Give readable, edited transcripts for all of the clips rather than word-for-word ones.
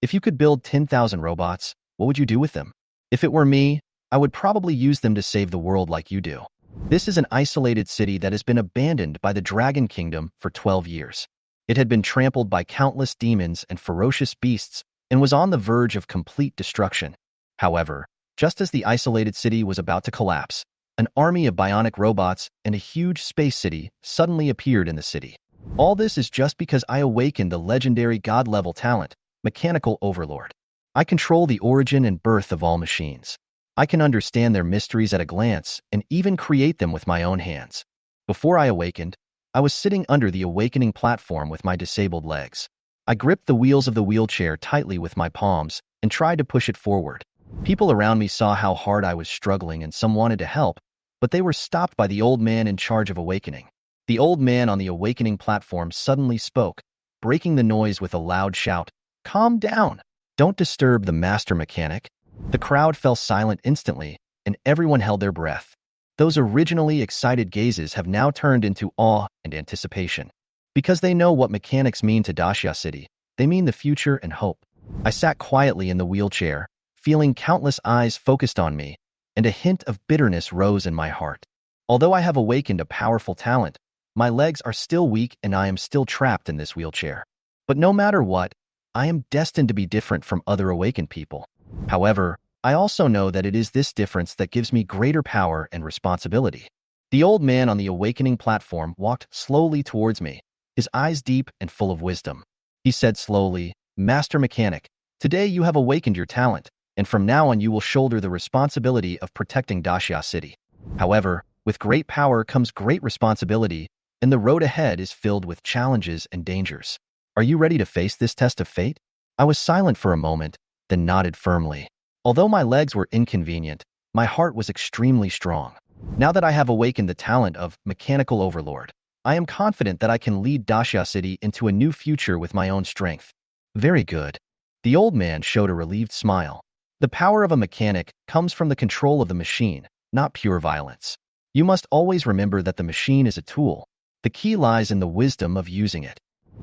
If you could build 10,000 robots, what would you do with them? If it were me, I would probably use them to save the world like you do. This is an isolated city that has been abandoned by the Dragon Kingdom for 12 years. It had been trampled by countless demons and ferocious beasts and was on the verge of complete destruction. However, just as the isolated city was about to collapse, an army of bionic robots and a huge space city suddenly appeared in the city. All this is just because I awakened the legendary god-level talent, Mechanical Overlord. I control the origin and birth of all machines. I can understand their mysteries at a glance and even create them with my own hands. Before I awakened, I was sitting under the awakening platform with my disabled legs. I gripped the wheels of the wheelchair tightly with my palms and tried to push it forward. People around me saw how hard I was struggling and some wanted to help, but they were stopped by the old man in charge of awakening. The old man on the awakening platform suddenly spoke, breaking the noise with a loud shout, "Calm down! Don't disturb the master mechanic." The crowd fell silent instantly, and everyone held their breath. Those originally excited gazes have now turned into awe and anticipation. Because they know what mechanics mean to Dacia City, they mean the future and hope. I sat quietly in the wheelchair, feeling countless eyes focused on me, and a hint of bitterness rose in my heart. Although I have awakened a powerful talent, my legs are still weak and I am still trapped in this wheelchair. But no matter what, I am destined to be different from other awakened people. However, I also know that it is this difference that gives me greater power and responsibility. The old man on the awakening platform walked slowly towards me, his eyes deep and full of wisdom. He said slowly, "Master Mechanic, today you have awakened your talent, and from now on you will shoulder the responsibility of protecting Dacia City. However, with great power comes great responsibility, and the road ahead is filled with challenges and dangers. Are you ready to face this test of fate?" I was silent for a moment, then nodded firmly. Although my legs were inconvenient, my heart was extremely strong. Now that I have awakened the talent of Mechanical Overlord, I am confident that I can lead Dacia City into a new future with my own strength. Very good. The old man showed a relieved smile. The power of a mechanic comes from the control of the machine, not pure violence. You must always remember that the machine is a tool. The key lies in the wisdom of using it.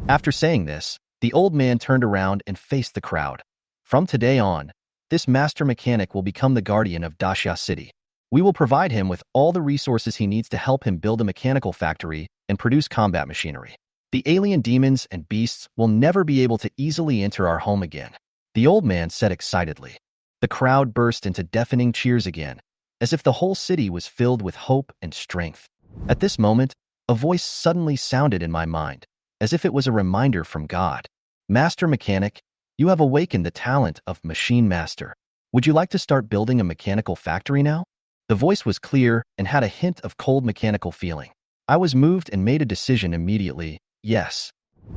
After saying this, the old man turned around and faced the crowd. From today on, this master mechanic will become the guardian of Dacia City. We will provide him with all the resources he needs to help him build a mechanical factory and produce combat machinery. The alien demons and beasts will never be able to easily enter our home again," the old man said excitedly. The crowd burst into deafening cheers again, as if the whole city was filled with hope and strength. At this moment, a voice suddenly sounded in my mind, as if it was a reminder from God. "Master Mechanic, you have awakened the talent of Machine Master. Would you like to start building a mechanical factory now?" The voice was clear and had a hint of cold mechanical feeling. I was moved and made a decision immediately, yes.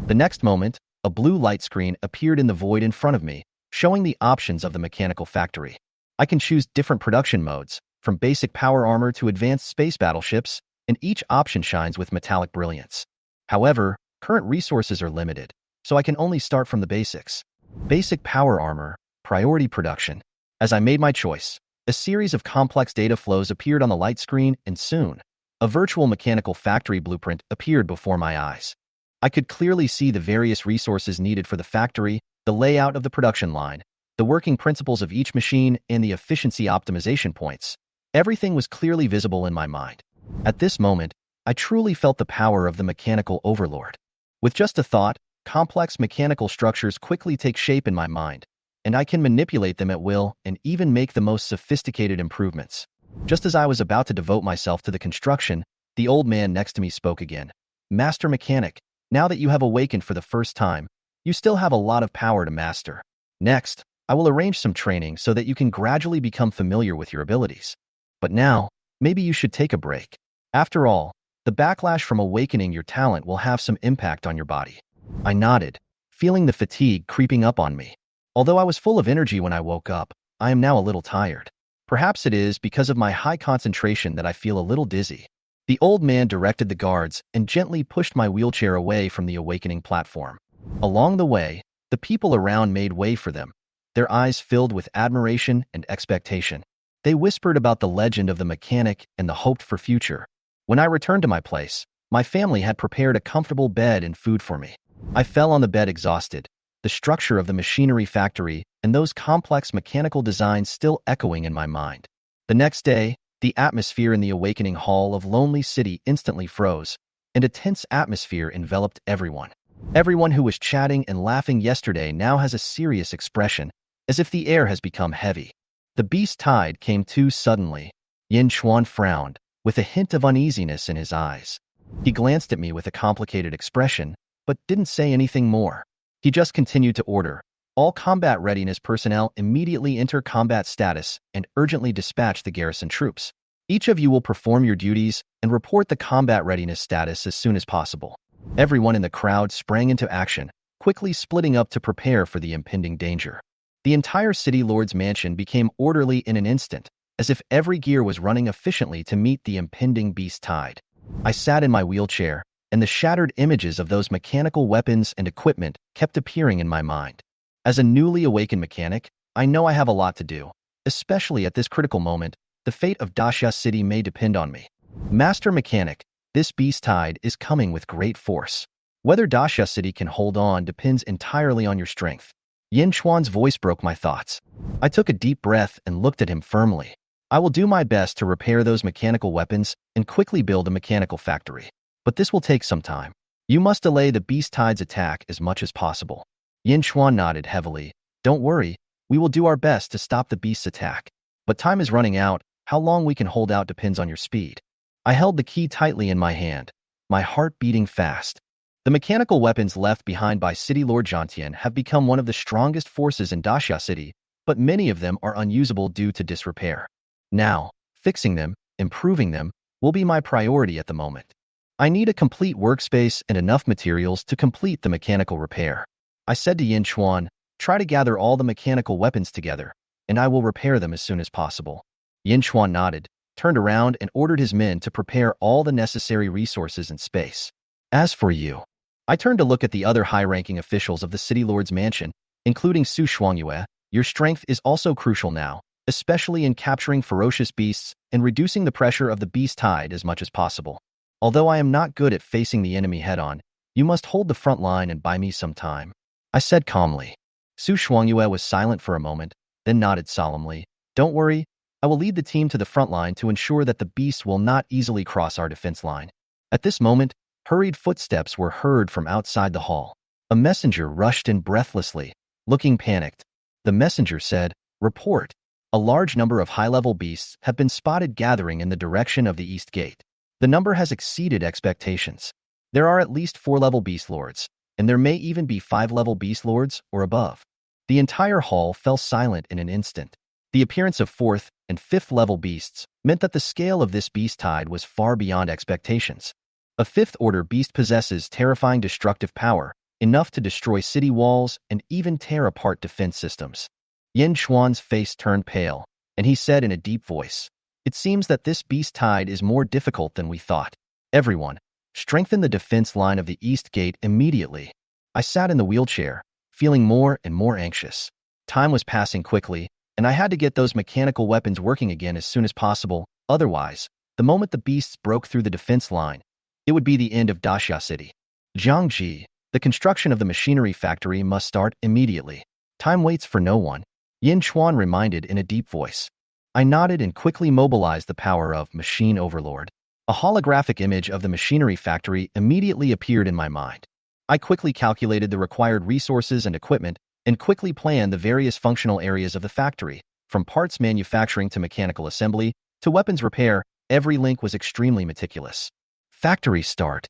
The next moment, a blue light screen appeared in the void in front of me, showing the options of the mechanical factory. I can choose different production modes, from basic power armor to advanced space battleships, and each option shines with metallic brilliance. However, current resources are limited, so I can only start from the basics. Basic power armor, priority production. As I made my choice, a series of complex data flows appeared on the light screen, and soon, a virtual mechanical factory blueprint appeared before my eyes. I could clearly see the various resources needed for the factory, the layout of the production line, the working principles of each machine, and the efficiency optimization points. Everything was clearly visible in my mind. At this moment, I truly felt the power of the Mechanical Overlord. With just a thought, complex mechanical structures quickly take shape in my mind, and I can manipulate them at will and even make the most sophisticated improvements. Just as I was about to devote myself to the construction, the old man next to me spoke again. "Master Mechanic, now that you have awakened for the first time, you still have a lot of power to master. Next, I will arrange some training so that you can gradually become familiar with your abilities. But now, maybe you should take a break. After all, the backlash from awakening your talent will have some impact on your body." I nodded, feeling the fatigue creeping up on me. Although I was full of energy when I woke up, I am now a little tired. Perhaps it is because of my high concentration that I feel a little dizzy. The old man directed the guards and gently pushed my wheelchair away from the awakening platform. Along the way, the people around made way for them, their eyes filled with admiration and expectation. They whispered about the legend of the mechanic and the hoped for future. When I returned to my place, my family had prepared a comfortable bed and food for me. I fell on the bed exhausted, the structure of the machinery factory, and those complex mechanical designs still echoing in my mind. The next day, the atmosphere in the awakening hall of Lonely City instantly froze, and a tense atmosphere enveloped everyone. Everyone who was chatting and laughing yesterday now has a serious expression, as if the air has become heavy. The beast tide came too suddenly. Yin Chuan frowned, with a hint of uneasiness in his eyes. He glanced at me with a complicated expression, but didn't say anything more. He just continued to order. All combat readiness personnel immediately enter combat status and urgently dispatch the garrison troops. Each of you will perform your duties and report the combat readiness status as soon as possible. Everyone in the crowd sprang into action, quickly splitting up to prepare for the impending danger. The entire City Lord's mansion became orderly in an instant, as if every gear was running efficiently to meet the impending beast tide. I sat in my wheelchair, and the shattered images of those mechanical weapons and equipment kept appearing in my mind. As a newly awakened mechanic, I know I have a lot to do. Especially at this critical moment, the fate of Daxia City may depend on me. Master Mechanic, this beast tide is coming with great force. Whether Daxia City can hold on depends entirely on your strength. Yin Chuan's voice broke my thoughts. I took a deep breath and looked at him firmly. I will do my best to repair those mechanical weapons and quickly build a mechanical factory. But this will take some time. You must delay the beast tide's attack as much as possible. Yin Chuan nodded heavily. Don't worry, we will do our best to stop the beast's attack. But time is running out. How long we can hold out depends on your speed. I held the key tightly in my hand, my heart beating fast. The mechanical weapons left behind by City Lord Jiantian have become one of the strongest forces in Daxia City, but many of them are unusable due to disrepair. Now, fixing them, improving them, will be my priority at the moment. I need a complete workspace and enough materials to complete the mechanical repair. I said to Yin Chuan, try to gather all the mechanical weapons together, and I will repair them as soon as possible. Yin Chuan nodded, turned around and ordered his men to prepare all the necessary resources and space. As for you, I turned to look at the other high-ranking officials of the City Lord's mansion, including Su Shuangyue. Your strength is also crucial now, especially in capturing ferocious beasts and reducing the pressure of the beast tide as much as possible. Although I am not good at facing the enemy head-on, you must hold the front line and buy me some time, I said calmly. Su Shuangyue was silent for a moment, then nodded solemnly. Don't worry, I will lead the team to the front line to ensure that the beasts will not easily cross our defense line. At this moment, hurried footsteps were heard from outside the hall. A messenger rushed in breathlessly, looking panicked. The messenger said, Report. A large number of high-level beasts have been spotted gathering in the direction of the East Gate. The number has exceeded expectations. There are at least 4-level beast lords, and there may even be 5-level beast lords or above. The entire hall fell silent in an instant. The appearance of 4th and 5th-level beasts meant that the scale of this beast tide was far beyond expectations. A 5th-order beast possesses terrifying destructive power, enough to destroy city walls and even tear apart defense systems. Yin Chuan's face turned pale, and he said in a deep voice, It seems that this beast tide is more difficult than we thought. Everyone, strengthen the defense line of the East Gate immediately. I sat in the wheelchair, feeling more and more anxious. Time was passing quickly, and I had to get those mechanical weapons working again as soon as possible. Otherwise, the moment the beasts broke through the defense line, it would be the end of Daxia City. Jiangji, the construction of the machinery factory must start immediately. Time waits for no one, Yin Chuan reminded in a deep voice. I nodded and quickly mobilized the power of Machine Overlord. A holographic image of the machinery factory immediately appeared in my mind. I quickly calculated the required resources and equipment and quickly planned the various functional areas of the factory, from parts manufacturing to mechanical assembly to weapons repair. Every link was extremely meticulous. Factory start.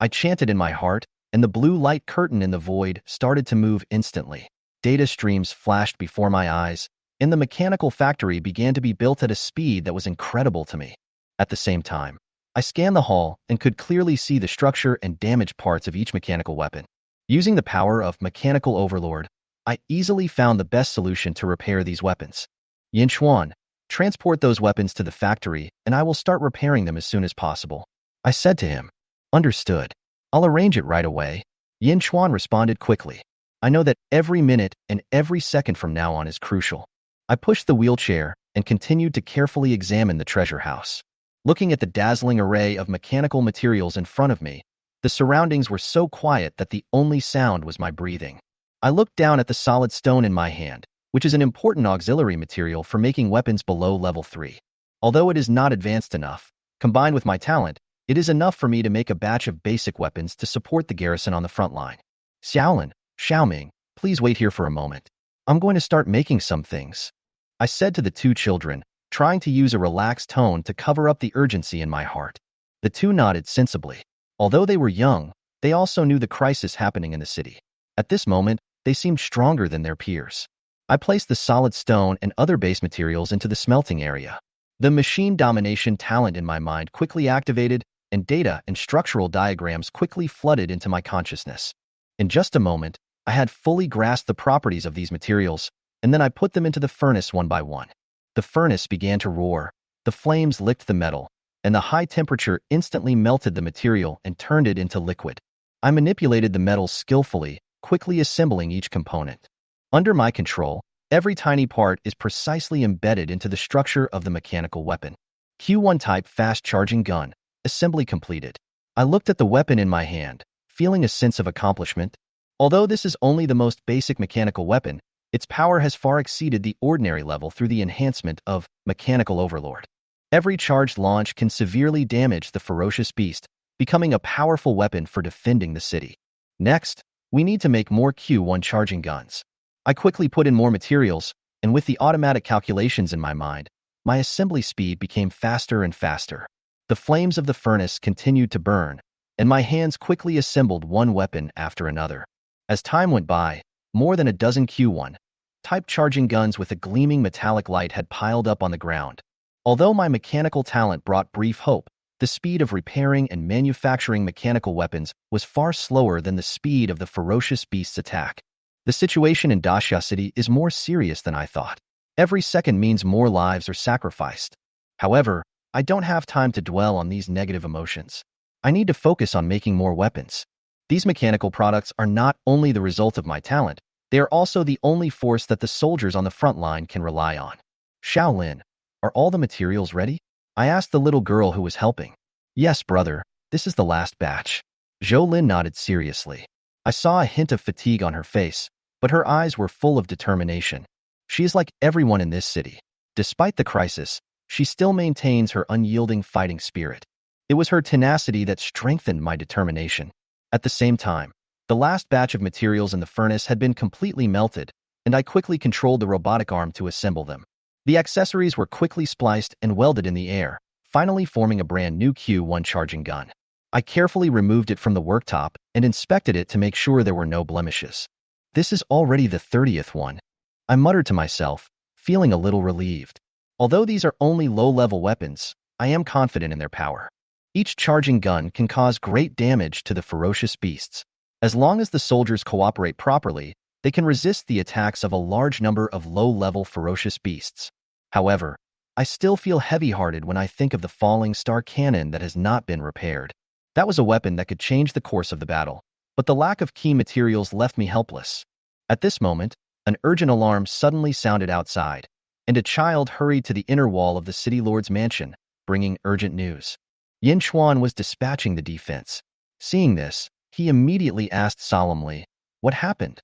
I chanted in my heart, and the blue light curtain in the void started to move instantly. Data streams flashed before my eyes, and the mechanical factory began to be built at a speed that was incredible to me. At the same time, I scanned the hall and could clearly see the structure and damaged parts of each mechanical weapon. Using the power of Mechanical Overlord, I easily found the best solution to repair these weapons. Yin Chuan, transport those weapons to the factory and I will start repairing them as soon as possible. I said to him. Understood. I'll arrange it right away. Yin Chuan responded quickly. I know that every minute and every second from now on is crucial. I pushed the wheelchair and continued to carefully examine the treasure house. Looking at the dazzling array of mechanical materials in front of me, the surroundings were so quiet that the only sound was my breathing. I looked down at the solid stone in my hand, which is an important auxiliary material for making weapons below level 3. Although it is not advanced enough, combined with my talent, it is enough for me to make a batch of basic weapons to support the garrison on the front line. Xiaolin, Xiaoming, please wait here for a moment. I'm going to start making some things, I said to the two children, trying to use a relaxed tone to cover up the urgency in my heart. The two nodded sensibly. Although they were young, they also knew the crisis happening in the city. At this moment, they seemed stronger than their peers. I placed the solid stone and other base materials into the smelting area. The machine domination talent in my mind quickly activated, and data and structural diagrams quickly flooded into my consciousness. In just a moment, I had fully grasped the properties of these materials, and then I put them into the furnace one by one. The furnace began to roar, the flames licked the metal, and the high temperature instantly melted the material and turned it into liquid. I manipulated the metals skillfully, quickly assembling each component. Under my control, every tiny part is precisely embedded into the structure of the mechanical weapon. Q1 type fast-charging gun, assembly completed. I looked at the weapon in my hand, feeling a sense of accomplishment. Although this is only the most basic mechanical weapon, its power has far exceeded the ordinary level through the enhancement of Mechanical Overlord. Every charged launch can severely damage the ferocious beast, becoming a powerful weapon for defending the city. Next, we need to make more Q1 charging guns. I quickly put in more materials, and with the automatic calculations in my mind, my assembly speed became faster and faster. The flames of the furnace continued to burn, and my hands quickly assembled one weapon after another. As time went by, more than a dozen Q1 type charging guns with a gleaming metallic light had piled up on the ground. Although my mechanical talent brought brief hope, the speed of repairing and manufacturing mechanical weapons was far slower than the speed of the ferocious beast's attack. The situation in Daxia City is more serious than I thought. Every second means more lives are sacrificed. However, I don't have time to dwell on these negative emotions. I need to focus on making more weapons. These mechanical products are not only the result of my talent, they are also the only force that the soldiers on the front line can rely on. Xiaolin, are all the materials ready? I asked the little girl who was helping. Yes, brother, this is the last batch. Zhou Lin nodded seriously. I saw a hint of fatigue on her face, but her eyes were full of determination. She is like everyone in this city. Despite the crisis, she still maintains her unyielding fighting spirit. It was her tenacity that strengthened my determination. At the same time, the last batch of materials in the furnace had been completely melted, and I quickly controlled the robotic arm to assemble them. The accessories were quickly spliced and welded in the air, finally forming a brand new Q1 charging gun. I carefully removed it from the worktop and inspected it to make sure there were no blemishes. This is already the 30th one, I muttered to myself, feeling a little relieved. Although these are only low-level weapons, I am confident in their power. Each charging gun can cause great damage to the ferocious beasts. As long as the soldiers cooperate properly, they can resist the attacks of a large number of low-level ferocious beasts. However, I still feel heavy-hearted when I think of the falling star cannon that has not been repaired. That was a weapon that could change the course of the battle, but the lack of key materials left me helpless. At this moment, an urgent alarm suddenly sounded outside, and a child hurried to the inner wall of the city lord's mansion, bringing urgent news. Yin Xuan was dispatching the defense. Seeing this, he immediately asked solemnly, "What happened?"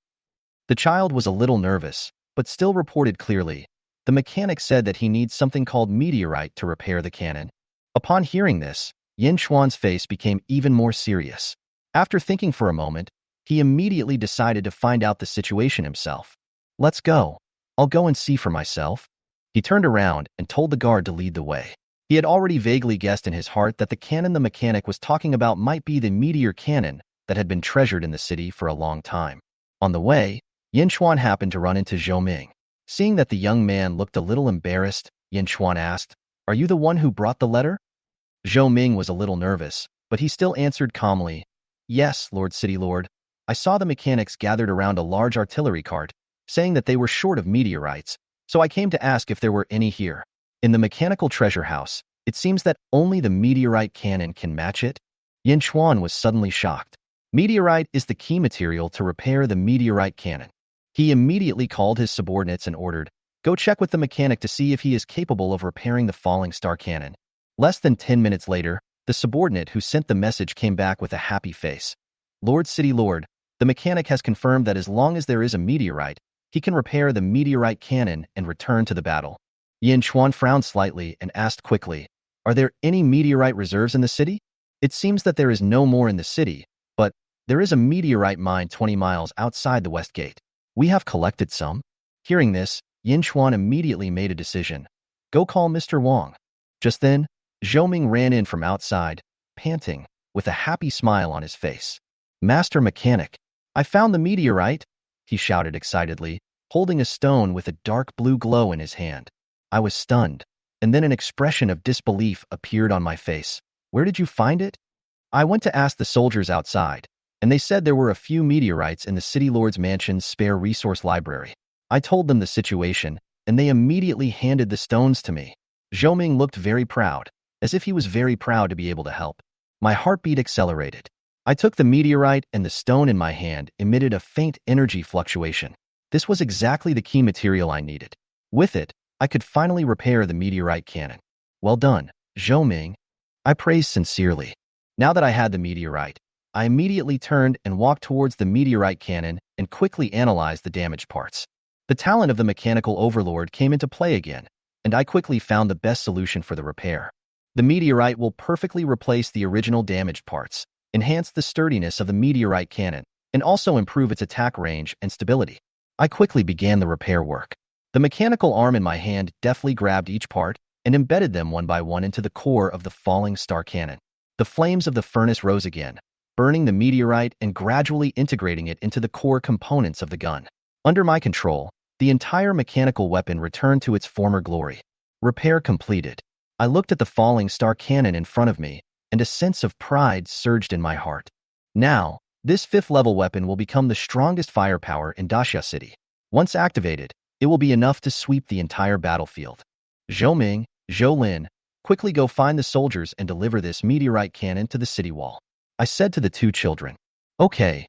The child was a little nervous, but still reported clearly. The mechanic said that he needs something called meteorite to repair the cannon. Upon hearing this, Yin Xuan's face became even more serious. After thinking for a moment, he immediately decided to find out the situation himself. "Let's go. I'll go and see for myself." He turned around and told the guard to lead the way. He had already vaguely guessed in his heart that the cannon the mechanic was talking about might be the meteor cannon that had been treasured in the city for a long time. On the way, Yin Xuan happened to run into Zhou Ming. Seeing that the young man looked a little embarrassed, Yin Xuan asked, "Are you the one who brought the letter?" Zhou Ming was a little nervous, but he still answered calmly, "Yes, Lord City Lord. I saw the mechanics gathered around a large artillery cart, saying that they were short of meteorites, so I came to ask if there were any here. In the mechanical treasure house, it seems that only the meteorite cannon can match it." Yin Xuan was suddenly shocked. Meteorite is the key material to repair the meteorite cannon. He immediately called his subordinates and ordered, "Go check with the mechanic to see if he is capable of repairing the falling star cannon." Less than 10 minutes later, the subordinate who sent the message came back with a happy face. "Lord City Lord, The mechanic has confirmed that as long as there is a meteorite, he can repair the meteorite cannon and return to the battle. Yin Chuan frowned slightly and asked quickly, "Are there any meteorite reserves in the city?" "It seems that there is no more in the city, but there is a meteorite mine 20 miles outside the West Gate. We have collected some." Hearing this, Yin Chuan immediately made a decision. "Go call Mr. Wang." Just then, Zhou Ming ran in from outside, panting, with a happy smile on his face. "Master Mechanic, I found the meteorite," he shouted excitedly, holding a stone with a dark blue glow in his hand. I was stunned, and then an expression of disbelief appeared on my face. "Where did you find it?" "I went to ask the soldiers outside, and they said there were a few meteorites in the City Lord's mansion's spare resource library. I told them the situation, and they immediately handed the stones to me." Zhou Ming looked very proud, as if he was very proud to be able to help. My heartbeat accelerated. I took the meteorite, and the stone in my hand emitted a faint energy fluctuation. This was exactly the key material I needed. With it, I could finally repair the meteorite cannon. "Well done, Zhou Ming," I praised sincerely. Now that I had the meteorite, I immediately turned and walked towards the meteorite cannon and quickly analyzed the damaged parts. The talent of the mechanical overlord came into play again, and I quickly found the best solution for the repair. The meteorite will perfectly replace the original damaged parts, enhance the sturdiness of the meteorite cannon, and also improve its attack range and stability. I quickly began the repair work. The mechanical arm in my hand deftly grabbed each part and embedded them one by one into the core of the falling star cannon. The flames of the furnace rose again, burning the meteorite and gradually integrating it into the core components of the gun. Under my control, the entire mechanical weapon returned to its former glory. Repair completed. I looked at the falling star cannon in front of me, and a sense of pride surged in my heart. Now, this 5th-level weapon will become the strongest firepower in Daxia City. Once activated, it will be enough to sweep the entire battlefield. "Zhou Ming, Zhou Lin, quickly go find the soldiers and deliver this meteorite cannon to the city wall," I said to the two children. "Okay."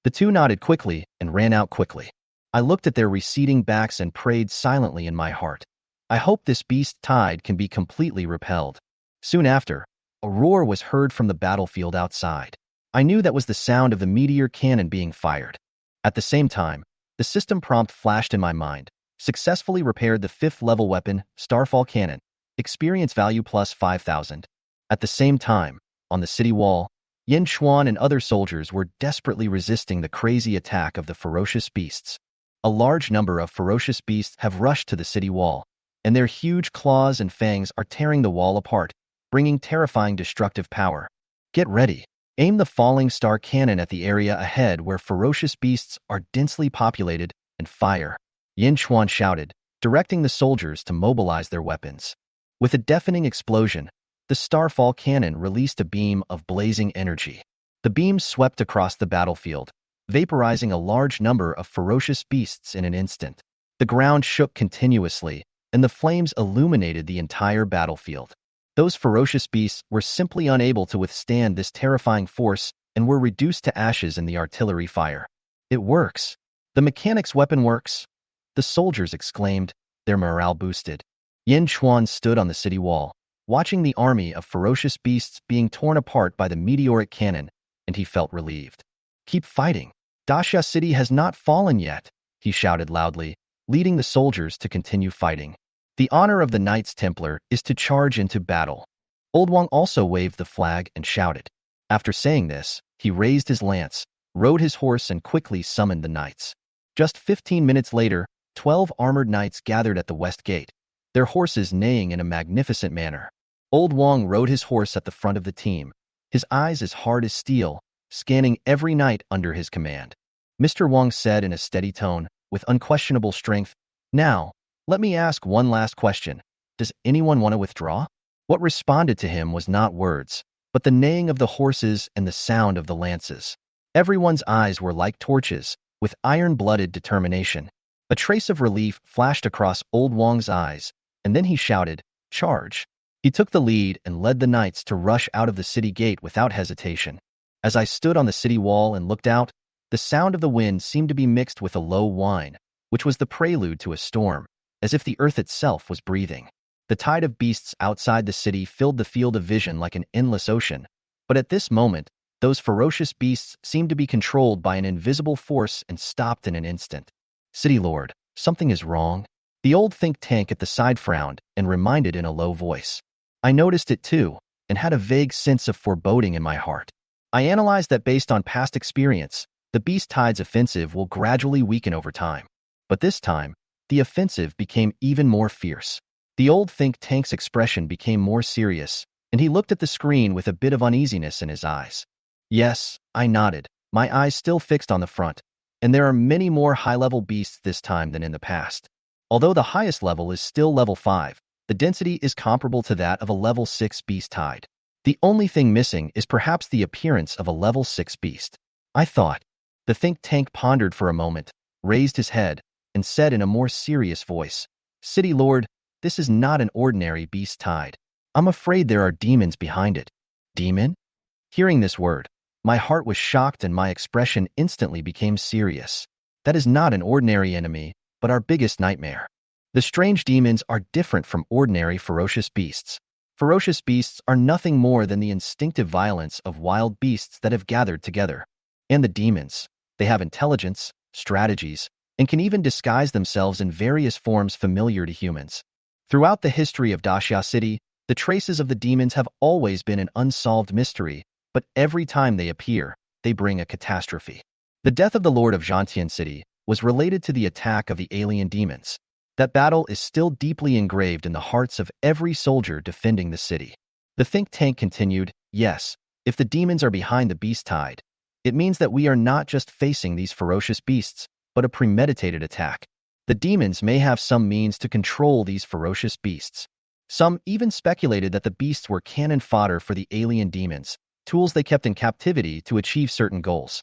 The two nodded quickly and ran out quickly. I looked at their receding backs and prayed silently in my heart. I hope this beast tide can be completely repelled. Soon after, a roar was heard from the battlefield outside. I knew that was the sound of the meteor cannon being fired. At the same time, the system prompt flashed in my mind. Successfully repaired the 5th-level weapon, Starfall Cannon. Experience value plus 5,000. At the same time, on the city wall, Yin Chuan and other soldiers were desperately resisting the crazy attack of the ferocious beasts. A large number of ferocious beasts have rushed to the city wall, and their huge claws and fangs are tearing the wall apart, bringing terrifying destructive power. Get ready. Aim the falling star cannon at the area ahead where ferocious beasts are densely populated, and fire. Yin Chuan shouted, directing the soldiers to mobilize their weapons. With a deafening explosion, the Starfall cannon released a beam of blazing energy. The beam swept across the battlefield, vaporizing a large number of ferocious beasts in an instant. The ground shook continuously, and the flames illuminated the entire battlefield. Those ferocious beasts were simply unable to withstand this terrifying force and were reduced to ashes in the artillery fire. "It works. The mechanic's weapon works," the soldiers exclaimed, their morale boosted. Yin Chuan stood on the city wall, watching the army of ferocious beasts being torn apart by the meteoric cannon, and he felt relieved. "Keep fighting. Daxia City has not fallen yet," he shouted loudly, leading the soldiers to continue fighting. "The honor of the Knights Templar is to charge into battle." Old Wang also waved the flag and shouted. After saying this, he raised his lance, rode his horse, and quickly summoned the knights. Just 15 minutes later, 12 armored knights gathered at the west gate, their horses neighing in a magnificent manner. Old Wang rode his horse at the front of the team, his eyes as hard as steel, scanning every knight under his command. Mr. Wang said in a steady tone, with unquestionable strength, "Now, let me ask one last question. Does anyone want to withdraw?" What responded to him was not words, but the neighing of the horses and the sound of the lances. Everyone's eyes were like torches, with iron-blooded determination. A trace of relief flashed across Old Wang's eyes, and then he shouted, "Charge!" He took the lead and led the knights to rush out of the city gate without hesitation. As I stood on the city wall and looked out, the sound of the wind seemed to be mixed with a low whine, which was the prelude to a storm, as if the earth itself was breathing. The tide of beasts outside the city filled the field of vision like an endless ocean, but at this moment, Those ferocious beasts seemed to be controlled by an invisible force and stopped in an instant. City Lord, something is wrong. The old think tank at the side frowned and reminded in a low voice. I noticed it too, and had a vague sense of foreboding in my heart. I analyzed that based on past experience, the Beast Tide's offensive will gradually weaken over time. But this time, the offensive became even more fierce. The old think tank's expression became more serious, and he looked at the screen with a bit of uneasiness in his eyes. Yes, I nodded, my eyes still fixed on the front, and there are many more high-level beasts this time than in the past. Although the highest level is still level 5, the density is comparable to that of a level 6 Beast Tide. The only thing missing is perhaps the appearance of a level 6 beast. I thought. The think tank pondered for a moment, raised his head, and said in a more serious voice, City Lord, this is not an ordinary Beast Tide. I'm afraid there are demons behind it. Demon? Hearing this word, my heart was shocked and my expression instantly became serious. That is not an ordinary enemy, but our biggest nightmare. The strange demons are different from ordinary ferocious beasts. Ferocious beasts are nothing more than the instinctive violence of wild beasts that have gathered together. And the demons, they have intelligence, strategies, and can even disguise themselves in various forms familiar to humans. Throughout the history of Dashia City, the traces of the demons have always been an unsolved mystery, but every time they appear, they bring a catastrophe. The death of the Lord of Zhantian City was related to the attack of the alien demons. That battle is still deeply engraved in the hearts of every soldier defending the city. The think tank continued, yes, if the demons are behind the Beast Tide, it means that we are not just facing these ferocious beasts, but a premeditated attack. The demons may have some means to control these ferocious beasts. Some even speculated that the beasts were cannon fodder for the alien demons, tools they kept in captivity to achieve certain goals.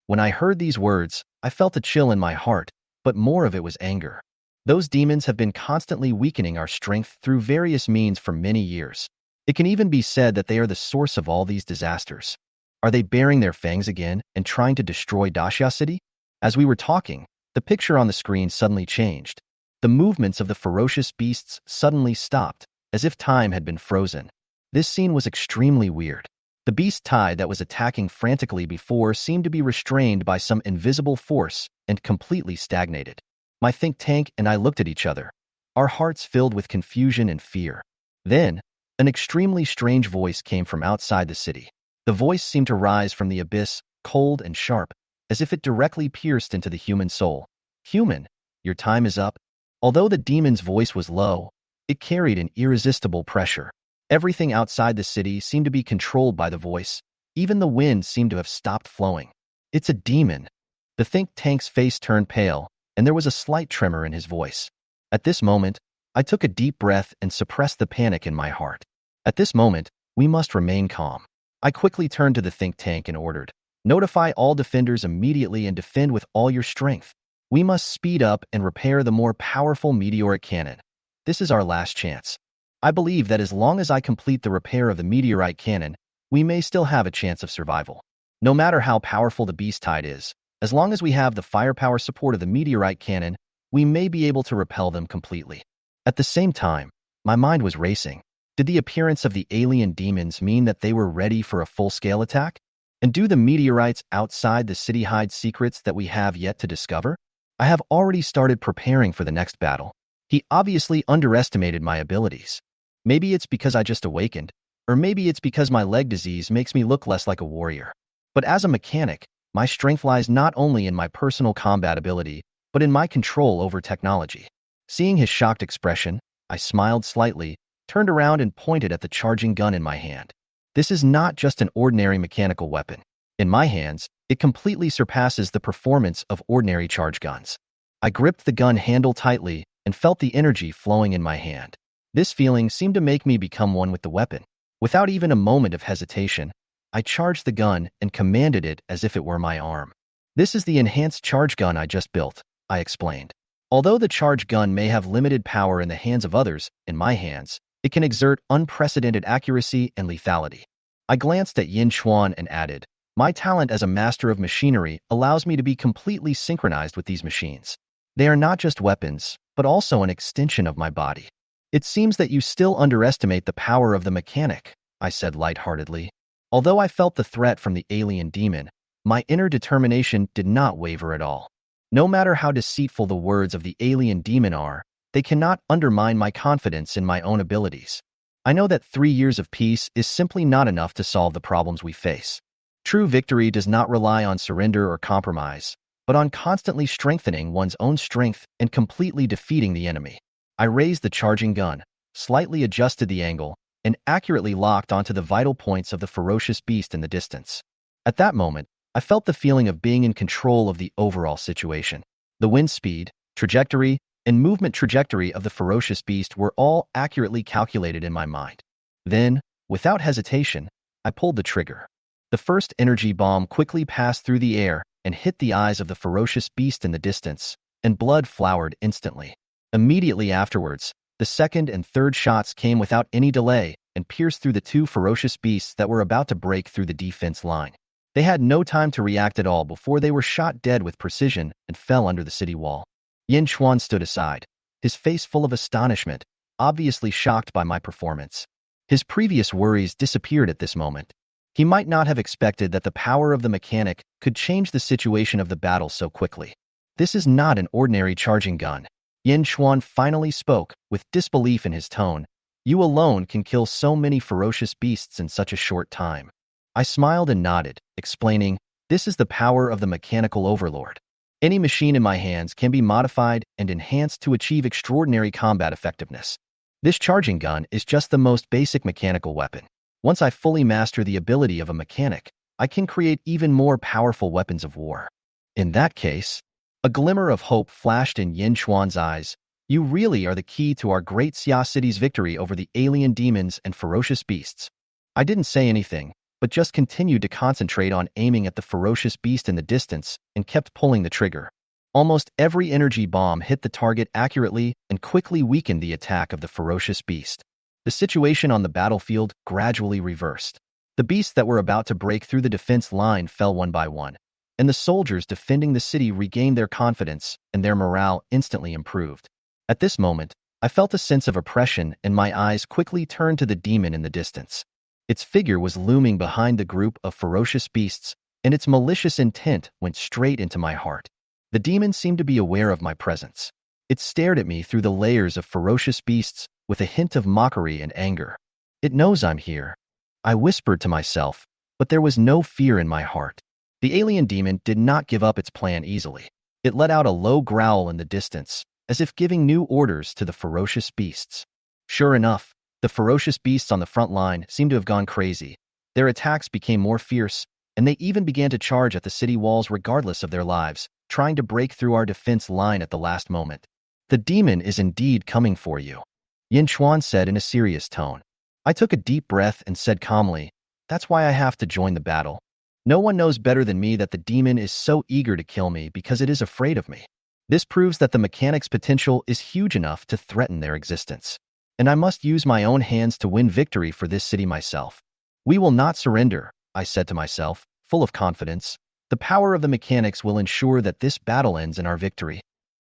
When I heard these words, I felt a chill in my heart, but more of it was anger. Those demons have been constantly weakening our strength through various means for many years. It can even be said that they are the source of all these disasters. Are they baring their fangs again and trying to destroy Dashia City? As we were talking, the picture on the screen suddenly changed. The movements of the ferocious beasts suddenly stopped, as if time had been frozen. This scene was extremely weird. The Beast Tide that was attacking frantically before seemed to be restrained by some invisible force and completely stagnated. My think tank and I looked at each other, our hearts filled with confusion and fear. Then, an extremely strange voice came from outside the city. The voice seemed to rise from the abyss, cold and sharp, as if it directly pierced into the human soul. Human, your time is up. Although the demon's voice was low, it carried an irresistible pressure. Everything outside the city seemed to be controlled by the voice. Even the wind seemed to have stopped flowing. It's a demon. The think tank's face turned pale, and there was a slight tremor in his voice. At this moment, I took a deep breath and suppressed the panic in my heart. At this moment, we must remain calm. I quickly turned to the think tank and ordered, notify all defenders immediately and defend with all your strength. We must speed up and repair the more powerful meteoric cannon. This is our last chance. I believe that as long as I complete the repair of the meteorite cannon, we may still have a chance of survival. No matter how powerful the Beast Tide is, as long as we have the firepower support of the meteorite cannon, we may be able to repel them completely. At the same time, my mind was racing. Did the appearance of the alien demons mean that they were ready for a full-scale attack? And do the meteorites outside the city hide secrets that we have yet to discover? I have already started preparing for the next battle. He obviously underestimated my abilities. Maybe it's because I just awakened, or maybe it's because my leg disease makes me look less like a warrior. But as a mechanic, my strength lies not only in my personal combat ability, but in my control over technology. Seeing his shocked expression, I smiled slightly, turned around and pointed at the charging gun in my hand. This is not just an ordinary mechanical weapon. In my hands, it completely surpasses the performance of ordinary charge guns. I gripped the gun handle tightly and felt the energy flowing in my hand. This feeling seemed to make me become one with the weapon. Without even a moment of hesitation, I charged the gun and commanded it as if it were my arm. This is the enhanced charge gun I just built, I explained. Although the charge gun may have limited power in the hands of others, in my hands, it can exert unprecedented accuracy and lethality. I glanced at Yin Chuan and added, my talent as a master of machinery allows me to be completely synchronized with these machines. They are not just weapons, but also an extension of my body. It seems that you still underestimate the power of the mechanic, I said lightheartedly. Although I felt the threat from the alien demon, my inner determination did not waver at all. No matter how deceitful the words of the alien demon are, they cannot undermine my confidence in my own abilities. I know that 3 years of peace is simply not enough to solve the problems we face. True victory does not rely on surrender or compromise, but on constantly strengthening one's own strength and completely defeating the enemy. I raised the charging gun, slightly adjusted the angle, and accurately locked onto the vital points of the ferocious beast in the distance. At that moment, I felt the feeling of being in control of the overall situation. The wind speed, trajectory, and movement trajectory of the ferocious beast were all accurately calculated in my mind. Then, without hesitation, I pulled the trigger. The first energy bomb quickly passed through the air and hit the eyes of the ferocious beast in the distance, and blood flowered instantly. Immediately afterwards, the second and third shots came without any delay and pierced through the two ferocious beasts that were about to break through the defense line. They had no time to react at all before they were shot dead with precision and fell under the city wall. Yin Chuan stood aside, his face full of astonishment, obviously shocked by my performance. His previous worries disappeared at this moment. He might not have expected that the power of the mechanic could change the situation of the battle so quickly. This is not an ordinary charging gun. Yin Chuan finally spoke, with disbelief in his tone. You alone can kill so many ferocious beasts in such a short time. I smiled and nodded, explaining, this is the power of the mechanical overlord. Any machine in my hands can be modified and enhanced to achieve extraordinary combat effectiveness. This charging gun is just the most basic mechanical weapon. Once I fully master the ability of a mechanic, I can create even more powerful weapons of war. In that case, a glimmer of hope flashed in Yin Chuan's eyes. You really are the key to our great Xia City's victory over the alien demons and ferocious beasts. I didn't say anything, but just continued to concentrate on aiming at the ferocious beast in the distance and kept pulling the trigger. Almost every energy bomb hit the target accurately and quickly weakened the attack of the ferocious beast. The situation on the battlefield gradually reversed. The beasts that were about to break through the defense line fell one by one, and the soldiers defending the city regained their confidence and their morale instantly improved. At this moment, I felt a sense of oppression and my eyes quickly turned to the demon in the distance. Its figure was looming behind the group of ferocious beasts, and its malicious intent went straight into my heart. The demon seemed to be aware of my presence. It stared at me through the layers of ferocious beasts with a hint of mockery and anger. It knows I'm here. I whispered to myself, but there was no fear in my heart. The alien demon did not give up its plan easily. It let out a low growl in the distance, as if giving new orders to the ferocious beasts. Sure enough, the ferocious beasts on the front line seemed to have gone crazy. Their attacks became more fierce, and they even began to charge at the city walls regardless of their lives, trying to break through our defense line at the last moment. The demon is indeed coming for you, Yin Chuan said in a serious tone. I took a deep breath and said calmly, that's why I have to join the battle. No one knows better than me that the demon is so eager to kill me because it is afraid of me. This proves that the mechanic's potential is huge enough to threaten their existence. And I must use my own hands to win victory for this city myself. We will not surrender, I said to myself, full of confidence. The power of the mechanics will ensure that this battle ends in our victory.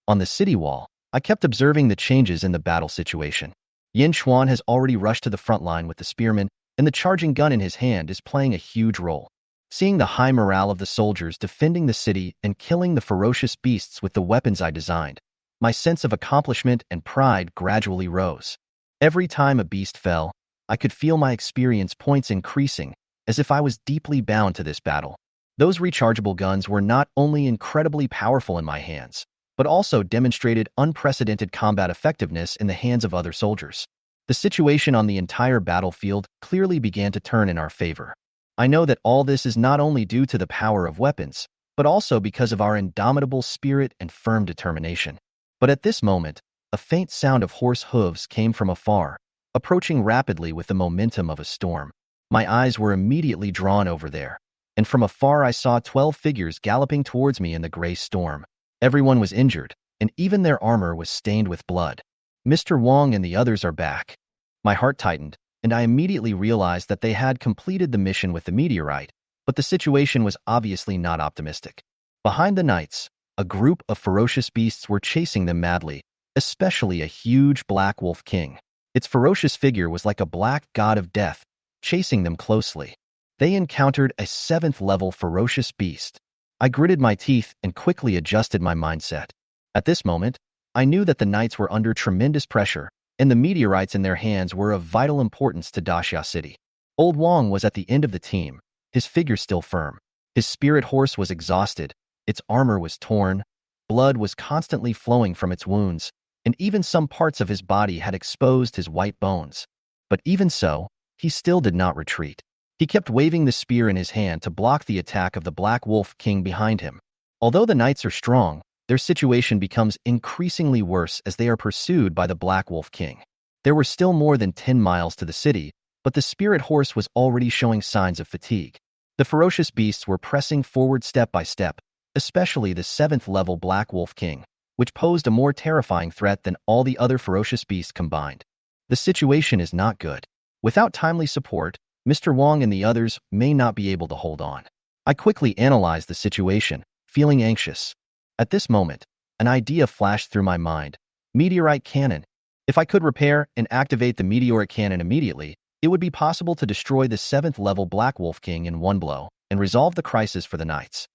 On the city wall, I kept observing the changes in the battle situation. Yin Chuan has already rushed to the front line with the spearman, and the charging gun in his hand is playing a huge role. Seeing the high morale of the soldiers defending the city and killing the ferocious beasts with the weapons I designed, my sense of accomplishment and pride gradually rose. Every time a beast fell, I could feel my experience points increasing, as if I was deeply bound to this battle. Those rechargeable guns were not only incredibly powerful in my hands, but also demonstrated unprecedented combat effectiveness in the hands of other soldiers. The situation on the entire battlefield clearly began to turn in our favor. I know that all this is not only due to the power of weapons, but also because of our indomitable spirit and firm determination. But at this moment, a faint sound of horse hooves came from afar, approaching rapidly with the momentum of a storm. My eyes were immediately drawn over there, and from afar I saw 12 figures galloping towards me in the gray storm. Everyone was injured, and even their armor was stained with blood. Mr. Wong and the others are back. My heart tightened, and I immediately realized that they had completed the mission with the meteorite, but the situation was obviously not optimistic. Behind the knights, a group of ferocious beasts were chasing them madly, especially a huge black wolf king. Its ferocious figure was like a black god of death, chasing them closely. They encountered a 7th-level ferocious beast. I gritted my teeth and quickly adjusted my mindset. At this moment, I knew that the knights were under tremendous pressure, and the meteorites in their hands were of vital importance to Daxia City. Old Wang was at the end of the team, his figure still firm. His spirit horse was exhausted, its armor was torn, blood was constantly flowing from its wounds, and even some parts of his body had exposed his white bones. But even so, he still did not retreat. He kept waving the spear in his hand to block the attack of the Black Wolf King behind him. Although the knights are strong, their situation becomes increasingly worse as they are pursued by the Black Wolf King. There were still more than 10 miles to the city, but the spirit horse was already showing signs of fatigue. The ferocious beasts were pressing forward step by step, especially the 7th-level Black Wolf King, which posed a more terrifying threat than all the other ferocious beasts combined. The situation is not good. Without timely support, Mr. Wang and the others may not be able to hold on. I quickly analyzed the situation, feeling anxious. At this moment, an idea flashed through my mind. Meteorite cannon. If I could repair and activate the meteoric cannon immediately, it would be possible to destroy the 7th-level Black Wolf King in one blow and resolve the crisis for the knights.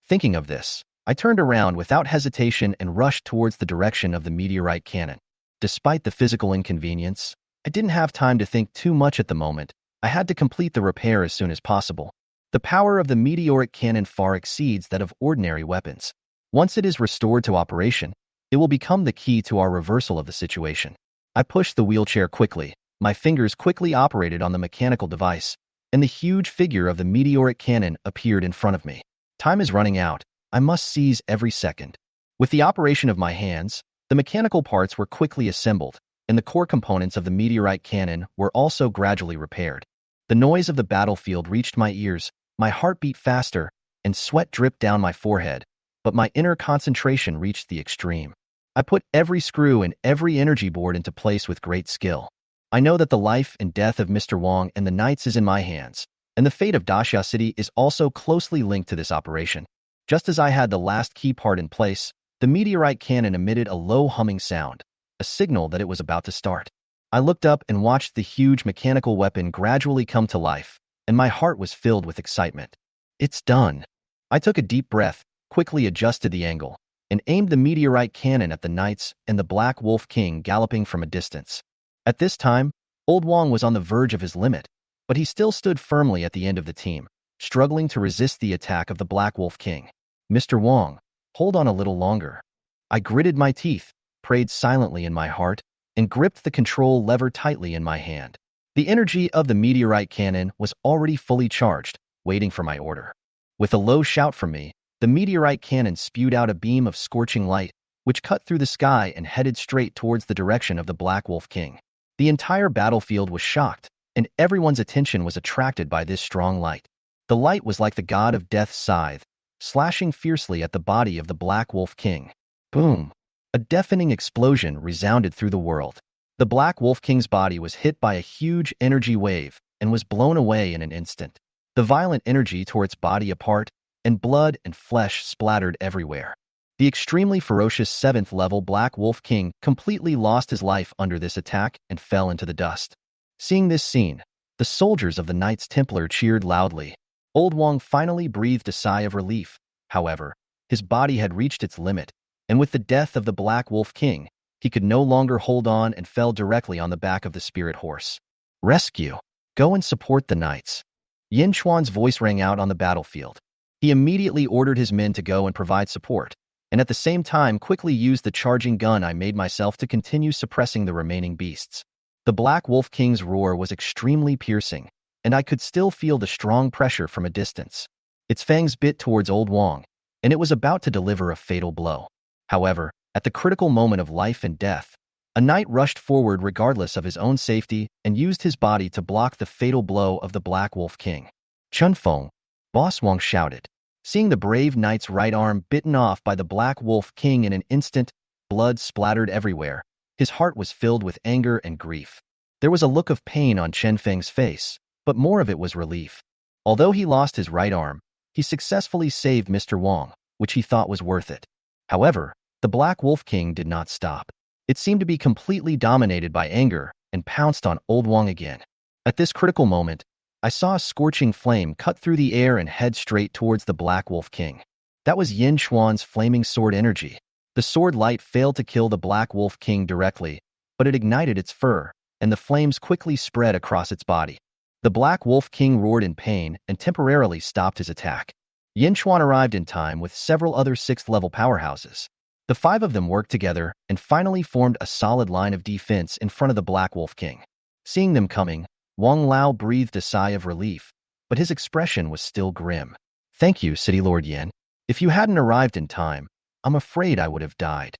Thinking of this, I turned around without hesitation and rushed towards the direction of the meteorite cannon. Despite the physical inconvenience, I didn't have time to think too much at the moment. I had to complete the repair as soon as possible. The power of the meteoric cannon far exceeds that of ordinary weapons. Once it is restored to operation, it will become the key to our reversal of the situation. I pushed the wheelchair quickly. My fingers quickly operated on the mechanical device, and the huge figure of the meteoric cannon appeared in front of me. Time is running out. I must seize every second. With the operation of my hands, the mechanical parts were quickly assembled, and the core components of the meteorite cannon were also gradually repaired. The noise of the battlefield reached my ears, my heart beat faster, and sweat dripped down my forehead, but my inner concentration reached the extreme. I put every screw and every energy board into place with great skill. I know that the life and death of Mr. Wang and the knights is in my hands, and the fate of Daxia City is also closely linked to this operation. Just as I had the last key part in place, the meteorite cannon emitted a low humming sound, a signal that it was about to start. I looked up and watched the huge mechanical weapon gradually come to life, and my heart was filled with excitement. It's done. I took a deep breath, quickly adjusted the angle, and aimed the meteorite cannon at the knights and the Black Wolf King galloping from a distance. At this time, Old Wang was on the verge of his limit, but he still stood firmly at the end of the team, struggling to resist the attack of the Black Wolf King. Mr. Wang, hold on a little longer. I gritted my teeth, prayed silently in my heart, and gripped the control lever tightly in my hand. The energy of the meteorite cannon was already fully charged, waiting for my order. With a low shout from me, the meteorite cannon spewed out a beam of scorching light, which cut through the sky and headed straight towards the direction of the Black Wolf King. The entire battlefield was shocked, and everyone's attention was attracted by this strong light. The light was like the god of death's scythe, slashing fiercely at the body of the Black Wolf King. Boom! A deafening explosion resounded through the world. The Black Wolf King's body was hit by a huge energy wave and was blown away in an instant. The violent energy tore its body apart, and blood and flesh splattered everywhere. The extremely ferocious 7th-level Black Wolf King completely lost his life under this attack and fell into the dust. Seeing this scene, the soldiers of the Knights Templar cheered loudly. Old Wang finally breathed a sigh of relief. However, his body had reached its limit, and with the death of the Black Wolf King, he could no longer hold on and fell directly on the back of the spirit horse. Rescue! Go and support the knights. Yin Chuan's voice rang out on the battlefield. He immediately ordered his men to go and provide support, and at the same time quickly used the charging gun I made myself to continue suppressing the remaining beasts. The Black Wolf King's roar was extremely piercing, and I could still feel the strong pressure from a distance. Its fangs bit towards Old Wang, and it was about to deliver a fatal blow. However, at the critical moment of life and death, a knight rushed forward regardless of his own safety and used his body to block the fatal blow of the Black Wolf King. Chunfeng, Boss Wang shouted. Seeing the brave knight's right arm bitten off by the Black Wolf King in an instant, blood splattered everywhere. His heart was filled with anger and grief. There was a look of pain on Chen Feng's face, but more of it was relief. Although he lost his right arm, he successfully saved Mr. Wang, which he thought was worth it. However, the Black Wolf King did not stop. It seemed to be completely dominated by anger and pounced on Old Wang again. At this critical moment, I saw a scorching flame cut through the air and head straight towards the Black Wolf King. That was Yin Xuan's flaming sword energy. The sword light failed to kill the Black Wolf King directly, but it ignited its fur, and the flames quickly spread across its body. The Black Wolf King roared in pain and temporarily stopped his attack. Yin Xuan arrived in time with several other 6th-level powerhouses. The 5 of them worked together and finally formed a solid line of defense in front of the Black Wolf King. Seeing them coming, Wang Lao breathed a sigh of relief, but his expression was still grim. "Thank you, City Lord Yin. If you hadn't arrived in time, I'm afraid I would have died."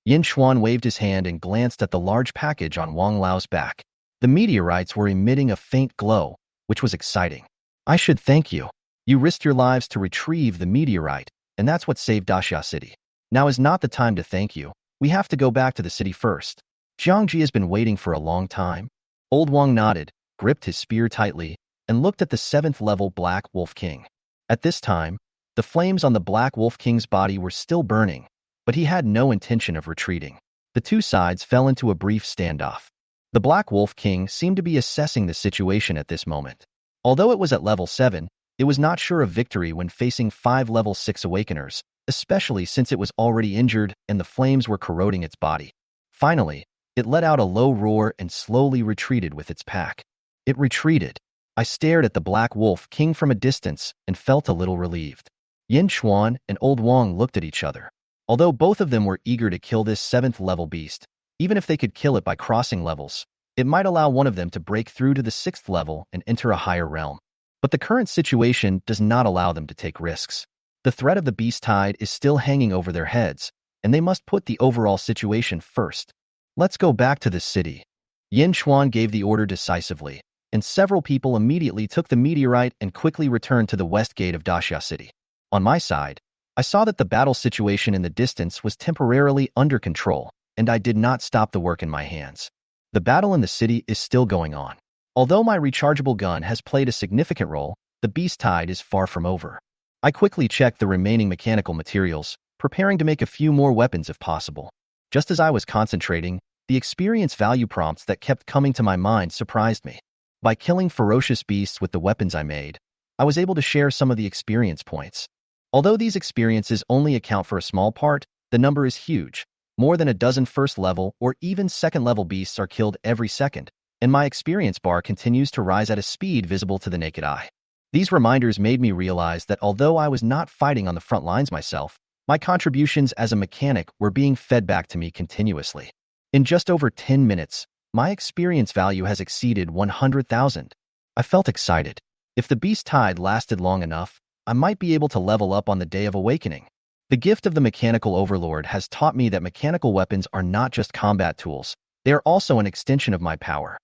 Yin Xuan waved his hand and glanced at the large package on Wang Lao's back. The meteorites were emitting a faint glow, which was exciting. "I should thank you. You risked your lives to retrieve the meteorite, and that's what saved Daxia City. Now is not the time to thank you. We have to go back to the city first. Jiangji has been waiting for a long time." Old Wang nodded, gripped his spear tightly, and looked at the 7th-level Black Wolf King. At this time, the flames on the Black Wolf King's body were still burning, but he had no intention of retreating. The two sides fell into a brief standoff. The Black Wolf King seemed to be assessing the situation at this moment. Although it was at level 7, it was not sure of victory when facing 5 level 6 Awakeners, especially since it was already injured and the flames were corroding its body. Finally, it let out a low roar and slowly retreated with its pack. It retreated. I stared at the Black Wolf King from a distance and felt a little relieved. Yin Xuan and Old Wang looked at each other. Although both of them were eager to kill this 7th-level beast, even if they could kill it by crossing levels, it might allow one of them to break through to the 6th level and enter a higher realm. But the current situation does not allow them to take risks. The threat of the beast tide is still hanging over their heads, and they must put the overall situation first. "Let's go back to the city." Yin Xuan gave the order decisively, and several people immediately took the meteorite and quickly returned to the west gate of Daxia City. On my side, I saw that the battle situation in the distance was temporarily under control, and I did not stop the work in my hands. The battle in the city is still going on. Although my rechargeable gun has played a significant role, the beast tide is far from over. I quickly checked the remaining mechanical materials, preparing to make a few more weapons if possible. Just as I was concentrating, the experience value prompts that kept coming to my mind surprised me. By killing ferocious beasts with the weapons I made, I was able to share some of the experience points. Although these experiences only account for a small part, the number is huge. More than a dozen 1st-level or even 2nd-level beasts are killed every second, and my experience bar continues to rise at a speed visible to the naked eye. These reminders made me realize that although I was not fighting on the front lines myself, my contributions as a mechanic were being fed back to me continuously. In just over 10 minutes, my experience value has exceeded 100,000. I felt excited. If the beast tide lasted long enough, I might be able to level up on the Day of Awakening. The gift of the Mechanical Overlord has taught me that mechanical weapons are not just combat tools, they are also an extension of my power.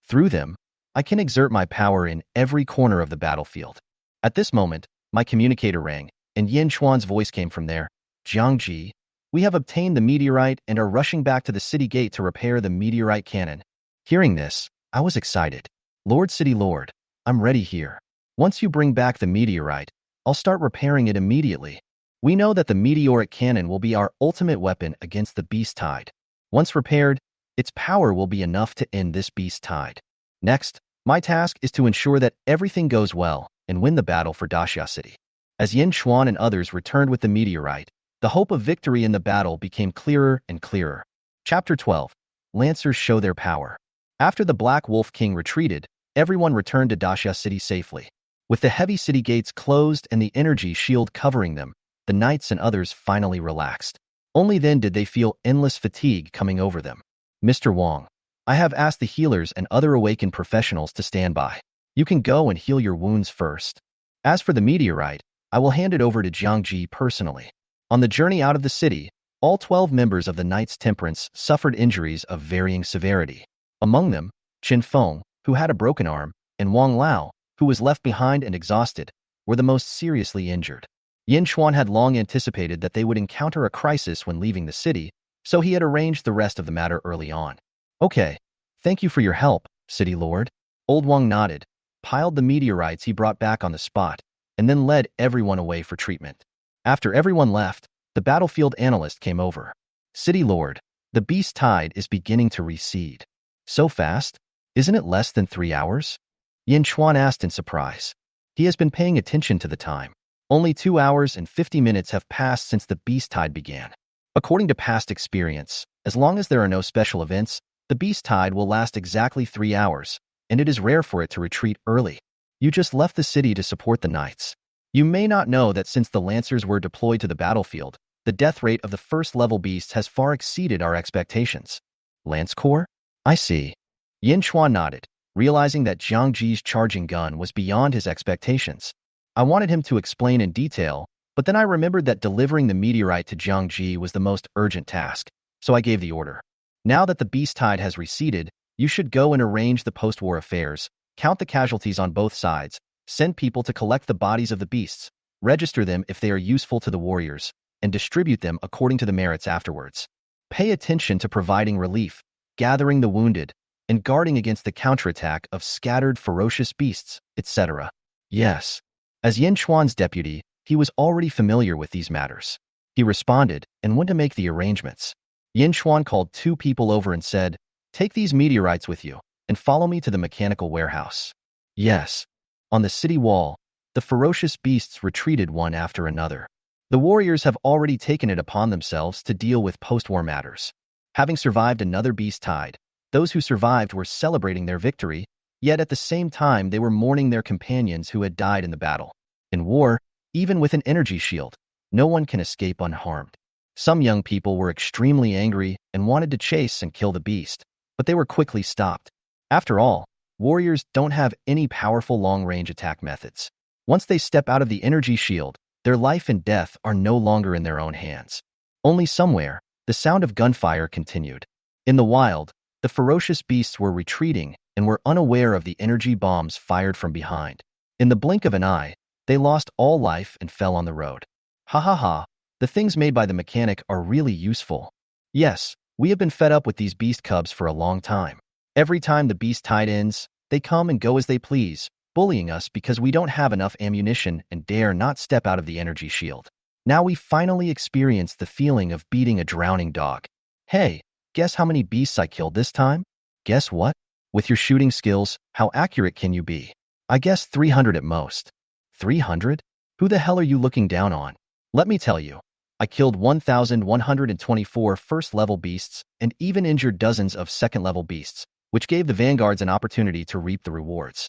Through them, I can exert my power in every corner of the battlefield. At this moment, my communicator rang, and Yin Xuan's voice came from there. "Jiangji, we have obtained the meteorite and are rushing back to the city gate to repair the meteorite cannon." Hearing this, I was excited. "Lord City Lord, I'm ready here. Once you bring back the meteorite, I'll start repairing it immediately. We know that the meteoric cannon will be our ultimate weapon against the beast tide. Once repaired, its power will be enough to end this beast tide. Next, my task is to ensure that everything goes well and win the battle for Daxia City." As Yin Xuan and others returned with the meteorite, the hope of victory in the battle became clearer and clearer. Chapter 12. Lancers show their power. After the Black Wolf King retreated, everyone returned to Daxia City safely. With the heavy city gates closed and the energy shield covering them, the knights and others finally relaxed. Only then did they feel endless fatigue coming over them. "Mr. Wang, I have asked the healers and other awakened professionals to stand by. You can go and heal your wounds first. As for the meteorite, I will hand it over to Jiangji personally." On the journey out of the city, all 12 members of the Knights Temperance suffered injuries of varying severity. Among them, Qin Feng, who had a broken arm, and Wang Lao, who was left behind and exhausted, were the most seriously injured. Yin Xuan had long anticipated that they would encounter a crisis when leaving the city, so he had arranged the rest of the matter early on. "Okay, thank you for your help, City Lord." Old Wang nodded, piled the meteorites he brought back on the spot, and then led everyone away for treatment. After everyone left, the battlefield analyst came over. "City Lord, the beast tide is beginning to recede." "So fast? Isn't it less than 3 hours?" Yin Chuan asked in surprise. He has been paying attention to the time. Only 2 hours and 50 minutes have passed since the beast tide began. According to past experience, as long as there are no special events, the beast tide will last exactly 3 hours, and it is rare for it to retreat early. You just left the city to support the knights. You may not know that since the Lancers were deployed to the battlefield, the death rate of the first-level beasts has far exceeded our expectations. Lance Corps? I see. Yin Chuan nodded, realizing that Jiang Ji's charging gun was beyond his expectations. I wanted him to explain in detail, but then I remembered that delivering the meteorite to Jiang Ji was the most urgent task, so I gave the order. Now that the beast tide has receded, you should go and arrange the post-war affairs, count the casualties on both sides, send people to collect the bodies of the beasts, register them if they are useful to the warriors, and distribute them according to the merits afterwards. Pay attention to providing relief, gathering the wounded, and guarding against the counterattack of scattered ferocious beasts, etc. Yes. As Yin Chuan's deputy, he was already familiar with these matters. He responded and went to make the arrangements. Yin Chuan called 2 people over and said, "Take these meteorites with you, and follow me to the mechanical warehouse." Yes. On the city wall, the ferocious beasts retreated one after another. The warriors have already taken it upon themselves to deal with post-war matters. Having survived another beast tide, those who survived were celebrating their victory, yet at the same time they were mourning their companions who had died in the battle. In war, even with an energy shield, no one can escape unharmed. Some young people were extremely angry and wanted to chase and kill the beast, but they were quickly stopped. After all, warriors don't have any powerful long-range attack methods. Once they step out of the energy shield, their life and death are no longer in their own hands. Only somewhere, the sound of gunfire continued. In the wild, the ferocious beasts were retreating and were unaware of the energy bombs fired from behind. In the blink of an eye, they lost all life and fell on the road. Ha ha ha, the things made by the mechanic are really useful. Yes, we have been fed up with these beast cubs for a long time. Every time the beast tide ends, they come and go as they please, bullying us because we don't have enough ammunition and dare not step out of the energy shield. Now we finally experience the feeling of beating a drowning dog. Hey, guess how many beasts I killed this time? Guess what? With your shooting skills, how accurate can you be? I guess 300 at most. 300? Who the hell are you looking down on? Let me tell you, I killed 1,124 first-level beasts and even injured dozens of second-level beasts, which gave the vanguards an opportunity to reap the rewards.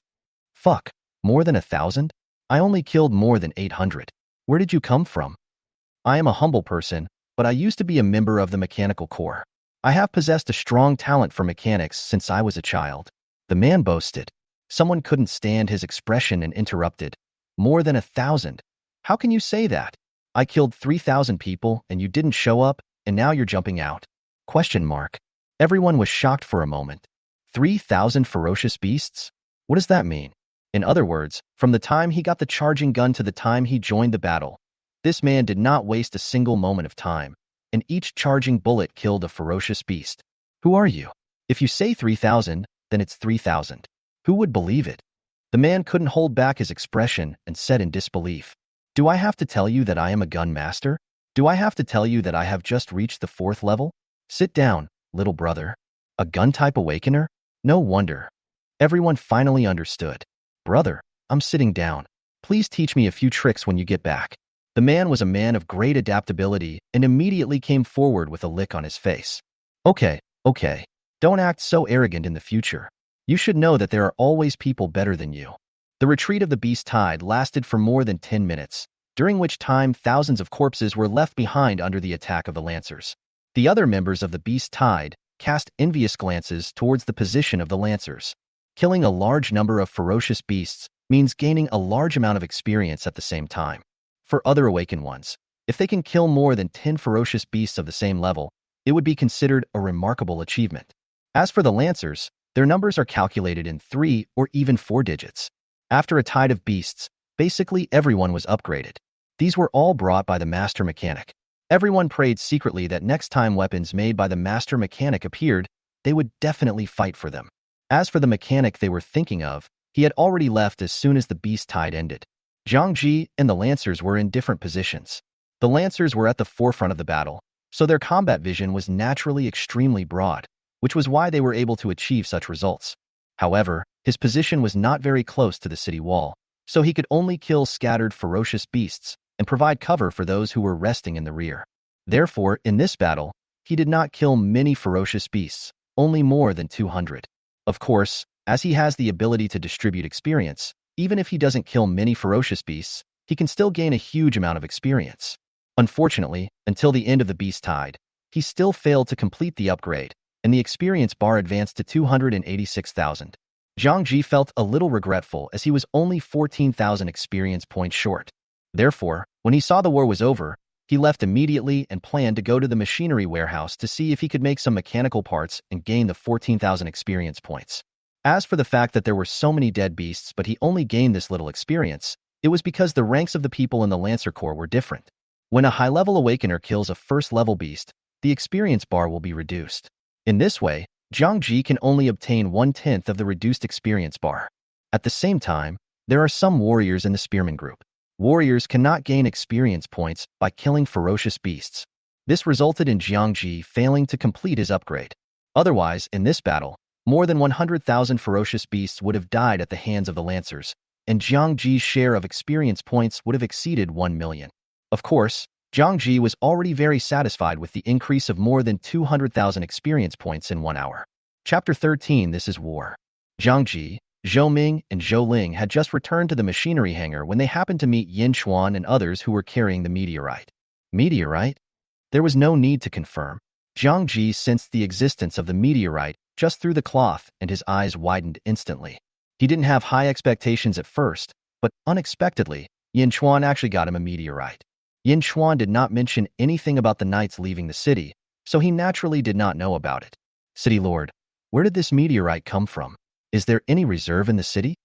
Fuck, more than 1,000? I only killed more than 800. Where did you come from? I am a humble person, but I used to be a member of the Mechanical Corps. I have possessed a strong talent for mechanics since I was a child. The man boasted. Someone couldn't stand his expression and interrupted. More than 1,000. How can you say that? I killed 3,000 people and you didn't show up, and now you're jumping out? Question mark. Everyone was shocked for a moment. 3,000 ferocious beasts? What does that mean? In other words, from the time he got the charging gun to the time he joined the battle, this man did not waste a single moment of time, and each charging bullet killed a ferocious beast. Who are you? If you say 3,000, then it's 3,000. Who would believe it? The man couldn't hold back his expression and said in disbelief, "Do I have to tell you that I am a gun master? Do I have to tell you that I have just reached the 4th level? Sit down, little brother. A gun-type awakener? No wonder." Everyone finally understood. "Brother, I'm sitting down. Please teach me a few tricks when you get back." The man was a man of great adaptability and immediately came forward with a lick on his face. Okay. Don't act so arrogant in the future. You should know that there are always people better than you." The retreat of the beast tide lasted for more than 10 minutes, during which time thousands of corpses were left behind under the attack of the Lancers. The other members of the beast tide cast envious glances towards the position of the Lancers. Killing a large number of ferocious beasts means gaining a large amount of experience at the same time. For other awakened ones, if they can kill more than 10 ferocious beasts of the same level, it would be considered a remarkable achievement. As for the Lancers, their numbers are calculated in 3 or even 4 digits. After a tide of beasts, basically everyone was upgraded. These were all brought by the master mechanic. Everyone prayed secretly that next time weapons made by the master mechanic appeared, they would definitely fight for them. As for the mechanic they were thinking of, he had already left as soon as the beast tide ended. Jiang Ji and the Lancers were in different positions. The Lancers were at the forefront of the battle, so their combat vision was naturally extremely broad, which was why they were able to achieve such results. However, His position was not very close to the city wall, so he could only kill scattered ferocious beasts and provide cover for those who were resting in the rear. Therefore, in this battle, he did not kill many ferocious beasts, only more than 200. Of course, as he has the ability to distribute experience, even if he doesn't kill many ferocious beasts, he can still gain a huge amount of experience. Unfortunately, until the end of the Beast Tide, he still failed to complete the upgrade, and the experience bar advanced to 286,000. Zhang Ji felt a little regretful as he was only 14,000 experience points short. Therefore, when he saw the war was over, he left immediately and planned to go to the machinery warehouse to see if he could make some mechanical parts and gain the 14,000 experience points. As for the fact that there were so many dead beasts but he only gained this little experience, it was because the ranks of the people in the Lancer Corps were different. When a high-level Awakener kills a first-level beast, the experience bar will be reduced. In this way, Zhang Ji can only obtain 1/10 of the reduced experience bar. At the same time, there are some warriors in the Spearman group. Warriors cannot gain experience points by killing ferocious beasts. This resulted in Zhang Ji failing to complete his upgrade. Otherwise, in this battle, more than 100,000 ferocious beasts would have died at the hands of the Lancers, and Zhang Ji's share of experience points would have exceeded 1 million. Of course, Zhang Ji was already very satisfied with the increase of more than 200,000 experience points in 1 hour. Chapter 13 This is War. Zhang Ji, Zhou Ming, and Zhou Ling had just returned to the machinery hangar when they happened to meet Yin Xuan and others who were carrying the meteorite. Meteorite? There was no need to confirm. Zhang Ji sensed the existence of the meteorite just through the cloth and his eyes widened instantly. He didn't have high expectations at first, but unexpectedly, Yin Xuan actually got him a meteorite. Yin Xuan did not mention anything about the knights leaving the city, so he naturally did not know about it. City Lord, where did this meteorite come from? Is there any reserve in the city?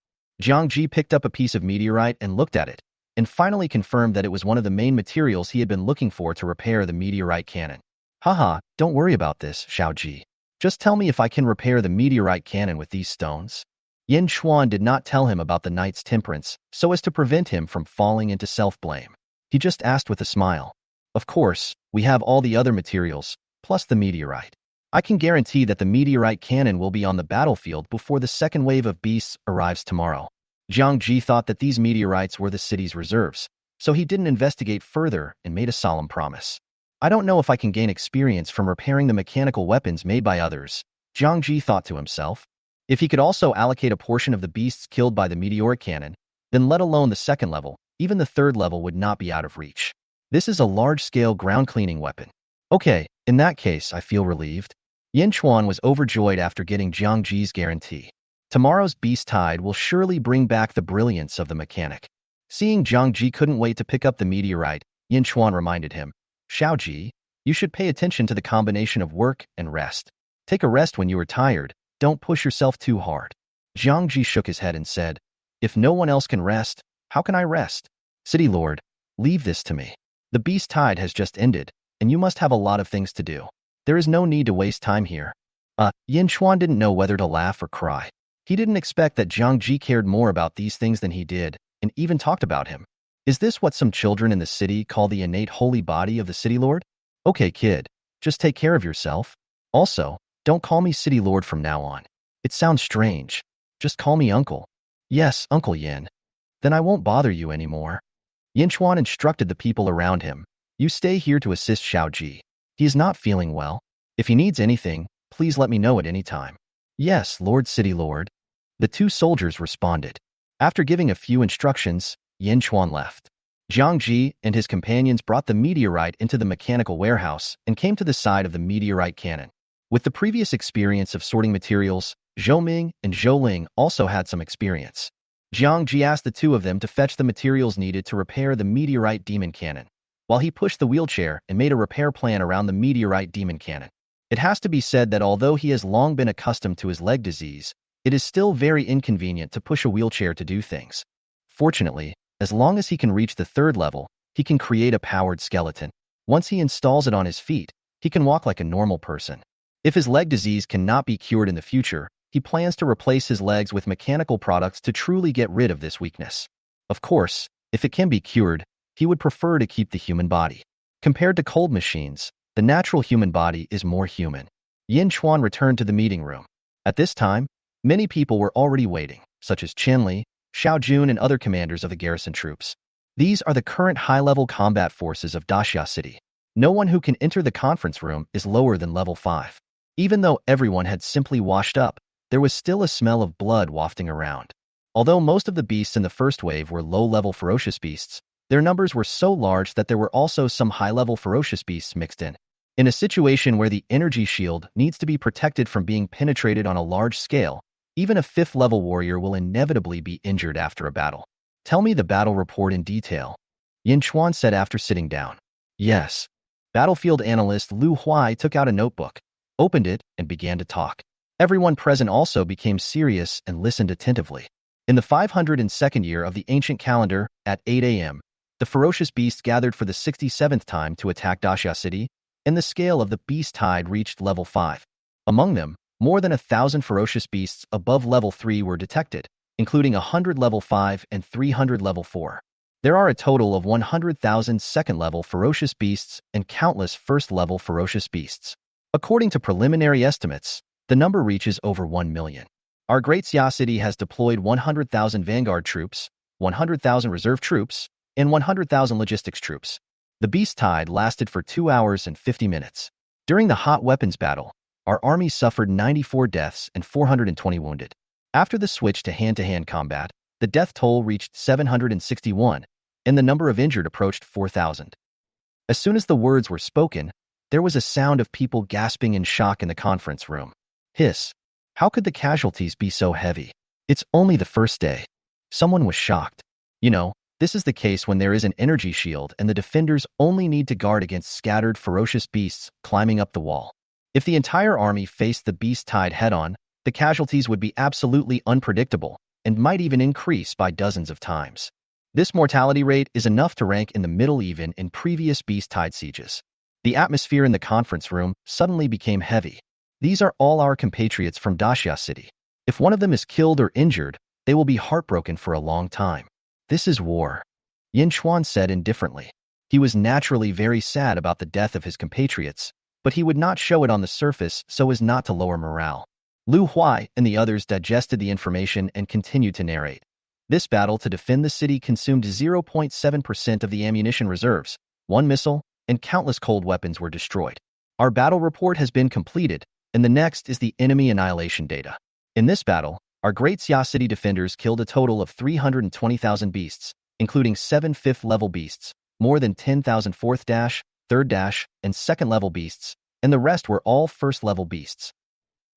Zhang Ji picked up a piece of meteorite and looked at it, and finally confirmed that it was one of the main materials he had been looking for to repair the meteorite cannon. Haha, don't worry about this, Xiao Ji. Just tell me if I can repair the meteorite cannon with these stones. Yin Xuan did not tell him about the knight's temperance so as to prevent him from falling into self-blame. He just asked with a smile. Of course, we have all the other materials, plus the meteorite. I can guarantee that the meteorite cannon will be on the battlefield before the second wave of beasts arrives tomorrow. Zhang Ji thought that these meteorites were the city's reserves, so he didn't investigate further and made a solemn promise. I don't know if I can gain experience from repairing the mechanical weapons made by others, Zhang Ji thought to himself. If he could also allocate a portion of the beasts killed by the meteoric cannon, then let alone the second level, even the third level would not be out of reach. This is a large-scale ground-cleaning weapon. Okay, in that case, I feel relieved. Yin Xuan was overjoyed after getting Zhang Ji's guarantee. Tomorrow's Beast Tide will surely bring back the brilliance of the mechanic. Seeing Zhang Ji couldn't wait to pick up the meteorite, Yin Xuan reminded him, Xiao Ji, you should pay attention to the combination of work and rest. Take a rest when you are tired, don't push yourself too hard. Zhang Ji shook his head and said, if no one else can rest, how can I rest? City Lord, leave this to me. The Beast Tide has just ended, and you must have a lot of things to do. There is no need to waste time here. Yin Xuan didn't know whether to laugh or cry. He didn't expect that Zhang Ji cared more about these things than he did, and even talked about him. Is this what some children in the city call the innate holy body of the City Lord? Okay, kid, just take care of yourself. Also, don't call me City Lord from now on. It sounds strange. Just call me Uncle. Yes, Uncle Yin. Then I won't bother you anymore. Yin Xuan instructed the people around him. You stay here to assist Xiao Ji. He is not feeling well. If he needs anything, please let me know at any time. Yes, Lord City Lord. The two soldiers responded. After giving a few instructions, Yin Xuan left. Zhang Ji and his companions brought the meteorite into the mechanical warehouse and came to the side of the meteorite cannon. With the previous experience of sorting materials, Zhou Ming and Zhou Ling also had some experience. Zhang Ji asked the two of them to fetch the materials needed to repair the meteorite demon cannon, while he pushed the wheelchair and made a repair plan around the meteorite demon cannon. It has to be said that although he has long been accustomed to his leg disease, it is still very inconvenient to push a wheelchair to do things. Fortunately, as long as he can reach the third level, he can create a powered skeleton. Once he installs it on his feet, he can walk like a normal person. If his leg disease cannot be cured in the future, he plans to replace his legs with mechanical products to truly get rid of this weakness. Of course, if it can be cured, he would prefer to keep the human body. Compared to cold machines, the natural human body is more human. Yin Xuan returned to the meeting room. At this time, Many people were already waiting, such as Qianli, Xiao Jun, and other commanders of the garrison troops. These are the current high-level combat forces of Daxia City. No one who can enter the conference room is lower than level 5. Even though everyone had simply washed up, there was still a smell of blood wafting around. Although most of the beasts in the first wave were low-level ferocious beasts, their numbers were so large that there were also some high-level ferocious beasts mixed in. In a situation where the energy shield needs to be protected from being penetrated on a large scale, even a 5th-level warrior will inevitably be injured after a battle. Tell me the battle report in detail, Yin Chuan said after sitting down. Yes. Battlefield analyst Lu Huai took out a notebook, opened it, and began to talk. Everyone present also became serious and listened attentively. In the 502nd year of the ancient calendar, at 8 a.m., the ferocious beasts gathered for the 67th time to attack Daxia City, and the scale of the beast tide reached level 5. Among them, more than 1,000 ferocious beasts above level 3 were detected, including 100 level 5 and 300 level 4. There are a total of 100,000 second-level ferocious beasts and countless first-level ferocious beasts. According to preliminary estimates, the number reaches over 1 million. Our great Xia City has deployed 100,000 vanguard troops, 100,000 reserve troops, and 100,000 logistics troops. The beast tide lasted for 2 hours and 50 minutes. During the hot weapons battle, our army suffered 94 deaths and 420 wounded. After the switch to hand-to-hand combat, the death toll reached 761, and the number of injured approached 4,000. As soon as the words were spoken, there was a sound of people gasping in shock in the conference room. Hiss. How could the casualties be so heavy? It's only the first day. Someone was shocked. You know, this is the case when there is an energy shield and the defenders only need to guard against scattered ferocious beasts climbing up the wall. If the entire army faced the beast tide head-on, the casualties would be absolutely unpredictable and might even increase by dozens of times. This mortality rate is enough to rank in the middle even in previous beast tide sieges. The atmosphere in the conference room suddenly became heavy. These are all our compatriots from Daxia City. If one of them is killed or injured, they will be heartbroken for a long time. This is war, Yin Chuan said indifferently. He was naturally very sad about the death of his compatriots, but he would not show it on the surface so as not to lower morale. Lu Huai and the others digested the information and continued to narrate. This battle to defend the city consumed 0.7% of the ammunition reserves, 1 missile, and countless cold weapons were destroyed. Our battle report has been completed, and the next is the enemy annihilation data. In this battle, our great Xia City defenders killed a total of 320,000 beasts, including 7 5th-level beasts, more than 10,000 4th-, 3rd-, and 2nd-level beasts, and the rest were all 1st-level beasts.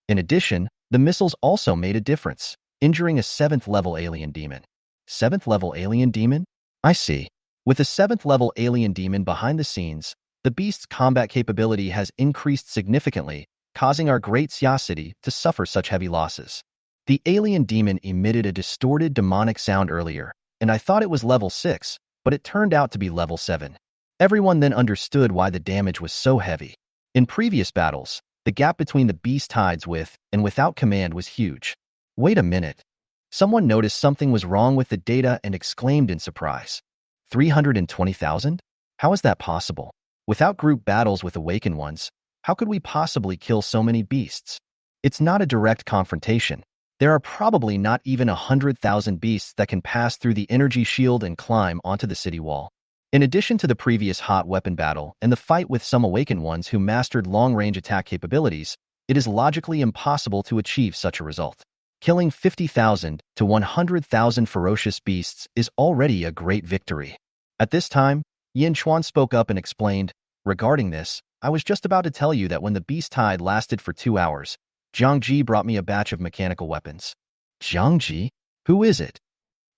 In addition, the missiles also made a difference, injuring a 7th-level alien demon. 7th-level alien demon? I see. With a 7th-level alien demon behind the scenes, the beast's combat capability has increased significantly, causing our great Xia City to suffer such heavy losses. The alien demon emitted a distorted demonic sound earlier, and I thought it was level 6, but it turned out to be level 7. Everyone then understood why the damage was so heavy. In previous battles, the gap between the beast tides with and without command was huge. Wait a minute. Someone noticed something was wrong with the data and exclaimed in surprise. 320,000? How is that possible? Without group battles with awakened ones, how could we possibly kill so many beasts? It's not a direct confrontation. There are probably not even 100,000 beasts that can pass through the energy shield and climb onto the city wall. In addition to the previous hot weapon battle and the fight with some awakened ones who mastered long-range attack capabilities, it is logically impossible to achieve such a result. Killing 50,000 to 100,000 ferocious beasts is already a great victory. At this time, Yin Chuan spoke up and explained, regarding this, I was just about to tell you that when the beast tide lasted for 2 hours, Zhang Ji brought me a batch of mechanical weapons. Zhang Ji? Who is it?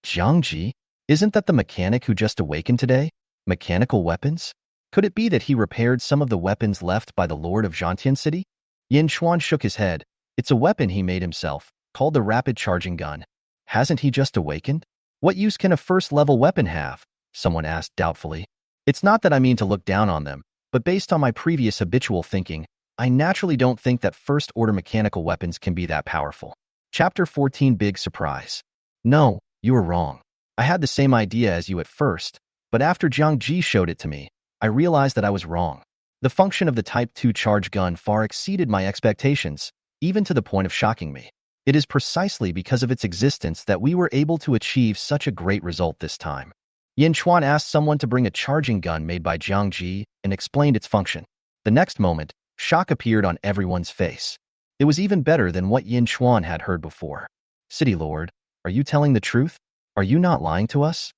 Zhang Ji? Isn't that the mechanic who just awakened today? Mechanical weapons? Could it be that he repaired some of the weapons left by the Lord of Zhantian City? Yin Chuan shook his head. It's a weapon he made himself, called the rapid charging gun. Hasn't he just awakened? What use can a first-level weapon have? Someone asked doubtfully. It's not that I mean to look down on them, but based on my previous habitual thinking, I naturally don't think that first-order mechanical weapons can be that powerful. Chapter 14 Big Surprise. No, you were wrong. I had the same idea as you at first, but after Zhang Ji showed it to me, I realized that I was wrong. The function of the Type 2 charge gun far exceeded my expectations, even to the point of shocking me. It is precisely because of its existence that we were able to achieve such a great result this time. Yin Chuan asked someone to bring a charging gun made by Jiang Ji and explained its function. The next moment, shock appeared on everyone's face. It was even better than what Yin Chuan had heard before. City Lord, are you telling the truth? Are you not lying to us?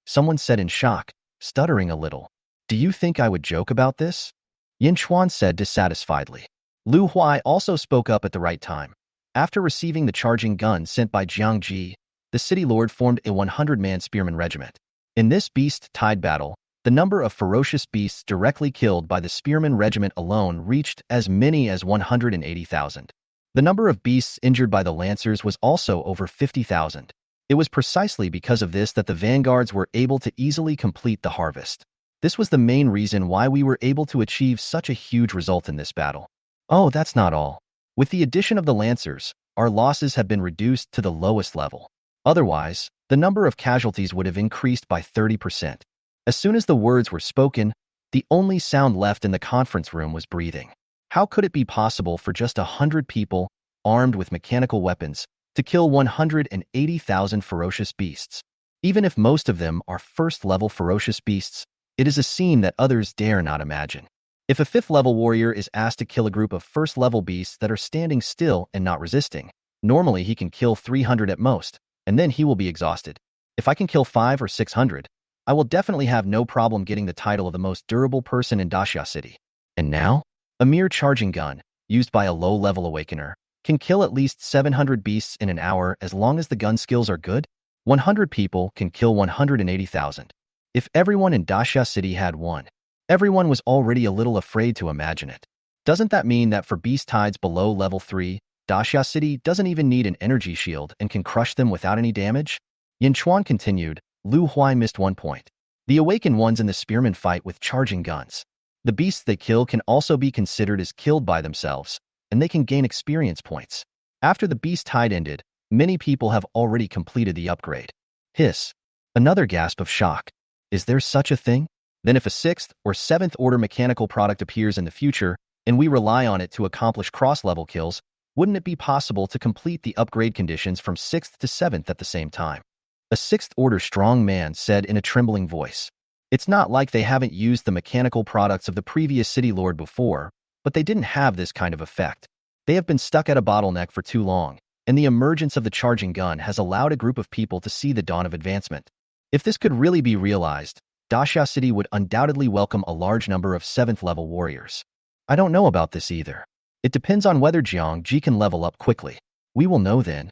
Someone said in shock, stuttering a little. Do you think I would joke about this? Yin Chuan said dissatisfiedly. Lu Huai also spoke up at the right time. After receiving the charging gun sent by Jiang Ji, the city lord formed a 100-man spearman regiment. In this beast-tied battle, the number of ferocious beasts directly killed by the spearman regiment alone reached as many as 180,000. The number of beasts injured by the lancers was also over 50,000. It was precisely because of this that the vanguards were able to easily complete the harvest. This was the main reason why we were able to achieve such a huge result in this battle. Oh, that's not all. With the addition of the lancers, our losses have been reduced to the lowest level. Otherwise, the number of casualties would have increased by 30%. As soon as the words were spoken, the only sound left in the conference room was breathing. How could it be possible for just 100 people, armed with mechanical weapons, to kill 180,000 ferocious beasts? Even if most of them are first-level ferocious beasts, it is a scene that others dare not imagine. If a fifth-level warrior is asked to kill a group of first-level beasts that are standing still and not resisting, normally he can kill 300 at most, and then he will be exhausted. If I can kill 500 or 600, I will definitely have no problem getting the title of the most durable person in Daxia City. And now, a mere charging gun, used by a low-level awakener, can kill at least 700 beasts in an hour as long as the gun skills are good. 100 people can kill 180,000. If everyone in Daxia City had one, everyone was already a little afraid to imagine it. Doesn't that mean that for beast tides below level 3, Daxia City doesn't even need an energy shield and can crush them without any damage? Yin Chuan continued. Lu Huai missed one point. The awakened ones in the spearmen fight with charging guns. The beasts they kill can also be considered as killed by themselves, and they can gain experience points. After the beast tide ended, many people have already completed the upgrade. Hiss. Another gasp of shock. Is there such a thing? Then if a 6th or 7th order mechanical product appears in the future, and we rely on it to accomplish cross-level kills, wouldn't it be possible to complete the upgrade conditions from 6th to 7th at the same time? A 6th order strong man said in a trembling voice. It's not like they haven't used the mechanical products of the previous city lord before, but they didn't have this kind of effect. They have been stuck at a bottleneck for too long, and the emergence of the charging gun has allowed a group of people to see the dawn of advancement. If this could really be realized, Daxia City would undoubtedly welcome a large number of 7th-level warriors. I don't know about this either. It depends on whether Jiang Ji can level up quickly. We will know then.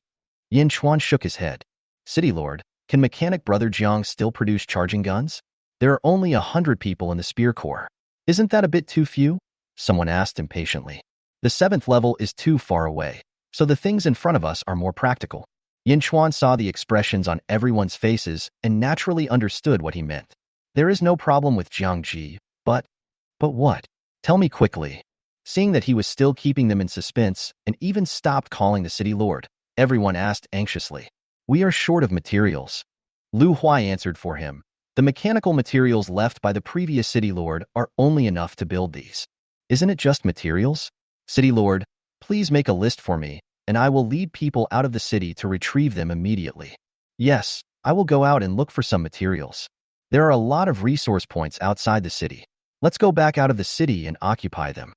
Yin Chuan shook his head. City Lord, can mechanic brother Jiang still produce charging guns? There are only 100 people in the Spear Corps. Isn't that a bit too few? Someone asked impatiently. The 7th level is too far away, so the things in front of us are more practical. Yin Chuan saw the expressions on everyone's faces and naturally understood what he meant. There is no problem with Jiang Ji, but what? Tell me quickly. Seeing that he was still keeping them in suspense and even stopped calling the city lord, everyone asked anxiously. We are short of materials. Lu Huai answered for him. The mechanical materials left by the previous city lord are only enough to build these. Isn't it just materials? City lord, please make a list for me, and I will lead people out of the city to retrieve them immediately. Yes, I will go out and look for some materials. There are a lot of resource points outside the city. Let's go back out of the city and occupy them.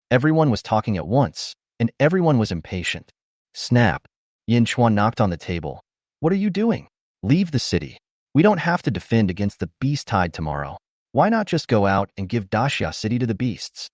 Everyone was talking at once, and everyone was impatient. Snap. Yin Chuan knocked on the table. What are you doing? Leave the city. We don't have to defend against the beast tide tomorrow. Why not just go out and give Daxia City to the beasts?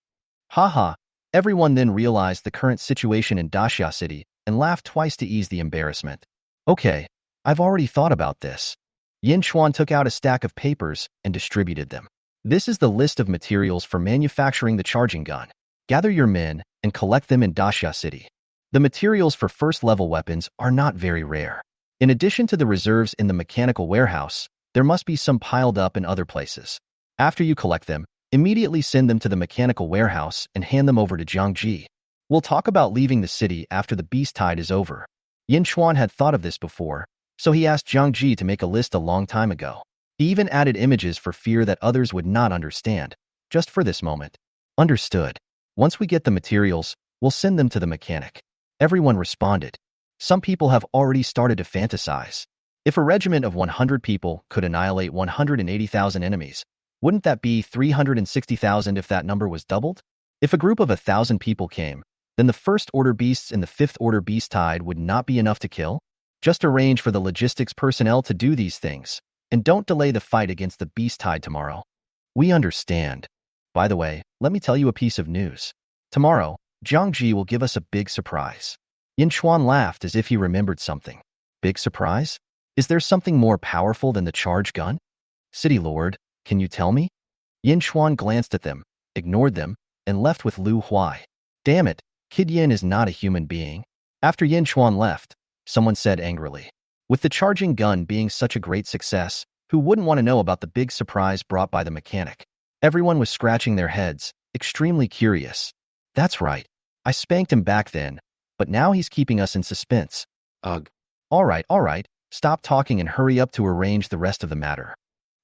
Haha. Everyone then realized the current situation in Daxia City and laughed twice to ease the embarrassment. Okay, I've already thought about this. Yin Chuan took out a stack of papers and distributed them. This is the list of materials for manufacturing the charging gun. Gather your men and collect them in Daxia City. The materials for first-level weapons are not very rare. In addition to the reserves in the mechanical warehouse, there must be some piled up in other places. After you collect them, immediately send them to the mechanical warehouse and hand them over to Jiang Ji. We'll talk about leaving the city after the beast tide is over. Yin Chuan had thought of this before, so he asked Jiang Ji to make a list a long time ago. He even added images for fear that others would not understand, just for this moment. Understood. Once we get the materials, we'll send them to the mechanic. Everyone responded. Some people have already started to fantasize. If a regiment of 100 people could annihilate 180,000 enemies, wouldn't that be 360,000 if that number was doubled? If a group of 1,000 people came, then the First Order beasts in the Fifth Order beast tide would not be enough to kill? Just arrange for the logistics personnel to do these things, and don't delay the fight against the beast tide tomorrow. We understand. By the way, let me tell you a piece of news. Tomorrow, Jiang Ji will give us a big surprise. Yin Chuan laughed as if he remembered something. Big surprise? Is there something more powerful than the charge gun? City Lord, can you tell me? Yin Chuan glanced at them, ignored them, and left with Lu Huai. Damn it, Kid Yin is not a human being. After Yin Chuan left, someone said angrily. With the charging gun being such a great success, who wouldn't want to know about the big surprise brought by the mechanic? Everyone was scratching their heads, extremely curious. That's right. I spanked him back then, but now he's keeping us in suspense. Ugh. All right. Stop talking and hurry up to arrange the rest of the matter.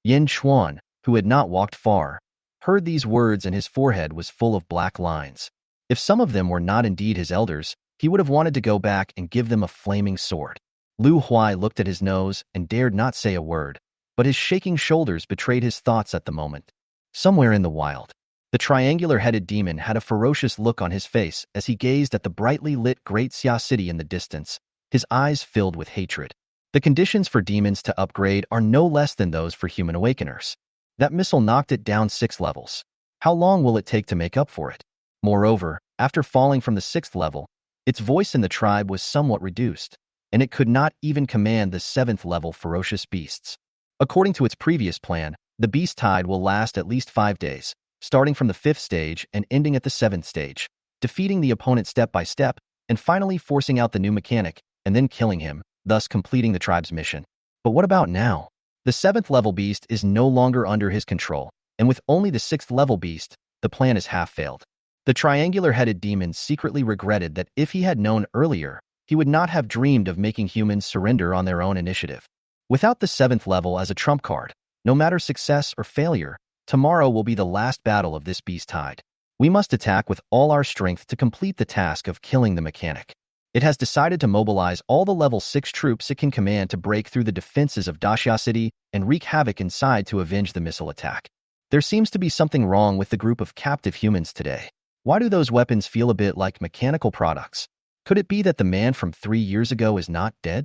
Yin Chuan, who had not walked far, heard these words and his forehead was full of black lines. If some of them were not indeed his elders, he would have wanted to go back and give them a flaming sword. Lu Huai looked at his nose and dared not say a word, but his shaking shoulders betrayed his thoughts at the moment. Somewhere in the wild, the triangular-headed demon had a ferocious look on his face as he gazed at the brightly lit Great Xia City in the distance, his eyes filled with hatred. The conditions for demons to upgrade are no less than those for human awakeners. That missile knocked it down 6 levels. How long will it take to make up for it? Moreover, after falling from the 6th level, its voice in the tribe was somewhat reduced, and it could not even command the 7th level ferocious beasts. According to its previous plan, the beast tide will last at least 5 days, starting from the 5th stage and ending at the 7th stage, defeating the opponent step by step, and finally forcing out the new mechanic, and then killing him, thus completing the tribe's mission. But what about now? The 7th level beast is no longer under his control, and with only the 6th level beast, the plan is half failed. The triangular-headed demon secretly regretted that if he had known earlier, he would not have dreamed of making humans surrender on their own initiative. Without the 7th level as a trump card, no matter success or failure, tomorrow will be the last battle of this beast tide. We must attack with all our strength to complete the task of killing the mechanic. It has decided to mobilize all the level 6 troops it can command to break through the defenses of Daxia City and wreak havoc inside to avenge the missile attack. There seems to be something wrong with the group of captive humans today. Why do those weapons feel a bit like mechanical products? Could it be that the man from 3 years ago is not dead?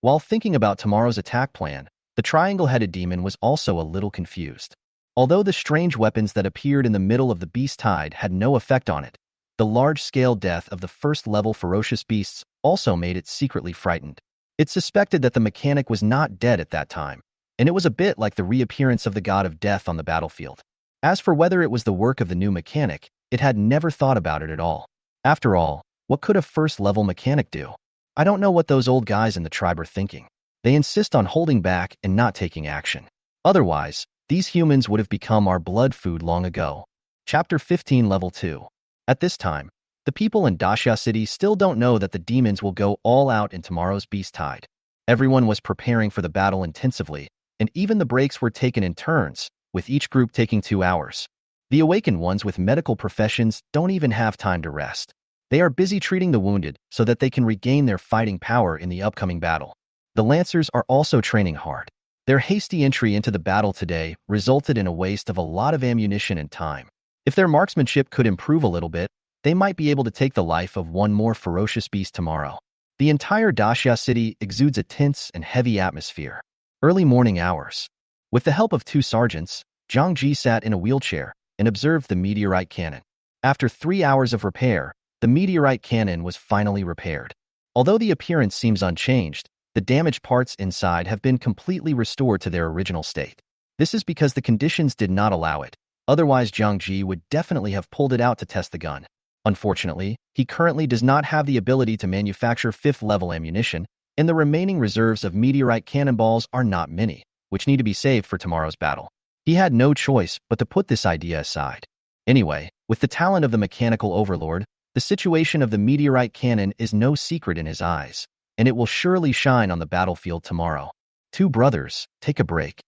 While thinking about tomorrow's attack plan, the triangle-headed demon was also a little confused. Although the strange weapons that appeared in the middle of the beast tide had no effect on it, the large-scale death of the first-level ferocious beasts also made it secretly frightened. It suspected that the mechanic was not dead at that time, and it was a bit like the reappearance of the god of death on the battlefield. As for whether it was the work of the new mechanic, it had never thought about it at all. After all, what could a first-level mechanic do? I don't know what those old guys in the tribe are thinking. They insist on holding back and not taking action. Otherwise, these humans would have become our blood food long ago. Chapter 15 Level 2. At this time, the people in Daxia City still don't know that the demons will go all out in tomorrow's beast tide. Everyone was preparing for the battle intensively, and even the breaks were taken in turns, with each group taking 2 hours. The awakened ones with medical professions don't even have time to rest. They are busy treating the wounded so that they can regain their fighting power in the upcoming battle. The Lancers are also training hard. Their hasty entry into the battle today resulted in a waste of a lot of ammunition and time. If their marksmanship could improve a little bit, they might be able to take the life of one more ferocious beast tomorrow. The entire Daxia City exudes a tense and heavy atmosphere. Early morning hours. With the help of 2 sergeants, Jiang Ji sat in a wheelchair and observed the meteorite cannon. After 3 hours of repair, the meteorite cannon was finally repaired. Although the appearance seems unchanged, the damaged parts inside have been completely restored to their original state. This is because the conditions did not allow it. Otherwise, Jiang Ji would definitely have pulled it out to test the gun. Unfortunately, he currently does not have the ability to manufacture 5th-level ammunition, and the remaining reserves of meteorite cannonballs are not many, which need to be saved for tomorrow's battle. He had no choice but to put this idea aside. Anyway, with the talent of the mechanical overlord, the situation of the meteorite cannon is no secret in his eyes, and it will surely shine on the battlefield tomorrow. 2 brothers, take a break.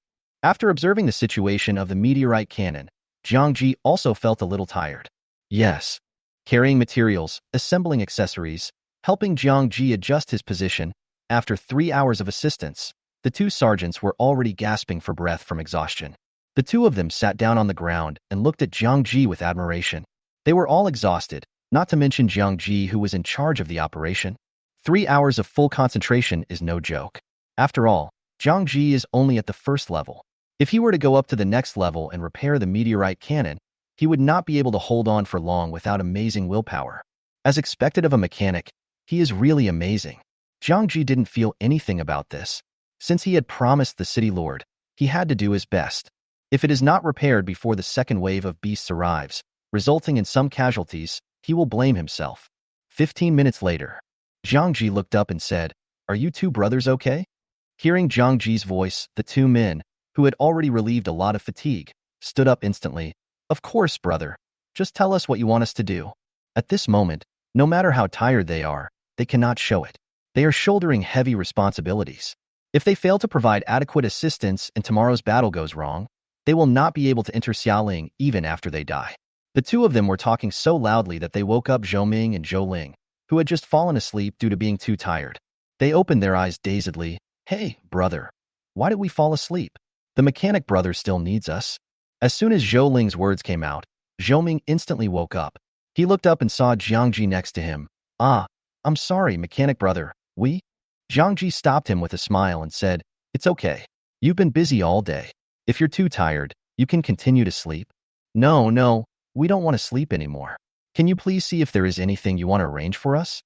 After observing the situation of the meteorite cannon, Jiang Ji also felt a little tired. Yes. Carrying materials, assembling accessories, helping Jiang Ji adjust his position. After 3 hours of assistance, the two sergeants were already gasping for breath from exhaustion. The two of them sat down on the ground and looked at Jiang Ji with admiration. They were all exhausted, not to mention Jiang Ji, who was in charge of the operation. 3 hours of full concentration is no joke. After all, Jiang Ji is only at the first level. If he were to go up to the next level and repair the meteorite cannon, he would not be able to hold on for long without amazing willpower. As expected of a mechanic, he is really amazing. Jiang Ji didn't feel anything about this. Since he had promised the city lord, he had to do his best. If it is not repaired before the second wave of beasts arrives, resulting in some casualties, he will blame himself. 15 minutes later, Jiang Ji looked up and said, "Are you two brothers okay?" Hearing Jiang Ji's voice, the two men, who had already relieved a lot of fatigue, stood up instantly. "Of course, brother. Just tell us what you want us to do." At this moment, no matter how tired they are, they cannot show it. They are shouldering heavy responsibilities. If they fail to provide adequate assistance and tomorrow's battle goes wrong, they will not be able to enter Xiaoling even after they die. The two of them were talking so loudly that they woke up Zhou Ming and Zhou Ling, who had just fallen asleep due to being too tired. They opened their eyes dazedly. "Hey, brother. Why did we fall asleep? The mechanic brother still needs us." As soon as Zhou Ling's words came out, Zhou Ming instantly woke up. He looked up and saw Jiang Ji next to him. "Ah, I'm sorry, mechanic brother. Jiang Ji stopped him with a smile and said, "It's okay. You've been busy all day. If you're too tired, you can continue to sleep." No, we don't want to sleep anymore. Can you please see if there is anything you want to arrange for us?"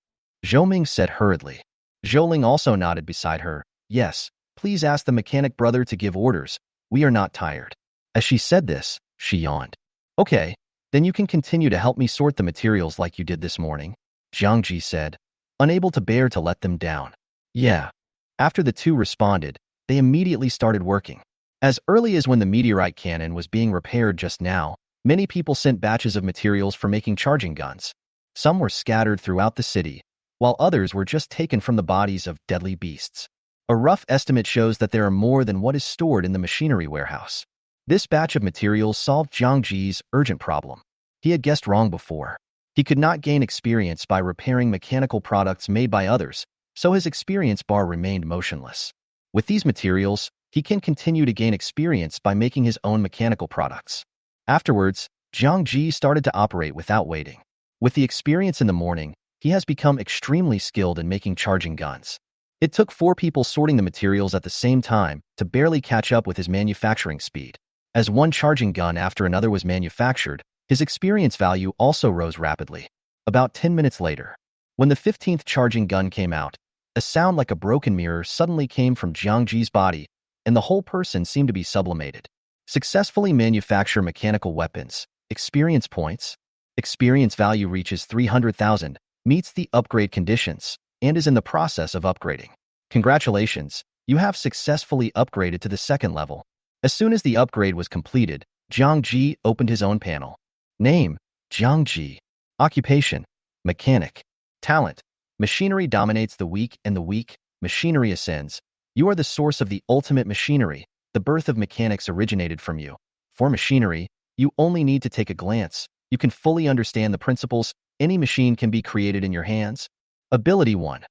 Zhou Ming said hurriedly. Zhou Ling also nodded beside her. "Yes, please ask the mechanic brother to give orders. We are not tired." As she said this, she yawned. "Okay, then you can continue to help me sort the materials like you did this morning," Jiang Ji said, unable to bear to let them down. "Yeah." After the two responded, they immediately started working. As early as when the meteorite cannon was being repaired just now, many people sent batches of materials for making charging guns. Some were scattered throughout the city, while others were just taken from the bodies of deadly beasts. A rough estimate shows that there are more than what is stored in the machinery warehouse. This batch of materials solved Jiang Ji's urgent problem. He had guessed wrong before. He could not gain experience by repairing mechanical products made by others, so his experience bar remained motionless. With these materials, he can continue to gain experience by making his own mechanical products. Afterwards, Jiang Ji started to operate without waiting. With the experience in the morning, he has become extremely skilled in making charging guns. It took 4 people sorting the materials at the same time to barely catch up with his manufacturing speed. As one charging gun after another was manufactured, his experience value also rose rapidly. About 10 minutes later, when the 15th charging gun came out, a sound like a broken mirror suddenly came from Jiang Ji's body, and the whole person seemed to be sublimated. Successfully manufacture mechanical weapons. Experience points. Experience value reaches 300,000, meets the upgrade conditions, and is in the process of upgrading. Congratulations, you have successfully upgraded to the second level. As soon as the upgrade was completed, Jiang Ji opened his own panel. Name: Jiang Ji. Occupation: mechanic. Talent: machinery dominates the weak and the weak, machinery ascends. You are the source of the ultimate machinery. The birth of mechanics originated from you. For machinery, you only need to take a glance. You can fully understand the principles. Any machine can be created in your hands. Ability 1.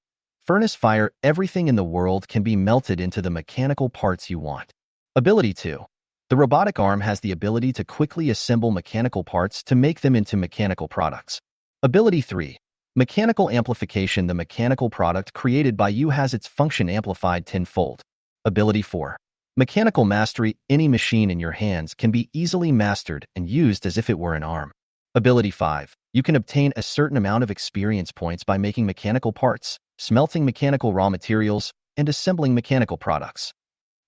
Furnace fire. Everything in the world can be melted into the mechanical parts you want. Ability 2. The robotic arm has the ability to quickly assemble mechanical parts to make them into mechanical products. Ability 3. Mechanical amplification. The mechanical product created by you has its function amplified tenfold. Ability 4. Mechanical mastery. Any machine in your hands can be easily mastered and used as if it were an arm. Ability 5. You can obtain a certain amount of experience points by making mechanical parts, smelting mechanical raw materials, and assembling mechanical products.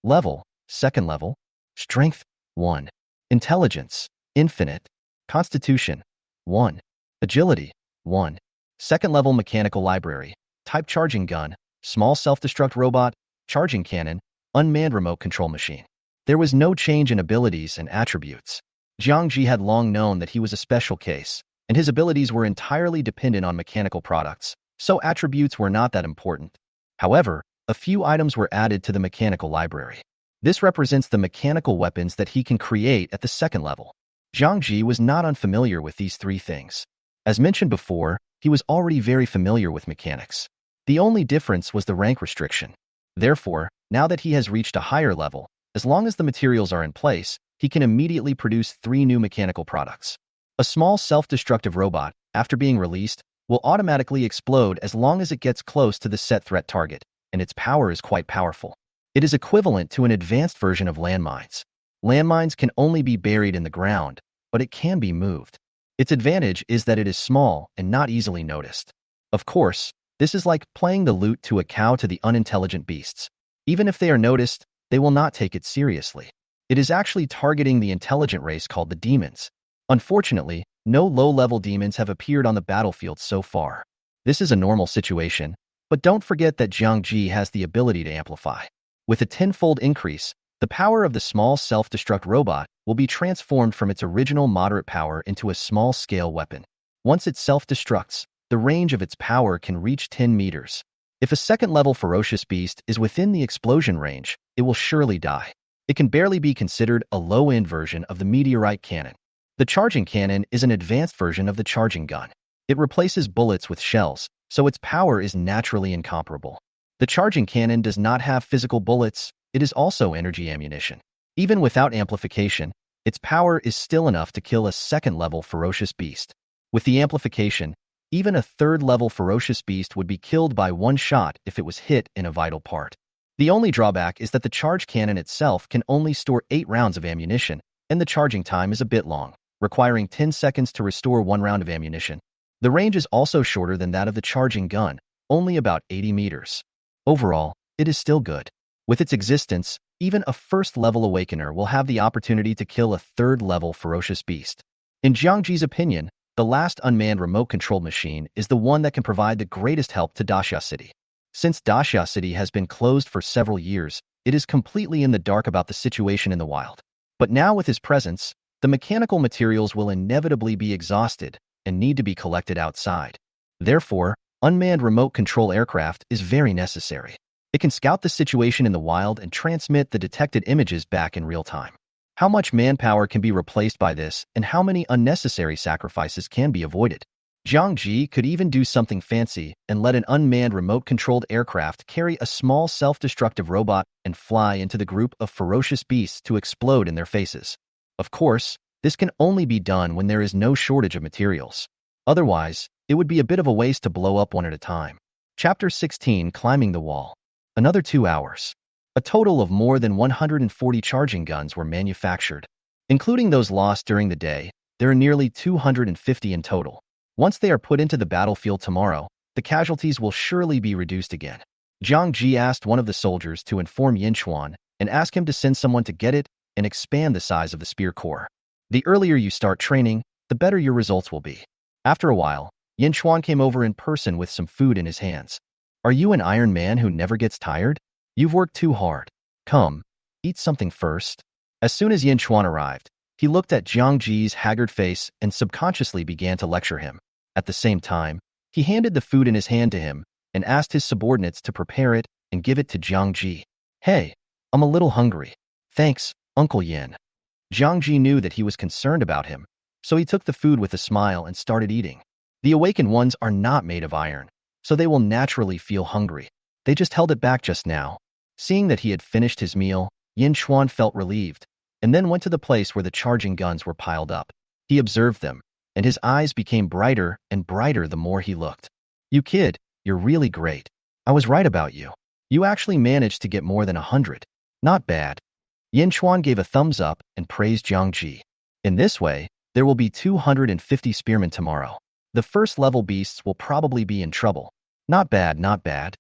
Level: second level. Strength: 1. Intelligence: infinite. Constitution: 1. Agility: 1. Second level mechanical library. Type: charging gun, small self-destruct robot, charging cannon, unmanned remote control machine. There was no change in abilities and attributes. Jiang Ji had long known that he was a special case, and his abilities were entirely dependent on mechanical products, so attributes were not that important. However, a few items were added to the mechanical library. This represents the mechanical weapons that he can create at the second level. Jiang Ji was not unfamiliar with these 3 things. As mentioned before, he was already very familiar with mechanics. The only difference was the rank restriction. Therefore, now that he has reached a higher level, as long as the materials are in place, he can immediately produce 3 new mechanical products. A small self-destructive robot, after being released, will automatically explode as long as it gets close to the set threat target, and its power is quite powerful. It is equivalent to an advanced version of landmines. Landmines can only be buried in the ground, but it can be moved. Its advantage is that it is small and not easily noticed. Of course, this is like playing the lute to a cow to the unintelligent beasts. Even if they are noticed, they will not take it seriously. It is actually targeting the intelligent race called the demons. Unfortunately, no low-level demons have appeared on the battlefield so far. This is a normal situation, but don't forget that Jiang Ji has the ability to amplify. With a tenfold increase, the power of the small self-destruct robot will be transformed from its original moderate power into a small-scale weapon. Once it self-destructs, the range of its power can reach 10 meters. If a second-level ferocious beast is within the explosion range, it will surely die. It can barely be considered a low-end version of the meteorite cannon. The charging cannon is an advanced version of the charging gun. It replaces bullets with shells, so its power is naturally incomparable. The charging cannon does not have physical bullets, it is also energy ammunition. Even without amplification, its power is still enough to kill a second-level ferocious beast. With the amplification, even a third-level ferocious beast would be killed by one shot if it was hit in a vital part. The only drawback is that the charge cannon itself can only store 8 rounds of ammunition, and the charging time is a bit long, requiring 10 seconds to restore 1 round of ammunition. The range is also shorter than that of the charging gun, only about 80 meters. Overall, it is still good. With its existence, even a first-level awakener will have the opportunity to kill a third-level ferocious beast. In Jiang Ji's opinion, the last unmanned remote-controlled machine is the one that can provide the greatest help to Dashia City. Since Dashia City has been closed for several years, it is completely in the dark about the situation in the wild. But now with his presence, the mechanical materials will inevitably be exhausted and need to be collected outside. Therefore, unmanned remote control aircraft is very necessary. It can scout the situation in the wild and transmit the detected images back in real time. How much manpower can be replaced by this, and how many unnecessary sacrifices can be avoided? Jiang Ji could even do something fancy and let an unmanned remote-controlled aircraft carry a small self-destructive robot and fly into the group of ferocious beasts to explode in their faces. Of course, this can only be done when there is no shortage of materials. Otherwise, it would be a bit of a waste to blow up one at a time. Chapter 16: Climbing the Wall. Another 2 hours. A total of more than 140 charging guns were manufactured. Including those lost during the day, there are nearly 250 in total. Once they are put into the battlefield tomorrow, the casualties will surely be reduced again. Jiang Ji asked one of the soldiers to inform Yin Xuan and ask him to send someone to get it and expand the size of the spear core. The earlier you start training, the better your results will be. After a while, Yin Xuan came over in person with some food in his hands. Are you an Iron Man who never gets tired? You've worked too hard. Come, eat something first. As soon as Yin Xuan arrived, he looked at Jiang Ji's haggard face and subconsciously began to lecture him. At the same time, he handed the food in his hand to him and asked his subordinates to prepare it and give it to Jiang Ji. Hey, I'm a little hungry. Thanks, Uncle Yin. Jiang Ji knew that he was concerned about him, so he took the food with a smile and started eating. The awakened ones are not made of iron, so they will naturally feel hungry. They just held it back just now. Seeing that he had finished his meal, Yin Xuan felt relieved, and then went to the place where the charging guns were piled up. He observed them, and his eyes became brighter and brighter the more he looked. You kid, you're really great. I was right about you. You actually managed to get more than 100. Not bad. Yin Xuan gave a thumbs up and praised Jiang Ji. In this way, there will be 250 spearmen tomorrow. The first-level beasts will probably be in trouble. Not bad, not bad.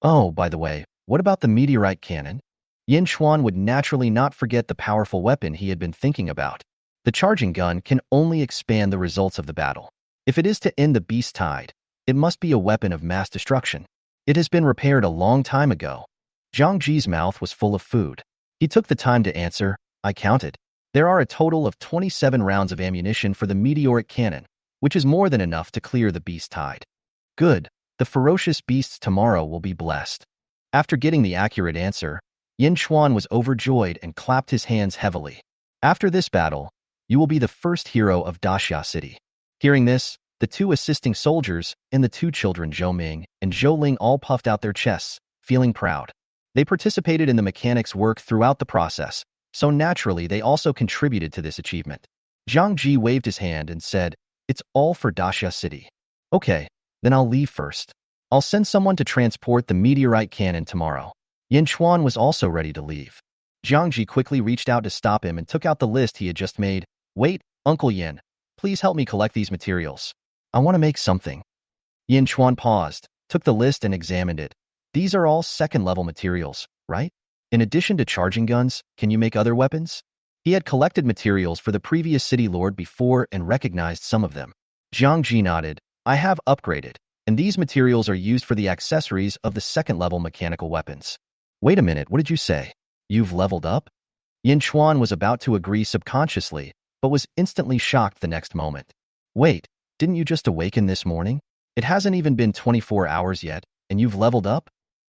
Oh, by the way, what about the meteorite cannon? Yin Xuan would naturally not forget the powerful weapon he had been thinking about. The charging gun can only expand the results of the battle. If it is to end the beast tide, it must be a weapon of mass destruction. It has been repaired a long time ago. Jiang Ji's mouth was full of food. He took the time to answer. I counted. There are a total of 27 rounds of ammunition for the meteoric cannon, which is more than enough to clear the beast tide. Good. The ferocious beasts tomorrow will be blessed. After getting the accurate answer, Yin Xuan was overjoyed and clapped his hands heavily. After this battle, you will be the first hero of Dashia City. Hearing this, The two assisting soldiers and the two children Zhou Ming and Zhou Ling all puffed out their chests, feeling proud. They participated in the mechanics' work throughout the process, so naturally they also contributed to this achievement. Zhang Ji waved his hand and said, "It's all for Daxia City." "Okay, then I'll leave first. I'll send someone to transport the meteorite cannon tomorrow." Yin Chuan was also ready to leave. Zhang Ji quickly reached out to stop him and took out the list he had just made. "Wait, Uncle Yin, please help me collect these materials. I want to make something." Yin Chuan paused, took the list and examined it. "These are all second-level materials, right? In addition to charging guns, can you make other weapons?" He had collected materials for the previous city lord before and recognized some of them. Zhang Ji nodded. "I have upgraded, and these materials are used for the accessories of the second-level mechanical weapons." "Wait a minute, what did you say? You've leveled up?" Yin Chuan was about to agree subconsciously, but was instantly shocked the next moment. "Wait, didn't you just awaken this morning? It hasn't even been 24 hours yet, and you've leveled up?"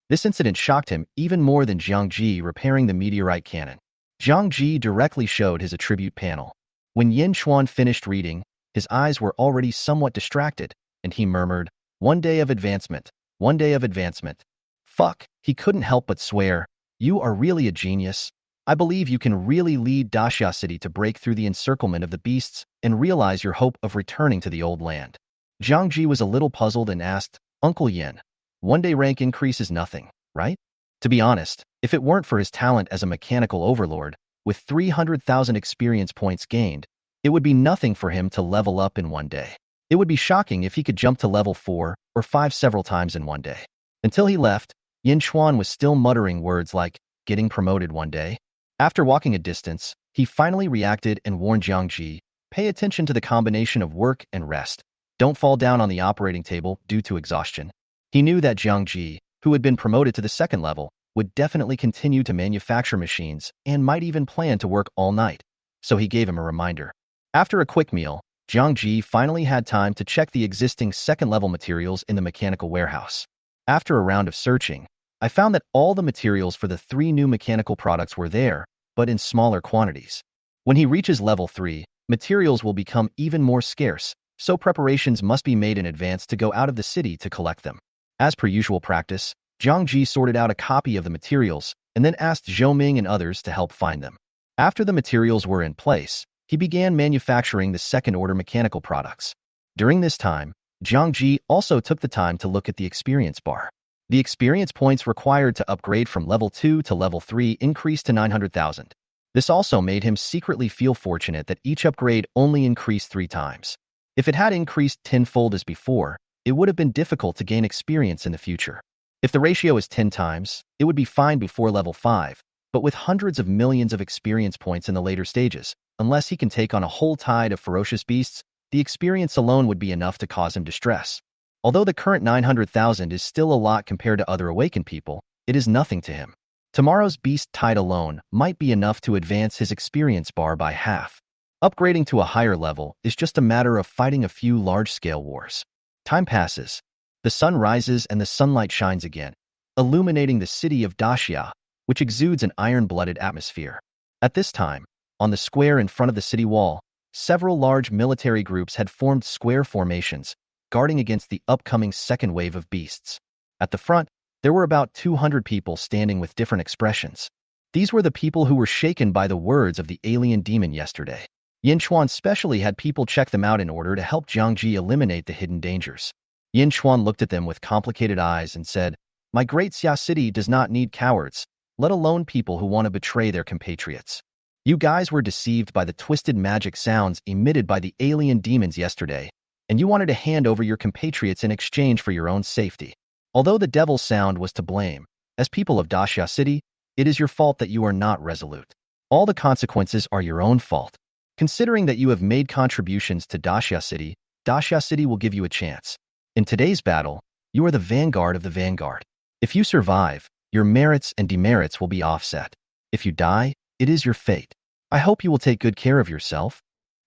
This incident shocked him even more than Zhang Ji repairing the meteorite cannon. Zhang Ji directly showed his attribute panel. When Yin Chuan finished reading, his eyes were already somewhat distracted, and he murmured, "One day of advancement, one day of advancement." Fuck, he couldn't help but swear, "You are really a genius. I believe you can really lead Daxia City to break through the encirclement of the beasts and realize your hope of returning to the old land." Zhang Ji was a little puzzled and asked, "Uncle Yin, one-day rank increase is nothing, right?" To be honest, if it weren't for his talent as a mechanical overlord, with 300,000 experience points gained, it would be nothing for him to level up in one day. It would be shocking if he could jump to level 4 or 5 several times in one day. Until he left, Yin Chuan was still muttering words like, "getting promoted one day." After walking a distance, he finally reacted and warned Zhang Ji, "Pay attention to the combination of work and rest. Don't fall down on the operating table due to exhaustion." He knew that Zhang Ji, who had been promoted to the second level, would definitely continue to manufacture machines and might even plan to work all night, so he gave him a reminder. After a quick meal, Zhang Ji finally had time to check the existing second-level materials in the mechanical warehouse. After a round of searching, I found that all the materials for the 3 new mechanical products were there, but in smaller quantities. When he reaches level 3, materials will become even more scarce, so preparations must be made in advance to go out of the city to collect them. As per usual practice, Zhang Ji sorted out a copy of the materials and then asked Zhou Ming and others to help find them. After the materials were in place, he began manufacturing the second-order mechanical products. During this time, Zhang Ji also took the time to look at the experience bar. The experience points required to upgrade from level 2 to level 3 increased to 900,000. This also made him secretly feel fortunate that each upgrade only increased 3 times. If it had increased tenfold as before, it would have been difficult to gain experience in the future. If the ratio is 10 times, it would be fine before level 5, but with hundreds of millions of experience points in the later stages, unless he can take on a whole tide of ferocious beasts, the experience alone would be enough to cause him distress. Although the current 900,000 is still a lot compared to other awakened people, it is nothing to him. Tomorrow's beast tide alone might be enough to advance his experience bar by half. Upgrading to a higher level is just a matter of fighting a few large-scale wars. Time passes. The sun rises and the sunlight shines again, illuminating the city of Daxia, which exudes an iron-blooded atmosphere. At this time, on the square in front of the city wall, several large military groups had formed square formations, guarding against the upcoming second wave of beasts. At the front, there were about 200 people standing with different expressions. These were the people who were shaken by the words of the alien demon yesterday. Yin Chuan specially had people check them out in order to help Zhang Ji eliminate the hidden dangers. Yin Chuan looked at them with complicated eyes and said, "My great Xia City does not need cowards, let alone people who want to betray their compatriots. You guys were deceived by the twisted magic sounds emitted by the alien demons yesterday, and you wanted to hand over your compatriots in exchange for your own safety. Although the devil's sound was to blame, as people of Daxia City, it is your fault that you are not resolute. All the consequences are your own fault. Considering that you have made contributions to Daxia City will give you a chance. In today's battle, you are the vanguard of the vanguard. If you survive, your merits and demerits will be offset. If you die, it is your fate. I hope you will take good care of yourself."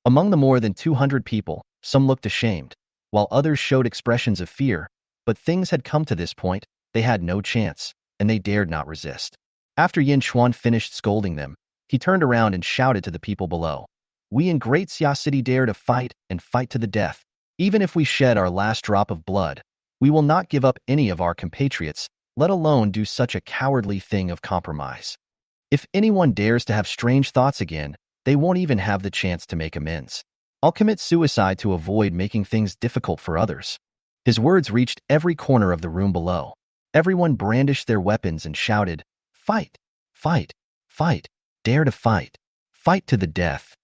Among the more than 200 people, some looked ashamed, while others showed expressions of fear, but things had come to this point, they had no chance, and they dared not resist. After Yin Chuan finished scolding them, he turned around and shouted to the people below, "We in Great Xia City dare to fight and fight to the death. Even if we shed our last drop of blood, we will not give up any of our compatriots, let alone do such a cowardly thing of compromise. If anyone dares to have strange thoughts again, they won't even have the chance to make amends. I'll commit suicide to avoid making things difficult for others." His words reached every corner of the room below. Everyone brandished their weapons and shouted, "Fight! Fight! Fight! Dare to fight! Fight to the death!"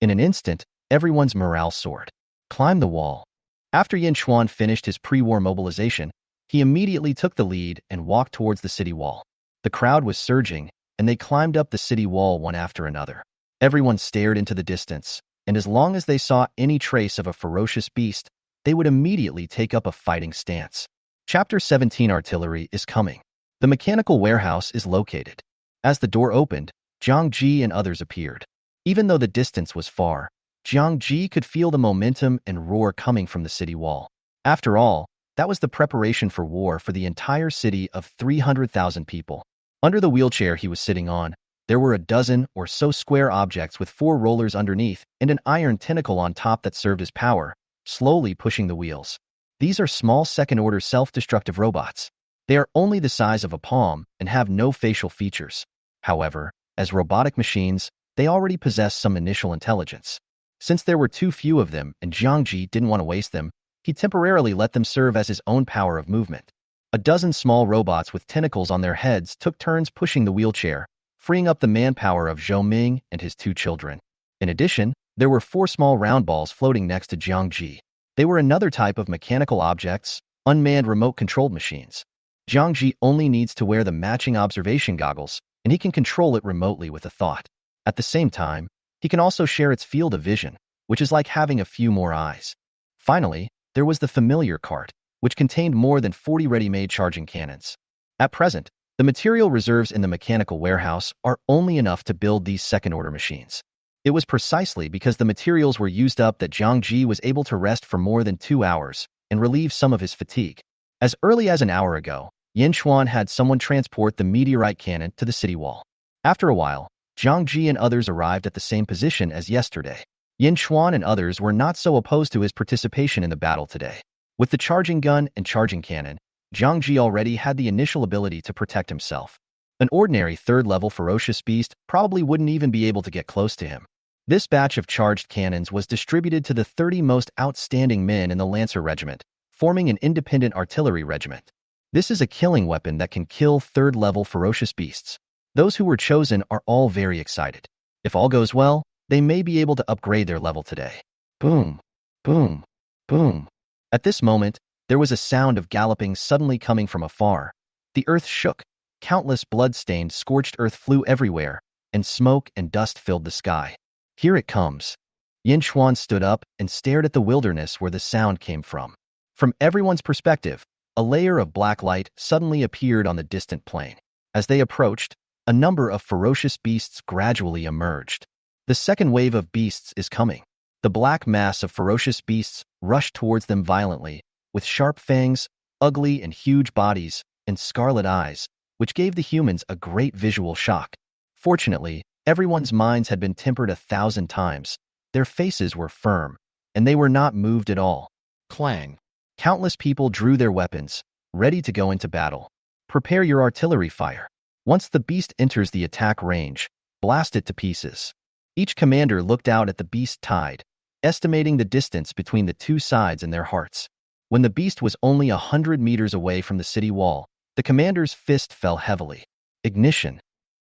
In an instant, everyone's morale soared. "Climb the wall." After Yin Xuan finished his pre-war mobilization, he immediately took the lead and walked towards the city wall. The crowd was surging, and they climbed up the city wall one after another. Everyone stared into the distance, and as long as they saw any trace of a ferocious beast, they would immediately take up a fighting stance. Chapter 17 Artillery is coming. The mechanical warehouse is located. As the door opened, Jiang Ji and others appeared. Even though the distance was far, Jiang Ji could feel the momentum and roar coming from the city wall. After all, that was the preparation for war for the entire city of 300,000 people. Under the wheelchair he was sitting on, there were a dozen or so square objects with 4 rollers underneath and an iron tentacle on top that served as power, slowly pushing the wheels. These are small second-order self-destructive robots. They are only the size of a palm and have no facial features. However, as robotic machines, they already possess some initial intelligence. Since there were too few of them and Jiang Ji didn't want to waste them, he temporarily let them serve as his own power of movement. A dozen small robots with tentacles on their heads took turns pushing the wheelchair, freeing up the manpower of Zhou Ming and his 2 children. In addition, there were 4 small round balls floating next to Jiang Ji. They were another type of mechanical objects, unmanned remote-controlled machines. Jiang Ji only needs to wear the matching observation goggles, and he can control it remotely with a thought. At the same time, he can also share its field of vision, which is like having a few more eyes. Finally, there was the familiar cart, which contained more than 40 ready-made charging cannons. At present, the material reserves in the mechanical warehouse are only enough to build these second-order machines. It was precisely because the materials were used up that Jiang Ji was able to rest for more than 2 hours and relieve some of his fatigue. As early as an hour ago, Yin Xuan had someone transport the meteorite cannon to the city wall. After a while, Jiang Ji and others arrived at the same position as yesterday. Yin Xuan and others were not so opposed to his participation in the battle today. With the charging gun and charging cannon, Jiang Ji already had the initial ability to protect himself. An ordinary third-level ferocious beast probably wouldn't even be able to get close to him. This batch of charged cannons was distributed to the 30 most outstanding men in the Lancer Regiment, forming an independent artillery regiment. This is a killing weapon that can kill third-level ferocious beasts. Those who were chosen are all very excited. If all goes well, they may be able to upgrade their level today. Boom, boom, boom. At this moment, there was a sound of galloping suddenly coming from afar. The earth shook, countless blood-stained, scorched earth flew everywhere, and smoke and dust filled the sky. Here it comes. Yin Xuan stood up and stared at the wilderness where the sound came from. From everyone's perspective, a layer of black light suddenly appeared on the distant plain. As they approached, a number of ferocious beasts gradually emerged. The second wave of beasts is coming. The black mass of ferocious beasts rushed towards them violently, with sharp fangs, ugly and huge bodies, and scarlet eyes, which gave the humans a great visual shock. Fortunately, everyone's minds had been tempered 1,000 times. Their faces were firm, and they were not moved at all. Clang. Countless people drew their weapons, ready to go into battle. Prepare your artillery fire. Once the beast enters the attack range, blast it to pieces. Each commander looked out at the beast tide, estimating the distance between the 2 sides in their hearts. When the beast was only 100 meters away from the city wall, the commander's fist fell heavily. Ignition.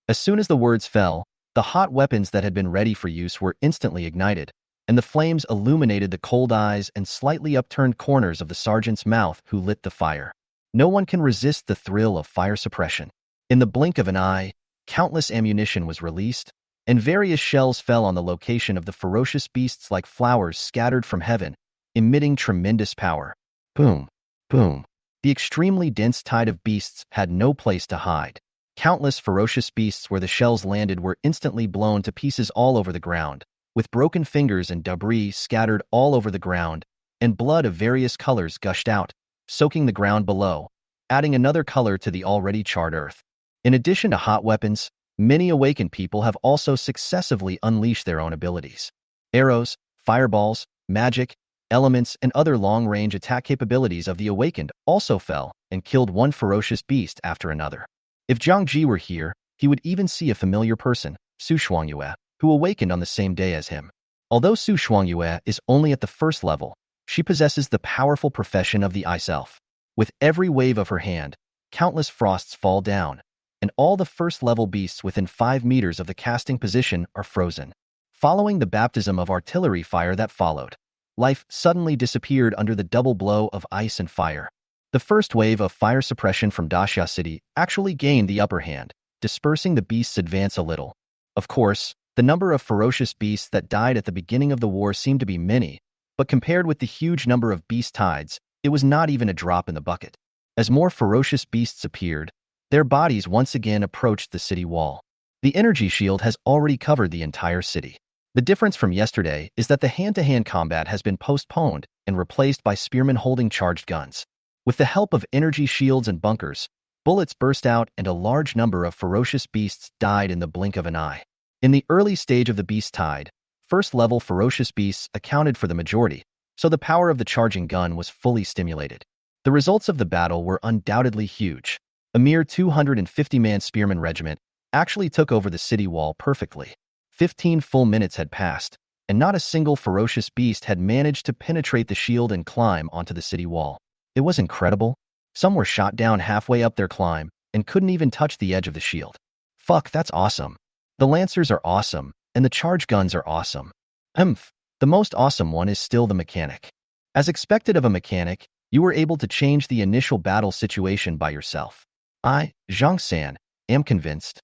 As soon as the words fell, the hot weapons that had been ready for use were instantly ignited, and the flames illuminated the cold eyes and slightly upturned corners of the sergeant's mouth who lit the fire. No one can resist the thrill of fire suppression. In the blink of an eye, countless ammunition was released, and various shells fell on the location of the ferocious beasts like flowers scattered from heaven, emitting tremendous power. Boom, boom. The extremely dense tide of beasts had no place to hide. Countless ferocious beasts where the shells landed were instantly blown to pieces all over the ground, with broken fingers and debris scattered all over the ground, and blood of various colors gushed out, soaking the ground below, adding another color to the already charred earth. In addition to hot weapons, many awakened people have also successively unleashed their own abilities. Arrows, fireballs, magic, elements, and other long-range attack capabilities of the Awakened also fell and killed one ferocious beast after another. If Jiang Ji were here, he would even see a familiar person, Su Shuangyue, who awakened on the same day as him. Although Su Shuangyue is only at the first level, she possesses the powerful profession of the Ice Elf. With every wave of her hand, countless frosts fall down, and all the first-level beasts within 5 meters of the casting position are frozen. Following the baptism of artillery fire that followed, life suddenly disappeared under the double blow of ice and fire. The first wave of fire suppression from Daxia City actually gained the upper hand, dispersing the beasts' advance a little. Of course, the number of ferocious beasts that died at the beginning of the war seemed to be many, but compared with the huge number of beast tides, it was not even a drop in the bucket. As more ferocious beasts appeared, their bodies once again approached the city wall. The energy shield has already covered the entire city. The difference from yesterday is that the hand-to-hand combat has been postponed and replaced by spearmen holding charged guns. With the help of energy shields and bunkers, bullets burst out and a large number of ferocious beasts died in the blink of an eye. In the early stage of the beast tide, first-level ferocious beasts accounted for the majority, so the power of the charging gun was fully stimulated. The results of the battle were undoubtedly huge. A mere 250-man spearman regiment actually took over the city wall perfectly. 15 full minutes had passed, and not a single ferocious beast had managed to penetrate the shield and climb onto the city wall. It was incredible. Some were shot down halfway up their climb and couldn't even touch the edge of the shield. Fuck, that's awesome. The Lancers are awesome, and the charge guns are awesome. The most awesome one is still the mechanic. As expected of a mechanic, you were able to change the initial battle situation by yourself. I, Zhang San, am convinced.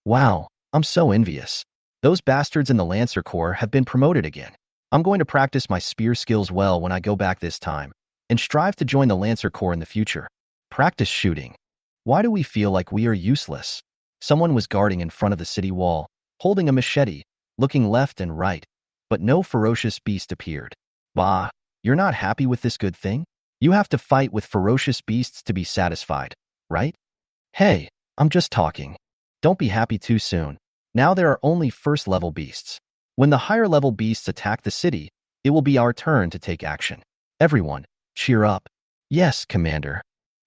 Wow, I'm so envious. Those bastards in the Lancer Corps have been promoted again. I'm going to practice my spear skills well when I go back this time, and strive to join the Lancer Corps in the future. Practice shooting. Why do we feel like we are useless? Someone was guarding in front of the city wall, holding a machete, looking left and right, but no ferocious beast appeared. Bah, you're not happy with this good thing? You have to fight with ferocious beasts to be satisfied, right? Hey, I'm just talking. Don't be happy too soon. Now there are only first-level beasts. When the higher-level beasts attack the city, it will be our turn to take action. Everyone, cheer up. Yes, Commander.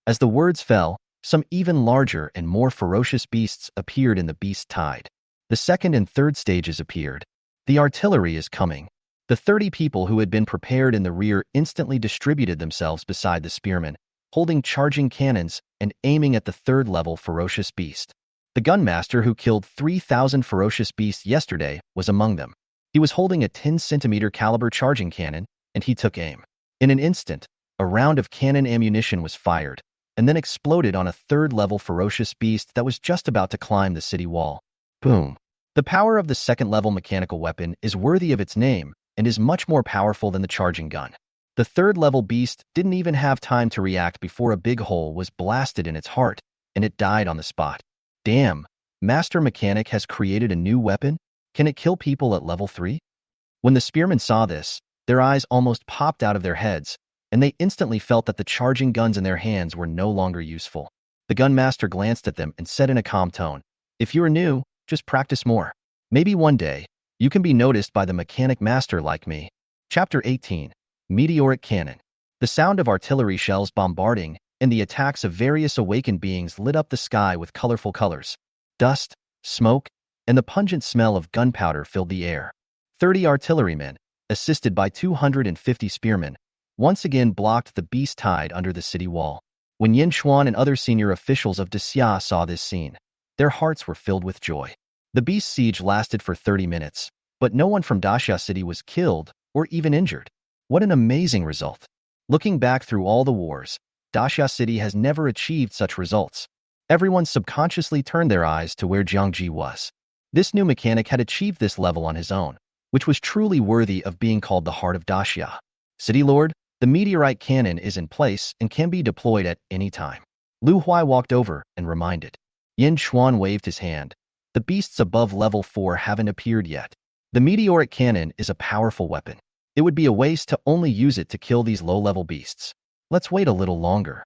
As the words fell, some even larger and more ferocious beasts appeared in the beast tide. The second and third stages appeared. The artillery is coming. The 30 people who had been prepared in the rear instantly distributed themselves beside the spearmen, holding charging cannons and aiming at the third-level ferocious beast. The gunmaster who killed 3,000 ferocious beasts yesterday was among them. He was holding a 10-centimeter caliber charging cannon, and he took aim. In an instant, a round of cannon ammunition was fired, and then exploded on a third-level ferocious beast that was just about to climb the city wall. Boom. The power of the second-level mechanical weapon is worthy of its name and is much more powerful than the charging gun. The third-level beast didn't even have time to react before a big hole was blasted in its heart, and it died on the spot. Damn, Master Mechanic has created a new weapon? Can it kill people at level 3? When the spearmen saw this, their eyes almost popped out of their heads, and they instantly felt that the charging guns in their hands were no longer useful. The gunmaster glanced at them and said in a calm tone, "If you are new, just practice more. Maybe one day, you can be noticed by the mechanic master like me." Chapter 18. Meteoric Cannon. The sound of artillery shells bombarding and the attacks of various awakened beings lit up the sky with colorful colors. Dust, smoke, and the pungent smell of gunpowder filled the air. 30 artillerymen, assisted by 250 spearmen, once again blocked the beast tide under the city wall. When Yin Xuan and other senior officials of Daxia saw this scene, their hearts were filled with joy. The beast siege lasted for 30 minutes, but no one from Daxia City was killed or even injured. What an amazing result. Looking back through all the wars, Daxia City has never achieved such results. Everyone subconsciously turned their eyes to where Jiang Ji was. This new mechanic had achieved this level on his own, which was truly worthy of being called the heart of Daxia. City Lord, the meteorite cannon is in place and can be deployed at any time. Lu Huai walked over and reminded. Yin Xuan waved his hand. The beasts above level 4 haven't appeared yet. The meteoric cannon is a powerful weapon. It would be a waste to only use it to kill these low-level beasts. Let's wait a little longer.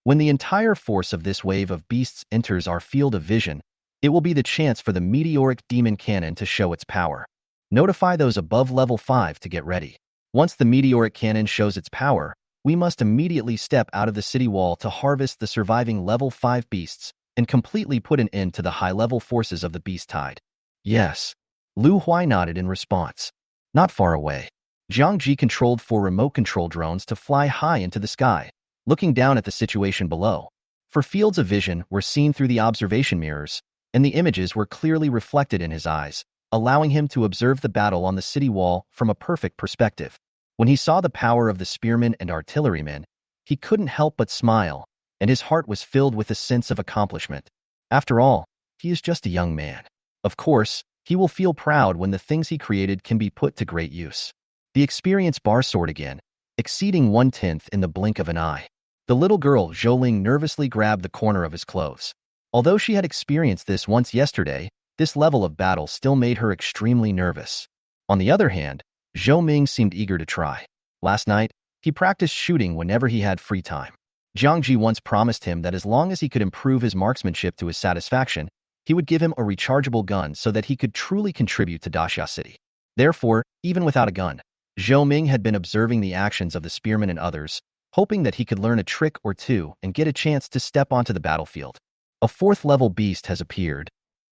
When the entire force of this wave of beasts enters our field of vision, it will be the chance for the meteoric demon cannon to show its power. Notify those above level 5 to get ready. Once the meteoric cannon shows its power, we must immediately step out of the city wall to harvest the surviving level 5 beasts and completely put an end to the high-level forces of the beast tide. Yes. Lu Huai nodded in response. Not far away, Jiang Ji controlled 4 remote control drones to fly high into the sky, looking down at the situation below. For fields of vision were seen through the observation mirrors, and the images were clearly reflected in his eyes, allowing him to observe the battle on the city wall from a perfect perspective. When he saw the power of the spearmen and artillerymen, he couldn't help but smile, and his heart was filled with a sense of accomplishment. After all, he is just a young man. Of course, he will feel proud when the things he created can be put to great use. The experience bar soared again, exceeding 1/10 in the blink of an eye. The little girl Zhou Ling nervously grabbed the corner of his clothes. Although she had experienced this once yesterday, this level of battle still made her extremely nervous. On the other hand, Zhou Ming seemed eager to try. Last night, he practiced shooting whenever he had free time. Jiang Ji once promised him that as long as he could improve his marksmanship to his satisfaction, he would give him a rechargeable gun so that he could truly contribute to Daxia City. Therefore, even without a gun, Zhou Ming had been observing the actions of the spearmen and others, hoping that he could learn a trick or two and get a chance to step onto the battlefield. A 4th-level beast has appeared.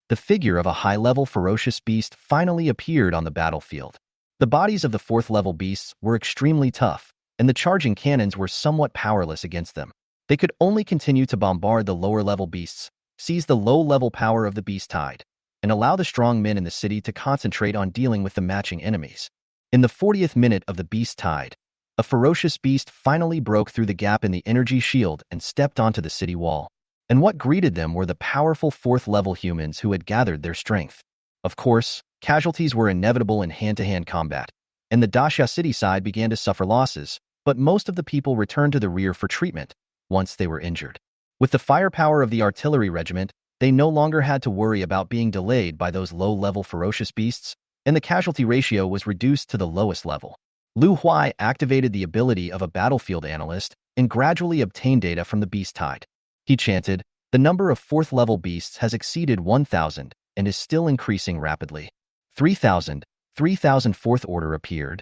The figure of a high-level ferocious beast finally appeared on the battlefield. The bodies of the 4th-level beasts were extremely tough, and the charging cannons were somewhat powerless against them. They could only continue to bombard the lower-level beasts, seize the low-level power of the beast tide, and allow the strong men in the city to concentrate on dealing with the matching enemies. In the 40th minute of the beast tide, a ferocious beast finally broke through the gap in the energy shield and stepped onto the city wall. And what greeted them were the powerful 4th-level humans who had gathered their strength. Of course, casualties were inevitable in hand-to-hand combat, and the Daxia City side began to suffer losses, but most of the people returned to the rear for treatment once they were injured. With the firepower of the artillery regiment, they no longer had to worry about being delayed by those low-level ferocious beasts, and the casualty ratio was reduced to the lowest level. Lu Huai activated the ability of a battlefield analyst and gradually obtained data from the beast tide. He chanted, "The number of 4th-level beasts has exceeded 1,000 and is still increasing rapidly. 3,000, 3,000 4th order appeared.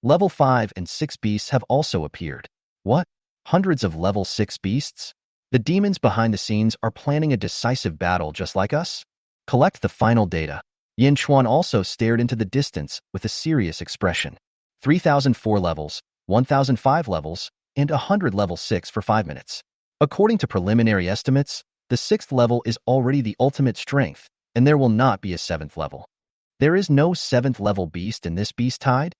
Level 5 and 6 beasts have also appeared. What? Hundreds of level 6 beasts? The demons behind the scenes are planning a decisive battle just like us? Collect the final data." Yin Chuan also stared into the distance with a serious expression. 3,004 levels, 1,005 levels, and 100 level 6 for 5 minutes. According to preliminary estimates, the 6th level is already the ultimate strength, and there will not be a 7th level. There is no 7th level beast in this beast tide?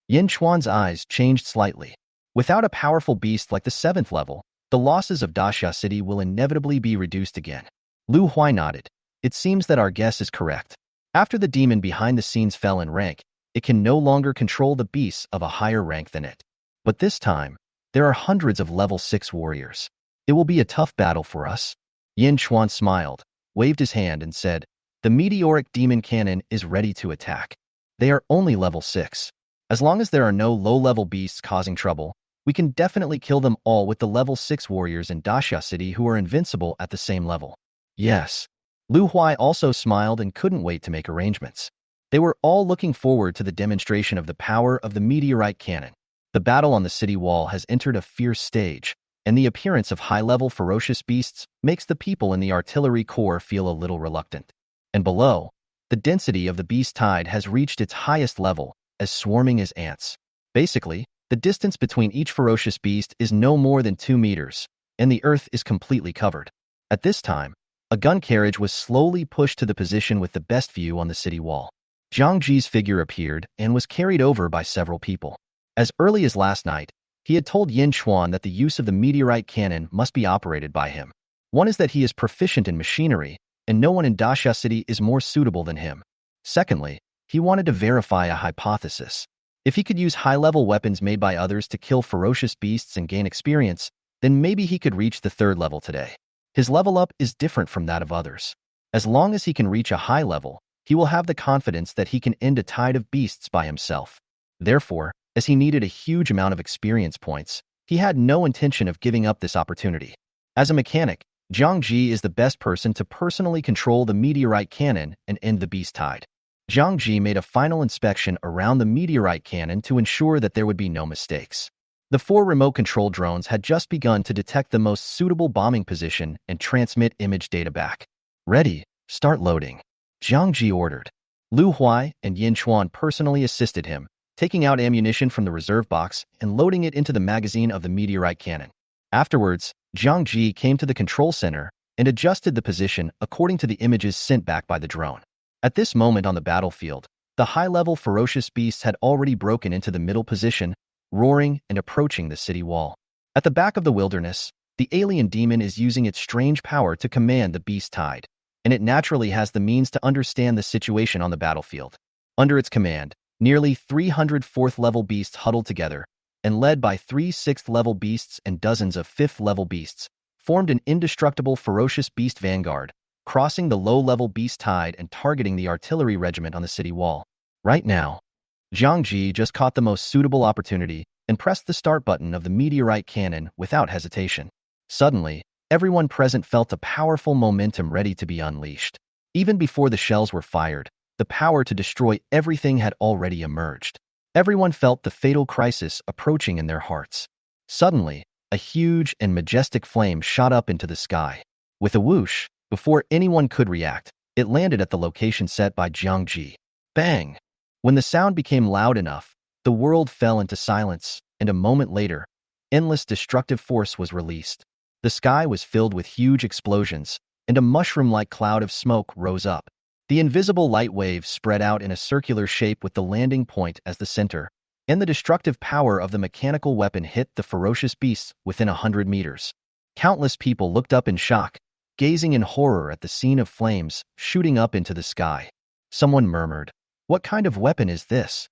Yin Chuan's eyes changed slightly. Without a powerful beast like the 7th level, the losses of Daxia City will inevitably be reduced again. Lu Huai nodded. It seems that our guess is correct. After the demon behind the scenes fell in rank, it can no longer control the beasts of a higher rank than it. But this time, there are hundreds of level 6 warriors. It will be a tough battle for us. Yin Chuan smiled, waved his hand and said, "The meteoric demon cannon is ready to attack. They are only level 6. As long as there are no low-level beasts causing trouble, we can definitely kill them all with the level 6 warriors in Daxia City who are invincible at the same level." Yes. Lu Huai also smiled and couldn't wait to make arrangements. They were all looking forward to the demonstration of the power of the meteorite cannon. The battle on the city wall has entered a fierce stage, and the appearance of high-level ferocious beasts makes the people in the artillery corps feel a little reluctant. And below, the density of the beast tide has reached its highest level, as swarming as ants. Basically, the distance between each ferocious beast is no more than 2 meters, and the earth is completely covered. At this time, a gun carriage was slowly pushed to the position with the best view on the city wall. Jiang Ji's figure appeared and was carried over by several people. As early as last night, he had told Yin Chuan that the use of the meteorite cannon must be operated by him. One is that he is proficient in machinery, and no one in Daxia City is more suitable than him. Secondly, he wanted to verify a hypothesis. If he could use high-level weapons made by others to kill ferocious beasts and gain experience, then maybe he could reach the 3rd level today. His level up is different from that of others. As long as he can reach a high level, he will have the confidence that he can end a tide of beasts by himself. Therefore, as he needed a huge amount of experience points, he had no intention of giving up this opportunity. As a mechanic, Jiang Ji is the best person to personally control the meteorite cannon and end the beast tide. Zhang Ji made a final inspection around the meteorite cannon to ensure that there would be no mistakes. The 4 remote control drones had just begun to detect the most suitable bombing position and transmit image data back. Ready, start loading. Zhang Ji ordered. Lu Huai and Yin Chuan personally assisted him, taking out ammunition from the reserve box and loading it into the magazine of the meteorite cannon. Afterwards, Zhang Ji came to the control center and adjusted the position according to the images sent back by the drone. At this moment on the battlefield, the high-level ferocious beasts had already broken into the middle position, roaring and approaching the city wall. At the back of the wilderness, the alien demon is using its strange power to command the beast tide, and it naturally has the means to understand the situation on the battlefield. Under its command, nearly 300 4th-level beasts huddled together, and led by 3 6th-level beasts and dozens of 5th-level beasts, formed an indestructible ferocious beast vanguard, crossing the low-level beast tide and targeting the artillery regiment on the city wall. Right now, Zhang Ji just caught the most suitable opportunity and pressed the start button of the meteorite cannon without hesitation. Suddenly, everyone present felt a powerful momentum ready to be unleashed. Even before the shells were fired, the power to destroy everything had already emerged. Everyone felt the fatal crisis approaching in their hearts. Suddenly, a huge and majestic flame shot up into the sky. With a whoosh, before anyone could react, it landed at the location set by Zhang Ji. Bang! When the sound became loud enough, the world fell into silence, and a moment later, endless destructive force was released. The sky was filled with huge explosions, and a mushroom-like cloud of smoke rose up. The invisible light waves spread out in a circular shape with the landing point as the center, and the destructive power of the mechanical weapon hit the ferocious beasts within 100 meters. Countless people looked up in shock, gazing in horror at the scene of flames shooting up into the sky. Someone murmured, "What kind of weapon is this?"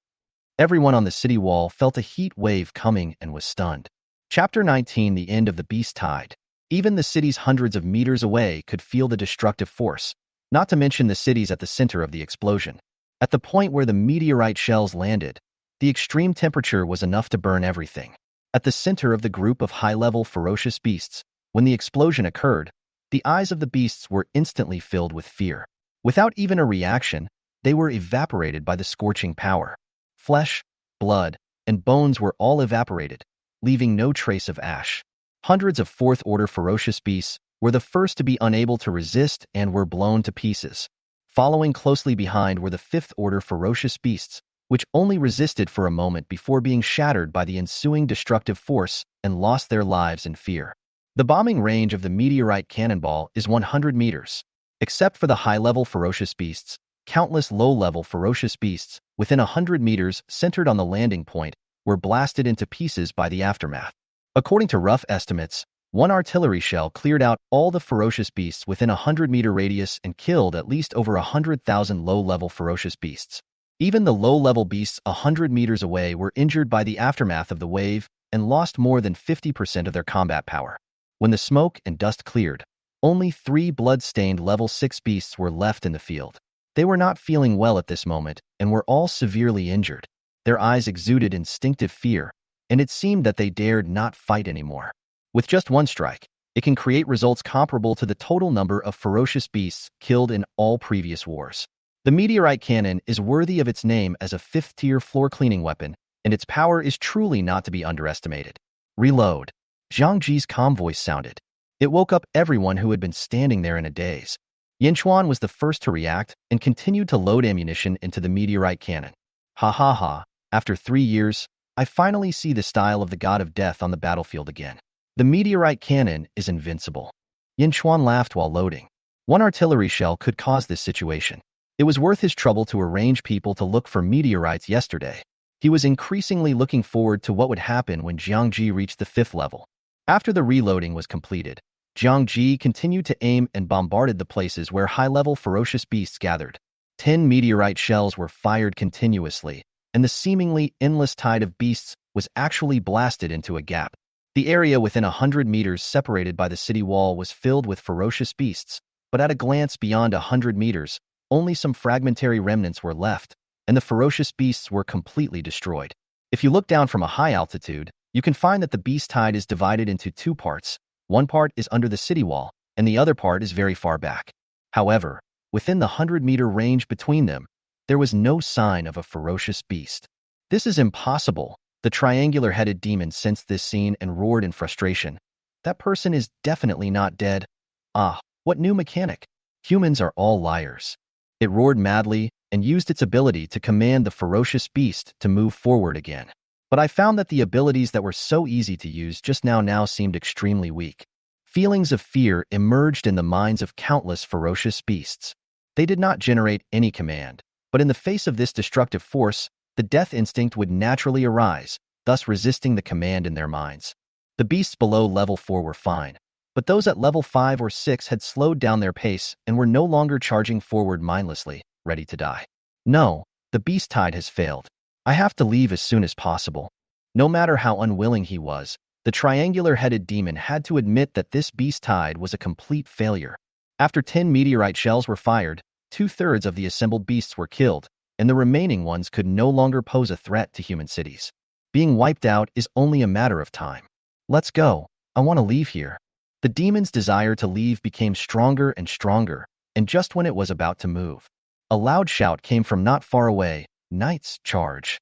Everyone on the city wall felt a heat wave coming and was stunned. Chapter 19: The End of the Beast Tide. Even the cities hundreds of meters away could feel the destructive force, not to mention the cities at the center of the explosion. At the point where the meteorite shells landed, the extreme temperature was enough to burn everything. At the center of the group of high-level ferocious beasts, when the explosion occurred, the eyes of the beasts were instantly filled with fear. Without even a reaction, they were evaporated by the scorching power. Flesh, blood, and bones were all evaporated, leaving no trace of ash. Hundreds of 4th-order ferocious beasts were the first to be unable to resist and were blown to pieces. Following closely behind were the 5th-order ferocious beasts, which only resisted for a moment before being shattered by the ensuing destructive force and lost their lives in fear. The bombing range of the meteorite cannonball is 100 meters. Except for the high-level ferocious beasts, countless low-level ferocious beasts within 100 meters centered on the landing point were blasted into pieces by the aftermath. According to rough estimates, one artillery shell cleared out all the ferocious beasts within a 100-meter radius and killed at least over 100,000 low-level ferocious beasts. Even the low-level beasts 100 meters away were injured by the aftermath of the wave and lost more than 50% of their combat power. When the smoke and dust cleared, only 3 blood-stained level 6 beasts were left in the field. They were not feeling well at this moment and were all severely injured. Their eyes exuded instinctive fear, and it seemed that they dared not fight anymore. With just one strike, it can create results comparable to the total number of ferocious beasts killed in all previous wars. The meteorite cannon is worthy of its name as a 5th-tier floor-cleaning weapon, and its power is truly not to be underestimated. Reload. Zhang Ji's calm voice sounded. It woke up everyone who had been standing there in a daze. Yin Chuan was the first to react and continued to load ammunition into the meteorite cannon. Ha ha ha, after 3 years, I finally see the style of the god of death on the battlefield again. The meteorite cannon is invincible. Yin Chuan laughed while loading. One artillery shell could cause this situation. It was worth his trouble to arrange people to look for meteorites yesterday. He was increasingly looking forward to what would happen when Zhang Ji reached the 5th level. After the reloading was completed, Zhang Ji continued to aim and bombarded the places where high-level ferocious beasts gathered. 10 meteorite shells were fired continuously, and the seemingly endless tide of beasts was actually blasted into a gap. The area within 100 meters separated by the city wall was filled with ferocious beasts, but at a glance beyond 100 meters, only some fragmentary remnants were left, and the ferocious beasts were completely destroyed. If you look down from a high altitude, you can find that the beast tide is divided into 2 parts. One part is under the city wall, and the other part is very far back. However, within the 100-meter range between them, there was no sign of a ferocious beast. "This is impossible." The triangular-headed demon sensed this scene and roared in frustration. "That person is definitely not dead." "Ah, what new mechanic? Humans are all liars." It roared madly and used its ability to command the ferocious beast to move forward again. But I found that the abilities that were so easy to use just now seemed extremely weak. Feelings of fear emerged in the minds of countless ferocious beasts. They did not generate any command, but in the face of this destructive force, the death instinct would naturally arise, thus resisting the command in their minds. The beasts below level 4 were fine, but those at level 5 or 6 had slowed down their pace and were no longer charging forward mindlessly, ready to die. "No, the beast tide has failed. I have to leave as soon as possible." No matter how unwilling he was, the triangular-headed demon had to admit that this beast tide was a complete failure. After 10 meteorite shells were fired, 2/3 of the assembled beasts were killed, and the remaining ones could no longer pose a threat to human cities. Being wiped out is only a matter of time. "Let's go. I want to leave here." The demon's desire to leave became stronger and stronger, and just when it was about to move, a loud shout came from not far away. "Knights, charge!"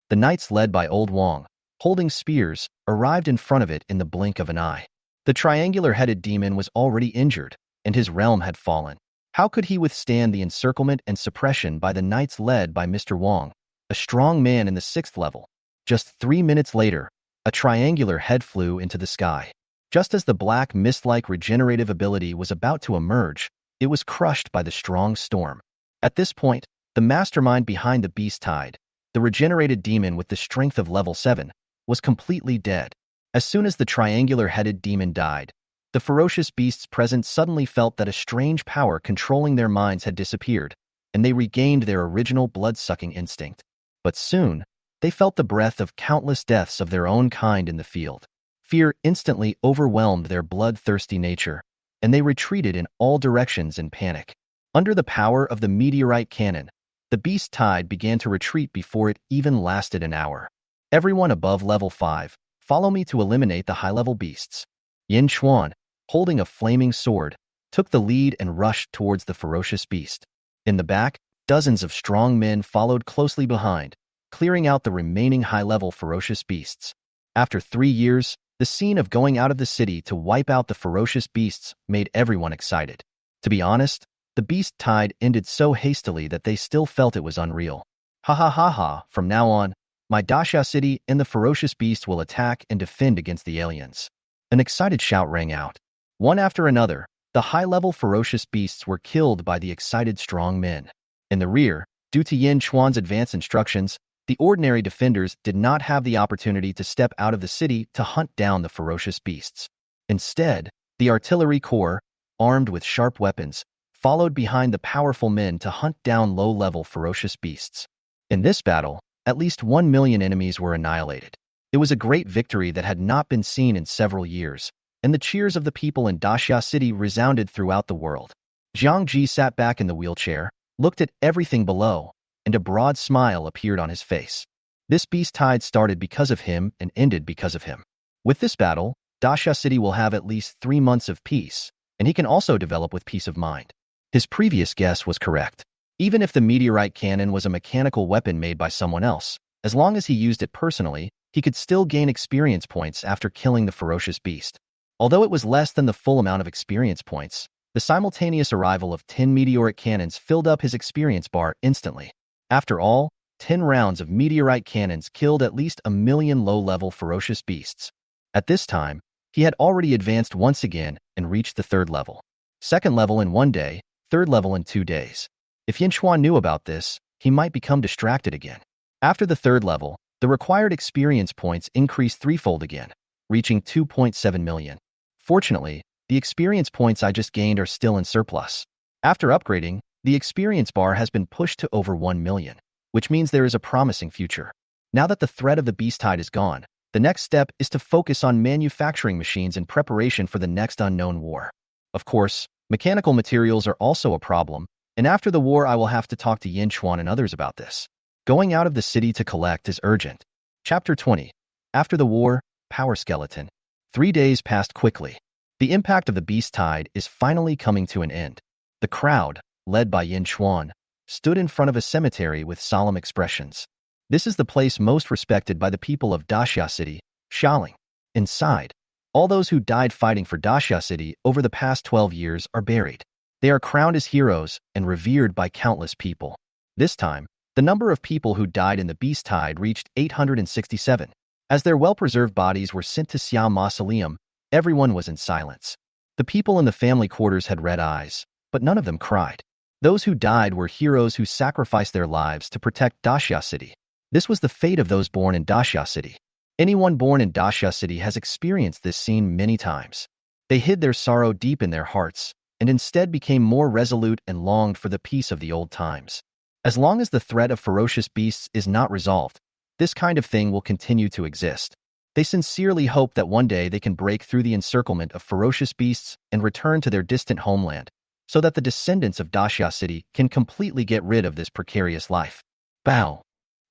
The knights, led by Old Wong, holding spears, arrived in front of it in the blink of an eye. The triangular-headed demon was already injured, and his realm had fallen. How could he withstand the encirclement and suppression by the knights led by Mr. Wong, a strong man in the 6th level? Just 3 minutes later, a triangular head flew into the sky. Just as the black mist-like regenerative ability was about to emerge, it was crushed by the strong storm. At this point, the mastermind behind the beast tide, the regenerated demon with the strength of level 7, was completely dead. As soon as the triangular-headed demon died, the ferocious beasts present suddenly felt that a strange power controlling their minds had disappeared, and they regained their original blood-sucking instinct. But soon, they felt the breath of countless deaths of their own kind in the field. Fear instantly overwhelmed their bloodthirsty nature, and they retreated in all directions in panic. Under the power of the meteorite cannon, the beast tide began to retreat before it even lasted an hour. "Everyone above level 5, follow me to eliminate the high-level beasts." Yin Chuan, holding a flaming sword, took the lead and rushed towards the ferocious beast. In the back, dozens of strong men followed closely behind, clearing out the remaining high-level ferocious beasts. After 3 years, the scene of going out of the city to wipe out the ferocious beasts made everyone excited. To be honest, the beast tide ended so hastily that they still felt it was unreal. "Ha ha ha ha, from now on, my Dasha city and the ferocious beast will attack and defend against the aliens." An excited shout rang out. One after another, the high-level ferocious beasts were killed by the excited strong men. In the rear, due to Yin Chuan's advance instructions, the ordinary defenders did not have the opportunity to step out of the city to hunt down the ferocious beasts. Instead, the artillery corps, armed with sharp weapons, followed behind the powerful men to hunt down low-level ferocious beasts. In this battle, at least 1 million enemies were annihilated. It was a great victory that had not been seen in several years, and the cheers of the people in Daxia City resounded throughout the world. Jiang Ji sat back in the wheelchair, looked at everything below, and a broad smile appeared on his face. This beast tide started because of him and ended because of him. With this battle, Daxia City will have at least 3 months of peace, and he can also develop with peace of mind. His previous guess was correct. Even if the meteorite cannon was a mechanical weapon made by someone else, as long as he used it personally, he could still gain experience points after killing the ferocious beast. Although it was less than the full amount of experience points, the simultaneous arrival of 10 meteoric cannons filled up his experience bar instantly. After all, 10 rounds of meteorite cannons killed at least 1 million low-level ferocious beasts. At this time, he had already advanced once again and reached the 3rd level. 2nd level in 1 day, 3rd level in 2 days. If Yin Chuan knew about this, he might become distracted again. After the 3rd level, the required experience points increased 3-fold again, reaching 2.7 million. Fortunately, the experience points I just gained are still in surplus. After upgrading, the experience bar has been pushed to over 1 million, which means there is a promising future. Now that the threat of the beast tide is gone, the next step is to focus on manufacturing machines in preparation for the next unknown war. Of course, mechanical materials are also a problem, and after the war I will have to talk to Yin Chuan and others about this. Going out of the city to collect is urgent. Chapter 20. After the war, Power Skeleton. 3 days passed quickly. The impact of the beast tide is finally coming to an end. The crowd, led by Yin Chuan, stood in front of a cemetery with solemn expressions. This is the place most respected by the people of Daxia City, Xialing. Inside, all those who died fighting for Daxia City over the past 12 years are buried. They are crowned as heroes and revered by countless people. This time, the number of people who died in the Beast Tide reached 867. As their well-preserved bodies were sent to Xiao Mausoleum, everyone was in silence. The people in the family quarters had red eyes, but none of them cried. Those who died were heroes who sacrificed their lives to protect Daxia City. This was the fate of those born in Daxia City. Anyone born in Daxia City has experienced this scene many times. They hid their sorrow deep in their hearts, and instead became more resolute and longed for the peace of the old times. As long as the threat of ferocious beasts is not resolved, this kind of thing will continue to exist. They sincerely hope that one day they can break through the encirclement of ferocious beasts and return to their distant homeland, so that the descendants of Daxia City can completely get rid of this precarious life. Bow.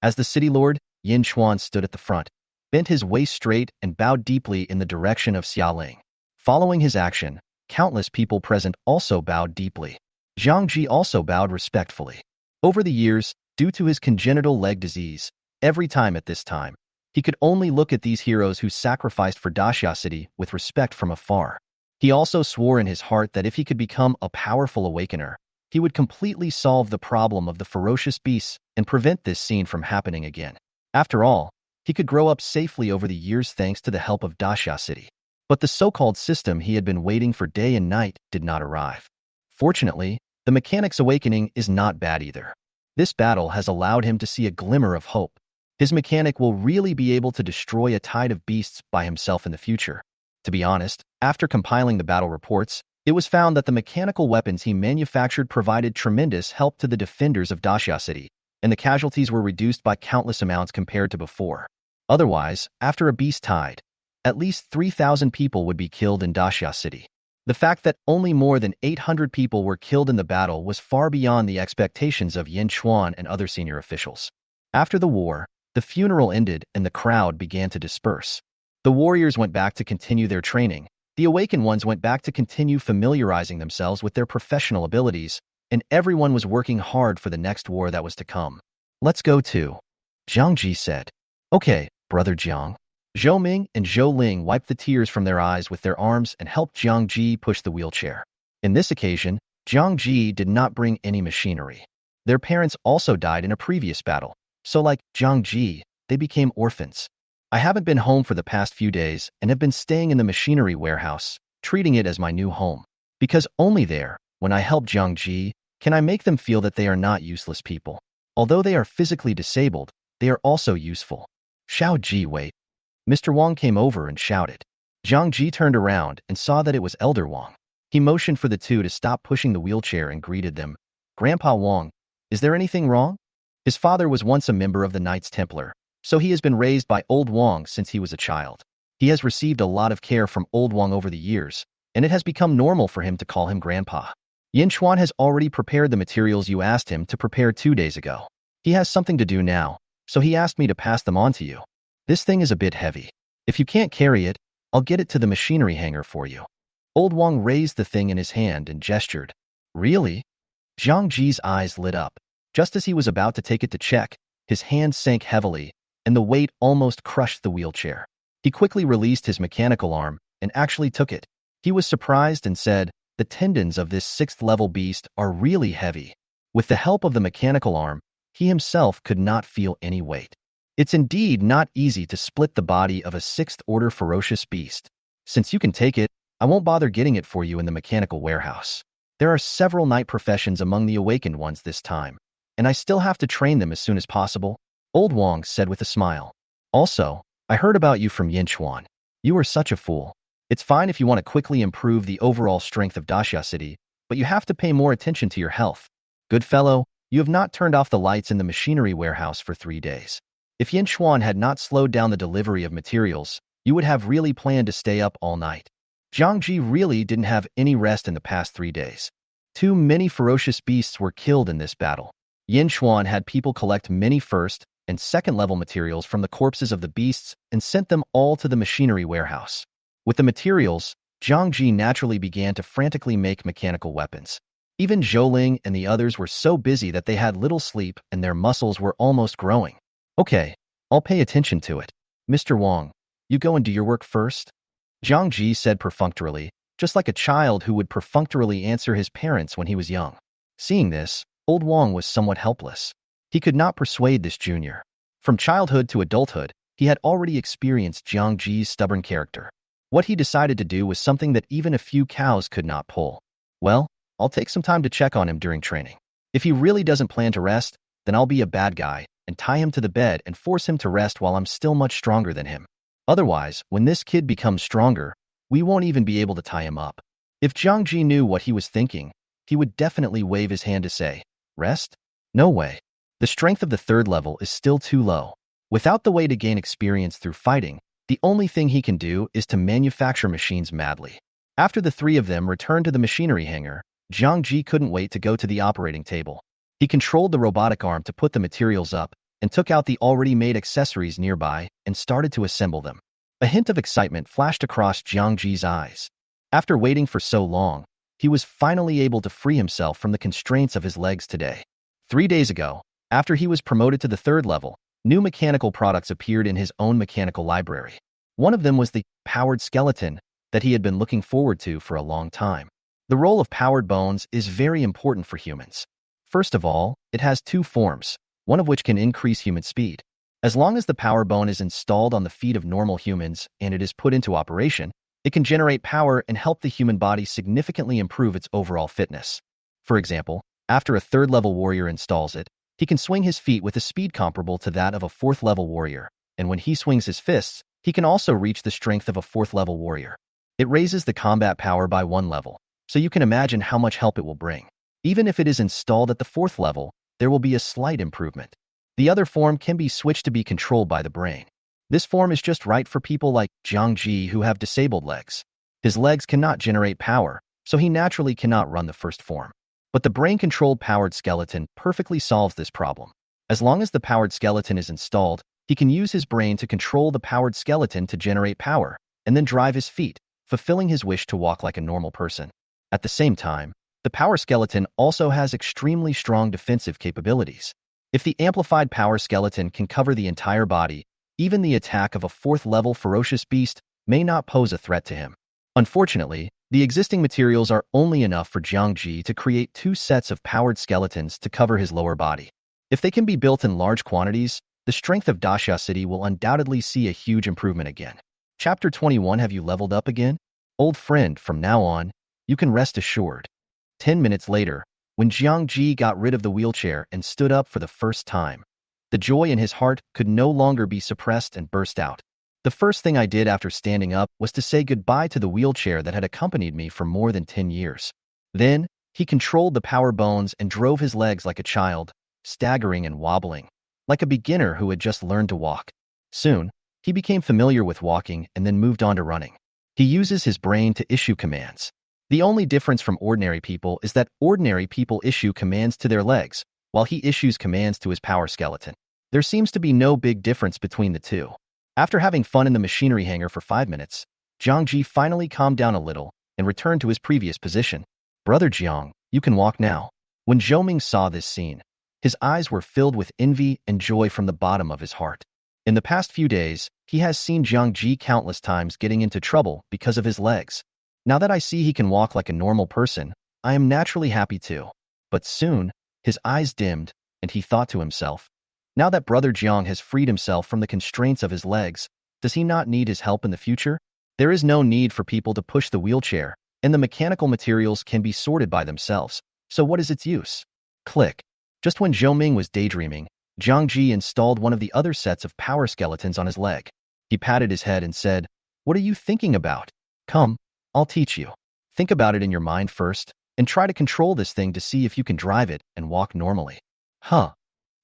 As the city lord, Yin Chuan stood at the front, bent his waist straight and bowed deeply in the direction of Xialing. Following his action, countless people present also bowed deeply. Zhang Ji also bowed respectfully. Over the years, due to his congenital leg disease, every time at this time, he could only look at these heroes who sacrificed for Daxia City with respect from afar. He also swore in his heart that if he could become a powerful awakener, he would completely solve the problem of the ferocious beasts and prevent this scene from happening again. After all, he could grow up safely over the years thanks to the help of Daxia City. But the so-called system he had been waiting for day and night did not arrive. Fortunately, the mechanic's awakening is not bad either. This battle has allowed him to see a glimmer of hope. His mechanic will really be able to destroy a tide of beasts by himself in the future. To be honest, after compiling the battle reports, it was found that the mechanical weapons he manufactured provided tremendous help to the defenders of Daxia City, and the casualties were reduced by countless amounts compared to before. Otherwise, after a beast tide, at least 3,000 people would be killed in Daxia City. The fact that only more than 800 people were killed in the battle was far beyond the expectations of Yin Chuan and other senior officials. After the war, the funeral ended and the crowd began to disperse. The warriors went back to continue their training, the awakened ones went back to continue familiarizing themselves with their professional abilities, and everyone was working hard for the next war that was to come. Let's go too, Jiang Ji said. Okay, brother Jiang. Zhou Ming and Zhou Ling wiped the tears from their eyes with their arms and helped Jiang Ji push the wheelchair. In this occasion, Jiang Ji did not bring any machinery. Their parents also died in a previous battle, so like Jiang Ji, they became orphans. I haven't been home for the past few days and have been staying in the machinery warehouse, treating it as my new home. Because only there, when I help Jiang Ji, can I make them feel that they are not useless people. Although they are physically disabled, they are also useful. Xiao Ji, wait. Mr. Wang came over and shouted. Jiang Ji turned around and saw that it was Elder Wang. He motioned for the two to stop pushing the wheelchair and greeted them. Grandpa Wang, is there anything wrong? His father was once a member of the Knights Templar, so he has been raised by Old Wang since he was a child. He has received a lot of care from Old Wang over the years, and it has become normal for him to call him Grandpa. Yin Chuan has already prepared the materials you asked him to prepare 2 days ago. He has something to do now, so he asked me to pass them on to you. This thing is a bit heavy. If you can't carry it, I'll get it to the machinery hangar for you. Old Wang raised the thing in his hand and gestured. Really? Jiang Ji's eyes lit up. Just as he was about to take it to check, his hand sank heavily, and the weight almost crushed the wheelchair. He quickly released his mechanical arm and actually took it. He was surprised and said, the tendons of this 6th-level beast are really heavy. With the help of the mechanical arm, he himself could not feel any weight. It's indeed not easy to split the body of a 6th-order ferocious beast. Since you can take it, I won't bother getting it for you in the mechanical warehouse. There are several knight professions among the awakened ones this time, and I still have to train them as soon as possible, Old Wang said with a smile. Also, I heard about you from Yin Chuan. You are such a fool. It's fine if you want to quickly improve the overall strength of Daxia City, but you have to pay more attention to your health. Good fellow, you have not turned off the lights in the machinery warehouse for 3 days. If Yin Chuan had not slowed down the delivery of materials, you would have really planned to stay up all night. Jiang Ji really didn't have any rest in the past 3 days. Too many ferocious beasts were killed in this battle. Yin Chuan had people collect many 1st and 2nd-level materials from the corpses of the beasts and sent them all to the machinery warehouse. With the materials, Jiang Ji naturally began to frantically make mechanical weapons. Even Zhou Ling and the others were so busy that they had little sleep and their muscles were almost growing. Okay, I'll pay attention to it. Mr. Wang, you go and do your work first? Jiang Ji said perfunctorily, just like a child who would perfunctorily answer his parents when he was young. Seeing this, old Wang was somewhat helpless. He could not persuade this junior. From childhood to adulthood, he had already experienced Jiang Ji's stubborn character. What he decided to do was something that even a few cows could not pull. Well, I'll take some time to check on him during training. If he really doesn't plan to rest, then I'll be a bad guy and tie him to the bed and force him to rest while I'm still much stronger than him. Otherwise, when this kid becomes stronger, we won't even be able to tie him up. If Jiang Ji knew what he was thinking, he would definitely wave his hand to say, rest? No way. The strength of the third level is still too low. Without the way to gain experience through fighting, the only thing he can do is to manufacture machines madly. After the three of them returned to the machinery hangar, Jiang Ji couldn't wait to go to the operating table. He controlled the robotic arm to put the materials up and took out the already made accessories nearby and started to assemble them. A hint of excitement flashed across Jiang Ji's eyes. After waiting for so long, he was finally able to free himself from the constraints of his legs today. 3 days ago, after he was promoted to the third level, new mechanical products appeared in his own mechanical library. One of them was the powered skeleton that he had been looking forward to for a long time. The role of powered bones is very important for humans. First of all, it has two forms, one of which can increase human speed. As long as the power bone is installed on the feet of normal humans and it is put into operation, it can generate power and help the human body significantly improve its overall fitness. For example, after a third-level warrior installs it, he can swing his feet with a speed comparable to that of a fourth-level warrior, and when he swings his fists, he can also reach the strength of a fourth-level warrior. It raises the combat power by 1 level, so you can imagine how much help it will bring. Even if it is installed at the 4th level, there will be a slight improvement. The other form can be switched to be controlled by the brain. This form is just right for people like Jiang Ji who have disabled legs. His legs cannot generate power, so he naturally cannot run the first form. But the brain-controlled powered skeleton perfectly solves this problem. As long as the powered skeleton is installed, he can use his brain to control the powered skeleton to generate power, and then drive his feet, fulfilling his wish to walk like a normal person. At the same time, the power skeleton also has extremely strong defensive capabilities. If the amplified power skeleton can cover the entire body, even the attack of a 4th-level ferocious beast may not pose a threat to him. Unfortunately, the existing materials are only enough for Jiang Ji to create 2 sets of powered skeletons to cover his lower body. If they can be built in large quantities, the strength of Dashia City will undoubtedly see a huge improvement again. Chapter 21. Have you leveled up again? Old friend, from now on, you can rest assured. 10 minutes later, when Jiang Ji got rid of the wheelchair and stood up for the first time, the joy in his heart could no longer be suppressed and burst out. The first thing I did after standing up was to say goodbye to the wheelchair that had accompanied me for more than 10 years. Then, he controlled the power bones and drove his legs like a child, staggering and wobbling, like a beginner who had just learned to walk. Soon, he became familiar with walking and then moved on to running. He uses his brain to issue commands. The only difference from ordinary people is that ordinary people issue commands to their legs, while he issues commands to his power skeleton. There seems to be no big difference between the two. After having fun in the machinery hangar for 5 minutes, Jiang Ji finally calmed down a little and returned to his previous position. Brother Jiang, you can walk now. When Zhou Ming saw this scene, his eyes were filled with envy and joy from the bottom of his heart. In the past few days, he has seen Jiang Ji countless times getting into trouble because of his legs. Now that I see he can walk like a normal person, I am naturally happy too. But soon, his eyes dimmed, and he thought to himself, now that Brother Jiang has freed himself from the constraints of his legs, does he not need his help in the future? There is no need for people to push the wheelchair, and the mechanical materials can be sorted by themselves, so what is its use? Click. Just when Zhou Ming was daydreaming, Jiang Ji installed one of the other sets of power skeletons on his leg. He patted his head and said, "What are you thinking about? Come, I'll teach you. Think about it in your mind first, and try to control this thing to see if you can drive it and walk normally." Huh.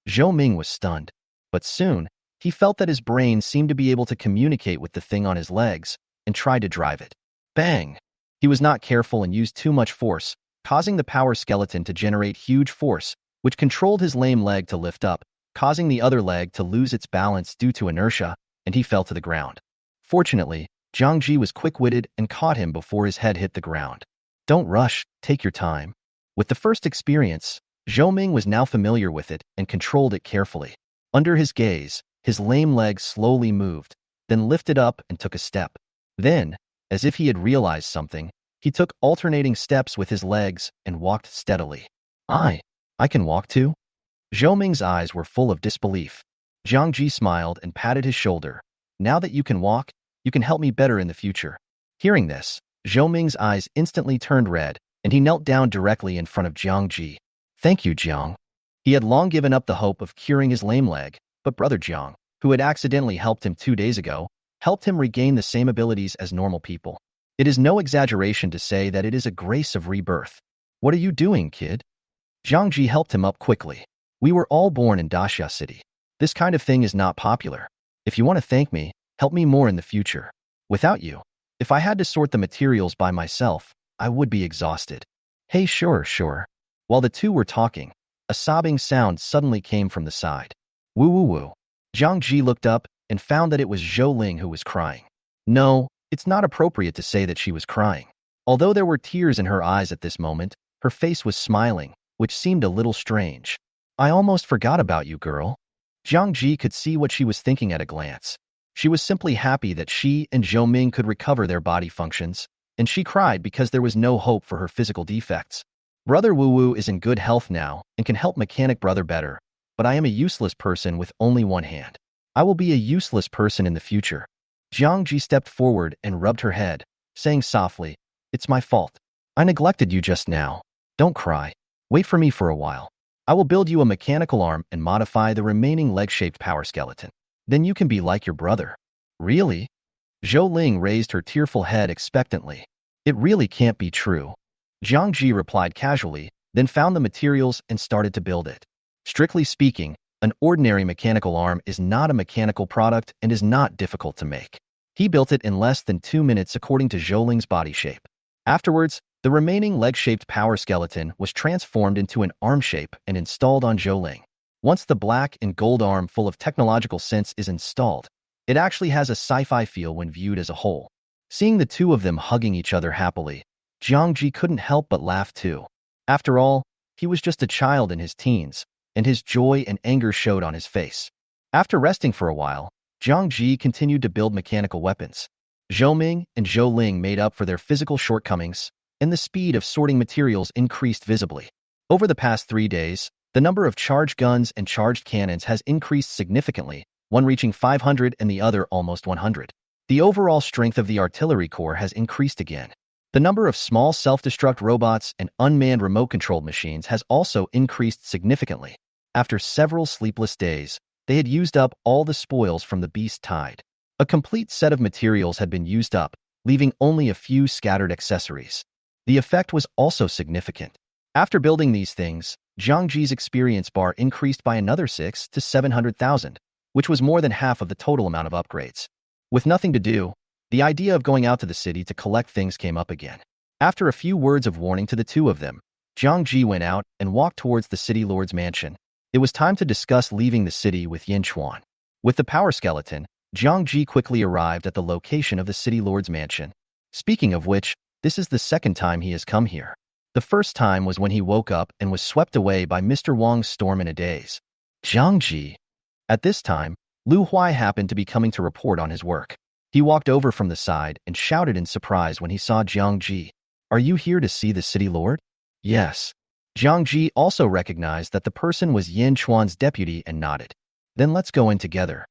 Zhou Ming was stunned, but soon, he felt that his brain seemed to be able to communicate with the thing on his legs and tried to drive it. Bang! He was not careful and used too much force, causing the power skeleton to generate huge force, which controlled his lame leg to lift up, causing the other leg to lose its balance due to inertia, and he fell to the ground. Fortunately, Jiang Ji was quick-witted and caught him before his head hit the ground. Don't rush, take your time. With the first experience, Zhou Ming was now familiar with it and controlled it carefully. Under his gaze, his lame leg slowly moved, then lifted up and took a step. Then, as if he had realized something, he took alternating steps with his legs and walked steadily. I can walk too? Zhou Ming's eyes were full of disbelief. Jiang Ji smiled and patted his shoulder. Now that you can walk, you can help me better in the future. Hearing this, Zhou Ming's eyes instantly turned red, and he knelt down directly in front of Jiang Ji. Thank you, Jiang. He had long given up the hope of curing his lame leg, but Brother Jiang, who had accidentally helped him 2 days ago, helped him regain the same abilities as normal people. It is no exaggeration to say that it is a grace of rebirth. What are you doing, kid? Jiang Ji helped him up quickly. We were all born in Daxia City. This kind of thing is not popular. If you want to thank me, help me more in the future. Without you, if I had to sort the materials by myself, I would be exhausted. Hey, sure. While the two were talking, a sobbing sound suddenly came from the side. Woo woo woo. Jiang Ji looked up and found that it was Zhou Ling who was crying. No, it's not appropriate to say that she was crying. Although there were tears in her eyes at this moment, her face was smiling, which seemed a little strange. I almost forgot about you, girl. Jiang Ji could see what she was thinking at a glance. She was simply happy that she and Zhou Ming could recover their body functions, and she cried because there was no hope for her physical defects. Brother Wu Wu is in good health now and can help Mechanic Brother better, but I am a useless person with only one hand. I will be a useless person in the future. Jiang Ji stepped forward and rubbed her head, saying softly, It's my fault. I neglected you just now. Don't cry. Wait for me for a while. I will build you a mechanical arm and modify the remaining leg-shaped power skeleton. Then you can be like your brother. Really? Zhou Ling raised her tearful head expectantly. It really can't be true. Jiang Ji replied casually, then found the materials and started to build it. Strictly speaking, an ordinary mechanical arm is not a mechanical product and is not difficult to make. He built it in less than 2 minutes according to Zhou Ling's body shape. Afterwards, the remaining leg-shaped power skeleton was transformed into an arm shape and installed on Zhou Ling. Once the black and gold arm full of technological sense is installed, it actually has a sci-fi feel when viewed as a whole. Seeing the two of them hugging each other happily, Jiang Ji couldn't help but laugh too. After all, he was just a child in his teens, and his joy and anger showed on his face. After resting for a while, Jiang Ji continued to build mechanical weapons. Zhou Ming and Zhou Ling made up for their physical shortcomings, and the speed of sorting materials increased visibly. Over the past 3 days, the number of charged guns and charged cannons has increased significantly, one reaching 500 and the other almost 100. The overall strength of the artillery corps has increased again. The number of small self-destruct robots and unmanned remote-controlled machines has also increased significantly. After several sleepless days, they had used up all the spoils from the Beast Tide. A complete set of materials had been used up, leaving only a few scattered accessories. The effect was also significant. After building these things, Jiang Ji's experience bar increased by another 6 to 700,000, which was more than half of the total amount of upgrades. With nothing to do, the idea of going out to the city to collect things came up again. After a few words of warning to the two of them, Jiang Ji went out and walked towards the city lord's mansion. It was time to discuss leaving the city with Yin Chuan. With the power skeleton, Jiang Ji quickly arrived at the location of the city lord's mansion. Speaking of which, this is the second time he has come here. The first time was when he woke up and was swept away by Mr. Wang's storm in a daze. Jiang Ji. At this time, Lu Huai happened to be coming to report on his work. He walked over from the side and shouted in surprise when he saw Jiang Ji. Are you here to see the city lord? Yes. Jiang Ji also recognized that the person was Yin Chuan's deputy and nodded. Then let's go in together.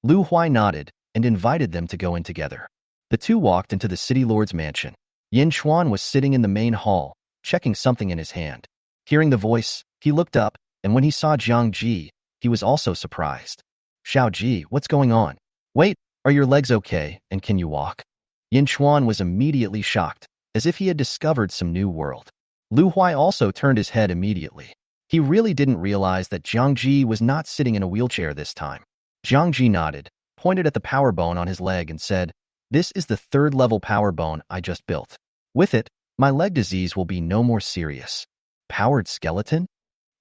Lu Huai nodded and invited them to go in together. The two walked into the city lord's mansion. Yin Chuan was sitting in the main hall, checking something in his hand. Hearing the voice, he looked up, and when he saw Jiang Ji, he was also surprised. Xiao Ji, what's going on? Wait, are your legs okay, and can you walk? Yin Chuan was immediately shocked, as if he had discovered some new world. Lu Huai also turned his head immediately. He really didn't realize that Jiang Ji was not sitting in a wheelchair this time. Jiang Ji nodded, pointed at the power bone on his leg and said, This is the 3rd level power bone I just built. With it, my leg disease will be no more serious. Powered skeleton?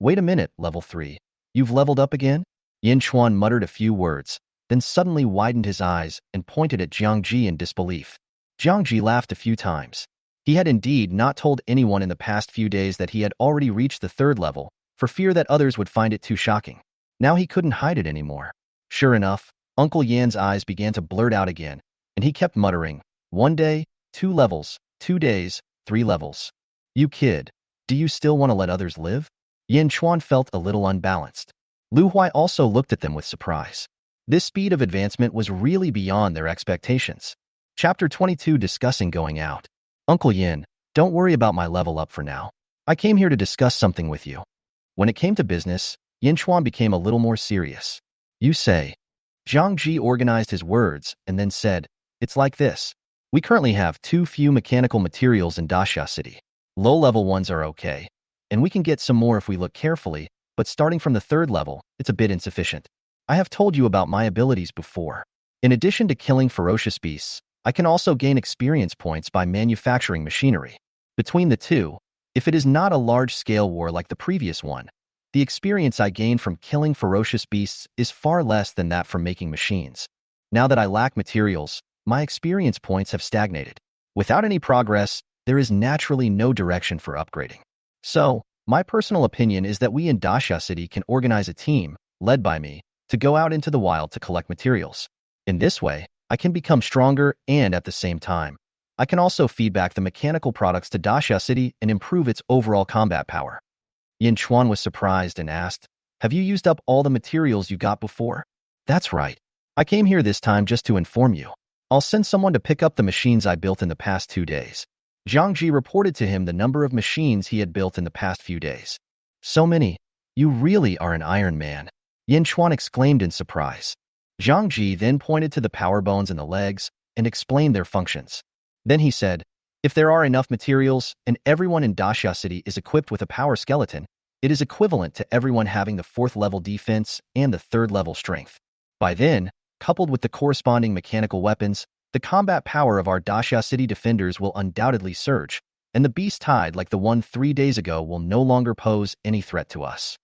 Wait a minute, level 3. You've leveled up again? Yin Chuan muttered a few words, then suddenly widened his eyes and pointed at Jiang Ji in disbelief. Jiang Ji laughed a few times. He had indeed not told anyone in the past few days that he had already reached the third level, for fear that others would find it too shocking. Now he couldn't hide it anymore. Sure enough, Uncle Yan's eyes began to blurt out again, and he kept muttering, 1 day, 2 levels, 2 days, 3 levels. You kid, do you still want to let others live? Yin Chuan felt a little unbalanced. Lu Huai also looked at them with surprise. This speed of advancement was really beyond their expectations. Chapter 22 Discussing Going Out. Uncle Yin, don't worry about my level up for now. I came here to discuss something with you. When it came to business, Yin Chuan became a little more serious. You say. Zhang Ji organized his words and then said, it's like this. We currently have too few mechanical materials in Daxia City. Low-level ones are okay, and we can get some more if we look carefully, but starting from the third level, it's a bit insufficient. I have told you about my abilities before. In addition to killing ferocious beasts, I can also gain experience points by manufacturing machinery. Between the two, if it is not a large-scale war like the previous one, the experience I gain from killing ferocious beasts is far less than that from making machines. Now that I lack materials, my experience points have stagnated. Without any progress, there is naturally no direction for upgrading. So, my personal opinion is that we in Daxia City can organize a team, led by me, to go out into the wild to collect materials. In this way, I can become stronger and at the same time, I can also feed back the mechanical products to Daxia City and improve its overall combat power. Yin Chuan was surprised and asked, have you used up all the materials you got before? That's right. I came here this time just to inform you. I'll send someone to pick up the machines I built in the past 2 days. Zhang Ji reported to him the number of machines he had built in the past few days. So many. You really are an Iron Man. Yin Chuan exclaimed in surprise. Zhang Ji then pointed to the power bones in the legs and explained their functions. Then he said, if there are enough materials and everyone in Daxia City is equipped with a power skeleton, it is equivalent to everyone having the 4th level defense and the 3rd level strength. By then, coupled with the corresponding mechanical weapons, the combat power of our Daxia City defenders will undoubtedly surge, and the beast tide like the one 3 days ago will no longer pose any threat to us.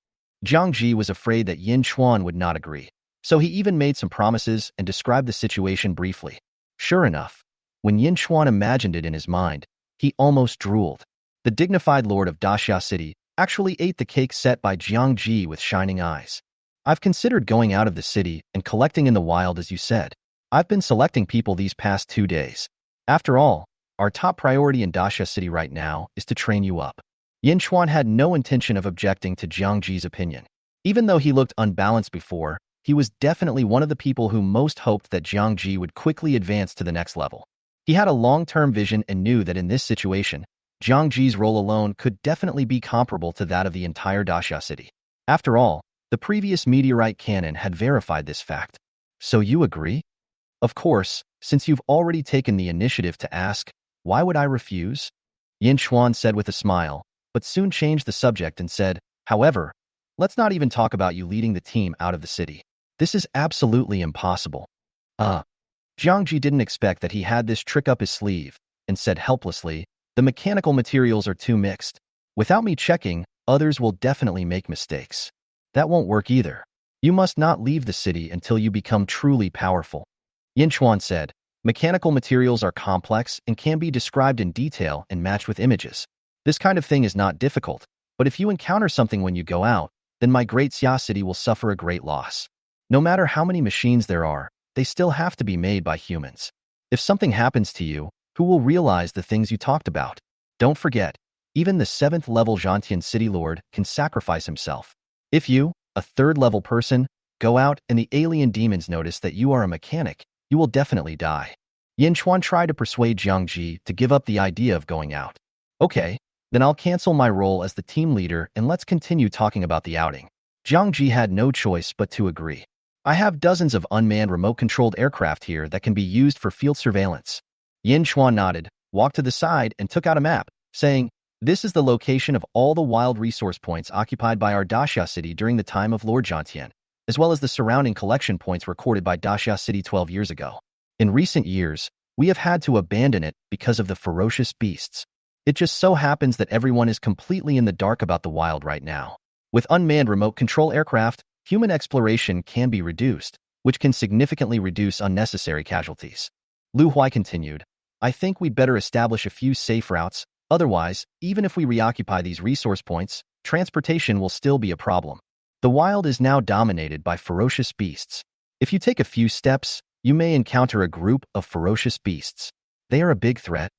Zhang Ji was afraid that Yin Chuan would not agree, so he even made some promises and described the situation briefly. Sure enough, when Yin Chuan imagined it in his mind, he almost drooled. The dignified lord of Daxia City actually ate the cake set by Zhang Ji with shining eyes. I've considered going out of the city and collecting in the wild as you said. I've been selecting people these past 2 days. After all, our top priority in Daxia City right now is to train you up. Yin Chuan had no intention of objecting to Zhang Ji's opinion. Even though he looked unbalanced before, he was definitely one of the people who most hoped that Zhang Ji would quickly advance to the next level. He had a long-term vision and knew that in this situation, Zhang Ji's role alone could definitely be comparable to that of the entire Daxia City. After all, the previous meteorite cannon had verified this fact. So you agree? Of course, since you've already taken the initiative to ask, why would I refuse? Yin Chuan said with a smile, but soon changed the subject and said, however, let's not even talk about you leading the team out of the city. This is absolutely impossible. Zhang Ji didn't expect that he had this trick up his sleeve and said helplessly, the mechanical materials are too mixed. Without me checking, others will definitely make mistakes. That won't work either. You must not leave the city until you become truly powerful. Yin Chuan said, mechanical materials are complex and can be described in detail and matched with images. This kind of thing is not difficult, but if you encounter something when you go out, then my great Xia City will suffer a great loss. No matter how many machines there are, they still have to be made by humans. If something happens to you, who will realize the things you talked about? Don't forget, even the 7th level Zhantian City Lord can sacrifice himself. If you, a 3rd level person, go out and the alien demons notice that you are a mechanic, you will definitely die. Yin Chuan tried to persuade Zhang Ji to give up the idea of going out. Okay, then I'll cancel my role as the team leader and let's continue talking about the outing. Zhang Ji had no choice but to agree. I have dozens of unmanned remote-controlled aircraft here that can be used for field surveillance. Yin Chuan nodded, walked to the side and took out a map, saying, this is the location of all the wild resource points occupied by our Daxia City during the time of Lord Zhantian, as well as the surrounding collection points recorded by Daxia City 12 years ago. In recent years, we have had to abandon it because of the ferocious beasts. It just so happens that everyone is completely in the dark about the wild right now. With unmanned remote control aircraft, human exploration can be reduced, which can significantly reduce unnecessary casualties. Lu Huai continued, I think we'd better establish a few safe routes. Otherwise, even if we reoccupy these resource points, transportation will still be a problem. The wild is now dominated by ferocious beasts. If you take a few steps, you may encounter a group of ferocious beasts. They are a big threat.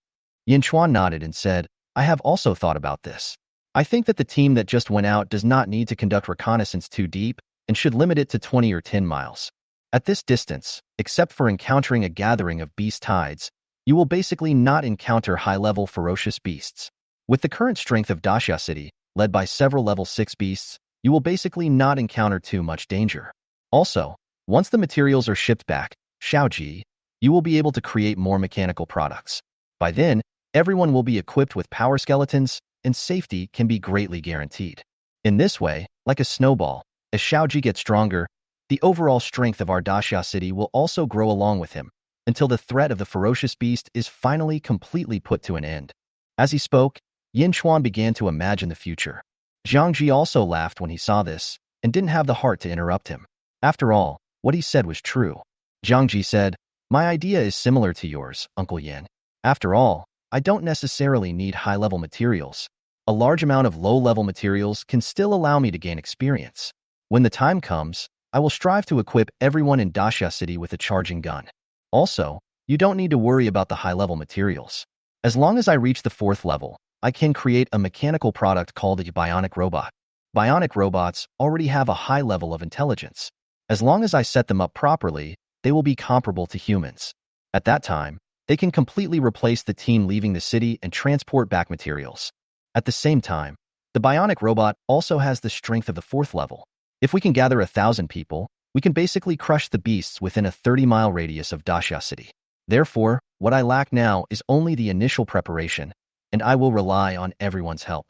Yinchuan nodded and said, I have also thought about this. I think that the team that just went out does not need to conduct reconnaissance too deep and should limit it to 20 or 10 miles. At this distance, except for encountering a gathering of beast tides, you will basically not encounter high-level ferocious beasts. With the current strength of Daxia City, led by several level 6 beasts, you will basically not encounter too much danger. Also, once the materials are shipped back, Shaoji, you will be able to create more mechanical products. By then, everyone will be equipped with power skeletons, and safety can be greatly guaranteed. In this way, like a snowball, as Shaoji gets stronger, the overall strength of our Daxia City will also grow along with him, until the threat of the ferocious beast is finally completely put to an end. As he spoke, Yinchuan began to imagine the future. Zhang Ji also laughed when he saw this, and didn't have the heart to interrupt him. After all, what he said was true. Zhang Ji said, My idea is similar to yours, Uncle Yin. After all, I don't necessarily need high-level materials. A large amount of low-level materials can still allow me to gain experience. When the time comes, I will strive to equip everyone in Daxia City with a charging gun. Also, you don't need to worry about the high-level materials. As long as I reach the 4th level, I can create a mechanical product called a bionic robot. Bionic robots already have a high level of intelligence. As long as I set them up properly, they will be comparable to humans. At that time, they can completely replace the team leaving the city and transport back materials. At the same time, the bionic robot also has the strength of the 4th level. If we can gather 1,000 people, we can basically crush the beasts within a 30-mile radius of Daxia City. Therefore, what I lack now is only the initial preparation, and I will rely on everyone's help.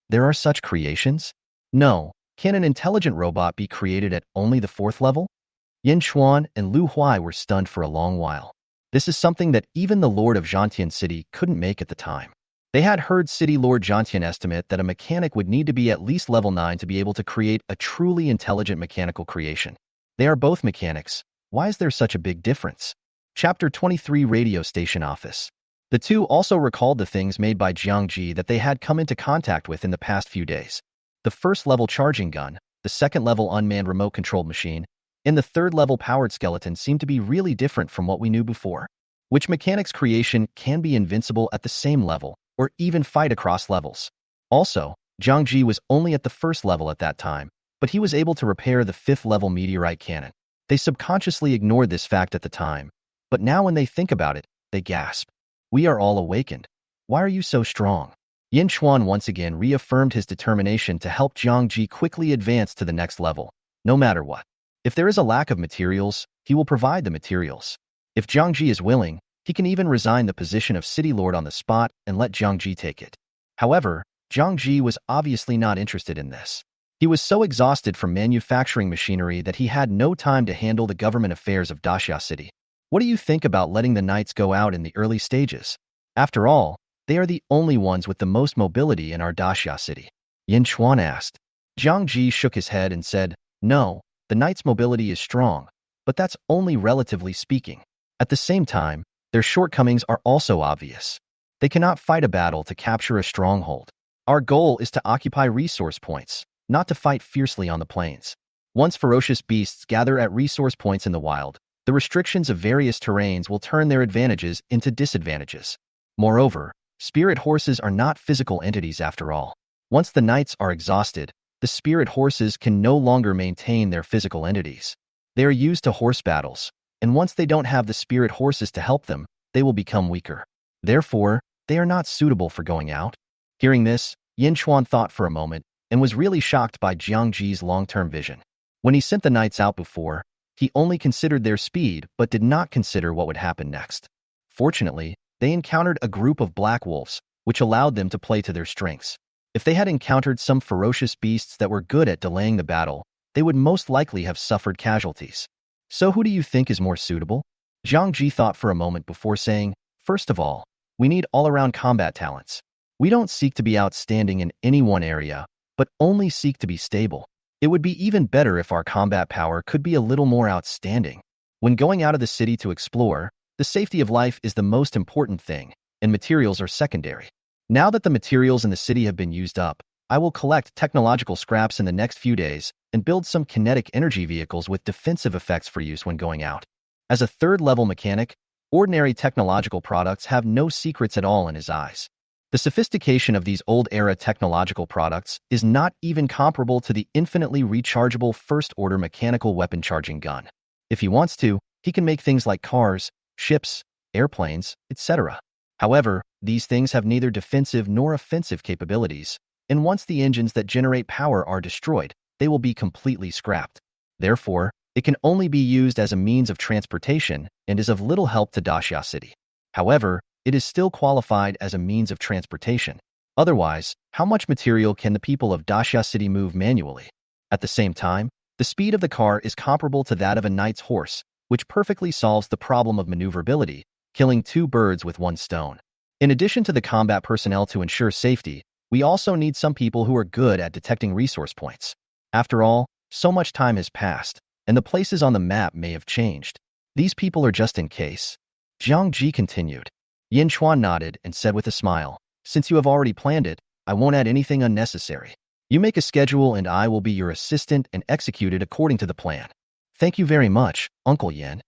There are such creations? No. Can an intelligent robot be created at only the 4th level? Yinchuan and Lu Huai were stunned for a long while. This is something that even the Lord of Zhantian City couldn't make at the time. They had heard City Lord Zhantian estimate that a mechanic would need to be at least level 9 to be able to create a truly intelligent mechanical creation. They are both mechanics. Why is there such a big difference? Chapter 23 Radio Station Office. The two also recalled the things made by Jiang Ji that they had come into contact with in the past few days. The 1st level charging gun, the 2nd level unmanned remote-controlled machine, and the 3rd level powered skeleton seemed to be really different from what we knew before. Which mechanic's creation can be invincible at the same level, or even fight across levels. Also, Jiang Ji was only at the 1st level at that time, but he was able to repair the 5th level meteorite cannon. They subconsciously ignored this fact at the time, but now when they think about it, they gasp. We are all awakened. Why are you so strong? Yinchuan once again reaffirmed his determination to help Jiang Ji quickly advance to the next level, no matter what. If there is a lack of materials, he will provide the materials. If Jiang Ji is willing, he can even resign the position of City Lord on the spot and let Jiang Ji take it. However, Jiang Ji was obviously not interested in this. He was so exhausted from manufacturing machinery that he had no time to handle the government affairs of Daxia City. What do you think about letting the knights go out in the early stages? After all, they are the only ones with the most mobility in our Daxia City. Yinchuan asked. Jiang Ji shook his head and said, No, the knights' mobility is strong, but that's only relatively speaking. At the same time, their shortcomings are also obvious. They cannot fight a battle to capture a stronghold. Our goal is to occupy resource points, not to fight fiercely on the plains. Once ferocious beasts gather at resource points in the wild, the restrictions of various terrains will turn their advantages into disadvantages. Moreover, spirit horses are not physical entities after all. Once the knights are exhausted, the spirit horses can no longer maintain their physical entities. They are used to horse battles, and once they don't have the spirit horses to help them, they will become weaker. Therefore, they are not suitable for going out. Hearing this, Yinchuan thought for a moment and was really shocked by Jiang Ji's long-term vision. When he sent the knights out before, he only considered their speed but did not consider what would happen next. Fortunately, they encountered a group of black wolves, which allowed them to play to their strengths. If they had encountered some ferocious beasts that were good at delaying the battle, they would most likely have suffered casualties. So who do you think is more suitable? Jiang Ji thought for a moment before saying, First of all, we need all-around combat talents. We don't seek to be outstanding in any one area, but only seek to be stable. It would be even better if our combat power could be a little more outstanding. When going out of the city to explore, The safety of life is the most important thing, and materials are secondary. Now that the materials in the city have been used up, I will collect technological scraps in the next few days and build some kinetic energy vehicles with defensive effects for use when going out. As a third-level mechanic, ordinary technological products have no secrets at all in his eyes. The sophistication of these old-era technological products is not even comparable to the infinitely rechargeable first-order mechanical weapon charging gun. If he wants to, he can make things like cars, ships, airplanes, etc. However, these things have neither defensive nor offensive capabilities, and once the engines that generate power are destroyed, they will be completely scrapped. Therefore, it can only be used as a means of transportation and is of little help to Daxia City. However, it is still qualified as a means of transportation. Otherwise, how much material can the people of Daxia City move manually? At the same time, the speed of the car is comparable to that of a knight's horse, which perfectly solves the problem of maneuverability, killing two birds with one stone. In addition to the combat personnel to ensure safety, we also need some people who are good at detecting resource points. After all, so much time has passed, and the places on the map may have changed. These people are just in case. Jiang Ji continued. Yin Chuan nodded and said with a smile, "Since you have already planned it, I won't add anything unnecessary. You make a schedule and I will be your assistant and execute it according to the plan." "Thank you very much, Uncle Yin."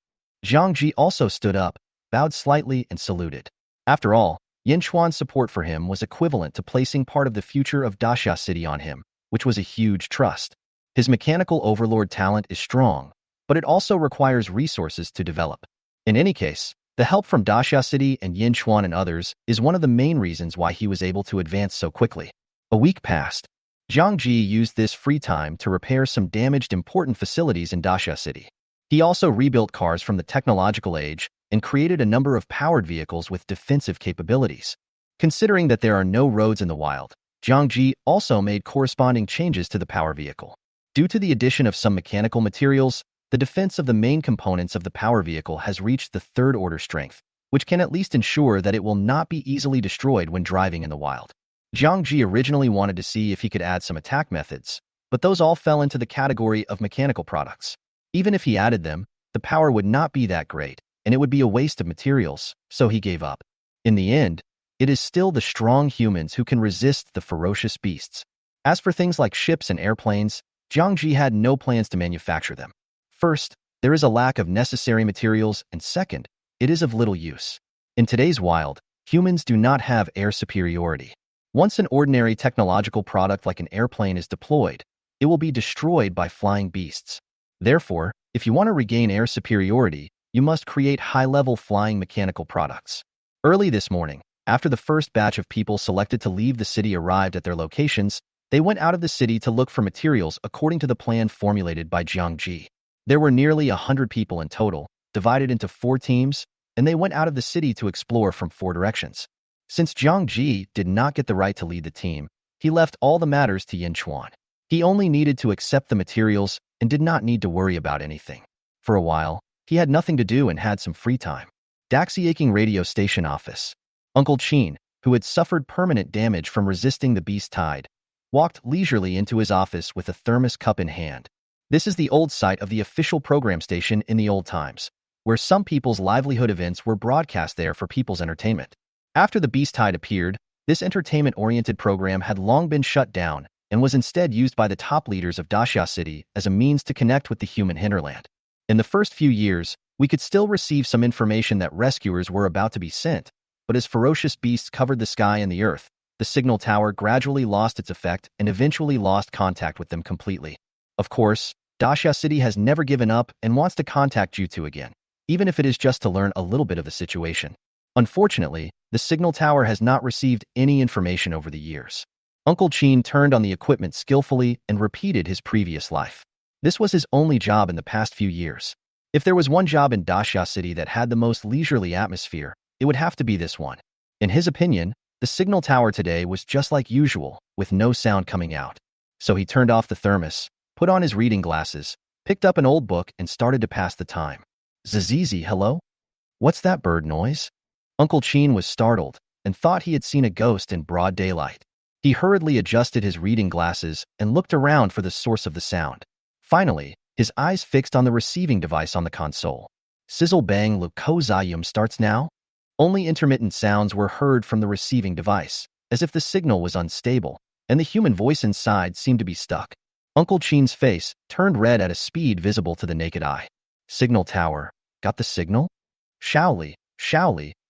Jiang Ji also stood up, bowed slightly and saluted. After all, Yin Chuan's support for him was equivalent to placing part of the future of Daxia City on him, which was a huge trust. His mechanical overlord talent is strong, but it also requires resources to develop. In any case, the help from Daxia City and Yin Chuan and others is one of the main reasons why he was able to advance so quickly. A week passed. Jiang Ji used this free time to repair some damaged important facilities in Daxia City. He also rebuilt cars from the technological age and created a number of powered vehicles with defensive capabilities. Considering that there are no roads in the wild, Jiang Ji also made corresponding changes to the power vehicle. Due to the addition of some mechanical materials, the defense of the main components of the power vehicle has reached the third-order strength, which can at least ensure that it will not be easily destroyed when driving in the wild. Jiang Ji originally wanted to see if he could add some attack methods, but those all fell into the category of mechanical products. Even if he added them, the power would not be that great, and it would be a waste of materials, so he gave up. In the end, it is still the strong humans who can resist the ferocious beasts. As for things like ships and airplanes, Jiang Ji had no plans to manufacture them. First, there is a lack of necessary materials, and second, it is of little use. In today's wild, humans do not have air superiority. Once an ordinary technological product like an airplane is deployed, it will be destroyed by flying beasts. Therefore, if you want to regain air superiority, you must create high-level flying mechanical products. Early this morning, after the first batch of people selected to leave the city arrived at their locations, they went out of the city to look for materials according to the plan formulated by Jiang Ji. There were nearly 100 people in total, divided into 4 teams, and they went out of the city to explore from 4 directions. Since Jiang Ji did not get the right to lead the team, he left all the matters to Yin Chuan. He only needed to accept the materials and did not need to worry about anything. For a while, he had nothing to do and had some free time. Daxiaking radio station office. Uncle Qin, who had suffered permanent damage from resisting the beast tide, walked leisurely into his office with a thermos cup in hand. This is the old site of the official program station in the old times, where some people's livelihood events were broadcast there for people's entertainment. After the beast tide appeared, this entertainment-oriented program had long been shut down and was instead used by the top leaders of Daxia City as a means to connect with the human hinterland. In the first few years, we could still receive some information that rescuers were about to be sent, but as ferocious beasts covered the sky and the earth, the signal tower gradually lost its effect and eventually lost contact with them completely. Of course, Daxia City has never given up and wants to contact you two again, even if it is just to learn a little bit of the situation. Unfortunately, the signal tower has not received any information over the years. Uncle Qin turned on the equipment skillfully and repeated his previous life. This was his only job in the past few years. If there was one job in Daxia City that had the most leisurely atmosphere, it would have to be this one. In his opinion, the signal tower today was just like usual, with no sound coming out. So he turned off the thermos, put on his reading glasses, picked up an old book and started to pass the time. Zizizi, hello? What's that bird noise? Uncle Qin was startled and thought he had seen a ghost in broad daylight. He hurriedly adjusted his reading glasses and looked around for the source of the sound. Finally, his eyes fixed on the receiving device on the console. Sizzle bang Lukozayum starts now? Only intermittent sounds were heard from the receiving device, as if the signal was unstable, and the human voice inside seemed to be stuck. Uncle Chin's face turned red at a speed visible to the naked eye. Signal tower. Got the signal? Shaoli,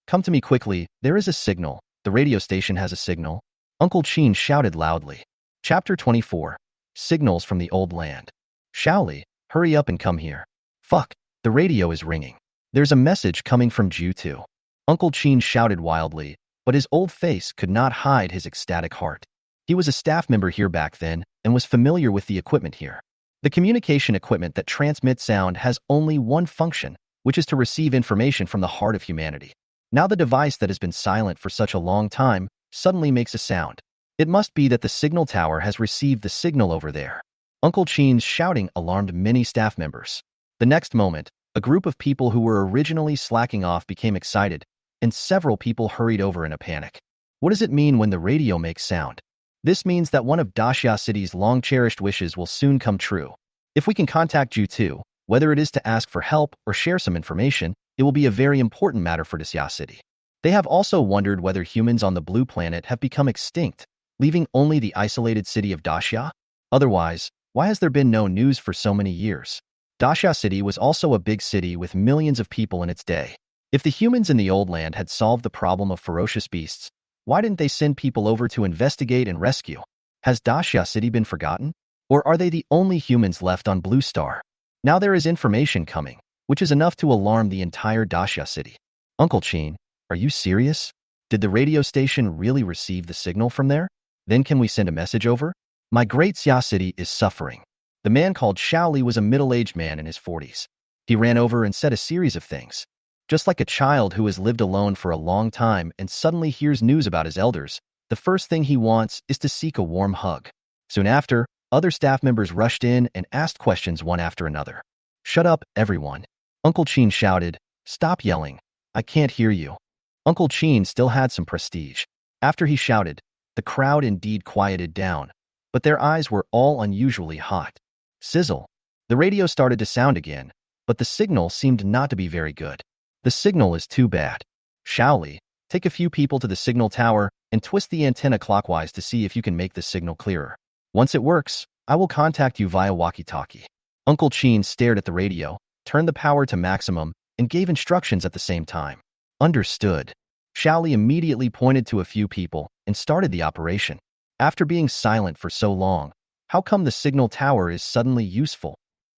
come to me quickly. There is a signal. The radio station has a signal. Uncle Chin shouted loudly. Chapter 24. Signals from the Old Land. Shaoli, hurry up and come here. Fuck, the radio is ringing. There's a message coming from Ju2. Uncle Chin shouted wildly, but his old face could not hide his ecstatic heart. He was a staff member here back then and was familiar with the equipment here. The communication equipment that transmits sound has only one function, which is to receive information from the heart of humanity. Now the device that has been silent for such a long time suddenly makes a sound. It must be that the signal tower has received the signal over there. Uncle Chin's shouting alarmed many staff members. The next moment, a group of people who were originally slacking off became excited, and several people hurried over in a panic. What does it mean when the radio makes sound? This means that one of Daxia City's long-cherished wishes will soon come true. If we can contact Ju2, whether it is to ask for help or share some information, it will be a very important matter for Daxia City. They have also wondered whether humans on the blue planet have become extinct, leaving only the isolated city of Daxia. Otherwise, why has there been no news for so many years? Daxia City was also a big city with millions of people in its day. If the humans in the old land had solved the problem of ferocious beasts, why didn't they send people over to investigate and rescue? Has Daxia City been forgotten? Or are they the only humans left on Blue Star? Now there is information coming, which is enough to alarm the entire Daxia City. Uncle Chin, are you serious? Did the radio station really receive the signal from there? Then can we send a message over? My great Xia City is suffering. The man called Shaoli was a middle-aged man in his 40s. He ran over and said a series of things. Just like a child who has lived alone for a long time and suddenly hears news about his elders, the first thing he wants is to seek a warm hug. Soon after, other staff members rushed in and asked questions one after another. Shut up, everyone. Uncle Chin shouted, stop yelling. I can't hear you. Uncle Chin still had some prestige. After he shouted, the crowd indeed quieted down, but their eyes were all unusually hot. Sizzle. The radio started to sound again, but the signal seemed not to be very good. The signal is too bad. Shaoli, take a few people to the signal tower and twist the antenna clockwise to see if you can make the signal clearer. Once it works, I will contact you via walkie-talkie. Uncle Chin stared at the radio, turned the power to maximum, and gave instructions at the same time. Understood. Shaoli immediately pointed to a few people and started the operation. After being silent for so long, how come the signal tower is suddenly useful?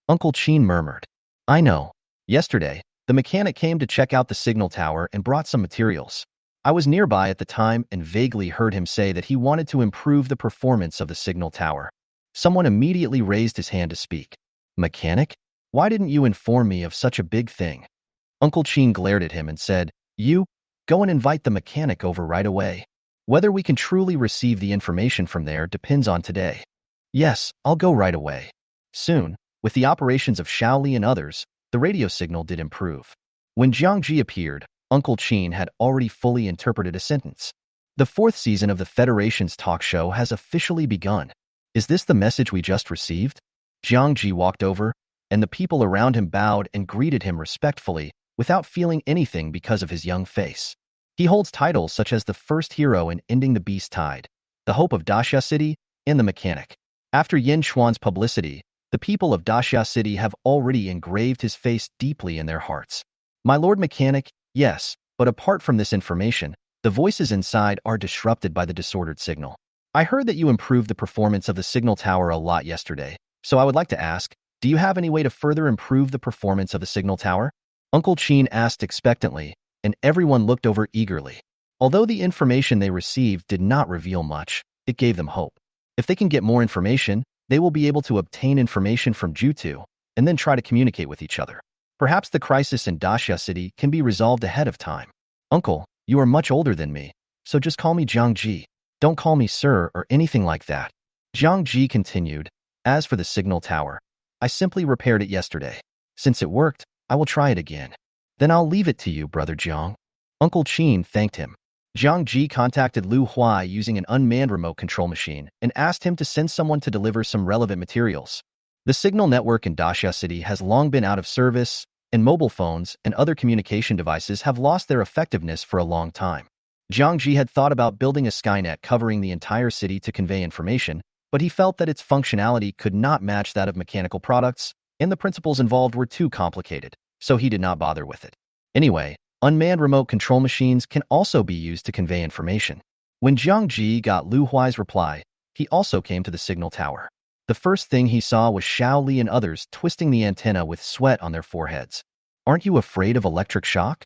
Uncle Chin murmured. I know. Yesterday, the mechanic came to check out the signal tower and brought some materials. I was nearby at the time and vaguely heard him say that he wanted to improve the performance of the signal tower. Someone immediately raised his hand to speak. Mechanic? Why didn't you inform me of such a big thing? Uncle Chin glared at him and said, You, go and invite the mechanic over right away. Whether we can truly receive the information from there depends on today. Yes, I'll go right away. Soon, with the operations of Shaoli and others, the radio signal did improve. When Jiangji appeared, Uncle Chin had already fully interpreted a sentence. The 4th season of the Federation's talk show has officially begun. Is this the message we just received? Jiangji walked over, and the people around him bowed and greeted him respectfully, without feeling anything because of his young face. He holds titles such as the first hero in Ending the Beast Tide, the Hope of Daxia City, and the Mechanic. After Yin Xuan's publicity, the people of Daxia City have already engraved his face deeply in their hearts. My Lord Mechanic, yes, but apart from this information, the voices inside are disrupted by the disordered signal. I heard that you improved the performance of the signal tower a lot yesterday, so I would like to ask, do you have any way to further improve the performance of the signal tower? Uncle Chin asked expectantly, and everyone looked over eagerly. Although the information they received did not reveal much, it gave them hope. If they can get more information, they will be able to obtain information from Ju2 and then try to communicate with each other. Perhaps the crisis in Daxia City can be resolved ahead of time. Uncle, you are much older than me, so just call me Jiangji. Don't call me sir or anything like that. Jiangji continued, as for the signal tower, I simply repaired it yesterday. Since it worked, I will try it again. Then I'll leave it to you, Brother Jiang. Uncle Chin thanked him. Jiangji contacted Lu Huai using an unmanned remote control machine and asked him to send someone to deliver some relevant materials. The signal network in Daxia City has long been out of service, and mobile phones and other communication devices have lost their effectiveness for a long time. Jiang Ji had thought about building a Skynet covering the entire city to convey information, but he felt that its functionality could not match that of mechanical products, and the principles involved were too complicated, so he did not bother with it. Anyway, unmanned remote control machines can also be used to convey information. When Jiang Ji got Lu Huai's reply, he also came to the signal tower. The first thing he saw was Xiao Li and others twisting the antenna with sweat on their foreheads. "Aren't you afraid of electric shock?"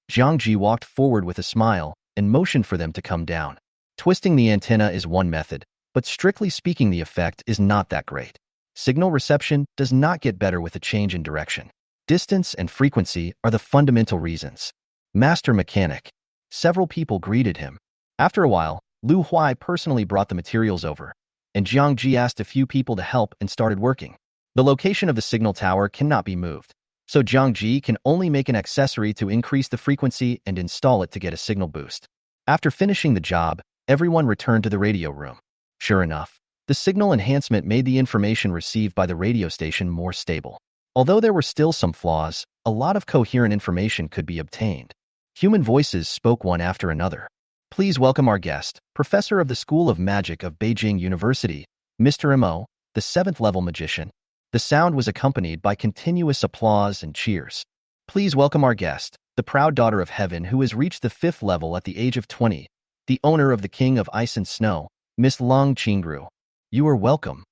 Jiang Ji walked forward with a smile and motioned for them to come down. Twisting the antenna is one method, but strictly speaking the effect is not that great. Signal reception does not get better with a change in direction. Distance and frequency are the fundamental reasons. Master Mechanic. Several people greeted him. After a while, Lu Huai personally brought the materials over, and Jiang Ji asked a few people to help and started working. The location of the signal tower cannot be moved, so Jiang Ji can only make an accessory to increase the frequency and install it to get a signal boost. After finishing the job, everyone returned to the radio room. Sure enough, the signal enhancement made the information received by the radio station more stable. Although there were still some flaws, a lot of coherent information could be obtained. Human voices spoke one after another. "Please welcome our guest, Professor of the School of Magic of Beijing University, Mr. Mo, the 7th-level magician." The sound was accompanied by continuous applause and cheers. "Please welcome our guest, the proud daughter of heaven who has reached the 5th level at the age of 20, the owner of the King of Ice and Snow, Miss Long Qingru. You are welcome."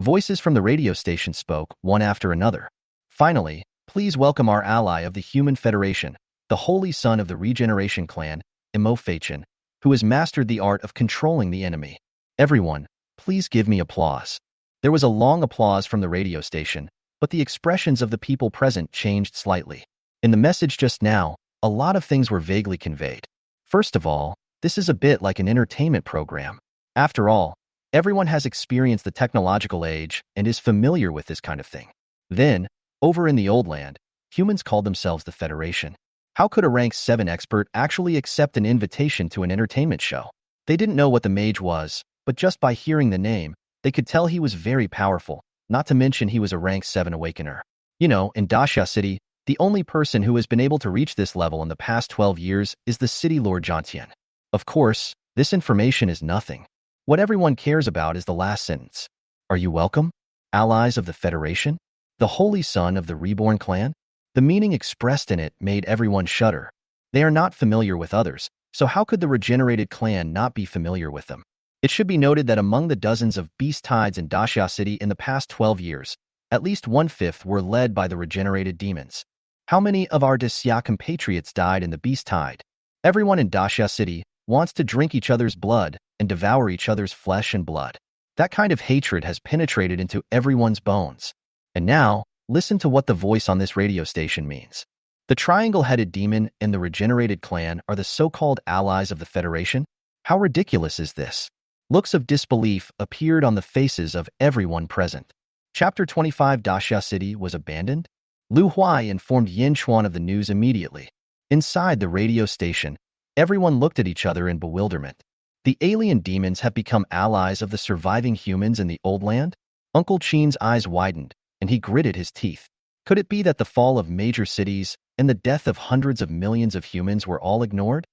Voices from the radio station spoke, one after another. Finally, "Please welcome our ally of the Human Federation, the holy son of the Regeneration Clan, Mo Feichen, who has mastered the art of controlling the enemy. Everyone, please give me applause." There was a long applause from the radio station, but the expressions of the people present changed slightly. In the message just now, a lot of things were vaguely conveyed. First of all, this is a bit like an entertainment program. After all, everyone has experienced the technological age and is familiar with this kind of thing. Then, over in the old land, humans called themselves the Federation. How could a rank 7 expert actually accept an invitation to an entertainment show? They didn't know what the mage was, but just by hearing the name, they could tell he was very powerful, not to mention he was a rank 7 awakener. You know, in Daxia City, the only person who has been able to reach this level in the past 12 years is the city lord Jiantian. Of course, this information is nothing. What everyone cares about is the last sentence. "Are you welcome, allies of the Federation? The holy son of the reborn clan?" The meaning expressed in it made everyone shudder. They are not familiar with others, so how could the regenerated clan not be familiar with them? It should be noted that among the dozens of beast tides in Daxia City in the past 12 years, at least 1/5 were led by the regenerated demons. How many of our Daxia compatriots died in the beast tide? Everyone in Daxia City wants to drink each other's blood and devour each other's flesh and blood. That kind of hatred has penetrated into everyone's bones. And now, listen to what the voice on this radio station means. The triangle-headed demon and the regenerated clan are the so-called allies of the Federation? How ridiculous is this? Looks of disbelief appeared on the faces of everyone present. Chapter 25 Daxia City was abandoned? Lu Huai informed Yin Chuan of the news immediately. Inside the radio station, everyone looked at each other in bewilderment. The alien demons have become allies of the surviving humans in the old land? Uncle Qin's eyes widened, and he gritted his teeth. Could it be that the fall of major cities and the death of hundreds of millions of humans were all ignored?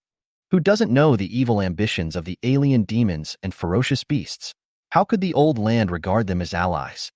Who doesn't know the evil ambitions of the alien demons and ferocious beasts? How could the old land regard them as allies?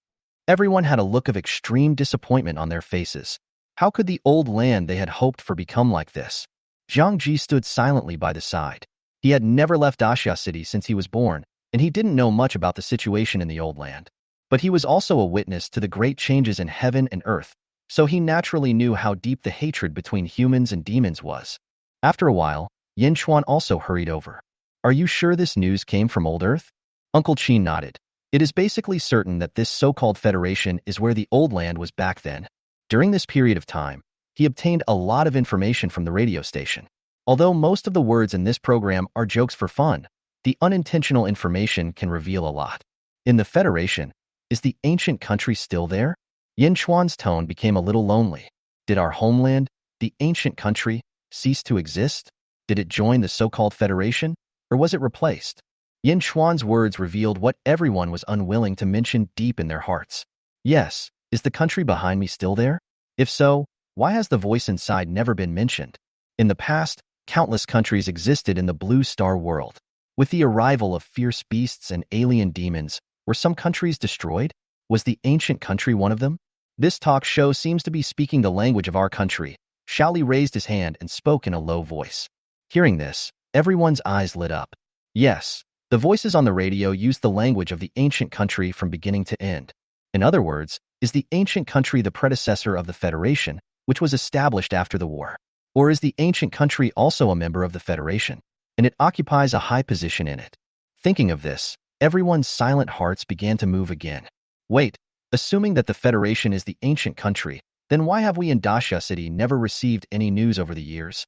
Everyone had a look of extreme disappointment on their faces. How could the old land they had hoped for become like this? Jiang Ji stood silently by the side. He had never left Daxia City since he was born, and he didn't know much about the situation in the old land. But he was also a witness to the great changes in heaven and earth, so he naturally knew how deep the hatred between humans and demons was. After a while, Yin Chuan also hurried over. "Are you sure this news came from old Earth?" Uncle Qin nodded. "It is basically certain that this so-called Federation is where the old land was back then." During this period of time, he obtained a lot of information from the radio station. Although most of the words in this program are jokes for fun, the unintentional information can reveal a lot. In the Federation, is the ancient country still there? Yin Chuan's tone became a little lonely. Did our homeland, the ancient country, cease to exist? Did it join the so-called Federation, or was it replaced? Yin Chuan's words revealed what everyone was unwilling to mention deep in their hearts. Yes, is the country behind me still there? If so, Why has the voice inside never been mentioned? In the past, countless countries existed in the Blue Star world. With the arrival of fierce beasts and alien demons, were some countries destroyed? Was the ancient country one of them? This talk show seems to be speaking the language of our country. Shaoli raised his hand and spoke in a low voice. Hearing this, everyone's eyes lit up. Yes, the voices on the radio used the language of the ancient country from beginning to end. In other words, is the ancient country the predecessor of the Federation, which was established after the war? Or is the ancient country also a member of the Federation, and it occupies a high position in it? Thinking of this, everyone's silent hearts began to move again. Wait, assuming that the Federation is the ancient country, then why have we in Daxia City never received any news over the years?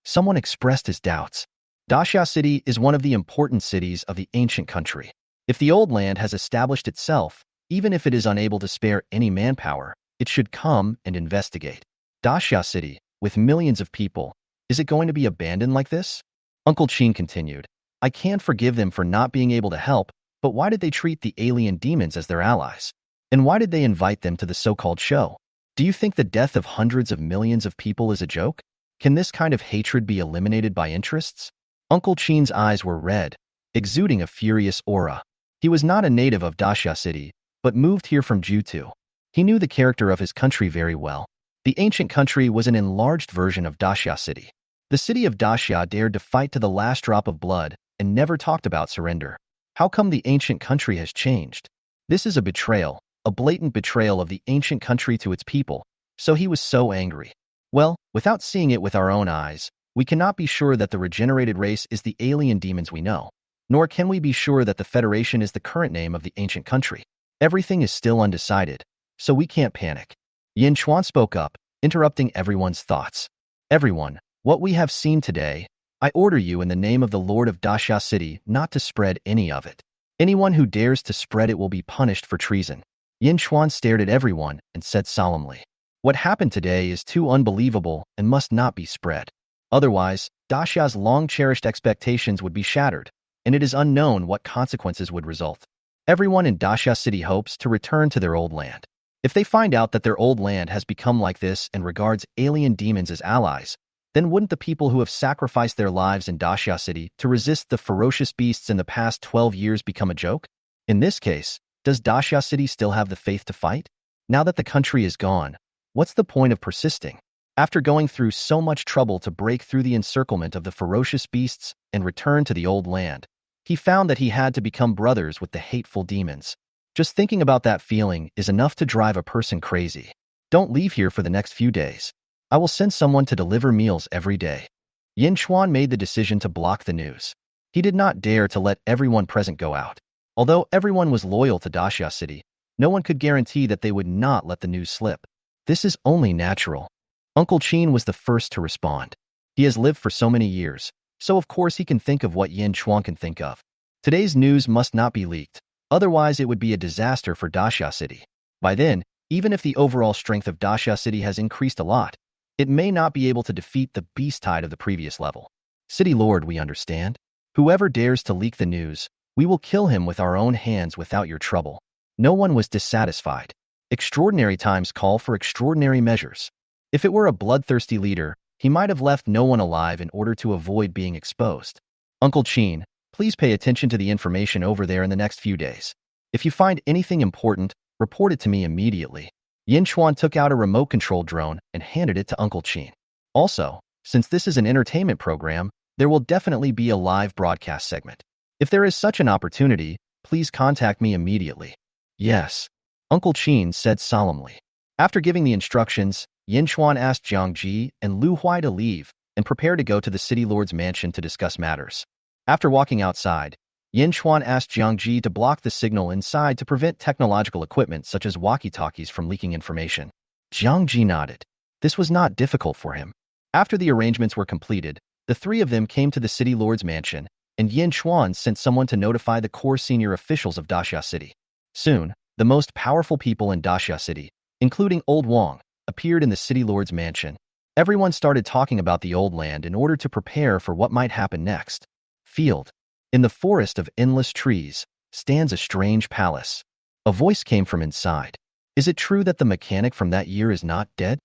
Someone expressed his doubts. Daxia City is one of the important cities of the ancient country. If the old land has established itself, even if it is unable to spare any manpower, it should come and investigate. Daxia City, with millions of people, is it going to be abandoned like this? Uncle Qin continued. I can't forgive them for not being able to help, but why did they treat the alien demons as their allies? And why did they invite them to the so-called show? Do you think the death of hundreds of millions of people is a joke? Can this kind of hatred be eliminated by interests? Uncle Qin's eyes were red, exuding a furious aura. He was not a native of Daxia City, but moved here from Jiutu. He knew the character of his country very well. The ancient country was an enlarged version of Daxia City. The city of Daxia dared to fight to the last drop of blood and never talked about surrender. How come the ancient country has changed? This is a betrayal, a blatant betrayal of the ancient country to its people, so he was so angry. Well, without seeing it with our own eyes, we cannot be sure that the regenerated race is the alien demons we know, nor can we be sure that the Federation is the current name of the ancient country. Everything is still undecided, so we can't panic. Yin Chuan spoke up, interrupting everyone's thoughts. Everyone, what we have seen today, I order you in the name of the Lord of Daxia City not to spread any of it. Anyone who dares to spread it will be punished for treason. Yin Chuan stared at everyone and said solemnly, what happened today is too unbelievable and must not be spread. Otherwise, Daxia's long-cherished expectations would be shattered, and it is unknown what consequences would result. Everyone in Daxia City hopes to return to their old land. If they find out that their old land has become like this and regards alien demons as allies, then wouldn't the people who have sacrificed their lives in Daxia City to resist the ferocious beasts in the past 12 years become a joke? In this case, does Daxia City still have the faith to fight? Now that the country is gone, what's the point of persisting? After going through so much trouble to break through the encirclement of the ferocious beasts and return to the old land, he found that he had to become brothers with the hateful demons. Just thinking about that feeling is enough to drive a person crazy. Don't leave here for the next few days. I will send someone to deliver meals every day. Yin Chuan made the decision to block the news. He did not dare to let everyone present go out. Although everyone was loyal to Daxia City, no one could guarantee that they would not let the news slip. This is only natural. Uncle Qin was the first to respond. He has lived for so many years, so of course he can think of what Yin Chuan can think of. Today's news must not be leaked, otherwise it would be a disaster for Daxia City. By then, even if the overall strength of Daxia City has increased a lot, it may not be able to defeat the beast tide of the previous level. City Lord, we understand. Whoever dares to leak the news, we will kill him with our own hands without your trouble. No one was dissatisfied. Extraordinary times call for extraordinary measures. If it were a bloodthirsty leader, he might have left no one alive in order to avoid being exposed. Uncle Qin, please pay attention to the information over there in the next few days. If you find anything important, report it to me immediately. Yin Chuan took out a remote-controlled drone and handed it to Uncle Qin. Also, since this is an entertainment program, there will definitely be a live broadcast segment. If there is such an opportunity, please contact me immediately. Yes, Uncle Qin said solemnly. After giving the instructions, Yin Chuan asked Jiang Ji and Lu Huai to leave and prepare to go to the City Lord's mansion to discuss matters. After walking outside, Yin Chuan asked Jiang Ji to block the signal inside to prevent technological equipment such as walkie-talkies from leaking information. Jiang Ji nodded. This was not difficult for him. After the arrangements were completed, the three of them came to the City Lord's mansion, and Yin Chuan sent someone to notify the core senior officials of Daxia City. Soon, the most powerful people in Daxia City, including Old Wang, appeared in the City Lord's mansion. Everyone started talking about the old land in order to prepare for what might happen next. Field. In the forest of endless trees stands a strange palace. A voice came from inside. Is it true that the mechanic from that year is not dead?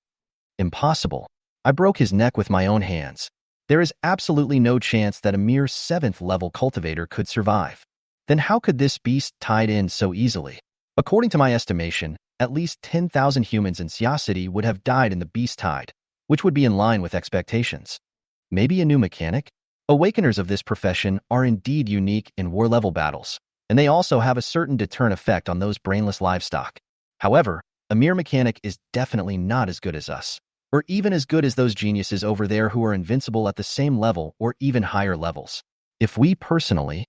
Impossible. I broke his neck with my own hands. There is absolutely no chance that a mere 7th level cultivator could survive. Then how could this beast tied in so easily? According to my estimation, at least 10,000 humans in Xia City would have died in the beast tide, which would be in line with expectations. Maybe a new mechanic? Awakeners of this profession are indeed unique in war-level battles, and they also have a certain deterrent effect on those brainless livestock. However, a mere mechanic is definitely not as good as us, or even as good as those geniuses over there who are invincible at the same level or even higher levels. If we personally...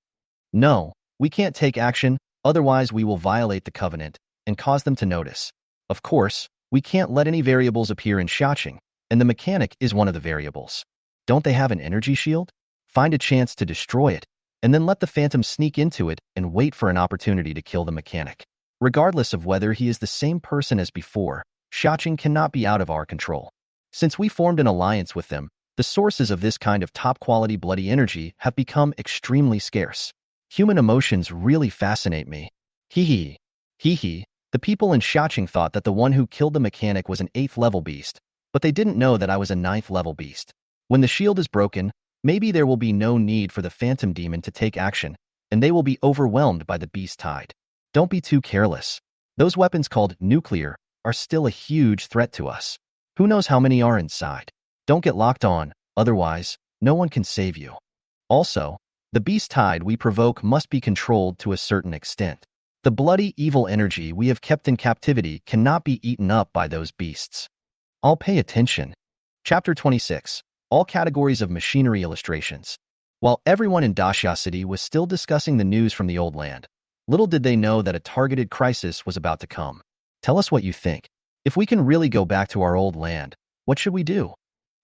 No, we can't take action, otherwise we will violate the covenant and cause them to notice. Of course, we can't let any variables appear in Xiaqing, and the mechanic is one of the variables. Don't they have an energy shield? Find a chance to destroy it, and then let the phantom sneak into it and wait for an opportunity to kill the mechanic. Regardless of whether he is the same person as before, Xiaqing cannot be out of our control. Since we formed an alliance with them, the sources of this kind of top-quality bloody energy have become extremely scarce. Human emotions really fascinate me. Hee hee. The people in Xiaqing thought that the one who killed the mechanic was an 8th level beast, but they didn't know that I was a 9th level beast. When the shield is broken, maybe there will be no need for the phantom demon to take action, and they will be overwhelmed by the beast tide. Don't be too careless. Those weapons called nuclear are still a huge threat to us. Who knows how many are inside? Don't get locked on, otherwise, no one can save you. Also, the beast tide we provoke must be controlled to a certain extent. The bloody evil energy we have kept in captivity cannot be eaten up by those beasts. I'll pay attention. Chapter 26. All categories of machinery illustrations. While everyone in Daxia City was still discussing the news from the old land, little did they know that a targeted crisis was about to come. Tell us what you think. If we can really go back to our old land, what should we do?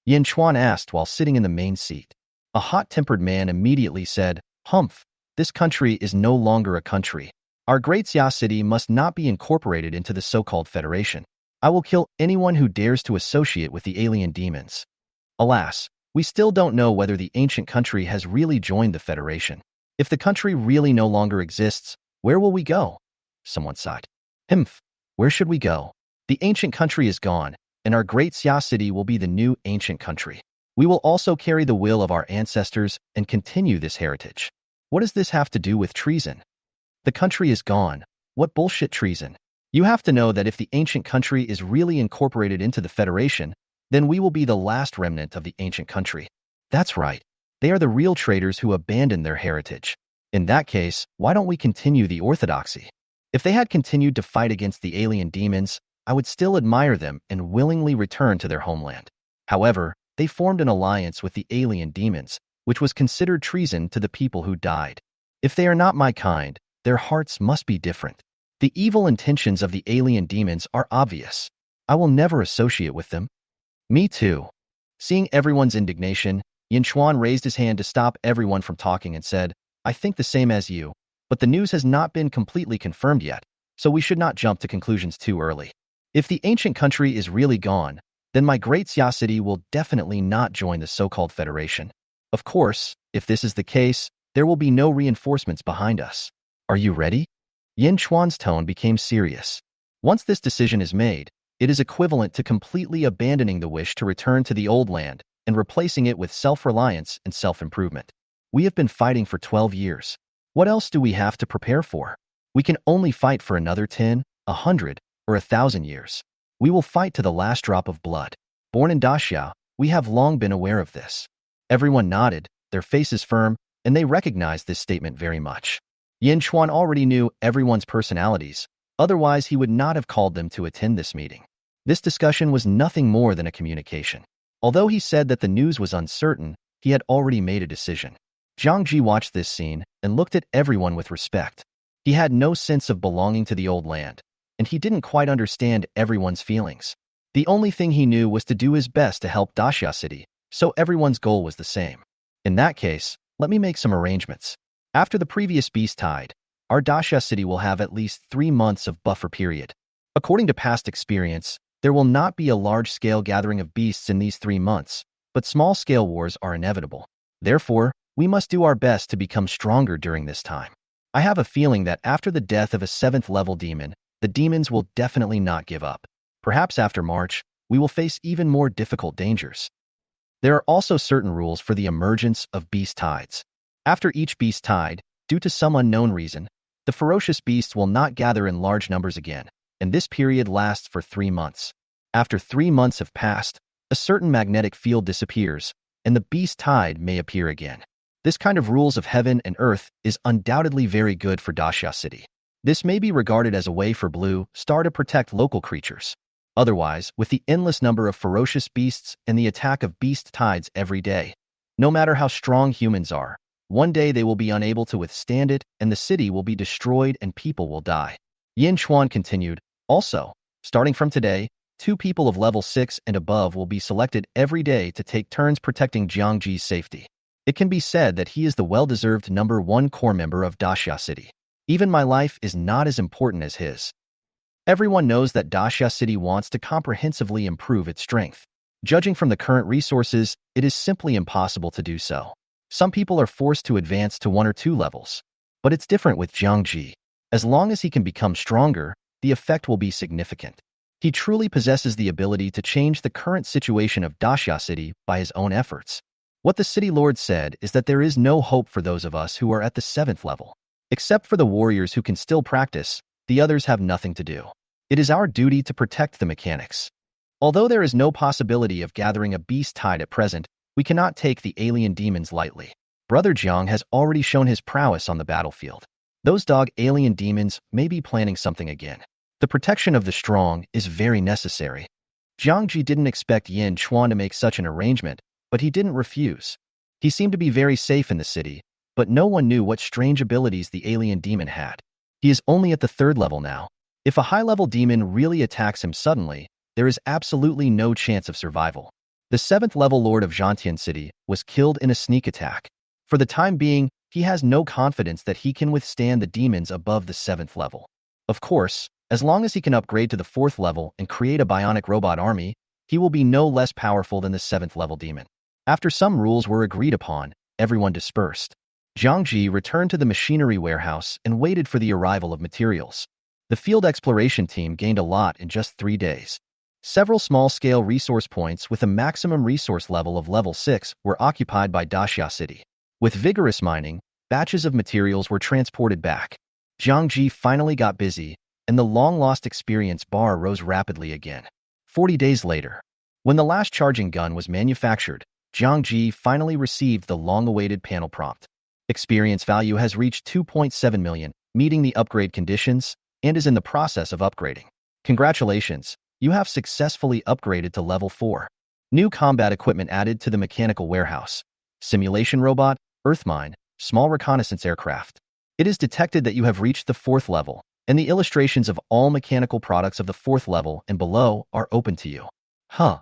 Yin Chuan asked while sitting in the main seat. A hot-tempered man immediately said, Humph, this country is no longer a country. Our great Xia City must not be incorporated into the so-called Federation. I will kill anyone who dares to associate with the alien demons. Alas, we still don't know whether the ancient country has really joined the Federation. If the country really no longer exists, where will we go? Someone sighed. Humph, where should we go? The ancient country is gone, and our great Xia City will be the new ancient country. We will also carry the will of our ancestors and continue this heritage. What does this have to do with treason? The country is gone. What bullshit treason? You have to know that if the ancient country is really incorporated into the Federation, then we will be the last remnant of the ancient country. That's right. They are the real traitors who abandoned their heritage. In that case, why don't we continue the orthodoxy? If they had continued to fight against the alien demons, I would still admire them and willingly return to their homeland. However, they formed an alliance with the alien demons, which was considered treason to the people who died. If they are not my kind, their hearts must be different. The evil intentions of the alien demons are obvious. I will never associate with them. Me too. Seeing everyone's indignation, Yin Chuan raised his hand to stop everyone from talking and said, I think the same as you, but the news has not been completely confirmed yet, so we should not jump to conclusions too early. If the ancient country is really gone, then my great Xia City will definitely not join the so-called Federation. Of course, if this is the case, there will be no reinforcements behind us. Are you ready? Yin Chuan's tone became serious. Once this decision is made, it is equivalent to completely abandoning the wish to return to the old land and replacing it with self-reliance and self-improvement. We have been fighting for 12 years. What else do we have to prepare for? We can only fight for another 10, 100, or 1,000 years. We will fight to the last drop of blood. Born in Daxia, we have long been aware of this. Everyone nodded, their faces firm, and they recognized this statement very much. Yin Chuan already knew everyone's personalities, otherwise he would not have called them to attend this meeting. This discussion was nothing more than a communication. Although he said that the news was uncertain, he had already made a decision. Zhang Ji watched this scene and looked at everyone with respect. He had no sense of belonging to the old land, and he didn't quite understand everyone's feelings. The only thing he knew was to do his best to help Daxia City, so everyone's goal was the same. In that case, let me make some arrangements. After the previous beast tide, our Daxia City will have at least 3 months of buffer period. According to past experience, there will not be a large-scale gathering of beasts in these 3 months, but small-scale wars are inevitable. Therefore, we must do our best to become stronger during this time. I have a feeling that after the death of a 7th level demon, the demons will definitely not give up. Perhaps after March, we will face even more difficult dangers. There are also certain rules for the emergence of beast tides. After each beast tide, due to some unknown reason, the ferocious beasts will not gather in large numbers again, and this period lasts for 3 months. After 3 months have passed, a certain magnetic field disappears, and the beast tide may appear again. This kind of rules of heaven and earth is undoubtedly very good for Dashya City. This may be regarded as a way for Blue Star to protect local creatures. Otherwise, with the endless number of ferocious beasts and the attack of beast tides every day, no matter how strong humans are, one day they will be unable to withstand it and the city will be destroyed and people will die. Yin Chuan continued, also, starting from today, 2 people of level 6 and above will be selected every day to take turns protecting Jiangji's safety. It can be said that he is the well-deserved number 1 core member of Dashya City. Even my life is not as important as his. Everyone knows that Dashya City wants to comprehensively improve its strength. Judging from the current resources, it is simply impossible to do so. Some people are forced to advance to 1 or 2 levels. But it's different with Jiangji. As long as he can become stronger, the effect will be significant. He truly possesses the ability to change the current situation of Dashya City by his own efforts. What the City Lord said is that there is no hope for those of us who are at the 7th level. Except for the warriors who can still practice, the others have nothing to do. It is our duty to protect the mechanics. Although there is no possibility of gathering a beast tide at present, we cannot take the alien demons lightly. Brother Jiang has already shown his prowess on the battlefield. Those dog alien demons may be planning something again. The protection of the strong is very necessary. Jiangji didn't expect Yin Chuan to make such an arrangement, but he didn't refuse. He seemed to be very safe in the city, but no one knew what strange abilities the alien demon had. He is only at the 3rd level now. If a high-level demon really attacks him suddenly, there is absolutely no chance of survival. The 7th level Lord of Zhantian City was killed in a sneak attack. For the time being, he has no confidence that he can withstand the demons above the 7th level. Of course, as long as he can upgrade to the 4th level and create a bionic robot army, he will be no less powerful than the 7th level demon. After some rules were agreed upon, everyone dispersed. Jiangji returned to the machinery warehouse and waited for the arrival of materials. The field exploration team gained a lot in just 3 days. Several small-scale resource points with a maximum resource level of level 6 were occupied by Dashya City. With vigorous mining, batches of materials were transported back. Jiangji finally got busy, and the long-lost experience bar rose rapidly again. 40 days later, when the last charging gun was manufactured, Jiangji finally received the long-awaited panel prompt. Experience value has reached 2.7 million, meeting the upgrade conditions, and is in the process of upgrading. Congratulations, you have successfully upgraded to level 4. New combat equipment added to the mechanical warehouse. Simulation robot, Earthmine, small reconnaissance aircraft. It is detected that you have reached the 4th level, and the illustrations of all mechanical products of the 4th level and below are open to you. Huh.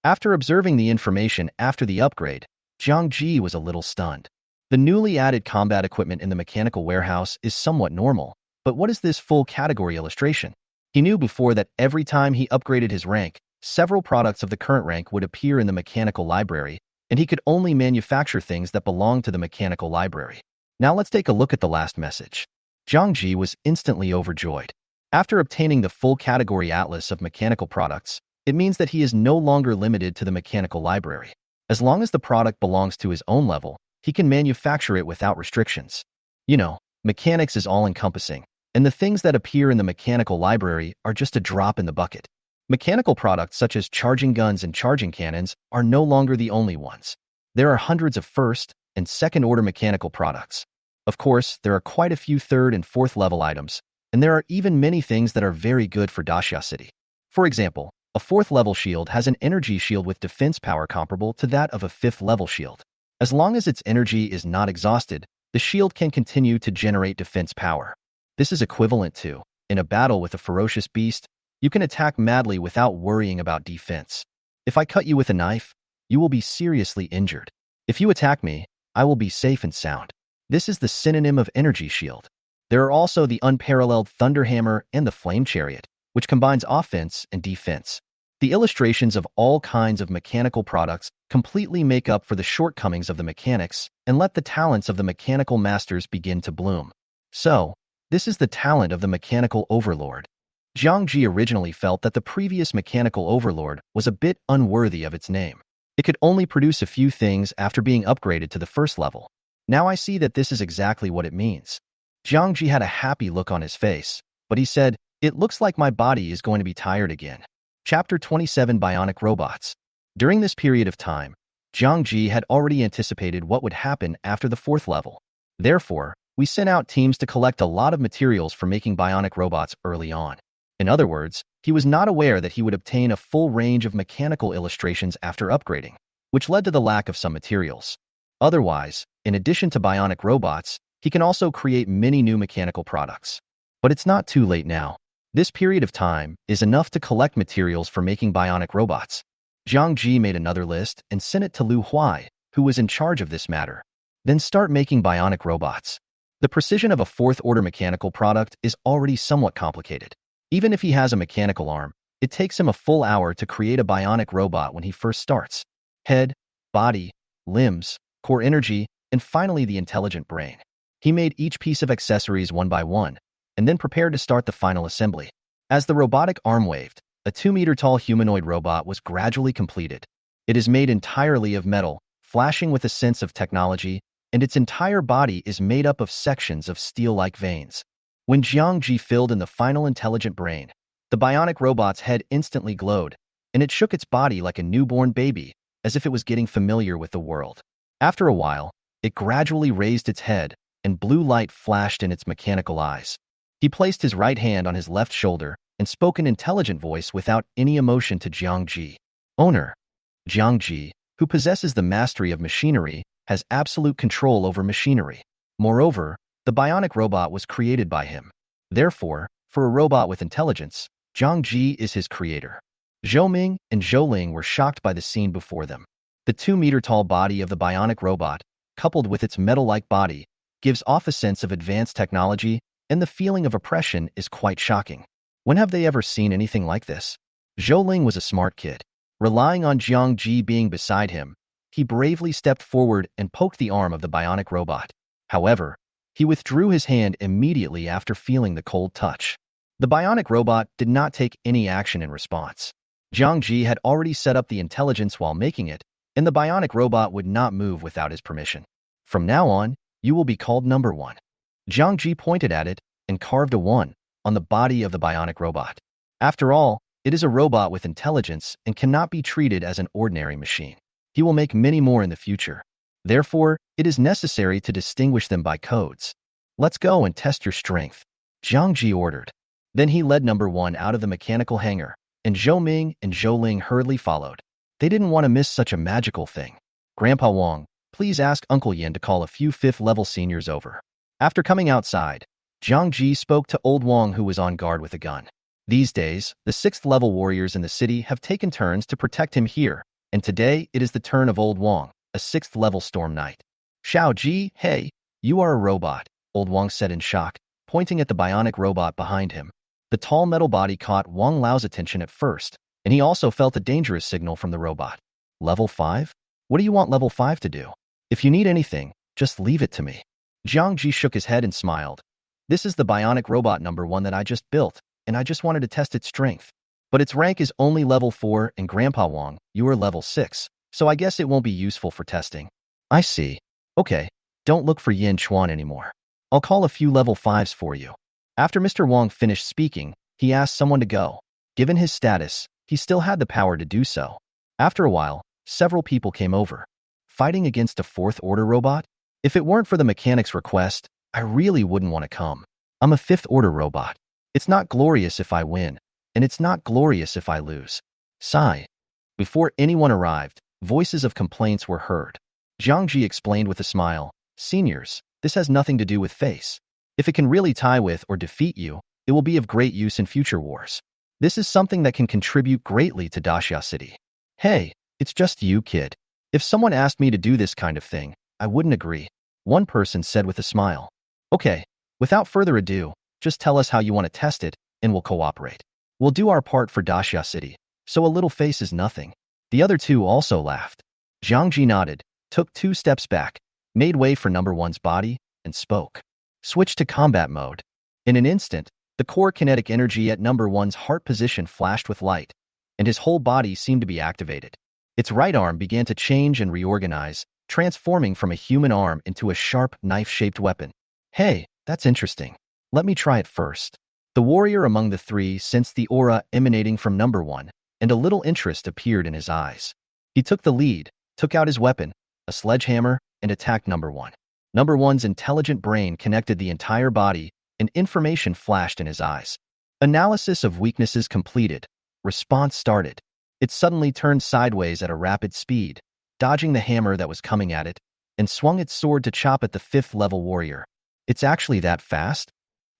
After observing the information after the upgrade, Jiang Ji was a little stunned. The newly added combat equipment in the mechanical warehouse is somewhat normal, but what is this full category illustration? He knew before that every time he upgraded his rank, several products of the current rank would appear in the mechanical library, and he could only manufacture things that belonged to the mechanical library. Now let's take a look at the last message. Jiang Ji was instantly overjoyed. After obtaining the full category atlas of mechanical products, it means that he is no longer limited to the mechanical library. As long as the product belongs to his own level, he can manufacture it without restrictions. You know, mechanics is all-encompassing, and the things that appear in the mechanical library are just a drop in the bucket. Mechanical products such as charging guns and charging cannons are no longer the only ones. There are hundreds of first and second-order mechanical products. Of course, there are quite a few 3rd and 4th level items, and there are even many things that are very good for Dashya City. For example, a 4th level shield has an energy shield with defense power comparable to that of a 5th level shield. As long as its energy is not exhausted, the shield can continue to generate defense power. This is equivalent to, in a battle with a ferocious beast, you can attack madly without worrying about defense. If I cut you with a knife, you will be seriously injured. If you attack me, I will be safe and sound. This is the synonym of energy shield. There are also the unparalleled Thunder Hammer and the Flame Chariot, which combines offense and defense. The illustrations of all kinds of mechanical products completely make up for the shortcomings of the mechanics and let the talents of the mechanical masters begin to bloom. So, this is the talent of the mechanical overlord. Jiang Ji originally felt that the previous mechanical overlord was a bit unworthy of its name. It could only produce a few things after being upgraded to the first level. Now I see that this is exactly what it means. Jiang Ji had a happy look on his face, but he said, "It looks like my body is going to be tired again." Chapter 27: Bionic Robots. During this period of time, Jiang Ji had already anticipated what would happen after the fourth level. Therefore, we sent out teams to collect a lot of materials for making bionic robots early on. In other words, he was not aware that he would obtain a full range of mechanical illustrations after upgrading, which led to the lack of some materials. Otherwise, in addition to bionic robots, he can also create many new mechanical products. But it's not too late now. This period of time is enough to collect materials for making bionic robots. Jiang Ji made another list and sent it to Lu Huai, who was in charge of this matter. Then start making bionic robots. The precision of a fourth-order mechanical product is already somewhat complicated. Even if he has a mechanical arm, it takes him a full hour to create a bionic robot when he first starts. Head, body, limbs, core energy, and finally the intelligent brain. He made each piece of accessories one by one, and then prepared to start the final assembly. As the robotic arm waved, a 2-meter-tall humanoid robot was gradually completed. It is made entirely of metal, flashing with a sense of technology, and its entire body is made up of sections of steel-like veins. When Jiang Ji filled in the final intelligent brain, the bionic robot's head instantly glowed, and it shook its body like a newborn baby, as if it was getting familiar with the world. After a while, it gradually raised its head, and blue light flashed in its mechanical eyes. He placed his right hand on his left shoulder and spoke an intelligent voice without any emotion to Jiang Ji. Owner. Jiang Ji, who possesses the mastery of machinery, has absolute control over machinery. Moreover, the bionic robot was created by him. Therefore, for a robot with intelligence, Jiang Ji is his creator. Zhou Ming and Zhou Ling were shocked by the scene before them. The 2-meter-tall body of the bionic robot, coupled with its metal-like body, gives off a sense of advanced technology, and the feeling of oppression is quite shocking. When have they ever seen anything like this? Zhou Ling was a smart kid. Relying on Jiang Ji being beside him, he bravely stepped forward and poked the arm of the bionic robot. However, he withdrew his hand immediately after feeling the cold touch. The bionic robot did not take any action in response. Jiang Ji had already set up the intelligence while making it, and the bionic robot would not move without his permission. From now on, you will be called number 1. Jiang Ji pointed at it and carved a 1 on the body of the bionic robot. After all, it is a robot with intelligence and cannot be treated as an ordinary machine. He will make many more in the future. Therefore, it is necessary to distinguish them by codes. Let's go and test your strength, Jiang Ji ordered. Then he led number 1 out of the mechanical hangar, and Zhou Ming and Zhou Ling hurriedly followed. They didn't want to miss such a magical thing. Grandpa Wang, please ask Uncle Yin to call a few 5th-level seniors over. After coming outside, Jiang Ji spoke to Old Wang, who was on guard with a gun. These days, the 6th-level warriors in the city have taken turns to protect him here, and today it is the turn of Old Wang, a 6th-level storm knight. Xiao Ji, hey, you are a robot, Old Wang said in shock, pointing at the bionic robot behind him. The tall metal body caught Wang Lao's attention at first, and he also felt a dangerous signal from the robot. Level 5? What do you want level 5 to do? If you need anything, just leave it to me. Jiang Ji shook his head and smiled. This is the bionic robot number 1 that I just built, and I just wanted to test its strength. But its rank is only level 4, and Grandpa Wang, you are level 6, so I guess it won't be useful for testing. I see. Okay, don't look for Yin Chuan anymore. I'll call a few level 5s for you. After Mr. Wang finished speaking, he asked someone to go. Given his status, he still had the power to do so. After a while, several people came over. Fighting against a 4th-order robot? If it weren't for the mechanic's request, I really wouldn't want to come. I'm a 5th-order robot. It's not glorious if I win, and it's not glorious if I lose. Sigh. Before anyone arrived, voices of complaints were heard. Jiang Ji explained with a smile, Seniors, this has nothing to do with face. If it can really tie with or defeat you, it will be of great use in future wars. This is something that can contribute greatly to Daxia City. Hey, it's just you, kid. If someone asked me to do this kind of thing, I wouldn't agree. One person said with a smile. Okay, without further ado, just tell us how you want to test it, and we'll cooperate. We'll do our part for Daxia City, so a little face is nothing. The other two also laughed. Jiang Ji nodded, took 2 steps back, made way for number 1's body, and spoke. Switch to combat mode. In an instant, The core kinetic energy at number one's heart position flashed with light, and his whole body seemed to be activated. Its right arm began to change and reorganize, transforming from a human arm into a sharp, knife-shaped weapon. Hey, that's interesting. Let me try it first. The warrior among the three sensed the aura emanating from number one, and a little interest appeared in his eyes. He took the lead, took out his weapon, a sledgehammer, and attacked number one. Number one's intelligent brain connected the entire body, and information flashed in his eyes. Analysis of weaknesses completed. Response started. It suddenly turned sideways at a rapid speed, dodging the hammer that was coming at it, and swung its sword to chop at the fifth-level warrior. It's actually that fast?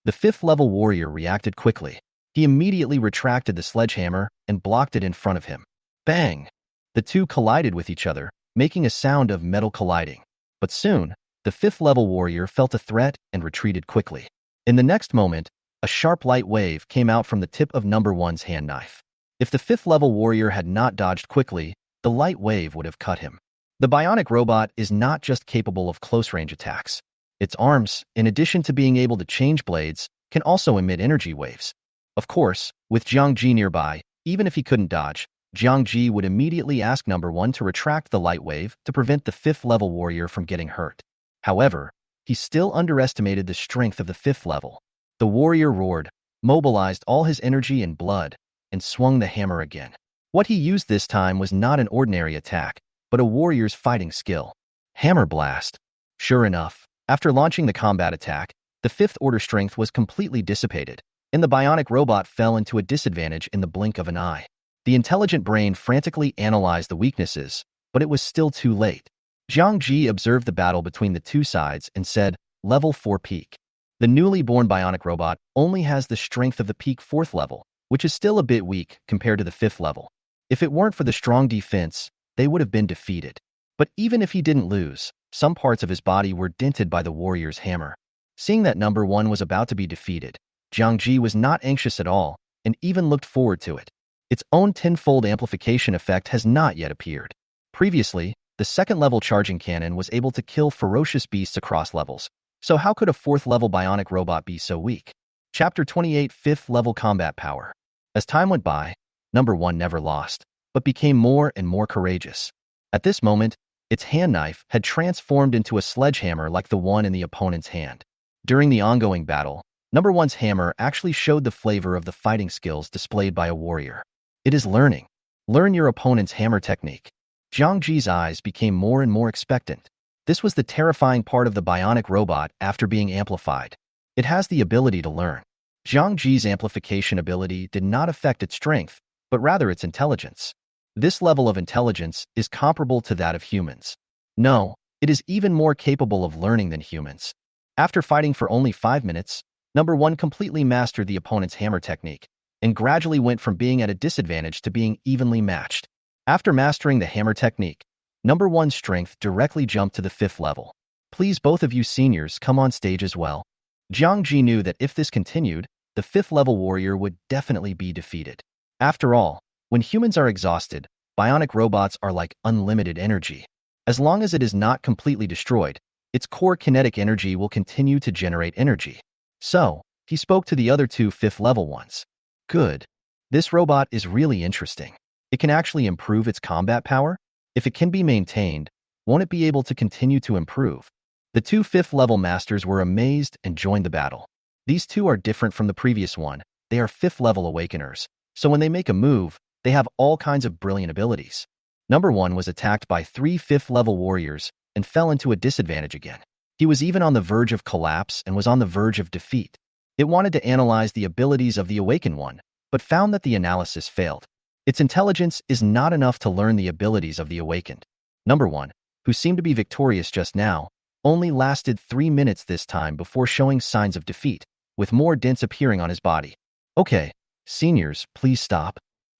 The fifth-level warrior reacted quickly. He immediately retracted the sledgehammer and blocked it in front of him. Bang! The two collided with each other, making a sound of metal colliding. But soon, the fifth-level warrior felt a threat and retreated quickly. In the next moment, a sharp light wave came out from the tip of number one's hand knife. If the fifth-level warrior had not dodged quickly, the light wave would have cut him. The bionic robot is not just capable of close-range attacks. Its arms, in addition to being able to change blades, can also emit energy waves. Of course, with Jiang Ji nearby, even if he couldn't dodge, Jiang Ji would immediately ask number one to retract the light wave to prevent the fifth-level warrior from getting hurt. However, he still underestimated the strength of the fifth level. The warrior roared, mobilized all his energy and blood, and swung the hammer again. What he used this time was not an ordinary attack, but a warrior's fighting skill. Hammer blast. Sure enough, after launching the combat attack, the fifth-order strength was completely dissipated, and the bionic robot fell into a disadvantage in the blink of an eye. The intelligent brain frantically analyzed the weaknesses, but it was still too late. Jiang Ji observed the battle between the two sides and said, Level 4 peak. The newly born bionic robot only has the strength of the peak 4th level, which is still a bit weak compared to the 5th level. If it weren't for the strong defense, they would have been defeated. But even if he didn't lose, some parts of his body were dented by the warrior's hammer. Seeing that number one was about to be defeated, Jiang Ji was not anxious at all and even looked forward to it. Its own tenfold amplification effect has not yet appeared. Previously, the second-level charging cannon was able to kill ferocious beasts across levels, so how could a 4th-level bionic robot be so weak? Chapter 28 5th-level combat power. As time went by, number one never lost, but became more and more courageous. At this moment, its hand knife had transformed into a sledgehammer like the one in the opponent's hand. During the ongoing battle, number one's hammer actually showed the flavor of the fighting skills displayed by a warrior. It is learning. Learn your opponent's hammer technique. Jiang Ji's eyes became more and more expectant. This was the terrifying part of the bionic robot after being amplified. It has the ability to learn. Jiang Ji's amplification ability did not affect its strength, but rather its intelligence. This level of intelligence is comparable to that of humans. No, it is even more capable of learning than humans. After fighting for only 5 minutes, number one completely mastered the opponent's hammer technique and gradually went from being at a disadvantage to being evenly matched. After mastering the hammer technique, number one's strength directly jumped to the 5th level. Please, both of you seniors, come on stage as well. Jiang Ji knew that if this continued, the 5th-level warrior would definitely be defeated. After all, when humans are exhausted, bionic robots are like unlimited energy. As long as it is not completely destroyed, its core kinetic energy will continue to generate energy. So, he spoke to the other two 5th-level ones. Good. This robot is really interesting. It can actually improve its combat power? If it can be maintained, won't it be able to continue to improve? The two 5th-level masters were amazed and joined the battle. These two are different from the previous one. They are 5th-level awakeners, so when they make a move, they have all kinds of brilliant abilities. Number one was attacked by 3 5th-level warriors and fell into a disadvantage again. He was even on the verge of collapse and was on the verge of defeat. It wanted to analyze the abilities of the awakened one, but found that the analysis failed. Its intelligence is not enough to learn the abilities of the awakened. Number one, who seemed to be victorious just now, only lasted 3 minutes this time before showing signs of defeat, with more dents appearing on his body. Okay, seniors, please stop.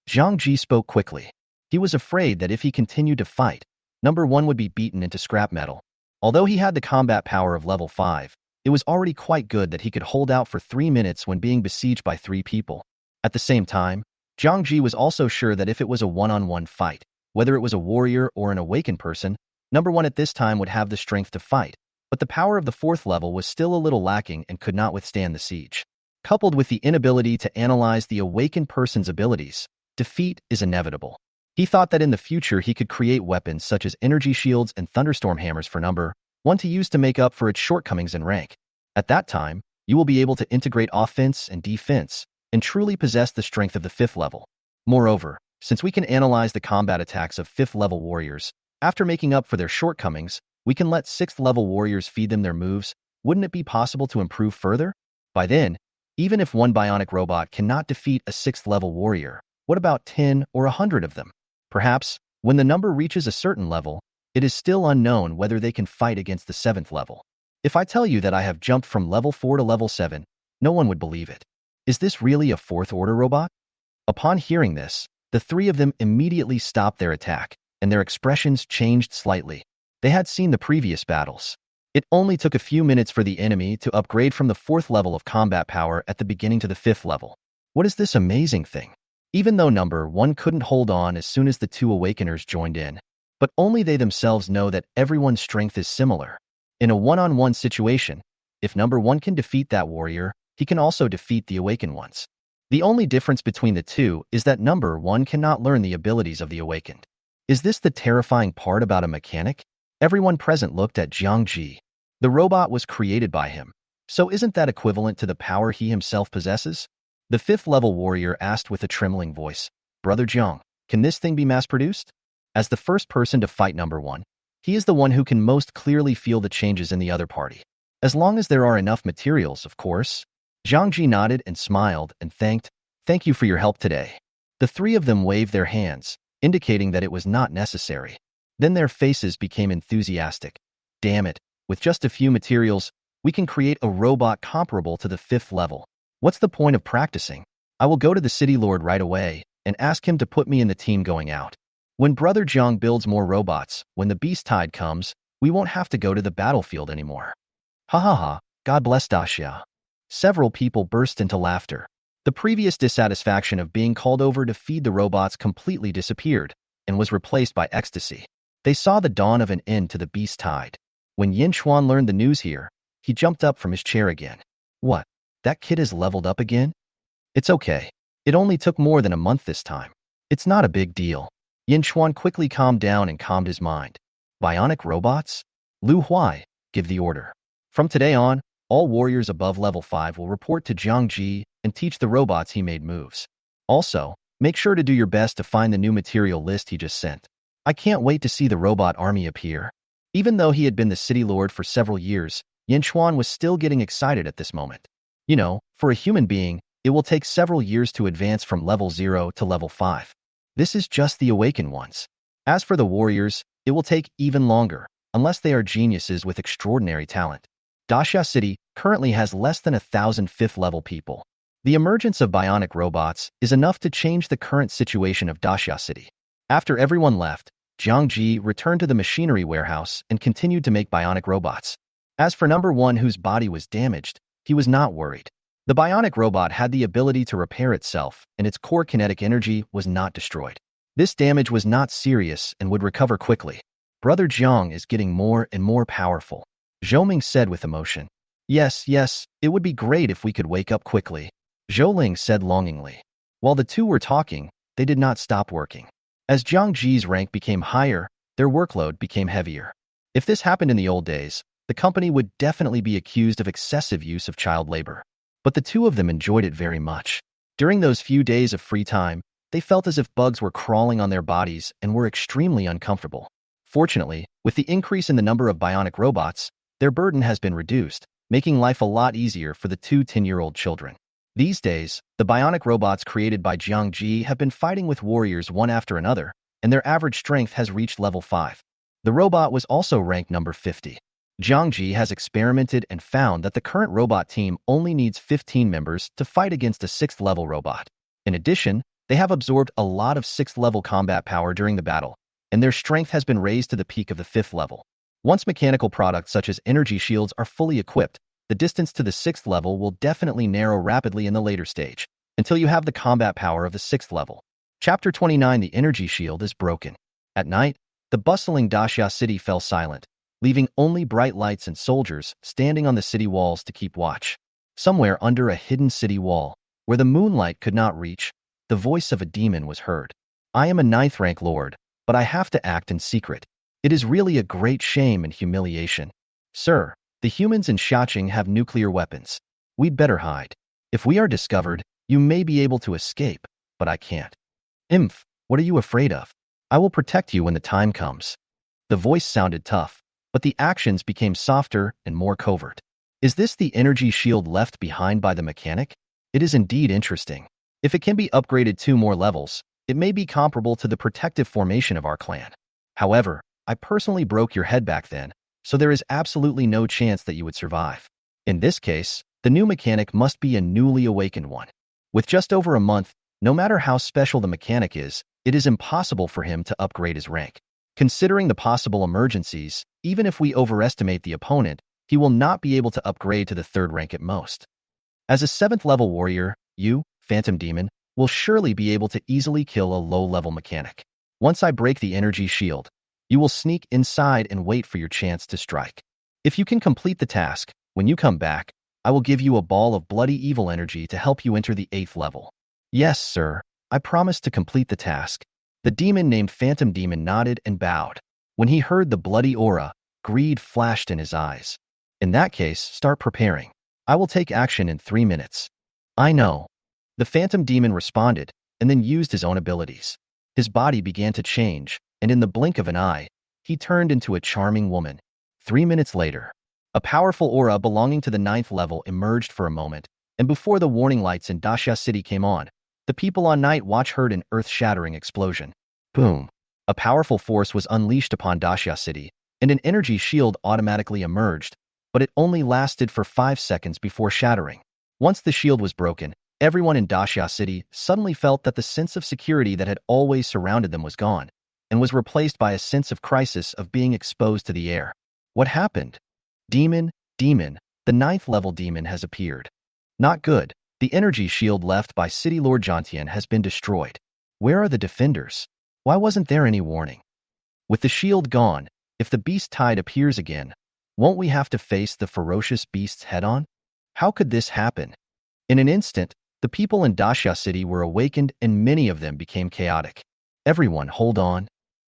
Jiang Ji spoke quickly. He was afraid that if he continued to fight, number one would be beaten into scrap metal. Although he had the combat power of level 5, it was already quite good that he could hold out for 3 minutes when being besieged by 3 people. At the same time, Jiang Ji was also sure that if it was a one-on-one fight, whether it was a warrior or an awakened person, number one at this time would have the strength to fight, but the power of the 4th level was still a little lacking and could not withstand the siege. Coupled with the inability to analyze the awakened person's abilities, defeat is inevitable. He thought that in the future he could create weapons such as energy shields and thunderstorm hammers for number 1 to use to make up for its shortcomings in rank. At that time, you will be able to integrate offense and defense and truly possess the strength of the 5th level. Moreover, since we can analyze the combat attacks of 5th level warriors, after making up for their shortcomings, we can let 6th level warriors feed them their moves. Wouldn't it be possible to improve further? By then, even if one bionic robot cannot defeat a 6th level warrior, what about 10 or 100 of them? Perhaps, when the number reaches a certain level, it is still unknown whether they can fight against the 7th level. If I tell you that I have jumped from level 4 to level 7, no one would believe it. Is this really a 4th order robot? Upon hearing this, the 3 of them immediately stopped their attack, and their expressions changed slightly. They had seen the previous battles. It only took a few minutes for the enemy to upgrade from the 4th level of combat power at the beginning to the 5th level. What is this amazing thing? Even though number 1 couldn't hold on as soon as the 2 awakeners joined in, but only they themselves know that everyone's strength is similar. In a one-on-one situation, if number 1 can defeat that warrior, he can also defeat the awakened ones. The only difference between the two is that number 1 cannot learn the abilities of the awakened. Is this the terrifying part about a mechanic? Everyone present looked at Jiang Ji. The robot was created by him, so isn't that equivalent to the power he himself possesses? The 5th level warrior asked with a trembling voice, "Brother Jiang, can this thing be mass-produced?" As the first person to fight number 1, he is the one who can most clearly feel the changes in the other party. As long as there are enough materials, of course. Jiang Ji nodded and smiled and thank you for your help today. The 3 of them waved their hands, indicating that it was not necessary. Then their faces became enthusiastic. Damn it, with just a few materials, we can create a robot comparable to the 5th level. What's the point of practicing? I will go to the City Lord right away and ask him to put me in the team going out. When Brother Jiang builds more robots, when the beast tide comes, we won't have to go to the battlefield anymore. Ha ha ha, God bless Daxia. Several people burst into laughter. The previous dissatisfaction of being called over to feed the robots completely disappeared and was replaced by ecstasy. They saw the dawn of an end to the beast tide. When Yin Xuan learned the news here, he jumped up from his chair again. What? That kid has leveled up again? It's okay. It only took more than a month this time. It's not a big deal. Yin Xuan quickly calmed down and calmed his mind. Bionic robots? Lu Huai, give the order. From today on, all warriors above level 5 will report to Jiang Ji and teach the robots he made moves. Also, make sure to do your best to find the new material list he just sent. I can't wait to see the robot army appear. Even though he had been the city lord for several years, Yin Xuan was still getting excited at this moment. You know, for a human being, it will take several years to advance from level 0 to level 5. This is just the awakened ones. As for the warriors, it will take even longer, unless they are geniuses with extraordinary talent. Daxia City currently has less than 1,000 5th level people. The emergence of bionic robots is enough to change the current situation of Daxia City. After everyone left, Jiang Ji returned to the machinery warehouse and continued to make bionic robots. As for number 1 whose body was damaged, he was not worried. The bionic robot had the ability to repair itself, and its core kinetic energy was not destroyed. This damage was not serious and would recover quickly. Brother Jiang is getting more and more powerful, Zhou Ming said with emotion. Yes, it would be great if we could wake up quickly, Zhou Ling said longingly. While the two were talking, they did not stop working. As Jiang Ji's rank became higher, their workload became heavier. If this happened in the old days, the company would definitely be accused of excessive use of child labor. But the two of them enjoyed it very much. During those few days of free time, they felt as if bugs were crawling on their bodies and were extremely uncomfortable. Fortunately, with the increase in the number of bionic robots, their burden has been reduced, making life a lot easier for the two 10-year-old children. These days, the bionic robots created by Jiang Ji have been fighting with warriors one after another, and their average strength has reached level 5. The robot was also ranked number 50. Jiang Ji has experimented and found that the current robot team only needs 15 members to fight against a 6th level robot. In addition, they have absorbed a lot of 6th level combat power during the battle, and their strength has been raised to the peak of the 5th level. Once mechanical products such as energy shields are fully equipped, the distance to the 6th level will definitely narrow rapidly in the later stage, until you have the combat power of the 6th level. Chapter 29. The energy shield is broken. At night, the bustling Daxia city fell silent, leaving only bright lights and soldiers standing on the city walls to keep watch. Somewhere under a hidden city wall, where the moonlight could not reach, the voice of a demon was heard. I am a ninth-rank lord, but I have to act in secret. It is really a great shame and humiliation. Sir, the humans in Xiaqing have nuclear weapons. We'd better hide. If we are discovered, you may be able to escape, but I can't. Imph, what are you afraid of? I will protect you when the time comes. The voice sounded tough, but the actions became softer and more covert. Is this the energy shield left behind by the mechanic? It is indeed interesting. If it can be upgraded 2 more levels, it may be comparable to the protective formation of our clan. However, I personally broke your head back then, so there is absolutely no chance that you would survive. In this case, the new mechanic must be a newly awakened one. With just over a month, no matter how special the mechanic is, it is impossible for him to upgrade his rank. Considering the possible emergencies, even if we overestimate the opponent, he will not be able to upgrade to the 3rd rank at most. As a 7th level warrior, you, Phantom Demon, will surely be able to easily kill a low-level mechanic. Once I break the energy shield, you will sneak inside and wait for your chance to strike. If you can complete the task, when you come back, I will give you a ball of bloody evil energy to help you enter the 8th level. Yes, sir, I promise to complete the task. The demon named Phantom Demon nodded and bowed. When he heard the bloody aura, greed flashed in his eyes. In that case, start preparing. I will take action in 3 minutes. I know. The Phantom Demon responded, and then used his own abilities. His body began to change, and in the blink of an eye, he turned into a charming woman. 3 minutes later, a powerful aura belonging to the 9th level emerged for a moment, and before the warning lights in Daxia City came on, the people on Night Watch heard an earth-shattering explosion. Boom! A powerful force was unleashed upon Daxia City, and an energy shield automatically emerged, but it only lasted for 5 seconds before shattering. Once the shield was broken, everyone in Daxia City suddenly felt that the sense of security that had always surrounded them was gone, and was replaced by a sense of crisis of being exposed to the air. What happened? Demon, the 9th level demon has appeared. Not good. The energy shield left by City Lord Jiantian has been destroyed. Where are the defenders? Why wasn't there any warning? With the shield gone, if the beast tide appears again, won't we have to face the ferocious beasts head-on? How could this happen? In an instant, the people in Daxia City were awakened and many of them became chaotic. Everyone, hold on.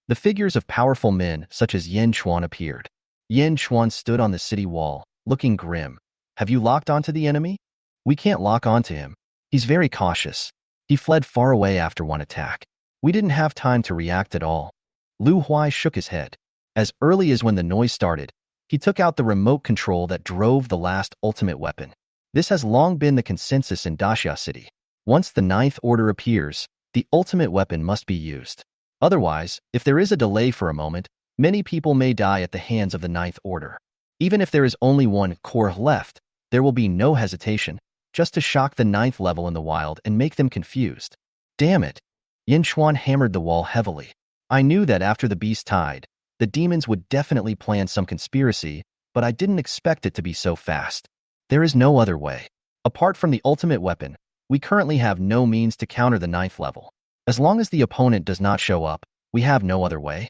The figures of powerful men such as Yen Chuan appeared. Yen Chuan stood on the city wall, looking grim. Have you locked onto the enemy? We can't lock onto him. He's very cautious. He fled far away after one attack. We didn't have time to react at all. Lu Huai shook his head. As early as when the noise started, he took out the remote control that drove the last ultimate weapon. This has long been the consensus in Daxia City. Once the 9th order appears, the ultimate weapon must be used. Otherwise, if there is a delay for a moment, many people may die at the hands of the 9th order. Even if there is only one core left, there will be no hesitation, just to shock the 9th level in the wild and make them confused. Damn it! Yen Chuan hammered the wall heavily. I knew that after the beast tide, the demons would definitely plan some conspiracy, but I didn't expect it to be so fast. There is no other way. Apart from the ultimate weapon, we currently have no means to counter the 9th level. As long as the opponent does not show up, we have no other way.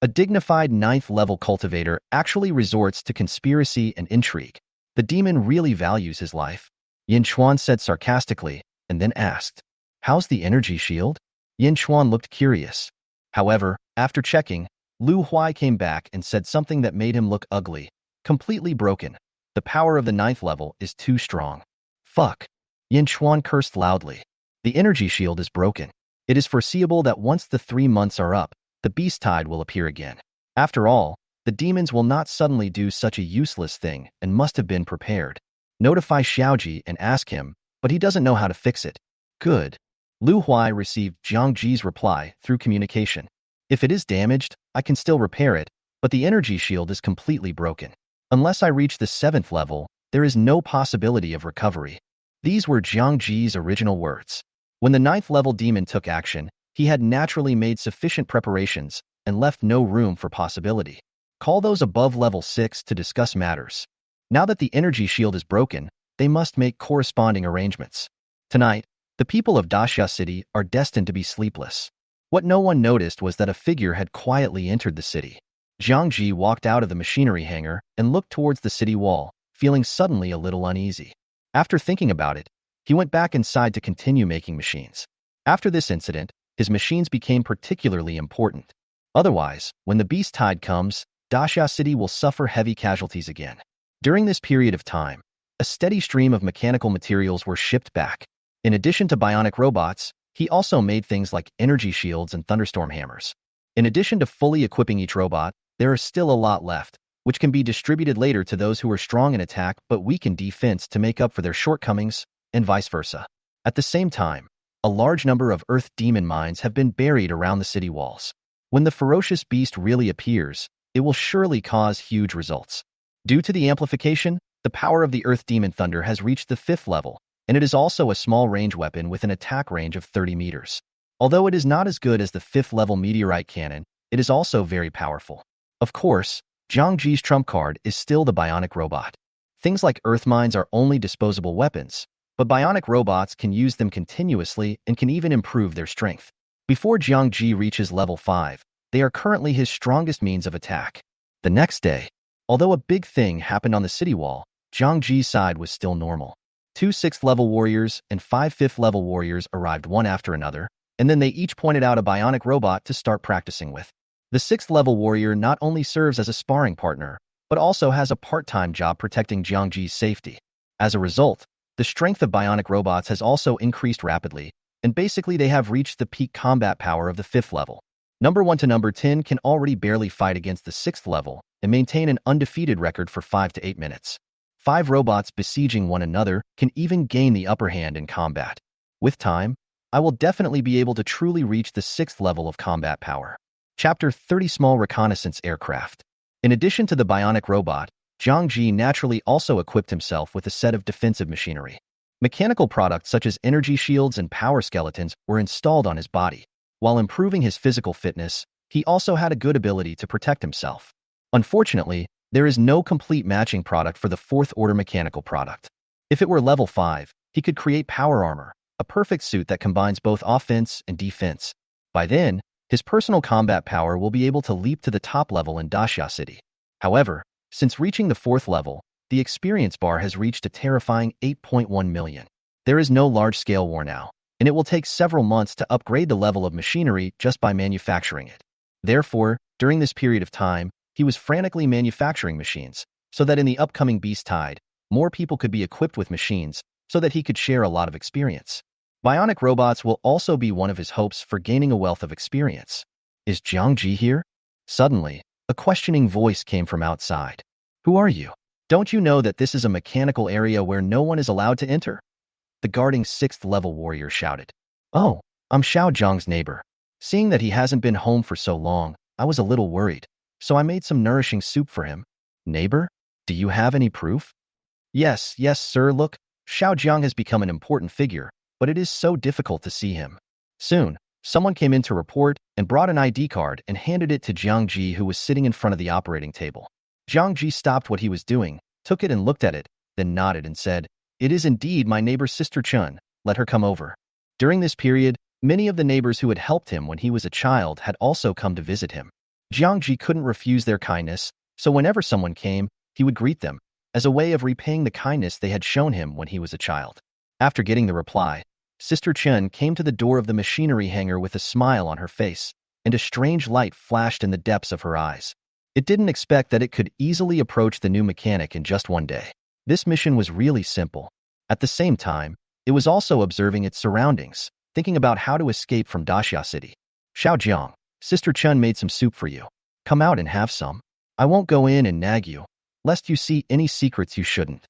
A dignified 9th level cultivator actually resorts to conspiracy and intrigue. The demon really values his life. Yen Chuan said sarcastically, and then asked, how's the energy shield? Yen Chuan looked curious. However, after checking, Lu Huai came back and said something that made him look ugly, completely broken. The power of the 9th level is too strong. Fuck. Yen Chuan cursed loudly. The energy shield is broken. It is foreseeable that once the 3 months are up, the beast tide will appear again. After all, the demons will not suddenly do such a useless thing and must have been prepared. Notify Xiaoji and ask him, but he doesn't know how to fix it. Good. Lu Huai received Jiang Ji's reply through communication. If it is damaged, I can still repair it, but the energy shield is completely broken. Unless I reach the 7th level, there is no possibility of recovery. These were Jiang Ji's original words. When the 9th level demon took action, he had naturally made sufficient preparations and left no room for possibility. Call those above level 6 to discuss matters. Now that the energy shield is broken, they must make corresponding arrangements. Tonight, the people of Daxia City are destined to be sleepless. What no one noticed was that a figure had quietly entered the city. Jiang Ji walked out of the machinery hangar and looked towards the city wall, feeling suddenly a little uneasy. After thinking about it, he went back inside to continue making machines. After this incident, his machines became particularly important. Otherwise, when the beast tide comes, Dasha City will suffer heavy casualties again. During this period of time, a steady stream of mechanical materials were shipped back. In addition to bionic robots, he also made things like energy shields and thunderstorm hammers. In addition to fully equipping each robot, there is still a lot left, which can be distributed later to those who are strong in attack but weak in defense to make up for their shortcomings, and vice versa. At the same time, a large number of Earth Demon mines have been buried around the city walls. When the ferocious beast really appears, it will surely cause huge results. Due to the amplification, the power of the Earth Demon Thunder has reached the 5th level, and it is also a small range weapon with an attack range of 30 meters. Although it is not as good as the 5th level meteorite cannon, it is also very powerful. Of course, Zhang Ji's trump card is still the bionic robot. Things like earth mines are only disposable weapons, but bionic robots can use them continuously and can even improve their strength. Before Zhang Ji reaches level 5, they are currently his strongest means of attack. The next day, although a big thing happened on the city wall, Zhang Ji's side was still normal. 2 6th level warriors and 5 5th level warriors arrived one after another, and then they each pointed out a bionic robot to start practicing with. The 6th level warrior not only serves as a sparring partner, but also has a part-time job protecting Zhang Ji's safety. As a result, the strength of bionic robots has also increased rapidly, and basically they have reached the peak combat power of the 5th level. Number 1 to number 10 can already barely fight against the 6th level and maintain an undefeated record for 5 to 8 minutes. 5 robots besieging one another can even gain the upper hand in combat. With time, I will definitely be able to truly reach the 6th level of combat power. Chapter 30 Small Reconnaissance Aircraft. In addition to the bionic robot, Zhang Ji naturally also equipped himself with a set of defensive machinery. Mechanical products such as energy shields and power skeletons were installed on his body. While improving his physical fitness, he also had a good ability to protect himself. Unfortunately, there is no complete matching product for the 4th order mechanical product. If it were level 5, he could create power armor, a perfect suit that combines both offense and defense. By then, his personal combat power will be able to leap to the top level in Dasha City. However, since reaching the 4th level, the experience bar has reached a terrifying 8.1 million. There is no large-scale war now, and it will take several months to upgrade the level of machinery just by manufacturing it. Therefore, during this period of time, he was frantically manufacturing machines, so that in the upcoming Beast Tide, more people could be equipped with machines, so that he could share a lot of experience. Bionic robots will also be one of his hopes for gaining a wealth of experience. Is Zhang Ji here? Suddenly, a questioning voice came from outside. Who are you? Don't you know that this is a mechanical area where no one is allowed to enter? The guarding 6th level warrior shouted. Oh, I'm Xiao Zhang's neighbor. Seeing that he hasn't been home for so long, I was a little worried, so I made some nourishing soup for him. Neighbor? Do you have any proof? Yes, sir, look, Xiao Zhang has become an important figure, but it is so difficult to see him. Soon, someone came in to report and brought an ID card and handed it to Zhang Ji, who was sitting in front of the operating table. Zhang Ji stopped what he was doing, took it and looked at it, then nodded and said, It is indeed my neighbor's sister Chun, let her come over. During this period, many of the neighbors who had helped him when he was a child had also come to visit him. Zhang Ji couldn't refuse their kindness, so whenever someone came, he would greet them, as a way of repaying the kindness they had shown him when he was a child. After getting the reply, Sister Chun came to the door of the machinery hangar with a smile on her face, and a strange light flashed in the depths of her eyes. It didn't expect that it could easily approach the new mechanic in just one day. This mission was really simple. At the same time, it was also observing its surroundings, thinking about how to escape from Dasha City. Xiao Jiang, Sister Chun made some soup for you. Come out and have some. I won't go in and nag you, lest you see any secrets you shouldn't.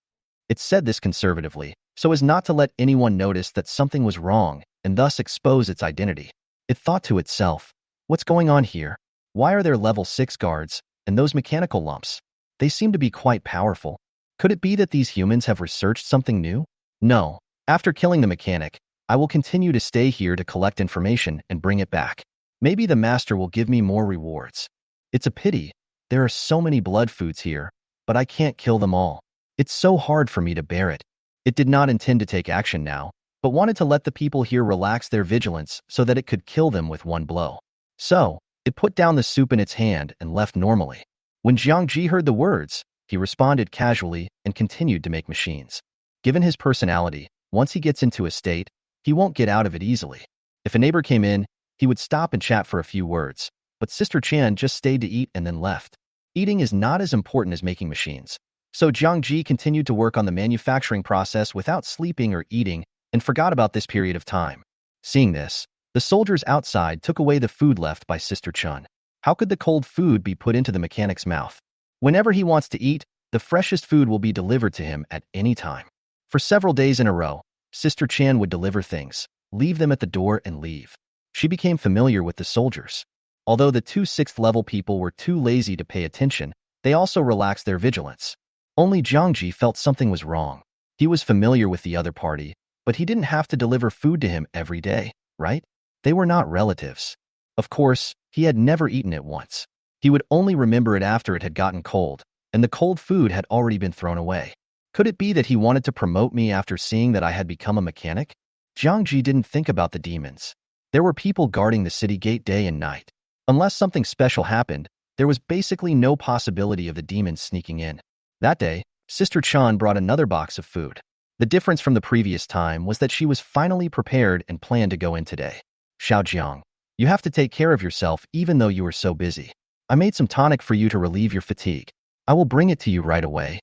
It said this conservatively, so as not to let anyone notice that something was wrong and thus expose its identity. It thought to itself, what's going on here? Why are there level 6 guards and those mechanical lumps? They seem to be quite powerful. Could it be that these humans have researched something new? No. After killing the mechanic, I will continue to stay here to collect information and bring it back. Maybe the master will give me more rewards. It's a pity. There are so many blood foods here, but I can't kill them all. It's so hard for me to bear it. It did not intend to take action now, but wanted to let the people here relax their vigilance so that it could kill them with one blow. So, it put down the soup in its hand and left normally. When Zhang Ji heard the words, he responded casually and continued to make machines. Given his personality, once he gets into a state, he won't get out of it easily. If a neighbor came in, he would stop and chat for a few words, but Sister Chan just stayed to eat and then left. Eating is not as important as making machines. So Jiang Ji continued to work on the manufacturing process without sleeping or eating and forgot about this period of time. Seeing this, the soldiers outside took away the food left by Sister Chun. How could the cold food be put into the mechanic's mouth? Whenever he wants to eat, the freshest food will be delivered to him at any time. For several days in a row, Sister Chan would deliver things, leave them at the door and leave. She became familiar with the soldiers. Although the two sixth-level people were too lazy to pay attention, they also relaxed their vigilance. Only Jiang Ji felt something was wrong. He was familiar with the other party, but he didn't have to deliver food to him every day, right? They were not relatives. Of course, he had never eaten it once. He would only remember it after it had gotten cold, and the cold food had already been thrown away. Could it be that he wanted to promote me after seeing that I had become a mechanic? Jiang Ji didn't think about the demons. There were people guarding the city gate day and night. Unless something special happened, there was basically no possibility of the demons sneaking in. That day, Sister Chan brought another box of food. The difference from the previous time was that she was finally prepared and planned to go in today. Xiaojiang, you have to take care of yourself even though you are so busy. I made some tonic for you to relieve your fatigue. I will bring it to you right away.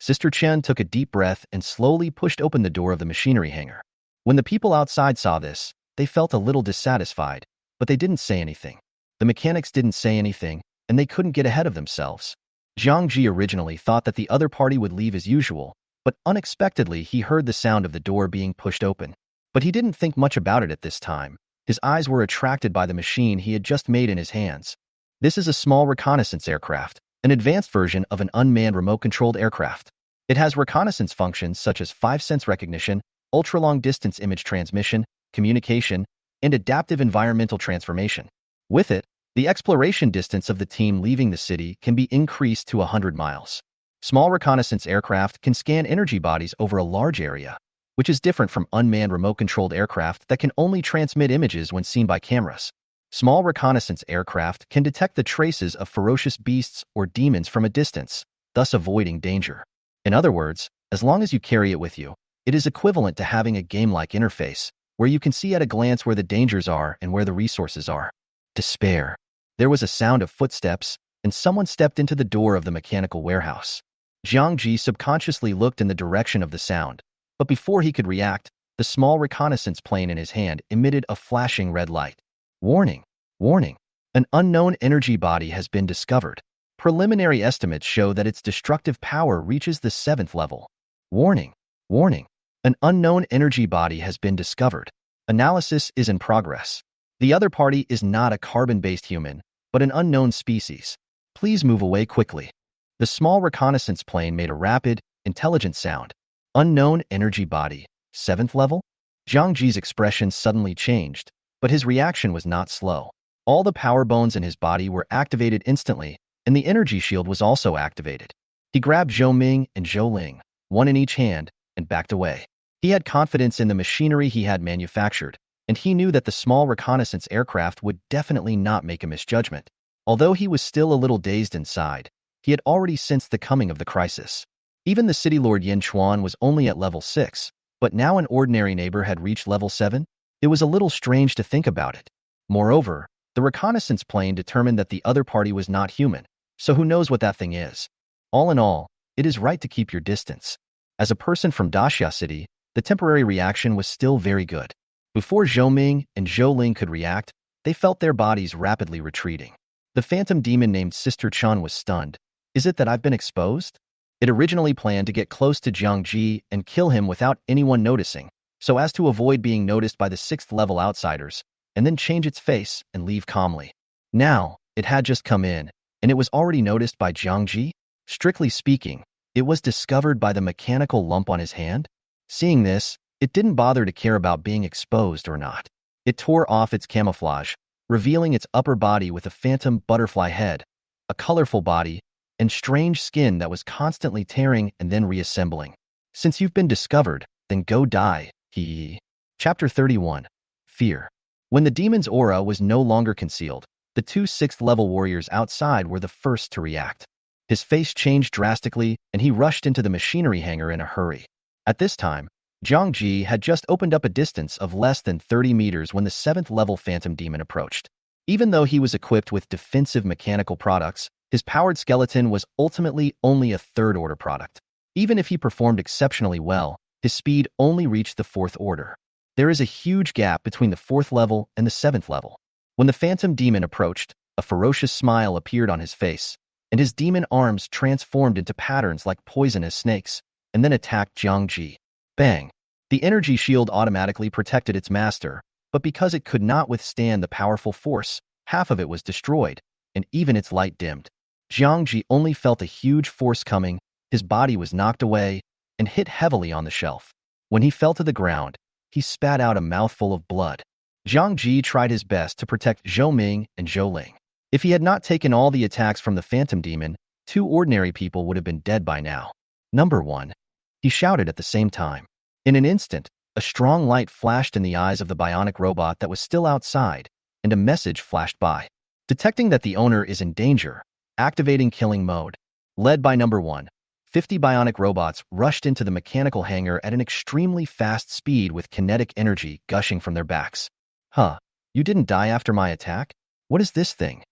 Sister Chen took a deep breath and slowly pushed open the door of the machinery hangar. When the people outside saw this, they felt a little dissatisfied, but they didn't say anything. The mechanics didn't say anything, and they couldn't get ahead of themselves. Jiang Ji originally thought that the other party would leave as usual, but unexpectedly he heard the sound of the door being pushed open. But he didn't think much about it at this time. His eyes were attracted by the machine he had just made in his hands. This is a small reconnaissance aircraft, an advanced version of an unmanned remote-controlled aircraft. It has reconnaissance functions such as 5-sense recognition, ultra-long-distance image transmission, communication, and adaptive environmental transformation. With it, the exploration distance of the team leaving the city can be increased to 100 miles. Small reconnaissance aircraft can scan energy bodies over a large area, which is different from unmanned remote-controlled aircraft that can only transmit images when seen by cameras. Small reconnaissance aircraft can detect the traces of ferocious beasts or demons from a distance, thus avoiding danger. In other words, as long as you carry it with you, it is equivalent to having a game-like interface, where you can see at a glance where the dangers are and where the resources are. Despair. There was a sound of footsteps, and someone stepped into the door of the mechanical warehouse. Jiang Ji subconsciously looked in the direction of the sound, but before he could react, the small reconnaissance plane in his hand emitted a flashing red light. Warning! Warning! An unknown energy body has been discovered. Preliminary estimates show that its destructive power reaches the 7th level. Warning! Warning! An unknown energy body has been discovered. Analysis is in progress. The other party is not a carbon-based human, but an unknown species. Please move away quickly. The small reconnaissance plane made a rapid, intelligent sound. Unknown energy body, 7th level? Jiang Ji's expression suddenly changed, but his reaction was not slow. All the power bones in his body were activated instantly, and the energy shield was also activated. He grabbed Zhou Ming and Zhou Ling, one in each hand, and backed away. He had confidence in the machinery he had manufactured, and he knew that the small reconnaissance aircraft would definitely not make a misjudgment. Although he was still a little dazed inside, he had already sensed the coming of the crisis. Even the city lord Yin Chuan was only at level 6, but now an ordinary neighbor had reached level 7? It was a little strange to think about it. Moreover, the reconnaissance plane determined that the other party was not human, so who knows what that thing is. All in all, it is right to keep your distance. As a person from Daxia City, the temporary reaction was still very good. Before Zhou Ming and Zhou Ling could react, they felt their bodies rapidly retreating. The phantom demon named Sister Chun was stunned. Is it that I've been exposed? It originally planned to get close to Jiang Ji and kill him without anyone noticing, so as to avoid being noticed by the 6th level outsiders, and then change its face and leave calmly. Now, it had just come in, and it was already noticed by Jiang Ji. Strictly speaking, it was discovered by the mechanical lump on his hand. Seeing this, it didn't bother to care about being exposed or not. It tore off its camouflage, revealing its upper body with a phantom butterfly head, a colorful body, and strange skin that was constantly tearing and then reassembling. Since you've been discovered, then go die, he. Chapter 31. Fear. When the demon's aura was no longer concealed, the two 6th-level warriors outside were the first to react. His face changed drastically, and he rushed into the machinery hangar in a hurry. At this time, Jiang Ji had just opened up a distance of less than 30 meters when the 7th level Phantom Demon approached. Even though he was equipped with defensive mechanical products, his powered skeleton was ultimately only a third-order product. Even if he performed exceptionally well, his speed only reached the 4th order. There is a huge gap between the 4th level and the 7th level. When the Phantom Demon approached, a ferocious smile appeared on his face, and his demon arms transformed into patterns like poisonous snakes, and then attacked Jiang Ji. Bang! The energy shield automatically protected its master, but because it could not withstand the powerful force, half of it was destroyed, and even its light dimmed. Jiang Ji only felt a huge force coming, his body was knocked away, and hit heavily on the shelf. When he fell to the ground, he spat out a mouthful of blood. Jiang Ji tried his best to protect Zhou Ming and Zhou Ling. If he had not taken all the attacks from the Phantom Demon, 2 ordinary people would have been dead by now. Number 1. He shouted at the same time. In an instant, a strong light flashed in the eyes of the bionic robot that was still outside, and a message flashed by. Detecting that the owner is in danger, activating killing mode. Led by Number 1, 50 bionic robots rushed into the mechanical hangar at an extremely fast speed with kinetic energy gushing from their backs. Huh, you didn't die after my attack? What is this thing?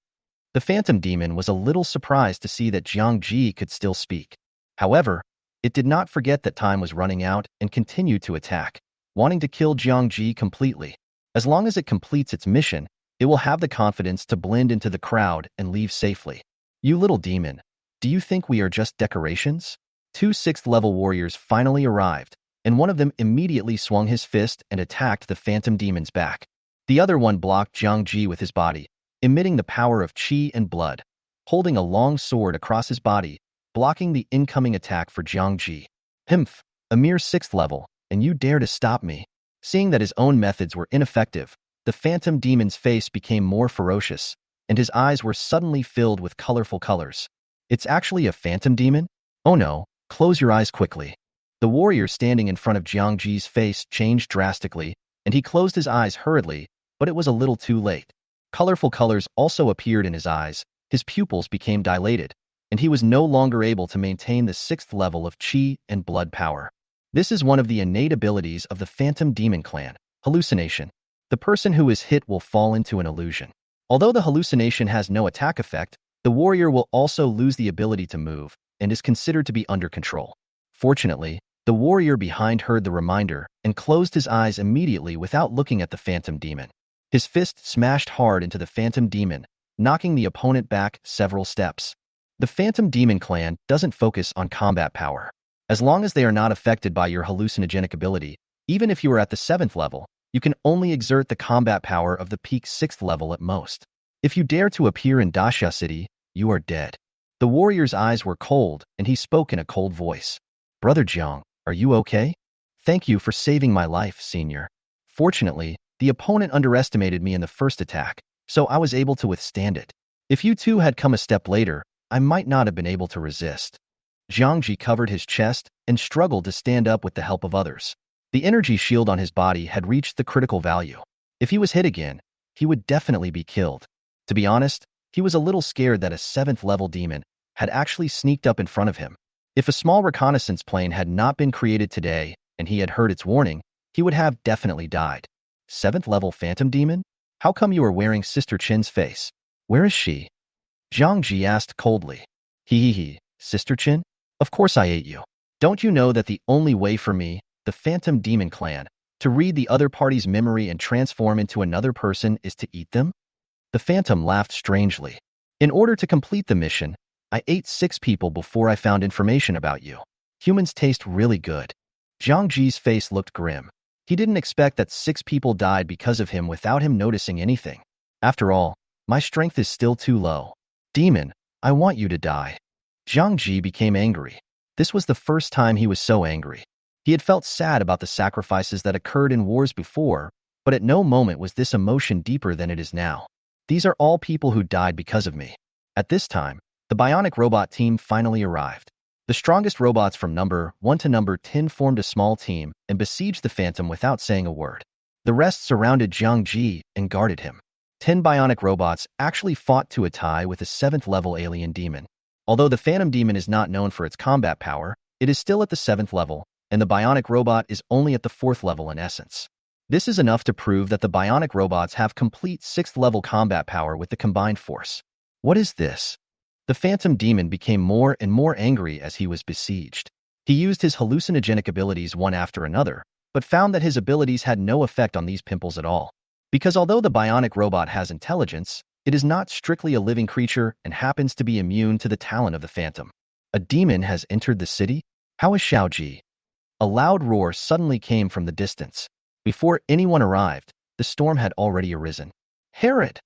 The Phantom Demon was a little surprised to see that Jiang Ji could still speak. However, it did not forget that time was running out and continued to attack, wanting to kill Jiang Ji completely. As long as it completes its mission, it will have the confidence to blend into the crowd and leave safely. You little demon, do you think we are just decorations? 2 6th-level warriors finally arrived, and one of them immediately swung his fist and attacked the Phantom Demon's back. The other one blocked Jiang Ji with his body, emitting the power of qi and blood, holding a long sword across his body, blocking the incoming attack for Jiang Ji. Himph, a mere 6th level, and you dare to stop me. Seeing that his own methods were ineffective, the Phantom Demon's face became more ferocious, and his eyes were suddenly filled with colorful colors. It's actually a Phantom Demon? Oh no, close your eyes quickly. The warrior standing in front of Jiang Ji's face changed drastically, and he closed his eyes hurriedly, but it was a little too late. Colorful colors also appeared in his eyes, his pupils became dilated, and he was no longer able to maintain the 6th level of qi and blood power. This is one of the innate abilities of the Phantom Demon clan, hallucination. The person who is hit will fall into an illusion. Although the hallucination has no attack effect, the warrior will also lose the ability to move and is considered to be under control. Fortunately, the warrior behind heard the reminder and closed his eyes immediately without looking at the Phantom Demon. His fist smashed hard into the Phantom Demon, knocking the opponent back several steps. The Phantom Demon clan doesn't focus on combat power. As long as they are not affected by your hallucinogenic ability, even if you are at the 7th level, you can only exert the combat power of the peak 6th level at most. If you dare to appear in Daxia City, you are dead. The warrior's eyes were cold, and he spoke in a cold voice. Brother Jiang, are you okay? Thank you for saving my life, senior. Fortunately, the opponent underestimated me in the first attack, so I was able to withstand it. If you two had come a step later, I might not have been able to resist. Jiang Ji covered his chest and struggled to stand up with the help of others. The energy shield on his body had reached the critical value. If he was hit again, he would definitely be killed. To be honest, he was a little scared that a 7th-level demon had actually sneaked up in front of him. If a small reconnaissance plane had not been created today and he had heard its warning, he would have definitely died. 7th-level Phantom Demon? How come you are wearing Sister Qin's face? Where is she? Jiang Ji asked coldly. He, Sister Qin? Of course I ate you. Don't you know that the only way for me, the Phantom Demon clan, to read the other party's memory and transform into another person is to eat them? The Phantom laughed strangely. In order to complete the mission, I ate 6 people before I found information about you. Humans taste really good. Jiang Ji's face looked grim. He didn't expect that 6 people died because of him without him noticing anything. After all, my strength is still too low. Demon, I want you to die. Jiang Ji became angry. This was the first time he was so angry. He had felt sad about the sacrifices that occurred in wars before, but at no moment was this emotion deeper than it is now. These are all people who died because of me. At this time, the bionic robot team finally arrived. The strongest robots from number 1 to number 10 formed a small team and besieged the Phantom without saying a word. The rest surrounded Jiang Ji and guarded him. 10 bionic robots actually fought to a tie with a 7th-level alien demon. Although the Phantom Demon is not known for its combat power, it is still at the 7th level, and the bionic robot is only at the 4th level in essence. This is enough to prove that the bionic robots have complete 6th level combat power with the combined force. What is this? The Phantom Demon became more and more angry as he was besieged. He used his hallucinogenic abilities one after another, but found that his abilities had no effect on these pimples at all. Because although the bionic robot has intelligence, it is not strictly a living creature and happens to be immune to the talent of the Phantom. A demon has entered the city? How is Xiaoji? A loud roar suddenly came from the distance. Before anyone arrived, the storm had already arisen. Herod!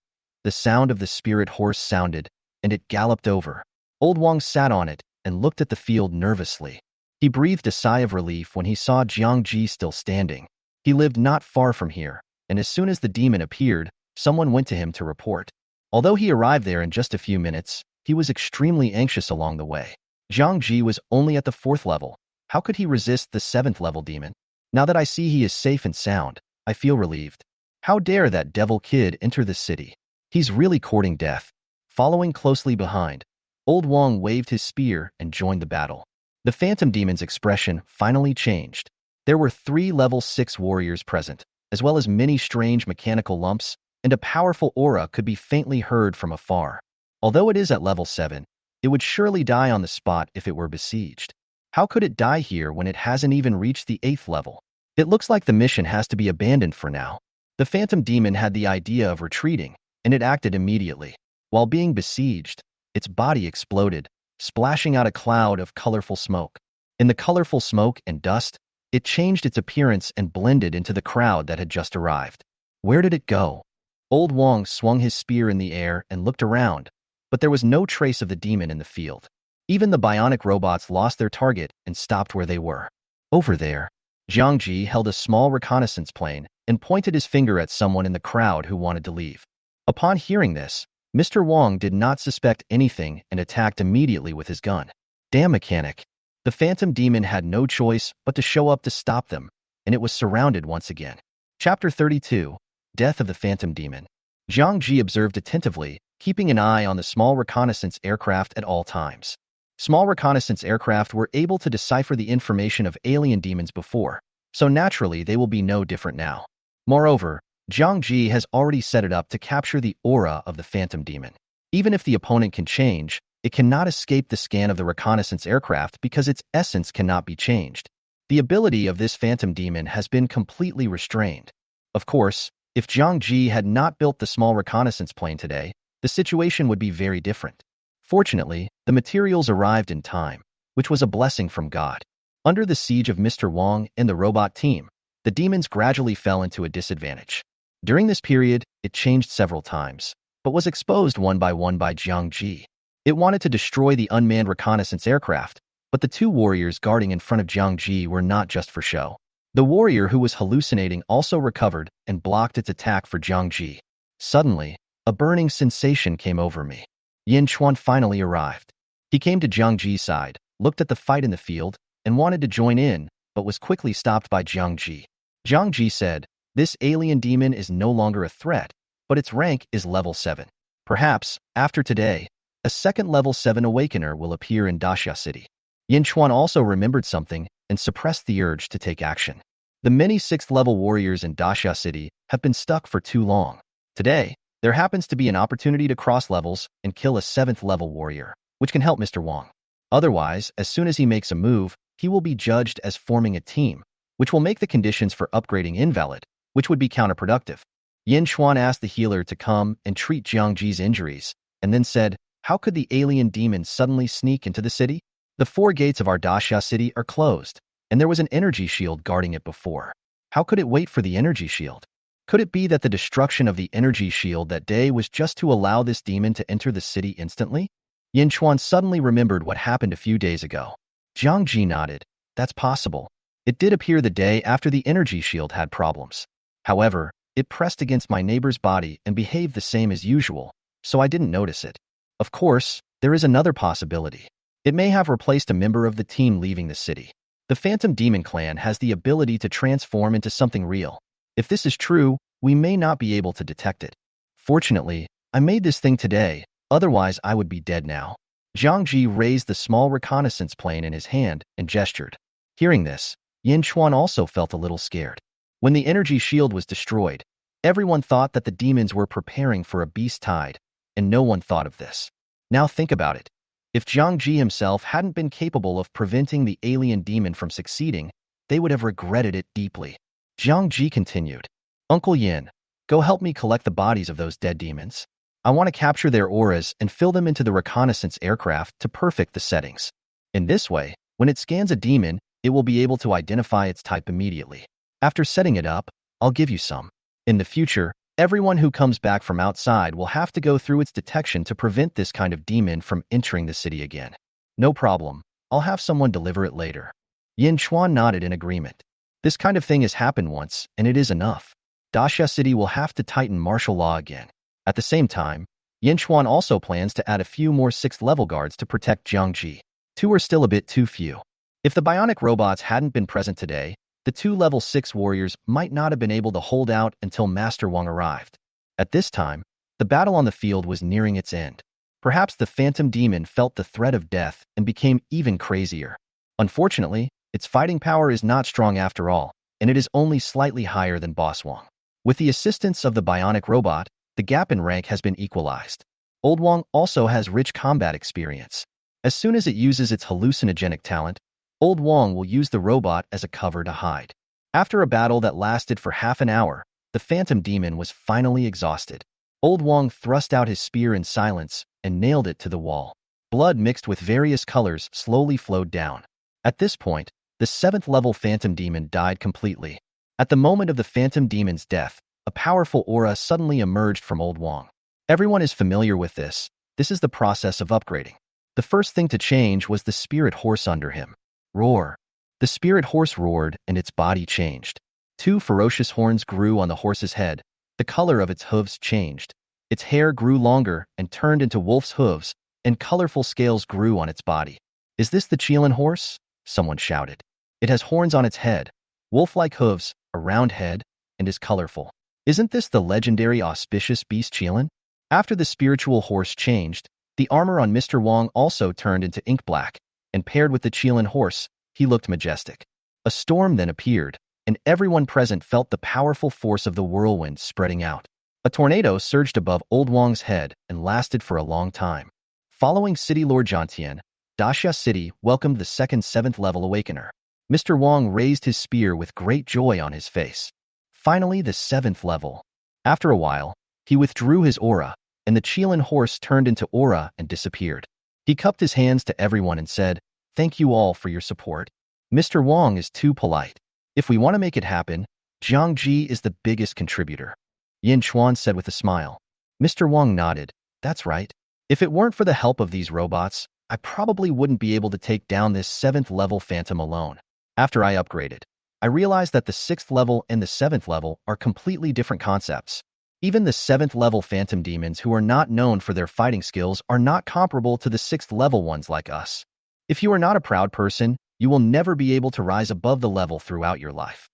The sound of the spirit horse sounded, and it galloped over. Old Wang sat on it and looked at the field nervously. He breathed a sigh of relief when he saw Jiang Ji still standing. He lived not far from here, and as soon as the demon appeared, someone went to him to report. Although he arrived there in just a few minutes, he was extremely anxious along the way. Jiang Ji was only at the 4th level. How could he resist the 7th level demon? Now that I see he is safe and sound, I feel relieved. How dare that devil kid enter the city? He's really courting death. Following closely behind, Old Wang waved his spear and joined the battle. The Phantom Demon's expression finally changed. There were 3 level 6 warriors present, as well as many strange mechanical lumps, and a powerful aura could be faintly heard from afar. Although it is at level 7, it would surely die on the spot if it were besieged. How could it die here when it hasn't even reached the 8th level? It looks like the mission has to be abandoned for now. The Phantom Demon had the idea of retreating, and it acted immediately. While being besieged, its body exploded, splashing out a cloud of colorful smoke. In the colorful smoke and dust, it changed its appearance and blended into the crowd that had just arrived. Where did it go? Old Wang swung his spear in the air and looked around, but there was no trace of the demon in the field. Even the bionic robots lost their target and stopped where they were. Over there, Jiang Ji held a small reconnaissance plane and pointed his finger at someone in the crowd who wanted to leave. Upon hearing this, Mr. Wang did not suspect anything and attacked immediately with his gun. Damn mechanic. The Phantom Demon had no choice but to show up to stop them, and it was surrounded once again. Chapter 32, Death of the Phantom Demon. Jiang Ji observed attentively, keeping an eye on the small reconnaissance aircraft at all times. Small reconnaissance aircraft were able to decipher the information of alien demons before, so naturally they will be no different now. Moreover, Jiang Ji has already set it up to capture the aura of the Phantom Demon. Even if the opponent can change, it cannot escape the scan of the reconnaissance aircraft because its essence cannot be changed. The ability of this Phantom Demon has been completely restrained. Of course, if Jiang Ji had not built the small reconnaissance plane today, the situation would be very different. Fortunately, the materials arrived in time, which was a blessing from God. Under the siege of Mr. Wang and the robot team, the demons gradually fell into a disadvantage. During this period, it changed several times, but was exposed one by Jiang Ji. It wanted to destroy the unmanned reconnaissance aircraft, but the 2 warriors guarding in front of Jiang Ji were not just for show. The warrior who was hallucinating also recovered and blocked its attack for Jiang Ji. Suddenly, a burning sensation came over me. Yin Chuan finally arrived. He came to Jiang Ji's side, looked at the fight in the field, and wanted to join in, but was quickly stopped by Jiang Ji. Jiang Ji said, "This alien demon is no longer a threat, but its rank is level 7. Perhaps, after today, a second level 7 awakener will appear in Daxia City." Yin Chuan also remembered something and suppressed the urge to take action. The many 6th level warriors in Daxia City have been stuck for too long. Today, there happens to be an opportunity to cross levels and kill a 7th level warrior, which can help Mr. Wang. Otherwise, as soon as he makes a move, he will be judged as forming a team, which will make the conditions for upgrading invalid, which would be counterproductive. Yin Chuan asked the healer to come and treat Jiang Ji's injuries, and then said, "How could the alien demon suddenly sneak into the city? The 4 gates of our Daxia City are closed, and there was an energy shield guarding it before. How could it wait for the energy shield? Could it be that the destruction of the energy shield that day was just to allow this demon to enter the city instantly?" Yin Chuan suddenly remembered what happened a few days ago. Jiang Ji nodded. That's possible. It did appear the day after the energy shield had problems. However, it pressed against my neighbor's body and behaved the same as usual, so I didn't notice it. Of course, there is another possibility. It may have replaced a member of the team leaving the city. The Phantom Demon Clan has the ability to transform into something real. If this is true, we may not be able to detect it. Fortunately, I made this thing today, otherwise I would be dead now. Jiang Ji raised the small reconnaissance plane in his hand and gestured. Hearing this, Yin Chuan also felt a little scared. When the energy shield was destroyed, everyone thought that the demons were preparing for a beast tide, and no one thought of this. Now think about it. If Jiang Ji himself hadn't been capable of preventing the alien demon from succeeding, they would have regretted it deeply. Jiang Ji continued, Uncle Yin, go help me collect the bodies of those dead demons. I want to capture their auras and fill them into the reconnaissance aircraft to perfect the settings. In this way, when it scans a demon, it will be able to identify its type immediately. After setting it up, I'll give you some. In the future, everyone who comes back from outside will have to go through its detection to prevent this kind of demon from entering the city again. No problem. I'll have someone deliver it later. Yin Chuan nodded in agreement. This kind of thing has happened once, and it is enough. Daxia City will have to tighten martial law again. At the same time, Yin Chuan also plans to add a few more 6th-level guards to protect Jiang Ji. 2 are still a bit too few. If the bionic robots hadn't been present today, the 2 level 6 warriors might not have been able to hold out until Master Wang arrived. At this time, the battle on the field was nearing its end. Perhaps the phantom demon felt the threat of death and became even crazier. Unfortunately, its fighting power is not strong after all, and it is only slightly higher than Boss Wang. With the assistance of the bionic robot, the gap in rank has been equalized. Old Wang also has rich combat experience. As soon as it uses its hallucinogenic talent, Old Wang will use the robot as a cover to hide. After a battle that lasted for half an hour, the phantom demon was finally exhausted. Old Wang thrust out his spear in silence and nailed it to the wall. Blood mixed with various colors slowly flowed down. At this point, the 7th-level phantom demon died completely. At the moment of the phantom demon's death, a powerful aura suddenly emerged from Old Wang. Everyone is familiar with this. This is the process of upgrading. The first thing to change was the spirit horse under him. Roar. The spirit horse roared and its body changed. 2 ferocious horns grew on the horse's head. The color of its hooves changed. Its hair grew longer and turned into wolf's hooves, and colorful scales grew on its body. Is this the Qilin horse? Someone shouted. It has horns on its head, wolf-like hooves, a round head, and is colorful. Isn't this the legendary auspicious beast Qilin? After the spiritual horse changed, the armor on Mr. Wang also turned into ink black, and paired with the Qilin horse, he looked majestic. A storm then appeared, and everyone present felt the powerful force of the whirlwind spreading out. A tornado surged above Old Wang's head and lasted for a long time. Following City Lord Jiantian, Daxia City welcomed the second 7th-level awakener. Mr. Wang raised his spear with great joy on his face. Finally, the 7th level. After a while, he withdrew his aura, and the Qilin horse turned into aura and disappeared. He cupped his hands to everyone and said, "Thank you all for your support. Mr. Wang is too polite. If we want to make it happen, Jiang Ji is the biggest contributor." Yin Chuan said with a smile. Mr. Wang nodded. That's right. If it weren't for the help of these robots, I probably wouldn't be able to take down this 7th-level phantom alone. After I upgraded, I realized that the 6th level and the 7th level are completely different concepts. Even the 7th-level phantom demons who are not known for their fighting skills are not comparable to the 6th-level ones like us. If you are not a proud person, you will never be able to rise above the level throughout your life.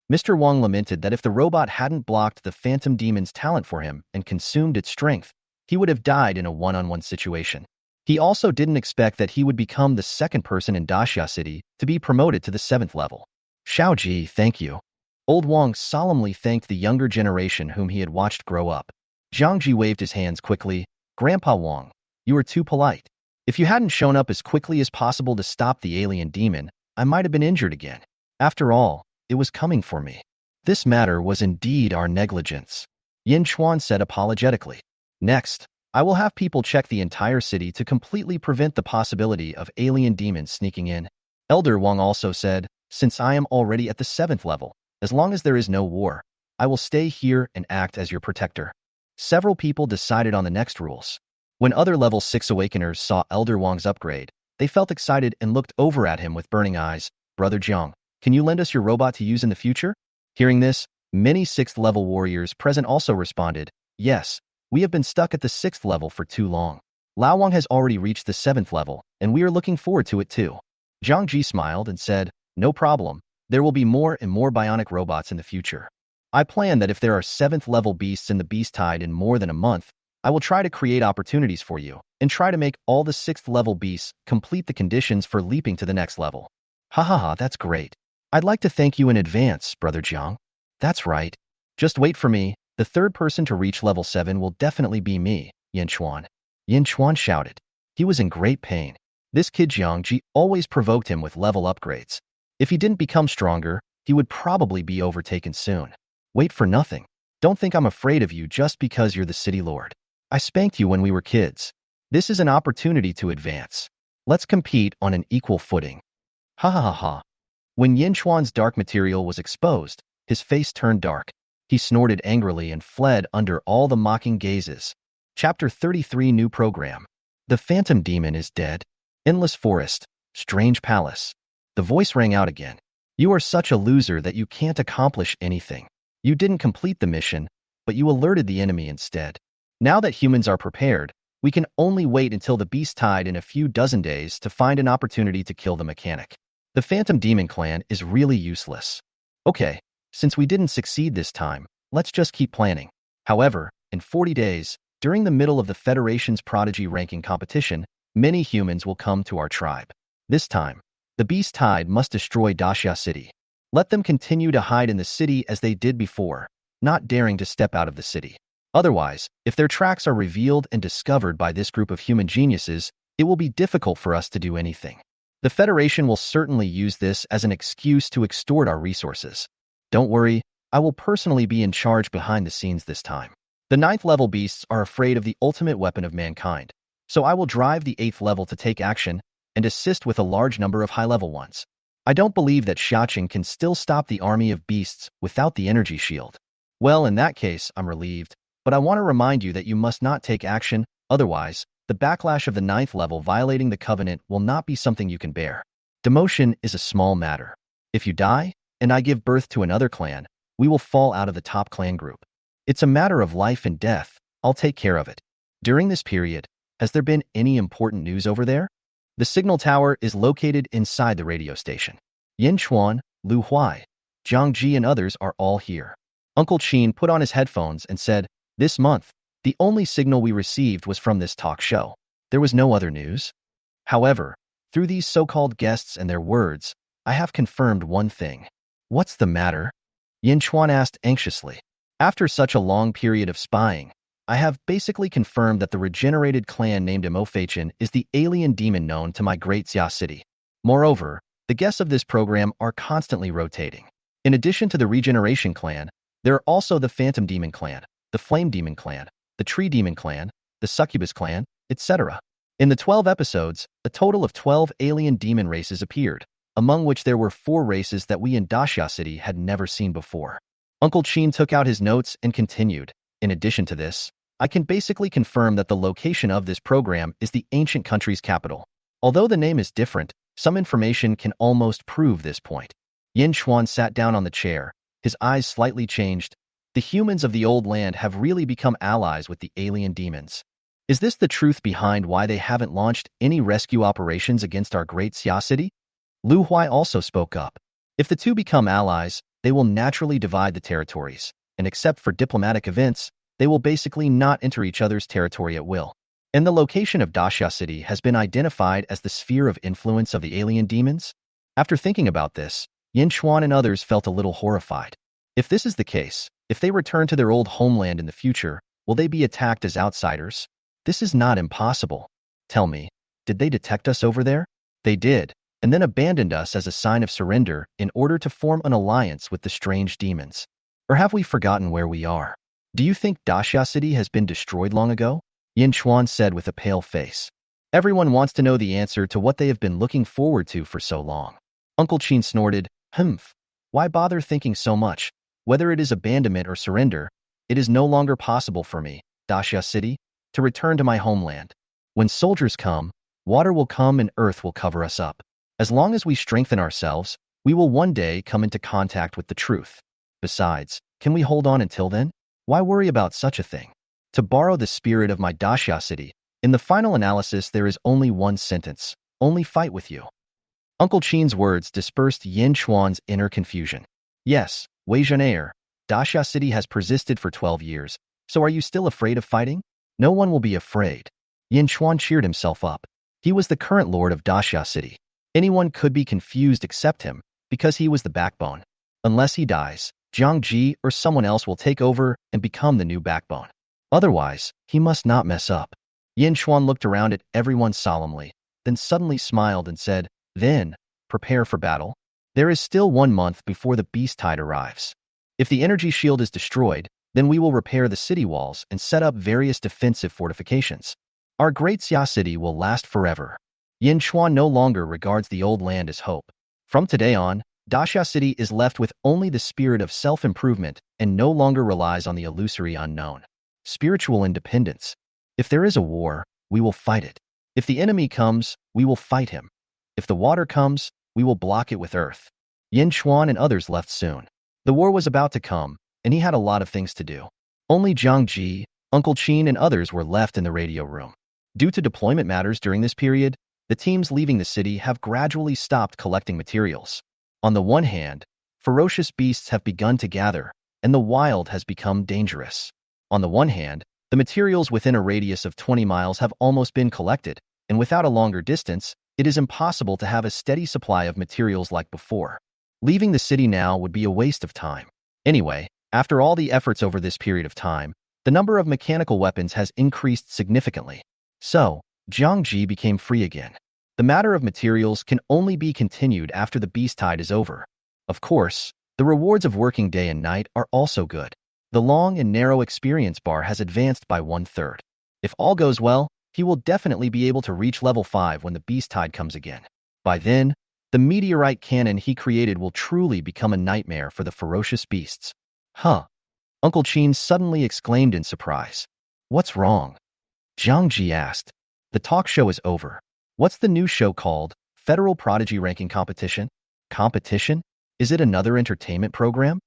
Mr. Wang lamented that if the robot hadn't blocked the phantom demon's talent for him and consumed its strength, he would have died in a one-on-one situation. He also didn't expect that he would become the second person in Daxia City to be promoted to the 7th level. Xiaoji, thank you. Old Wang solemnly thanked the younger generation whom he had watched grow up. Jiang Ji waved his hands quickly. Grandpa Wang, you are too polite. If you hadn't shown up as quickly as possible to stop the alien demon, I might have been injured again. After all, it was coming for me. This matter was indeed our negligence, Yin Chuan said apologetically. Next, I will have people check the entire city to completely prevent the possibility of alien demons sneaking in. Elder Wang also said, since I am already at the 7th level, as long as there is no war, I will stay here and act as your protector. Several people decided on the next rules. When other level 6 awakeners saw Elder Wang's upgrade, they felt excited and looked over at him with burning eyes. Brother Jiang, can you lend us your robot to use in the future? Hearing this, many 6th level warriors present also responded, yes, we have been stuck at the 6th level for too long. Lao Wang has already reached the 7th level, and we are looking forward to it too. Jiang Ji smiled and said, no problem. There will be more and more bionic robots in the future. I plan that if there are 7th level beasts in the Beast Tide in more than a month, I will try to create opportunities for you and try to make all the 6th level beasts complete the conditions for leaping to the next level. Ha ha ha, that's great. I'd like to thank you in advance, Brother Jiang. That's right. Just wait for me. The third person to reach level 7 will definitely be me, Yin Chuan. Yin Chuan shouted. He was in great pain. This kid Jiang Ji always provoked him with level upgrades. If he didn't become stronger, he would probably be overtaken soon. Wait for nothing. Don't think I'm afraid of you just because you're the city lord. I spanked you when we were kids. This is an opportunity to advance. Let's compete on an equal footing. Ha ha ha ha. When Yin Chuan's dark material was exposed, his face turned dark. He snorted angrily and fled under all the mocking gazes. Chapter 33 New Program. The Phantom Demon is dead. Endless Forest. Strange Palace. The voice rang out again. You are such a loser that you can't accomplish anything. You didn't complete the mission, but you alerted the enemy instead. Now that humans are prepared, we can only wait until the beast tide in a few dozen days to find an opportunity to kill the mechanic. The Phantom Demon clan is really useless. Okay, since we didn't succeed this time, let's just keep planning. However, in 40 days, during the middle of the Federation's Prodigy ranking competition, many humans will come to our tribe. This time, the beast tide must destroy Daxia City. Let them continue to hide in the city as they did before, not daring to step out of the city. Otherwise, if their tracks are revealed and discovered by this group of human geniuses, it will be difficult for us to do anything. The Federation will certainly use this as an excuse to extort our resources. Don't worry, I will personally be in charge behind the scenes this time. The 9th level beasts are afraid of the ultimate weapon of mankind, so I will drive the 8th level to take action and assist with a large number of high-level ones. I don't believe that Xiaqing can still stop the army of beasts without the energy shield. Well, in that case, I'm relieved, but I want to remind you that you must not take action, otherwise, the backlash of the 9th level violating the covenant will not be something you can bear. Demotion is a small matter. If you die, and I give birth to another clan, we will fall out of the top clan group. It's a matter of life and death. I'll take care of it. During this period, has there been any important news over there? The signal tower is located inside the radio station. Yin Chuan, Lu Huai, Jiang Ji and others are all here. Uncle Qin put on his headphones and said, "This month, the only signal we received was from this talk show. There was no other news. However, through these so-called guests and their words, I have confirmed one thing." What's the matter? Yin Chuan asked anxiously. After such a long period of spying, I have basically confirmed that the regenerated clan named Imofachin is the alien demon known to my great Xia city. Moreover, the guests of this program are constantly rotating. In addition to the regeneration clan, there are also the Phantom Demon clan, the Flame Demon clan, the Tree Demon clan, the Succubus clan, etc. In the 12 episodes, a total of 12 alien demon races appeared, among which there were 4 races that we in Daxia City had never seen before. Uncle Qin took out his notes and continued. In addition to this, I can basically confirm that the location of this program is the ancient country's capital. Although the name is different, some information can almost prove this point. Yin Chuan sat down on the chair, his eyes slightly changed. The humans of the old land have really become allies with the alien demons. Is this the truth behind why they haven't launched any rescue operations against our great Xia city? Lu Huai also spoke up. If the two become allies, they will naturally divide the territories, and except for diplomatic events, they will basically not enter each other's territory at will. And the location of Daxia City has been identified as the sphere of influence of the alien demons? After thinking about this, Yin Chuan and others felt a little horrified. If this is the case, if they return to their old homeland in the future, will they be attacked as outsiders? This is not impossible. Tell me, did they detect us over there? They did, and then abandoned us as a sign of surrender in order to form an alliance with the strange demons. Or have we forgotten where we are? Do you think Daxia City has been destroyed long ago? Yin Chuan said with a pale face. Everyone wants to know the answer to what they have been looking forward to for so long. Uncle Qin snorted, "Humph. Why bother thinking so much? Whether it is abandonment or surrender, it is no longer possible for me, Daxia City, to return to my homeland. When soldiers come, water will come and earth will cover us up. As long as we strengthen ourselves, we will one day come into contact with the truth. Besides, can we hold on until then? Why worry about such a thing? To borrow the spirit of my Daxia City, in the final analysis there is only one sentence, only fight with you." Uncle Qin's words dispersed Yin Chuan's inner confusion. Yes, Wei Zhenair, Daxia City has persisted for 12 years, so are you still afraid of fighting? No one will be afraid. Yin Chuan cheered himself up. He was the current lord of Daxia City. Anyone could be confused except him, because he was the backbone. Unless he dies, Jiang Ji or someone else will take over and become the new backbone. Otherwise, he must not mess up. Yin Chuan looked around at everyone solemnly, then suddenly smiled and said, "Then, prepare for battle. There is still 1 month before the beast tide arrives. If the energy shield is destroyed, then we will repair the city walls and set up various defensive fortifications. Our great Xia city will last forever." Yin Chuan no longer regards the old land as hope. From today on, Daxia City is left with only the spirit of self-improvement and no longer relies on the illusory unknown. Spiritual independence. If there is a war, we will fight it. If the enemy comes, we will fight him. If the water comes, we will block it with earth. Yin Chuan and others left soon. The war was about to come, and he had a lot of things to do. Only Jiang Ji, Uncle Qin, and others were left in the radio room. Due to deployment matters during this period, the teams leaving the city have gradually stopped collecting materials. On the one hand, ferocious beasts have begun to gather, and the wild has become dangerous. On the one hand, the materials within a radius of 20 miles have almost been collected, and without a longer distance, it is impossible to have a steady supply of materials like before. Leaving the city now would be a waste of time. Anyway, after all the efforts over this period of time, the number of mechanical weapons has increased significantly. So, Jiang Ji became free again. The matter of materials can only be continued after the beast tide is over. Of course, the rewards of working day and night are also good. The long and narrow experience bar has advanced by 1/3. If all goes well, he will definitely be able to reach level 5 when the beast tide comes again. By then, the meteorite cannon he created will truly become a nightmare for the ferocious beasts. Huh? Uncle Qin suddenly exclaimed in surprise. What's wrong? Jiang Ji asked. The talk show is over. What's the new show called? Federal Prodigy Ranking Competition? Competition? Is it another entertainment program?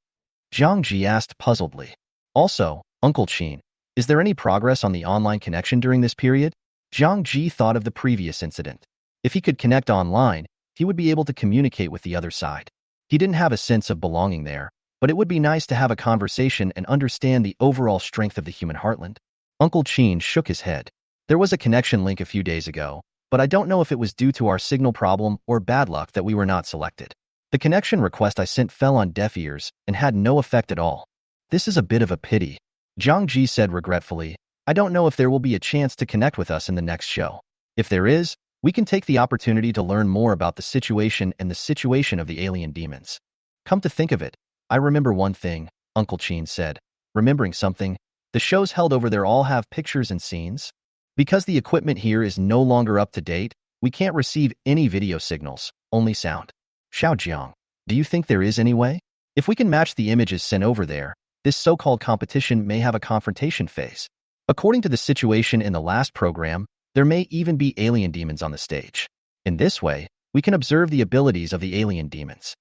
Jiang Ji asked puzzledly. Also, Uncle Qin, is there any progress on the online connection during this period? Jiang Ji thought of the previous incident. If he could connect online, he would be able to communicate with the other side. He didn't have a sense of belonging there, but it would be nice to have a conversation and understand the overall strength of the human heartland. Uncle Qin shook his head. There was a connection link a few days ago, but I don't know if it was due to our signal problem or bad luck that we were not selected. The connection request I sent fell on deaf ears and had no effect at all. This is a bit of a pity. Jiang Ji said regretfully, I don't know if there will be a chance to connect with us in the next show. If there is, we can take the opportunity to learn more about the situation and the situation of the alien demons. Come to think of it, I remember one thing, Uncle Qin said. Remembering something, the shows held over there all have pictures and scenes? Because the equipment here is no longer up to date, we can't receive any video signals, only sound. Xiaojiang, do you think there is any way? If we can match the images sent over there, this so-called competition may have a confrontation phase. According to the situation in the last program, there may even be alien demons on the stage. In this way, we can observe the abilities of the alien demons.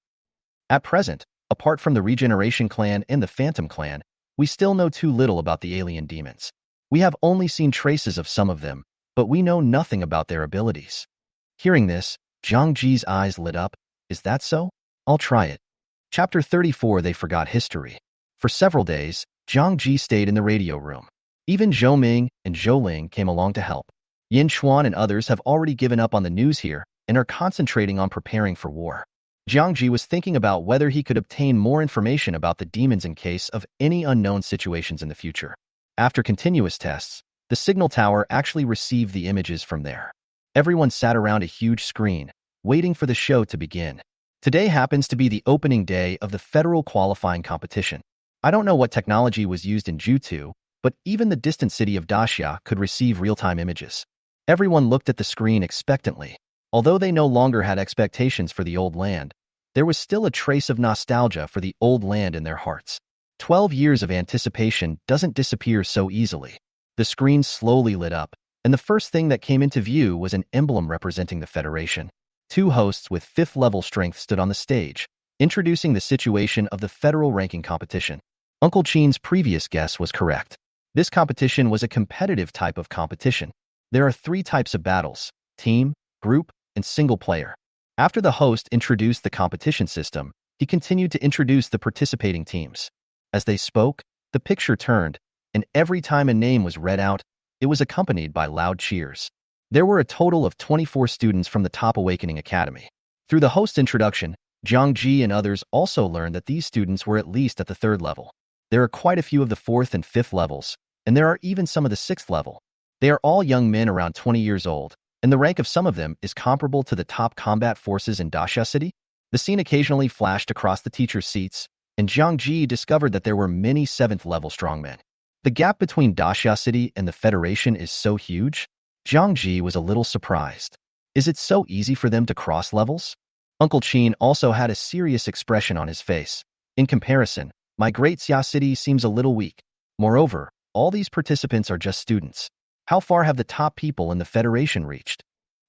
At present, apart from the Regeneration Clan and the Phantom Clan, we still know too little about the alien demons. We have only seen traces of some of them, but we know nothing about their abilities. Hearing this, Jiang Ji's eyes lit up. Is that so? I'll try it. Chapter 34. They Forgot History. For several days, Jiang Ji stayed in the radio room. Even Zhou Ming and Zhou Ling came along to help. Yin Chuan and others have already given up on the news here and are concentrating on preparing for war. Jiang Ji was thinking about whether he could obtain more information about the demons in case of any unknown situations in the future. After continuous tests, the signal tower actually received the images from there. Everyone sat around a huge screen, waiting for the show to begin. Today happens to be the opening day of the federal qualifying competition. I don't know what technology was used in Jiutu, but even the distant city of Daxia could receive real-time images. Everyone looked at the screen expectantly. Although they no longer had expectations for the old land, there was still a trace of nostalgia for the old land in their hearts. 12 years of anticipation doesn't disappear so easily. The screen slowly lit up, and the first thing that came into view was an emblem representing the Federation. Two hosts with 5th-level strength stood on the stage, introducing the situation of the federal ranking competition. Uncle Qin's previous guess was correct. This competition was a competitive type of competition. There are 3 types of battles: team, group, and single player. After the host introduced the competition system, he continued to introduce the participating teams. As they spoke, the picture turned, and every time a name was read out, it was accompanied by loud cheers. There were a total of 24 students from the Top Awakening Academy. Through the host's introduction, Zhang Ji and others also learned that these students were at least at the third level. There are quite a few of the fourth and fifth levels, and there are even some of the sixth level. They are all young men around 20 years old, and the rank of some of them is comparable to the top combat forces in Daxia City. The scene occasionally flashed across the teachers' seats, and Zhang Ji discovered that there were many 7th level strongmen. The gap between Daxia City and the Federation is so huge. Zhang Ji was a little surprised. Is it so easy for them to cross levels? Uncle Qin also had a serious expression on his face. In comparison, my great Xia City seems a little weak. Moreover, all these participants are just students. How far have the top people in the Federation reached?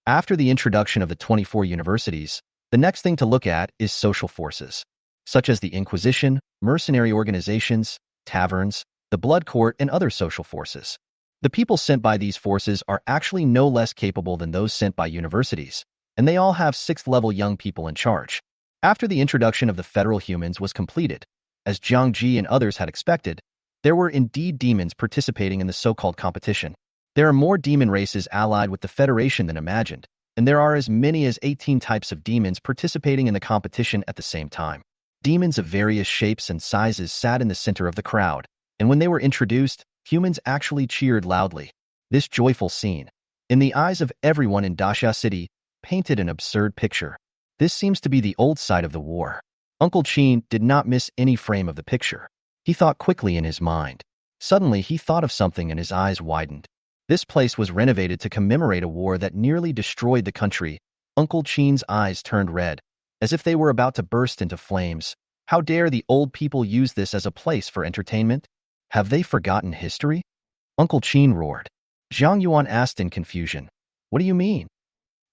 After the introduction of the 24 universities, the next thing to look at is social forces, such as the Inquisition, mercenary organizations, taverns, the Blood Court, and other social forces. The people sent by these forces are actually no less capable than those sent by universities, and they all have 6th-level young people in charge. After the introduction of the federal humans was completed, as Zhang Ji and others had expected, there were indeed demons participating in the so-called competition. There are more demon races allied with the Federation than imagined, and there are as many as 18 types of demons participating in the competition at the same time. Demons of various shapes and sizes sat in the center of the crowd, and when they were introduced, humans actually cheered loudly. This joyful scene, in the eyes of everyone in Daxia City, painted an absurd picture. This seems to be the old side of the war. Uncle Qin did not miss any frame of the picture. He thought quickly in his mind. Suddenly, he thought of something and his eyes widened. This place was renovated to commemorate a war that nearly destroyed the country. Uncle Qin's eyes turned red, as if they were about to burst into flames. How dare the old people use this as a place for entertainment? Have they forgotten history? Uncle Qin roared. Zhang Yuan asked in confusion. What do you mean?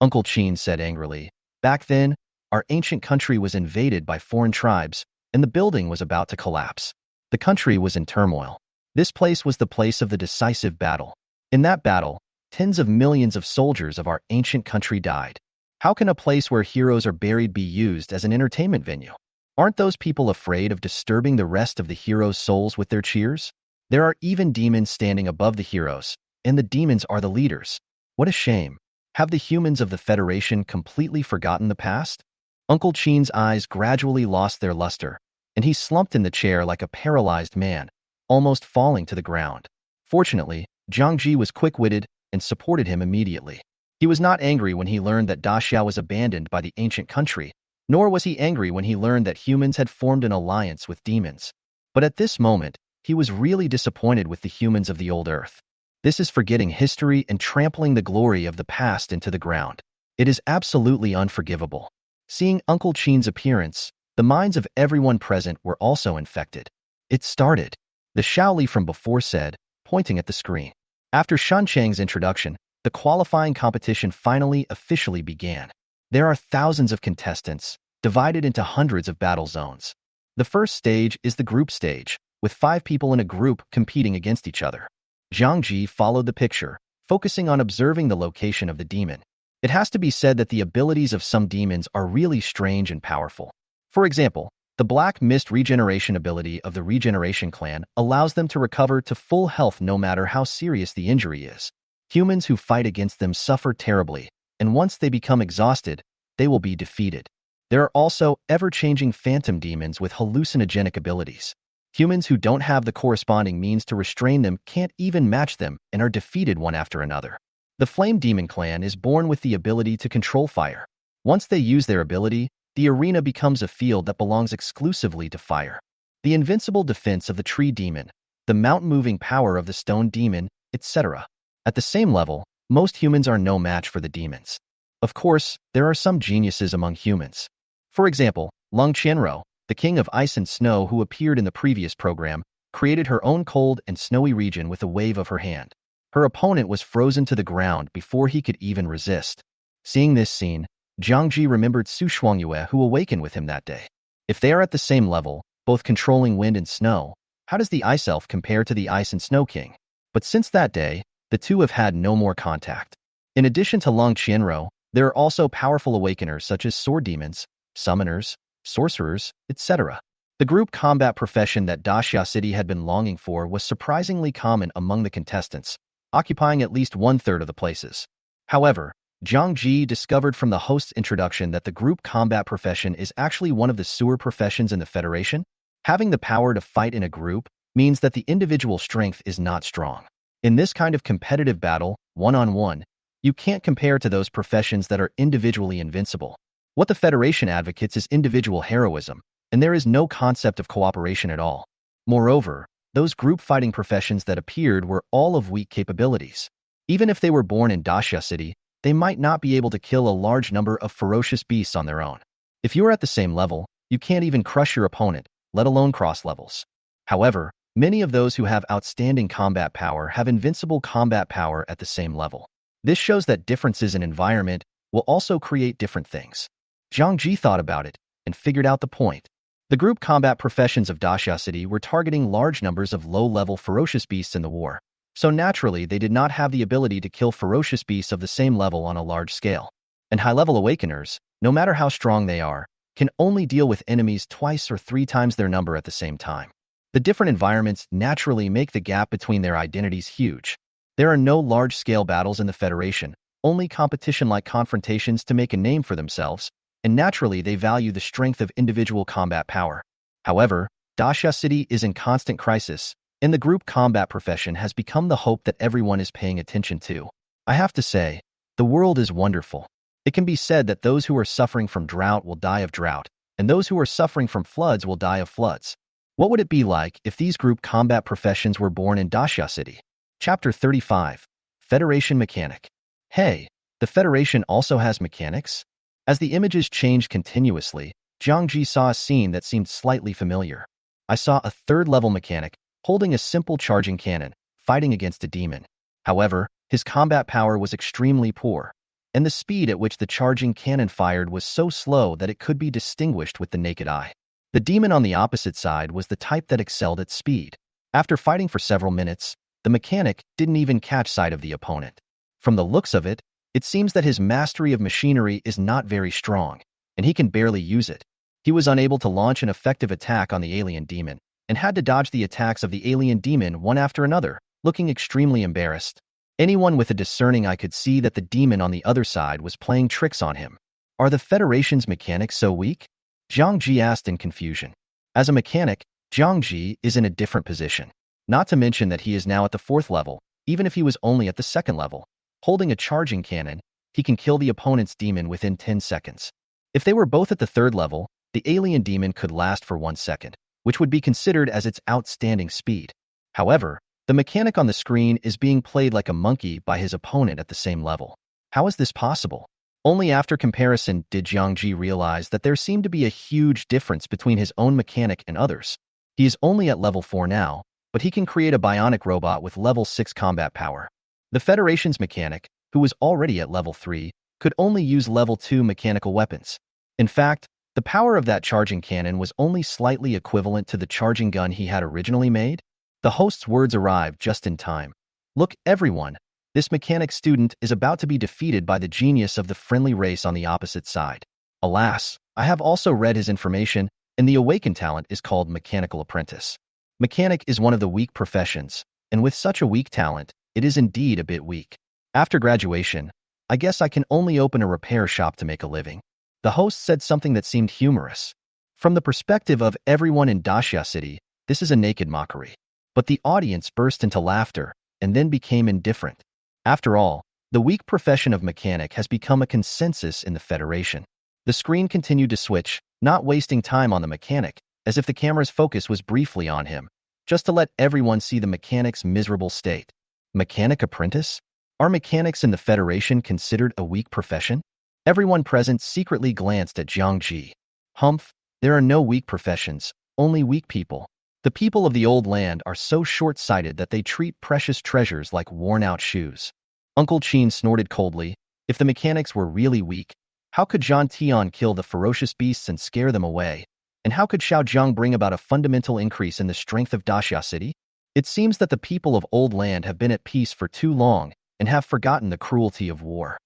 Uncle Qin said angrily. Back then, our ancient country was invaded by foreign tribes, and the building was about to collapse. The country was in turmoil. This place was the place of the decisive battle. In that battle, tens of millions of soldiers of our ancient country died. How can a place where heroes are buried be used as an entertainment venue? Aren't those people afraid of disturbing the rest of the heroes' souls with their cheers? There are even demons standing above the heroes, and the demons are the leaders. What a shame. Have the humans of the Federation completely forgotten the past? Uncle Qin's eyes gradually lost their luster, and he slumped in the chair like a paralyzed man, almost falling to the ground. Fortunately, Zhang Ji was quick-witted and supported him immediately. He was not angry when he learned that Daxia was abandoned by the ancient country, nor was he angry when he learned that humans had formed an alliance with demons. But at this moment, he was really disappointed with the humans of the old Earth. This is forgetting history and trampling the glory of the past into the ground. It is absolutely unforgivable. Seeing Uncle Qin's appearance, the minds of everyone present were also infected. It started, the Shaoli from before said, pointing at the screen. After Shan Chang's introduction, the qualifying competition finally officially began. There are thousands of contestants, divided into hundreds of battle zones. The first stage is the group stage, with 5 people in a group competing against each other. Zhang Ji followed the picture, focusing on observing the location of the demon. It has to be said that the abilities of some demons are really strange and powerful. For example, the Black Mist regeneration ability of the Regeneration Clan allows them to recover to full health no matter how serious the injury is. Humans who fight against them suffer terribly, and once they become exhausted, they will be defeated. There are also ever-changing phantom demons with hallucinogenic abilities. Humans who don't have the corresponding means to restrain them can't even match them and are defeated one after another. The Flame Demon Clan is born with the ability to control fire. Once they use their ability, the arena becomes a field that belongs exclusively to fire. The invincible defense of the Tree Demon, the mountain-moving power of the Stone Demon, etc. At the same level, most humans are no match for the demons. Of course, there are some geniuses among humans. For example, Lung Qianrou, the king of ice and snow who appeared in the previous program, created her own cold and snowy region with a wave of her hand. Her opponent was frozen to the ground before he could even resist. Seeing this scene, Zhang Ji remembered Su Shuangyue who awakened with him that day. If they are at the same level, both controlling wind and snow, how does the Ice Elf compare to the Ice and Snow King? But since that day, the two have had no more contact. In addition to Lung Qianrou, there are also powerful awakeners such as sword demons, summoners, sorcerers, etc. The group combat profession that Daxia City had been longing for was surprisingly common among the contestants, occupying at least 1/3 of the places. However, Zhang Ji discovered from the host's introduction that the group combat profession is actually one of the sewer professions in the Federation. Having the power to fight in a group means that the individual strength is not strong. In this kind of competitive battle, one-on-one, you can't compare to those professions that are individually invincible. What the Federation advocates is individual heroism, and there is no concept of cooperation at all. Moreover, those group fighting professions that appeared were all of weak capabilities. Even if they were born in Daxia City, they might not be able to kill a large number of ferocious beasts on their own. If you are at the same level, you can't even crush your opponent, let alone cross levels. However, many of those who have outstanding combat power have invincible combat power at the same level. This shows that differences in environment will also create different things. Zhang Ji thought about it and figured out the point. The group combat professions of Daxia City were targeting large numbers of low-level ferocious beasts in the war, so naturally they did not have the ability to kill ferocious beasts of the same level on a large scale. And high-level awakeners, no matter how strong they are, can only deal with enemies twice or three times their number at the same time. The different environments naturally make the gap between their identities huge. There are no large-scale battles in the Federation, only competition-like confrontations to make a name for themselves, and naturally they value the strength of individual combat power. However, Daxia City is in constant crisis, and the group combat profession has become the hope that everyone is paying attention to. I have to say, the world is wonderful. It can be said that those who are suffering from drought will die of drought, and those who are suffering from floods will die of floods. What would it be like if these group combat professions were born in Daxia City? Chapter 35. Federation Mechanic. Hey, the Federation also has mechanics? As the images changed continuously, Zhang Ji saw a scene that seemed slightly familiar. I saw a third-level mechanic, holding a simple charging cannon, fighting against a demon. However, his combat power was extremely poor, and the speed at which the charging cannon fired was so slow that it could be distinguished with the naked eye. The demon on the opposite side was the type that excelled at speed. After fighting for several minutes, the mechanic didn't even catch sight of the opponent. From the looks of it, it seems that his mastery of machinery is not very strong, and he can barely use it. He was unable to launch an effective attack on the alien demon, and had to dodge the attacks of the alien demon one after another, looking extremely embarrassed. Anyone with a discerning eye could see that the demon on the other side was playing tricks on him. Are the Federation's mechanics so weak? Zhang Ji asked in confusion. As a mechanic, Zhang Ji is in a different position. Not to mention that he is now at the 4th level, even if he was only at the 2nd level. Holding a charging cannon, he can kill the opponent's demon within 10 seconds. If they were both at the 3rd level, the alien demon could last for 1 second, which would be considered as its outstanding speed. However, the mechanic on the screen is being played like a monkey by his opponent at the same level. How is this possible? Only after comparison did Zhang Ji realize that there seemed to be a huge difference between his own mechanic and others. He is only at level 4 now, but he can create a bionic robot with level 6 combat power. The Federation's mechanic, who was already at level 3, could only use level 2 mechanical weapons. In fact, the power of that charging cannon was only slightly equivalent to the charging gun he had originally made. The host's words arrived just in time. Look, everyone, this mechanic student is about to be defeated by the genius of the friendly race on the opposite side. Alas, I have also read his information, and the awakened talent is called Mechanical Apprentice. Mechanic is one of the weak professions, and with such a weak talent, it is indeed a bit weak. After graduation, I guess I can only open a repair shop to make a living. The host said something that seemed humorous. From the perspective of everyone in Daxia City, this is a naked mockery. But the audience burst into laughter and then became indifferent. After all, the weak profession of mechanic has become a consensus in the Federation. The screen continued to switch, not wasting time on the mechanic, as if the camera's focus was briefly on him, just to let everyone see the mechanic's miserable state. Mechanic apprentice? Are mechanics in the Federation considered a weak profession? Everyone present secretly glanced at Zhang Ji. Humph, there are no weak professions, only weak people. The people of the old land are so short-sighted that they treat precious treasures like worn-out shoes. Uncle Qin snorted coldly. If the mechanics were really weak, how could Zhang Tian kill the ferocious beasts and scare them away? And how could Xiao Zhang bring about a fundamental increase in the strength of Daxia City? It seems that the people of old land have been at peace for too long and have forgotten the cruelty of war.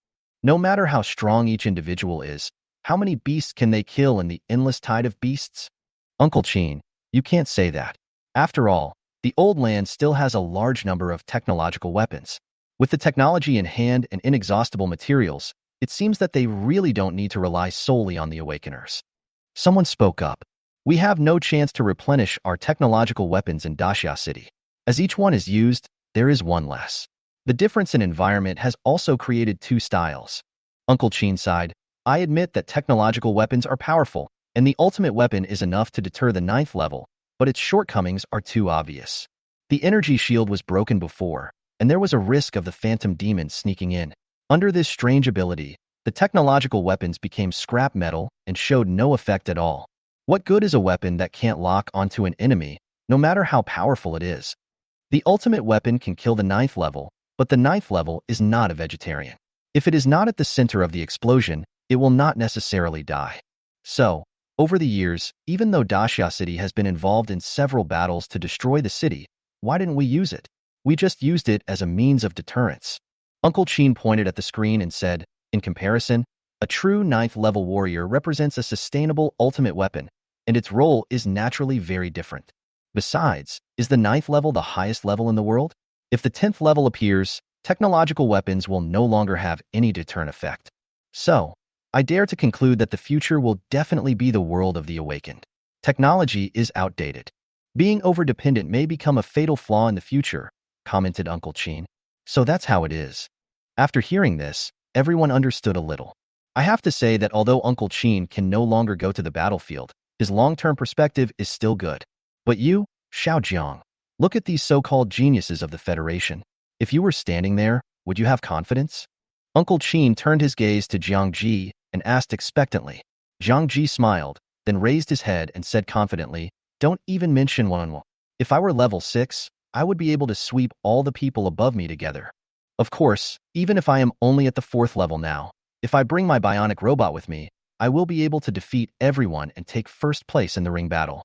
No matter how strong each individual is, how many beasts can they kill in the endless tide of beasts? Uncle Qin, you can't say that. After all, the old land still has a large number of technological weapons. With the technology in hand and inexhaustible materials, It seems that they really don't need to rely solely on the Awakeners. Someone spoke up. We have no chance to replenish our technological weapons in Daxia City. As each one is used, there is one less. The difference in environment has also created two styles. Uncle Qin sighed. I admit that technological weapons are powerful, and the ultimate weapon is enough to deter the 9th level, but its shortcomings are too obvious. The energy shield was broken before, and there was a risk of the phantom demon sneaking in. Under this strange ability, the technological weapons became scrap metal and showed no effect at all. What good is a weapon that can't lock onto an enemy, no matter how powerful it is? The ultimate weapon can kill the 9th level, but the 9th level is not a vegetarian. If it is not at the center of the explosion, it will not necessarily die. So, over the years, even though Daxia City has been involved in several battles to destroy the city, why didn't we use it? We just used it as a means of deterrence. Uncle Qin pointed at the screen and said, in comparison, a true 9th level warrior represents a sustainable ultimate weapon, and its role is naturally very different. Besides, is the 9th level the highest level in the world? If the 10th level appears, technological weapons will no longer have any deterrent effect. So, I dare to conclude that the future will definitely be the world of the awakened. Technology is outdated. Being overdependent may become a fatal flaw in the future, commented Uncle Qin. So that's how it is. After hearing this, everyone understood a little. I have to say that although Uncle Qin can no longer go to the battlefield, his long-term perspective is still good. But you, Xiao Jiang, look at these so-called geniuses of the Federation. If you were standing there, would you have confidence? Uncle Qin turned his gaze to Jiang Ji and asked expectantly. Jiang Ji smiled, then raised his head and said confidently, don't even mention one. If I were level 6, I would be able to sweep all the people above me together. Of course, even if I am only at the 4th level now, if I bring my bionic robot with me, I will be able to defeat everyone and take first place in the ring battle.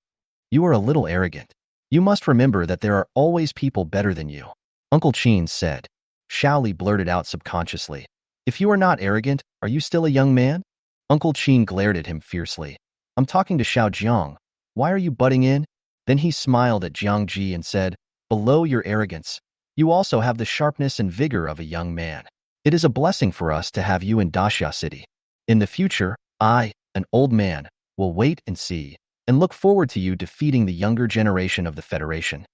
You are a little arrogant. You must remember that there are always people better than you. Uncle Qin said. Xiaoli blurted out subconsciously. If you are not arrogant, are you still a young man? Uncle Qin glared at him fiercely. I'm talking to Xiao Jiang. Why are you butting in? Then he smiled at Jiang Ji and said, below your arrogance, you also have the sharpness and vigor of a young man. It is a blessing for us to have you in Daxia City. In the future, I, an old man, will wait and see, and look forward to you defeating the younger generation of the Federation.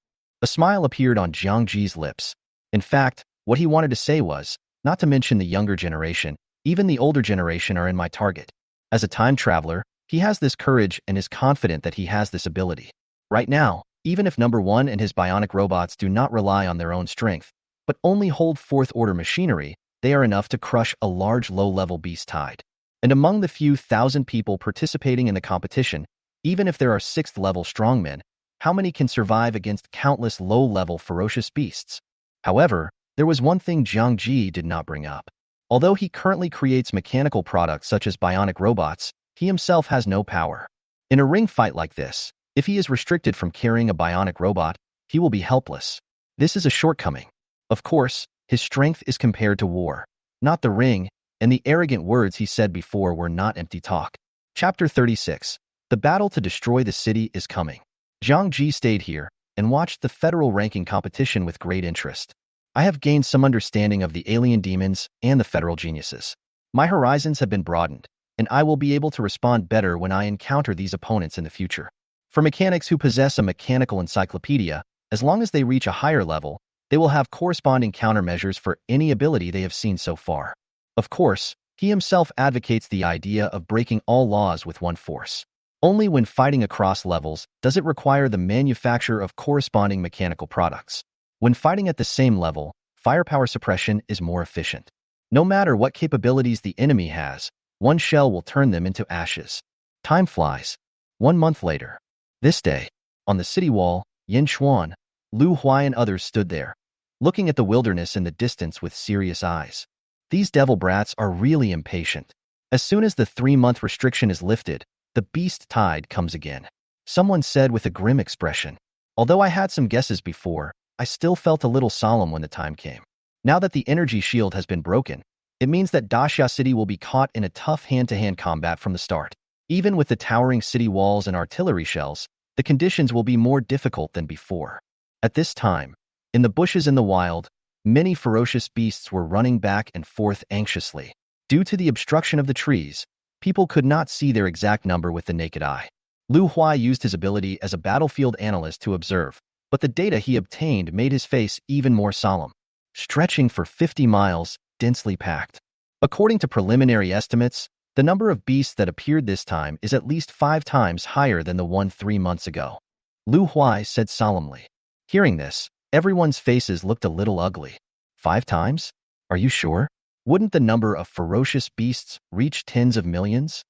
A smile appeared on Jiang Ji's lips. In fact, what he wanted to say was, not to mention the younger generation, even the older generation are in my target. As a time traveler, he has this courage and is confident that he has this ability. Right now, even if number 1 and his bionic robots do not rely on their own strength, but only hold 4th-order machinery, they are enough to crush a large low-level beast tide. And among the few thousand people participating in the competition, even if there are 6th-level strongmen, how many can survive against countless low-level ferocious beasts? However, there was one thing Jiang Ji did not bring up. Although he currently creates mechanical products such as bionic robots, he himself has no power. In a ring fight like this, if he is restricted from carrying a bionic robot, he will be helpless. This is a shortcoming. Of course, his strength is compared to war, not the ring, and the arrogant words he said before were not empty talk. Chapter 36. The battle to destroy the city is coming. Jiang Ji stayed here and watched the federal ranking competition with great interest. I have gained some understanding of the alien demons and the federal geniuses. My horizons have been broadened, and I will be able to respond better when I encounter these opponents in the future. For mechanics who possess a mechanical encyclopedia, as long as they reach a higher level, they will have corresponding countermeasures for any ability they have seen so far. Of course, he himself advocates the idea of breaking all laws with one force. Only when fighting across levels does it require the manufacture of corresponding mechanical products. When fighting at the same level, firepower suppression is more efficient. No matter what capabilities the enemy has, one shell will turn them into ashes. Time flies. 1 month later. This day, on the city wall, Yin Xuan, Lu Huai and others stood there, looking at the wilderness in the distance with serious eyes. These devil brats are really impatient. As soon as the 3-month restriction is lifted, the beast tide comes again. Someone said with a grim expression. Although I had some guesses before, I still felt a little solemn when the time came. Now that the energy shield has been broken, it means that Daxia City will be caught in a tough hand-to-hand combat from the start. Even with the towering city walls and artillery shells, the conditions will be more difficult than before. At this time, in the bushes in the wild, many ferocious beasts were running back and forth anxiously. Due to the obstruction of the trees, people could not see their exact number with the naked eye. Lu Huai used his ability as a battlefield analyst to observe, but the data he obtained made his face even more solemn, stretching for 50 miles, densely packed. According to preliminary estimates, the number of beasts that appeared this time is at least 5 times higher than the one 3 months ago. Lu Huai said solemnly. Hearing this, everyone's faces looked a little ugly. 5 times? Are you sure? Wouldn't the number of ferocious beasts reach tens of millions?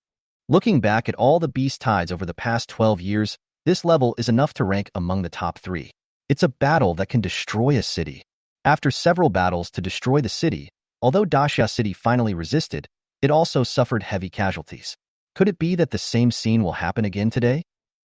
Looking back at all the beast tides over the past 12 years, this level is enough to rank among the top 3. It's a battle that can destroy a city. After several battles to destroy the city, although Daxia City finally resisted, it also suffered heavy casualties. Could it be that the same scene will happen again today?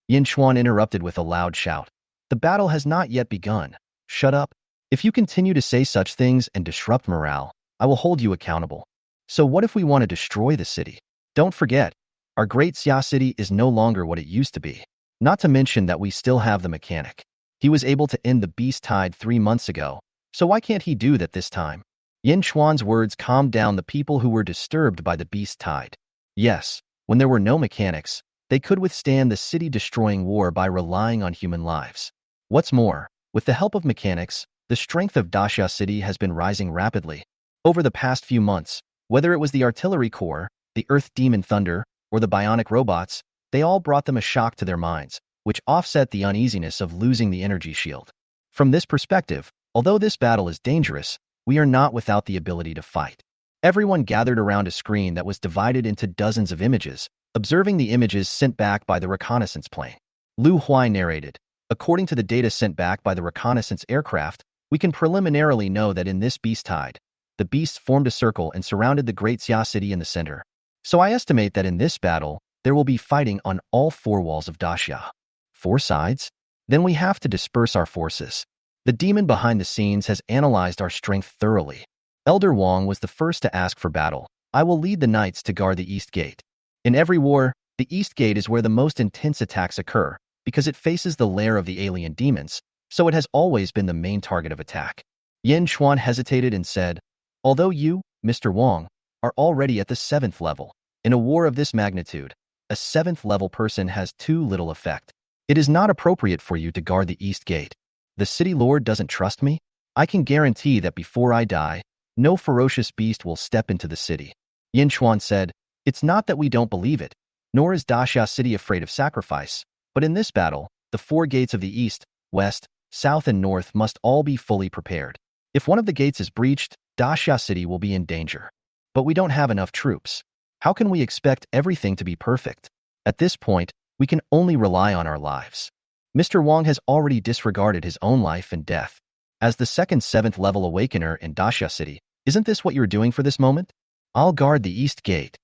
Yin Xuan interrupted with a loud shout. The battle has not yet begun. Shut up. If you continue to say such things and disrupt morale, I will hold you accountable. So what if we want to destroy the city? Don't forget, our great Xia City is no longer what it used to be. Not to mention that we still have the mechanic. He was able to end the beast tide 3 months ago, so why can't he do that this time? Yin Xuan's words calmed down the people who were disturbed by the beast tide. Yes, when there were no mechanics, they could withstand the city-destroying war by relying on human lives. What's more, with the help of mechanics, the strength of Daxia City has been rising rapidly. Over the past few months, whether it was the artillery corps, the Earth Demon Thunder, or the bionic robots, they all brought them a shock to their minds, which offset the uneasiness of losing the energy shield. From this perspective, although this battle is dangerous, we are not without the ability to fight. Everyone gathered around a screen that was divided into dozens of images, observing the images sent back by the reconnaissance plane. Lu Huai narrated, according to the data sent back by the reconnaissance aircraft, we can preliminarily know that in this beast tide, the beasts formed a circle and surrounded the Great Xia City in the center. So I estimate that in this battle, there will be fighting on all 4 walls of Daxia. 4 sides? Then we have to disperse our forces. The demon behind the scenes has analyzed our strength thoroughly. Elder Wang was the first to ask for battle. I will lead the knights to guard the East Gate. In every war, the East Gate is where the most intense attacks occur, because it faces the lair of the alien demons, so it has always been the main target of attack. Yin Xuan hesitated and said, although you, Mr. Wang, are already at the 7th level, in a war of this magnitude, a 7th level person has too little effect. It is not appropriate for you to guard the East Gate. The city lord doesn't trust me? I can guarantee that before I die, no ferocious beast will step into the city. Yin Xuan said, it's not that we don't believe it, nor is Daxia City afraid of sacrifice, but in this battle, the 4 gates of the east, west, south, and north must all be fully prepared. If one of the gates is breached, Daxia City will be in danger. But we don't have enough troops. How can we expect everything to be perfect? At this point, we can only rely on our lives. Mr. Wang has already disregarded his own life and death. As the second 7th level awakener in Daxia City, isn't this what you're doing for this moment? I'll guard the East Gate.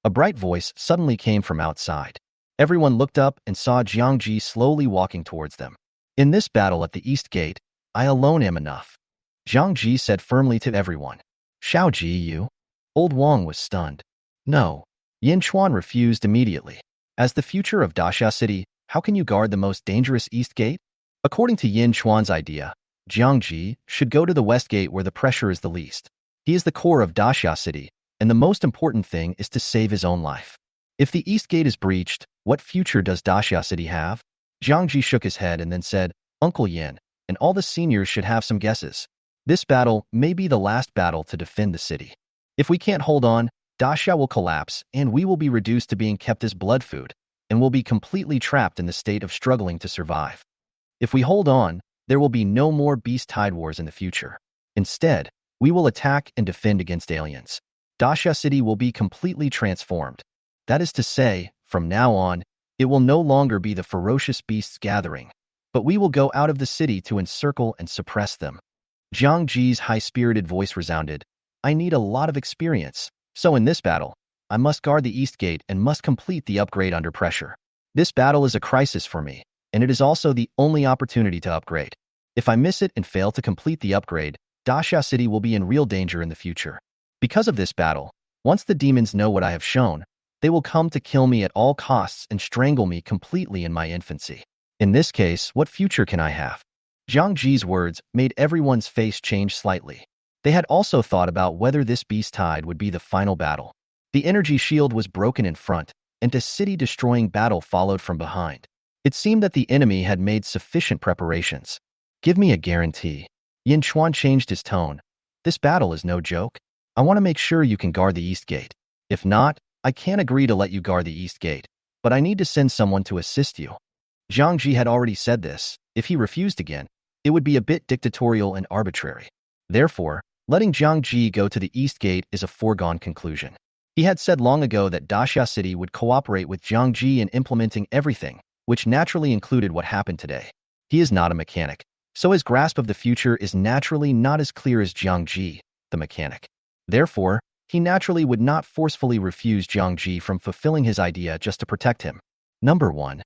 A bright voice suddenly came from outside. Everyone looked up and saw Jiang Ji slowly walking towards them. In this battle at the East Gate, I alone am enough. Jiang Ji said firmly to everyone. Xiao Ji, you? Old Wang was stunned. No. Yin Xuan refused immediately. As the future of Daxia City, how can you guard the most dangerous East Gate? According to Yin Xuan's idea, Jiang Ji should go to the West Gate where the pressure is the least. He is the core of Daxia City, and the most important thing is to save his own life. If the East Gate is breached, what future does Daxia City have? Jiang Ji shook his head and then said, Uncle Yin, and all the seniors should have some guesses. This battle may be the last battle to defend the city. If we can't hold on, Daxia will collapse, and we will be reduced to being kept as blood food, and will be completely trapped in the state of struggling to survive. If we hold on, there will be no more beast tide wars in the future. Instead, we will attack and defend against aliens. Daxia City will be completely transformed. That is to say, from now on, it will no longer be the ferocious beasts gathering, but we will go out of the city to encircle and suppress them. Jiang Ji's high-spirited voice resounded. I need a lot of experience, so in this battle, I must guard the East Gate and must complete the upgrade under pressure. This battle is a crisis for me, and it is also the only opportunity to upgrade. If I miss it and fail to complete the upgrade, Daxia City will be in real danger in the future. Because of this battle, once the demons know what I have shown, they will come to kill me at all costs and strangle me completely in my infancy. In this case, what future can I have? Jiang Ji's words made everyone's face change slightly. They had also thought about whether this beast tide would be the final battle. The energy shield was broken in front, and a city-destroying battle followed from behind. It seemed that the enemy had made sufficient preparations. Give me a guarantee. Yin Chuan changed his tone. This battle is no joke. I want to make sure you can guard the East Gate. If not, I can't agree to let you guard the East Gate, but I need to send someone to assist you. Zhang Ji had already said this. If he refused again, it would be a bit dictatorial and arbitrary. Therefore, letting Zhang Ji go to the East Gate is a foregone conclusion. He had said long ago that Daxia City would cooperate with Zhang Ji in implementing everything, which naturally included what happened today. He is not a mechanic, so his grasp of the future is naturally not as clear as Zhang Ji, the mechanic. Therefore, he naturally would not forcefully refuse Zhang Ji from fulfilling his idea just to protect him. Number 1.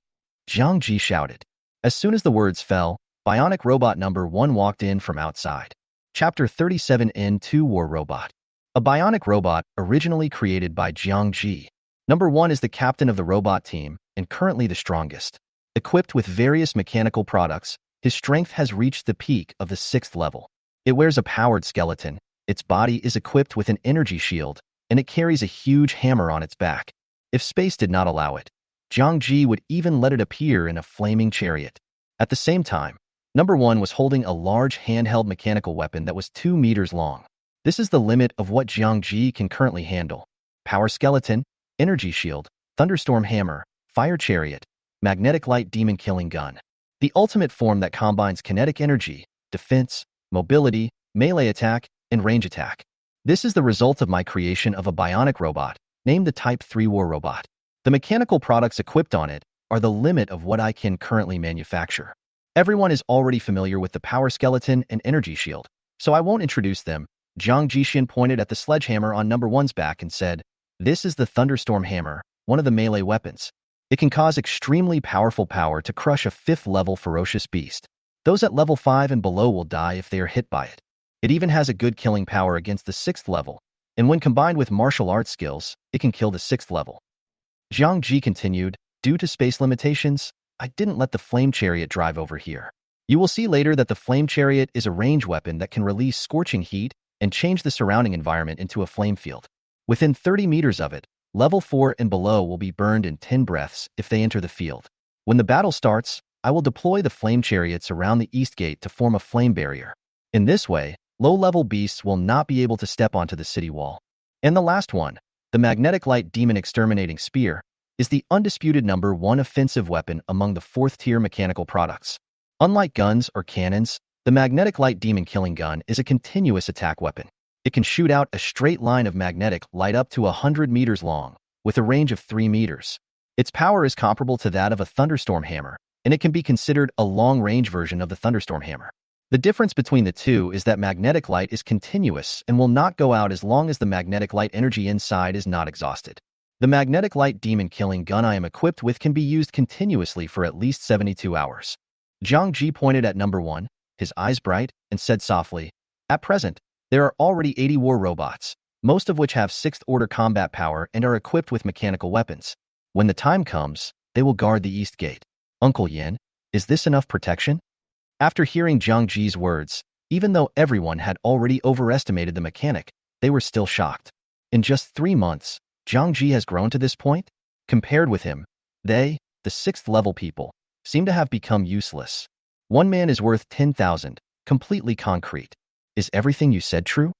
Zhang Ji shouted. As soon as the words fell, Bionic Robot Number 1 walked in from outside. Chapter 37 N2 War Robot. A bionic robot originally created by Zhang Ji. Number 1 is the captain of the robot team and currently the strongest. Equipped with various mechanical products, his strength has reached the peak of the 6th level. It wears a powered skeleton, its body is equipped with an energy shield, and it carries a huge hammer on its back. If space did not allow it, Zhang Ji would even let it appear in a flaming chariot. At the same time, Number 1 was holding a large handheld mechanical weapon that was 2 meters long. This is the limit of what Zhang Ji can currently handle. Power skeleton, energy shield, thunderstorm hammer, fire chariot, magnetic light demon killing gun. The ultimate form that combines kinetic energy, defense, mobility, melee attack, and range attack. This is the result of my creation of a bionic robot, named the Type 3 War Robot. The mechanical products equipped on it are the limit of what I can currently manufacture. Everyone is already familiar with the power skeleton and energy shield, so I won't introduce them. Zhang Jixin pointed at the sledgehammer on Number 1's back and said, "This is the Thunderstorm Hammer, one of the melee weapons. It can cause extremely powerful power to crush a 5th-level ferocious beast. Those at level 5 and below will die if they are hit by it. It even has a good killing power against the 6th level, and when combined with martial arts skills, it can kill the 6th level." Zhang Ji continued, "Due to space limitations, I didn't let the flame chariot drive over here. You will see later that the flame chariot is a range weapon that can release scorching heat and change the surrounding environment into a flame field. Within 30 meters of it, level 4 and below will be burned in 10 breaths if they enter the field. When the battle starts, I will deploy the flame chariots around the East Gate to form a flame barrier. In this way, low-level beasts will not be able to step onto the city wall." And the last one, the magnetic light demon exterminating spear, is the undisputed Number 1 offensive weapon among the 4th-tier mechanical products. Unlike guns or cannons, the magnetic light demon killing gun is a continuous attack weapon. It can shoot out a straight line of magnetic light up to 100 meters long, with a range of 3 meters. Its power is comparable to that of a thunderstorm hammer, and it can be considered a long-range version of the thunderstorm hammer. The difference between the two is that magnetic light is continuous and will not go out as long as the magnetic light energy inside is not exhausted. The magnetic light demon killing gun I am equipped with can be used continuously for at least 72 hours. Zhang Ji pointed at Number 1, his eyes bright, and said softly, "At present, there are already 80 war robots, most of which have 6th-order combat power and are equipped with mechanical weapons. When the time comes, they will guard the East Gate. Uncle Yin, is this enough protection?" After hearing Zhang Ji's words, even though everyone had already overestimated the mechanic, they were still shocked. In just 3 months, Zhang Ji has grown to this point? Compared with him, they, the 6th-level people, seem to have become useless. One man is worth 10,000, completely concrete. Is everything you said true?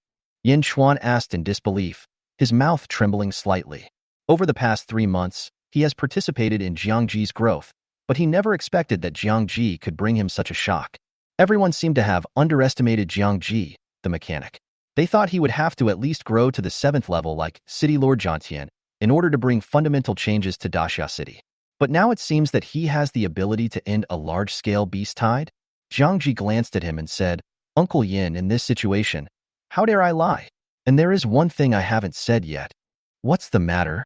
Yin Chuan asked in disbelief, his mouth trembling slightly. Over the past 3 months, he has participated in Zhang Ji's growth, but he never expected that Zhang Ji could bring him such a shock. Everyone seemed to have underestimated Zhang Ji, the mechanic. They thought he would have to at least grow to the 7th level like City Lord Jiantian in order to bring fundamental changes to Daxia City. But now it seems that he has the ability to end a large-scale beast tide? Zhang Ji glanced at him and said, "Uncle Yin, in this situation, how dare I lie? And there is one thing I haven't said yet." "What's the matter?"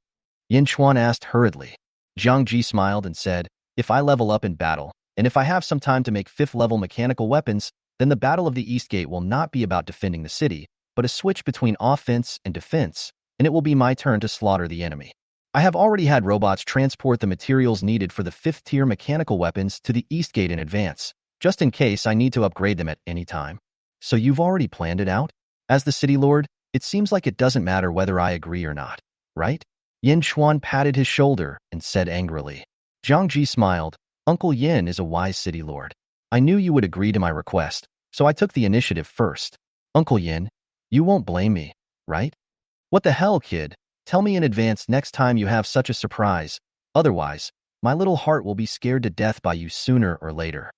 Yin Chuan asked hurriedly. Zhang Ji smiled and said, "If I level up in battle, and if I have some time to make 5th-level mechanical weapons, then the Battle of the East Gate will not be about defending the city, but a switch between offense and defense, and it will be my turn to slaughter the enemy. I have already had robots transport the materials needed for the 5th-tier mechanical weapons to the East Gate in advance, just in case I need to upgrade them at any time." "So you've already planned it out?" As the city lord, it seems like it doesn't matter whether I agree or not, right? Yin Chuan patted his shoulder and said angrily. Jiang Ji smiled. Uncle Yin is a wise city lord. I knew you would agree to my request, so I took the initiative first. Uncle Yin, you won't blame me, right? What the hell, kid? Tell me in advance next time you have such a surprise. Otherwise, my little heart will be scared to death by you sooner or later.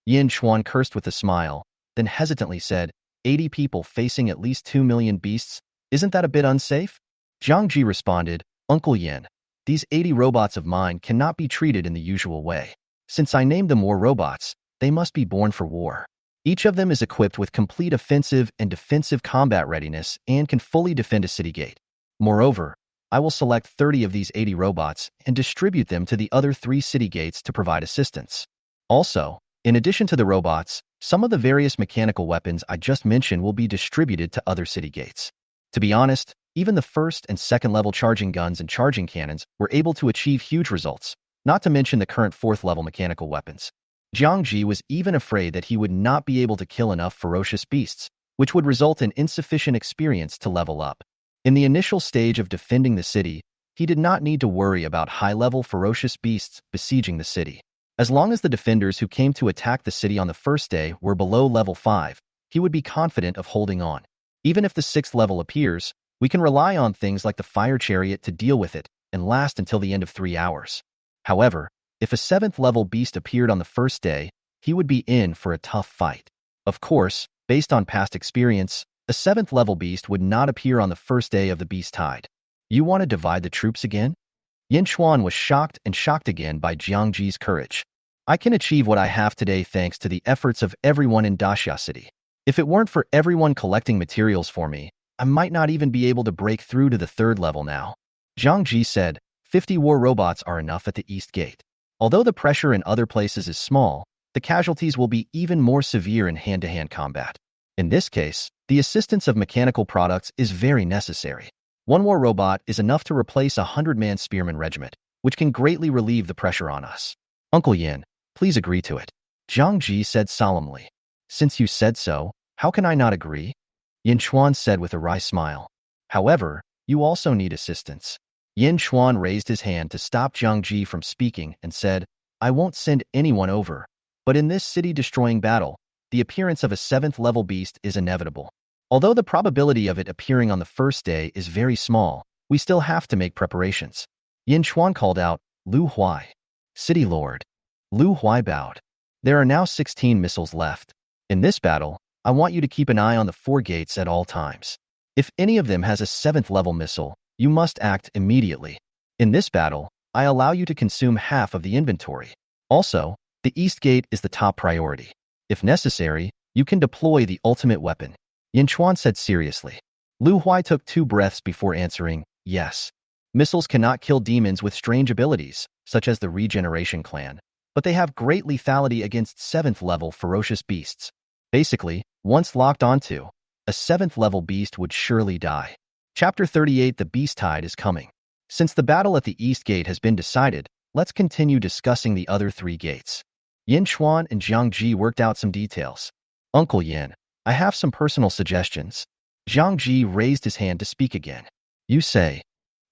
Yin Chuan cursed with a smile, then hesitantly said, 80 people facing at least 2 million beasts? Isn't that a bit unsafe? Jiang Ji responded, Uncle Yin, these 80 robots of mine cannot be treated in the usual way. Since I named them war robots, they must be born for war. Each of them is equipped with complete offensive and defensive combat readiness and can fully defend a city gate. Moreover, I will select 30 of these 80 robots and distribute them to the other 3 city gates to provide assistance. Also, in addition to the robots, some of the various mechanical weapons I just mentioned will be distributed to other city gates. To be honest, even the first and second level charging guns and charging cannons were able to achieve huge results, not to mention the current 4th level mechanical weapons. Jiang Ji was even afraid that he would not be able to kill enough ferocious beasts, which would result in insufficient experience to level up. In the initial stage of defending the city, he did not need to worry about high-level ferocious beasts besieging the city. As long as the defenders who came to attack the city on the first day were below level 5, he would be confident of holding on. Even if the 6th level appears, we can rely on things like the fire chariot to deal with it and last until the end of 3 hours. However, if a 7th level beast appeared on the first day, he would be in for a tough fight. Of course, based on past experience, a 7th level beast would not appear on the first day of the beast tide. You want to divide the troops again? Yin Chuan was shocked and shocked again by Jiang Ji's courage. I can achieve what I have today thanks to the efforts of everyone in Daxia City. If it weren't for everyone collecting materials for me, I might not even be able to break through to the 3rd level now. Jiang Ji said, 50 war robots are enough at the East Gate. Although the pressure in other places is small, the casualties will be even more severe in hand-to-hand combat. In this case, the assistance of mechanical products is very necessary. One war robot is enough to replace a 100-man spearman regiment, which can greatly relieve the pressure on us. Uncle Yin, please agree to it. Jiang Ji said solemnly. Since you said so, how can I not agree? Yin Chuan said with a wry smile. However, you also need assistance. Yin Chuan raised his hand to stop Jiang Ji from speaking and said, I won't send anyone over, but in this city-destroying battle, the appearance of a 7th level beast is inevitable. Although the probability of it appearing on the first day is very small, we still have to make preparations. Yin Chuan called out, Lu Huai. City Lord. Lu Huai bowed. There are now 16 missiles left. In this battle, I want you to keep an eye on the 4 gates at all times. If any of them has a 7th level missile, you must act immediately. In this battle, I allow you to consume half of the inventory. Also, the East Gate is the top priority. If necessary, you can deploy the ultimate weapon. Yin Chuan said seriously. Lu Huai took 2 breaths before answering, yes. Missiles cannot kill demons with strange abilities, such as the Regeneration Clan, but they have great lethality against 7th level ferocious beasts. Basically, once locked onto, a 7th level beast would surely die. Chapter 38 The Beast Tide is coming. Since the battle at the East Gate has been decided, let's continue discussing the other 3 gates. Yin Chuan and Jiang Ji worked out some details. Uncle Yin, I have some personal suggestions. Jiang Ji raised his hand to speak again. You say.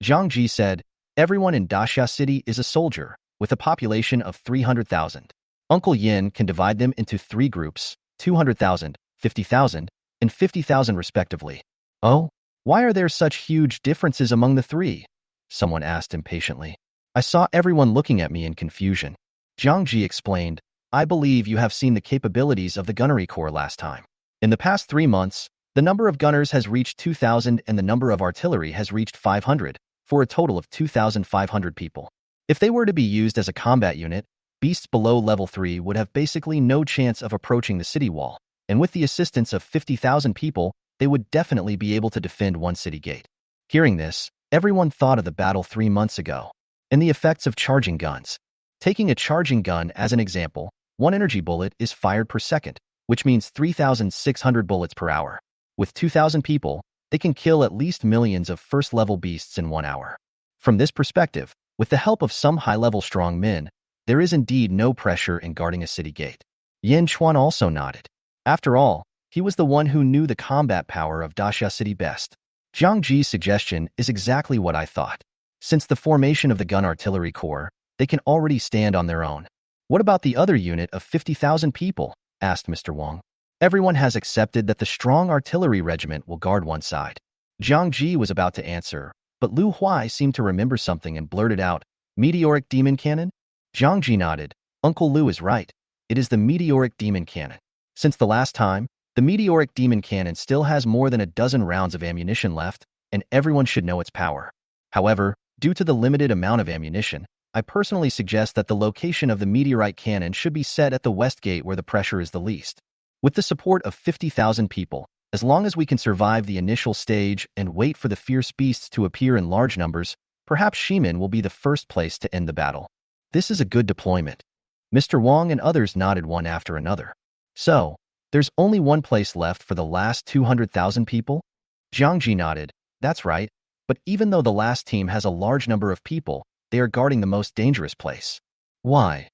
Jiang Ji said, everyone in Daxia City is a soldier, with a population of 300,000. Uncle Yin can divide them into 3 groups, 200,000, 50,000, and 50,000 respectively. Oh? Why are there such huge differences among the 3? Someone asked impatiently. I saw everyone looking at me in confusion. Jiang Ji explained, I believe you have seen the capabilities of the Gunnery Corps last time. In the past 3 months, the number of gunners has reached 2,000 and the number of artillery has reached 500, for a total of 2,500 people. If they were to be used as a combat unit, beasts below level 3 would have basically no chance of approaching the city wall, and with the assistance of 50,000 people, they would definitely be able to defend one city gate. Hearing this, everyone thought of the battle 3 months ago, and the effects of charging guns. Taking a charging gun as an example, 1 energy bullet is fired per second, which means 3,600 bullets per hour. With 2,000 people, they can kill at least millions of first-level beasts in 1 hour. From this perspective, with the help of some high-level strong men, there is indeed no pressure in guarding a city gate. Yin Chuan also nodded. After all, He was the one who knew the combat power of Dasha City best. Jiang Ji's suggestion is exactly what I thought. Since the formation of the Gun Artillery Corps, they can already stand on their own. What about the other unit of 50,000 people? Asked Mr. Wang. Everyone has accepted that the strong artillery regiment will guard one side. Jiang Ji was about to answer, but Lu Huai seemed to remember something and blurted out, Meteoric Demon Cannon? Jiang Ji nodded. Uncle Lu is right. It is the Meteoric Demon Cannon. Since the last time, the Meteoric Demon Cannon still has more than a dozen rounds of ammunition left, and everyone should know its power. However, due to the limited amount of ammunition, I personally suggest that the location of the meteorite cannon should be set at the west gate where the pressure is the least. With the support of 50,000 people, as long as we can survive the initial stage and wait for the fierce beasts to appear in large numbers, perhaps Shimin will be the first place to end the battle. This is a good deployment. Mr. Wang and others nodded one after another. So, there's only one place left for the last 200,000 people? Jiang Ji nodded. That's right, but even though the last team has a large number of people, they are guarding the most dangerous place. Why?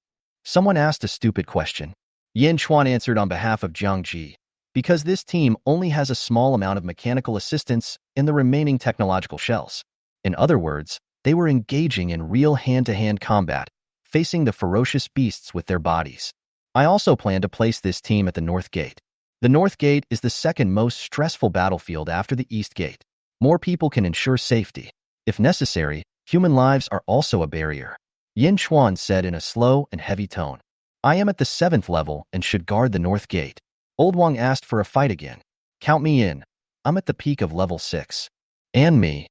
Someone asked a stupid question. Yin Chuan answered on behalf of Jiang Ji. Because this team only has a small amount of mechanical assistance in the remaining technological shells. In other words, they were engaging in real hand-to-hand combat, facing the ferocious beasts with their bodies. I also plan to place this team at the North Gate. The North Gate is the second most stressful battlefield after the East Gate. More people can ensure safety. If necessary, human lives are also a barrier. Yin Chuan said in a slow and heavy tone. I am at the 7th level and should guard the North Gate. Old Wang asked for a fight again. Count me in. I'm at the peak of level 6. And me.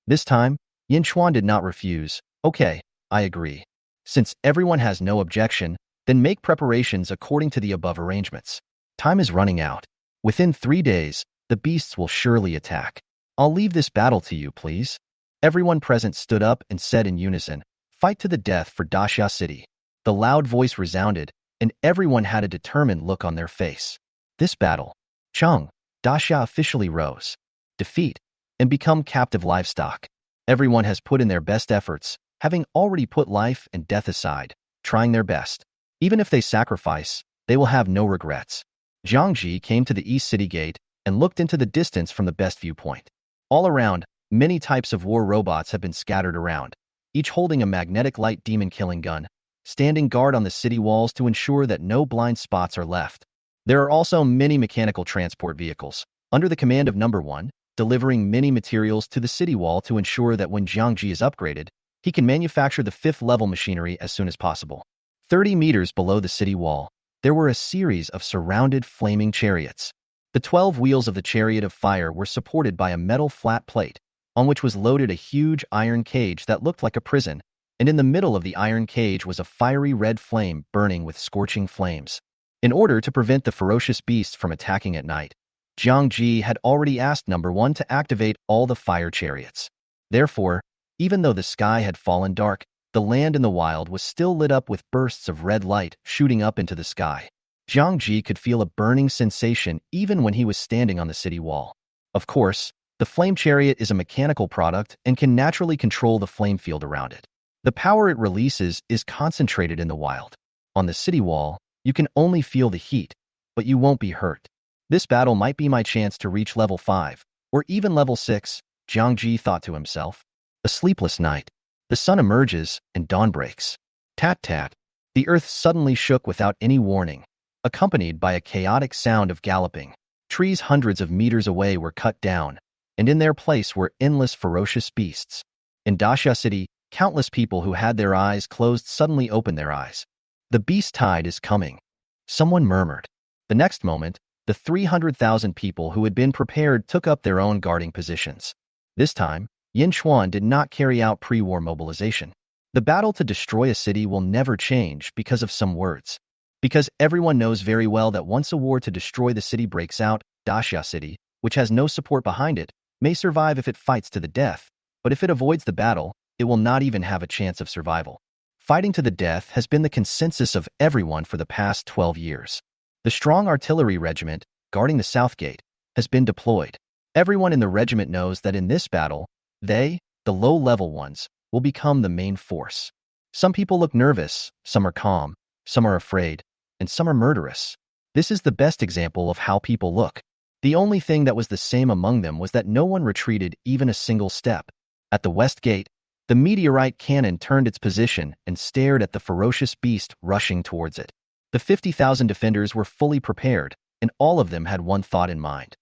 This time, Yin Chuan did not refuse. Okay, I agree. Since everyone has no objection, then make preparations according to the above arrangements. Time is running out. Within 3 days, the beasts will surely attack. I'll leave this battle to you, please. Everyone present stood up and said in unison, Fight to the death for Dasha City. The loud voice resounded, and everyone had a determined look on their face. This battle, Chung, Dasha officially rose, defeat, and become captive livestock. Everyone has put in their best efforts, having already put life and death aside, trying their best. Even if they sacrifice, they will have no regrets. Jiang Ji came to the East City Gate and looked into the distance from the best viewpoint. All around, many types of war robots have been scattered around, each holding a magnetic light demon-killing gun, standing guard on the city walls to ensure that no blind spots are left. There are also many mechanical transport vehicles, under the command of Number 1, delivering many materials to the city wall to ensure that when Jiang Ji is upgraded, he can manufacture the 5th-level machinery as soon as possible. 30 meters below the city wall, there were a series of surrounded flaming chariots. The 12 wheels of the chariot of fire were supported by a metal flat plate, on which was loaded a huge iron cage that looked like a prison, and in the middle of the iron cage was a fiery red flame burning with scorching flames. In order to prevent the ferocious beasts from attacking at night, Jiang Ji had already asked Number 1 to activate all the fire chariots. Therefore, even though the sky had fallen dark, the land in the wild was still lit up with bursts of red light shooting up into the sky. Jiang Ji could feel a burning sensation even when he was standing on the city wall. Of course, the flame chariot is a mechanical product and can naturally control the flame field around it. The power it releases is concentrated in the wild. On the city wall, you can only feel the heat, but you won't be hurt. This battle might be my chance to reach level 5, or even level 6, Jiang Ji thought to himself. A sleepless night. The sun emerges and dawn breaks. Tat-tat. The earth suddenly shook without any warning, accompanied by a chaotic sound of galloping. Trees hundreds of meters away were cut down, and in their place were endless ferocious beasts. In Dasha City, countless people who had their eyes closed suddenly opened their eyes. The beast tide is coming. Someone murmured. The next moment, the 300,000 people who had been prepared took up their own guarding positions. This time, Yin Chuan did not carry out pre-war mobilization. The battle to destroy a city will never change because of some words. Because everyone knows very well that once a war to destroy the city breaks out, Dasha City, which has no support behind it, may survive if it fights to the death, but if it avoids the battle, it will not even have a chance of survival. Fighting to the death has been the consensus of everyone for the past 12 years. The strong artillery regiment, guarding the South Gate, has been deployed. Everyone in the regiment knows that in this battle, they, the low-level ones, will become the main force. Some people look nervous, some are calm, some are afraid, and some are murderous. This is the best example of how people look. The only thing that was the same among them was that no one retreated even a single step. At the west gate, the meteorite cannon turned its position and stared at the ferocious beast rushing towards it. The 50,000 defenders were fully prepared, and all of them had one thought in mind.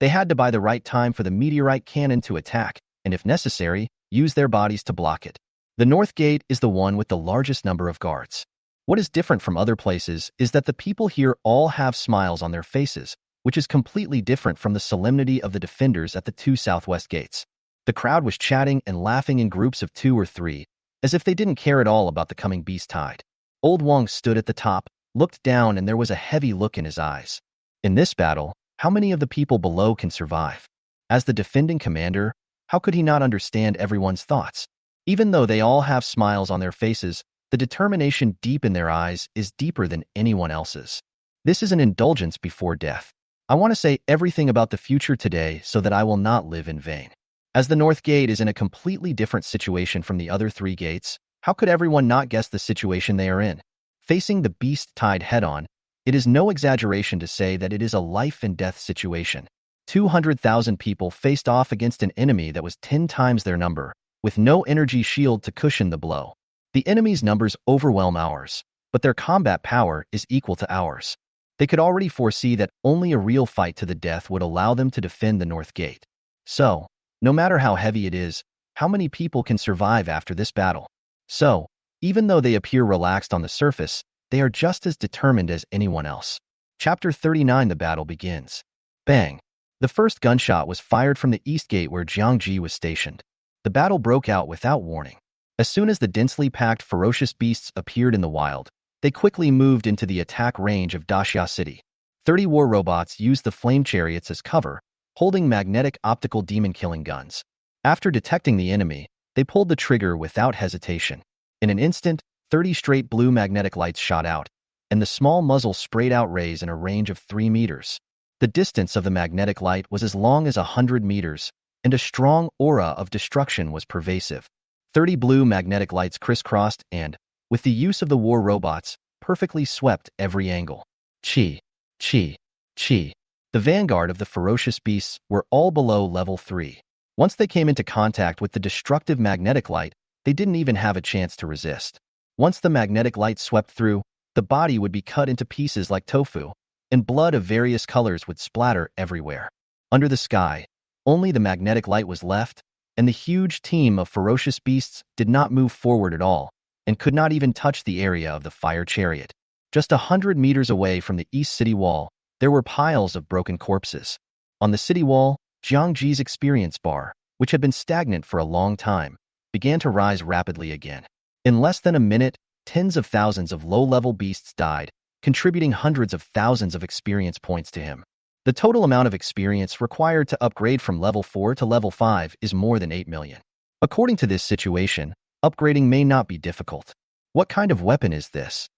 They had to buy the right time for the meteorite cannon to attack, and if necessary, use their bodies to block it. The north gate is the one with the largest number of guards. What is different from other places is that the people here all have smiles on their faces, which is completely different from the solemnity of the defenders at the two southwest gates. The crowd was chatting and laughing in groups of 2 or 3, as if they didn't care at all about the coming beast tide. Old Wong stood at the top, looked down, and there was a heavy look in his eyes. In this battle, how many of the people below can survive? As the defending commander, how could he not understand everyone's thoughts? Even though they all have smiles on their faces, the determination deep in their eyes is deeper than anyone else's. This is an indulgence before death. I want to say everything about the future today so that I will not live in vain. As the North Gate is in a completely different situation from the other 3 gates, how could everyone not guess the situation they are in? Facing the beast tide head-on, it is no exaggeration to say that it is a life-and-death situation. 200,000 people faced off against an enemy that was 10 times their number, with no energy shield to cushion the blow. The enemy's numbers overwhelm ours, but their combat power is equal to ours. They could already foresee that only a real fight to the death would allow them to defend the North Gate. So, no matter how heavy it is, how many people can survive after this battle? So, even though they appear relaxed on the surface, they are just as determined as anyone else. Chapter 39. The battle begins. Bang! The first gunshot was fired from the east gate where Jiang Ji was stationed. The battle broke out without warning. As soon as the densely packed ferocious beasts appeared in the wild, they quickly moved into the attack range of Daxia City. 30 war robots used the flame chariots as cover, holding magnetic optical demon-killing guns. After detecting the enemy, they pulled the trigger without hesitation. In an instant, 30 straight blue magnetic lights shot out, and the small muzzle sprayed out rays in a range of 3 meters. The distance of the magnetic light was as long as 100 meters, and a strong aura of destruction was pervasive. 30 blue magnetic lights crisscrossed and, with the use of the war robots, perfectly swept every angle. Chi, chi, chi. The vanguard of the ferocious beasts were all below level 3. Once they came into contact with the destructive magnetic light, they didn't even have a chance to resist. Once the magnetic light swept through, the body would be cut into pieces like tofu, and blood of various colors would splatter everywhere. Under the sky, only the magnetic light was left, and the huge team of ferocious beasts did not move forward at all, and could not even touch the area of the fire chariot. Just 100 meters away from the east city wall, there were piles of broken corpses. On the city wall, Jiang Ji's experience bar, which had been stagnant for a long time, began to rise rapidly again. In less than a minute, tens of thousands of low-level beasts died, contributing hundreds of thousands of experience points to him. The total amount of experience required to upgrade from level 4 to level 5 is more than 8 million. According to this situation, upgrading may not be difficult. What kind of weapon is this?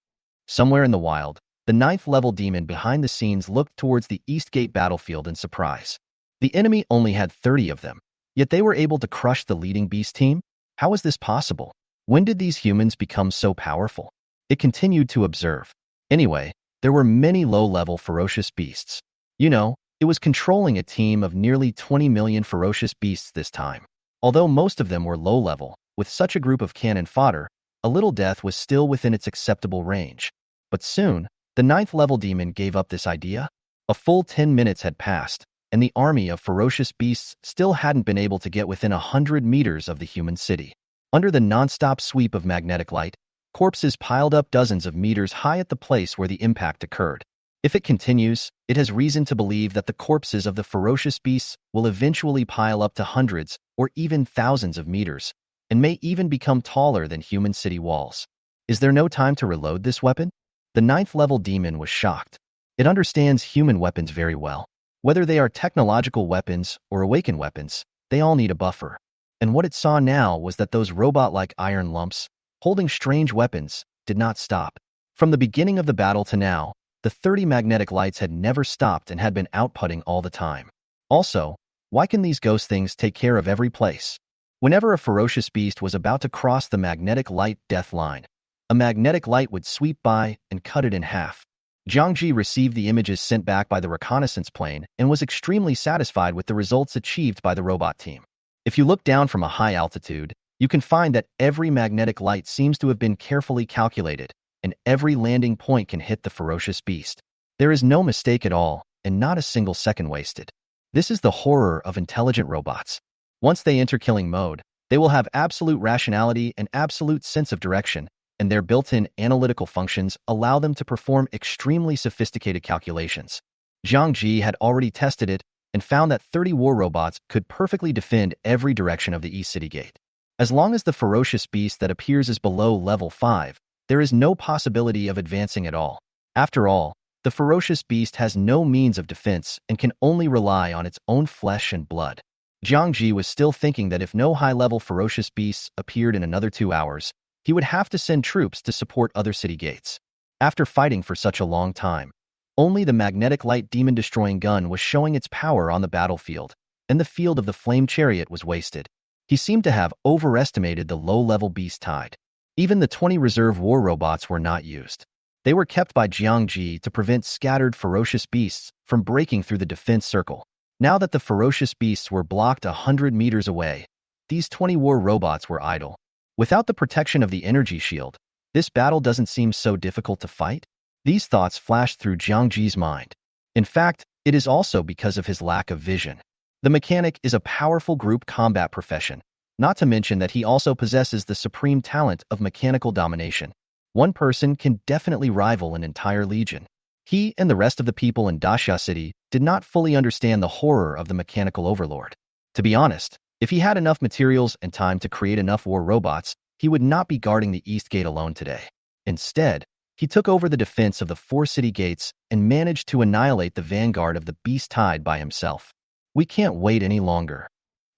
Somewhere in the wild, the 9th level demon behind the scenes looked towards the East Gate battlefield in surprise. The enemy only had 30 of them, yet they were able to crush the leading beast team? How is this possible? When did these humans become so powerful? It continued to observe. Anyway, there were many low-level ferocious beasts. It was controlling a team of nearly 20 million ferocious beasts this time. Although most of them were low-level, with such a group of cannon fodder, a little death was still within its acceptable range. But soon, the 9th level demon gave up this idea. A full 10 minutes had passed, and the army of ferocious beasts still hadn't been able to get within 100 meters of the human city. Under the non-stop sweep of magnetic light, corpses piled up dozens of meters high at the place where the impact occurred. If it continues, it has reason to believe that the corpses of the ferocious beasts will eventually pile up to hundreds or even thousands of meters, and may even become taller than human city walls. Is there no time to reload this weapon? The 9th level demon was shocked. It understands human weapons very well. Whether they are technological weapons or awakened weapons, they all need a buffer. And what it saw now was that those robot-like iron lumps, holding strange weapons, did not stop. From the beginning of the battle to now, the 30 magnetic lights had never stopped and had been outputting all the time. Also, why can these ghost things take care of every place? Whenever a ferocious beast was about to cross the magnetic light death line, a magnetic light would sweep by and cut it in half. Jiang Ji received the images sent back by the reconnaissance plane and was extremely satisfied with the results achieved by the robot team. If you look down from a high altitude, you can find that every magnetic light seems to have been carefully calculated, and every landing point can hit the ferocious beast. There is no mistake at all, and not a single second wasted. This is the horror of intelligent robots. Once they enter killing mode, they will have absolute rationality and absolute sense of direction, and their built-in analytical functions allow them to perform extremely sophisticated calculations. Jiang Ji had already tested it and found that 30 war robots could perfectly defend every direction of the East City Gate. As long as the ferocious beast that appears is below level 5, there is no possibility of advancing at all. After all, the ferocious beast has no means of defense and can only rely on its own flesh and blood. Jiang Ji was still thinking that if no high-level ferocious beasts appeared in another 2 hours, he would have to send troops to support other city gates. After fighting for such a long time, only the magnetic light demon-destroying gun was showing its power on the battlefield, and the field of the flame chariot was wasted. He seemed to have overestimated the low-level beast tide. Even the 20 reserve war robots were not used. They were kept by Jiang Ji to prevent scattered ferocious beasts from breaking through the defense circle. Now that the ferocious beasts were blocked 100 meters away, these 20 war robots were idle. Without the protection of the energy shield, this battle doesn't seem so difficult to fight. These thoughts flashed through Jiang Ji's mind. In fact, it is also because of his lack of vision. The mechanic is a powerful group combat profession, not to mention that he also possesses the supreme talent of mechanical domination. One person can definitely rival an entire legion. He and the rest of the people in Dasha City did not fully understand the horror of the mechanical overlord. To be honest, if he had enough materials and time to create enough war robots, he would not be guarding the East Gate alone today. Instead, he took over the defense of the 4 city gates and managed to annihilate the vanguard of the Beast Tide by himself. We can't wait any longer.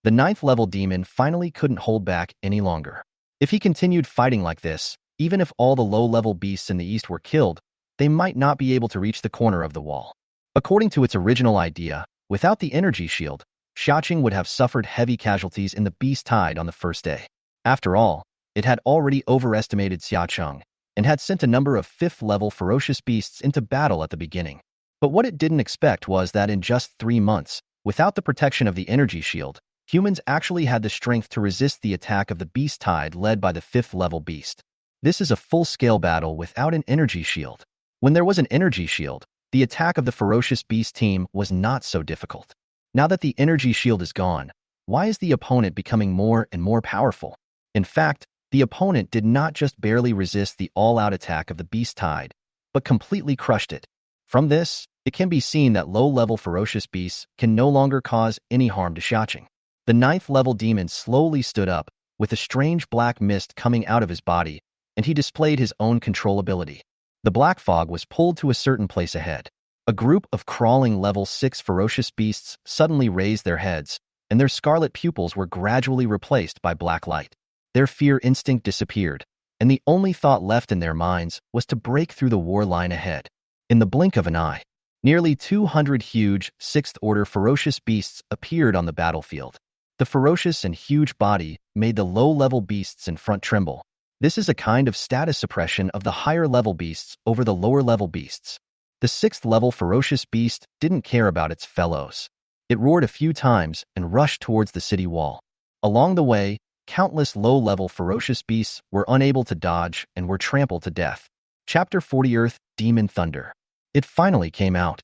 The 9th level demon finally couldn't hold back any longer. If he continued fighting like this, even if all the low-level beasts in the east were killed, they might not be able to reach the corner of the wall. According to its original idea, without the energy shield, Xiaqing would have suffered heavy casualties in the Beast Tide on the first day. After all, it had already overestimated Xiaqing and had sent a number of 5th-level ferocious beasts into battle at the beginning. But what it didn't expect was that in just 3 months, without the protection of the energy shield, humans actually had the strength to resist the attack of the Beast Tide led by the 5th-level beast. This is a full-scale battle without an energy shield. When there was an energy shield, the attack of the ferocious beast team was not so difficult. Now that the energy shield is gone, why is the opponent becoming more and more powerful? In fact, the opponent did not just barely resist the all-out attack of the Beast Tide, but completely crushed it. From this, it can be seen that low-level ferocious beasts can no longer cause any harm to Xiaqing. The 9th-level demon slowly stood up, with a strange black mist coming out of his body, and he displayed his own controllability. The black fog was pulled to a certain place ahead. A group of crawling level 6 ferocious beasts suddenly raised their heads, and their scarlet pupils were gradually replaced by black light. Their fear instinct disappeared, and the only thought left in their minds was to break through the war line ahead. In the blink of an eye, nearly 200 huge, 6th-order ferocious beasts appeared on the battlefield. The ferocious and huge body made the low-level beasts in front tremble. This is a kind of status suppression of the higher-level beasts over the lower-level beasts. The 6th-level ferocious beast didn't care about its fellows. It roared a few times and rushed towards the city wall. Along the way, countless low-level ferocious beasts were unable to dodge and were trampled to death. Chapter 40 Earth, Demon Thunder. It finally came out.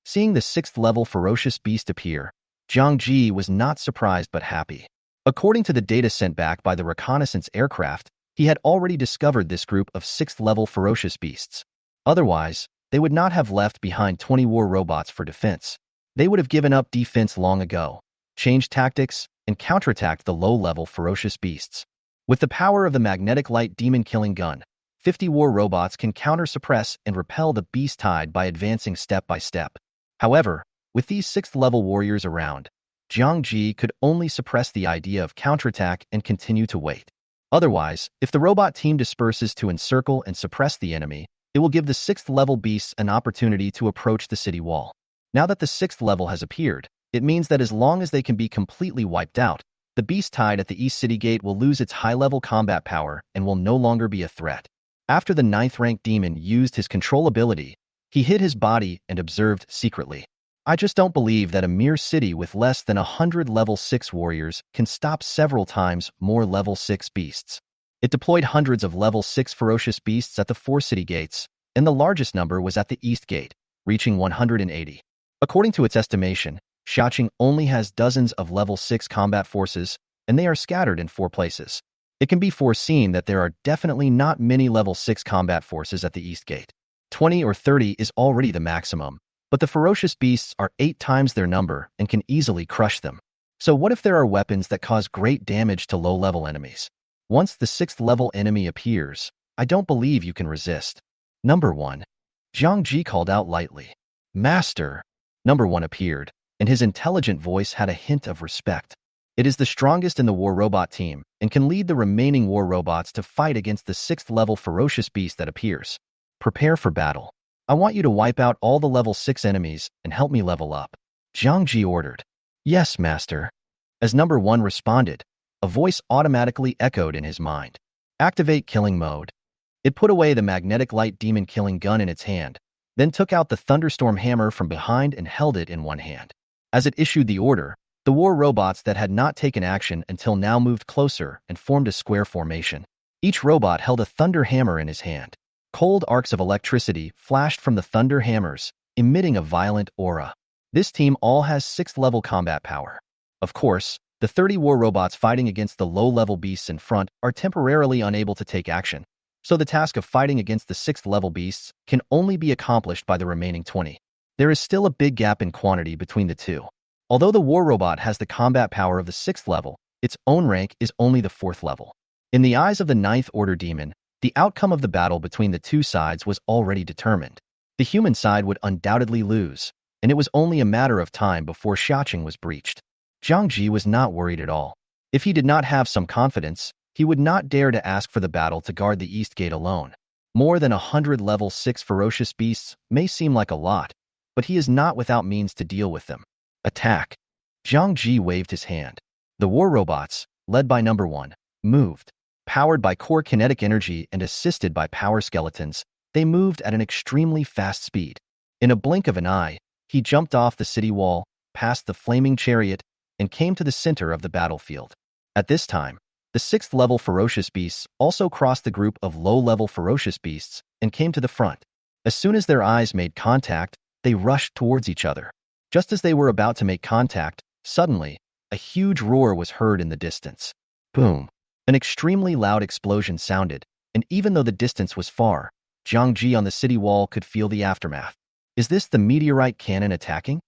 Seeing the 6th-level ferocious beast appear, Jiang Ji was not surprised but happy. According to the data sent back by the reconnaissance aircraft, he had already discovered this group of 6th-level ferocious beasts. Otherwise, they would not have left behind 20 war robots for defense. They would have given up defense long ago, changed tactics, and counterattacked the low-level ferocious beasts. With the power of the magnetic light demon-killing gun, 50 war robots can counter-suppress and repel the Beast Tide by advancing step by step. However, with these 6th-level warriors around, Jiang Ji could only suppress the idea of counterattack and continue to wait. Otherwise, if the robot team disperses to encircle and suppress the enemy, it will give the 6th-level beasts an opportunity to approach the city wall. Now that the 6th level has appeared, it means that as long as they can be completely wiped out, the Beast Tide at the East City Gate will lose its high-level combat power and will no longer be a threat. After the 9th-ranked demon used his control ability, He hid his body and observed secretly. I just don't believe that a mere city with less than 100 level 6 warriors can stop several times more level 6 beasts. It deployed hundreds of level 6 ferocious beasts at the 4 city gates, and the largest number was at the east gate, reaching 180. According to its estimation, Xiaoqing only has dozens of level 6 combat forces, and they are scattered in 4 places. It can be foreseen that there are definitely not many level 6 combat forces at the east gate. 20 or 30 is already the maximum, but the ferocious beasts are 8 times their number and can easily crush them. So what if there are weapons that cause great damage to low-level enemies? Once the 6th level enemy appears, I don't believe you can resist. Number 1. Zhang Ji called out lightly. Master. Number 1 appeared, and his intelligent voice had a hint of respect. It is the strongest in the war robot team and can lead the remaining war robots to fight against the 6th level ferocious beast that appears. Prepare for battle. I want you to wipe out all the level 6 enemies and help me level up. Zhang Ji ordered. Yes, master. As number 1 responded, a voice automatically echoed in his mind. Activate killing mode. It put away the magnetic light demon killing gun in its hand, then took out the thunderstorm hammer from behind and held it in one hand. As it issued the order, the war robots that had not taken action until now moved closer and formed a square formation. Each robot held a thunder hammer in his hand. Cold arcs of electricity flashed from the thunder hammers, emitting a violent aura. This team all has 6th level combat power. Of course, the 30 war robots fighting against the low-level beasts in front are temporarily unable to take action, so the task of fighting against the 6th level beasts can only be accomplished by the remaining 20. There is still a big gap in quantity between the two. Although the war robot has the combat power of the 6th level, its own rank is only the 4th level. In the eyes of the 9th Order Demon, the outcome of the battle between the two sides was already determined. The human side would undoubtedly lose, and it was only a matter of time before Xiaoqing was breached. Zhang Ji was not worried at all. If he did not have some confidence, he would not dare to ask for the battle to guard the east gate alone. More than 100 level 6 ferocious beasts may seem like a lot, but he is not without means to deal with them. Attack. Zhang Ji waved his hand. The war robots, led by number 1, moved. Powered by core kinetic energy and assisted by power skeletons, they moved at an extremely fast speed. In a blink of an eye, he jumped off the city wall, past the flaming chariot, and came to the center of the battlefield. At this time, the 6th level ferocious beasts also crossed the group of low-level ferocious beasts and came to the front. As soon as their eyes made contact, they rushed towards each other. Just as they were about to make contact, suddenly, a huge roar was heard in the distance. Boom! An extremely loud explosion sounded, and even though the distance was far, Zhang Ji on the city wall could feel the aftermath. Is this the meteorite cannon attacking?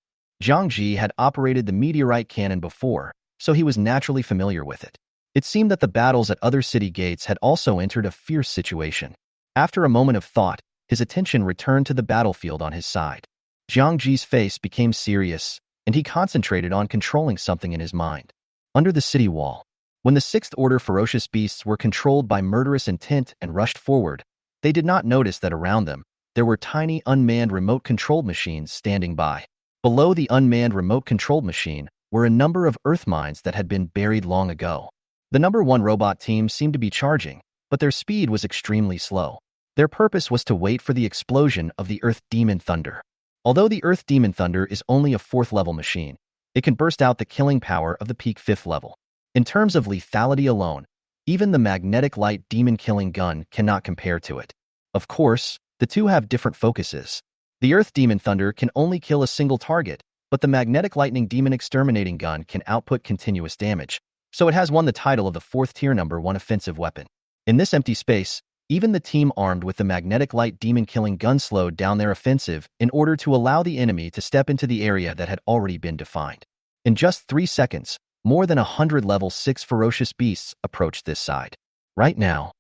Zhang Ji had operated the meteorite cannon before, so he was naturally familiar with it. It seemed that the battles at other city gates had also entered a fierce situation. After a moment of thought, his attention returned to the battlefield on his side. Zhang Ji's face became serious, and he concentrated on controlling something in his mind. Under the city wall, when the 6th Order ferocious beasts were controlled by murderous intent and rushed forward, they did not notice that around them, there were tiny unmanned remote-controlled machines standing by. Below the unmanned remote-controlled machine were a number of earth mines that had been buried long ago. The number 1 robot team seemed to be charging, but their speed was extremely slow. Their purpose was to wait for the explosion of the Earth Demon Thunder. Although the Earth Demon Thunder is only a 4th level machine, it can burst out the killing power of the peak 5th level. In terms of lethality alone, even the magnetic light demon killing gun cannot compare to it. Of course, the two have different focuses. The Earth Demon Thunder can only kill a single target, but the magnetic lightning demon exterminating gun can output continuous damage, so it has won the title of the 4th tier number 1 offensive weapon. In this empty space, even the team armed with the magnetic light demon killing gun slowed down their offensive in order to allow the enemy to step into the area that had already been defined. In just 3 seconds, more than 100 level 6 ferocious beasts approached this side. Right now,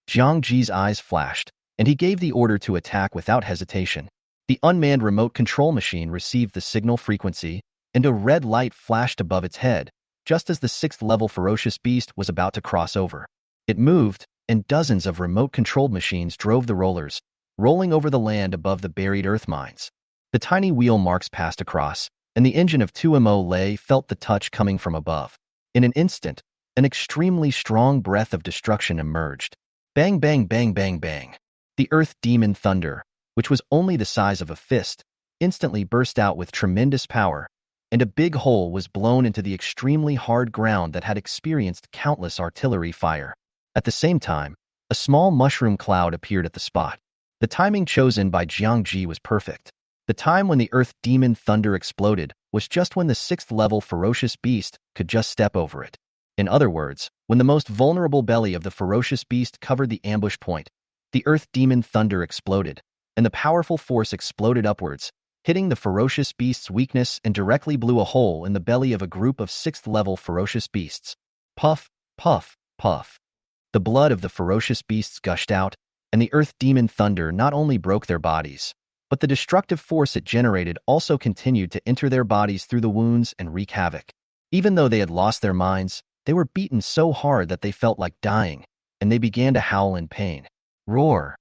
Zhang Ji's eyes flashed, and he gave the order to attack without hesitation. The unmanned remote control machine received the signal frequency, and a red light flashed above its head, just as the 6th level ferocious beast was about to cross over. It moved, and dozens of remote-controlled machines drove the rollers, rolling over the land above the buried earth mines. The tiny wheel marks passed across, and the engine of 2MO Lei felt the touch coming from above. In an instant, an extremely strong breath of destruction emerged. Bang, bang, bang, bang, bang. The Earth Demon Thunder, which was only the size of a fist, instantly burst out with tremendous power, and a big hole was blown into the extremely hard ground that had experienced countless artillery fire. At the same time, a small mushroom cloud appeared at the spot. The timing chosen by Jiang Ji was perfect. The time when the Earth Demon Thunder exploded was just when the 6th level ferocious beast could just step over it. In other words, when the most vulnerable belly of the ferocious beast covered the ambush point, the Earth Demon Thunder exploded, and the powerful force exploded upwards, hitting the ferocious beast's weakness and directly blew a hole in the belly of a group of 6th level ferocious beasts. Puff, puff, puff. The blood of the ferocious beasts gushed out, and the Earth Demon Thunder not only broke their bodies, but the destructive force it generated also continued to enter their bodies through the wounds and wreak havoc. Even though they had lost their minds, they were beaten so hard that they felt like dying, and they began to howl in pain. Roar.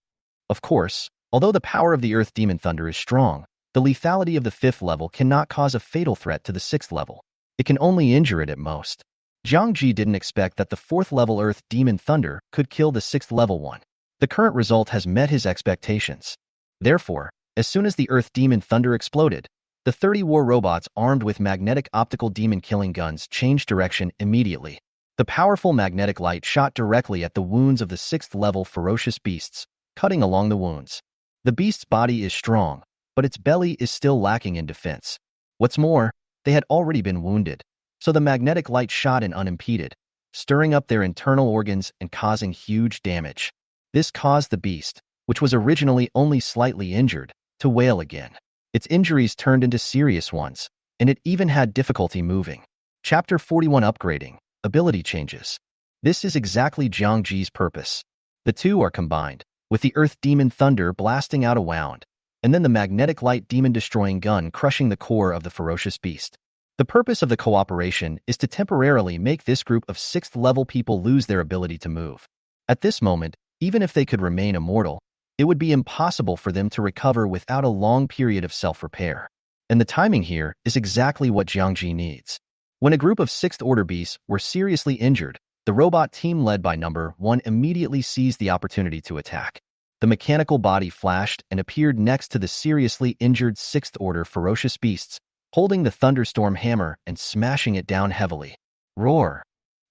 Of course, although the power of the Earth Demon Thunder is strong, the lethality of the 5th level cannot cause a fatal threat to the 6th level. It can only injure it at most. Jiang Ji didn't expect that the 4th level Earth Demon Thunder could kill the 6th level one. The current result has met his expectations. Therefore, as soon as the Earth Demon Thunder exploded, the 30 war robots armed with magnetic optical demon killing guns changed direction immediately. The powerful magnetic light shot directly at the wounds of the 6th level ferocious beasts, cutting along the wounds. The beast's body is strong, but its belly is still lacking in defense. What's more, they had already been wounded, so the magnetic light shot in unimpeded, stirring up their internal organs and causing huge damage. This caused the beast, which was originally only slightly injured, to wail again. Its injuries turned into serious ones, and it even had difficulty moving. Chapter 41 Upgrading, Ability Changes. This is exactly Jiang Ji's purpose. The two are combined, with the Earth Demon Thunder blasting out a wound, and then the magnetic light demon destroying gun crushing the core of the ferocious beast. The purpose of the cooperation is to temporarily make this group of 6th level people lose their ability to move. At this moment, even if they could remain immortal, it would be impossible for them to recover without a long period of self-repair. And the timing here is exactly what Jiang Ji needs. When a group of 6th order beasts were seriously injured, the robot team led by number 1 immediately seized the opportunity to attack. The mechanical body flashed and appeared next to the seriously injured 6th order ferocious beasts, holding the thunderstorm hammer and smashing it down heavily. Roar.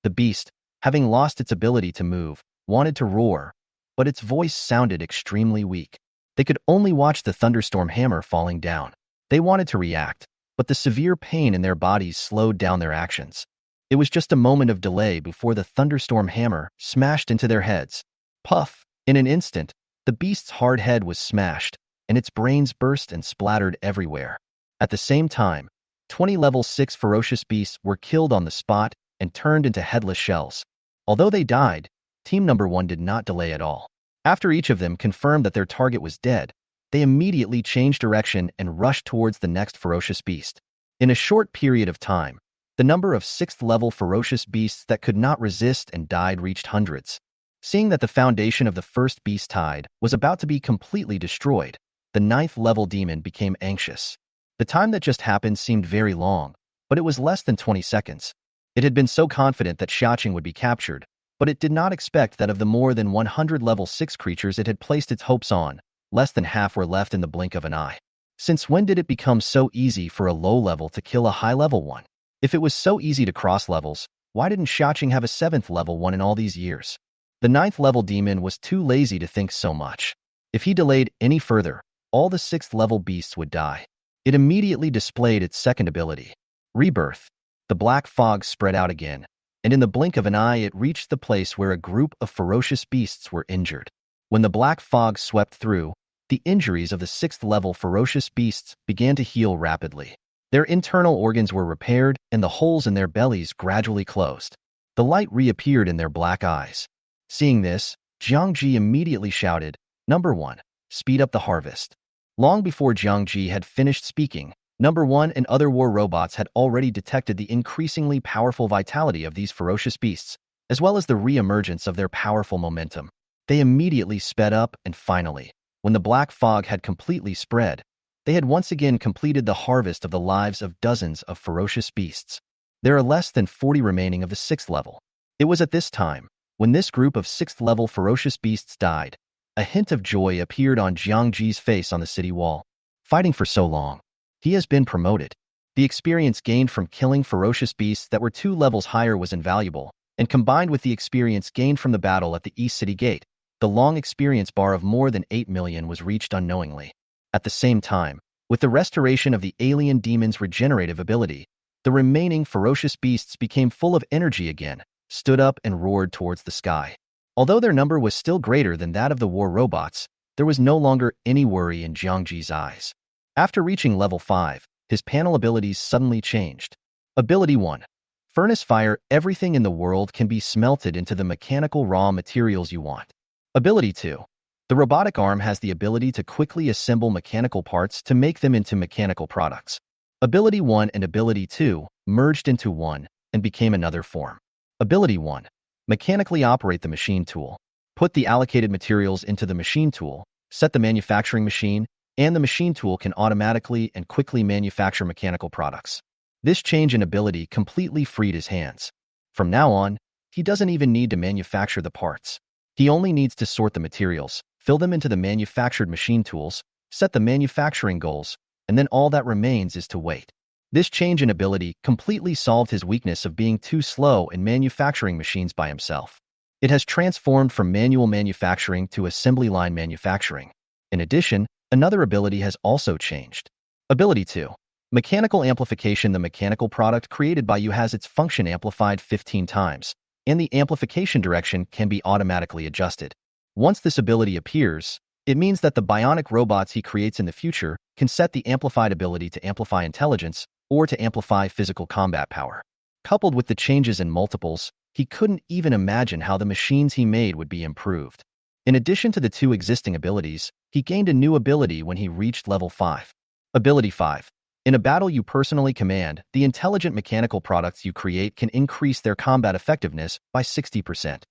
The beast, having lost its ability to move, wanted to roar, but its voice sounded extremely weak. They could only watch the thunderstorm hammer falling down. They wanted to react, but the severe pain in their bodies slowed down their actions. It was just a moment of delay before the thunderstorm hammer smashed into their heads. Puff! In an instant, the beast's hard head was smashed, and its brains burst and splattered everywhere. At the same time, 20 level 6 ferocious beasts were killed on the spot and turned into headless shells. Although they died, Team Number 1 did not delay at all. After each of them confirmed that their target was dead, they immediately changed direction and rushed towards the next ferocious beast. In a short period of time, the number of 6th level ferocious beasts that could not resist and died reached hundreds. Seeing that the foundation of the first beast tide was about to be completely destroyed, the 9th level demon became anxious. The time that just happened seemed very long, but it was less than 20 seconds. It had been so confident that Xiaqing would be captured, but it did not expect that of the more than 100 level 6 creatures it had placed its hopes on, less than half were left in the blink of an eye. Since when did it become so easy for a low level to kill a high level one? If it was so easy to cross levels, why didn't Xiaqing have a 7th level one in all these years? The 9th level demon was too lazy to think so much. If he delayed any further, all the 6th level beasts would die. It immediately displayed its second ability, Rebirth. The black fog spread out again, and in the blink of an eye it reached the place where a group of ferocious beasts were injured. When the black fog swept through, the injuries of the 6th level ferocious beasts began to heal rapidly. Their internal organs were repaired, and the holes in their bellies gradually closed. The light reappeared in their black eyes. Seeing this, Jiang Ji immediately shouted, "Number 1, speed up the harvest." Long before Jiang Ji had finished speaking, Number 1 and other war robots had already detected the increasingly powerful vitality of these ferocious beasts, as well as the re-emergence of their powerful momentum. They immediately sped up, and finally, when the black fog had completely spread, they had once again completed the harvest of the lives of dozens of ferocious beasts. There are less than 40 remaining of the 6th level. It was at this time, when this group of 6th level ferocious beasts died, A hint of joy appeared on Jiang Ji's face on the city wall. Fighting for so long. He has been promoted. The experience gained from killing ferocious beasts that were 2 levels higher was invaluable, and combined with the experience gained from the battle at the East City Gate, the long experience bar of more than 8 million was reached unknowingly. At the same time, with the restoration of the alien demon's regenerative ability, the remaining ferocious beasts became full of energy again, stood up and roared towards the sky. Although their number was still greater than that of the war robots, there was no longer any worry in Jiang Ji's eyes. After reaching level 5, his panel abilities suddenly changed. Ability 1. Furnace Fire. Everything in the world can be smelted into the mechanical raw materials you want. Ability 2. The robotic arm has the ability to quickly assemble mechanical parts to make them into mechanical products. Ability 1 and Ability 2 merged into one and became another form. Ability 1. Mechanically operate the machine tool. Put the allocated materials into the machine tool, set the manufacturing machine, and the machine tool can automatically and quickly manufacture mechanical products. This change in ability completely freed his hands. From now on, he doesn't even need to manufacture the parts. He only needs to sort the materials, fill them into the manufactured machine tools, set the manufacturing goals, and then all that remains is to wait. This change in ability completely solved his weakness of being too slow in manufacturing machines by himself. It has transformed from manual manufacturing to assembly line manufacturing. In addition, another ability has also changed. Ability 2. Mechanical amplification. The mechanical product created by you has its function amplified 15 times, and the amplification direction can be automatically adjusted. Once this ability appears, it means that the bionic robots he creates in the future can set the amplified ability to amplify intelligence or to amplify physical combat power. Coupled with the changes in multiples, he couldn't even imagine how the machines he made would be improved. In addition to the 2 existing abilities, he gained a new ability when he reached level 5. Ability 5. In a battle you personally command, the intelligent mechanical products you create can increase their combat effectiveness by 60%.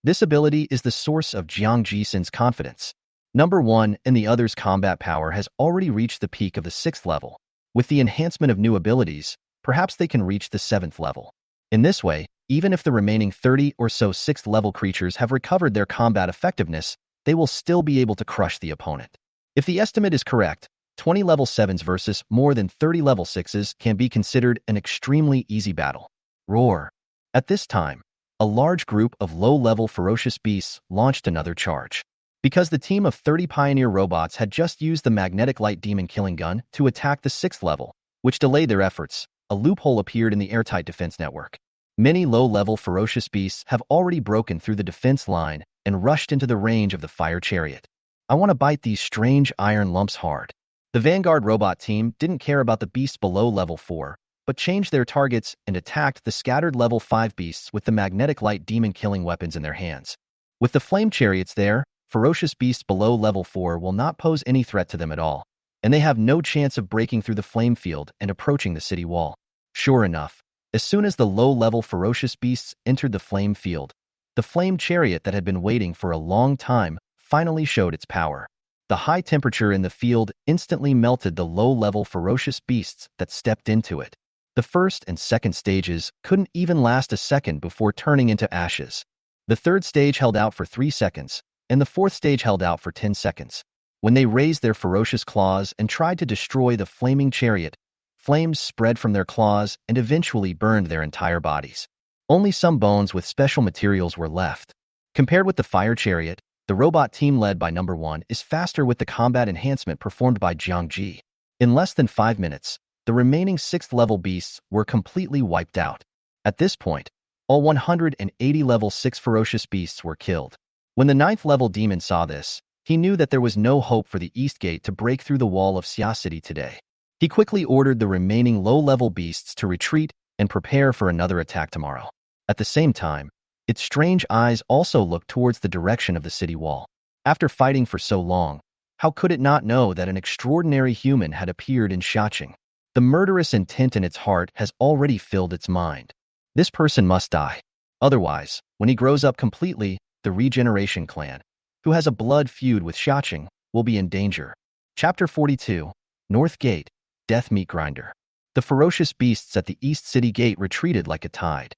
This ability is the source of Jiang Ji's confidence. Number 1 and the other's combat power has already reached the peak of the 6th level. With the enhancement of new abilities, perhaps they can reach the 7th level. In this way, even if the remaining 30 or so 6th level creatures have recovered their combat effectiveness, they will still be able to crush the opponent. If the estimate is correct, 20 level 7s versus more than 30 level 6s can be considered an extremely easy battle. Roar. At this time, a large group of low-level ferocious beasts launched another charge. Because the team of 30 pioneer robots had just used the magnetic light demon killing gun to attack the 6th level, which delayed their efforts, a loophole appeared in the airtight defense network. Many low-level ferocious beasts have already broken through the defense line and rushed into the range of the fire chariot. I want to bite these strange iron lumps hard. The Vanguard robot team didn't care about the beasts below level 4, but changed their targets and attacked the scattered level 5 beasts with the magnetic light demon killing weapons in their hands. With the flame chariots there, ferocious beasts below level 4 will not pose any threat to them at all, and they have no chance of breaking through the flame field and approaching the city wall. Sure enough, as soon as the low-level ferocious beasts entered the flame field, the flame chariot that had been waiting for a long time finally showed its power. The high temperature in the field instantly melted the low-level ferocious beasts that stepped into it. The first and second stages couldn't even last a second before turning into ashes. The third stage held out for 3 seconds, and the fourth stage held out for 10 seconds. When they raised their ferocious claws and tried to destroy the flaming chariot, flames spread from their claws and eventually burned their entire bodies. Only some bones with special materials were left. Compared with the fire chariot, the robot team led by number 1 is faster with the combat enhancement performed by Jiang Ji. In less than 5 minutes, the remaining 6th level beasts were completely wiped out. At this point, all 180 level 6 ferocious beasts were killed. When the 9th level demon saw this, he knew that there was no hope for the East Gate to break through the wall of Xia City today. He quickly ordered the remaining low-level beasts to retreat and prepare for another attack tomorrow. At the same time, its strange eyes also looked towards the direction of the city wall. After fighting for so long, how could it not know that an extraordinary human had appeared in Xiaqing? The murderous intent in its heart has already filled its mind. This person must die. Otherwise, when he grows up completely, the Regeneration Clan, who has a blood feud with Xiaqing, will be in danger. Chapter 42, North Gate, Death Meat Grinder. The ferocious beasts at the East City Gate retreated like a tide.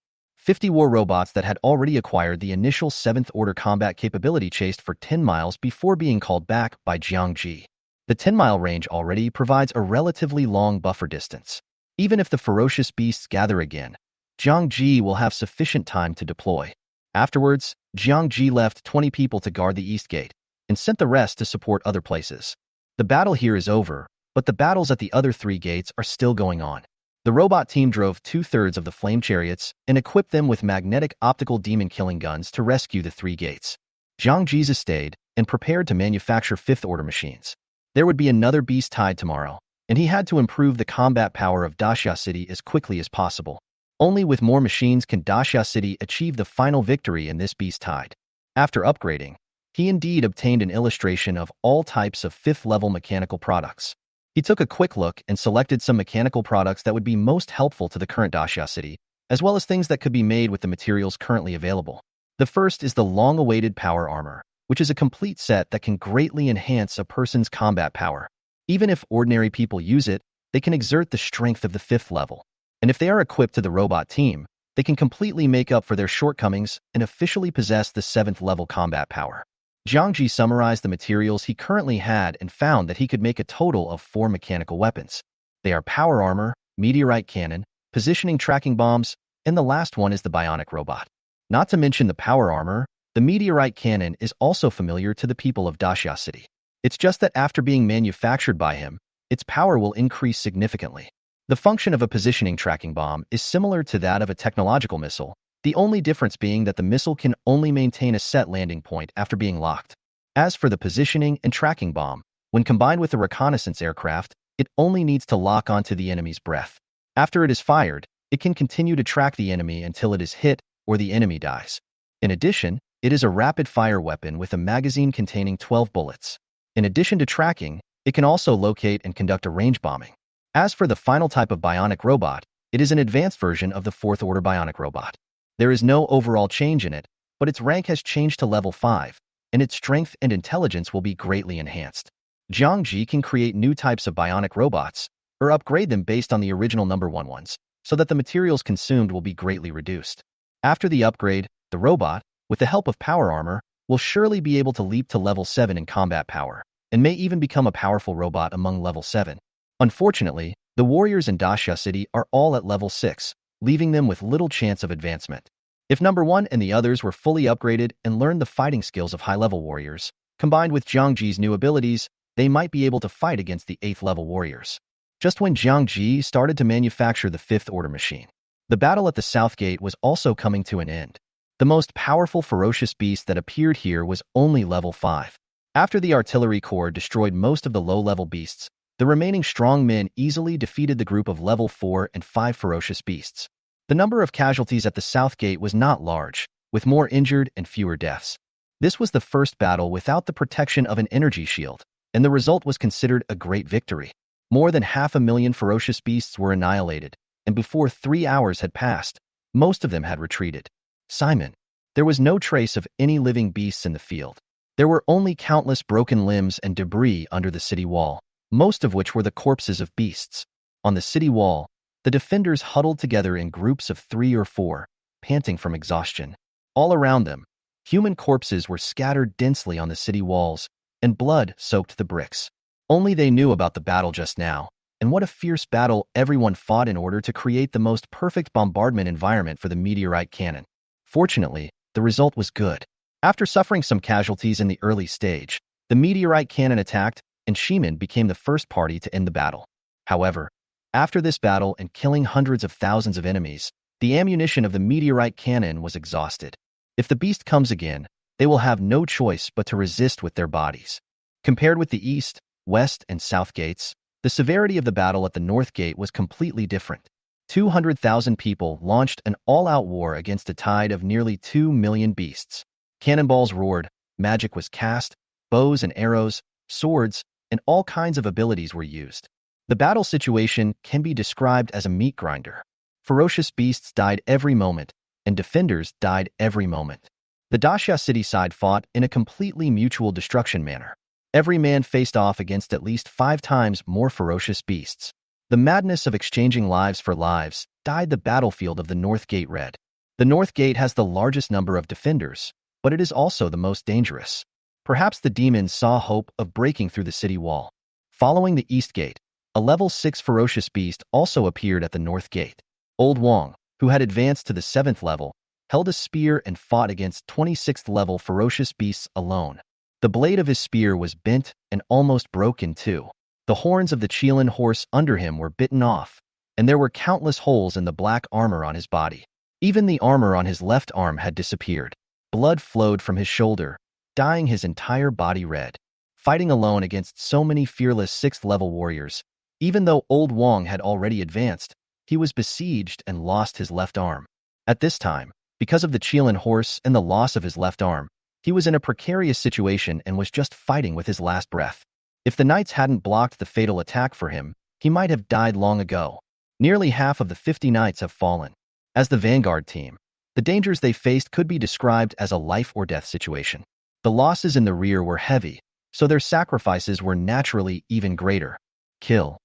50 war robots that had already acquired the initial 7th Order combat capability chased for 10 miles before being called back by Jiang Ji. The 10-mile range already provides a relatively long buffer distance. Even if the ferocious beasts gather again, Jiang Ji will have sufficient time to deploy. Afterwards, Jiang Ji left 20 people to guard the East Gate and sent the rest to support other places. The battle here is over, but the battles at the other 3 gates are still going on. The robot team drove 2/3 of the flame chariots and equipped them with magnetic optical demon-killing guns to rescue the 3 gates. Jiang Ji stayed and prepared to manufacture 5th Order machines. There would be another beast tide tomorrow, and he had to improve the combat power of Daxia City as quickly as possible. Only with more machines can Daxia City achieve the final victory in this beast tide. After upgrading, he indeed obtained an illustration of all types of 5th-level mechanical products. He took a quick look and selected some mechanical products that would be most helpful to the current Daxia City, as well as things that could be made with the materials currently available. The first is the long-awaited power armor, which is a complete set that can greatly enhance a person's combat power. Even if ordinary people use it, they can exert the strength of the 5th level. And if they are equipped to the robot team, they can completely make up for their shortcomings and officially possess the 7th level combat power. Jiang Ji summarized the materials he currently had and found that he could make a total of 4 mechanical weapons. They are power armor, meteorite cannon, positioning tracking bombs, and the last one is the bionic robot. Not to mention the power armor, the meteorite cannon is also familiar to the people of Daxia City. It's just that after being manufactured by him, its power will increase significantly. The function of a positioning tracking bomb is similar to that of a technological missile, the only difference being that the missile can only maintain a set landing point after being locked. As for the positioning and tracking bomb, when combined with a reconnaissance aircraft, it only needs to lock onto the enemy's breath. After it is fired, it can continue to track the enemy until it is hit or the enemy dies. In addition, it is a rapid-fire weapon with a magazine containing 12 bullets. In addition to tracking, it can also locate and conduct a range bombing. As for the final type of bionic robot, it is an advanced version of the 4th Order bionic robot. There is no overall change in it, but its rank has changed to level 5, and its strength and intelligence will be greatly enhanced. Jiang Ji can create new types of bionic robots, or upgrade them based on the original number 1 ones, so that the materials consumed will be greatly reduced. After the upgrade, the robot, with the help of power armor, will surely be able to leap to level 7 in combat power, and may even become a powerful robot among level 7. Unfortunately, the warriors in Daxia City are all at level 6, leaving them with little chance of advancement. If number 1 and the others were fully upgraded and learned the fighting skills of high-level warriors, combined with Jiang Ji's new abilities, they might be able to fight against the 8th-level warriors. Just when Jiang Ji started to manufacture the 5th Order machine, the battle at the South Gate was also coming to an end. The most powerful ferocious beast that appeared here was only level 5. After the artillery corps destroyed most of the low-level beasts, the remaining strong men easily defeated the group of level 4 and 5 ferocious beasts. The number of casualties at the South Gate was not large, with more injured and fewer deaths. This was the first battle without the protection of an energy shield, and the result was considered a great victory. More than 500,000 ferocious beasts were annihilated, and before 3 hours had passed, most of them had retreated. Simon, there was no trace of any living beasts in the field. There were only countless broken limbs and debris under the city wall, most of which were the corpses of beasts. On the city wall, the defenders huddled together in groups of 3 or 4, panting from exhaustion. All around them, human corpses were scattered densely on the city walls, and blood soaked the bricks. Only they knew about the battle just now, and what a fierce battle everyone fought in order to create the most perfect bombardment environment for the meteorite cannon. Fortunately, the result was good. After suffering some casualties in the early stage, the meteorite cannon attacked, and Shimin became the first party to end the battle. However, after this battle and killing hundreds of thousands of enemies, the ammunition of the meteorite cannon was exhausted. If the beast comes again, they will have no choice but to resist with their bodies. Compared with the East, West, and South gates, the severity of the battle at the North Gate was completely different. 200,000 people launched an all-out war against a tide of nearly 2 million beasts. Cannonballs roared, magic was cast, bows and arrows, swords, and all kinds of abilities were used. The battle situation can be described as a meat grinder. Ferocious beasts died every moment, and defenders died every moment. The Daxia City side fought in a completely mutual destruction manner. Every man faced off against at least 5 times more ferocious beasts. The madness of exchanging lives for lives dyed the battlefield of the North Gate red. The North Gate has the largest number of defenders, but it is also the most dangerous. Perhaps the demons saw hope of breaking through the city wall. Following the East Gate, a level 6 ferocious beast also appeared at the North Gate. Old Wong, who had advanced to the 7th level, held a spear and fought against 26th level ferocious beasts alone. The blade of his spear was bent and almost broke in two. The horns of the Qilin horse under him were bitten off, and there were countless holes in the black armor on his body. Even the armor on his left arm had disappeared. Blood flowed from his shoulder, dyeing his entire body red. Fighting alone against so many fearless 6th level warriors, even though Old Wong had already advanced, he was besieged and lost his left arm. At this time, because of the Qilin horse and the loss of his left arm, he was in a precarious situation and was just fighting with his last breath. If the knights hadn't blocked the fatal attack for him, he might have died long ago. Nearly half of the 50 knights have fallen. As the vanguard team, the dangers they faced could be described as a life-or-death situation. The losses in the rear were heavy, so their sacrifices were naturally even greater. Kill.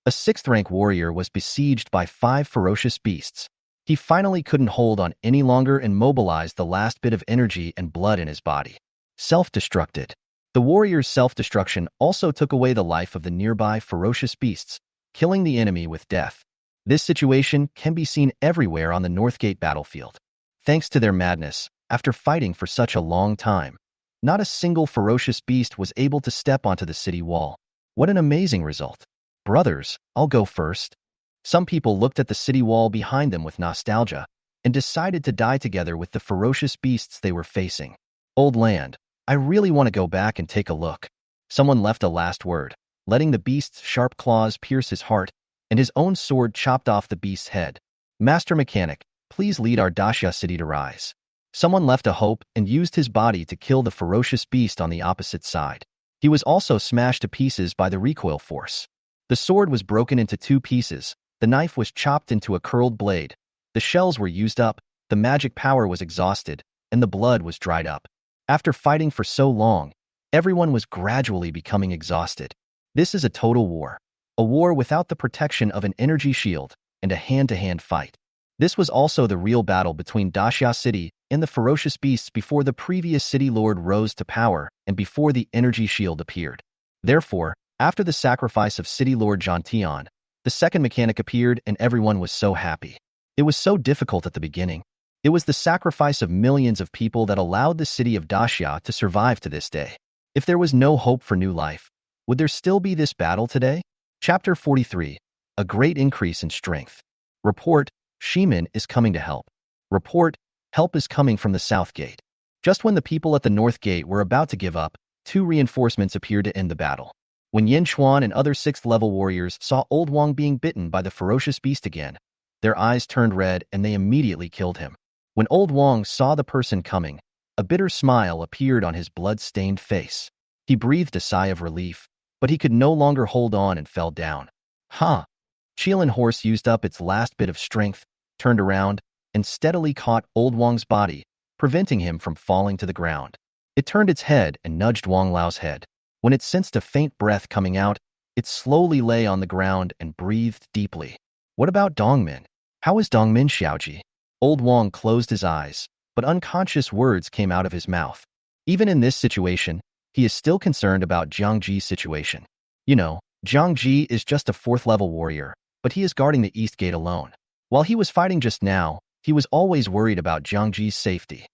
A 6th-rank warrior was besieged by 5 ferocious beasts. He finally couldn't hold on any longer and mobilized the last bit of energy and blood in his body. Self-destructed. The warrior's self-destruction also took away the life of the nearby ferocious beasts, killing the enemy with death. This situation can be seen everywhere on the Northgate battlefield. Thanks to their madness, after fighting for such a long time, not a single ferocious beast was able to step onto the city wall. What an amazing result. Brothers, I'll go first. Some people looked at the city wall behind them with nostalgia and decided to die together with the ferocious beasts they were facing. Old land, I really want to go back and take a look. Someone left a last word, letting the beast's sharp claws pierce his heart, and his own sword chopped off the beast's head. Master Mechanic, please lead our Daxia city to rise. Someone left a hope and used his body to kill the ferocious beast on the opposite side. He was also smashed to pieces by the recoil force. The sword was broken into 2 pieces. The knife was chopped into a curled blade. The shells were used up, the magic power was exhausted, and the blood was dried up. After fighting for so long, everyone was gradually becoming exhausted. This is a total war. A war without the protection of an energy shield and a hand-to-hand fight. This was also the real battle between Daxia City and the ferocious beasts before the previous city lord rose to power and before the energy shield appeared. Therefore, after the sacrifice of city lord Zhang, the second mechanic appeared and everyone was so happy. It was so difficult at the beginning. It was the sacrifice of millions of people that allowed the city of Daxia to survive to this day. If there was no hope for new life, would there still be this battle today? Chapter 43. A great increase in strength. Report, Shimin is coming to help. Report, help is coming from the South Gate. Just when the people at the North Gate were about to give up, 2 reinforcements appeared to end the battle. When Yin Xuan and other 6th-level warriors saw Old Wong being bitten by the ferocious beast again, their eyes turned red and they immediately killed him. When Old Wong saw the person coming, a bitter smile appeared on his blood-stained face. He breathed a sigh of relief, but he could no longer hold on and fell down. Qilin horse used up its last bit of strength, turned around, and steadily caught Old Wong's body, preventing him from falling to the ground. It turned its head and nudged Wang Lao's head. When it sensed a faint breath coming out, it slowly lay on the ground and breathed deeply. What about Dongmin? How is Dongmin, Xiaoji? Old Wong closed his eyes, but unconscious words came out of his mouth. Even in this situation, he is still concerned about Jiang Ji's situation. You know, Jiang Ji is just a 4th-level warrior, but he is guarding the East Gate alone. While he was fighting just now, he was always worried about Jiang Ji's safety.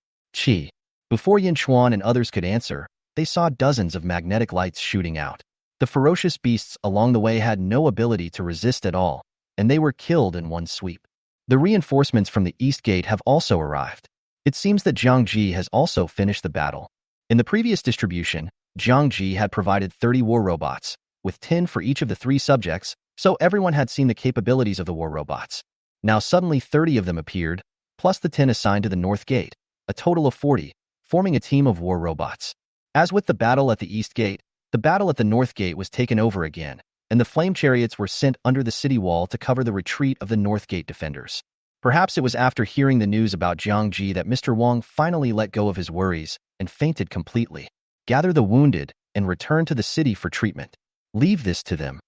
Before Yin Xuan and others could answer, they saw dozens of magnetic lights shooting out. The ferocious beasts along the way had no ability to resist at all, and they were killed in one sweep. The reinforcements from the East Gate have also arrived. It seems that Jiang Ji has also finished the battle. In the previous distribution, Jiang Ji had provided 30 war robots, with 10 for each of the 3 subjects, so everyone had seen the capabilities of the war robots. Now suddenly 30 of them appeared, plus the 10 assigned to the North Gate, a total of 40, forming a team of war robots. As with the battle at the East Gate, the battle at the North Gate was taken over again, and the flame chariots were sent under the city wall to cover the retreat of the North Gate defenders. Perhaps it was after hearing the news about Jiang Ji that Mr. Wong finally let go of his worries and fainted completely. Gather the wounded and return to the city for treatment. Leave this to them.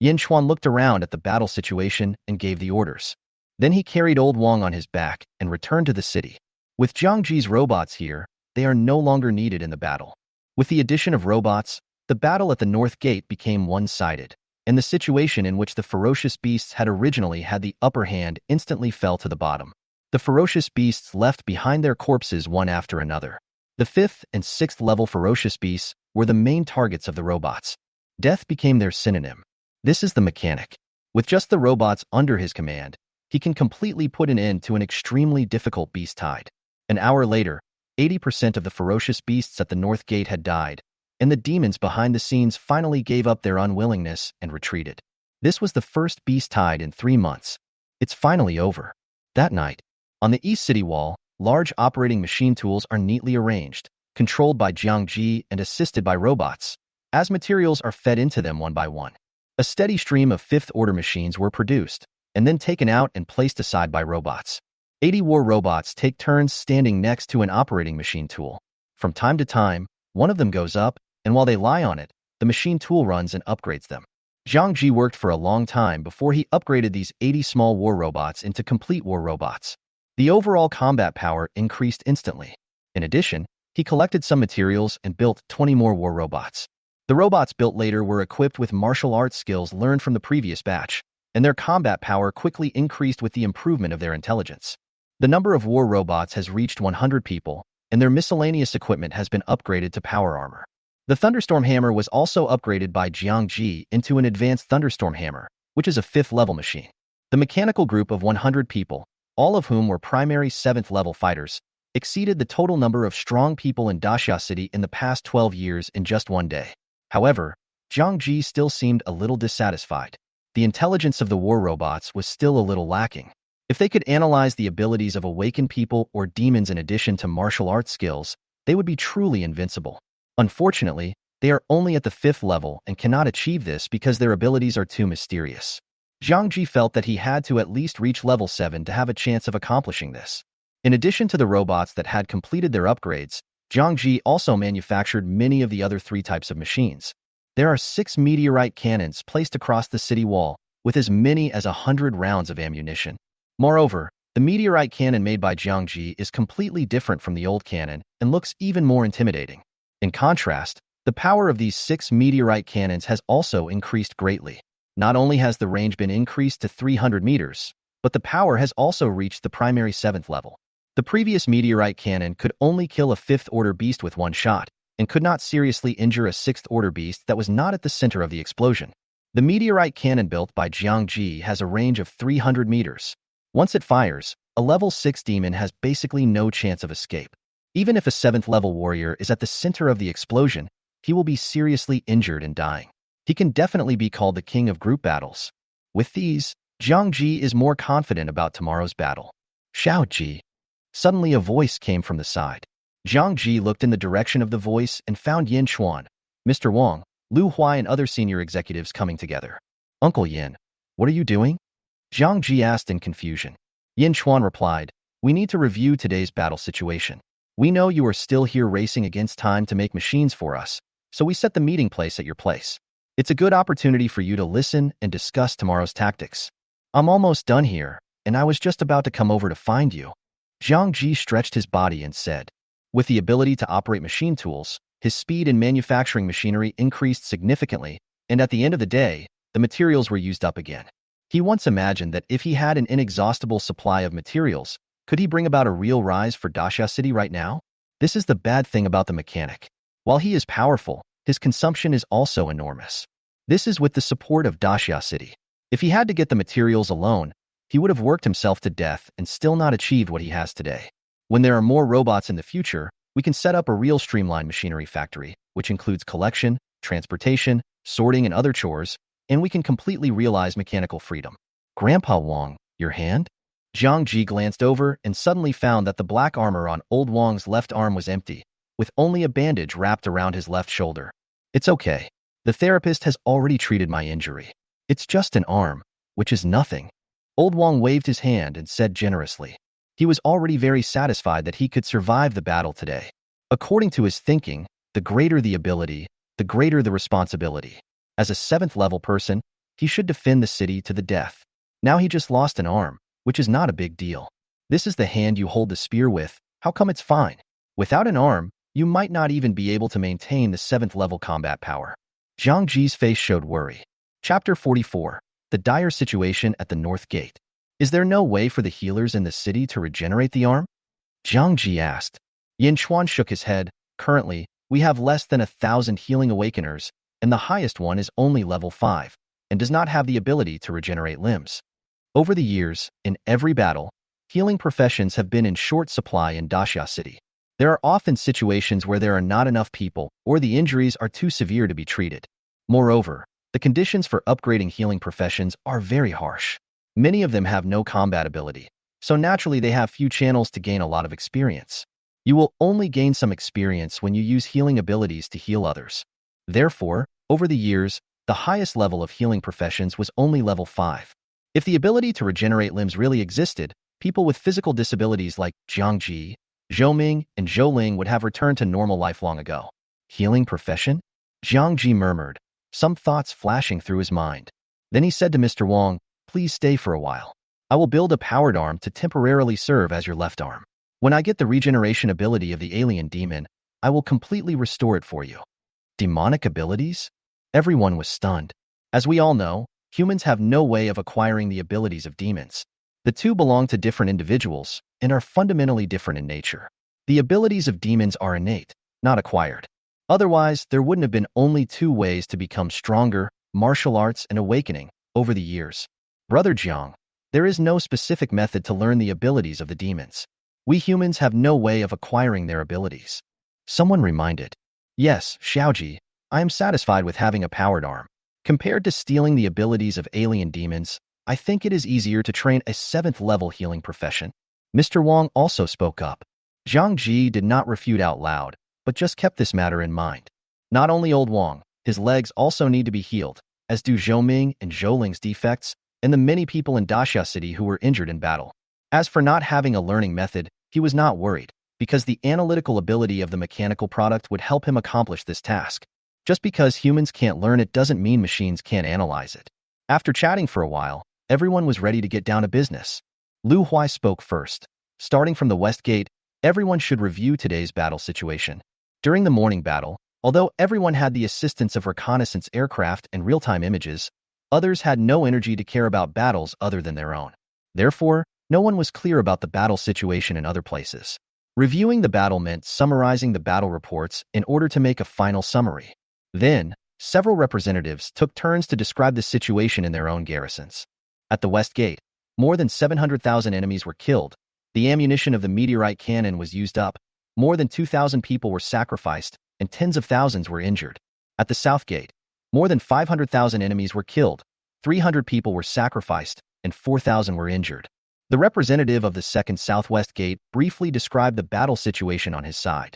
Yin Xuan looked around at the battle situation and gave the orders. Then he carried Old Wang on his back and returned to the city. With Jiang Ji's robots here, they are no longer needed in the battle. With the addition of robots, the battle at the North Gate became one-sided, and the situation in which the ferocious beasts had originally had the upper hand instantly fell to the bottom. The ferocious beasts left behind their corpses one after another. The 5th and 6th level ferocious beasts were the main targets of the robots. Death became their synonym. This is the mechanic. With just the robots under his command, he can completely put an end to an extremely difficult beast tide. An hour later, 80% of the ferocious beasts at the North Gate had died, and the demons behind the scenes finally gave up their unwillingness and retreated. This was the first beast tide in 3 months. It's finally over. That night, on the East City Wall, large operating machine tools are neatly arranged, controlled by Jiang Ji and assisted by robots, as materials are fed into them one by one. A steady stream of 5th-order machines were produced, and then taken out and placed aside by robots. 80 war robots take turns standing next to an operating machine tool. From time to time, one of them goes up, and while they lie on it, the machine tool runs and upgrades them. Jiang Ji worked for a long time before he upgraded these 80 small war robots into complete war robots. The overall combat power increased instantly. In addition, he collected some materials and built 20 more war robots. The robots built later were equipped with martial arts skills learned from the previous batch, and their combat power quickly increased with the improvement of their intelligence. The number of war robots has reached 100 people, and their miscellaneous equipment has been upgraded to power armor. The Thunderstorm Hammer was also upgraded by Jiang Ji into an advanced Thunderstorm Hammer, which is a 5th-level machine. The mechanical group of 100 people, all of whom were primary 7th-level fighters, exceeded the total number of strong people in Daxia City in the past 12 years in just one day. However, Jiang Ji still seemed a little dissatisfied. The intelligence of the war robots was still a little lacking. If they could analyze the abilities of awakened people or demons in addition to martial arts skills, they would be truly invincible. Unfortunately, they are only at the 5th level and cannot achieve this because their abilities are too mysterious. Jiang Ji felt that he had to at least reach level 7 to have a chance of accomplishing this. In addition to the robots that had completed their upgrades, Jiang Ji also manufactured many of the other 3 types of machines. There are 6 meteorite cannons placed across the city wall, with as many as 100 rounds of ammunition. Moreover, the meteorite cannon made by Jiang Ji is completely different from the old cannon and looks even more intimidating. In contrast, the power of these 6 meteorite cannons has also increased greatly. Not only has the range been increased to 300 meters, but the power has also reached the primary 7th level. The previous meteorite cannon could only kill a 5th-order beast with one shot, and could not seriously injure a 6th-order beast that was not at the center of the explosion. The meteorite cannon built by Jiang Ji has a range of 300 meters. Once it fires, a level 6 demon has basically no chance of escape. Even if a 7th-level warrior is at the center of the explosion, he will be seriously injured and dying. He can definitely be called the king of group battles. With these, Jiang Ji is more confident about tomorrow's battle. Xiao Ji. Suddenly a voice came from the side. Jiang Ji looked in the direction of the voice and found Yin Xuan, Mr. Wang, Lu Huai and other senior executives coming together. Uncle Yin, what are you doing? Jiang Ji asked in confusion. Yin Xuan replied, we need to review today's battle situation. We know you are still here racing against time to make machines for us, so we set the meeting place at your place. It's a good opportunity for you to listen and discuss tomorrow's tactics. I'm almost done here, and I was just about to come over to find you. Jiang Ji stretched his body and said. With the ability to operate machine tools, his speed in manufacturing machinery increased significantly, and at the end of the day, the materials were used up again. He once imagined that if he had an inexhaustible supply of materials, could he bring about a real rise for Daxia City right now? This is the bad thing about the mechanic. While he is powerful, his consumption is also enormous. This is with the support of Daxia City. If he had to get the materials alone, he would have worked himself to death and still not achieved what he has today. When there are more robots in the future, we can set up a real streamlined machinery factory, which includes collection, transportation, sorting, and other chores, and we can completely realize mechanical freedom. Grandpa Wang, your hand? Jiang Ji glanced over and suddenly found that the black armor on Old Wang's left arm was empty, with only a bandage wrapped around his left shoulder. It's okay. The therapist has already treated my injury. It's just an arm, which is nothing. Old Wang waved his hand and said generously. He was already very satisfied that he could survive the battle today. According to his thinking, the greater the ability, the greater the responsibility. As a 7th-level person, he should defend the city to the death. Now he just lost an arm, which is not a big deal. This is the hand you hold the spear with. How come it's fine? Without an arm, you might not even be able to maintain the 7th level combat power. Zhang Ji's face showed worry. Chapter 44. The dire situation at the North Gate. Is there no way for the healers in the city to regenerate the arm? Zhang Ji asked. Yin Chuan shook his head. Currently, we have less than 1,000 healing awakeners, and the highest one is only level 5, and does not have the ability to regenerate limbs. Over the years, in every battle, healing professions have been in short supply in Daxia City. There are often situations where there are not enough people, or the injuries are too severe to be treated. Moreover, the conditions for upgrading healing professions are very harsh. Many of them have no combat ability, so naturally they have few channels to gain a lot of experience. You will only gain some experience when you use healing abilities to heal others. Therefore, over the years, the highest level of healing professions was only level 5. If the ability to regenerate limbs really existed, people with physical disabilities like Jiang Ji, Zhou Ming, and Zhou Ling would have returned to normal life long ago. Healing profession? Jiang Ji murmured, some thoughts flashing through his mind. Then he said to Mr. Wang, please stay for a while. I will build a powered arm to temporarily serve as your left arm. When I get the regeneration ability of the alien demon, I will completely restore it for you. Demonic abilities? Everyone was stunned. As we all know, humans have no way of acquiring the abilities of demons. The two belong to different individuals and are fundamentally different in nature. The abilities of demons are innate, not acquired. Otherwise, there wouldn't have been only 2 ways to become stronger, martial arts and awakening, over the years. Brother Jiang, there is no specific method to learn the abilities of the demons. We humans have no way of acquiring their abilities. Someone reminded. Yes, Xiaoji, I am satisfied with having a powered arm. Compared to stealing the abilities of alien demons, I think it is easier to train a 7th level healing profession. Mr. Wang also spoke up. Zhang Ji did not refute out loud, but just kept this matter in mind. Not only old Wang, his legs also need to be healed, as do Zhou Ming and Zhou Ling's defects, and the many people in Daxia City who were injured in battle. As for not having a learning method, he was not worried, because the analytical ability of the mechanical product would help him accomplish this task. Just because humans can't learn it doesn't mean machines can't analyze it. After chatting for a while, everyone was ready to get down to business. Lu Huai spoke first. Starting from the West Gate, everyone should review today's battle situation. During the morning battle, although everyone had the assistance of reconnaissance aircraft and real-time images, others had no energy to care about battles other than their own. Therefore, no one was clear about the battle situation in other places. Reviewing the battle meant summarizing the battle reports in order to make a final summary. Then, several representatives took turns to describe the situation in their own garrisons. At the West Gate, more than 700,000 enemies were killed. The ammunition of the meteorite cannon was used up. More than 2,000 people were sacrificed, and tens of thousands were injured. At the South Gate, more than 500,000 enemies were killed. 300 people were sacrificed, and 4,000 were injured. The representative of the Second Southwest Gate briefly described the battle situation on his side.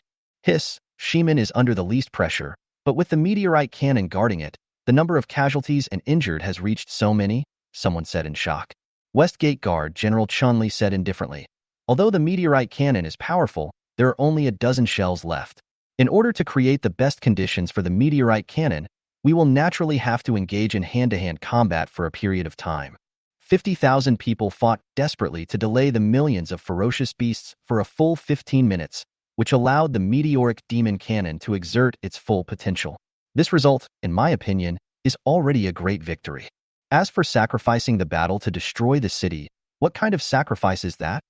Shimen is under the least pressure, but with the meteorite cannon guarding it, the number of casualties and injured has reached so many, someone said in shock. West Gate Guard General Chunli said indifferently. Although the meteorite cannon is powerful, there are only a dozen shells left. In order to create the best conditions for the meteorite cannon, we will naturally have to engage in hand-to-hand combat for a period of time. 50,000 people fought desperately to delay the millions of ferocious beasts for a full 15 minutes, which allowed the meteoric demon cannon to exert its full potential. This result, in my opinion, is already a great victory. As for sacrificing the battle to destroy the city, what kind of sacrifice is that?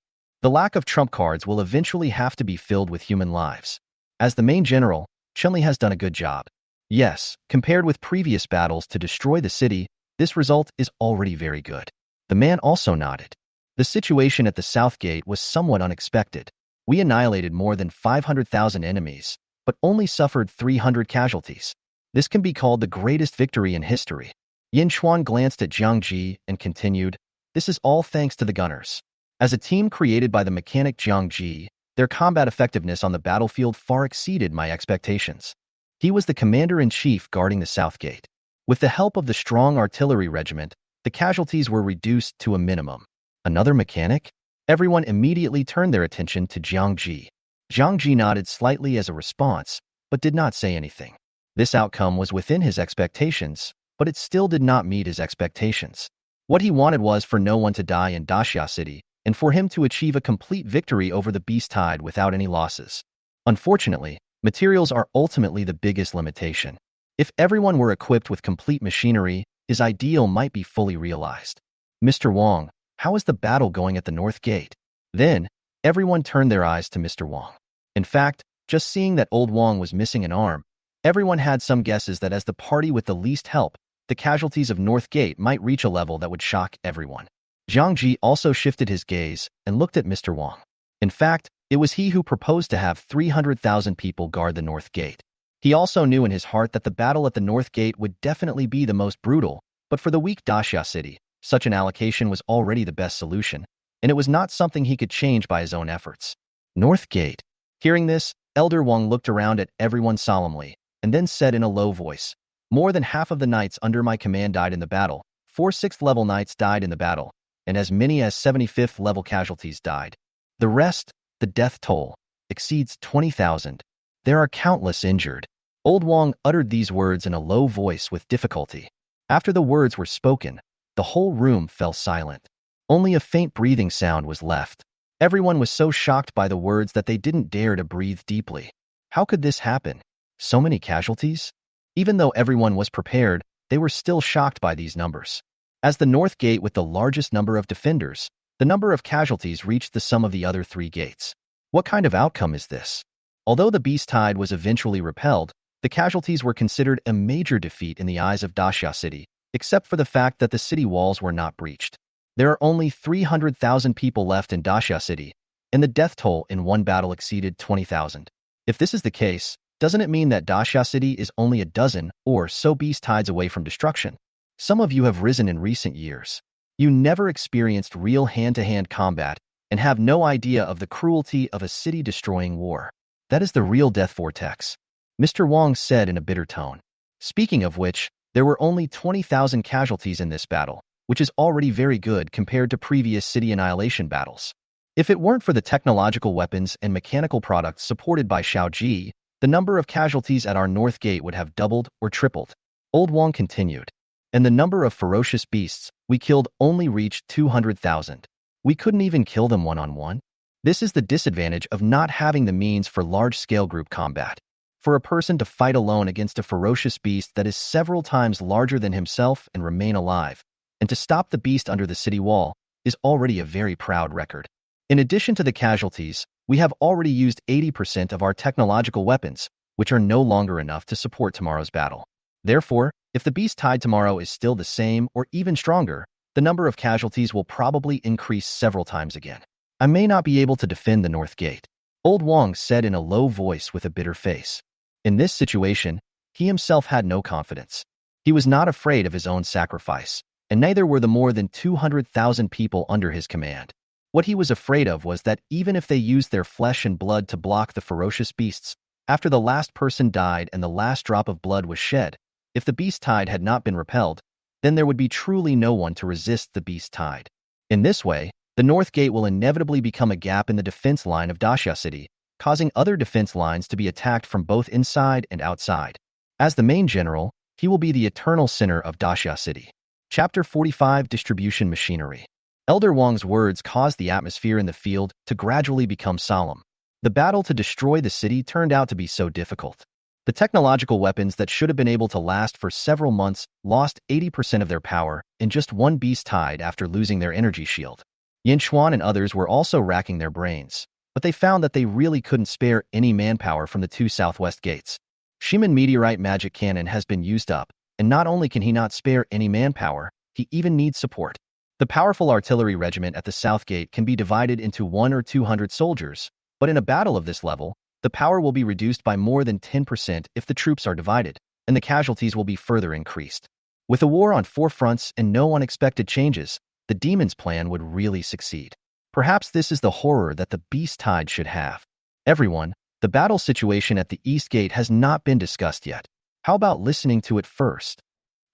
The lack of trump cards will eventually have to be filled with human lives. As the main general, Chunli has done a good job. Yes, compared with previous battles to destroy the city, this result is already very good. The man also nodded. The situation at the South Gate was somewhat unexpected. We annihilated more than 500,000 enemies, but only suffered 300 casualties. This can be called the greatest victory in history. Yin Chuan glanced at Jiang Ji and continued, this is all thanks to the gunners. As a team created by the mechanic Jiang Ji, their combat effectiveness on the battlefield far exceeded my expectations. He was the commander-in-chief guarding the South Gate. With the help of the strong artillery regiment, the casualties were reduced to a minimum. Another mechanic? Everyone immediately turned their attention to Jiang Ji. Jiang Ji nodded slightly as a response, but did not say anything. This outcome was within his expectations, but it still did not meet his expectations. What he wanted was for no one to die in Daxia City, and for him to achieve a complete victory over the Beast Tide without any losses. Unfortunately, materials are ultimately the biggest limitation. If everyone were equipped with complete machinery, his ideal might be fully realized. Mr. Wang, how is the battle going at the North Gate? Then, everyone turned their eyes to Mr. Wang. In fact, just seeing that old Wang was missing an arm, everyone had some guesses that as the party with the least help, the casualties of North Gate might reach a level that would shock everyone. Zhang Ji also shifted his gaze and looked at Mr. Wang. In fact, it was he who proposed to have 300,000 people guard the North Gate. He also knew in his heart that the battle at the North Gate would definitely be the most brutal, but for the weak Daxia City, such an allocation was already the best solution, and it was not something he could change by his own efforts. North Gate. Hearing this, Elder Wang looked around at everyone solemnly, and then said in a low voice, "More than half of the knights under my command died in the battle, 4 6th level knights died in the battle, and as many as 75th level casualties died. The rest, the death toll, exceeds 20,000. There are countless injured." Old Wang uttered these words in a low voice with difficulty. After the words were spoken, the whole room fell silent. Only a faint breathing sound was left. Everyone was so shocked by the words that they didn't dare to breathe deeply. How could this happen? So many casualties? Even though everyone was prepared, they were still shocked by these numbers. As the North Gate with the largest number of defenders, the number of casualties reached the sum of the other 3 gates. What kind of outcome is this? Although the Beast Tide was eventually repelled, the casualties were considered a major defeat in the eyes of Daxia City, except for the fact that the city walls were not breached. There are only 300,000 people left in Daxia City, and the death toll in one battle exceeded 20,000. If this is the case, doesn't it mean that Daxia City is only a dozen or so Beast Tides away from destruction? Some of you have risen in recent years. You never experienced real hand-to-hand combat and have no idea of the cruelty of a city-destroying war. That is the real death vortex, Mr. Wang said in a bitter tone. Speaking of which, there were only 20,000 casualties in this battle, which is already very good compared to previous city annihilation battles. If it weren't for the technological weapons and mechanical products supported by Xiao Ji, the number of casualties at our North Gate would have doubled or tripled. Old Wang continued. And the number of ferocious beasts we killed only reached 200,000. We couldn't even kill them one-on-one. This is the disadvantage of not having the means for large-scale group combat. For a person to fight alone against a ferocious beast that is several times larger than himself and remain alive, and to stop the beast under the city wall, is already a very proud record. In addition to the casualties, we have already used 80% of our technological weapons, which are no longer enough to support tomorrow's battle. Therefore, if the Beast Tide tomorrow is still the same or even stronger, the number of casualties will probably increase several times again. I may not be able to defend the North Gate, Old Wang said in a low voice with a bitter face. In this situation, he himself had no confidence. He was not afraid of his own sacrifice, and neither were the more than 200,000 people under his command. What he was afraid of was that even if they used their flesh and blood to block the ferocious beasts, after the last person died and the last drop of blood was shed, if the Beast Tide had not been repelled, then there would be truly no one to resist the Beast Tide. In this way, the North Gate will inevitably become a gap in the defense line of Daxia City, causing other defense lines to be attacked from both inside and outside. As the main general, he will be the eternal center of Daxia City. Chapter 45 Distribution Machinery. Elder Wang's words caused the atmosphere in the field to gradually become solemn. The battle to destroy the city turned out to be so difficult. The technological weapons that should have been able to last for several months lost 80% of their power in just one Beast Tide after losing their energy shield. Yin Xuan and others were also racking their brains, but they found that they really couldn't spare any manpower from the 2 southwest gates. Shiman Meteorite Magic Cannon has been used up, and not only can he not spare any manpower, he even needs support. The powerful artillery regiment at the south gate can be divided into 1 or 200 soldiers, but in a battle of this level, the power will be reduced by more than 10% if the troops are divided, and the casualties will be further increased. With a war on 4 fronts and no unexpected changes, the demon's plan would really succeed. Perhaps this is the horror that the Beast Tide should have. Everyone, the battle situation at the East Gate has not been discussed yet. How about listening to it first?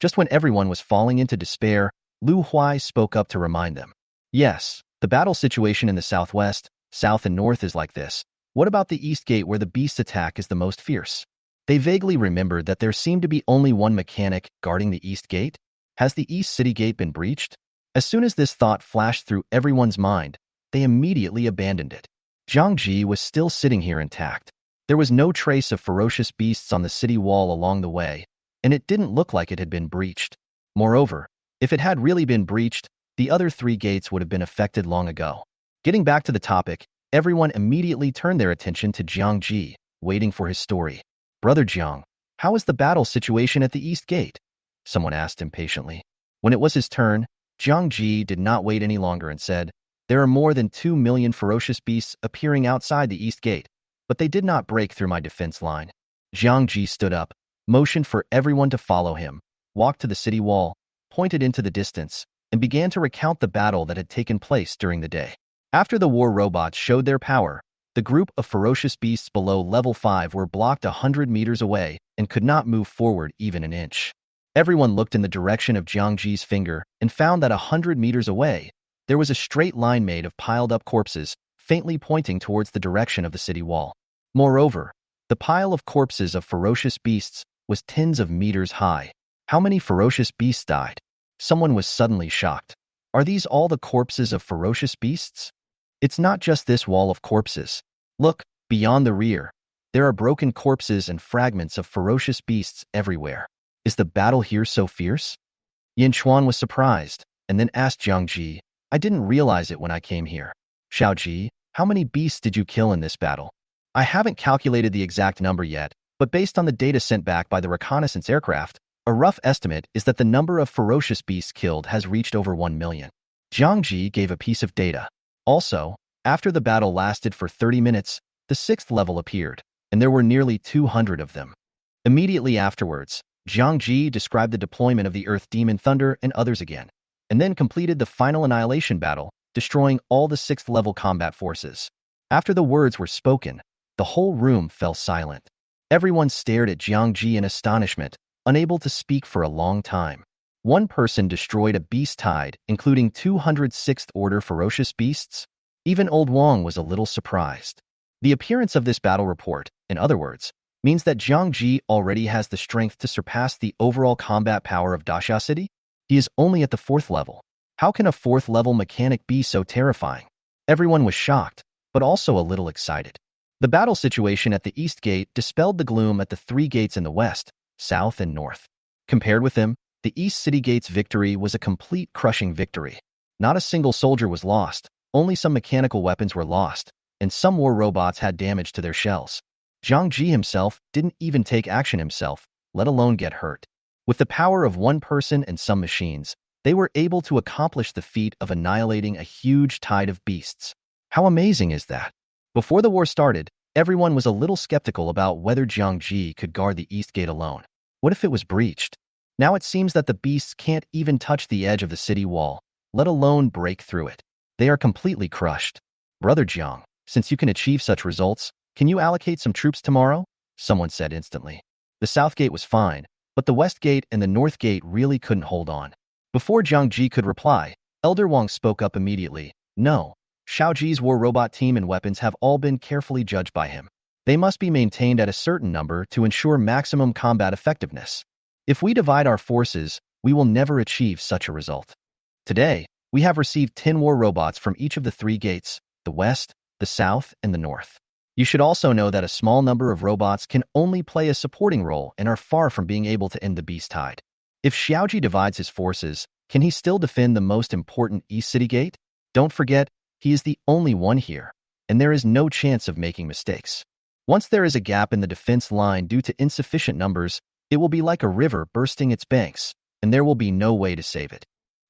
Just when everyone was falling into despair, Lu Huai spoke up to remind them. Yes, the battle situation in the southwest, south and north is like this. What about the East Gate where the beast attack is the most fierce? They vaguely remembered that there seemed to be only one mechanic guarding the East Gate. Has the East City Gate been breached? As soon as this thought flashed through everyone's mind, they immediately abandoned it. Jiang Ji was still sitting here intact. There was no trace of ferocious beasts on the city wall along the way, and it didn't look like it had been breached. Moreover, if it had really been breached, the other 3 gates would have been affected long ago. Getting back to the topic, everyone immediately turned their attention to Jiang Ji, waiting for his story. "Brother Jiang, how is the battle situation at the East Gate?" someone asked impatiently. When it was his turn, Jiang Ji did not wait any longer and said, "There are more than 2 million ferocious beasts appearing outside the East Gate, but they did not break through my defense line." Jiang Ji stood up, motioned for everyone to follow him, walked to the city wall, pointed into the distance, and began to recount the battle that had taken place during the day. After the war robots showed their power, the group of ferocious beasts below level 5 were blocked 100 meters away and could not move forward even an inch. Everyone looked in the direction of Jiang Ji's finger and found that 100 meters away, there was a straight line made of piled-up corpses, faintly pointing towards the direction of the city wall. Moreover, the pile of corpses of ferocious beasts was tens of meters high. How many ferocious beasts died? Someone was suddenly shocked. Are these all the corpses of ferocious beasts? It's not just this wall of corpses. Look, beyond the rear. There are broken corpses and fragments of ferocious beasts everywhere. Is the battle here so fierce? Yin Chuan was surprised, and then asked Jiang Ji, "I didn't realize it when I came here. Xiao Ji, how many beasts did you kill in this battle?" "I haven't calculated the exact number yet, but based on the data sent back by the reconnaissance aircraft, a rough estimate is that the number of ferocious beasts killed has reached over 1 million. Jiang Ji gave a piece of data. Also, after the battle lasted for 30 minutes, the 6th level appeared, and there were nearly 200 of them. Immediately afterwards, Jiang Ji described the deployment of the Earth Demon Thunder and others again, and then completed the final annihilation battle, destroying all the 6th level combat forces. After the words were spoken, the whole room fell silent. Everyone stared at Jiang Ji in astonishment, unable to speak for a long time. One person destroyed a beast tide, including 200 6th order ferocious beasts. Even Old Wang was a little surprised. The appearance of this battle report, in other words, means that Jiang Ji already has the strength to surpass the overall combat power of Dasha City. He is only at the 4th level. How can a 4th level mechanic be so terrifying? Everyone was shocked, but also a little excited. The battle situation at the East Gate dispelled the gloom at the 3 gates in the west, south, and north. Compared with them, the East City Gate's victory was a complete crushing victory. Not a single soldier was lost, only some mechanical weapons were lost, and some war robots had damage to their shells. Jiang Ji himself didn't even take action himself, let alone get hurt. With the power of one person and some machines, they were able to accomplish the feat of annihilating a huge tide of beasts. How amazing is that? Before the war started, everyone was a little skeptical about whether Jiang Ji could guard the East Gate alone. What if it was breached? Now it seems that the beasts can't even touch the edge of the city wall, let alone break through it. They are completely crushed. "Brother Jiang, since you can achieve such results, can you allocate some troops tomorrow?" someone said instantly. The South Gate was fine, but the West Gate and the North Gate really couldn't hold on. Before Jiang Ji could reply, Elder Wang spoke up immediately. "No, Xiao Ji's war robot team and weapons have all been carefully judged by him. They must be maintained at a certain number to ensure maximum combat effectiveness. If we divide our forces, we will never achieve such a result. Today, we have received 10 war robots from each of the 3 gates, the west, the south, and the north. You should also know that a small number of robots can only play a supporting role and are far from being able to end the beast tide. If Xiaoji divides his forces, can he still defend the most important East City Gate? Don't forget, he is the only one here, and there is no chance of making mistakes. Once there is a gap in the defense line due to insufficient numbers, it will be like a river bursting its banks, and there will be no way to save it."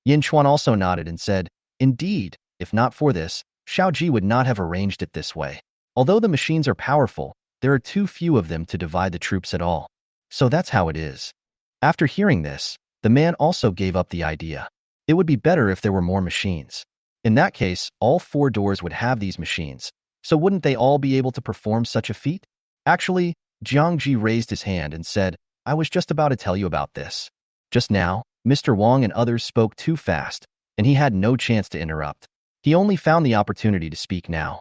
Yin Chuan also nodded and said, "Indeed, if not for this, Xiao Ji would not have arranged it this way. Although the machines are powerful, there are too few of them to divide the troops at all. So that's how it is." After hearing this, the man also gave up the idea. It would be better if there were more machines. In that case, all 4 doors would have these machines, so wouldn't they all be able to perform such a feat? Actually, Jiang Ji raised his hand and said, "I was just about to tell you about this." Just now, Mr. Wang and others spoke too fast, and he had no chance to interrupt. He only found the opportunity to speak now.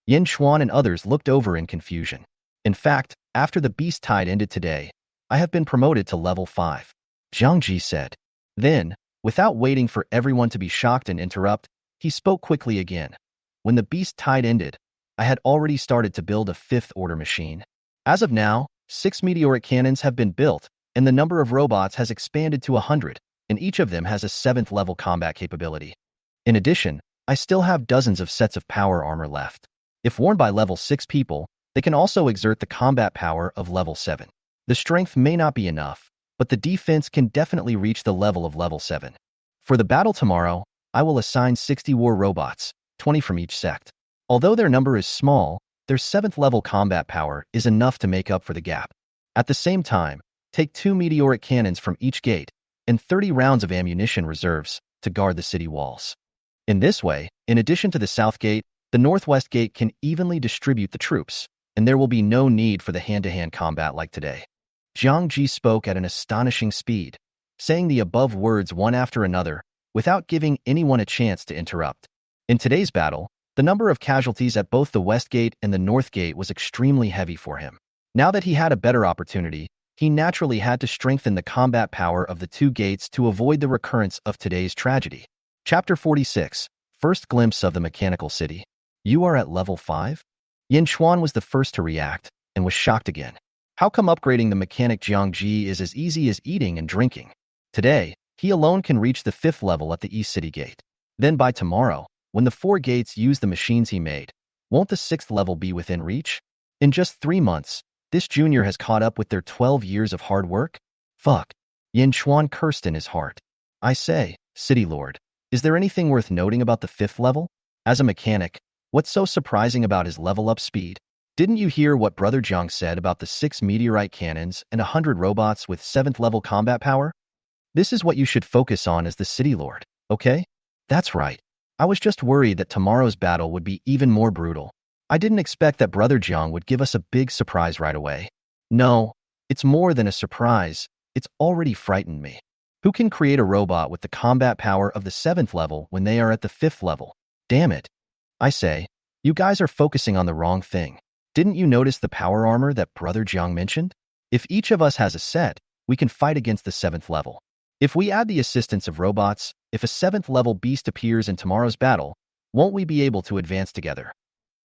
Yin Chuan and others looked over in confusion. "In fact, after the beast tide ended today, I have been promoted to level 5. Jiang Ji said. Then, Without waiting for everyone to be shocked and interrupt, he spoke quickly again. When the beast tide ended, I had already started to build a fifth-order machine. As of now, 6 meteoric cannons have been built, and the number of robots has expanded to 100, and each of them has a 7th-level combat capability. In addition, I still have dozens of sets of power armor left. If worn by level 6 people, they can also exert the combat power of level 7. The strength may not be enough, but the defense can definitely reach the level of level 7. For the battle tomorrow, I will assign 60 war robots, 20 from each sect. Although their number is small, their 7th-level combat power is enough to make up for the gap. At the same time, take 2 meteoric cannons from each gate and 30 rounds of ammunition reserves to guard the city walls. In this way, in addition to the south gate, the northwest gate can evenly distribute the troops, and there will be no need for the hand-to-hand combat like today. Jiang Ji spoke at an astonishing speed, saying the above words one after another, without giving anyone a chance to interrupt. In today's battle, the number of casualties at both the West Gate and the North Gate was extremely heavy for him. Now that he had a better opportunity, he naturally had to strengthen the combat power of the two gates to avoid the recurrence of today's tragedy. Chapter 46, First Glimpse of the Mechanical City. You are at level 5? Yin Chuan was the first to react, and was shocked again. How come upgrading the mechanic Jiang Ji is as easy as eating and drinking? Today, he alone can reach the 5th level at the East City Gate. Then by tomorrow, when the 4 gates use the machines he made, won't the 6th level be within reach? In just 3 months, this junior has caught up with their 12 years of hard work? Fuck. Yin Chuan cursed in his heart. I say, City Lord, is there anything worth noting about the 5th level? As a mechanic, what's so surprising about his level-up speed? Didn't you hear what Brother Jiang said about the 6 meteorite cannons and 100 robots with 7th-level combat power? This is what you should focus on as the City Lord, okay? That's right. I was just worried that tomorrow's battle would be even more brutal. I didn't expect that Brother Jiang would give us a big surprise right away. No, it's more than a surprise. It's already frightened me. Who can create a robot with the combat power of the 7th level when they are at the 5th level? Damn it. I say, you guys are focusing on the wrong thing. Didn't you notice the power armor that Brother Jiang mentioned? If each of us has a set, we can fight against the 7th level. If we add the assistance of robots, if a 7th level beast appears in tomorrow's battle, won't we be able to advance together?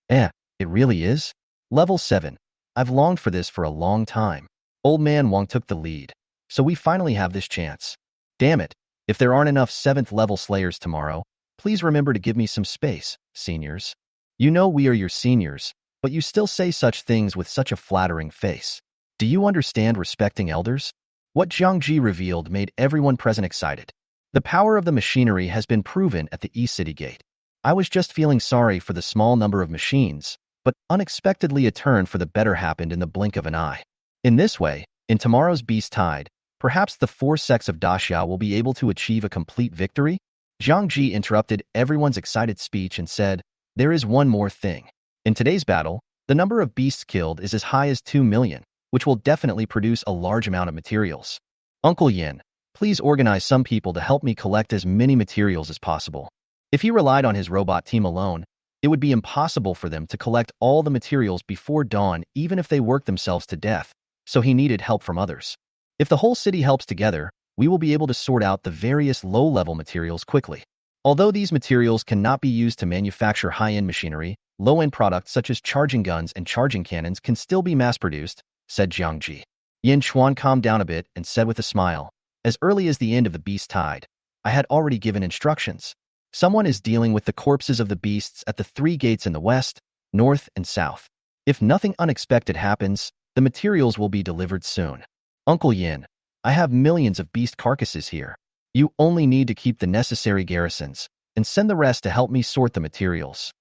It really is? Level 7. I've longed for this for a long time. Old Man Wang took the lead, so we finally have this chance. Damn it, if there aren't enough 7th level slayers tomorrow, please remember to give me some space, seniors. You know we are your seniors, but you still say such things with such a flattering face. Do you understand respecting elders? What Jiang Ji revealed made everyone present excited. The power of the machinery has been proven at the East City Gate. I was just feeling sorry for the small number of machines, but unexpectedly a turn for the better happened in the blink of an eye. In this way, in tomorrow's Beast Tide, perhaps the 4 sects of Daxia will be able to achieve a complete victory? Jiang Ji interrupted everyone's excited speech and said, there is one more thing. In today's battle, the number of beasts killed is as high as 2 million, which will definitely produce a large amount of materials. Uncle Yin, please organize some people to help me collect as many materials as possible. If he relied on his robot team alone, it would be impossible for them to collect all the materials before dawn even if they worked themselves to death, so he needed help from others. If the whole city helps together, we will be able to sort out the various low-level materials quickly. Although these materials cannot be used to manufacture high-end machinery, low-end products such as charging guns and charging cannons can still be mass-produced, said Jiang Ji. Yin Chuan calmed down a bit and said with a smile, as early as the end of the Beast Tide, I had already given instructions. Someone is dealing with the corpses of the beasts at the 3 gates in the west, north, and south. If nothing unexpected happens, the materials will be delivered soon. Uncle Yin, I have millions of beast carcasses here. You only need to keep the necessary garrisons, and send the rest to help me sort the materials.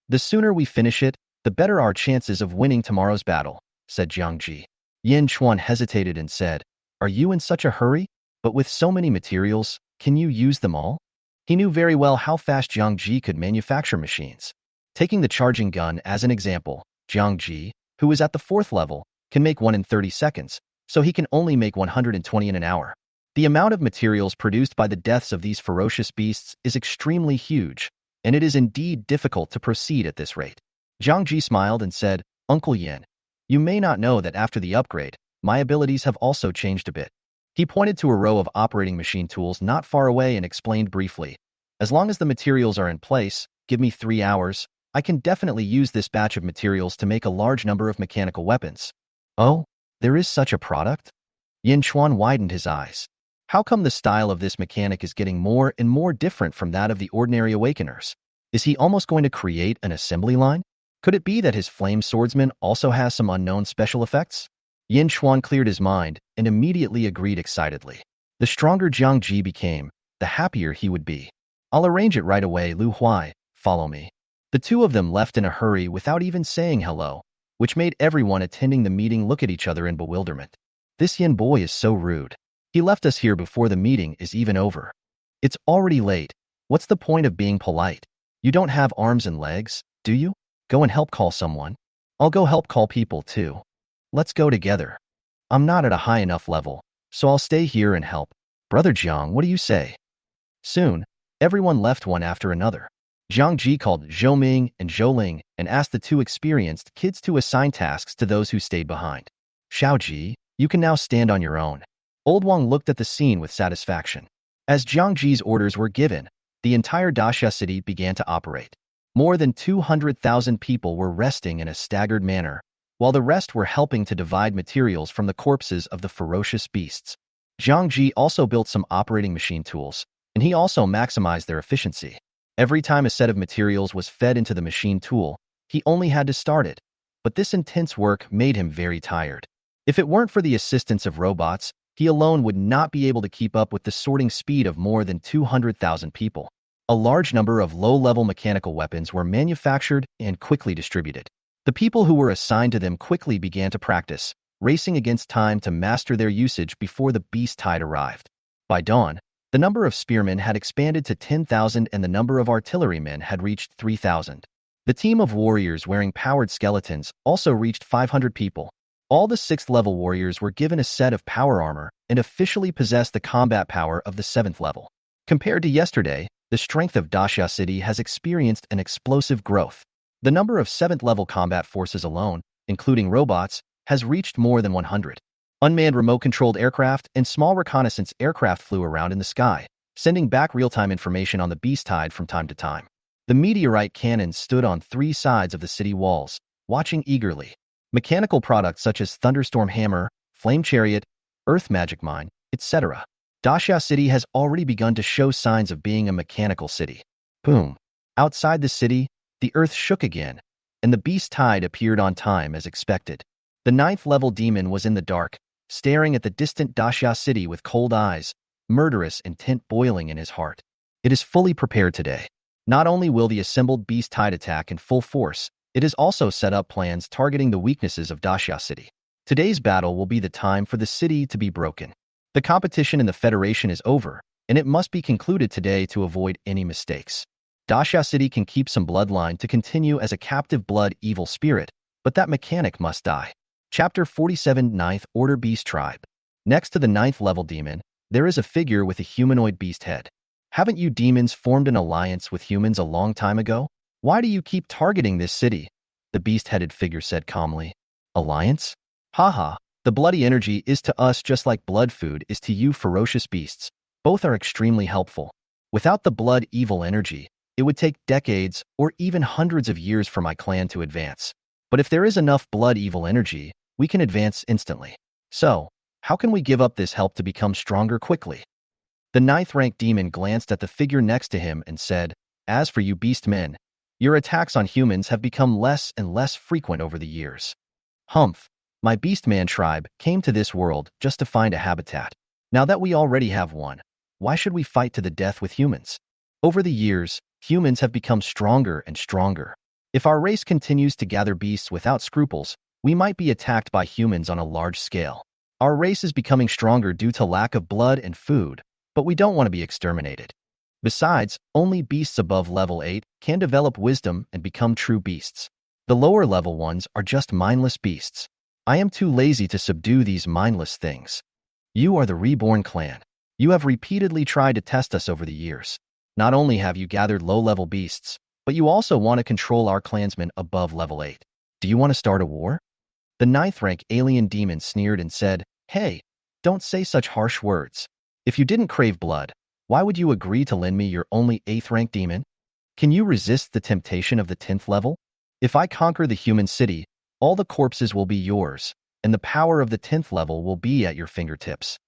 The sooner we finish it, the better our chances of winning tomorrow's battle, said Jiang Ji. Yin Chuan hesitated and said, are you in such a hurry? But with so many materials, can you use them all? He knew very well how fast Jiang Ji could manufacture machines. Taking the charging gun as an example, Jiang Ji, who is at the 4th level, can make one in 30 seconds, so he can only make 120 in an hour. The amount of materials produced by the deaths of these ferocious beasts is extremely huge, and it is indeed difficult to proceed at this rate. Jiang Ji smiled and said, Uncle Yin, you may not know that after the upgrade, my abilities have also changed a bit. He pointed to a row of operating machine tools not far away and explained briefly, as long as the materials are in place, give me 3 hours, I can definitely use this batch of materials to make a large number of mechanical weapons. Oh, there is such a product? Yin Chuan widened his eyes. How come the style of this mechanic is getting more and more different from that of the ordinary awakeners? Is he almost going to create an assembly line? Could it be that his flame swordsman also has some unknown special effects? Yin Chuan cleared his mind and immediately agreed excitedly. The stronger Jiang Ji became, the happier he would be. I'll arrange it right away, Lu Huai, follow me. The two of them left in a hurry without even saying hello, which made everyone attending the meeting look at each other in bewilderment. This Yin boy is so rude. He left us here before the meeting is even over. It's already late. What's the point of being polite? You don't have arms and legs, do you? Go and help call someone. I'll go help call people too. Let's go together. I'm not at a high enough level, so I'll stay here and help. Brother Jiang, what do you say? Soon, everyone left one after another. Jiang Ji called Zhou Ming and Zhou Ling and asked the two experienced kids to assign tasks to those who stayed behind. Xiao Ji, you can now stand on your own. Old Wang looked at the scene with satisfaction. As Jiang Ji's orders were given, the entire Daxia city began to operate. More than 200,000 people were resting in a staggered manner, while the rest were helping to divide materials from the corpses of the ferocious beasts. Jiang Ji also built some operating machine tools, and he also maximized their efficiency. Every time a set of materials was fed into the machine tool, he only had to start it, but this intense work made him very tired. If it weren't for the assistance of robots, he alone would not be able to keep up with the sorting speed of more than 200,000 people. A large number of low-level mechanical weapons were manufactured and quickly distributed. The people who were assigned to them quickly began to practice, racing against time to master their usage before the beast tide arrived. By dawn, the number of spearmen had expanded to 10,000 and the number of artillerymen had reached 3,000. The team of warriors wearing powered skeletons also reached 500 people. All the 6th level warriors were given a set of power armor and officially possessed the combat power of the 7th level. Compared to yesterday, the strength of Daxia City has experienced an explosive growth. The number of 7th level combat forces alone, including robots, has reached more than 100. Unmanned remote-controlled aircraft and small reconnaissance aircraft flew around in the sky, sending back real-time information on the beast tide from time to time. The meteorite cannons stood on 3 sides of the city walls, watching eagerly. Mechanical products such as Thunderstorm Hammer, Flame Chariot, Earth Magic Mine, etc. Daxia City has already begun to show signs of being a mechanical city. Boom! Outside the city, the earth shook again, and the beast tide appeared on time as expected. The 9th level demon was in the dark, staring at the distant Daxia City with cold eyes, murderous intent boiling in his heart. It is fully prepared today. Not only will the assembled beast tide attack in full force, it has also set up plans targeting the weaknesses of Daxia City. Today's battle will be the time for the city to be broken. The competition in the Federation is over, and it must be concluded today to avoid any mistakes. Daxia City can keep some bloodline to continue as a captive blood evil spirit, but that mechanic must die. Chapter 47 9th Order Beast Tribe. Next to the 9th level demon, there is a figure with a humanoid beast head. Haven't you demons formed an alliance with humans a long time ago? Why do you keep targeting this city? The beast-headed figure said calmly. Alliance? Haha, the bloody energy is to us just like blood food is to you ferocious beasts. Both are extremely helpful. Without the blood evil energy, it would take decades or even hundreds of years for my clan to advance. But if there is enough blood evil energy, we can advance instantly. So, how can we give up this help to become stronger quickly? The 9th rank demon glanced at the figure next to him and said, As for you beast men, your attacks on humans have become less and less frequent over the years. Humph, my beastman tribe came to this world just to find a habitat. Now that we already have one, why should we fight to the death with humans? Over the years, humans have become stronger and stronger. If our race continues to gather beasts without scruples, we might be attacked by humans on a large scale. Our race is becoming stronger due to lack of blood and food, but we don't want to be exterminated. Besides, only beasts above level 8 can develop wisdom and become true beasts. The lower level ones are just mindless beasts. I am too lazy to subdue these mindless things. You are the Reborn Clan. You have repeatedly tried to test us over the years. Not only have you gathered low-level beasts, but you also want to control our clansmen above level 8. Do you want to start a war? The 9th rank alien demon sneered and said, Hey, Don't say such harsh words. If you didn't crave blood, why would you agree to lend me your only 8th rank demon? Can you resist the temptation of the 10th level? If I conquer the human city, all the corpses will be yours, and the power of the 10th level will be at your fingertips.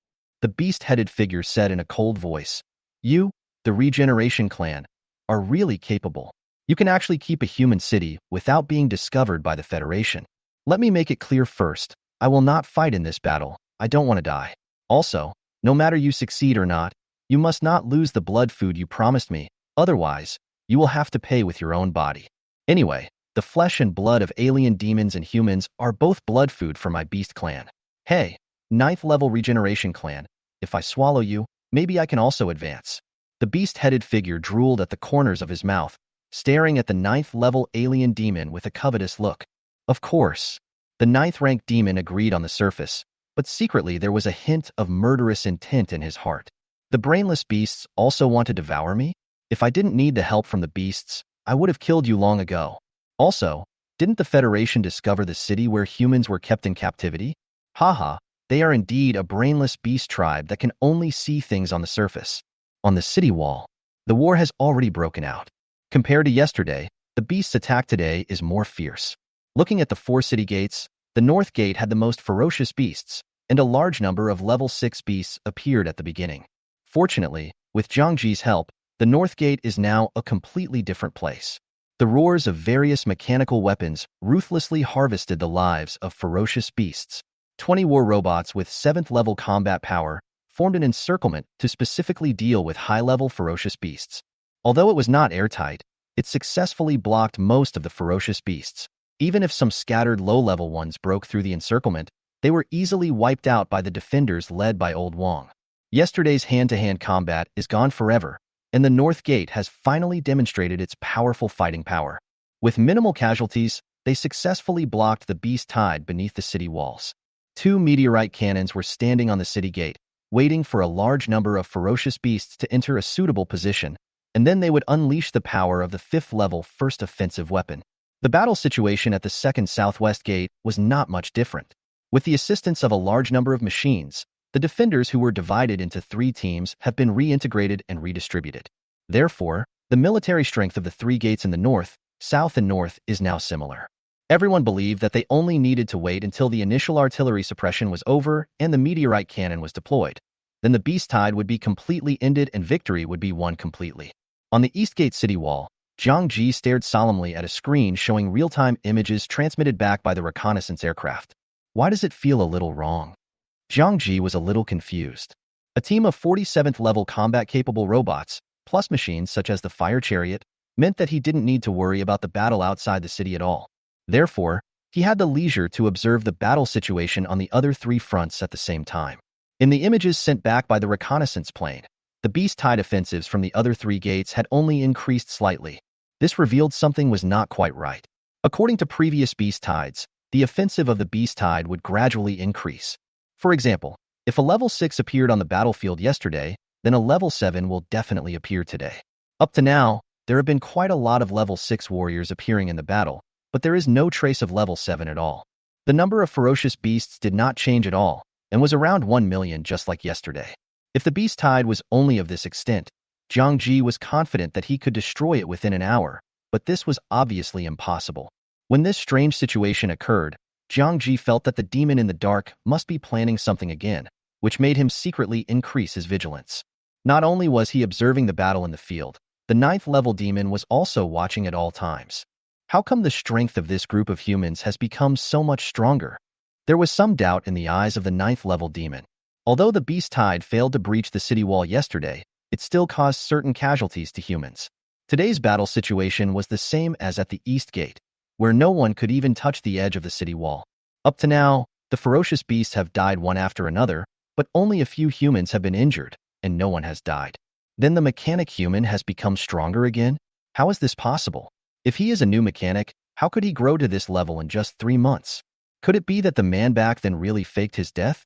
The beast-headed figure said in a cold voice. You, the Regeneration Clan, are really capable. You can actually keep a human city without being discovered by the Federation. Let me make it clear first, I will not fight in this battle. I don't want to die. Also, no matter you succeed or not, you must not lose the blood food you promised me. Otherwise, you will have to pay with your own body. Anyway, the flesh and blood of alien demons and humans are both blood food for my beast clan. Hey, 9th level Regeneration Clan, if I swallow you, maybe I can also advance. The beast-headed figure drooled at the corners of his mouth, staring at the 9th level alien demon with a covetous look. Of course, the 9th rank demon agreed on the surface, but secretly there was a hint of murderous intent in his heart. The brainless beasts also want to devour me? If I didn't need the help from the beasts, I would have killed you long ago. Also, didn't the Federation discover the city where humans were kept in captivity? Haha, they are indeed a brainless beast tribe that can only see things on the surface. On the city wall, the war has already broken out. Compared to yesterday, the beast's attack today is more fierce. Looking at the 4 city gates, the North Gate had the most ferocious beasts, and a large number of level 6 beasts appeared at the beginning. Fortunately, with Zhang Ji's help, the North Gate is now a completely different place. The roars of various mechanical weapons ruthlessly harvested the lives of ferocious beasts. 20 war robots with 7th level combat power formed an encirclement to specifically deal with high-level ferocious beasts. Although it was not airtight, it successfully blocked most of the ferocious beasts. Even if some scattered low-level ones broke through the encirclement, they were easily wiped out by the defenders led by Old Wong. Yesterday's hand-to-hand combat is gone forever, and the North Gate has finally demonstrated its powerful fighting power. With minimal casualties, they successfully blocked the beast tide beneath the city walls. 2 meteorite cannons were standing on the city gate, waiting for a large number of ferocious beasts to enter a suitable position, and then they would unleash the power of the 5th level first offensive weapon. The battle situation at the 2nd Southwest Gate was not much different. With the assistance of a large number of machines, the defenders who were divided into 3 teams have been reintegrated and redistributed. Therefore, the military strength of the 3 gates in the north, south, and north is now similar. Everyone believed that they only needed to wait until the initial artillery suppression was over and the meteorite cannon was deployed. Then the beast tide would be completely ended and victory would be won completely. On the East Gate city wall, Zhang Ji stared solemnly at a screen showing real-time images transmitted back by the reconnaissance aircraft. Why does it feel a little wrong? Zhang Ji was a little confused. A team of 47th level combat-capable robots, plus machines such as the fire chariot, meant that he didn't need to worry about the battle outside the city at all. Therefore, he had the leisure to observe the battle situation on the other 3 fronts at the same time. In the images sent back by the reconnaissance plane, the beast tide offensives from the other 3 gates had only increased slightly. This revealed something was not quite right. According to previous beast tides, the offensive of the beast tide would gradually increase. For example, if a level 6 appeared on the battlefield yesterday, then a level 7 will definitely appear today. Up to now, there have been quite a lot of level 6 warriors appearing in the battle, but there is no trace of level 7 at all. The number of ferocious beasts did not change at all, and was around 1 million just like yesterday. If the beast tide was only of this extent, Zhang Ji was confident that he could destroy it within an hour, but this was obviously impossible. When this strange situation occurred, Zhang Ji felt that the demon in the dark must be planning something again, which made him secretly increase his vigilance. Not only was he observing the battle in the field, the 9th level demon was also watching at all times. How come the strength of this group of humans has become so much stronger? There was some doubt in the eyes of the 9th level demon. Although the beast tide failed to breach the city wall yesterday, it still caused certain casualties to humans. Today's battle situation was the same as at the East Gate, where no one could even touch the edge of the city wall. Up to now, the ferocious beasts have died one after another, but only a few humans have been injured, and no one has died. Then the mechanic human has become stronger again? How is this possible? If he is a new mechanic, how could he grow to this level in just 3 months? Could it be that the man back then really faked his death?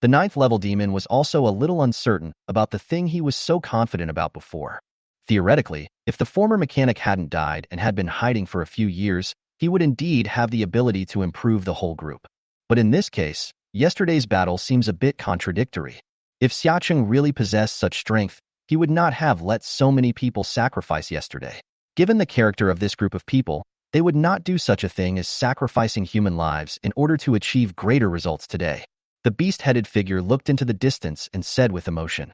The 9th level demon was also a little uncertain about the thing he was so confident about before. Theoretically, if the former mechanic hadn't died and had been hiding for a few years, he would indeed have the ability to improve the whole group. But in this case, Yesterday's battle seems a bit contradictory. If Xiacheng really possessed such strength, he would not have let so many people sacrifice yesterday. Given the character of this group of people, they would not do such a thing as sacrificing human lives in order to achieve greater results today. The beast-headed figure looked into the distance and said with emotion,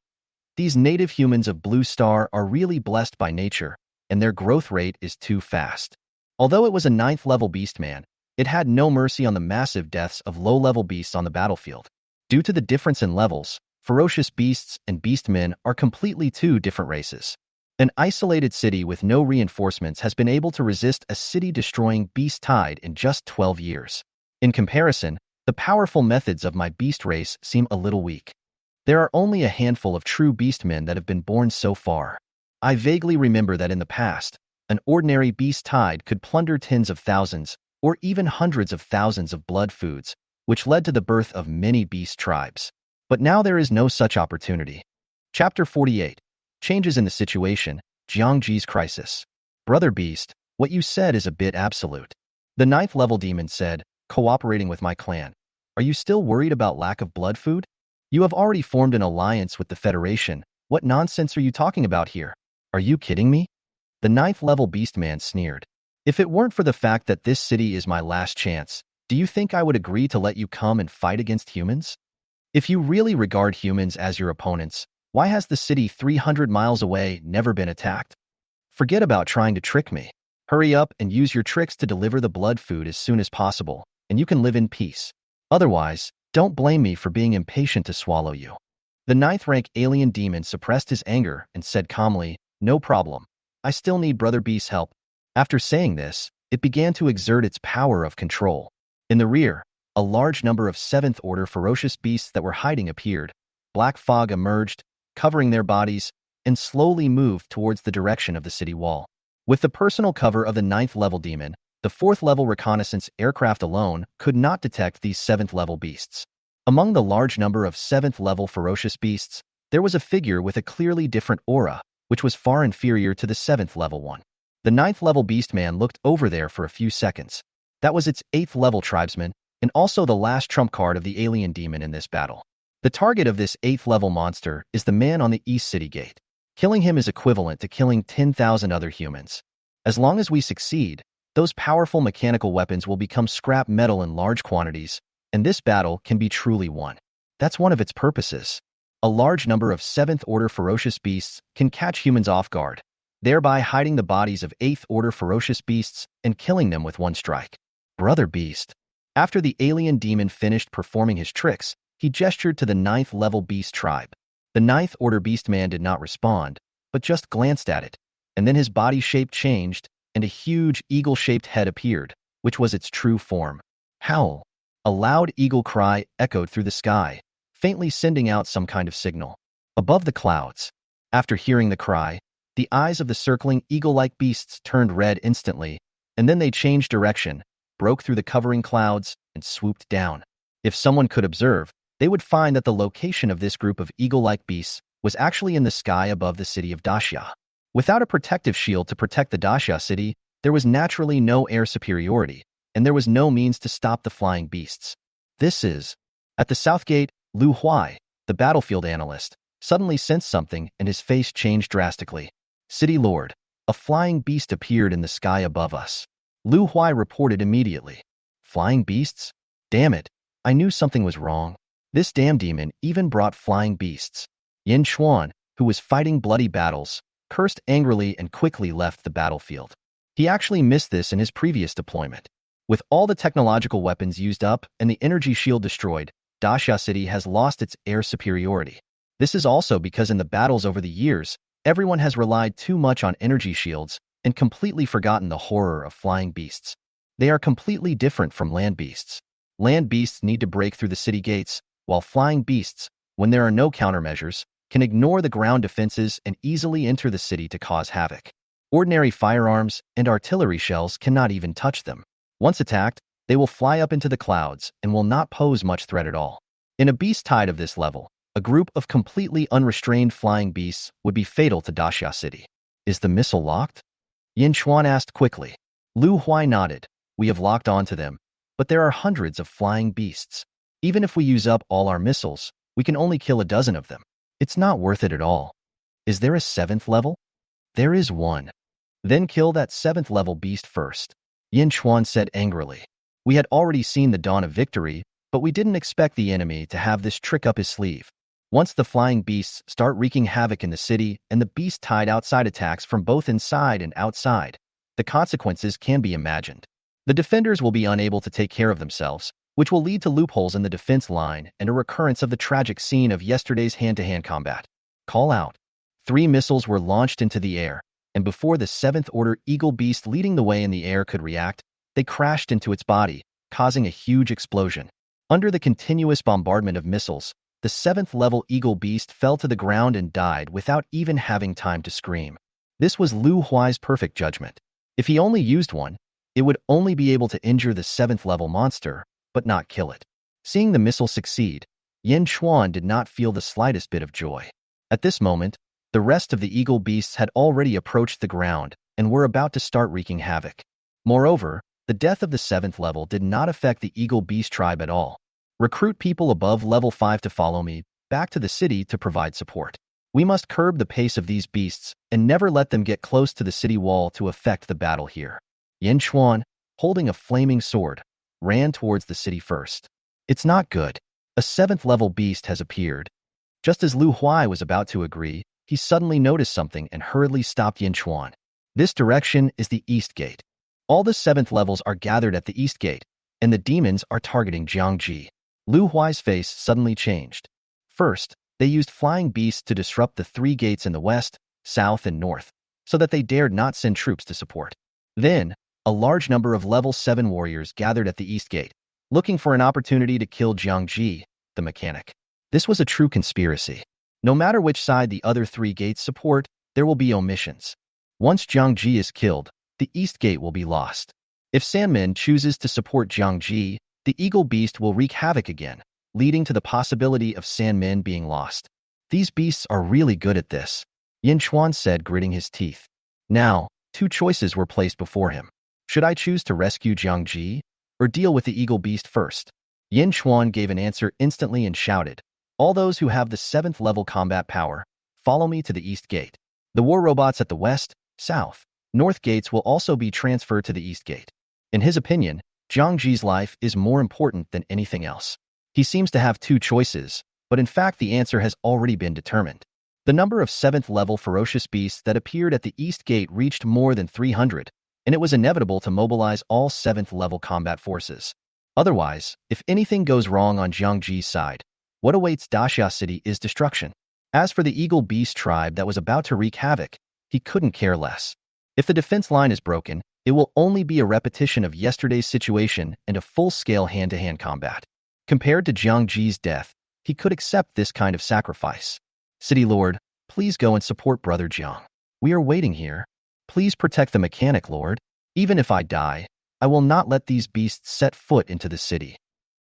"These native humans of Blue Star are really blessed by nature, and their growth rate is too fast." Although it was a 9th-level beastman, it had no mercy on the massive deaths of low-level beasts on the battlefield. Due to the difference in levels, ferocious beasts and beastmen are completely two different races. An isolated city with no reinforcements has been able to resist a city-destroying beast tide in just 12 years. In comparison, the powerful methods of my beast race seem a little weak. There are only a handful of true beastmen that have been born so far. I vaguely remember that in the past, an ordinary beast tide could plunder tens of thousands or even hundreds of thousands of blood foods, which led to the birth of many beast tribes. But now there is no such opportunity. Chapter 48. Changes in the situation, Jiangji's crisis. Brother Beast, what you said is a bit absolute. The 9th-level demon said, cooperating with my clan. Are you still worried about lack of blood food? You have already formed an alliance with the Federation. What nonsense are you talking about here? Are you kidding me? The 9th-level beastman sneered. If it weren't for the fact that this city is my last chance, do you think I would agree to let you come and fight against humans? If you really regard humans as your opponents, why has the city 300 miles away never been attacked? Forget about trying to trick me. Hurry up and use your tricks to deliver the blood food as soon as possible, and you can live in peace. Otherwise, don't blame me for being impatient to swallow you. The 9th-rank alien demon suppressed his anger and said calmly, no problem. I still need Brother Beast's help. After saying this, it began to exert its power of control. In the rear, a large number of 7th-order ferocious beasts that were hiding appeared. Black fog emerged, covering their bodies, and slowly moved towards the direction of the city wall. With the personal cover of the 9th-level demon, the 4th-level reconnaissance aircraft alone could not detect these 7th-level beasts. Among the large number of 7th-level ferocious beasts, there was a figure with a clearly different aura, which was far inferior to the 7th-level one. The 9th-level beastman looked over there for a few seconds. That was its 8th-level tribesman, and also the last trump card of the alien demon in this battle. The target of this 8th-level monster is the man on the East City Gate. Killing him is equivalent to killing 10,000 other humans. As long as we succeed, those powerful mechanical weapons will become scrap metal in large quantities, and this battle can be truly won. That's one of its purposes. A large number of 7th-order ferocious beasts can catch humans off guard, thereby hiding the bodies of 8th-order ferocious beasts and killing them with one strike. Brother Beast. After the alien demon finished performing his tricks, he gestured to the 9th-level beast tribe. The 9th-order beastman did not respond, but just glanced at it, and then his body shape changed, and a huge eagle-shaped head appeared, which was its true form. Howl! A loud eagle cry echoed through the sky, faintly sending out some kind of signal. Above the clouds, after hearing the cry, the eyes of the circling eagle-like beasts turned red instantly, and then they changed direction, broke through the covering clouds, and swooped down. If someone could observe, they would find that the location of this group of eagle-like beasts was actually in the sky above the city of Daxia. Without a protective shield to protect the Daxia city, there was naturally no air superiority, and there was no means to stop the flying beasts. This is... At the south gate, Lu Huai, the battlefield analyst, suddenly sensed something and his face changed drastically. City Lord, a flying beast appeared in the sky above us. Lu Huai reported immediately. Flying beasts? Damn it, I knew something was wrong. This damn demon even brought flying beasts. Yin Chuan, who was fighting bloody battles, cursed angrily and quickly left the battlefield. He actually missed this in his previous deployment. With all the technological weapons used up and the energy shield destroyed, Daxia City has lost its air superiority. This is also because in the battles over the years, everyone has relied too much on energy shields and completely forgotten the horror of flying beasts. They are completely different from land beasts. Land beasts need to break through the city gates, while flying beasts, when there are no countermeasures, can ignore the ground defenses and easily enter the city to cause havoc. Ordinary firearms and artillery shells cannot even touch them. Once attacked, they will fly up into the clouds and will not pose much threat at all. In a beast tide of this level, a group of completely unrestrained flying beasts would be fatal to Daxia City. Is the missile locked? Yin Chuan asked quickly. Lu Huai nodded. We have locked onto them, but there are hundreds of flying beasts. Even if we use up all our missiles, we can only kill a dozen of them. It's not worth it at all. Is there a 7th level? There is one. Then kill that 7th level beast first, Yin Chuan said angrily. We had already seen the dawn of victory, but we didn't expect the enemy to have this trick up his sleeve. Once the flying beasts start wreaking havoc in the city and the beast-tied outside attacks from both inside and outside, the consequences can be imagined. The defenders will be unable to take care of themselves, which will lead to loopholes in the defense line and a recurrence of the tragic scene of yesterday's hand-to-hand combat. Call out. 3 missiles were launched into the air, and before the 7th Order Eagle Beast leading the way in the air could react, they crashed into its body, causing a huge explosion. Under the continuous bombardment of missiles, the 7th level Eagle Beast fell to the ground and died without even having time to scream. This was Lu Huai's perfect judgment. If he only used one, it would only be able to injure the 7th level monster, but not kill it. Seeing the missile succeed, Yin Chuan did not feel the slightest bit of joy. At this moment, the rest of the Eagle Beasts had already approached the ground and were about to start wreaking havoc. Moreover, the death of the 7th level did not affect the Eagle Beast tribe at all. Recruit people above level 5 to follow me back to the city to provide support. We must curb the pace of these beasts and never let them get close to the city wall to affect the battle here. Yin Chuan, holding a flaming sword, ran towards the city first. It's not good. A 7th level beast has appeared. Just as Lu Huai was about to agree, he suddenly noticed something and hurriedly stopped Yin Chuan. This direction is the East Gate. All the 7th levels are gathered at the East Gate, and the demons are targeting Jiangji. Lu Huai's face suddenly changed. First, they used flying beasts to disrupt the 3 gates in the west, south, and north, so that they dared not send troops to support. Then, a large number of level 7 warriors gathered at the East Gate, looking for an opportunity to kill Jiangji, the mechanic. This was a true conspiracy. No matter which side the other 3 gates support, there will be omissions. Once Jiangji is killed, the East Gate will be lost. If Sanmin chooses to support Jiangji, the Eagle Beast will wreak havoc again, leading to the possibility of Sanmin being lost. These beasts are really good at this, Yin Chuan said, gritting his teeth. Now, 2 choices were placed before him. Should I choose to rescue Jiangji, or deal with the Eagle Beast first? Yin Chuan gave an answer instantly and shouted, all those who have the 7th level combat power, follow me to the East Gate. The war robots at the west, south, north gates will also be transferred to the East Gate. In his opinion, Jiangji's life is more important than anything else. He seems to have 2 choices, but in fact the answer has already been determined. The number of 7th level ferocious beasts that appeared at the East Gate reached more than 300, and it was inevitable to mobilize all 7th level combat forces. Otherwise, if anything goes wrong on Jiangji's side, what awaits Daxia City is destruction. As for the Eagle Beast tribe that was about to wreak havoc, he couldn't care less. If the defense line is broken, it will only be a repetition of yesterday's situation and a full-scale hand-to-hand combat. Compared to Jiangji's death, he could accept this kind of sacrifice. City Lord, please go and support Brother Jiang. We are waiting here. Please protect the mechanic, Lord. Even if I die, I will not let these beasts set foot into the city.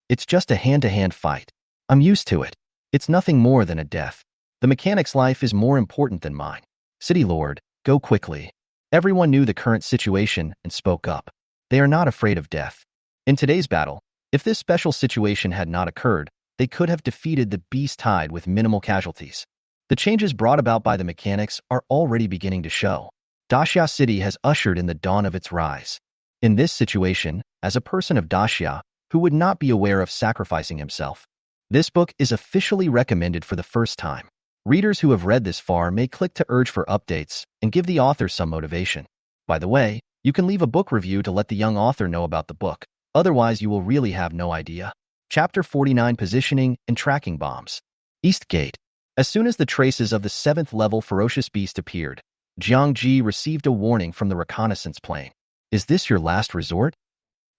It's just a hand-to-hand fight. I'm used to it. It's nothing more than a death. The mechanic's life is more important than mine. City Lord, go quickly. Everyone knew the current situation and spoke up. They are not afraid of death. In today's battle, if this special situation had not occurred, they could have defeated the beast tide with minimal casualties. The changes brought about by the mechanics are already beginning to show. Daxia City has ushered in the dawn of its rise. In this situation, as a person of Daxia, who would not be aware of sacrificing himself, this book is officially recommended for the first time. Readers who have read this far may click to urge for updates and give the author some motivation. By the way, you can leave a book review to let the young author know about the book. Otherwise, you will really have no idea. Chapter 49: Positioning and Tracking Bombs. East Gate. As soon as the traces of the 7th level ferocious beast appeared, Jiangji received a warning from the reconnaissance plane. Is this your last resort?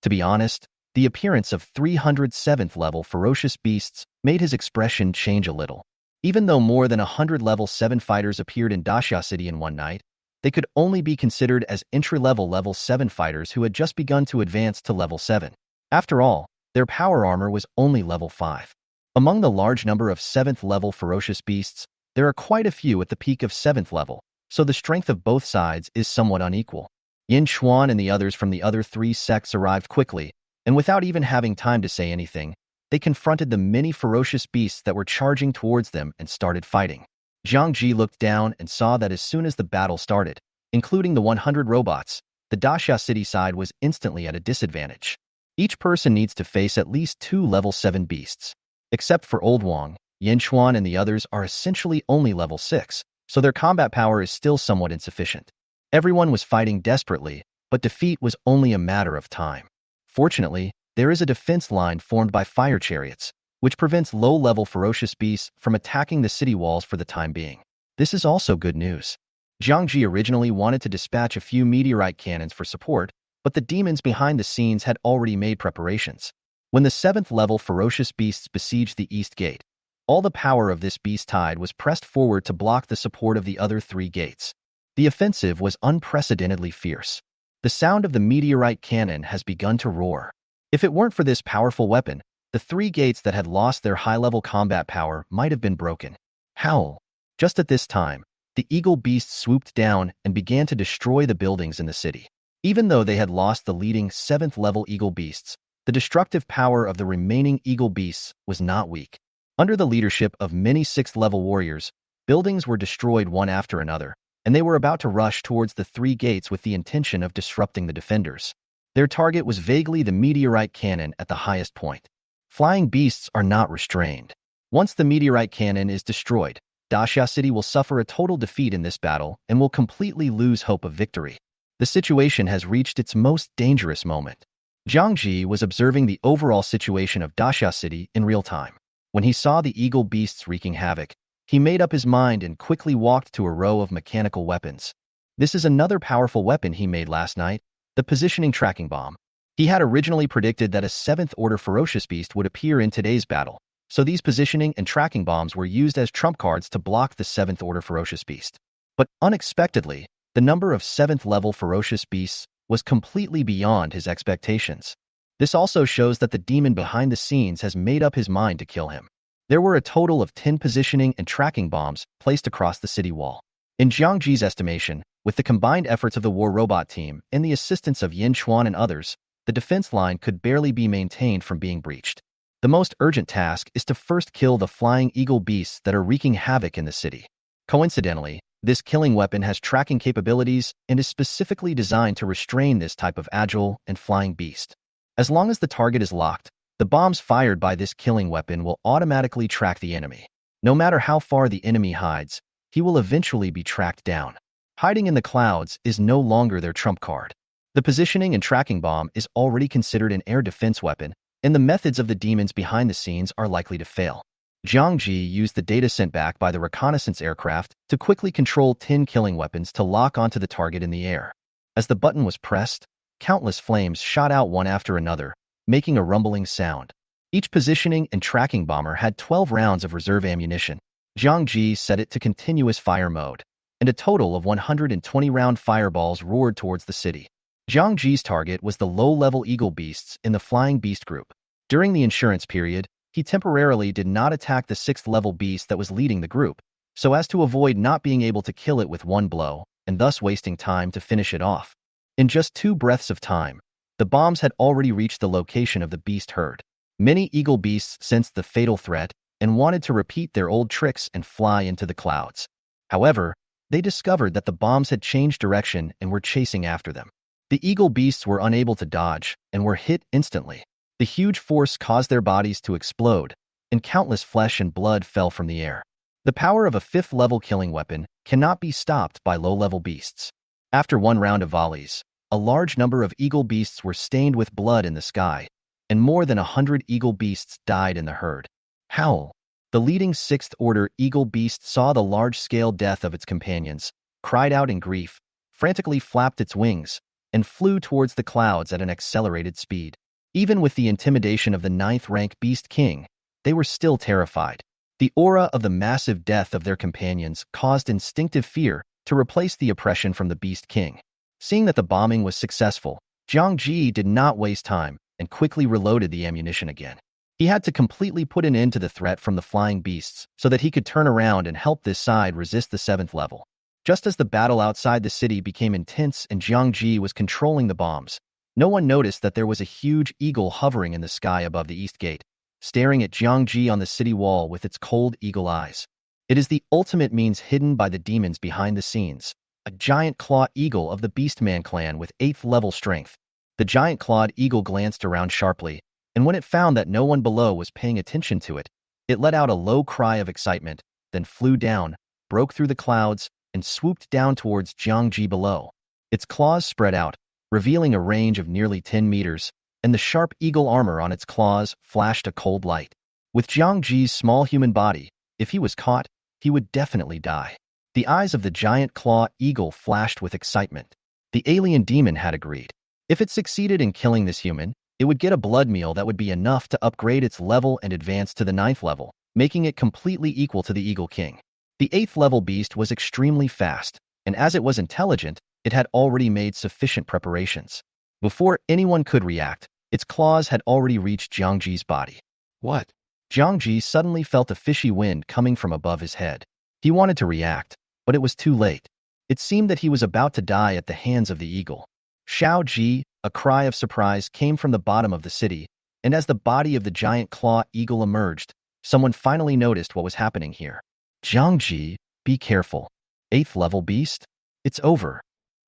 To be honest, the appearance of 307th level ferocious beasts made his expression change a little. Even though more than 100 level 7 fighters appeared in Daxia City in one night, they could only be considered as entry-level level 7 fighters who had just begun to advance to level 7. After all, their power armor was only level 5. Among the large number of 7th level ferocious beasts, there are quite a few at the peak of 7th level, so the strength of both sides is somewhat unequal. Yin Chuan and the others from the other 3 sects arrived quickly, and without even having time to say anything, they confronted the many ferocious beasts that were charging towards them and started fighting. Zhang Ji looked down and saw that as soon as the battle started, including the 100 robots, the Dashia City side was instantly at a disadvantage. Each person needs to face at least 2 level 7 beasts. Except for Old Wang, Yin Chuan and the others are essentially only level 6, so their combat power is still somewhat insufficient. Everyone was fighting desperately, but defeat was only a matter of time. Fortunately, there is a defense line formed by fire chariots, which prevents low-level ferocious beasts from attacking the city walls for the time being. This is also good news. Zhang Ji originally wanted to dispatch a few meteorite cannons for support, but the demons behind the scenes had already made preparations. When the 7th level ferocious beasts besieged the East Gate, all the power of this beast tide was pressed forward to block the support of the other 3 gates. The offensive was unprecedentedly fierce. The sound of the meteorite cannon has begun to roar. If it weren't for this powerful weapon, the 3 gates that had lost their high-level combat power might have been broken. Howl! Just at this time, the eagle beasts swooped down and began to destroy the buildings in the city. Even though they had lost the leading 7th level eagle beasts, the destructive power of the remaining eagle beasts was not weak. Under the leadership of many 6th level warriors, buildings were destroyed one after another, and they were about to rush towards the 3 gates with the intention of disrupting the defenders. Their target was vaguely the meteorite cannon at the highest point. Flying beasts are not restrained. Once the meteorite cannon is destroyed, Dashia City will suffer a total defeat in this battle and will completely lose hope of victory. The situation has reached its most dangerous moment. Zhang Ji was observing the overall situation of Dashia City in real time. When he saw the eagle beasts wreaking havoc, he made up his mind and quickly walked to a row of mechanical weapons. This is another powerful weapon he made last night, the positioning tracking bomb. He had originally predicted that a 7th-order ferocious beast would appear in today's battle, so these positioning and tracking bombs were used as trump cards to block the 7th-order ferocious beast. But unexpectedly, the number of 7th-level ferocious beasts was completely beyond his expectations. This also shows that the demon behind the scenes has made up his mind to kill him. There were a total of 10 positioning and tracking bombs placed across the city wall. In Zhang Ji's estimation, with the combined efforts of the war robot team and the assistance of Yin Chuan and others, the defense line could barely be maintained from being breached. The most urgent task is to first kill the flying eagle beasts that are wreaking havoc in the city. Coincidentally, this killing weapon has tracking capabilities and is specifically designed to restrain this type of agile and flying beast. As long as the target is locked, the bombs fired by this killing weapon will automatically track the enemy. No matter how far the enemy hides, he will eventually be tracked down. Hiding in the clouds is no longer their trump card. The positioning and tracking bomb is already considered an air defense weapon, and the methods of the demons behind the scenes are likely to fail. Zhang Ji used the data sent back by the reconnaissance aircraft to quickly control 10 killing weapons to lock onto the target in the air. As the button was pressed, countless flames shot out one after another, making a rumbling sound. Each positioning and tracking bomber had 12 rounds of reserve ammunition. Zhang Ji set it to continuous fire mode, and a total of 120-round fireballs roared towards the city. Zhang Ji's target was the low-level eagle beasts in the flying beast group. During the insurance period, he temporarily did not attack the 6th-level beast that was leading the group, so as to avoid not being able to kill it with one blow, and thus wasting time to finish it off. In just 2 breaths of time, the bombs had already reached the location of the beast herd. Many eagle beasts sensed the fatal threat and wanted to repeat their old tricks and fly into the clouds. However, they discovered that the bombs had changed direction and were chasing after them. The eagle beasts were unable to dodge and were hit instantly. The huge force caused their bodies to explode, and countless flesh and blood fell from the air. The power of a 5th-level killing weapon cannot be stopped by low-level beasts. After one round of volleys, a large number of eagle beasts were stained with blood in the sky, and more than 100 eagle beasts died in the herd. Howl! The leading 6th-order eagle beast saw the large-scale death of its companions, cried out in grief, frantically flapped its wings, and flew towards the clouds at an accelerated speed. Even with the intimidation of the 9th-rank Beast King, they were still terrified. The aura of the massive death of their companions caused instinctive fear to replace the oppression from the Beast King. Seeing that the bombing was successful, Zhang Ji did not waste time and quickly reloaded the ammunition again. He had to completely put an end to the threat from the flying beasts so that he could turn around and help this side resist the 7th level. Just as the battle outside the city became intense and Zhang Ji was controlling the bombs, no one noticed that there was a huge eagle hovering in the sky above the East Gate. staring at Jiang Ji on the city wall with its cold eagle eyes. It is the ultimate means hidden by the demons behind the scenes, a giant claw eagle of the Beastman clan with 8th level strength. The giant clawed eagle glanced around sharply, and when it found that no one below was paying attention to it, it let out a low cry of excitement, then flew down, broke through the clouds, and swooped down towards Jiang Ji below. Its claws spread out, revealing a range of nearly 10 meters, and the sharp eagle armor on its claws flashed a cold light. With Jiang Ji's small human body, if he was caught, he would definitely die. The eyes of the giant claw eagle flashed with excitement. The alien demon had agreed. If it succeeded in killing this human, it would get a blood meal that would be enough to upgrade its level and advance to the 9th level, making it completely equal to the Eagle King. The 8th level beast was extremely fast, and as it was intelligent, it had already made sufficient preparations. Before anyone could react, its claws had already reached Jiang Ji's body. What? Jiang Ji suddenly felt a fishy wind coming from above his head. He wanted to react, but it was too late. It seemed that he was about to die at the hands of the eagle. Xiao Ji, a cry of surprise came from the bottom of the city, and as the body of the giant claw eagle emerged, someone finally noticed what was happening here. Jiang Ji, be careful. 8th level beast? It's over.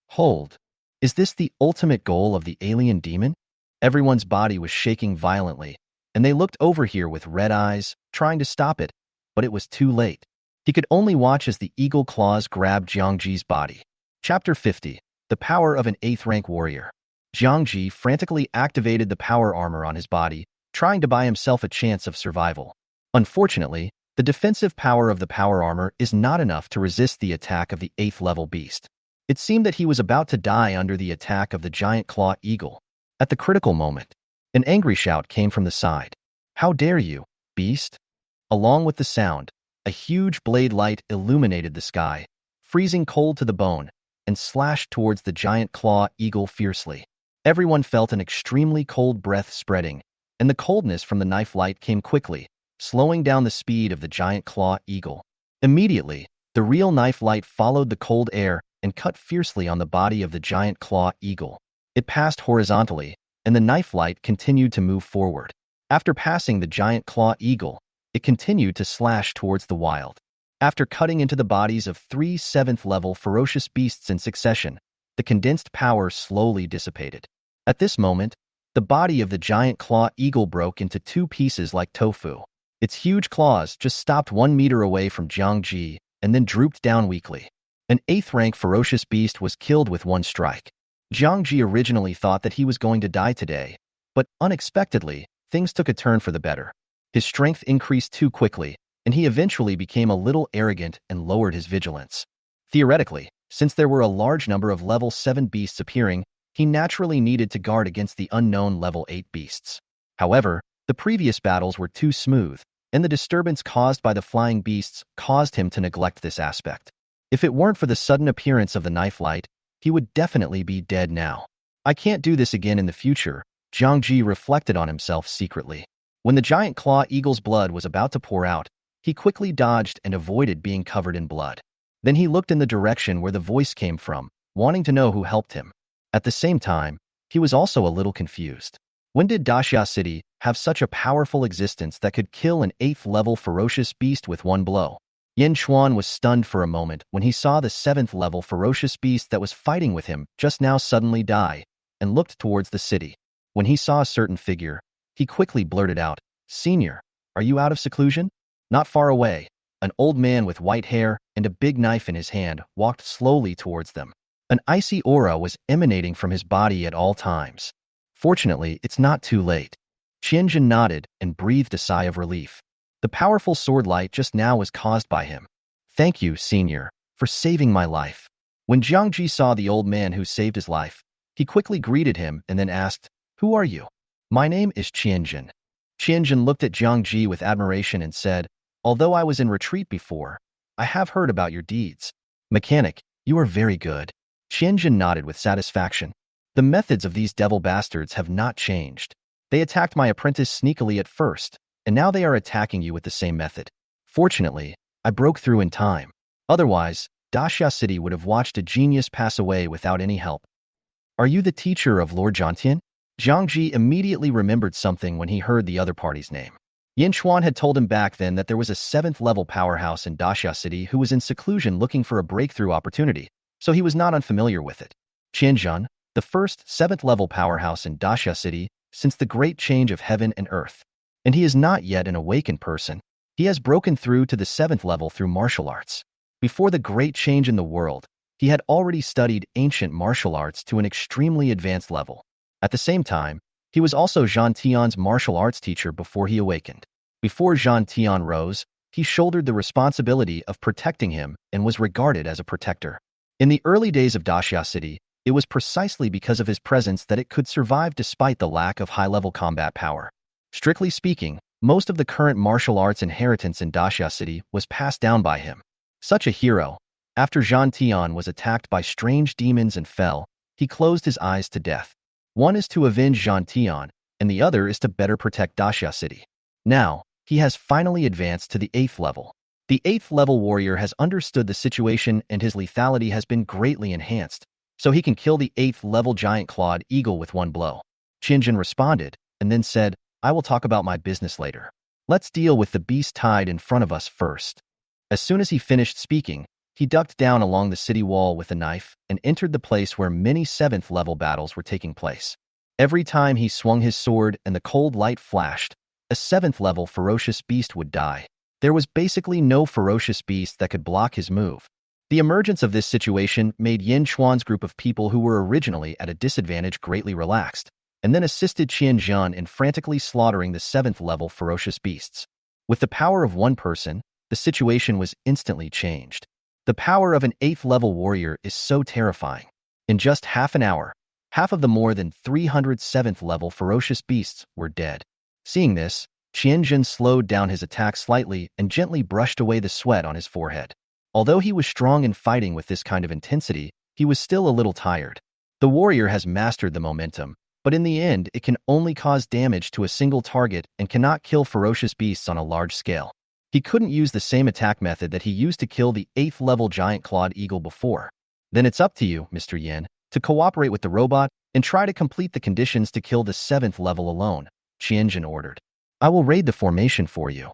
Hold. Is this the ultimate goal of the alien demon? Everyone's body was shaking violently, and they looked over here with red eyes, trying to stop it, but it was too late. He could only watch as the eagle claws grabbed Jiang Ji's body. Chapter 50. The Power of an 8th Rank Warrior. Jiang Ji frantically activated the power armor on his body, trying to buy himself a chance of survival. Unfortunately, the defensive power of the power armor is not enough to resist the attack of the 8th level beast. It seemed that he was about to die under the attack of the giant claw eagle. At the critical moment, an angry shout came from the side. How dare you, beast? Along with the sound, a huge blade light illuminated the sky, freezing cold to the bone, and slashed towards the giant claw eagle fiercely. Everyone felt an extremely cold breath spreading, and the coldness from the knife light came quickly, slowing down the speed of the giant claw eagle. Immediately, the real knife light followed the cold air and cut fiercely on the body of the giant claw eagle. It passed horizontally, and the knife light continued to move forward. After passing the giant claw eagle, it continued to slash towards the wild. After cutting into the bodies of 3 7th level ferocious beasts in succession, the condensed power slowly dissipated. At this moment, the body of the giant claw eagle broke into 2 pieces like tofu. Its huge claws just stopped 1 meter away from Jiang Ji and then drooped down weakly. An 8th rank ferocious beast was killed with 1 strike. Jiang Ji originally thought that he was going to die today, but unexpectedly, things took a turn for the better. His strength increased too quickly, and he eventually became a little arrogant and lowered his vigilance. Theoretically, since there were a large number of level 7 beasts appearing, he naturally needed to guard against the unknown level 8 beasts. However, the previous battles were too smooth, and the disturbance caused by the flying beasts caused him to neglect this aspect. If it weren't for the sudden appearance of the knife light, he would definitely be dead now. I can't do this again in the future, Jiang Ji reflected on himself secretly. When the giant claw eagle's blood was about to pour out, he quickly dodged and avoided being covered in blood. Then he looked in the direction where the voice came from, wanting to know who helped him. At the same time, he was also a little confused. When did Daxia City have such a powerful existence that could kill an 8th level ferocious beast with 1 blow? Yen Chuan was stunned for a moment when he saw the 7th level ferocious beast that was fighting with him just now suddenly die, and looked towards the city. When he saw a certain figure, he quickly blurted out, "Senior, are you out of seclusion?" Not far away, an old man with white hair and a big knife in his hand walked slowly towards them. An icy aura was emanating from his body at all times. Fortunately, it's not too late. Qianjun nodded and breathed a sigh of relief. The powerful sword light just now was caused by him. "Thank you, Senior, for saving my life." When Jiang Ji saw the old man who saved his life, he quickly greeted him and then asked, "Who are you?" "My name is Qianjun." Qianjun looked at Jiang Ji with admiration and said, "Although I was in retreat before, I have heard about your deeds. Mechanic, you are very good." Qianjun nodded with satisfaction. "The methods of these devil bastards have not changed. They attacked my apprentice sneakily at first, and now they are attacking you with the same method. Fortunately, I broke through in time. Otherwise, Daxia City would have watched a genius pass away without any help." "Are you the teacher of Lord Jiantian?" Jiang Ji immediately remembered something when he heard the other party's name. Yin Chuan had told him back then that there was a 7th-level powerhouse in Daxia City who was in seclusion looking for a breakthrough opportunity, so he was not unfamiliar with it. Qianzhen, the first 7th-level powerhouse in Daxia City since the great change of heaven and earth. And he is not yet an awakened person. He has broken through to the 7th level through martial arts. Before the great change in the world, he had already studied ancient martial arts to an extremely advanced level. At the same time, he was also Zhang Tian's martial arts teacher before he awakened. Before Zhang Tian rose, he shouldered the responsibility of protecting him and was regarded as a protector. In the early days of Daxia City, it was precisely because of his presence that it could survive despite the lack of high-level combat power. Strictly speaking, most of the current martial arts inheritance in Daxia City was passed down by him. Such a hero, after Zhang Tian was attacked by strange demons and fell, he closed his eyes to death. One is to avenge Zhang Tian, and the other is to better protect Daxia City. Now, he has finally advanced to the 8th level. The 8th level warrior has understood the situation and his lethality has been greatly enhanced, so he can kill the 8th level giant clawed eagle with one blow. Qianzhen responded, and then said, I will talk about my business later. Let's deal with the beast tied in front of us first. As soon as he finished speaking, he ducked down along the city wall with a knife and entered the place where many 7th level battles were taking place. Every time he swung his sword and the cold light flashed, a 7th level ferocious beast would die. There was basically no ferocious beast that could block his move. The emergence of this situation made Yin Chuan's group of people who were originally at a disadvantage greatly relaxed, and then assisted Qianzhen in frantically slaughtering the 7th level ferocious beasts. With the power of one person, the situation was instantly changed. The power of an 8th level warrior is so terrifying. In just half an hour, half of the more than 300 7th level ferocious beasts were dead. Seeing this, Qianzhen slowed down his attack slightly and gently brushed away the sweat on his forehead. Although he was strong in fighting with this kind of intensity, he was still a little tired. The warrior has mastered the momentum, but in the end it can only cause damage to a single target and cannot kill ferocious beasts on a large scale. He couldn't use the same attack method that he used to kill the 8th level giant clawed eagle before. Then it's up to you, Mr. Yin, to cooperate with the robot and try to complete the conditions to kill the 7th level alone, Qianzhen ordered. I will raid the formation for you.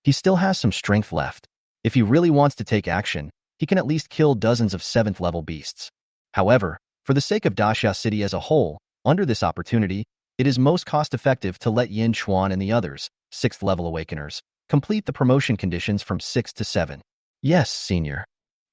He still has some strength left. If he really wants to take action, he can at least kill dozens of 7th level beasts. However, for the sake of Daxia City as a whole, under this opportunity, it is most cost-effective to let Yin Chuan and the others, 6th level awakeners, complete the promotion conditions from 6 to 7. Yes, senior.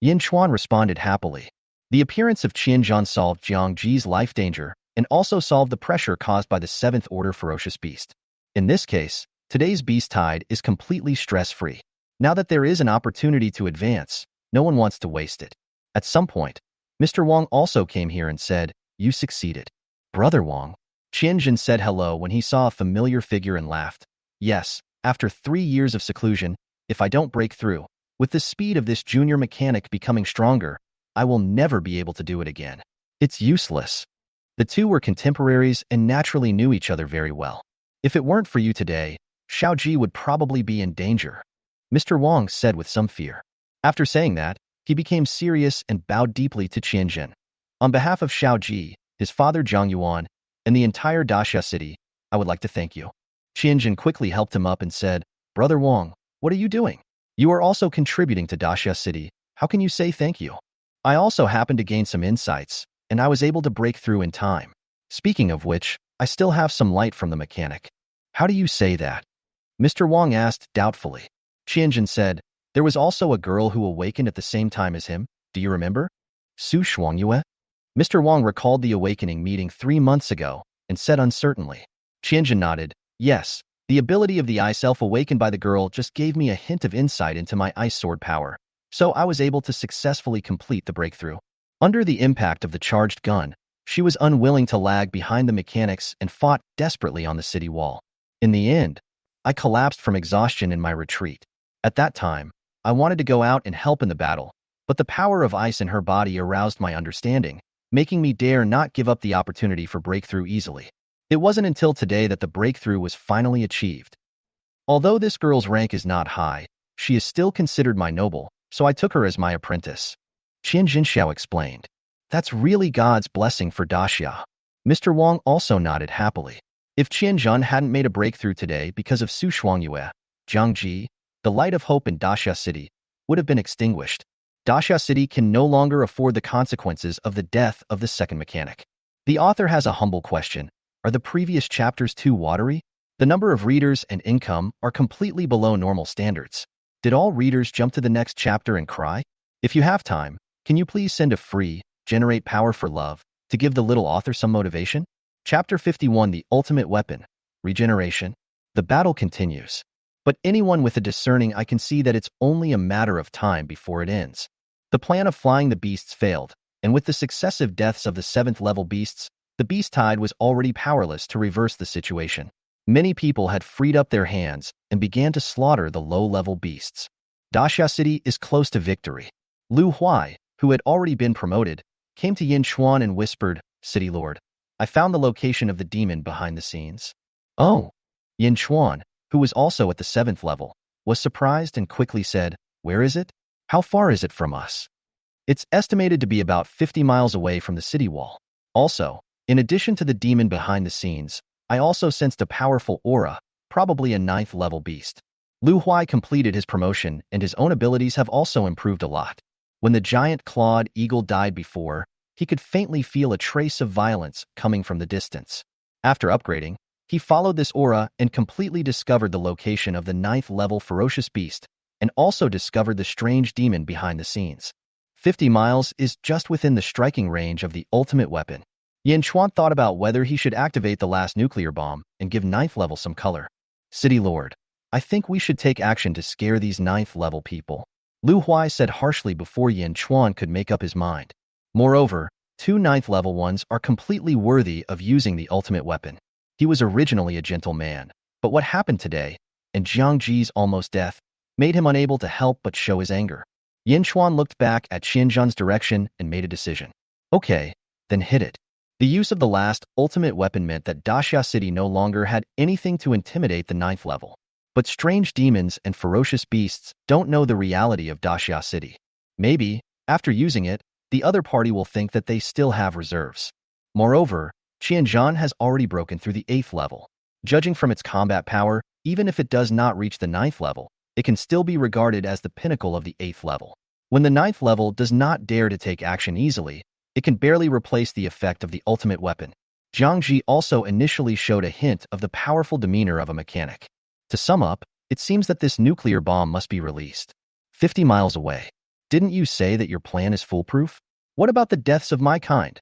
Yin Chuan responded happily. The appearance of Qianzhen solved Jiang Ji's life danger and also solved the pressure caused by the 7th order ferocious beast. In this case, today's beast tide is completely stress-free. Now that there is an opportunity to advance, no one wants to waste it. At some point, Mr. Wang also came here and said, You succeeded. Brother Wang. Qianzhen said hello when he saw a familiar figure and laughed. Yes, after 3 years of seclusion, if I don't break through, with the speed of this junior mechanic becoming stronger, I will never be able to do it again. It's useless. The two were contemporaries and naturally knew each other very well. If it weren't for you today, Xiaoji would probably be in danger, Mr. Wang said with some fear. After saying that, he became serious and bowed deeply to Qianzhen. On behalf of Xiaoji, his father Zhang Yuan, and the entire Daxia City, I would like to thank you. Qianzhen quickly helped him up and said, Brother Wang, what are you doing? You are also contributing to Daxia City. How can you say thank you? I also happened to gain some insights, and I was able to break through in time. Speaking of which, I still have some light from the mechanic. How do you say that? Mr. Wang asked doubtfully. Qianzhen said, There was also a girl who awakened at the same time as him. Do you remember? Su Shuangyue? Mr. Wang recalled the awakening meeting 3 months ago and said uncertainly. Qianzhen nodded. Yes, the ability of the ice elf awakened by the girl just gave me a hint of insight into my ice sword power, so I was able to successfully complete the breakthrough. Under the impact of the charged gun, she was unwilling to lag behind the mechanics and fought desperately on the city wall. In the end, I collapsed from exhaustion in my retreat. At that time, I wanted to go out and help in the battle, but the power of ice in her body aroused my understanding, making me dare not give up the opportunity for breakthrough easily. It wasn't until today that the breakthrough was finally achieved. Although this girl's rank is not high, she is still considered my noble, so I took her as my apprentice. Qianzhen Xiao explained. That's really God's blessing for Daxia. Mr. Wang also nodded happily. If Qianzhen hadn't made a breakthrough today because of Su Shuangyue, Jiang Ji, the light of hope in Daxia City would have been extinguished. Daxia City can no longer afford the consequences of the death of the second mechanic. The author has a humble question. Are the previous chapters too watery? The number of readers and income are completely below normal standards. Did all readers jump to the next chapter and cry? If you have time, can you please send a free, Generate Power for Love, to give the little author some motivation? Chapter 51, The Ultimate Weapon, Regeneration. The battle continues. But anyone with a discerning eye can see that it's only a matter of time before it ends. The plan of flying the beasts failed, and with the successive deaths of the 7th-level beasts, the Beast Tide was already powerless to reverse the situation. Many people had freed up their hands and began to slaughter the low-level beasts. Daxia City is close to victory. Lu Huai, who had already been promoted, came to Yin Chuan and whispered, "City Lord, I found the location of the demon behind the scenes." Oh! Yin Chuan, who was also at the 7th level, was surprised and quickly said, "Where is it? How far is it from us?" It's estimated to be about 50 miles away from the city wall. Also, in addition to the demon behind the scenes, I also sensed a powerful aura, probably a 9th-level beast. Lu Huai completed his promotion, and his own abilities have also improved a lot. When the giant clawed eagle died before, he could faintly feel a trace of violence coming from the distance. After upgrading, he followed this aura and completely discovered the location of the 9th-level ferocious beast, and also discovered the strange demon behind the scenes. 50 miles is just within the striking range of the ultimate weapon. Yin Chuan thought about whether he should activate the last nuclear bomb and give 9th level some color. "City Lord, I think we should take action to scare these 9th-level people," Lu Huai said harshly before Yin Chuan could make up his mind. Moreover, 2 9th-level ones are completely worthy of using the ultimate weapon. He was originally a gentle man, but what happened today, and Jiang Ji's almost death, made him unable to help but show his anger. Yin Chuan looked back at Qianzhen's direction and made a decision. Okay, then hit it. The use of the last ultimate weapon meant that Daxia City no longer had anything to intimidate the 9th level. But strange demons and ferocious beasts don't know the reality of Daxia City. Maybe, after using it, the other party will think that they still have reserves. Moreover, Qianzhen has already broken through the 8th level. Judging from its combat power, even if it does not reach the 9th level, it can still be regarded as the pinnacle of the 8th level. When the 9th level does not dare to take action easily, it can barely replace the effect of the ultimate weapon. Jiang Ji also initially showed a hint of the powerful demeanor of a mechanic. To sum up, it seems that this nuclear bomb must be released. 50 miles away. Didn't you say that your plan is foolproof? What about the deaths of my kind?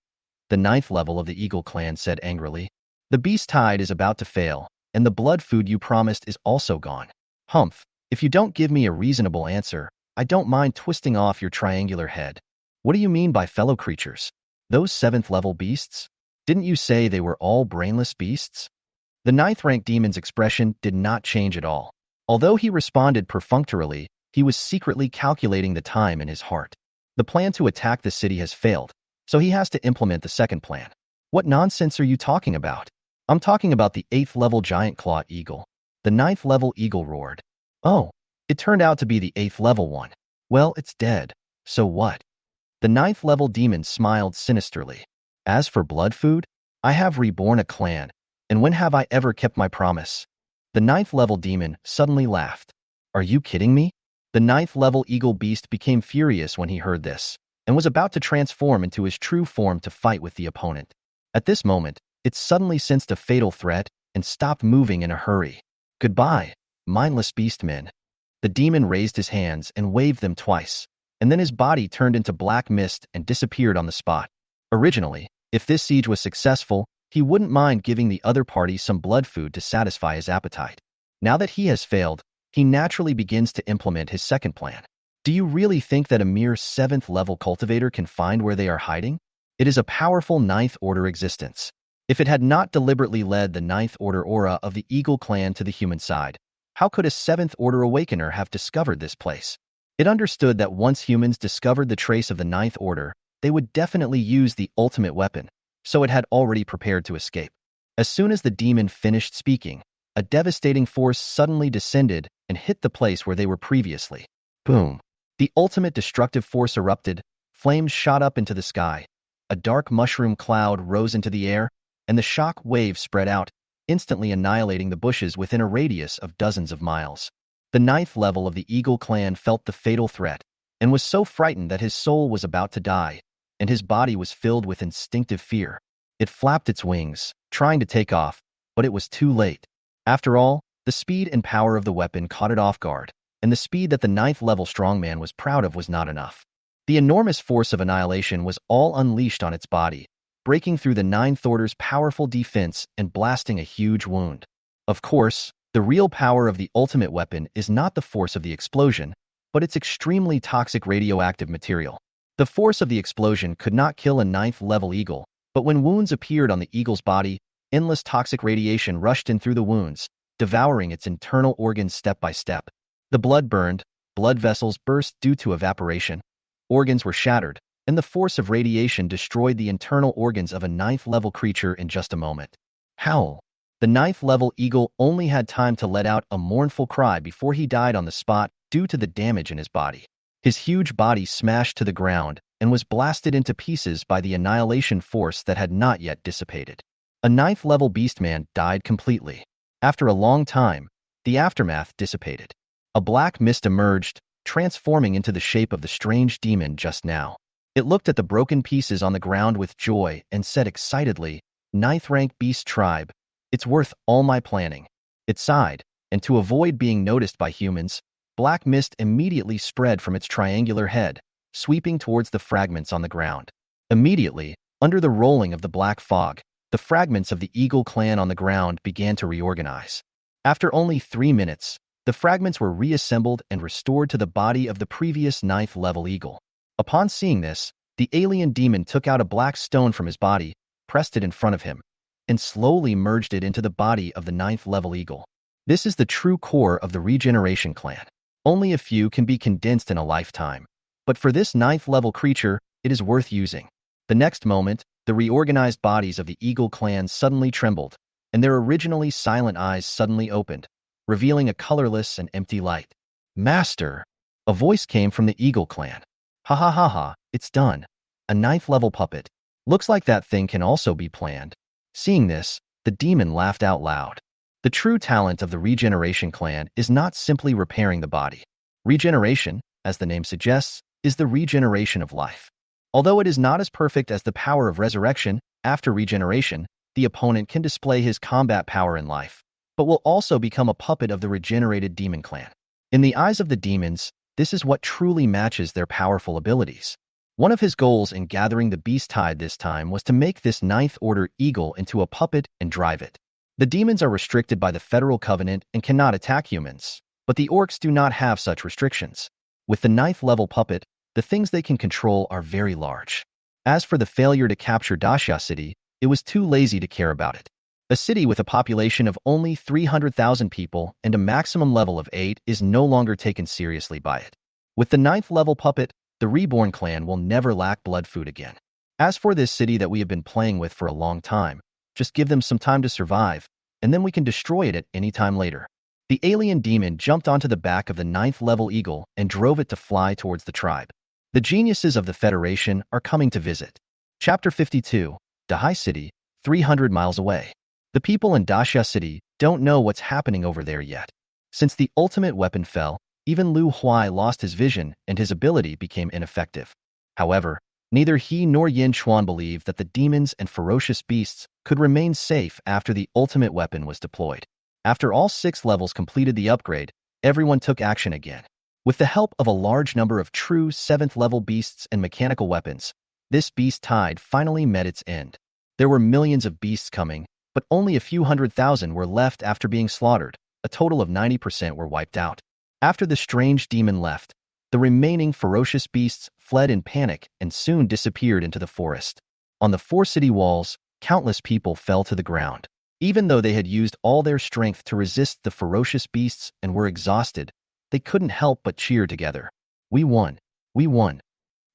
The 9th level of the Eagle clan said angrily. The Beast Tide is about to fail, and the blood food you promised is also gone. Humph, if you don't give me a reasonable answer, I don't mind twisting off your triangular head. What do you mean by fellow creatures? Those 7th level beasts? Didn't you say they were all brainless beasts? The 9th-rank demon's expression did not change at all. Although he responded perfunctorily, he was secretly calculating the time in his heart. The plan to attack the city has failed, so he has to implement the second plan. What nonsense are you talking about? I'm talking about the 8th-level giant claw eagle. The 9th-level eagle roared. Oh, it turned out to be the 8th-level one. Well, it's dead. So what? The 9th-level demon smiled sinisterly. As for blood food, I have reborn a clan, and when have I ever kept my promise? The 9th-level demon suddenly laughed. Are you kidding me? The 9th-level eagle beast became furious when he heard this, and was about to transform into his true form to fight with the opponent. At this moment, it suddenly sensed a fatal threat and stopped moving in a hurry. Goodbye, mindless beastmen. The demon raised his hands and waved them twice, and then his body turned into black mist and disappeared on the spot. Originally, if this siege was successful, he wouldn't mind giving the other party some blood food to satisfy his appetite. Now that he has failed, he naturally begins to implement his second plan. Do you really think that a mere 7th-level cultivator can find where they are hiding? It is a powerful 9th-order existence. If it had not deliberately led the 9th-order aura of the Eagle clan to the human side, how could a 7th-order awakener have discovered this place? It understood that once humans discovered the trace of the 9th order, they would definitely use the ultimate weapon, so it had already prepared to escape. As soon as the demon finished speaking, a devastating force suddenly descended and hit the place where they were previously. Boom! The ultimate destructive force erupted, flames shot up into the sky, a dark mushroom cloud rose into the air, and the shock wave spread out, instantly annihilating the bushes within a radius of dozens of miles. The ninth level of the Eagle clan felt the fatal threat and was so frightened that his soul was about to die, and his body was filled with instinctive fear. It flapped its wings, trying to take off, but it was too late. After all, the speed and power of the weapon caught it off guard, and the speed that the ninth level strongman was proud of was not enough. The enormous force of annihilation was all unleashed on its body, breaking through the Ninth Order's powerful defense and blasting a huge wound. Of course, the real power of the ultimate weapon is not the force of the explosion, but its extremely toxic radioactive material. The force of the explosion could not kill a ninth-level eagle, but when wounds appeared on the eagle's body, endless toxic radiation rushed in through the wounds, devouring its internal organs step by step. The blood burned, blood vessels burst due to evaporation, organs were shattered, and the force of radiation destroyed the internal organs of a ninth-level creature in just a moment. Howl. The ninth-level eagle only had time to let out a mournful cry before he died on the spot due to the damage in his body. His huge body smashed to the ground and was blasted into pieces by the annihilation force that had not yet dissipated. A ninth-level beastman died completely. After a long time, the aftermath dissipated. A black mist emerged, transforming into the shape of the strange demon just now. It looked at the broken pieces on the ground with joy and said excitedly, "Ninth-rank beast tribe, it's worth all my planning." It sighed, and to avoid being noticed by humans, black mist immediately spread from its triangular head, sweeping towards the fragments on the ground. Immediately, under the rolling of the black fog, the fragments of the Eagle clan on the ground began to reorganize. After only 3 minutes, the fragments were reassembled and restored to the body of the previous ninth-level eagle. Upon seeing this, the alien demon took out a black stone from his body, pressed it in front of him, and slowly merged it into the body of the ninth-level eagle. This is the true core of the Regeneration clan. Only a few can be condensed in a lifetime, but for this ninth-level creature, it is worth using. The next moment, the reorganized bodies of the Eagle clan suddenly trembled, and their originally silent eyes suddenly opened, revealing a colorless and empty light. "Master!" A voice came from the Eagle clan. "Ha ha ha ha, it's done. A ninth-level puppet. Looks like that thing can also be planned." Seeing this, the demon laughed out loud. The true talent of the Regeneration clan is not simply repairing the body. Regeneration, as the name suggests, is the regeneration of life. Although it is not as perfect as the power of resurrection, after regeneration, the opponent can display his combat power in life, but will also become a puppet of the regenerated demon clan. In the eyes of the demons, this is what truly matches their powerful abilities. One of his goals in gathering the Beast Tide this time was to make this Ninth Order eagle into a puppet and drive it. The demons are restricted by the Federal Covenant and cannot attack humans, but the orcs do not have such restrictions. With the ninth-level puppet, the things they can control are very large. As for the failure to capture Dacia City, it was too lazy to care about it. A city with a population of only 300,000 people and a maximum level of 8 is no longer taken seriously by it. With the ninth-level puppet, the Reborn clan will never lack blood food again. As for this city that we have been playing with for a long time, just give them some time to survive, and then we can destroy it at any time later. The alien demon jumped onto the back of the ninth-level eagle and drove it to fly towards the tribe. The geniuses of the Federation are coming to visit. Chapter 52, Dahai City, 300 miles away. The people in Dacia City don't know what's happening over there yet. Since the ultimate weapon fell, even Lu Huai lost his vision and his ability became ineffective. However, neither he nor Yin Chuan believed that the demons and ferocious beasts could remain safe after the ultimate weapon was deployed. After all 6 levels completed the upgrade, everyone took action again. With the help of a large number of true 7th-level beasts and mechanical weapons, this Beast Tide finally met its end. There were millions of beasts coming, but only a few 100,000 were left after being slaughtered. A total of 90% were wiped out. After the strange demon left, the remaining ferocious beasts fled in panic and soon disappeared into the forest. On the 4 city walls, countless people fell to the ground. Even though they had used all their strength to resist the ferocious beasts and were exhausted, they couldn't help but cheer together. "We won. We won.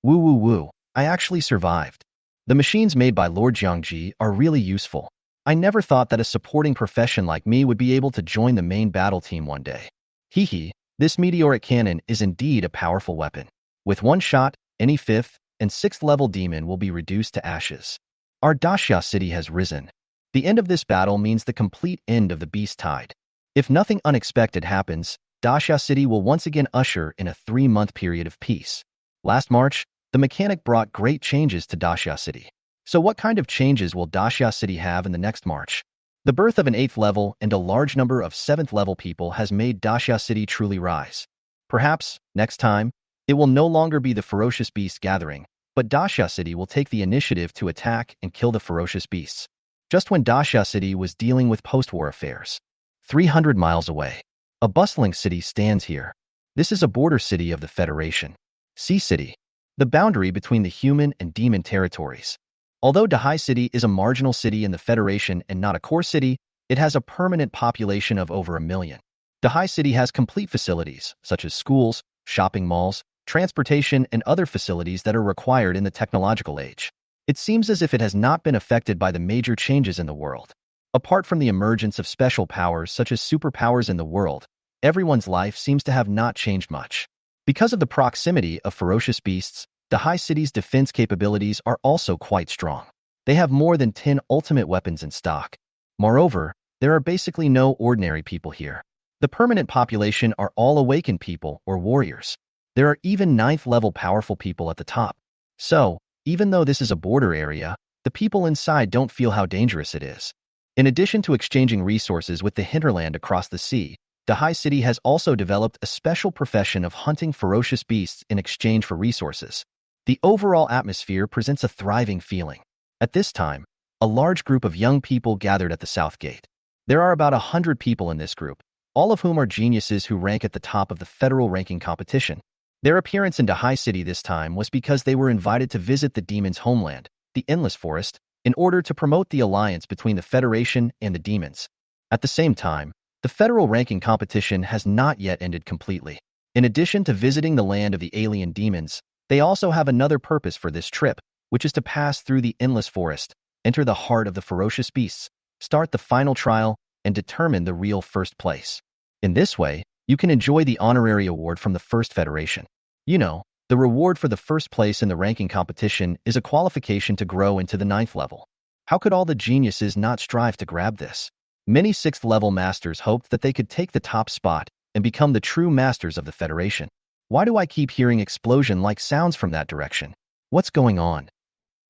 Woo woo woo. I actually survived." The machines made by Lord Jiangji are really useful. I never thought that a supporting profession like me would be able to join the main battle team one day. Hee hee, this meteoric cannon is indeed a powerful weapon. With one shot, any 5th and 6th level demon will be reduced to ashes. Our Dacia City has risen. The end of this battle means the complete end of the Beast Tide. If nothing unexpected happens, Dashia City will once again usher in a 3-month period of peace. Last March, the mechanic brought great changes to Dashia City. So what kind of changes will Dashia City have in the next March? The birth of an 8th level and a large number of 7th level people has made Dashia City truly rise. Perhaps, next time, it will no longer be the ferocious beast gathering, but Dashia City will take the initiative to attack and kill the ferocious beasts. Just when Dashia City was dealing with post-war affairs. 300 miles away, a bustling city stands here. This is a border city of the Federation. Sea City, the boundary between the human and demon territories. Although Dahai City is a marginal city in the Federation and not a core city, it has a permanent population of over 1 million. Dahai City has complete facilities, such as schools, shopping malls, transportation, and other facilities that are required in the technological age. It seems as if it has not been affected by the major changes in the world. Apart from the emergence of special powers such as superpowers in the world, everyone's life seems to have not changed much. Because of the proximity of ferocious beasts, Dahai City's defense capabilities are also quite strong. They have more than 10 ultimate weapons in stock. Moreover, there are basically no ordinary people here. The permanent population are all awakened people or warriors. There are even 9th level powerful people at the top. So, even though this is a border area, the people inside don't feel how dangerous it is. In addition to exchanging resources with the hinterland across the sea, Dahai City has also developed a special profession of hunting ferocious beasts in exchange for resources. The overall atmosphere presents a thriving feeling. At this time, a large group of young people gathered at the South Gate. There are about 100 people in this group, all of whom are geniuses who rank at the top of the federal ranking competition. Their appearance in Dahai City this time was because they were invited to visit the demon's homeland, the Endless Forest, in order to promote the alliance between the Federation and the demons. At the same time, the federal ranking competition has not yet ended completely. In addition to visiting the land of the alien demons, they also have another purpose for this trip, which is to pass through the Endless Forest, enter the heart of the ferocious beasts, start the final trial, and determine the real first place. In this way, you can enjoy the honorary award from the First Federation. You know, the reward for the first place in the ranking competition is a qualification to grow into the 9th level. How could all the geniuses not strive to grab this? Many 6th level masters hoped that they could take the top spot and become the true masters of the Federation. Why do I keep hearing explosion-like sounds from that direction? What's going on?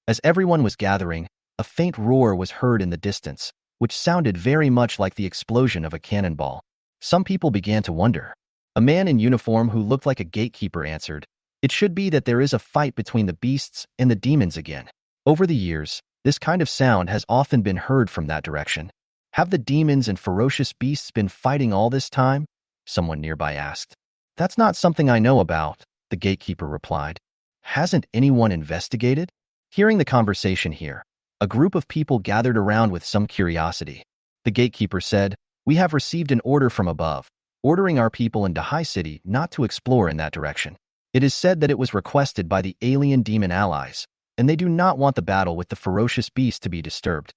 As everyone was gathering, a faint roar was heard in the distance, which sounded very much like the explosion of a cannonball. Some people began to wonder. A man in uniform who looked like a gatekeeper answered, "It should be that there is a fight between the beasts and the demons again." Over the years, this kind of sound has often been heard from that direction. Have the demons and ferocious beasts been fighting all this time? Someone nearby asked. That's not something I know about, the gatekeeper replied. Hasn't anyone investigated? Hearing the conversation here, a group of people gathered around with some curiosity. The gatekeeper said, "We have received an order from above, ordering our people in Dahai City not to explore in that direction. It is said that it was requested by the alien demon allies, and they do not want the battle with the ferocious beast to be disturbed."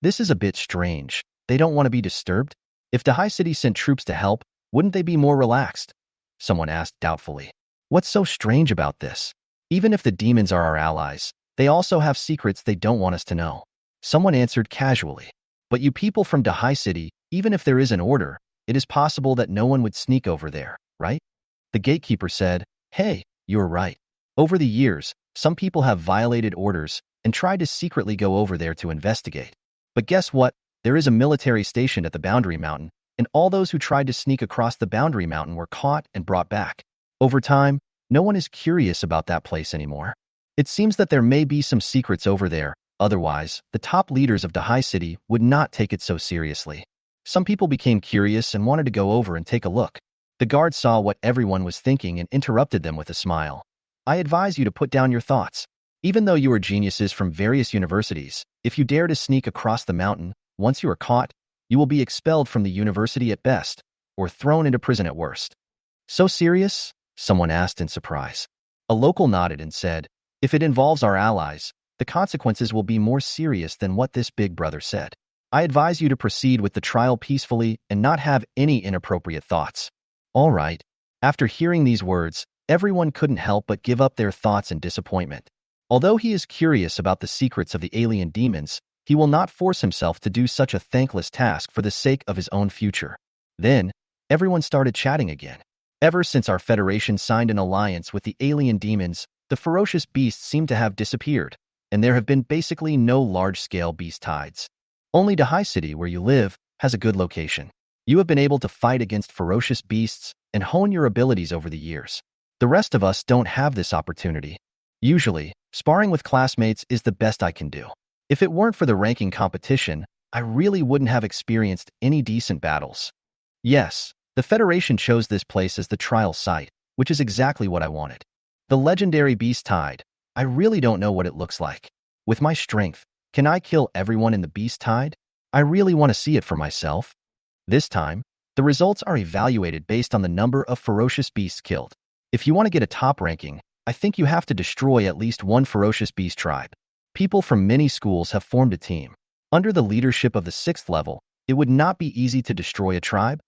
This is a bit strange. They don't want to be disturbed? If Dahai City sent troops to help, wouldn't they be more relaxed? Someone asked doubtfully. What's so strange about this? Even if the demons are our allies, they also have secrets they don't want us to know. Someone answered casually. But you people from Dahai City, even if there is an order, it is possible that no one would sneak over there, right? The gatekeeper said, "Hey, you're right. Over the years, some people have violated orders and tried to secretly go over there to investigate. But guess what? There is a military station at the Boundary Mountain, and all those who tried to sneak across the Boundary Mountain were caught and brought back. Over time, no one is curious about that place anymore. It seems that there may be some secrets over there, otherwise, the top leaders of Dahai City would not take it so seriously." Some people became curious and wanted to go over and take a look. The guard saw what everyone was thinking and interrupted them with a smile. "I advise you to put down your thoughts. Even though you are geniuses from various universities, if you dare to sneak across the mountain, once you are caught, you will be expelled from the university at best, or thrown into prison at worst." "So serious?" someone asked in surprise. A local nodded and said, "If it involves our allies, the consequences will be more serious than what this big brother said. I advise you to proceed with the trial peacefully and not have any inappropriate thoughts." All right. After hearing these words, everyone couldn't help but give up their thoughts in disappointment. Although he is curious about the secrets of the alien demons, He will not force himself to do such a thankless task for the sake of his own future. Then, everyone started chatting again. Ever since our Federation signed an alliance with the alien demons, the ferocious beasts seem to have disappeared, and there have been basically no large-scale beast tides. Only Dahai City, where you live, has a good location. You have been able to fight against ferocious beasts and hone your abilities over the years. The rest of us don't have this opportunity. Usually, sparring with classmates is the best I can do. If it weren't for the ranking competition, I really wouldn't have experienced any decent battles. Yes, the Federation chose this place as the trial site, which is exactly what I wanted. The legendary Beast Tide. I really don't know what it looks like. With my strength, can I kill everyone in the Beast Tide? I really want to see it for myself. This time, the results are evaluated based on the number of ferocious beasts killed. If you want to get a top ranking, I think you have to destroy at least one ferocious beast tribe. People from many schools have formed a team. Under the leadership of the 6th level, it would not be easy to destroy a tribe.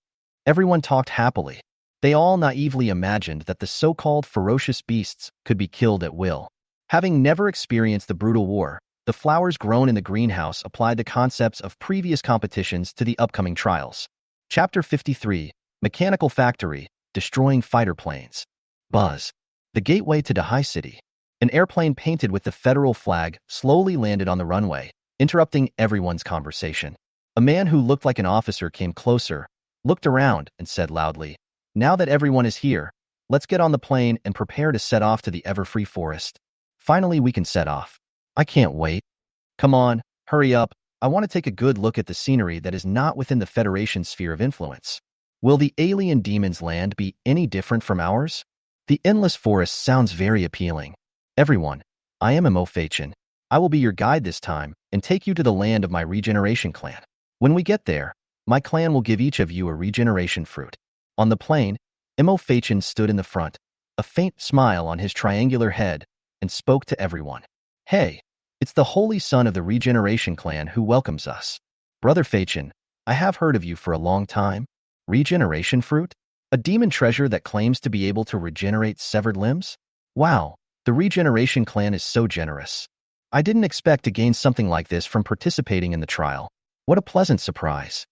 Everyone talked happily. They all naively imagined that the so-called ferocious beasts could be killed at will. Having never experienced the brutal war, the flowers grown in the greenhouse applied the concepts of previous competitions to the upcoming trials. Chapter 53, Mechanical Factory, Destroying Fighter Planes. Buzz. The gateway to Dahai City. An airplane painted with the federal flag slowly landed on the runway, interrupting everyone's conversation. A man who looked like an officer came closer, looked around, and said loudly, "Now that everyone is here, let's get on the plane and prepare to set off to the Everfree Forest. Finally, we can set off. I can't wait. Come on, hurry up. I want to take a good look at the scenery that is not within the Federation's sphere of influence. Will the alien demons' land be any different from ours? The endless forest sounds very appealing. Everyone, I am Imofachin. I will be your guide this time and take you to the land of my regeneration clan. When we get there, my clan will give each of you a regeneration fruit." On the plane, Imofachin stood in the front, a faint smile on his triangular head, and spoke to everyone. "Hey, it's the Holy Son of the Regeneration Clan who welcomes us. Brother Fachin, I have heard of you for a long time. Regeneration fruit? A demon treasure that claims to be able to regenerate severed limbs? Wow, the Regeneration Clan is so generous. I didn't expect to gain something like this from participating in the trial. What a pleasant surprise.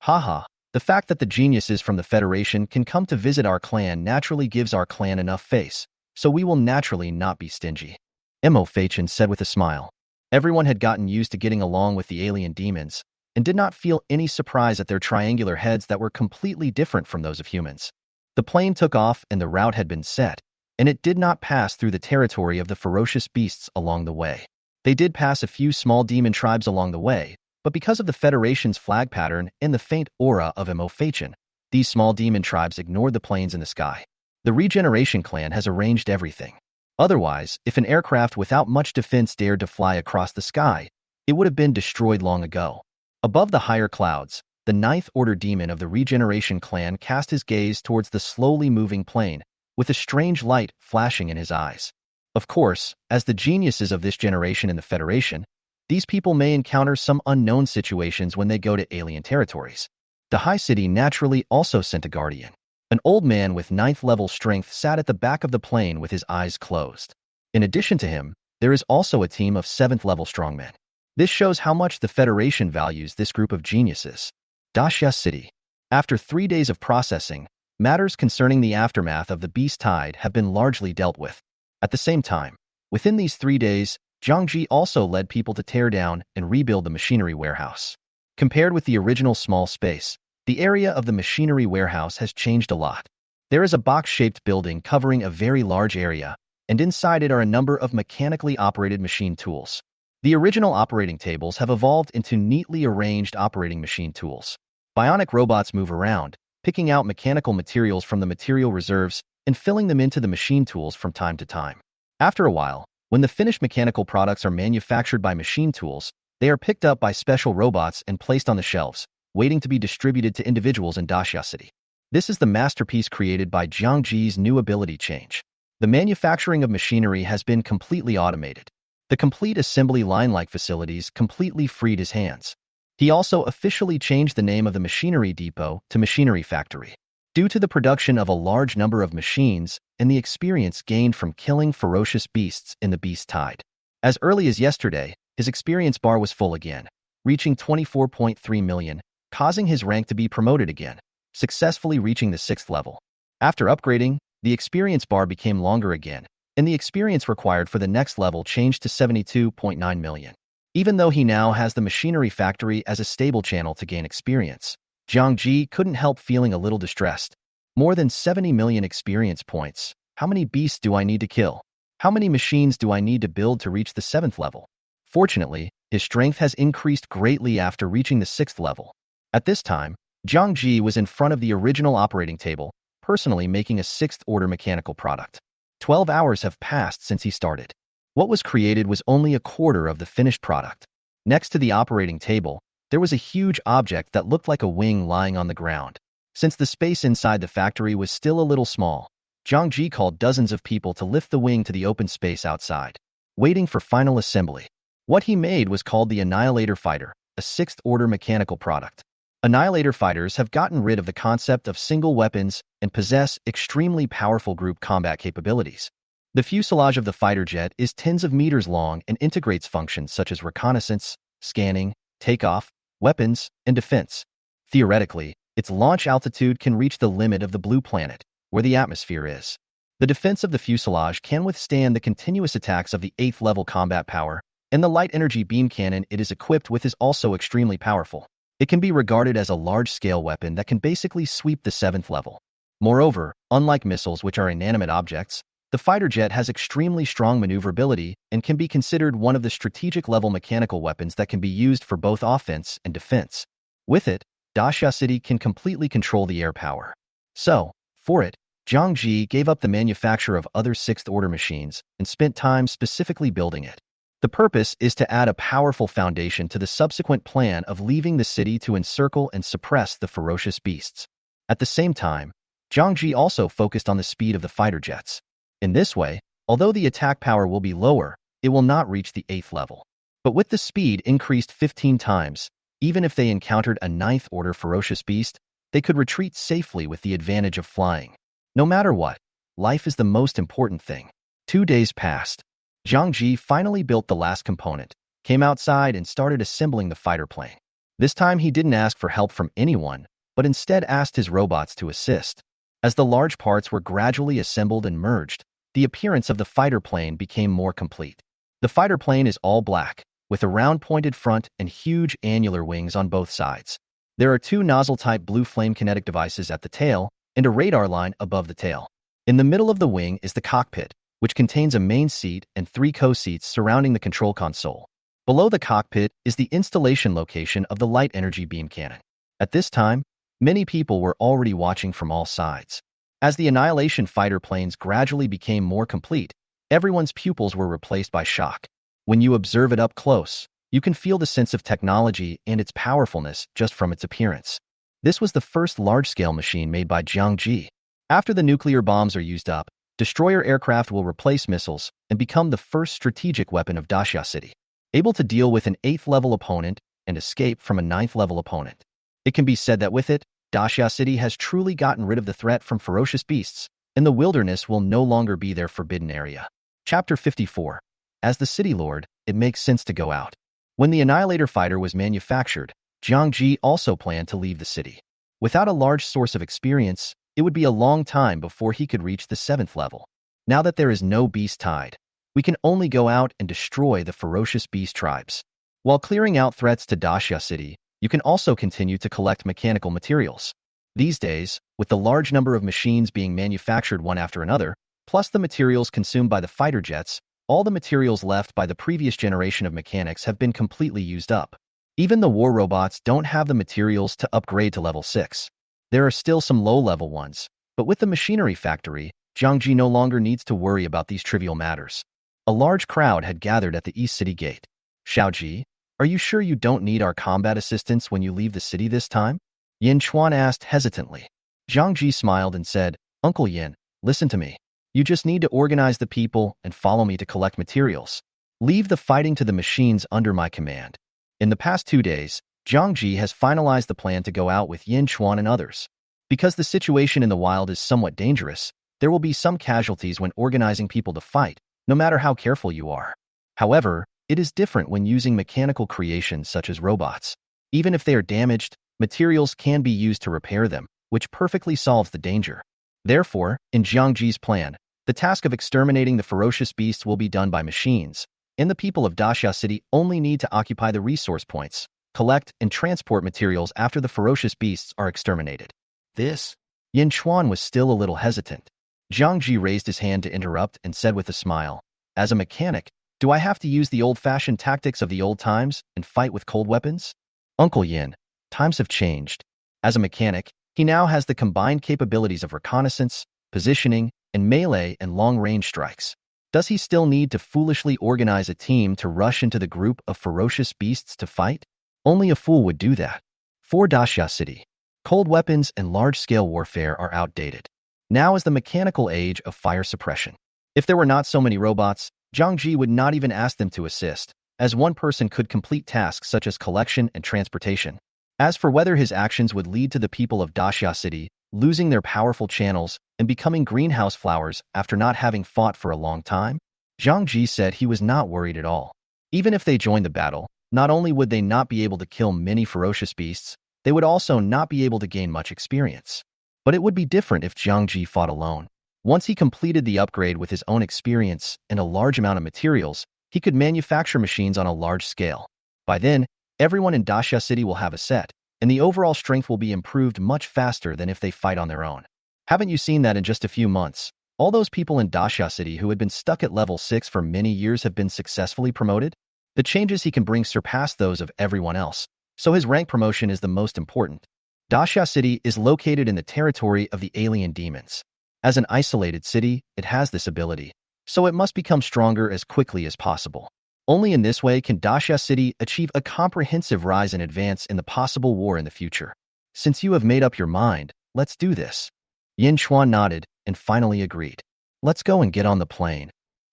Haha, the fact that the geniuses from the Federation can come to visit our clan naturally gives our clan enough face, so we will naturally not be stingy," Imofachin said with a smile. Everyone had gotten used to getting along with the alien demons, and did not feel any surprise at their triangular heads that were completely different from those of humans. The plane took off and the route had been set, and it did not pass through the territory of the ferocious beasts along the way. They did pass a few small demon tribes along the way, but because of the Federation's flag pattern and the faint aura of Imofachin, these small demon tribes ignored the planes in the sky. The Regeneration Clan has arranged everything. Otherwise, if an aircraft without much defense dared to fly across the sky, it would have been destroyed long ago. Above the higher clouds, the 9th Order demon of the Regeneration Clan cast his gaze towards the slowly moving plane, with a strange light flashing in his eyes. Of course, as the geniuses of this generation in the Federation, these people may encounter some unknown situations when they go to alien territories. Dahai City naturally also sent a guardian. An old man with 9th level strength sat at the back of the plane with his eyes closed. In addition to him, there is also a team of 7th level strongmen. This shows how much the Federation values this group of geniuses. Dahai City. After 3 days of processing, matters concerning the aftermath of the Beast Tide have been largely dealt with. At the same time, within these 3 days, Zhangji also led people to tear down and rebuild the machinery warehouse. Compared with the original small space, the area of the machinery warehouse has changed a lot. There is a box-shaped building covering a very large area, and inside it are a number of mechanically operated machine tools. The original operating tables have evolved into neatly arranged operating machine tools. Bionic robots move around, picking out mechanical materials from the material reserves and filling them into the machine tools from time to time. After a while, when the finished mechanical products are manufactured by machine tools, they are picked up by special robots and placed on the shelves, waiting to be distributed to individuals in Dahai City. This is the masterpiece created by Jiang Ji's new ability change. The manufacturing of machinery has been completely automated. The complete assembly line-like facilities completely freed his hands. He also officially changed the name of the machinery depot to Machinery Factory. Due to the production of a large number of machines and the experience gained from killing ferocious beasts in the Beast Tide. As early as yesterday, his experience bar was full again, reaching 24.3 million, causing his rank to be promoted again, successfully reaching the 6th level. After upgrading, the experience bar became longer again, and the experience required for the next level changed to 72.9 million. Even though he now has the machinery factory as a stable channel to gain experience, Zhang Ji couldn't help feeling a little distressed. More than 70 million experience points. How many beasts do I need to kill? How many machines do I need to build to reach the 7th level? Fortunately, his strength has increased greatly after reaching the 6th level. At this time, Zhang Ji was in front of the original operating table, personally making a 6th-order mechanical product. 12 hours have passed since he started. What was created was only a quarter of the finished product. Next to the operating table, there was a huge object that looked like a wing lying on the ground. Since the space inside the factory was still a little small, Zhang Ji called dozens of people to lift the wing to the open space outside, waiting for final assembly. What he made was called the Annihilator Fighter, a 6th-order mechanical product. Annihilator fighters have gotten rid of the concept of single weapons and possess extremely powerful group combat capabilities. The fuselage of the fighter jet is tens of meters long and integrates functions such as reconnaissance, scanning, takeoff, weapons, and defense. Theoretically, its launch altitude can reach the limit of the blue planet, where the atmosphere is. The defense of the fuselage can withstand the continuous attacks of the 8th-level combat power, and the light energy beam cannon it is equipped with is also extremely powerful. It can be regarded as a large-scale weapon that can basically sweep the 7th level. Moreover, unlike missiles which are inanimate objects, the fighter jet has extremely strong maneuverability and can be considered one of the strategic-level mechanical weapons that can be used for both offense and defense. With it, Dashia City can completely control the air power. So, for it, Zhang Ji gave up the manufacture of other 6th-order machines and spent time specifically building it. The purpose is to add a powerful foundation to the subsequent plan of leaving the city to encircle and suppress the ferocious beasts. At the same time, Zhang Ji also focused on the speed of the fighter jets. In this way, although the attack power will be lower, it will not reach the 8th level. But with the speed increased 15 times, even if they encountered a 9th-order ferocious beast, they could retreat safely with the advantage of flying. No matter what, life is the most important thing. 2 days passed. Zhang Ji finally built the last component, came outside and started assembling the fighter plane. This time he didn't ask for help from anyone, but instead asked his robots to assist. As the large parts were gradually assembled and merged, the appearance of the fighter plane became more complete. The fighter plane is all black, with a round pointed front and huge annular wings on both sides. There are 2 nozzle-type blue flame kinetic devices at the tail and a radar line above the tail. In the middle of the wing is the cockpit, which contains a main seat and 3 co-seats surrounding the control console. Below the cockpit is the installation location of the light energy beam cannon. At this time, many people were already watching from all sides. As the Annihilation fighter planes gradually became more complete, everyone's pupils were replaced by shock. When you observe it up close, you can feel the sense of technology and its powerfulness just from its appearance. This was the first large-scale machine made by Zhang Ji. After the nuclear bombs are used up, destroyer aircraft will replace missiles and become the first strategic weapon of Dashia City, able to deal with an 8th-level opponent and escape from a 9th-level opponent. It can be said that with it, Dashia City has truly gotten rid of the threat from ferocious beasts, and the wilderness will no longer be their forbidden area. Chapter 54. As the city lord, it makes sense to go out. When the Annihilator fighter was manufactured, Zhang Ji also planned to leave the city. Without a large source of experience, it would be a long time before he could reach the 7th level. Now that there is no beast tide, we can only go out and destroy the ferocious beast tribes. While clearing out threats to Dashia City, you can also continue to collect mechanical materials. These days, with the large number of machines being manufactured one after another, plus the materials consumed by the fighter jets, all the materials left by the previous generation of mechanics have been completely used up. Even the war robots don't have the materials to upgrade to level 6. There are still some low-level ones, but with the machinery factory, Zhang Ji no longer needs to worry about these trivial matters. A large crowd had gathered at the East City Gate. Xiaoji, are you sure you don't need our combat assistance when you leave the city this time? Yin Chuan asked hesitantly. Zhang Ji smiled and said, Uncle Yin, listen to me. You just need to organize the people and follow me to collect materials. Leave the fighting to the machines under my command. In the past 2 days, Zhang Ji has finalized the plan to go out with Yin Chuan and others. Because the situation in the wild is somewhat dangerous, there will be some casualties when organizing people to fight, no matter how careful you are. However, It is different when using mechanical creations such as robots. Even if they are damaged, materials can be used to repair them, which perfectly solves the danger. Therefore, in Jiang Ji's plan, the task of exterminating the ferocious beasts will be done by machines, and the people of Dashia City only need to occupy the resource points, collect and transport materials after the ferocious beasts are exterminated. This? Yin Chuan was still a little hesitant. Jiang Ji raised his hand to interrupt and said with a smile, "As a mechanic, do I have to use the old-fashioned tactics of the old times and fight with cold weapons?" Uncle Yin, times have changed. As a mechanic, he now has the combined capabilities of reconnaissance, positioning, and melee and long-range strikes. Does he still need to foolishly organize a team to rush into the group of ferocious beasts to fight? Only a fool would do that. For Dashia City, cold weapons and large-scale warfare are outdated. Now is the mechanical age of fire suppression. If there were not so many robots, Jiang Ji would not even ask them to assist, as one person could complete tasks such as collection and transportation. As for whether his actions would lead to the people of Dashia City losing their powerful channels and becoming greenhouse flowers after not having fought for a long time, Jiang Ji said he was not worried at all. Even if they joined the battle, not only would they not be able to kill many ferocious beasts, they would also not be able to gain much experience. But it would be different if Jiang Ji fought alone. Once he completed the upgrade with his own experience and a large amount of materials, he could manufacture machines on a large scale. By then, everyone in Dashia City will have a set, and the overall strength will be improved much faster than if they fight on their own. Haven't you seen that in just a few months? All those people in Dashia City who had been stuck at level 6 for many years have been successfully promoted? The changes he can bring surpass those of everyone else, so his rank promotion is the most important. Dashia City is located in the territory of the alien demons. As an isolated city, it has this ability, so it must become stronger as quickly as possible. Only in this way can Dashia City achieve a comprehensive rise and advance in the possible war in the future. Since you have made up your mind, let's do this. Yin Chuan nodded and finally agreed. Let's go and get on the plane,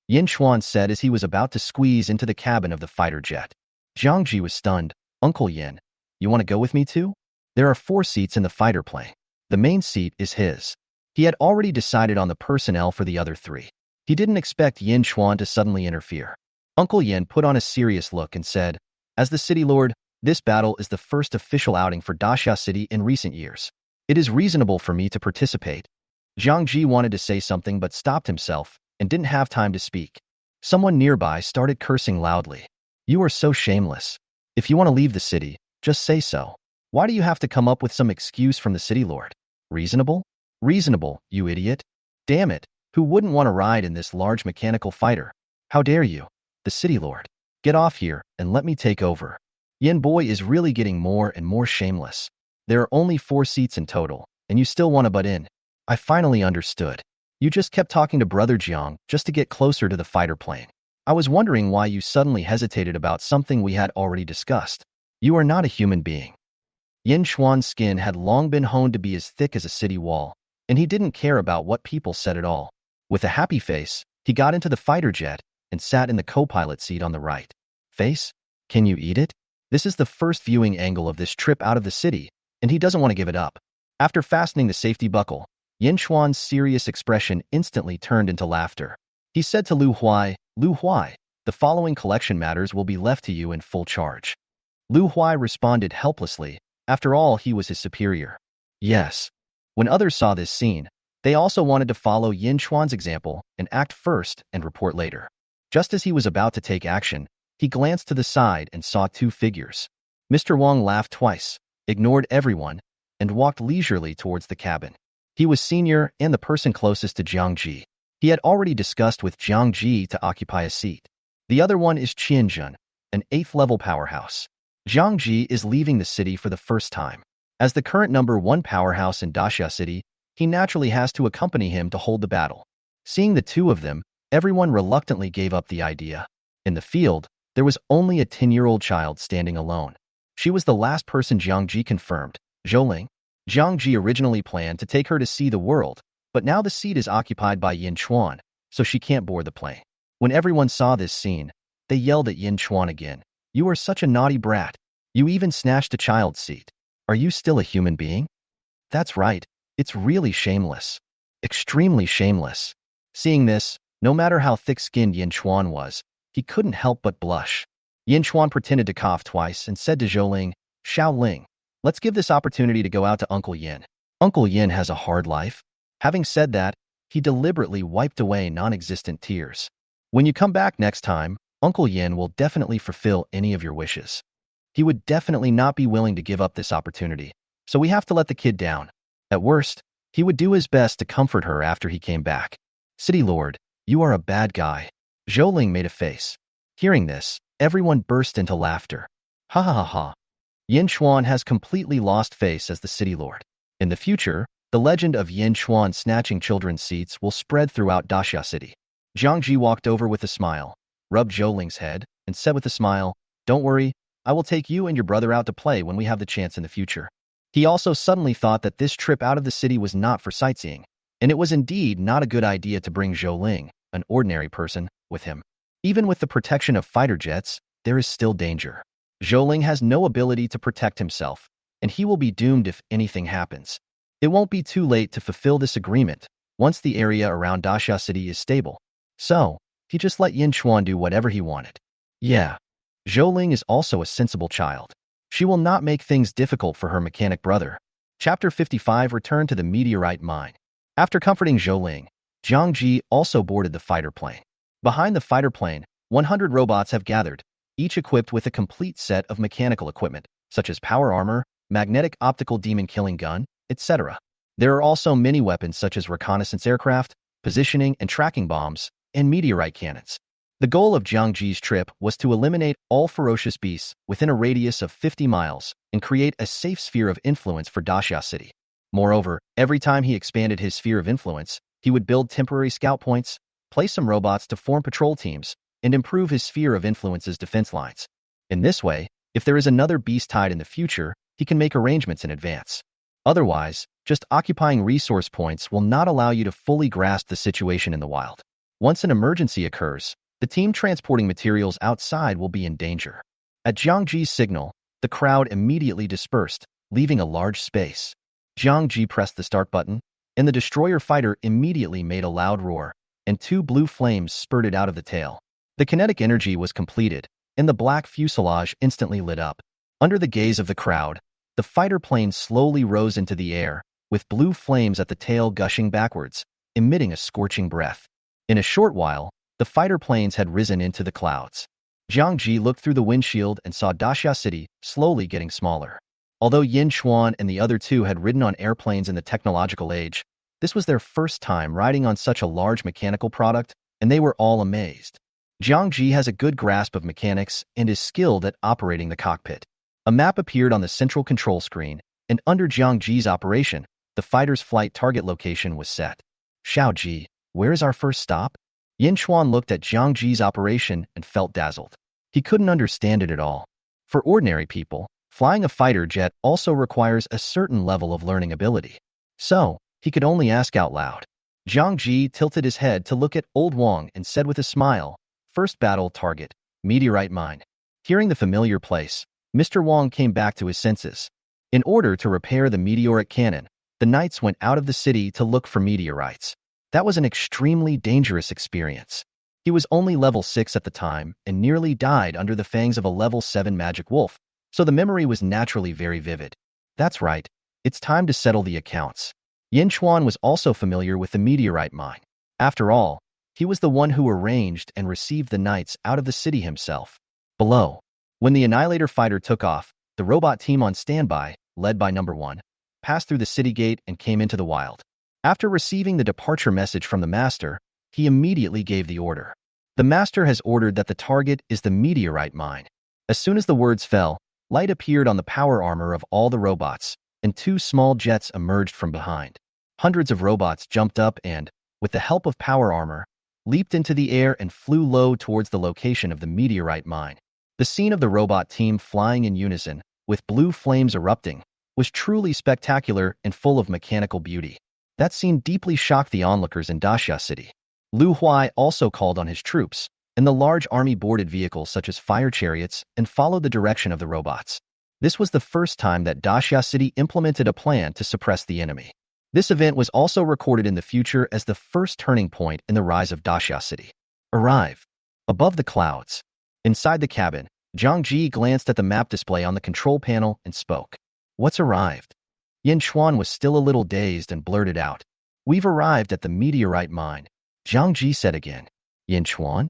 Yin Chuan said as he was about to squeeze into the cabin of the fighter jet. Jiang Ji was stunned. Uncle Yin, you want to go with me too? There are 4 seats in the fighter plane. The main seat is his. He had already decided on the personnel for the other 3. He didn't expect Yin Chuan to suddenly interfere. Uncle Yin put on a serious look and said, "As the city lord, this battle is the first official outing for Dashia City in recent years. It is reasonable for me to participate." Jiang Ji wanted to say something but stopped himself and didn't have time to speak. Someone nearby started cursing loudly. "You are so shameless. If you want to leave the city, just say so. Why do you have to come up with some excuse from the city lord? Reasonable? Reasonable, you idiot. Damn it, who wouldn't want to ride in this large mechanical fighter? How dare you? The city lord. Get off here and let me take over." Yin Boy is really getting more and more shameless. There are only 4 seats in total, and you still want to butt in. I finally understood. You just kept talking to Brother Jiang just to get closer to the fighter plane. I was wondering why you suddenly hesitated about something we had already discussed. You are not a human being. Yin Chuan's skin had long been honed to be as thick as a city wall, and he didn't care about what people said at all. With a happy face, he got into the fighter jet and sat in the co-pilot seat on the right. Face? Can you eat it? This is the first viewing angle of this trip out of the city, and he doesn't want to give it up. After fastening the safety buckle, Yin Chuan's serious expression instantly turned into laughter. He said to Lu Huai, the following collection matters will be left to you in full charge. Lu Huai responded helplessly. After all, he was his superior. Yes. When others saw this scene, they also wanted to follow Yin Chuan's example and act first and report later. Just as he was about to take action, he glanced to the side and saw 2 figures. Mr. Wang laughed twice, ignored everyone, and walked leisurely towards the cabin. He was senior and the person closest to Jiang Ji. He had already discussed with Jiang Ji to occupy a seat. The other one is Qian Jun, an 8th-level powerhouse. Jiang Ji is leaving the city for the first time. As the current number 1 powerhouse in Dashia City, he naturally has to accompany him to hold the battle. Seeing the 2 of them, everyone reluctantly gave up the idea. In the field, there was only a 10-year-old child standing alone. She was the last person Jiang Ji confirmed, Zhou. Jiang Ji originally planned to take her to see the world, but now the seat is occupied by Yin Chuan, so she can't board the plane. When everyone saw this scene, they yelled at Yin Chuan again. "You are such a naughty brat. You even snatched a child's seat. Are you still a human being?" That's right. It's really shameless. Extremely shameless. Seeing this, no matter how thick-skinned Yin Chuan was, he couldn't help but blush. Yin Chuan pretended to cough twice and said to Zhou Ling, "Xiao Ling, let's give this opportunity to go out to Uncle Yin. Uncle Yin has a hard life." Having said that, he deliberately wiped away non-existent tears. "When you come back next time, Uncle Yin will definitely fulfill any of your wishes. He would definitely not be willing to give up this opportunity, so we have to let the kid down. At worst, he would do his best to comfort her after he came back." "City Lord, you are a bad guy." Zhou Ling made a face. Hearing this, everyone burst into laughter. Ha ha ha ha. Yin Chuan has completely lost face as the City Lord. In the future, the legend of Yin Chuan snatching children's seats will spread throughout Daxia City. Jiang Ji walked over with a smile, rubbed Zhou Ling's head, and said with a smile, "Don't worry, I will take you and your brother out to play when we have the chance in the future." He also suddenly thought that this trip out of the city was not for sightseeing, and it was indeed not a good idea to bring Zhou Ling, an ordinary person, with him. Even with the protection of fighter jets, there is still danger. Zhou Ling has no ability to protect himself, and he will be doomed if anything happens. It won't be too late to fulfill this agreement once the area around Daxia City is stable. So, he just let Yin Chuan do whatever he wanted. Yeah, Zhou Ling is also a sensible child. She will not make things difficult for her mechanic brother. Chapter 55 Return to the Meteorite Mine. After comforting Zhou Ling, Jiang Ji also boarded the fighter plane. Behind the fighter plane, 100 robots have gathered, each equipped with a complete set of mechanical equipment, such as power armor, magnetic optical demon-killing gun, etc. There are also many weapons such as reconnaissance aircraft, positioning and tracking bombs, and meteorite cannons. The goal of Jiang Ji's trip was to eliminate all ferocious beasts within a radius of 50 miles and create a safe sphere of influence for Daxia City. Moreover, every time he expanded his sphere of influence, he would build temporary scout points, place some robots to form patrol teams, and improve his sphere of influence's defense lines. In this way, if there is another beast tide in the future, he can make arrangements in advance. Otherwise, just occupying resource points will not allow you to fully grasp the situation in the wild. Once an emergency occurs, the team transporting materials outside will be in danger. At Jiang Ji's signal, the crowd immediately dispersed, leaving a large space. Jiang Ji pressed the start button, and the destroyer fighter immediately made a loud roar, and 2 blue flames spurted out of the tail. The kinetic energy was completed, and the black fuselage instantly lit up. Under the gaze of the crowd, the fighter plane slowly rose into the air, with blue flames at the tail gushing backwards, emitting a scorching breath. In a short while, the fighter planes had risen into the clouds. Jiang Ji looked through the windshield and saw Daxia City slowly getting smaller. Although Yin Chuan and the other two had ridden on airplanes in the technological age, this was their first time riding on such a large mechanical product, and they were all amazed. Jiang Ji has a good grasp of mechanics and is skilled at operating the cockpit. A map appeared on the central control screen, and under Jiang Ji's operation, the fighter's flight target location was set. "Xiao Ji, where is our first stop?" Yin Chuan looked at Jiang Ji's operation and felt dazzled. He couldn't understand it at all. For ordinary people, flying a fighter jet also requires a certain level of learning ability. So, he could only ask out loud. Jiang Ji tilted his head to look at Old Wang and said with a smile, "First battle target, Meteorite Mine." Hearing the familiar place, Mr. Wang came back to his senses. In order to repair the meteoric cannon, the knights went out of the city to look for meteorites. That was an extremely dangerous experience. He was only level 6 at the time and nearly died under the fangs of a level 7 magic wolf, so the memory was naturally very vivid. That's right, it's time to settle the accounts. Yin Chuan was also familiar with the meteorite mine. After all, he was the one who arranged and received the knights out of the city himself. Below, when the Annihilator fighter took off, the robot team on standby, led by number 1, passed through the city gate and came into the wild. After receiving the departure message from the Master, he immediately gave the order. The Master has ordered that the target is the meteorite mine. As soon as the words fell, light appeared on the power armor of all the robots, and 2 small jets emerged from behind. Hundreds of robots jumped up and, with the help of power armor, leaped into the air and flew low towards the location of the meteorite mine. The scene of the robot team flying in unison, with blue flames erupting, was truly spectacular and full of mechanical beauty. That scene deeply shocked the onlookers in Daxia City. Lu Huai also called on his troops, and the large army boarded vehicles such as fire chariots and followed the direction of the robots. This was the first time that Daxia City implemented a plan to suppress the enemy. This event was also recorded in the future as the first turning point in the rise of Daxia City. Arrive. above the clouds. Inside the cabin, Jiang Ji glanced at the map display on the control panel and spoke. What's arrived? Yin Chuan was still a little dazed and blurted out. We've arrived at the meteorite mine. Jiang Ji said again. Yin Chuan?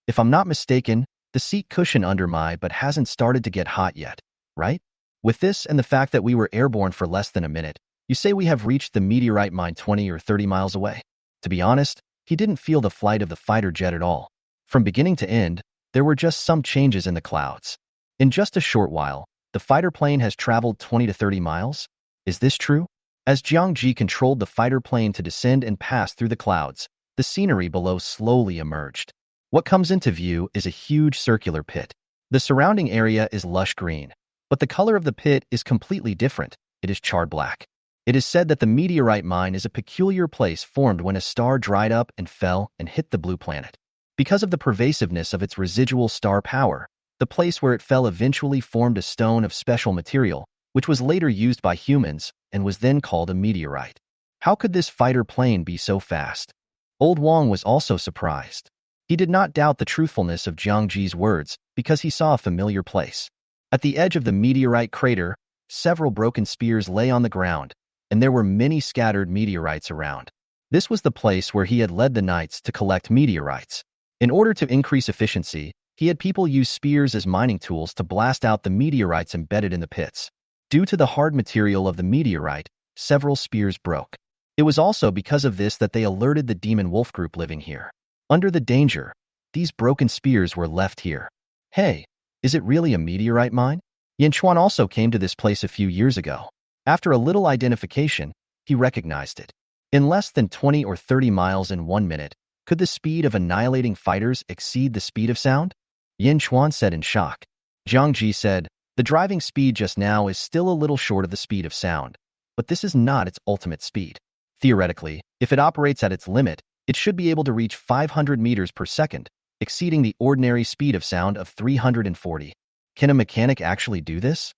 If I'm not mistaken, the seat cushion under my but hasn't started to get hot yet, right? With this and the fact that we were airborne for less than a minute, you say we have reached the meteorite mine 20 or 30 miles away. To be honest, he didn't feel the flight of the fighter jet at all. From beginning to end, there were just some changes in the clouds. In just a short while, the fighter plane has traveled 20 to 30 miles? Is this true? As Jiang Ji controlled the fighter plane to descend and pass through the clouds, the scenery below slowly emerged. What comes into view is a huge circular pit. The surrounding area is lush green, but the color of the pit is completely different. It is charred black. It is said that the meteorite mine is a peculiar place formed when a star dried up and fell and hit the blue planet. Because of the pervasiveness of its residual star power, the place where it fell eventually formed a stone of special material, which was later used by humans and was then called a meteorite. How could this fighter plane be so fast? Old Wang was also surprised. He did not doubt the truthfulness of Jiang Ji's words because he saw a familiar place. At the edge of the meteorite crater, several broken spears lay on the ground, and there were many scattered meteorites around. This was the place where he had led the knights to collect meteorites. In order to increase efficiency, he had people use spears as mining tools to blast out the meteorites embedded in the pits. Due to the hard material of the meteorite, several spears broke. It was also because of this that they alerted the demon wolf group living here. Under the danger, these broken spears were left here. Hey, is it really a meteorite mine? Yin Chuan also came to this place a few years ago. After a little identification, he recognized it. In less than 20 or 30 miles in 1 minute, could the speed of annihilating fighters exceed the speed of sound? Yin Chuan said in shock. Jiang Ji said, the driving speed just now is still a little short of the speed of sound, but this is not its ultimate speed. Theoretically, if it operates at its limit, it should be able to reach 500 meters per second, exceeding the ordinary speed of sound of 340. Can a mechanic actually do this?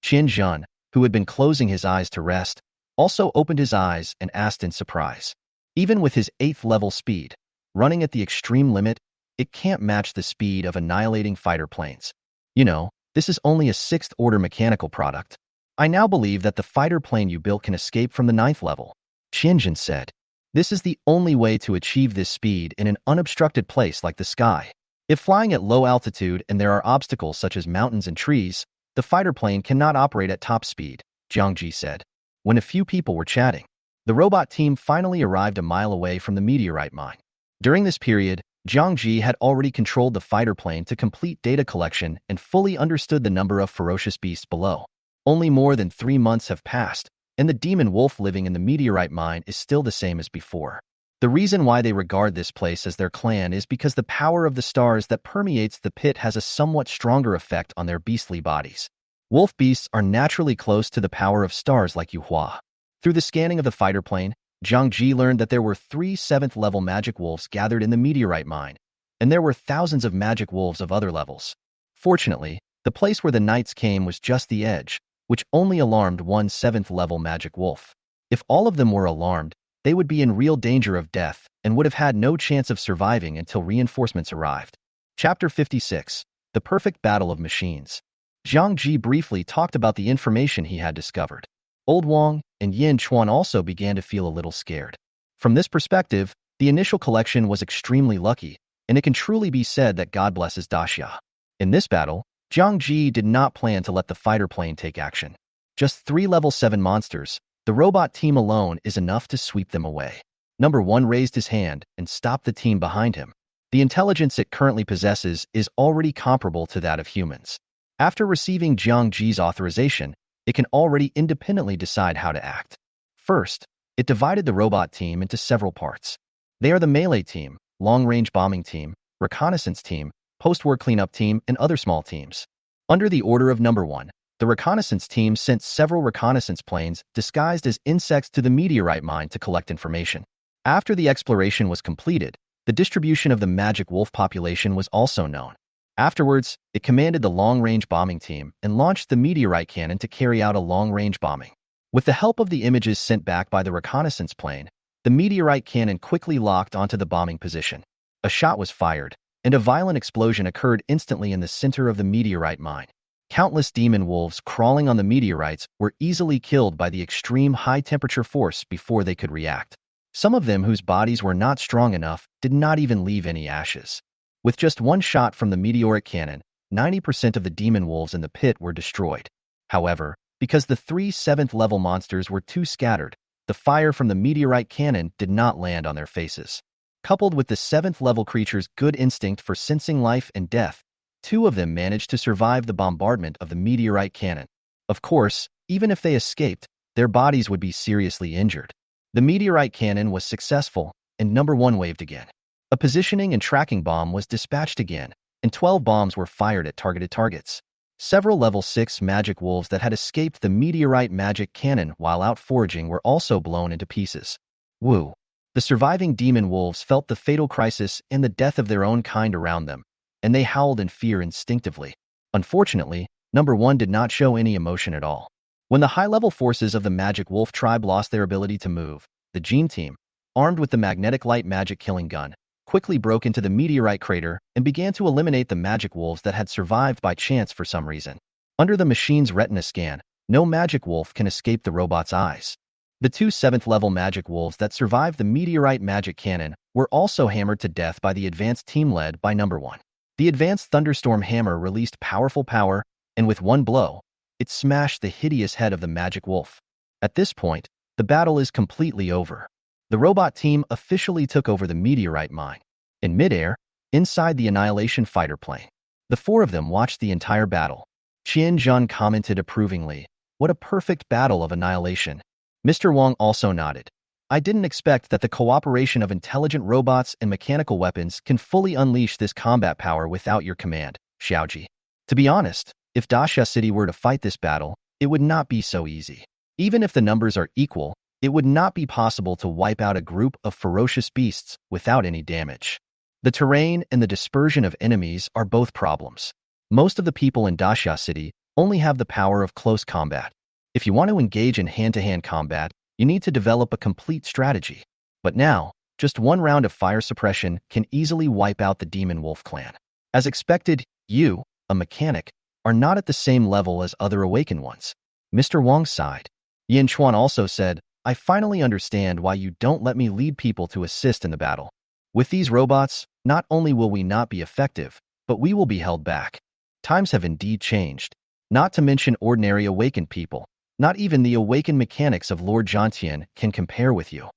Qin Zhen, who had been closing his eyes to rest, also opened his eyes and asked in surprise. Even with his 8th level speed, running at the extreme limit, it can't match the speed of annihilating fighter planes. You know, this is only a 6th order mechanical product. I now believe that the fighter plane you built can escape from the 9th level, Qin Zhen said. This is the only way to achieve this speed in an unobstructed place like the sky. If flying at low altitude and there are obstacles such as mountains and trees, the fighter plane cannot operate at top speed, Jiang Ji said. When a few people were chatting, the robot team finally arrived a mile away from the meteorite mine. During this period, Jiang Ji had already controlled the fighter plane to complete data collection and fully understood the number of ferocious beasts below. Only more than 3 months have passed, and the demon wolf living in the meteorite mine is still the same as before. The reason why they regard this place as their clan is because the power of the stars that permeates the pit has a somewhat stronger effect on their beastly bodies. Wolf beasts are naturally close to the power of stars like Yuhua. Through the scanning of the fighter plane, Jiang Ji learned that there were 3 7th-level magic wolves gathered in the meteorite mine, and there were thousands of magic wolves of other levels. Fortunately, the place where the knights came was just the edge, which only alarmed one 7th-level magic wolf. If all of them were alarmed, they would be in real danger of death and would have had no chance of surviving until reinforcements arrived. Chapter 56. The Perfect Battle of Machines. Jiang Ji briefly talked about the information he had discovered. Old Wang and Yin Chuan also began to feel a little scared. From this perspective, the initial collection was extremely lucky, and it can truly be said that God blesses Daxia. In this battle, Jiang Ji did not plan to let the fighter plane take action. Just 3 level 7 monsters, the robot team alone is enough to sweep them away. Number 1 raised his hand and stopped the team behind him. The intelligence it currently possesses is already comparable to that of humans. After receiving Jiang Ji's authorization, it can already independently decide how to act. First, it divided the robot team into several parts. They are the melee team, long-range bombing team, reconnaissance team, post-war cleanup team, and other small teams. Under the order of number 1, the reconnaissance team sent several reconnaissance planes disguised as insects to the meteorite mine to collect information. After the exploration was completed, the distribution of the magic wolf population was also known. Afterwards, it commanded the long-range bombing team and launched the meteorite cannon to carry out a long-range bombing. With the help of the images sent back by the reconnaissance plane, the meteorite cannon quickly locked onto the bombing position. A shot was fired, and a violent explosion occurred instantly in the center of the meteorite mine. Countless demon wolves crawling on the meteorites were easily killed by the extreme high-temperature force before they could react. Some of them whose bodies were not strong enough did not even leave any ashes. With just one shot from the meteoric cannon, 90% of the demon wolves in the pit were destroyed. However, because the three 7th-level monsters were too scattered, the fire from the meteorite cannon did not land on their faces. Coupled with the 7th-level creature's good instinct for sensing life and death, 2 of them managed to survive the bombardment of the meteorite cannon. Of course, even if they escaped, their bodies would be seriously injured. The meteorite cannon was successful, and number 1 waved again. A positioning and tracking bomb was dispatched again, and 12 bombs were fired at targeted targets. Several level 6 magic wolves that had escaped the meteorite magic cannon while out foraging were also blown into pieces. Woo! The surviving demon wolves felt the fatal crisis and the death of their own kind around them, and they howled in fear instinctively. Unfortunately, number 1 did not show any emotion at all. When the high-level forces of the Magic Wolf tribe lost their ability to move, the Gene team, armed with the magnetic light magic killing gun, quickly broke into the meteorite crater and began to eliminate the magic wolves that had survived by chance for some reason. Under the machine's retina scan, no magic wolf can escape the robot's eyes. The 2 7th-level magic wolves that survived the meteorite magic cannon were also hammered to death by the advanced team led by number 1. The advanced thunderstorm hammer released powerful power, and with one blow, it smashed the hideous head of the magic wolf. At this point, the battle is completely over. The robot team officially took over the meteorite mine. In midair, inside the Annihilation fighter plane, the 4 of them watched the entire battle. Qianzhan commented approvingly, "What a perfect battle of annihilation." Mr. Wang also nodded. "I didn't expect that the cooperation of intelligent robots and mechanical weapons can fully unleash this combat power without your command, Xiaoji. To be honest, if Dasha City were to fight this battle, it would not be so easy. Even if the numbers are equal, it would not be possible to wipe out a group of ferocious beasts without any damage. The terrain and the dispersion of enemies are both problems. Most of the people in Dasha City only have the power of close combat. If you want to engage in hand-to-hand combat, you need to develop a complete strategy. But now, just one round of fire suppression can easily wipe out the Demon Wolf clan. As expected, you, a mechanic, are not at the same level as other awakened ones." Mr. Wang sighed. Yin Chuan also said, "I finally understand why you don't let me lead people to assist in the battle. With these robots, not only will we not be effective, but we will be held back. Times have indeed changed. Not to mention ordinary awakened people. Not even the awakened mechanics of Lord Jiantian can compare with you."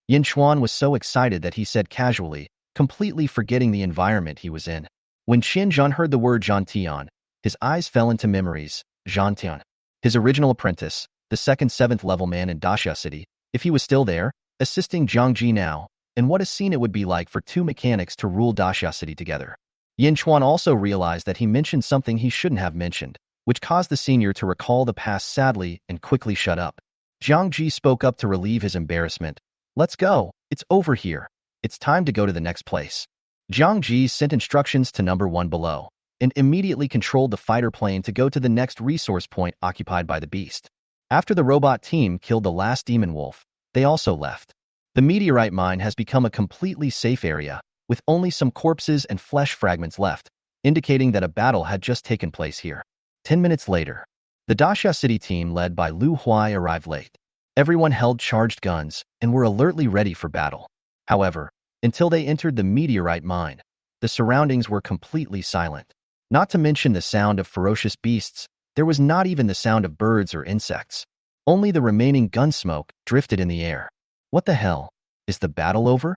Yin Chuan was so excited that he said casually, completely forgetting the environment he was in. When Qianzhan heard the word Jiantian, his eyes fell into memories. Jiantian, his original apprentice, the second 7th-level man in Dasha City, if he was still there, assisting Jiang Ji now, and what a scene it would be like for 2 mechanics to rule Dasha City together. Yin Chuan also realized that he mentioned something he shouldn't have mentioned, which caused the senior to recall the past sadly and quickly shut up. Jiang Ji spoke up to relieve his embarrassment. "Let's go. It's over here. It's time to go to the next place." Jiang Ji sent instructions to number 1 below, and immediately controlled the fighter plane to go to the next resource point occupied by the beast. After the robot team killed the last demon wolf, they also left. The meteorite mine has become a completely safe area, with only some corpses and flesh fragments left, indicating that a battle had just taken place here. 10 minutes later, the Dasha City team led by Lu Huai arrived late. Everyone held charged guns and were alertly ready for battle. However, until they entered the meteorite mine, the surroundings were completely silent. Not to mention the sound of ferocious beasts, there was not even the sound of birds or insects. Only the remaining gun smoke drifted in the air. What the hell? Is the battle over?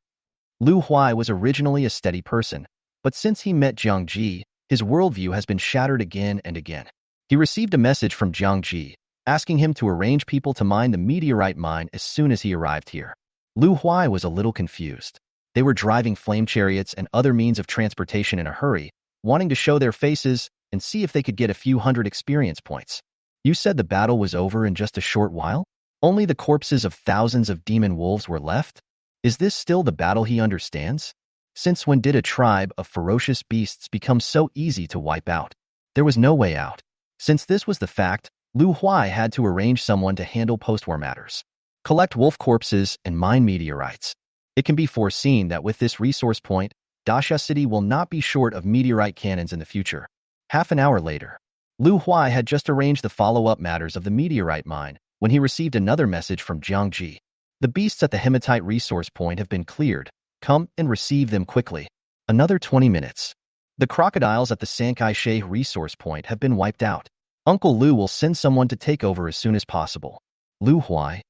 Lu Huai was originally a steady person, but since he met Jiang Ji, his worldview has been shattered again and again. He received a message from Jiang Ji, asking him to arrange people to mine the meteorite mine as soon as he arrived here. Lu Huai was a little confused. They were driving flame chariots and other means of transportation in a hurry, wanting to show their faces and see if they could get a few hundred experience points. "You said the battle was over in just a short while? Only the corpses of thousands of demon wolves were left? Is this still the battle he understands? Since when did a tribe of ferocious beasts become so easy to wipe out? There was no way out. Since this was the fact, Lu Huai had to arrange someone to handle post-war matters. Collect wolf corpses and mine meteorites. It can be foreseen that with this resource point, Dasha City will not be short of meteorite cannons in the future. Half an hour later, Lu Huai had just arranged the follow-up matters of the meteorite mine when he received another message from Jiang Ji. The beasts at the hematite resource point have been cleared. Come and receive them quickly. Another 20 minutes. The crocodiles at the Sankai She resource point have been wiped out. Uncle Lu will send someone to take over as soon as possible. Lu Huai.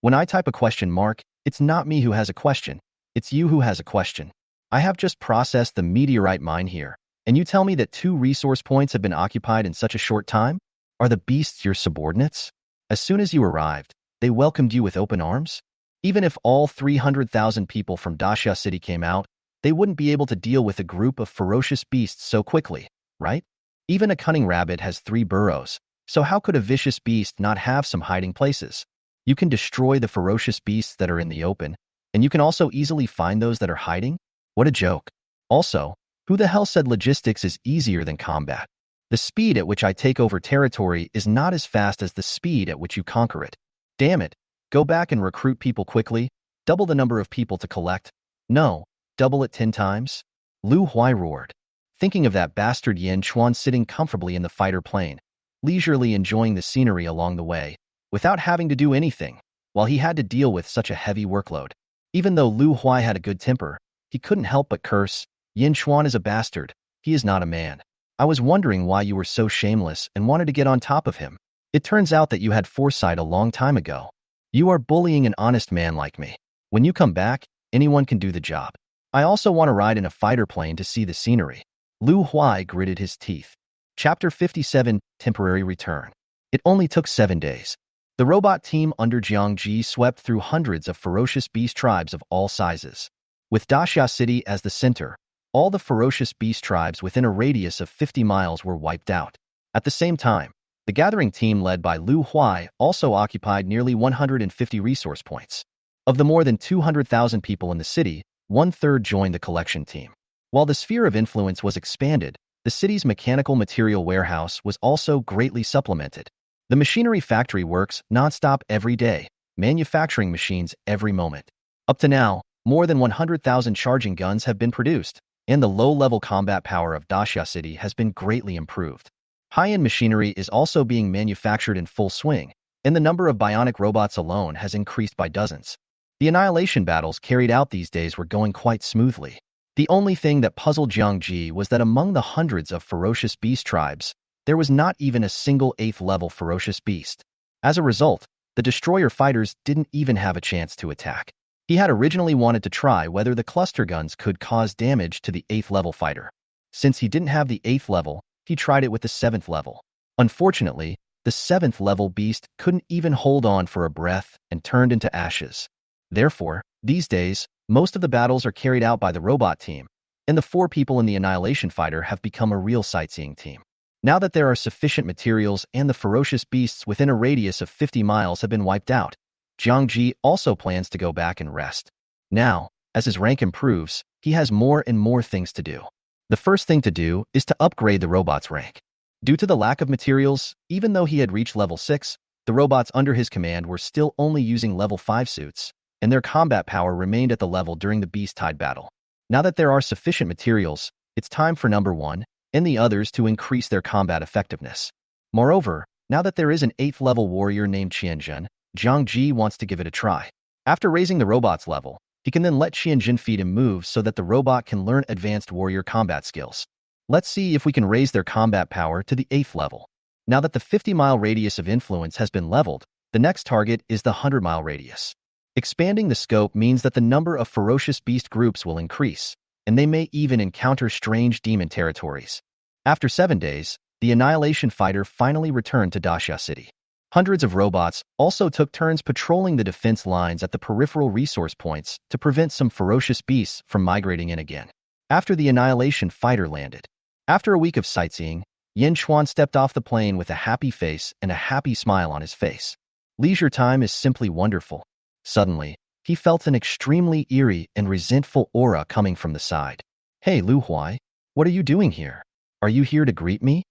When I type a question mark, it's not me who has a question. It's you who has a question. I have just processed the meteorite mine here, and you tell me that 2 resource points have been occupied in such a short time? Are the beasts your subordinates? As soon as you arrived, they welcomed you with open arms? Even if all 300,000 people from Dasha City came out, they wouldn't be able to deal with a group of ferocious beasts so quickly, right? Even a cunning rabbit has 3 burrows, so how could a vicious beast not have some hiding places? You can destroy the ferocious beasts that are in the open, and you can also easily find those that are hiding? What a joke. Also, who the hell said logistics is easier than combat? The speed at which I take over territory is not as fast as the speed at which you conquer it. Damn it. Go back and recruit people quickly. Double the number of people to collect. No, double it 10 times. Lu Huai roared, thinking of that bastard Yin Chuan sitting comfortably in the fighter plane, leisurely enjoying the scenery along the way, without having to do anything, while he had to deal with such a heavy workload. Even though Lu Huai had a good temper, he couldn't help but curse. Yin Chuan is a bastard. He is not a man. I was wondering why you were so shameless and wanted to get on top of him. It turns out that you had foresight a long time ago. You are bullying an honest man like me. When you come back, anyone can do the job. I also want to ride in a fighter plane to see the scenery. Lu Huai gritted his teeth. Chapter 57, Temporary Return. It only took 7 days. The robot team under Jiang Ji swept through hundreds of ferocious beast tribes of all sizes. With Dasha City as the center, all the ferocious beast tribes within a radius of 50 miles were wiped out. At the same time, the gathering team led by Lu Huai also occupied nearly 150 resource points. Of the more than 200,000 people in the city, 1/3 joined the collection team. While the sphere of influence was expanded, the city's mechanical material warehouse was also greatly supplemented. The machinery factory works non-stop every day, manufacturing machines every moment. Up to now, more than 100,000 charging guns have been produced, and the low-level combat power of Dasha City has been greatly improved. High-end machinery is also being manufactured in full swing, and the number of bionic robots alone has increased by dozens. The annihilation battles carried out these days were going quite smoothly. The only thing that puzzled Jiang Ji was that among the hundreds of ferocious beast tribes, there was not even a single 8th-level ferocious beast. As a result, the destroyer fighters didn't even have a chance to attack. He had originally wanted to try whether the cluster guns could cause damage to the 8th-level fighter. Since he didn't have the 8th level, he tried it with the 7th level. Unfortunately, the 7th-level beast couldn't even hold on for a breath and turned into ashes. Therefore, these days, most of the battles are carried out by the robot team, and the 4 people in the Annihilation Fighter have become a real sightseeing team. Now that there are sufficient materials and the ferocious beasts within a radius of 50 miles have been wiped out, Jiang Ji also plans to go back and rest. Now, as his rank improves, he has more and more things to do. The first thing to do is to upgrade the robot's rank. Due to the lack of materials, even though he had reached level 6, the robots under his command were still only using level 5 suits, and their combat power remained at the level during the Beast Tide battle. Now that there are sufficient materials, it's time for number 1 and the others to increase their combat effectiveness. Moreover, now that there is an 8th-level warrior named Qianzhen, Jiang Ji wants to give it a try. After raising the robot's level, he can then let Qianzhen feed him moves so that the robot can learn advanced warrior combat skills. Let's see if we can raise their combat power to the 8th level. Now that the 50-mile radius of influence has been leveled, the next target is the 100-mile radius. Expanding the scope means that the number of ferocious beast groups will increase, and they may even encounter strange demon territories. After 7 days, the Annihilation Fighter finally returned to Dasha City. Hundreds of robots also took turns patrolling the defense lines at the peripheral resource points to prevent some ferocious beasts from migrating in again. After the Annihilation Fighter landed, after a week of sightseeing, Yin Chuan stepped off the plane with a happy face and a happy smile on his face. Leisure time is simply wonderful. Suddenly, he felt an extremely eerie and resentful aura coming from the side. Hey, Lu Huai, what are you doing here? Are you here to greet me?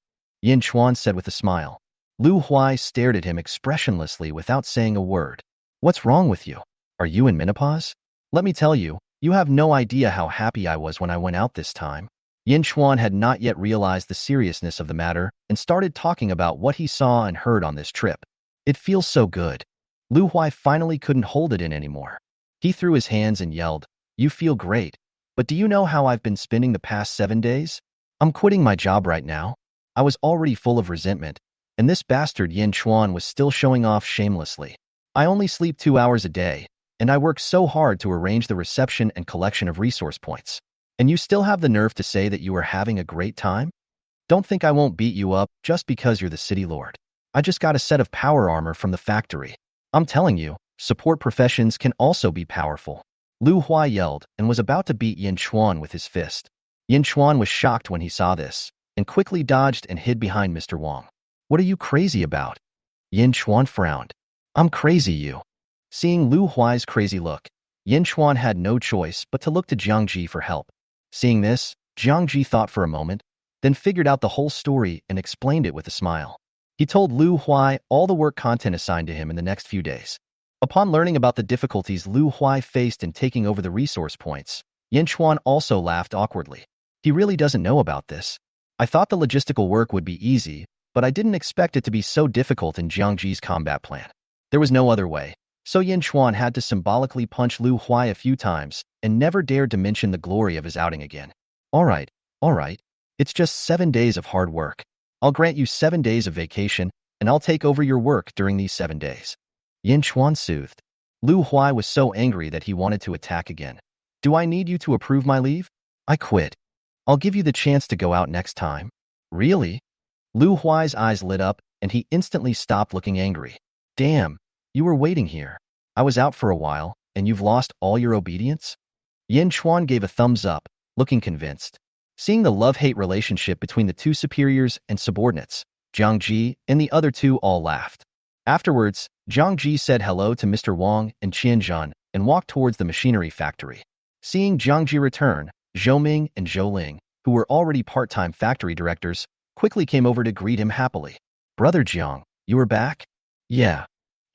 Yin Chuan said with a smile. Lu Huai stared at him expressionlessly without saying a word. What's wrong with you? Are you in menopause? Let me tell you, You have no idea how happy I was when I went out this time. Yin Chuan had not yet realized the seriousness of the matter and started talking about what he saw and heard on this trip. It feels so good. Lu Huai finally couldn't hold it in anymore. He threw his hands and yelled, "You feel great. But do you know how I've been spending the past 7 days? I'm quitting my job right now." I was already full of resentment, and this bastard Yin Chuan was still showing off shamelessly. I only sleep 2 hours a day, and I work so hard to arrange the reception and collection of resource points. And you still have the nerve to say that you are having a great time? Don't think I won't beat you up just because you're the city lord. I just got a set of power armor from the factory. I'm telling you, support professions can also be powerful. Lu Huai yelled and was about to beat Yin Chuan with his fist. Yin Chuan was shocked when he saw this, and quickly dodged and hid behind Mr. Wang. "What are you crazy about?" Yin Chuan frowned. "I'm crazy, you." Seeing Lu Huai's crazy look, Yin Chuan had no choice but to look to Jiang Ji for help. Seeing this, Jiang Ji thought for a moment, then figured out the whole story and explained it with a smile. He told Lu Huai all the work content assigned to him in the next few days. Upon learning about the difficulties Lu Huai faced in taking over the resource points, Yin Chuan also laughed awkwardly. He really doesn't know about this. I thought the logistical work would be easy, but I didn't expect it to be so difficult in Jiang Ji's combat plan. There was no other way, so Yin Chuan had to symbolically punch Lu Huai a few times and never dared to mention the glory of his outing again. All right. It's just 7 days of hard work. I'll grant you 7 days of vacation, and I'll take over your work during these 7 days. Yin Chuan soothed. Lu Huai was so angry that he wanted to attack again. "Do I need you to approve my leave? I quit. I'll give you the chance to go out next time." "Really?" Lu Huai's eyes lit up, and he instantly stopped looking angry. "Damn, you were waiting here. I was out for a while, and you've lost all your obedience?" Yin Chuan gave a thumbs up, looking convinced. Seeing the love-hate relationship between the two superiors and subordinates, Jiang Ji and the other two all laughed. Afterwards, Jiang Ji said hello to Mr. Wang and Qian Zhan and walked towards the machinery factory. Seeing Jiang Ji return, Zhou Ming and Zhou Ling, who were already part-time factory directors, quickly came over to greet him happily. "Brother Jiang, you are back?" "Yeah."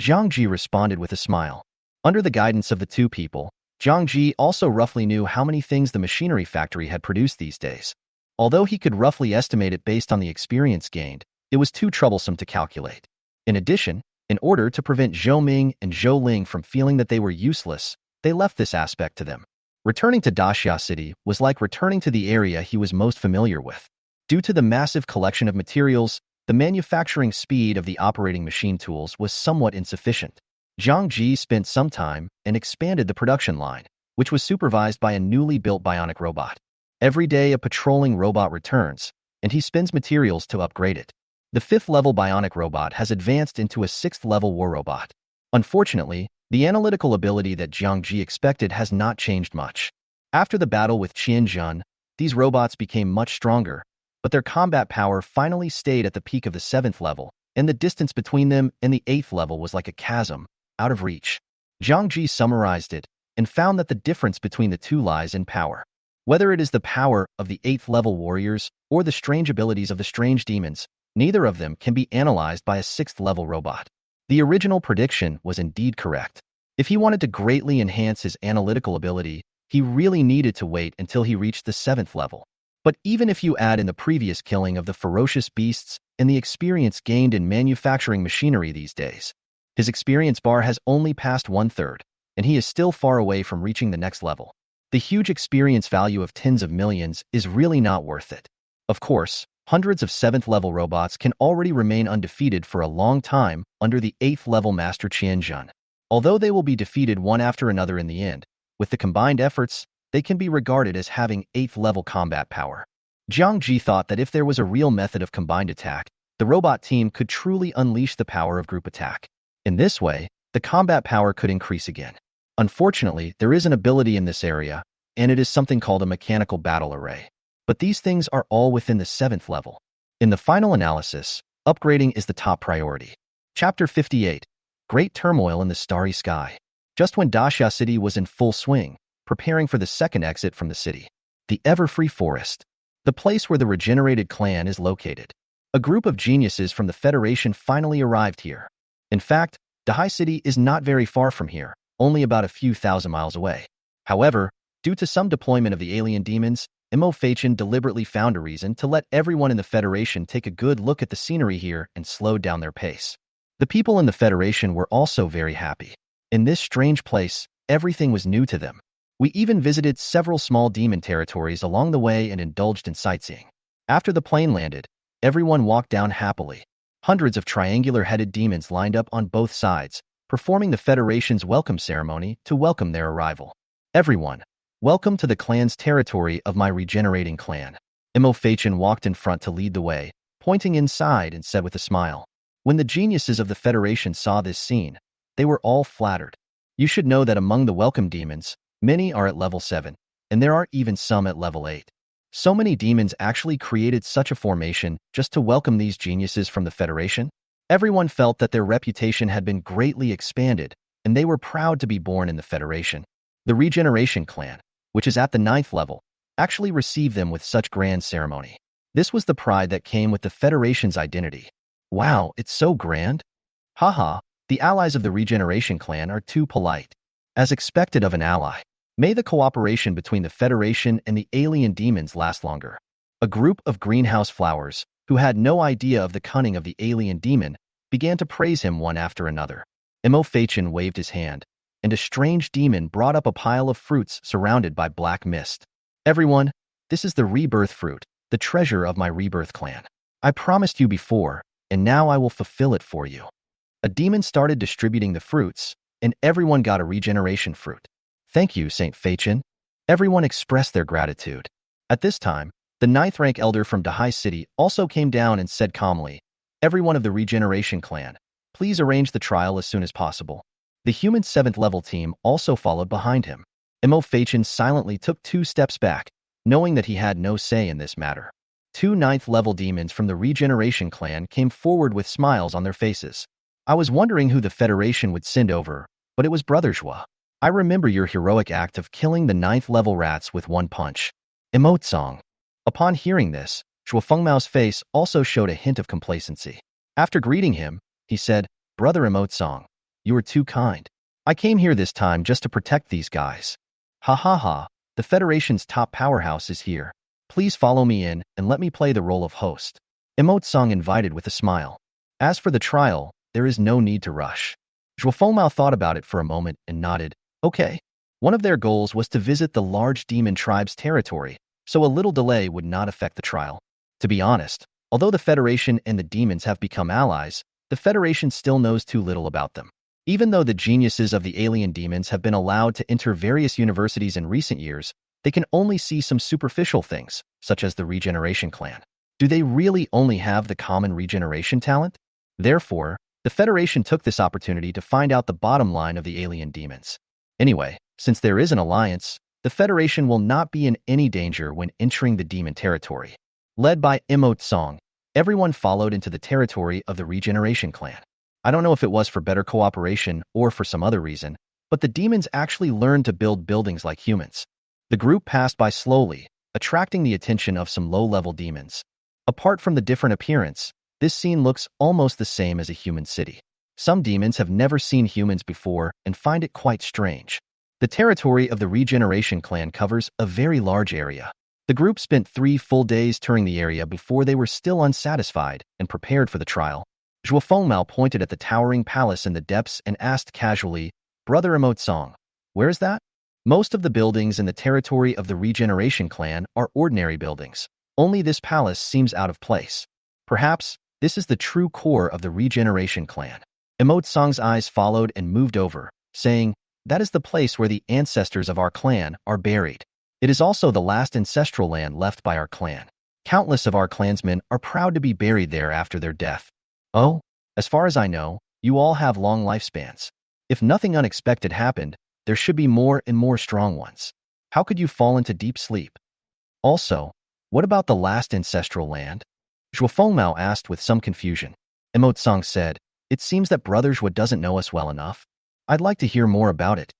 Jiang Ji responded with a smile. Under the guidance of the two people, Jiang Ji also roughly knew how many things the machinery factory had produced these days. Although he could roughly estimate it based on the experience gained, it was too troublesome to calculate. In addition, in order to prevent Zhou Ming and Zhou Ling from feeling that they were useless, they left this aspect to them. Returning to Daxia City was like returning to the area he was most familiar with. Due to the massive collection of materials, the manufacturing speed of the operating machine tools was somewhat insufficient. Jiang Ji spent some time and expanded the production line, which was supervised by a newly built bionic robot. Every day a patrolling robot returns, and he spends materials to upgrade it. The 5th-level bionic robot has advanced into a 6th-level war robot. Unfortunately, the analytical ability that Jiang Ji expected has not changed much. After the battle with Qian Zhan, these robots became much stronger, but their combat power finally stayed at the peak of the 7th level, and the distance between them and the 8th level was like a chasm, out of reach. Jiang Ji summarized it and found that the difference between the two lies in power. Whether it is the power of the 8th-level warriors or the strange abilities of the strange demons, neither of them can be analyzed by a 6th-level robot. The original prediction was indeed correct. If he wanted to greatly enhance his analytical ability, he really needed to wait until he reached the 7th level. But even if you add in the previous killing of the ferocious beasts and the experience gained in manufacturing machinery these days, his experience bar has only passed 1/3, and he is still far away from reaching the next level. The huge experience value of tens of millions is really not worth it. Of course, hundreds of 7th-level robots can already remain undefeated for a long time under the 8th-level Master Qian Zhan. Although they will be defeated one after another in the end, with the combined efforts, they can be regarded as having 8th-level combat power. Jiang Ji thought that if there was a real method of combined attack, the robot team could truly unleash the power of group attack. In this way, the combat power could increase again. Unfortunately, there is an ability in this area, and it is something called a mechanical battle array. But these things are all within the 7th level. In the final analysis, upgrading is the top priority. Chapter 58. Great Turmoil in the Starry Sky. Just when Daxia City was in full swing, preparing for the second exit from the city, the Everfree Forest, the place where the regenerated clan is located. A group of geniuses from the Federation finally arrived here. In fact, Dahai City is not very far from here, only about a few thousand miles away. However, Due to some deployment of the alien demons, Imo Fachin deliberately found a reason to let everyone in the Federation take a good look at the scenery here and slowed down their pace. The people in the Federation were also very happy. In this strange place, everything was new to them. We even visited several small demon territories along the way and indulged in sightseeing. After the plane landed, everyone walked down happily. Hundreds of triangular-headed demons lined up on both sides, performing the Federation's welcome ceremony to welcome their arrival. Everyone, welcome to the clan's territory of my regenerating clan. Imo Fachin walked in front to lead the way, pointing inside and said with a smile. When the geniuses of the Federation saw this scene, they were all flattered. You should know that among the welcome demons, many are at level 7, and there are even some at level 8. So many demons actually created such a formation just to welcome these geniuses from the Federation. Everyone felt that their reputation had been greatly expanded, and they were proud to be born in the Federation. The Regeneration Clan, which is at the 9th level, actually received them with such grand ceremony. This was the pride that came with the Federation's identity. Wow, it's so grand. Haha, the allies of the Regeneration Clan are too polite. As expected of an ally, may the cooperation between the Federation and the alien demons last longer. A group of greenhouse flowers, who had no idea of the cunning of the alien demon, began to praise him one after another. Imo Fachin waved his hand, and a strange demon brought up a pile of fruits surrounded by black mist. Everyone, this is the rebirth fruit, the treasure of my rebirth clan. I promised you before, and now I will fulfill it for you. A demon started distributing the fruits, and everyone got a regeneration fruit. Thank you, Saint Fachin. Everyone expressed their gratitude. At this time, the 9th rank elder from Dahai City also came down and said calmly, everyone of the Regeneration Clan, please arrange the trial as soon as possible. The human 7th level team also followed behind him. Imo Fachin silently took 2 steps back, knowing that he had no say in this matter. 2 9th level demons from the Regeneration Clan came forward with smiles on their faces. I was wondering who the Federation would send over, but it was Brother Zhua. I remember your heroic act of killing the 9th level rats with 1 punch. Emote Song. Upon hearing this, Zhua Fengmao's face also showed a hint of complacency. After greeting him, he said, Brother Emote Song, you were too kind. I came here this time just to protect these guys. Ha ha ha, the Federation's top powerhouse is here. Please follow me in and let me play the role of host. Emote Song invited with a smile. As for the trial, there is no need to rush. Zhua Fengmao thought about it for a moment and nodded. Okay. One of their goals was to visit the large demon tribe's territory, so a little delay would not affect the trial. To be honest, although the Federation and the demons have become allies, the Federation still knows too little about them. Even though the geniuses of the alien demons have been allowed to enter various universities in recent years, they can only see some superficial things, such as the Regeneration Clan. Do they really only have the common regeneration talent? Therefore, the Federation took this opportunity to find out the bottom line of the alien demons. Anyway, since there is an alliance, the Federation will not be in any danger when entering the demon territory. Led by Emote Song, everyone followed into the territory of the Regeneration Clan. I don't know if it was for better cooperation or for some other reason, but the demons actually learned to build buildings like humans. The group passed by slowly, attracting the attention of some low-level demons. Apart from the different appearance, this scene looks almost the same as a human city. Some demons have never seen humans before and find it quite strange. The territory of the Regeneration Clan covers a very large area. The group spent 3 full days touring the area before they were still unsatisfied and prepared for the trial. Zhua Fengmao pointed at the towering palace in the depths and asked casually, Brother Emote Song, where is that? Most of the buildings in the territory of the Regeneration Clan are ordinary buildings. Only this palace seems out of place. Perhaps this is the true core of the Regeneration Clan. Emote Song's eyes followed and moved over, saying, that is the place where the ancestors of our clan are buried. It is also the last ancestral land left by our clan. Countless of our clansmen are proud to be buried there after their death. Oh, as far as I know, you all have long lifespans. If nothing unexpected happened, there should be more and more strong ones. How could you fall into deep sleep? Also, what about the last ancestral land? Zhua Fengmao asked with some confusion. Emote Song said, it seems that Brother Zhua doesn't know us well enough. I'd like to hear more about it.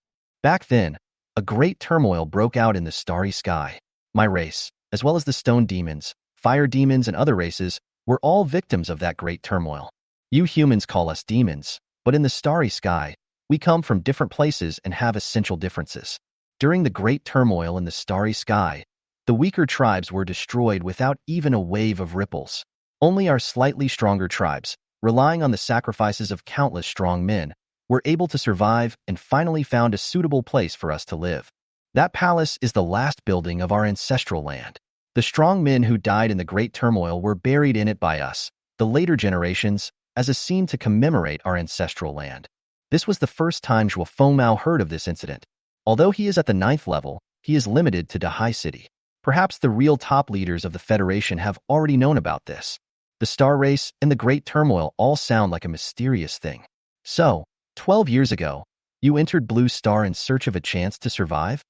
Back then, a great turmoil broke out in the starry sky. My race, as well as the stone demons, fire demons, and other races, were all victims of that great turmoil. You humans call us demons, but in the starry sky, we come from different places and have essential differences. During the great turmoil in the starry sky, the weaker tribes were destroyed without even a wave of ripples. Only our slightly stronger tribes, relying on the sacrifices of countless strong men, were able to survive and finally found a suitable place for us to live. That palace is the last building of our ancestral land. The strong men who died in the great turmoil were buried in it by us, the later generations, as a scene to commemorate our ancestral land. This was the first time Zhuo Fengmao heard of this incident. Although he is at the 9th level, he is limited to Dahai City. Perhaps the real top leaders of the Federation have already known about this. The star race and the great turmoil all sound like a mysterious thing. So, 12 years ago, you entered Blue Star in search of a chance to survive?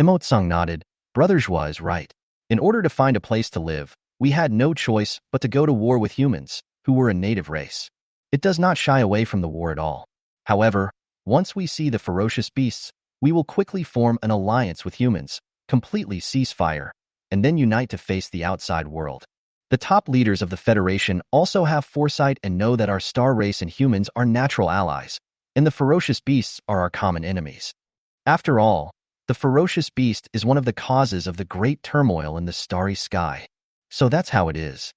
Emotsang nodded. Brother Zhuo is right. In order to find a place to live, we had no choice but to go to war with humans, who were a native race. It does not shy away from the war at all. However, once we see the ferocious beasts, we will quickly form an alliance with humans, completely cease fire, and then unite to face the outside world. The top leaders of the Federation also have foresight and know that our star race and humans are natural allies, and the ferocious beasts are our common enemies. After all, the ferocious beast is one of the causes of the great turmoil in the starry sky. So that's how it is.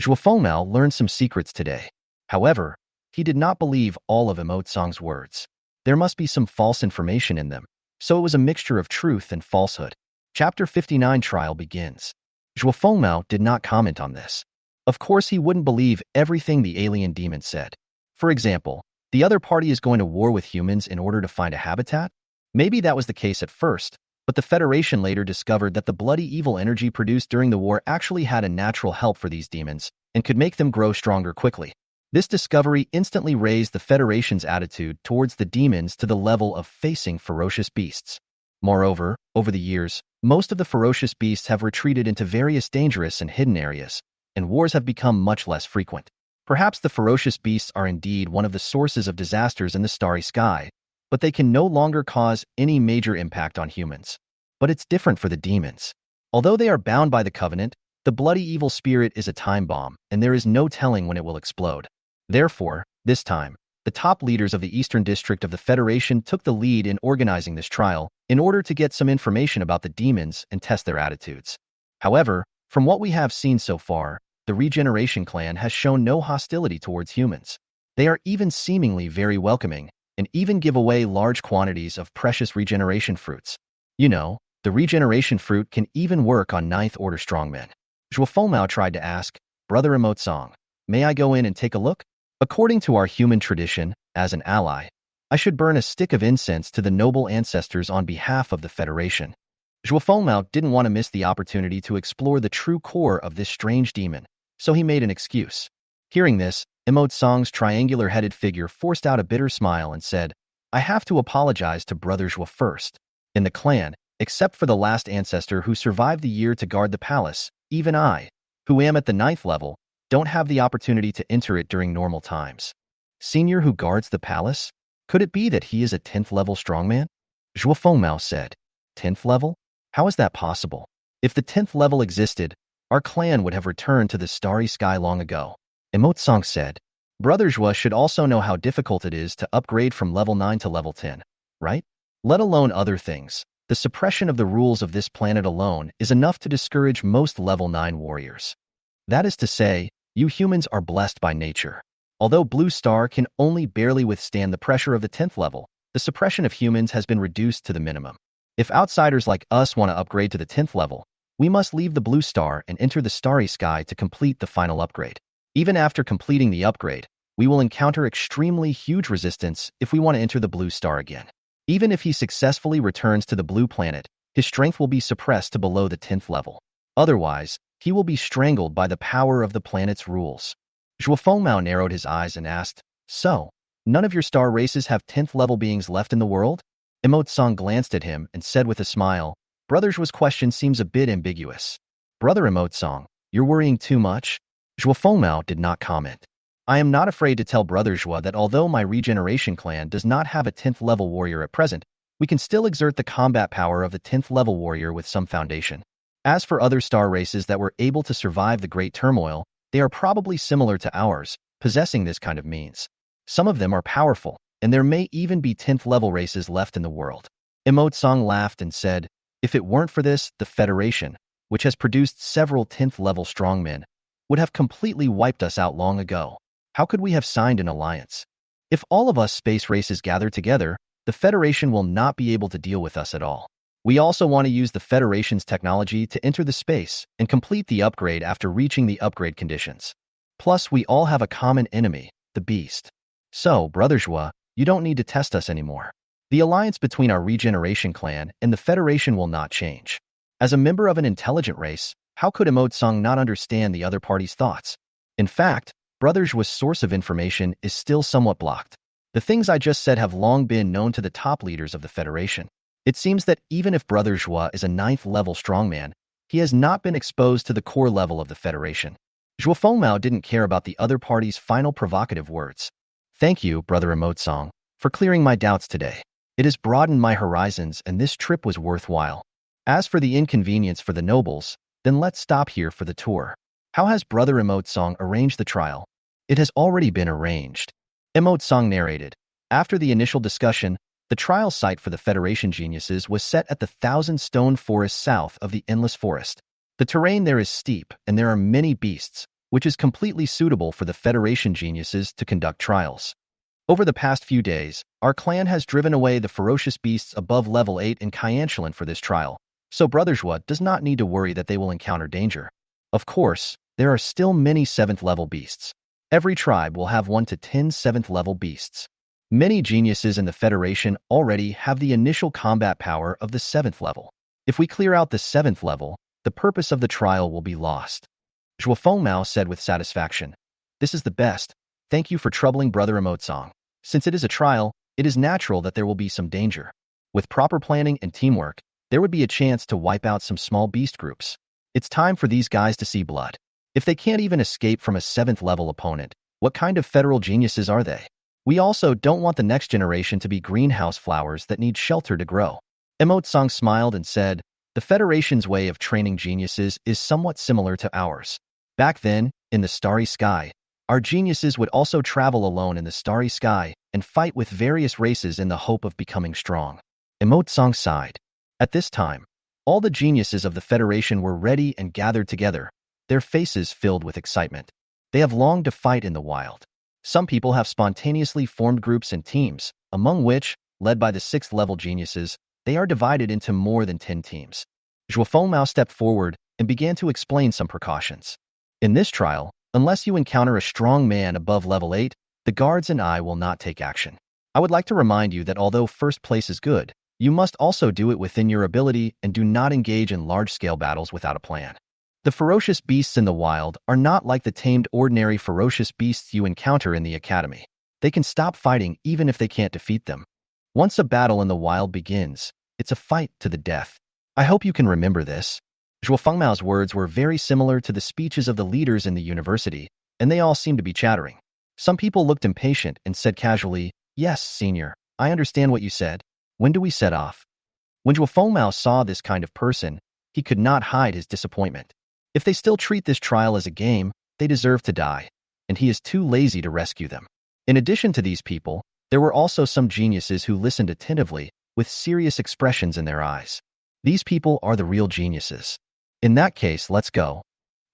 Zhuo Fengmao learned some secrets today. However, he did not believe all of Emotsang's words. There must be some false information in them, so it was a mixture of truth and falsehood. Chapter 59 Trial begins. Zhuo Fengmao did not comment on this. Of course, he wouldn't believe everything the alien demon said. For example, the other party is going to war with humans in order to find a habitat? Maybe that was the case at first, but the Federation later discovered that the bloody evil energy produced during the war actually had a natural help for these demons and could make them grow stronger quickly. This discovery instantly raised the Federation's attitude towards the demons to the level of facing ferocious beasts. Moreover, over the years, most of the ferocious beasts have retreated into various dangerous and hidden areas, and wars have become much less frequent. Perhaps the ferocious beasts are indeed one of the sources of disasters in the starry sky, but they can no longer cause any major impact on humans. But it's different for the demons. Although they are bound by the covenant, the bloody evil spirit is a time bomb, and there is no telling when it will explode. Therefore, this time, the top leaders of the Eastern District of the Federation took the lead in organizing this trial in order to get some information about the demons and test their attitudes. However, from what we have seen so far, the Regeneration Clan has shown no hostility towards humans. They are even seemingly very welcoming, and even give away large quantities of precious regeneration fruits. You know, the regeneration fruit can even work on 9th Order strongmen. Zhuo Fengmao tried to ask, Brother Emotsang, may I go in and take a look? According to our human tradition, as an ally, I should burn a stick of incense to the noble ancestors on behalf of the Federation. Zhuo Fengmao didn't want to miss the opportunity to explore the true core of this strange demon, so he made an excuse. Hearing this, Emotsang's triangular-headed figure forced out a bitter smile and said, I have to apologize to Brother Zhuo first. In the clan, except for the last ancestor who survived the year to guard the palace, even I, who am at the 9th level, don't have the opportunity to enter it during normal times. Senior who guards the palace? Could it be that he is a 10th level strongman? Zhuo Fengmao said. 10th level? How is that possible? If the 10th level existed, our clan would have returned to the starry sky long ago. Emotsang said. Brother Zhuo should also know how difficult it is to upgrade from level 9 to level 10, right? Let alone other things. The suppression of the rules of this planet alone is enough to discourage most level 9 warriors. That is to say, you humans are blessed by nature. Although Blue Star can only barely withstand the pressure of the 10th level, the suppression of humans has been reduced to the minimum. If outsiders like us want to upgrade to the 10th level, we must leave the Blue Star and enter the starry sky to complete the final upgrade. Even after completing the upgrade, we will encounter extremely huge resistance if we want to enter the Blue Star again. Even if he successfully returns to the Blue Planet, his strength will be suppressed to below the 10th level. Otherwise, he will be strangled by the power of the planet's rules. Zhuo Fengmao narrowed his eyes and asked, So, none of your star races have 10th level beings left in the world? Emotsang glanced at him and said with a smile, Brother Zhuo's question seems a bit ambiguous. Brother Emotsang, you're worrying too much? Zhuo Fengmao did not comment. I am not afraid to tell Brother Zhuo that although my regeneration clan does not have a 10th level warrior at present, we can still exert the combat power of the 10th level warrior with some foundation. As for other star races that were able to survive the Great Turmoil, they are probably similar to ours, possessing this kind of means. Some of them are powerful, and there may even be 10th level races left in the world. Emotsong laughed and said, if it weren't for this, the Federation, which has produced several 10th-level strongmen, would have completely wiped us out long ago. How could we have signed an alliance? If all of us space races gather together, the Federation will not be able to deal with us at all. We also want to use the Federation's technology to enter the space and complete the upgrade after reaching the upgrade conditions. Plus, we all have a common enemy, the Beast. So, Brother Zhua, you don't need to test us anymore. The alliance between our Regeneration clan and the Federation will not change. As a member of an intelligent race, how could Emotsong not understand the other party's thoughts? In fact, Brother Zhua's source of information is still somewhat blocked. The things I just said have long been known to the top leaders of the Federation. It seems that even if Brother Zhua is a 9th-level strongman, he has not been exposed to the core level of the Federation. Zhuo Fengmao didn't care about the other party's final provocative words. Thank you, Brother Emotsong, for clearing my doubts today. It has broadened my horizons and this trip was worthwhile. As for the inconvenience for the nobles, then let's stop here for the tour. How has Brother Emotsong arranged the trial? It has already been arranged. Emotsong narrated. After the initial discussion, the trial site for the Federation geniuses was set at the Thousand Stone Forest south of the Endless Forest. The terrain there is steep and there are many beasts, which is completely suitable for the Federation geniuses to conduct trials. Over the past few days, our clan has driven away the ferocious beasts above level 8 in Kyanchalan for this trial, so Brother Zhua does not need to worry that they will encounter danger. Of course, there are still many 7th-level beasts. Every tribe will have 1 to 10 7th-level beasts. Many geniuses in the Federation already have the initial combat power of the 7th level. If we clear out the 7th level, the purpose of the trial will be lost. Zhuo Fengmao said with satisfaction, this is the best. Thank you for troubling Brother Emotsong. Since it is a trial, it is natural that there will be some danger. With proper planning and teamwork, there would be a chance to wipe out some small beast groups. It's time for these guys to see blood. If they can't even escape from a 7th-level opponent, what kind of federal geniuses are they? We also don't want the next generation to be greenhouse flowers that need shelter to grow. Emotsong smiled and said, the Federation's way of training geniuses is somewhat similar to ours. Back then, in the starry sky, our geniuses would also travel alone in the starry sky and fight with various races in the hope of becoming strong. Emotsong sighed. At this time, all the geniuses of the Federation were ready and gathered together, their faces filled with excitement. They have longed to fight in the wild. Some people have spontaneously formed groups and teams, among which, led by the 6th-level geniuses, they are divided into more than 10 teams. Zhuo Fengmao stepped forward and began to explain some precautions. In this trial, unless you encounter a strong man above level 8, the guards and I will not take action. I would like to remind you that although first place is good, you must also do it within your ability and do not engage in large-scale battles without a plan. The ferocious beasts in the wild are not like the tamed ordinary ferocious beasts you encounter in the academy. They can stop fighting even if they can't defeat them. Once a battle in the wild begins, it's a fight to the death. I hope you can remember this. Zhuo Fengmao's words were very similar to the speeches of the leaders in the university, and they all seemed to be chattering. Some people looked impatient and said casually, yes, senior, I understand what you said. When do we set off? When Zhuo Fengmao saw this kind of person, he could not hide his disappointment. If they still treat this trial as a game, they deserve to die, and he is too lazy to rescue them. In addition to these people, there were also some geniuses who listened attentively, with serious expressions in their eyes. These people are the real geniuses. In that case, let's go,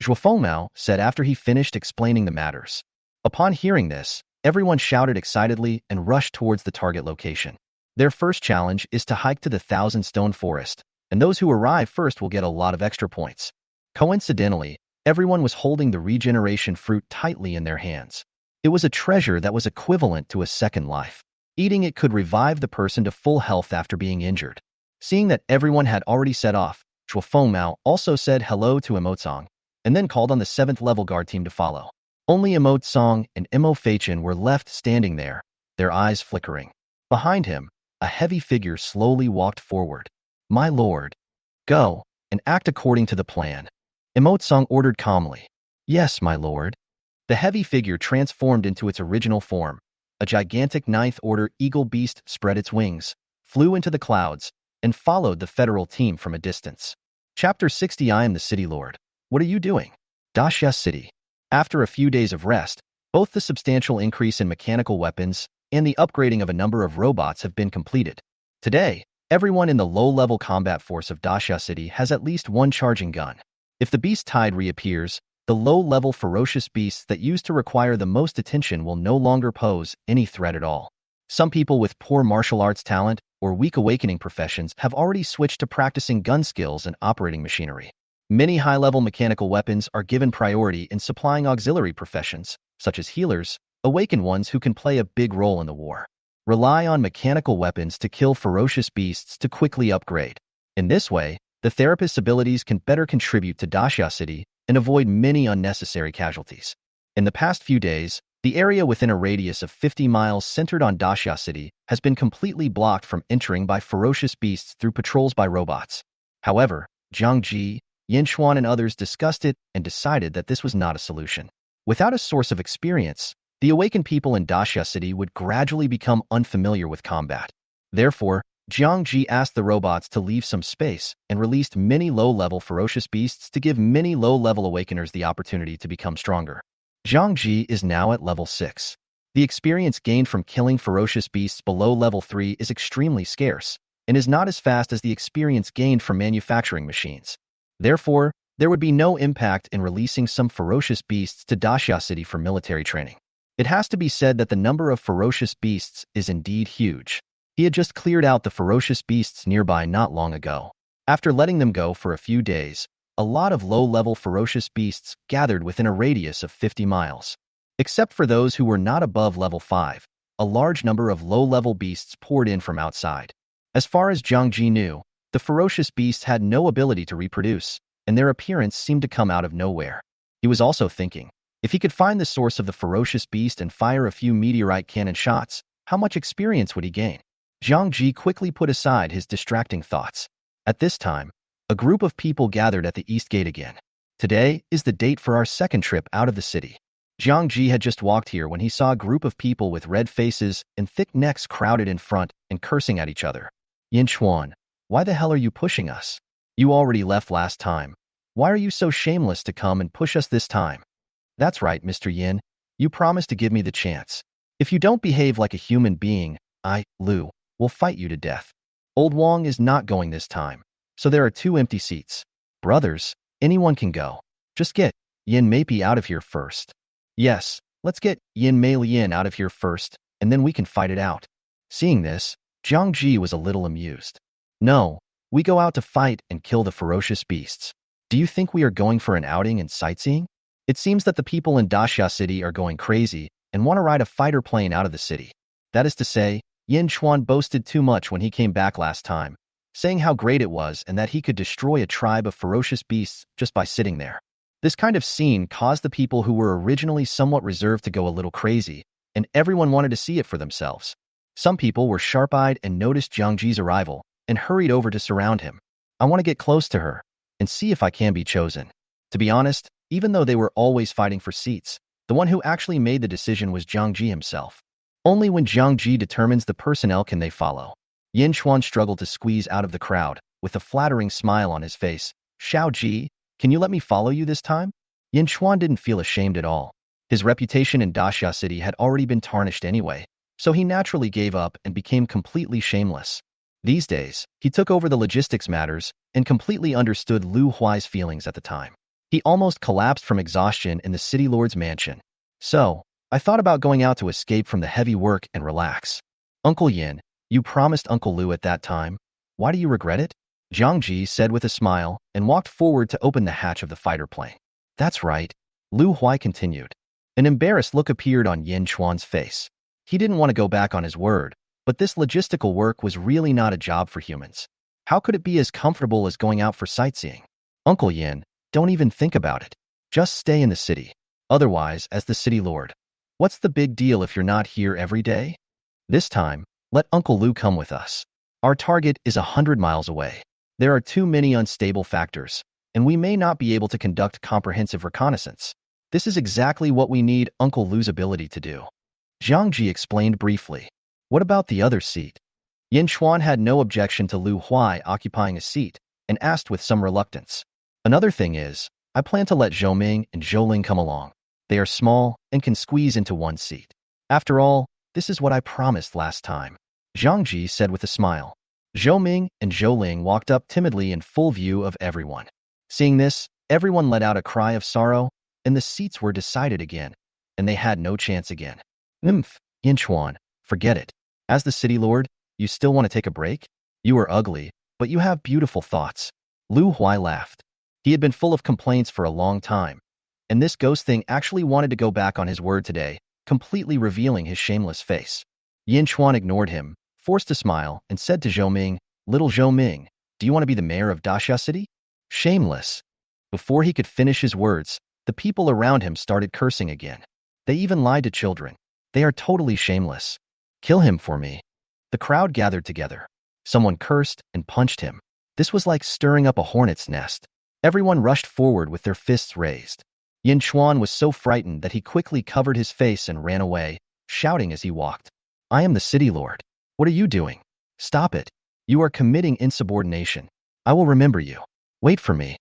Zhuo Fengmao said after he finished explaining the matters. Upon hearing this, everyone shouted excitedly and rushed towards the target location. Their first challenge is to hike to the Thousand Stone Forest, and those who arrive first will get a lot of extra points. Coincidentally, everyone was holding the regeneration fruit tightly in their hands. It was a treasure that was equivalent to a second life. Eating it could revive the person to full health after being injured. Seeing that everyone had already set off, Zhuo Fengmao also said hello to Emotsong, and then called on the 7th-level guard team to follow. Only Emotsong and Emo Feichen were left standing there, their eyes flickering. Behind him, a heavy figure slowly walked forward. My lord, go and act according to the plan. Emotsong ordered calmly. Yes, my lord. The heavy figure transformed into its original form. A gigantic 9th-order eagle beast spread its wings, flew into the clouds, and followed the federal team from a distance. Chapter 60. I am the City Lord. What are you doing? Daxia City. After a few days of rest, both the substantial increase in mechanical weapons and the upgrading of a number of robots have been completed. Today, Everyone in the low-level combat force of Dasha City has at least one charging gun. If the beast tide reappears, the low-level ferocious beasts that used to require the most attention will no longer pose any threat at all. Some people with poor martial arts talent or weak awakening professions have already switched to practicing gun skills and operating machinery. Many high-level mechanical weapons are given priority in supplying auxiliary professions, such as healers, awakened ones who can play a big role in the war. Rely on mechanical weapons to kill ferocious beasts to quickly upgrade. In this way, the therapist's abilities can better contribute to Dasha City and avoid many unnecessary casualties. In the past few days, the area within a radius of 50 miles centered on Dasha City has been completely blocked from entering by ferocious beasts through patrols by robots. However, Zhang Ji, Yin Xuan and others discussed it and decided that this was not a solution. Without a source of experience, the awakened people in Dasha City would gradually become unfamiliar with combat. Therefore, Zhang Ji asked the robots to leave some space and released many low-level ferocious beasts to give many low-level awakeners the opportunity to become stronger. Zhang Ji is now at level 6. The experience gained from killing ferocious beasts below level 3 is extremely scarce and is not as fast as the experience gained from manufacturing machines. Therefore, there would be no impact in releasing some ferocious beasts to Dasha City for military training. It has to be said that the number of ferocious beasts is indeed huge. He had just cleared out the ferocious beasts nearby not long ago. After letting them go for a few days, a lot of low-level ferocious beasts gathered within a radius of 50 miles. Except for those who were not above level 5, a large number of low-level beasts poured in from outside. As far as Zhang Ji knew, the ferocious beasts had no ability to reproduce, and their appearance seemed to come out of nowhere. He was also thinking, if he could find the source of the ferocious beast and fire a few meteorite cannon shots, how much experience would he gain? Zhang Ji quickly put aside his distracting thoughts. At this time, a group of people gathered at the East Gate again. Today is the date for our second trip out of the city. Zhang Ji had just walked here when he saw a group of people with red faces and thick necks crowded in front and cursing at each other. Yin Xuan, why the hell are you pushing us? You already left last time. Why are you so shameless to come and push us this time? That's right, Mr. Yin. You promised to give me the chance. If you don't behave like a human being, Lu, will fight you to death. Old Wang is not going this time, so there are 2 empty seats. Brothers, anyone can go. Just get Yin Mei out of here first. Yes, let's get Yin Mei Lian out of here first, and then we can fight it out. Seeing this, Zhang Ji was a little amused. No, we go out to fight and kill the ferocious beasts. Do you think we are going for an outing and sightseeing? It seems that the people in Dasha City are going crazy and want to ride a fighter plane out of the city. That is to say, Yin Xuan boasted too much when he came back last time, saying how great it was and that he could destroy a tribe of ferocious beasts just by sitting there. This kind of scene caused the people who were originally somewhat reserved to go a little crazy, and everyone wanted to see it for themselves. Some people were sharp-eyed and noticed Zhang Ji's arrival and hurried over to surround him. I want to get close to her and see if I can be chosen. To be honest, even though they were always fighting for seats, the one who actually made the decision was Zhang Ji himself. Only when Zhang Ji determines the personnel can they follow. Yin Xuan struggled to squeeze out of the crowd, with a flattering smile on his face. Xiao Ji, can you let me follow you this time? Yin Xuan didn't feel ashamed at all. His reputation in Dasha City had already been tarnished anyway, so he naturally gave up and became completely shameless. These days, he took over the logistics matters and completely understood Lu Huai's feelings at the time. He almost collapsed from exhaustion in the city lord's mansion. So, I thought about going out to escape from the heavy work and relax. Uncle Yin, you promised Uncle Lu at that time. Why do you regret it? Zhang Ji said with a smile and walked forward to open the hatch of the fighter plane. That's right. Lu Huai continued. An embarrassed look appeared on Yin Xuan's face. He didn't want to go back on his word, but this logistical work was really not a job for humans. How could it be as comfortable as going out for sightseeing? Uncle Yin, don't even think about it. Just stay in the city. Otherwise, as the city lord, what's the big deal if you're not here every day? This time, let Uncle Lu come with us. Our target is 100 miles away. There are too many unstable factors, and we may not be able to conduct comprehensive reconnaissance. This is exactly what we need Uncle Lu's ability to do. Zhang Ji explained briefly. What about the other seat? Yin Xuan had no objection to Lu Huai occupying a seat and asked with some reluctance. Another thing is, I plan to let Zhou Ming and Zhou Ling come along. They are small and can squeeze into one seat. After all, this is what I promised last time. Zhang Ji said with a smile. Zhou Ming and Zhou Ling walked up timidly in full view of everyone. Seeing this, everyone let out a cry of sorrow, and the seats were decided again, and they had no chance again. Yinchuan, forget it. As the city lord, you still want to take a break? You are ugly, but you have beautiful thoughts. Lu Huai laughed. He had been full of complaints for a long time, and this ghost thing actually wanted to go back on his word today, completely revealing his shameless face. Yin Chuan ignored him, forced a smile, and said to Zhou Ming, "Little Zhou Ming, do you want to be the mayor of Daxia City?" Shameless. Before he could finish his words, the people around him started cursing again. They even lied to children. They are totally shameless. Kill him for me. The crowd gathered together. Someone cursed and punched him. This was like stirring up a hornet's nest. Everyone rushed forward with their fists raised. Yin Chuan was so frightened that he quickly covered his face and ran away, shouting as he walked, "I am the city lord. What are you doing? Stop it. You are committing insubordination. I will remember you. Wait for me."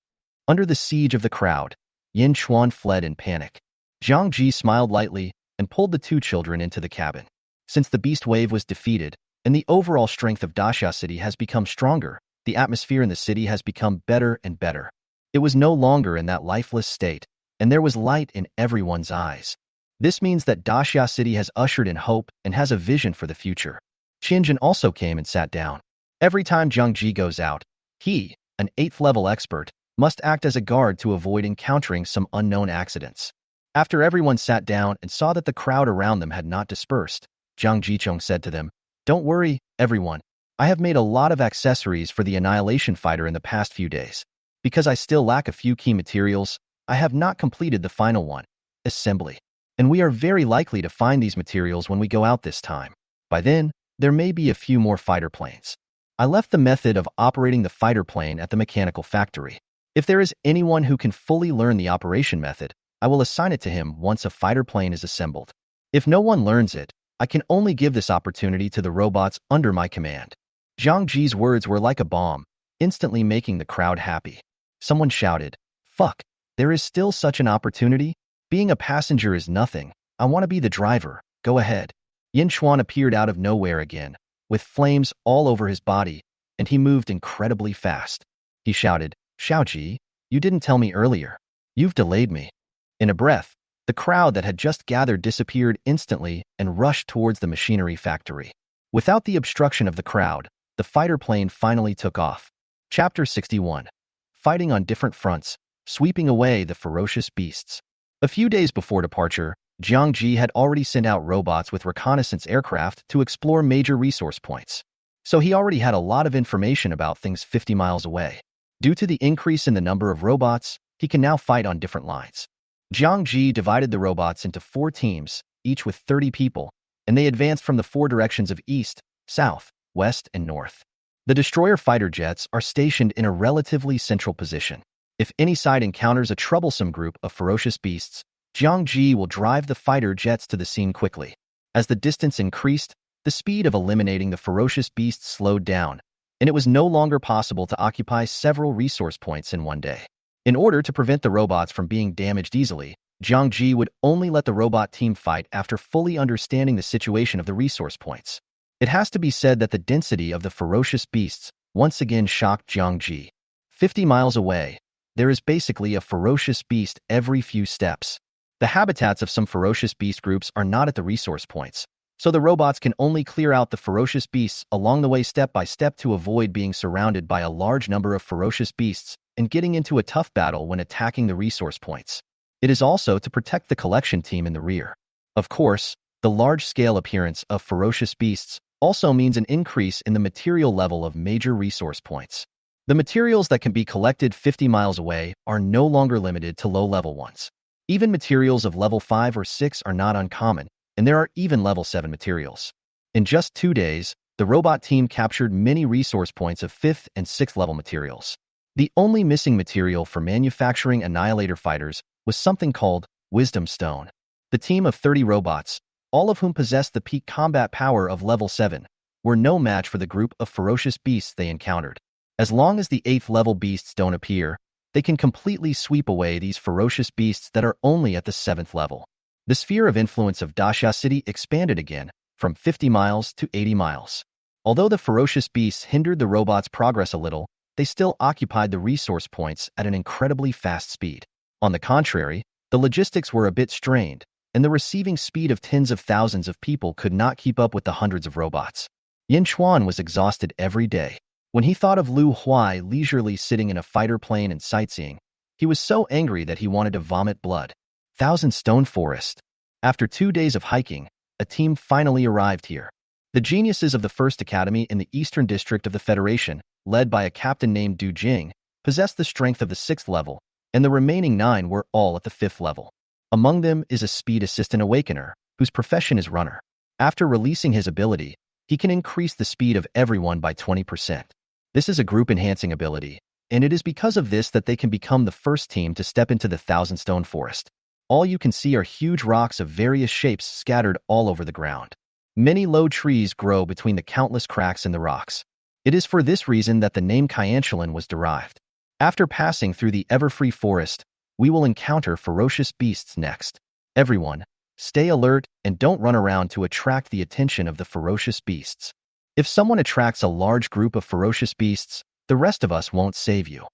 Under the siege of the crowd, Yin Chuan fled in panic. Zhang Ji smiled lightly and pulled the two children into the cabin. Since the beast wave was defeated and the overall strength of Daxia City has become stronger, the atmosphere in the city has become better and better. It was no longer in that lifeless state, and there was light in everyone's eyes. This means that Daxia City has ushered in hope and has a vision for the future. Qinjin also came and sat down. Every time Zhang Ji goes out, he, an 8th-level expert, must act as a guard to avoid encountering some unknown accidents. After everyone sat down and saw that the crowd around them had not dispersed, Zhang Jicheng said to them, "Don't worry, everyone. I have made a lot of accessories for the Annihilation Fighter in the past few days. Because I still lack a few key materials, I have not completed the final one, assembly. And we are very likely to find these materials when we go out this time. By then, there may be a few more fighter planes. I left the method of operating the fighter plane at the mechanical factory. If there is anyone who can fully learn the operation method, I will assign it to him once a fighter plane is assembled. If no one learns it, I can only give this opportunity to the robots under my command." Zhang Ji's words were like a bomb, instantly making the crowd happy. Someone shouted, "Fuck, there is still such an opportunity? Being a passenger is nothing. I want to be the driver. Go ahead." Yin Chuan appeared out of nowhere again, with flames all over his body, and he moved incredibly fast. He shouted, "Xiaoji, you didn't tell me earlier. You've delayed me." In a breath, the crowd that had just gathered disappeared instantly and rushed towards the machinery factory. Without the obstruction of the crowd, the fighter plane finally took off. Chapter 61. Fighting on different fronts, sweeping away the ferocious beasts. A few days before departure, Jiang Ji had already sent out robots with reconnaissance aircraft to explore major resource points. So he already had a lot of information about things 50 miles away. Due to the increase in the number of robots, he can now fight on different lines. Jiang Ji divided the robots into 4 teams, each with 30 people, and they advanced from the 4 directions of east, south, west, and north. The destroyer fighter jets are stationed in a relatively central position. If any side encounters a troublesome group of ferocious beasts, Jiang Ji will drive the fighter jets to the scene quickly. As the distance increased, the speed of eliminating the ferocious beasts slowed down, and it was no longer possible to occupy several resource points in one day. In order to prevent the robots from being damaged easily, Jiang Ji would only let the robot team fight after fully understanding the situation of the resource points. It has to be said that the density of the ferocious beasts once again shocked Jiang Ji. 50 miles away, there is basically a ferocious beast every few steps. The habitats of some ferocious beast groups are not at the resource points, so the robots can only clear out the ferocious beasts along the way step by step to avoid being surrounded by a large number of ferocious beasts and getting into a tough battle when attacking the resource points. It is also to protect the collection team in the rear. Of course, the large-scale appearance of ferocious beasts also means an increase in the material level of major resource points. The materials that can be collected 50 miles away are no longer limited to low-level ones. Even materials of level 5 or 6 are not uncommon, and there are even level 7 materials. In just 2 days, the robot team captured many resource points of 5th and 6th level materials. The only missing material for manufacturing Annihilator fighters was something called Wisdom Stone. The team of 30 robots, all of whom possessed the peak combat power of level 7, were no match for the group of ferocious beasts they encountered. As long as the 8th level beasts don't appear, they can completely sweep away these ferocious beasts that are only at the 7th level. The sphere of influence of Daxia City expanded again, from 50 miles to 80 miles. Although the ferocious beasts hindered the robots' progress a little, they still occupied the resource points at an incredibly fast speed. On the contrary, the logistics were a bit strained, and the receiving speed of tens of thousands of people could not keep up with the hundreds of robots. Yin Chuan was exhausted every day. When he thought of Lu Huai leisurely sitting in a fighter plane and sightseeing, he was so angry that he wanted to vomit blood. Thousand Stone Forest. After 2 days of hiking, a team finally arrived here. The geniuses of the First Academy in the Eastern District of the Federation, led by a captain named Du Jing, possessed the strength of the 6th level, and the remaining 9 were all at the 5th level. Among them is a Speed Assistant Awakener, whose profession is runner. After releasing his ability, he can increase the speed of everyone by 20%. This is a group-enhancing ability, and it is because of this that they can become the first team to step into the Thousand Stone Forest. All you can see are huge rocks of various shapes scattered all over the ground. Many low trees grow between the countless cracks in the rocks. It is for this reason that the name Kyanchalan was derived. After passing through the Everfree Forest, we will encounter ferocious beasts next. Everyone, stay alert and don't run around to attract the attention of the ferocious beasts. If someone attracts a large group of ferocious beasts, the rest of us won't save you.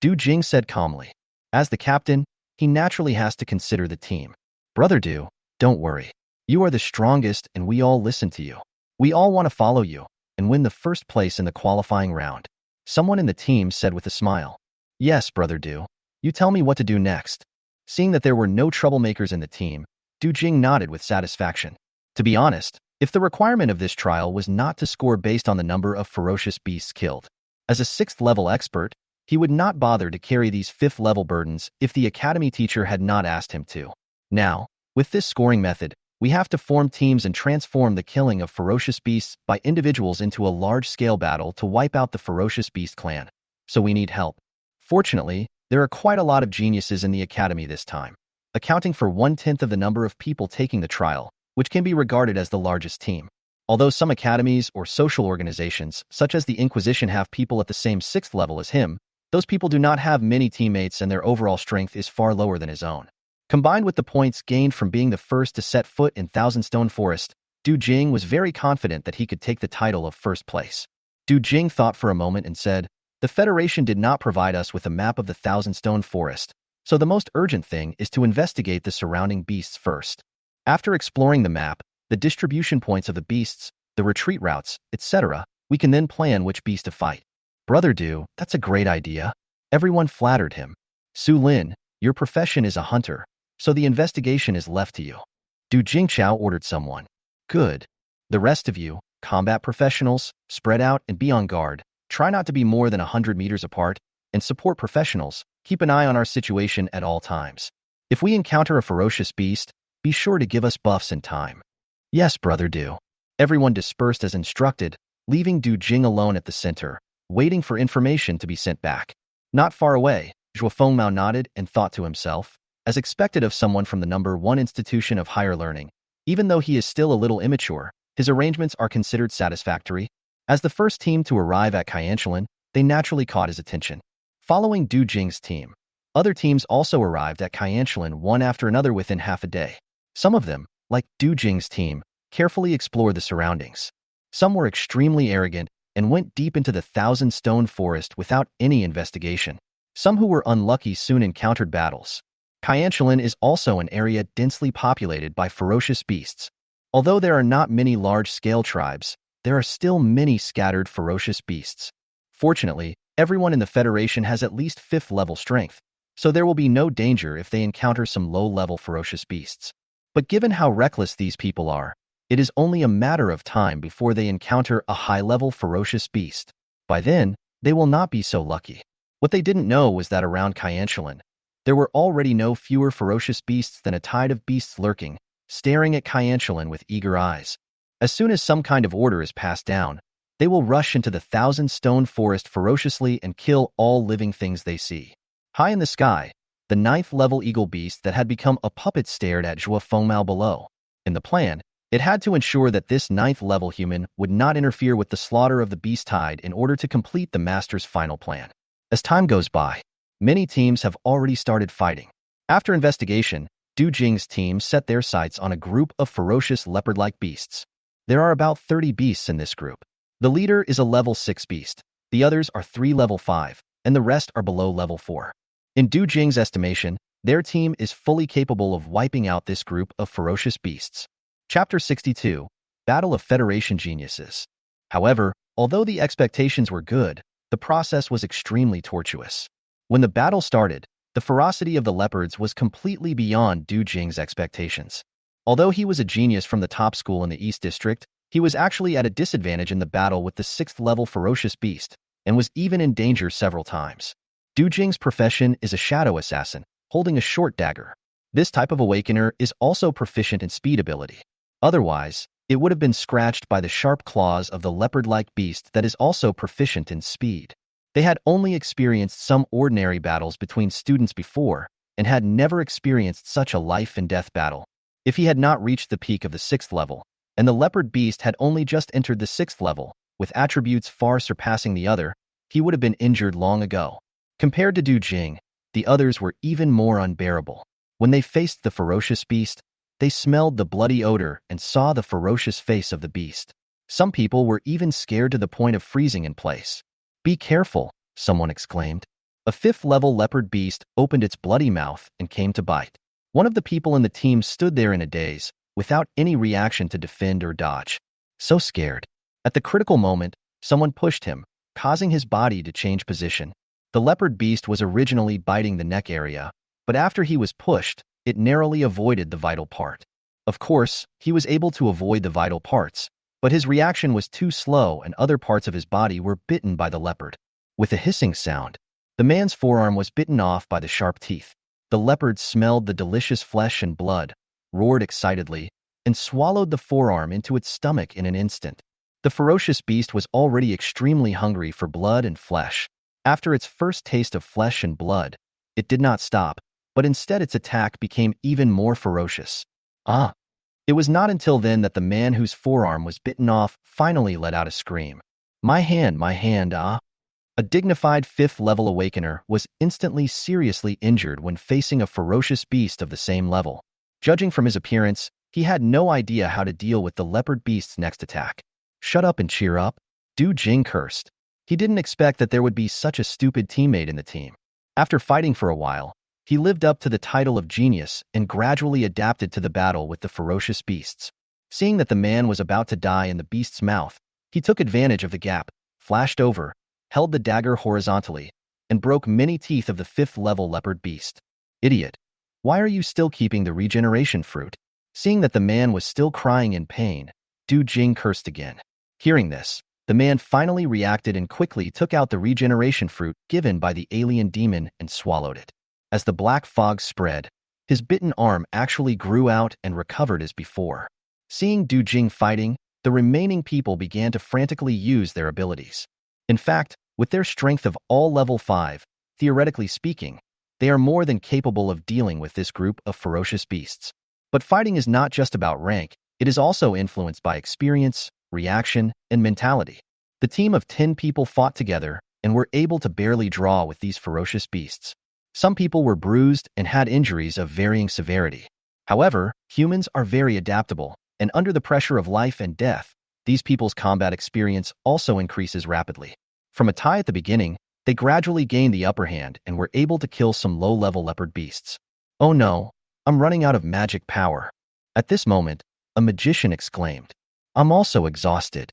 Du Jing said calmly. As the captain, he naturally has to consider the team. Brother Du, don't worry. You are the strongest and we all listen to you. We all want to follow you and win the first place in the qualifying round. Someone in the team said with a smile. Yes, Brother Du. You tell me what to do next. Seeing that there were no troublemakers in the team, Du Jing nodded with satisfaction. To be honest, if the requirement of this trial was not to score based on the number of ferocious beasts killed, as a 6th level expert, he would not bother to carry these 5th level burdens if the academy teacher had not asked him to. Now, with this scoring method, we have to form teams and transform the killing of ferocious beasts by individuals into a large-scale battle to wipe out the ferocious beast clan. So we need help. Fortunately, there are quite a lot of geniuses in the academy this time, accounting for 1/10 of the number of people taking the trial, which can be regarded as the largest team. Although some academies or social organizations, such as the Inquisition, have people at the same 6th level as him, those people do not have many teammates and their overall strength is far lower than his own. Combined with the points gained from being the first to set foot in Thousand Stone Forest, Du Jing was very confident that he could take the title of first place. Du Jing thought for a moment and said, the Federation did not provide us with a map of the Thousand Stone Forest, so the most urgent thing is to investigate the surrounding beasts first. After exploring the map, the distribution points of the beasts, the retreat routes, etc., we can then plan which beast to fight. Brother Du, that's a great idea. Everyone flattered him. Su Lin, your profession is a hunter, so the investigation is left to you. Du Jingchao ordered someone. Good. The rest of you, combat professionals, spread out and be on guard. Try not to be more than 100 meters apart, and support professionals. Keep an eye on our situation at all times. If we encounter a ferocious beast, be sure to give us buffs in time. Yes, Brother Du. Everyone dispersed as instructed, leaving Du Jing alone at the center, waiting for information to be sent back. Not far away, Zhuo Fengmao nodded and thought to himself, as expected of someone from the number 1 institution of higher learning. Even though he is still a little immature, his arrangements are considered satisfactory. As the first team to arrive at Kyanchalan, they naturally caught his attention. Following Du Jing's team, other teams also arrived at Kyanchalan one after another within half a day. Some of them, like Du Jing's team, carefully explored the surroundings. Some were extremely arrogant and went deep into the Thousand Stone Forest without any investigation. Some who were unlucky soon encountered battles. Kyanchalan is also an area densely populated by ferocious beasts. Although there are not many large-scale tribes, there are still many scattered ferocious beasts. Fortunately, everyone in the Federation has at least 5th level strength, so there will be no danger if they encounter some low-level ferocious beasts. But given how reckless these people are, it is only a matter of time before they encounter a high-level ferocious beast. By then, they will not be so lucky. What they didn't know was that around Kyanchalan, there were already no fewer ferocious beasts than a tide of beasts lurking, staring at Kyanchalan with eager eyes. As soon as some kind of order is passed down, they will rush into the Thousand Stone Forest ferociously and kill all living things they see. High in the sky, the 9th level eagle beast that had become a puppet stared at Zhuo Fengmao below. In the plan, it had to ensure that this 9th level human would not interfere with the slaughter of the beast tide in order to complete the master's final plan. As time goes by, many teams have already started fighting. After investigation, Du Jing's team set their sights on a group of ferocious leopard-like beasts. There are about 30 beasts in this group. The leader is a level 6 beast, the others are 3 level 5, and the rest are below level 4. In Du Jing's estimation, their team is fully capable of wiping out this group of ferocious beasts. Chapter 62, Battle of Federation Geniuses. However, although the expectations were good, the process was extremely tortuous. When the battle started, the ferocity of the leopards was completely beyond Du Jing's expectations. Although he was a genius from the top school in the East District, he was actually at a disadvantage in the battle with the 6th-level ferocious beast, and was even in danger several times. Du Jing's profession is a shadow assassin, holding a short dagger. This type of awakener is also proficient in speed ability. Otherwise, it would have been scratched by the sharp claws of the leopard-like beast that is also proficient in speed. They had only experienced some ordinary battles between students before, and had never experienced such a life-and-death battle. If he had not reached the peak of the 6th level, and the leopard beast had only just entered the 6th level, with attributes far surpassing the other, he would have been injured long ago. Compared to Du Jing, the others were even more unbearable. When they faced the ferocious beast, they smelled the bloody odor and saw the ferocious face of the beast. Some people were even scared to the point of freezing in place. "Be careful," someone exclaimed. A 5th-level leopard beast opened its bloody mouth and came to bite. One of the people in the team stood there in a daze, without any reaction to defend or dodge. So scared. At the critical moment, someone pushed him, causing his body to change position. The leopard beast was originally biting the neck area, but after he was pushed, it narrowly avoided the vital part. Of course, he was able to avoid the vital parts, but his reaction was too slow and other parts of his body were bitten by the leopard. With a hissing sound, the man's forearm was bitten off by the sharp teeth. The leopard smelled the delicious flesh and blood, roared excitedly, and swallowed the forearm into its stomach in an instant. The ferocious beast was already extremely hungry for blood and flesh. After its first taste of flesh and blood, it did not stop, but instead its attack became even more ferocious. It was not until then that the man whose forearm was bitten off finally let out a scream. My hand, ah!" A dignified 5th-level awakener was instantly seriously injured when facing a ferocious beast of the same level. Judging from his appearance, he had no idea how to deal with the leopard beast's next attack. "Shut up and cheer up," Du Jing cursed. He didn't expect that there would be such a stupid teammate in the team. After fighting for a while, he lived up to the title of genius and gradually adapted to the battle with the ferocious beasts. Seeing that the man was about to die in the beast's mouth, he took advantage of the gap, flashed over, held the dagger horizontally, and broke many teeth of the 5th-level leopard beast. "Idiot! Why are you still keeping the regeneration fruit?" Seeing that the man was still crying in pain, Du Jing cursed again. Hearing this, the man finally reacted and quickly took out the regeneration fruit given by the alien demon and swallowed it. As the black fog spread, his bitten arm actually grew out and recovered as before. Seeing Du Jing fighting, the remaining people began to frantically use their abilities. In fact, with their strength of all level 5, theoretically speaking, they are more than capable of dealing with this group of ferocious beasts. But fighting is not just about rank, it is also influenced by experience, reaction, and mentality. The team of 10 people fought together and were able to barely draw with these ferocious beasts. Some people were bruised and had injuries of varying severity. However, humans are very adaptable, and under the pressure of life and death, these people's combat experience also increases rapidly. From a tie at the beginning, they gradually gained the upper hand and were able to kill some low-level leopard beasts. "Oh no, I'm running out of magic power." At this moment, a magician exclaimed, "I'm also exhausted."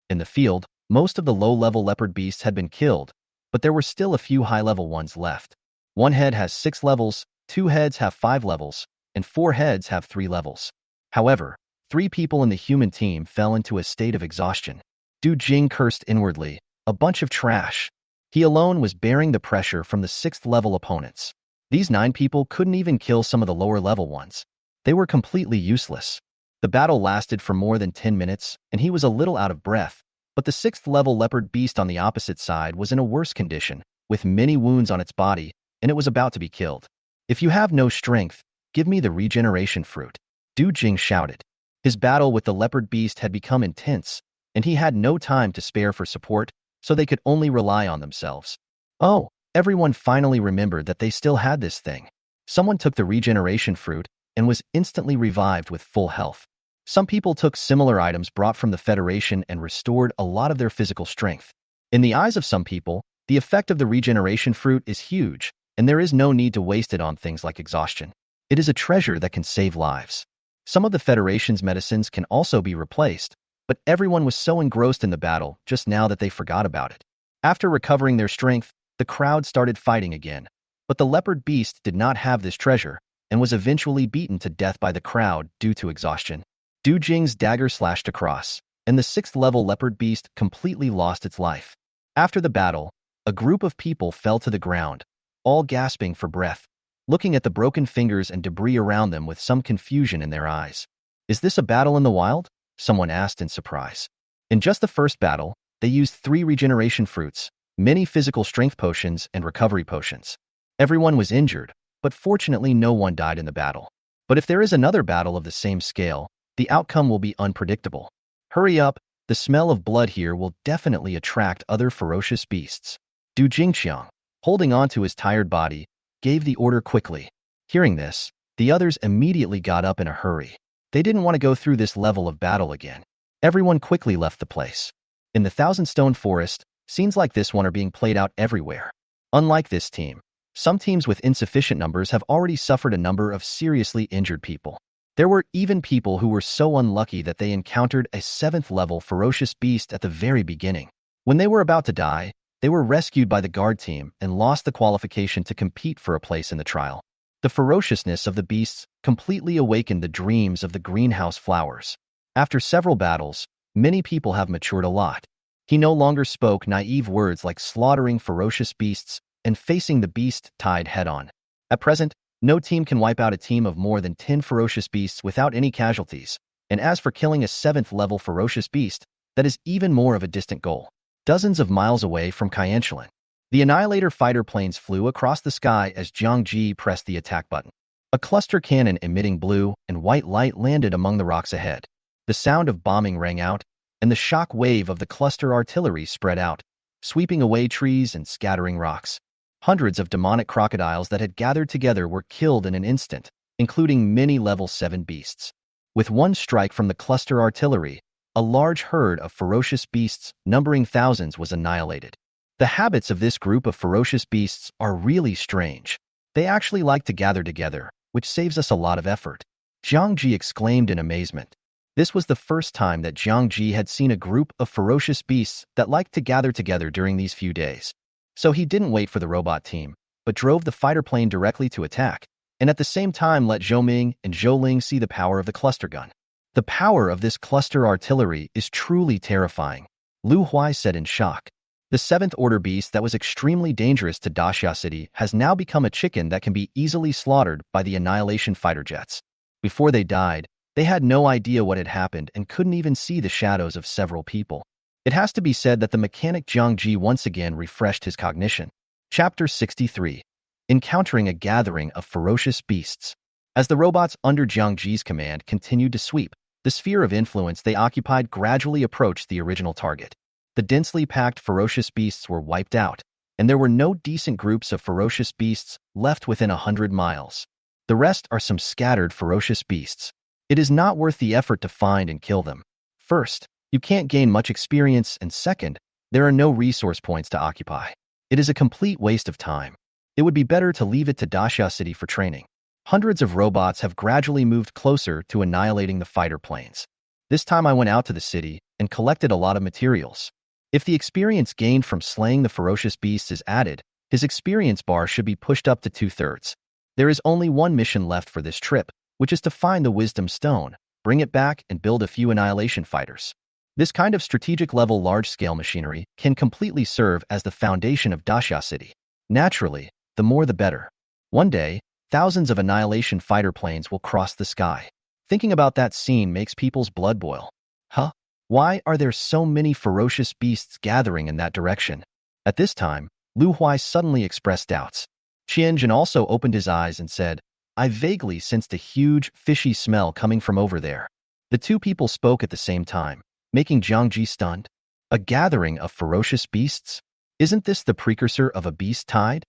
In the field, most of the low-level leopard beasts had been killed, but there were still a few high-level ones left. One head has 6 levels, 2 heads have 5 levels, and 4 heads have 3 levels. However, 3 people in the human team fell into a state of exhaustion. Du Jing cursed inwardly, a bunch of trash. He alone was bearing the pressure from the 6th-level opponents. These 9 people couldn't even kill some of the lower-level ones. They were completely useless. The battle lasted for more than 10 minutes, and he was a little out of breath, but the 6th-level leopard beast on the opposite side was in a worse condition, with many wounds on its body, and it was about to be killed. "If you have no strength, give me the regeneration fruit," Du Jing shouted. His battle with the leopard beast had become intense, and he had no time to spare for support, so they could only rely on themselves. Oh, everyone finally remembered that they still had this thing. Someone took the regeneration fruit and was instantly revived with full health. Some people took similar items brought from the Federation and restored a lot of their physical strength. In the eyes of some people, the effect of the regeneration fruit is huge, and there is no need to waste it on things like exhaustion. It is a treasure that can save lives. Some of the Federation's medicines can also be replaced, but everyone was so engrossed in the battle just now that they forgot about it. After recovering their strength, the crowd started fighting again. But the leopard beast did not have this treasure and was eventually beaten to death by the crowd due to exhaustion. Du Jing's dagger slashed across, and the 6th-level leopard beast completely lost its life. After the battle, a group of people fell to the ground, all gasping for breath, looking at the broken fingers and debris around them with some confusion in their eyes. "Is this a battle in the wild?" someone asked in surprise. In just the first battle, they used 3 regeneration fruits, many physical strength potions, and recovery potions. Everyone was injured, but fortunately no one died in the battle. But if there is another battle of the same scale, the outcome will be unpredictable. Hurry up, the smell of blood here will definitely attract other ferocious beasts. Du Jingqiang, holding on to his tired body, gave the order quickly. Hearing this, the others immediately got up in a hurry. They didn't want to go through this level of battle again. Everyone quickly left the place. In the Thousand Stone Forest, scenes like this one are being played out everywhere. Unlike this team, some teams with insufficient numbers have already suffered a number of seriously injured people. There were even people who were so unlucky that they encountered a 7th-level ferocious beast at the very beginning. When they were about to die, they were rescued by the guard team and lost the qualification to compete for a place in the trial. The ferociousness of the beasts completely awakened the dreams of the greenhouse flowers. After several battles, many people have matured a lot. He no longer spoke naive words like slaughtering ferocious beasts and facing the beast tied head-on. At present, no team can wipe out a team of more than 10 ferocious beasts without any casualties, and as for killing a 7th-level ferocious beast, that is even more of a distant goal. Dozens of miles away from Kaienchelan, the Annihilator fighter planes flew across the sky as Jiang Ji pressed the attack button. A cluster cannon emitting blue and white light landed among the rocks ahead. The sound of bombing rang out, and the shock wave of the cluster artillery spread out, sweeping away trees and scattering rocks. Hundreds of demonic crocodiles that had gathered together were killed in an instant, including many level 7 beasts. With one strike from the cluster artillery, a large herd of ferocious beasts numbering thousands was annihilated. The habits of this group of ferocious beasts are really strange. They actually like to gather together, which saves us a lot of effort. Jiang Ji exclaimed in amazement. This was the first time that Jiang Ji had seen a group of ferocious beasts that liked to gather together during these few days. So he didn't wait for the robot team, but drove the fighter plane directly to attack, and at the same time let Zhou Ming and Zhou Ling see the power of the cluster gun. "The power of this cluster artillery is truly terrifying," Lu Huai said in shock. The 7th-order beast that was extremely dangerous to Dashia City has now become a chicken that can be easily slaughtered by the Annihilation fighter jets. Before they died, they had no idea what had happened and couldn't even see the shadows of several people. It has to be said that the mechanic Jiang Ji once again refreshed his cognition. Chapter 63. Encountering a gathering of ferocious beasts. As the robots under Jiang Ji's command continued to sweep, the sphere of influence they occupied gradually approached the original target. The densely packed ferocious beasts were wiped out, and there were no decent groups of ferocious beasts left within 100 miles. The rest are some scattered ferocious beasts. It is not worth the effort to find and kill them. First, you can't gain much experience, and second, there are no resource points to occupy. It is a complete waste of time. It would be better to leave it to Dashia City for training. Hundreds of robots have gradually moved closer to annihilating the fighter planes. This time I went out to the city and collected a lot of materials. If the experience gained from slaying the ferocious beasts is added, his experience bar should be pushed up to 2/3. There is only one mission left for this trip, which is to find the Wisdom Stone, bring it back, and build a few Annihilation fighters. This kind of strategic-level large-scale machinery can completely serve as the foundation of Dashia City. Naturally, the more the better. One day, thousands of Annihilation fighter planes will cross the sky. Thinking about that scene makes people's blood boil. Huh? Why are there so many ferocious beasts gathering in that direction? At this time, Lu Huai suddenly expressed doubts. Qianjun also opened his eyes and said, "I vaguely sensed a huge, fishy smell coming from over there." The two people spoke at the same time, making Jiang Ji stunned. A gathering of ferocious beasts? Isn't this the precursor of a beast tide?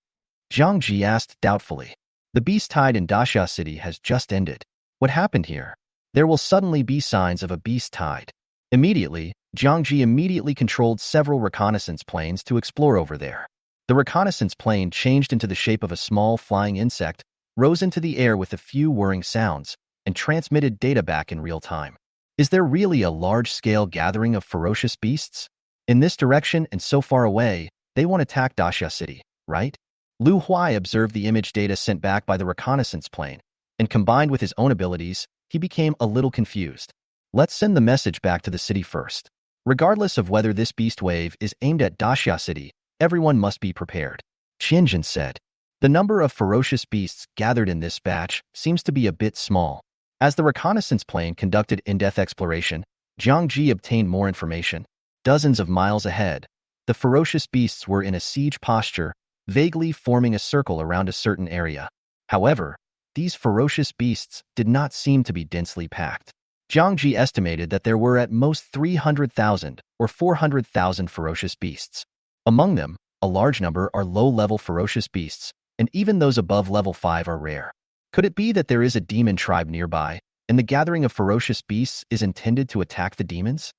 Jiang Ji asked doubtfully. The beast tide in Dashia City has just ended. What happened here? there will suddenly be signs of a beast tide. Immediately, Jiang Ji immediately controlled several reconnaissance planes to explore over there. The reconnaissance plane changed into the shape of a small flying insect, rose into the air with a few whirring sounds, and transmitted data back in real time. Is there really a large-scale gathering of ferocious beasts? In this direction and so far away, they won't attack Daxia City, right? Lu Huai observed the image data sent back by the reconnaissance plane, and combined with his own abilities, he became a little confused. Let's send the message back to the city first. Regardless of whether this beast wave is aimed at Daxia City, everyone must be prepared. Qianjun said. The number of ferocious beasts gathered in this batch seems to be a bit small. As the reconnaissance plane conducted in-depth exploration, Jiang Ji obtained more information. Dozens of miles ahead, the ferocious beasts were in a siege posture, vaguely forming a circle around a certain area. However, these ferocious beasts did not seem to be densely packed. Jiang Ji estimated that there were at most 300,000 or 400,000 ferocious beasts. Among them, a large number are low-level ferocious beasts, and even those above level 5 are rare. Could it be that there is a demon tribe nearby, and the gathering of ferocious beasts is intended to attack the demons?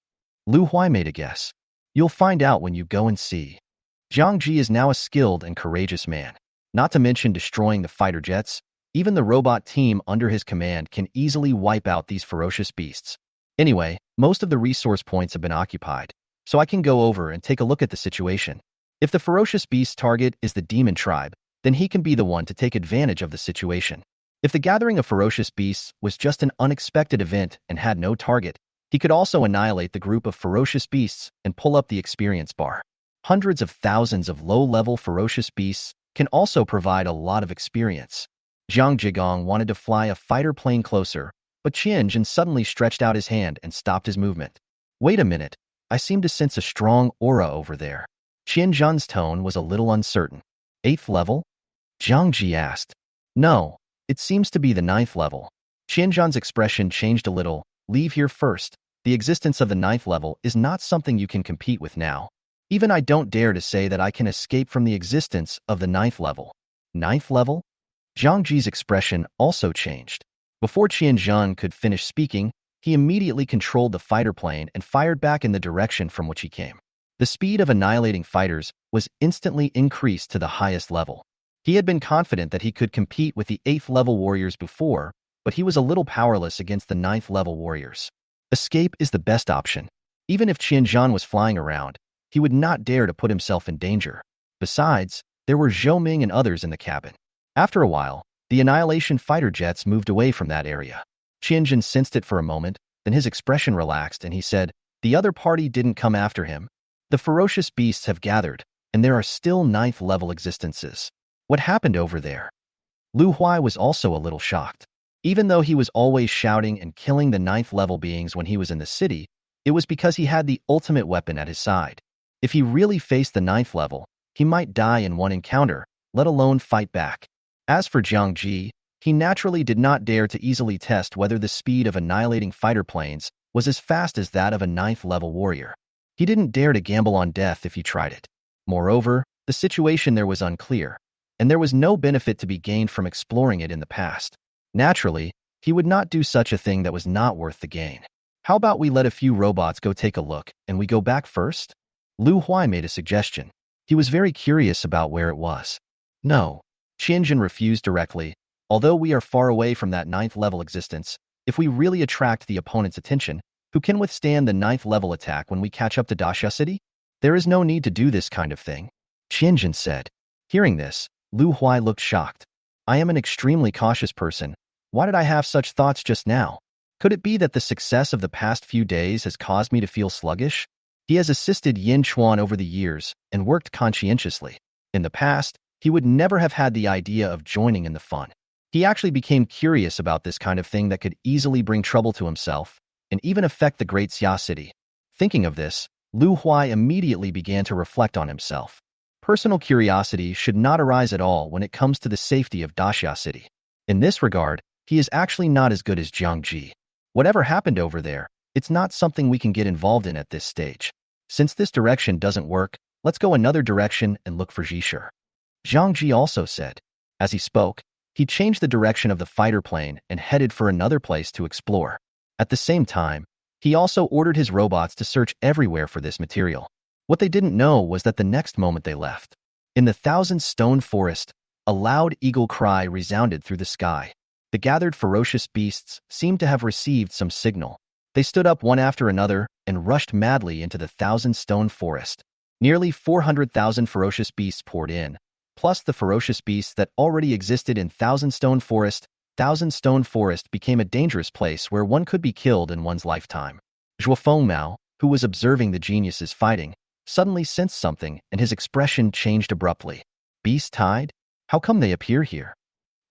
Lu Huai made a guess. You'll find out when you go and see. Jiang Ji is now a skilled and courageous man. Not to mention destroying the fighter jets, even the robot team under his command can easily wipe out these ferocious beasts. Anyway, most of the resource points have been occupied, so I can go over and take a look at the situation. If the ferocious beast target is the demon tribe, then he can be the one to take advantage of the situation. If the gathering of ferocious beasts was just an unexpected event and had no target, he could also annihilate the group of ferocious beasts and pull up the experience bar. Hundreds of thousands of low-level ferocious beasts can also provide a lot of experience. Zhang Jigong wanted to fly a fighter plane closer, but Qianjun suddenly stretched out his hand and stopped his movement. Wait a minute, I seem to sense a strong aura over there. Qianjun's tone was a little uncertain. 8th level? Zhang Ji asked. No, it seems to be the 9th level. Qianjun's expression changed a little. Leave here first. The existence of the 9th level is not something you can compete with now. Even I don't dare to say that I can escape from the existence of the 9th level. 9th level? Zhang Ji's expression also changed. Before Qianjun could finish speaking, he immediately controlled the fighter plane and fired back in the direction from which he came. The speed of annihilating fighters was instantly increased to the highest level. He had been confident that he could compete with the 8th level warriors before, but he was a little powerless against the 9th level warriors. Escape is the best option. Even if Qianjun was flying around, he would not dare to put himself in danger. Besides, there were Zhou Ming and others in the cabin. After a while, the Annihilation fighter jets moved away from that area. Qianjun sensed it for a moment, then his expression relaxed and he said, the other party didn't come after him. The ferocious beasts have gathered, and there are still 9th level existences. What happened over there? Lu Huai was also a little shocked. Even though he was always shouting and killing the 9th level beings when he was in the city, it was because he had the ultimate weapon at his side. If he really faced the 9th level, he might die in one encounter, let alone fight back. As for Jiang Ji, he naturally did not dare to easily test whether the speed of annihilating fighter planes was as fast as that of a 9th level warrior. He didn't dare to gamble on death if he tried it. Moreover, the situation there was unclear, and there was no benefit to be gained from exploring it in the past. Naturally, he would not do such a thing that was not worth the gain. How about we let a few robots go take a look, and we go back first? Lu Huai made a suggestion. He was very curious about where it was. No. Qianjun refused directly. Although we are far away from that 9th level existence, if we really attract the opponent's attention, who can withstand the 9th level attack when we catch up to Daxia City? There is no need to do this kind of thing, Qianjun said. Hearing this, Lu Huai looked shocked. I am an extremely cautious person. Why did I have such thoughts just now? Could it be that the success of the past few days has caused me to feel sluggish? He has assisted Yin Chuan over the years and worked conscientiously. In the past, he would never have had the idea of joining in the fun. He actually became curious about this kind of thing that could easily bring trouble to himself and even affect the great Xia city. Thinking of this, Lu Huai immediately began to reflect on himself. Personal curiosity should not arise at all when it comes to the safety of Daxia city. In this regard, he is actually not as good as Jiang Ji. Whatever happened over there, it's not something we can get involved in at this stage. Since this direction doesn't work, let's go another direction and look for Zhishur. Zhang Ji also said. As he spoke, he changed the direction of the fighter plane and headed for another place to explore. At the same time, he also ordered his robots to search everywhere for this material. What they didn't know was that the next moment they left, in the thousand-stone forest, a loud eagle cry resounded through the sky. The gathered ferocious beasts seemed to have received some signal. They stood up one after another and rushed madly into the thousand-stone forest. Nearly 400,000 ferocious beasts poured in, plus the ferocious beasts that already existed in Thousand-Stone Forest. Thousand-Stone Forest became a dangerous place where one could be killed in one's lifetime. Zhuo Fengmao, who was observing the geniuses fighting, suddenly sensed something and his expression changed abruptly. Beast Tide? How come they appear here?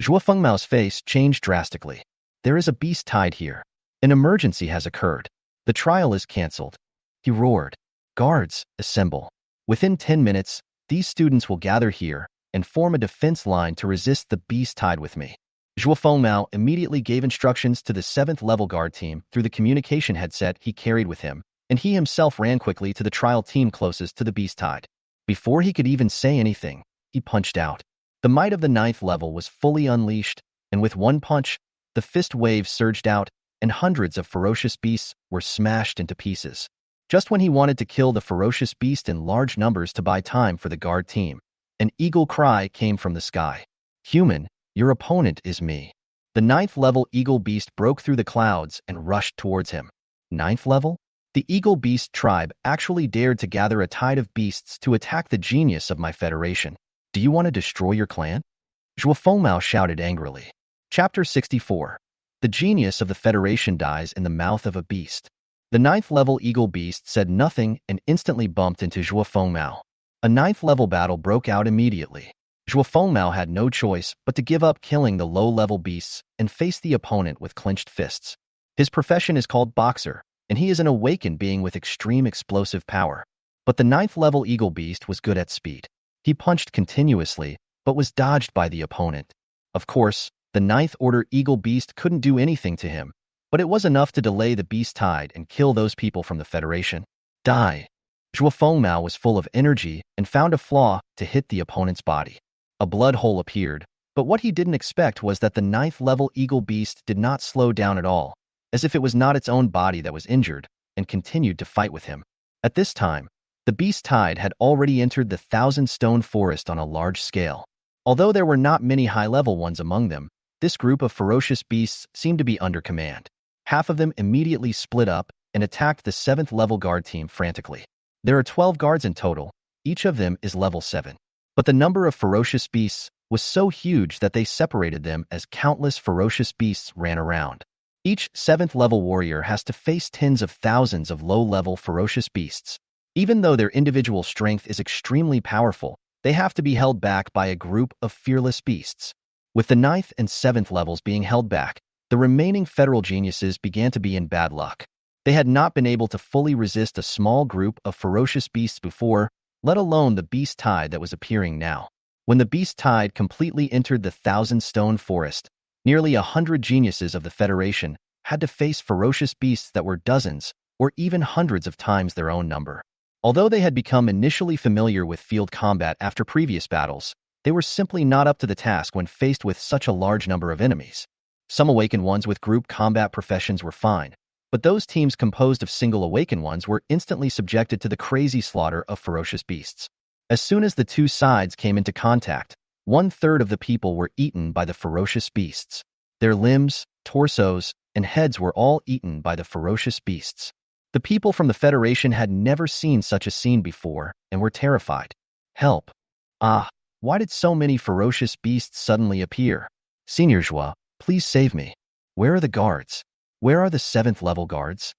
Zhuo Fengmao's face changed drastically. There is a beast tide here. An emergency has occurred. The trial is cancelled. He roared. Guards, assemble. Within 10 minutes, these students will gather here and form a defense line to resist the beast tide with me. Zhuo Fengmao immediately gave instructions to the 7th level guard team through the communication headset he carried with him, and he himself ran quickly to the trial team closest to the beast tide. Before he could even say anything, he punched out. The might of the 9th level was fully unleashed, and with one punch, the fist wave surged out, and hundreds of ferocious beasts were smashed into pieces. Just when he wanted to kill the ferocious beast in large numbers to buy time for the guard team, an eagle cry came from the sky. Human, your opponent is me. The 9th level eagle beast broke through the clouds and rushed towards him. 9th level? The eagle beast tribe actually dared to gather a tide of beasts to attack the genius of my federation. Do you want to destroy your clan? Zhuo Fengmao shouted angrily. Chapter 64. The genius of the Federation dies in the mouth of a beast. The 9th level eagle beast said nothing and instantly bumped into Zhuo Fengmao. A 9th level battle broke out immediately. Zhuo Fengmao had no choice but to give up killing the low-level beasts and face the opponent with clenched fists. His profession is called boxer, and he is an awakened being with extreme explosive power. But the 9th level eagle beast was good at speed. He punched continuously, but was dodged by the opponent. Of course, the 9th Order Eagle Beast couldn't do anything to him, but it was enough to delay the beast tide and kill those people from the Federation. Die. Zhuo Fengmao was full of energy and found a flaw to hit the opponent's body. A blood hole appeared, but what he didn't expect was that the 9th level Eagle Beast did not slow down at all, as if it was not its own body that was injured, and continued to fight with him. At this time, the beast tide had already entered the Thousand-Stone Forest on a large scale. Although there were not many high-level ones among them, this group of ferocious beasts seemed to be under command. Half of them immediately split up and attacked the 7th level guard team frantically. There are 12 guards in total, each of them is level 7. But the number of ferocious beasts was so huge that they separated them as countless ferocious beasts ran around. Each 7th level warrior has to face tens of thousands of low-level ferocious beasts. Even though their individual strength is extremely powerful, they have to be held back by a group of fearless beasts. With the 9th and 7th levels being held back, the remaining federal geniuses began to be in bad luck. They had not been able to fully resist a small group of ferocious beasts before, let alone the beast tide that was appearing now. When the beast tide completely entered the Thousand-Stone Forest, nearly 100 geniuses of the Federation had to face ferocious beasts that were dozens or even hundreds of times their own number. Although they had become initially familiar with field combat after previous battles, they were simply not up to the task when faced with such a large number of enemies. Some awakened ones with group combat professions were fine, but those teams composed of single awakened ones were instantly subjected to the crazy slaughter of ferocious beasts. As soon as the two sides came into contact, 1/3 of the people were eaten by the ferocious beasts. Their limbs, torsos, and heads were all eaten by the ferocious beasts. The people from the Federation had never seen such a scene before and were terrified. Help! Ah, why did so many ferocious beasts suddenly appear? Senior Zhuo, please save me. Where are the guards? Where are the 7th level guards?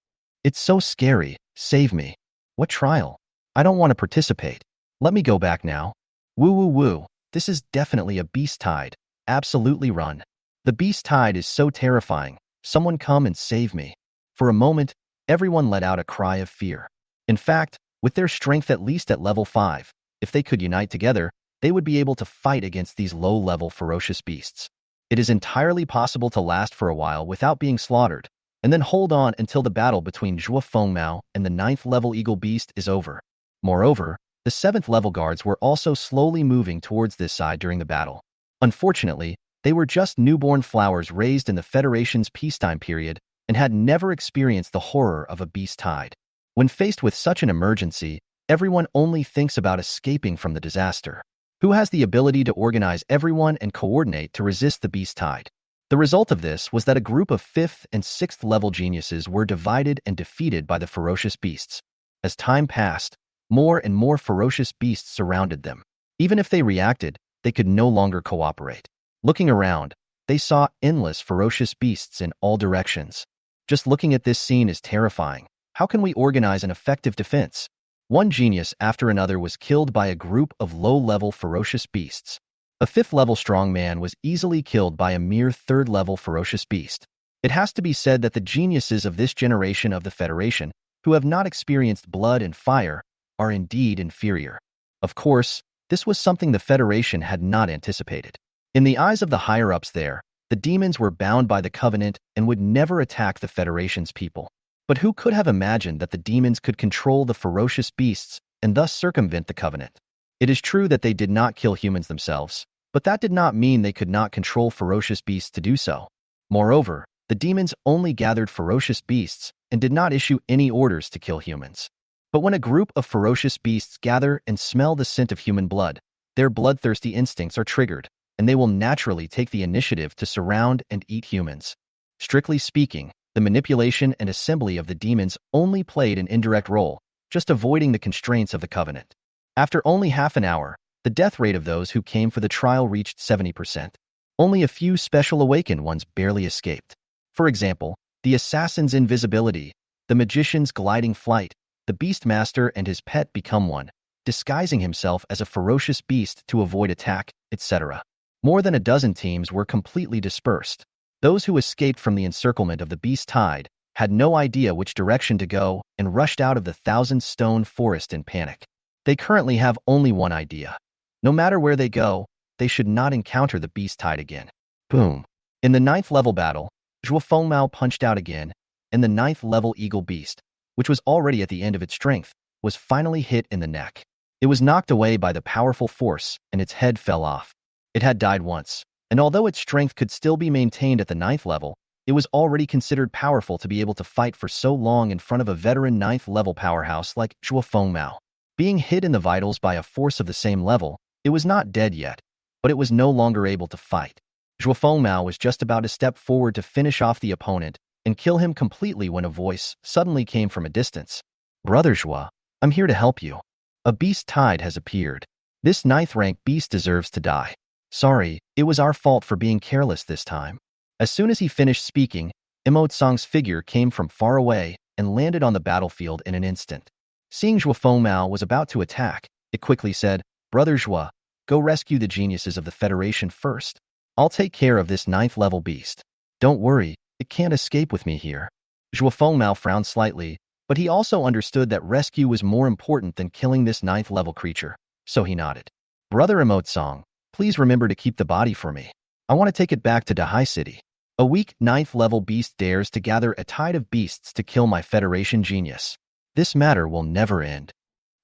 It's so scary, save me. What trial? I don't want to participate. Let me go back now. Woo woo woo, this is definitely a beast tide. Absolutely run. The beast tide is so terrifying. Someone come and save me. For a moment, everyone let out a cry of fear. In fact, with their strength at least at level 5, if they could unite together, they would be able to fight against these low-level ferocious beasts. It is entirely possible to last for a while without being slaughtered, and then hold on until the battle between Zhuo Fengmao and the 9th level eagle beast is over. Moreover, the 7th level guards were also slowly moving towards this side during the battle. Unfortunately, they were just newborn flowers raised in the Federation's peacetime period, and had never experienced the horror of a beast tide. When faced with such an emergency, everyone only thinks about escaping from the disaster. Who has the ability to organize everyone and coordinate to resist the beast tide? The result of this was that a group of 5th and 6th level geniuses were divided and defeated by the ferocious beasts. As time passed, more and more ferocious beasts surrounded them. Even if they reacted, they could no longer cooperate. Looking around, they saw endless ferocious beasts in all directions. Just looking at this scene is terrifying. How can we organize an effective defense? One genius after another was killed by a group of low-level ferocious beasts. A 5th-level strong man was easily killed by a mere 3rd-level ferocious beast. It has to be said that the geniuses of this generation of the Federation, who have not experienced blood and fire, are indeed inferior. Of course, this was something the Federation had not anticipated. In the eyes of the higher-ups there, the demons were bound by the Covenant and would never attack the Federation's people. But who could have imagined that the demons could control the ferocious beasts and thus circumvent the Covenant? It is true that they did not kill humans themselves, but that did not mean they could not control ferocious beasts to do so. Moreover, the demons only gathered ferocious beasts and did not issue any orders to kill humans. But when a group of ferocious beasts gather and smell the scent of human blood, their bloodthirsty instincts are triggered, and they will naturally take the initiative to surround and eat humans. Strictly speaking, the manipulation and assembly of the demons only played an indirect role, just avoiding the constraints of the Covenant. After only half an hour, the death rate of those who came for the trial reached 70%. Only a few special awakened ones barely escaped. For example, the assassin's invisibility, the magician's gliding flight, the Beastmaster and his pet become one, disguising himself as a ferocious beast to avoid attack, etc. More than a dozen teams were completely dispersed. Those who escaped from the encirclement of the beast tide had no idea which direction to go and rushed out of the thousand-stone forest in panic. They currently have only one idea. No matter where they go, they should not encounter the beast tide again. Boom. In the 9th level battle, Zhuo Fengmao punched out again, and the 9th level eagle beast, which was already at the end of its strength, was finally hit in the neck. It was knocked away by the powerful force, and its head fell off. It had died once, and although its strength could still be maintained at the 9th level, it was already considered powerful to be able to fight for so long in front of a veteran 9th level powerhouse like Zhuo Fengmao. Being hit in the vitals by a force of the same level, it was not dead yet, but it was no longer able to fight. Zhuo Fengmao was just about to step forward to finish off the opponent and kill him completely when a voice suddenly came from a distance. "Brother Zhuo, I'm here to help you. A beast tide has appeared. This 9th rank beast deserves to die. Sorry, it was our fault for being careless this time." As soon as he finished speaking, Imo Tsang's figure came from far away and landed on the battlefield in an instant. Seeing Zhuo Fengmao was about to attack, it quickly said, "Brother Zhuo, go rescue the geniuses of the Federation first. I'll take care of this 9th level beast. Don't worry, it can't escape with me here." Zhuo Fengmao frowned slightly, but he also understood that rescue was more important than killing this 9th level creature, so he nodded. "Brother Imo Tsang, please remember to keep the body for me. I want to take it back to Dahai City. A weak 9th level beast dares to gather a tide of beasts to kill my Federation genius. This matter will never end."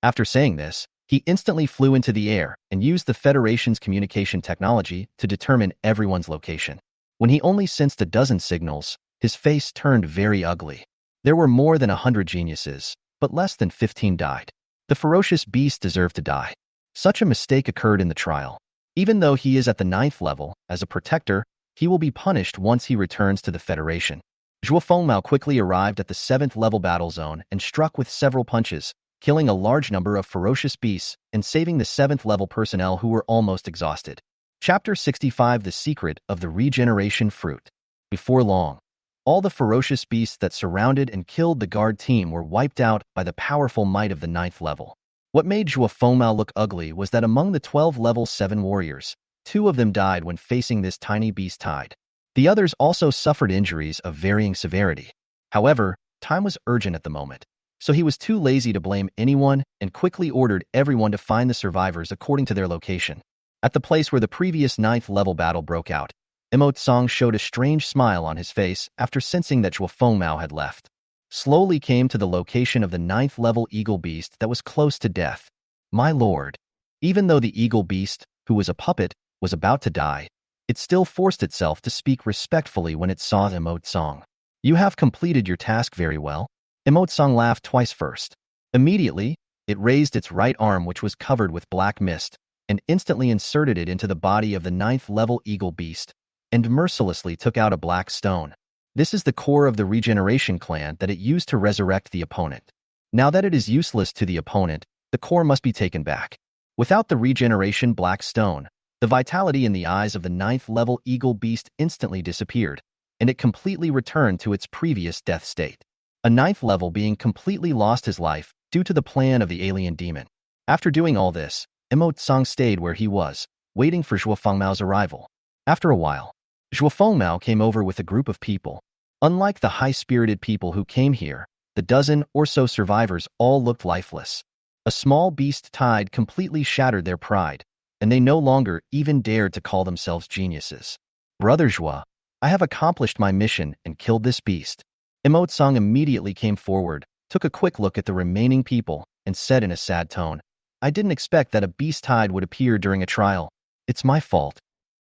After saying this, he instantly flew into the air and used the Federation's communication technology to determine everyone's location. When he only sensed a dozen signals, his face turned very ugly. There were more than 100 geniuses, but less than 15 died. The ferocious beast deserved to die. Such a mistake occurred in the trial. Even though he is at the 9th level, as a protector, he will be punished once he returns to the Federation. Zhuo Fengmao quickly arrived at the 7th level battle zone and struck with several punches, killing a large number of ferocious beasts and saving the 7th level personnel who were almost exhausted. Chapter 65: The Secret of the Regeneration Fruit. Before long, all the ferocious beasts that surrounded and killed the guard team were wiped out by the powerful might of the 9th level. What made Zhuo Fengmao look ugly was that among the 12 level 7 warriors, 2 of them died when facing this tiny beast tide. The others also suffered injuries of varying severity. However, time was urgent at the moment, so he was too lazy to blame anyone and quickly ordered everyone to find the survivors according to their location. At the place where the previous 9th level battle broke out, Imo Tsang showed a strange smile on his face after sensing that Zhuo Fengmao had left. Slowly came to the location of the 9th level eagle beast that was close to death. "My lord." Even though the eagle beast, who was a puppet, was about to die, it still forced itself to speak respectfully when it saw Imo Tsang. You have completed your task very well. Emotsang laughed twice first. Immediately, it raised its right arm, which was covered with black mist, and instantly inserted it into the body of the 9th-level eagle beast, and mercilessly took out a black stone. This is the core of the regeneration clan that it used to resurrect the opponent. Now that it is useless to the opponent, the core must be taken back. Without the regeneration black stone, the vitality in the eyes of the 9th-level eagle beast instantly disappeared, and it completely returned to its previous death state. A 9th-level being completely lost his life due to the plan of the alien demon. After doing all this, Emotsang stayed where he was, waiting for Zhuo Fengmao's arrival. After a while, Zhuo Fengmao came over with a group of people. Unlike the high-spirited people who came here, the dozen or so survivors all looked lifeless. A small beast tide completely shattered their pride, and they no longer even dared to call themselves geniuses. Brother Zhuo, I have accomplished my mission and killed this beast. Emotsang immediately came forward, took a quick look at the remaining people, and said in a sad tone, I didn't expect that a beast tide would appear during a trial. It's my fault.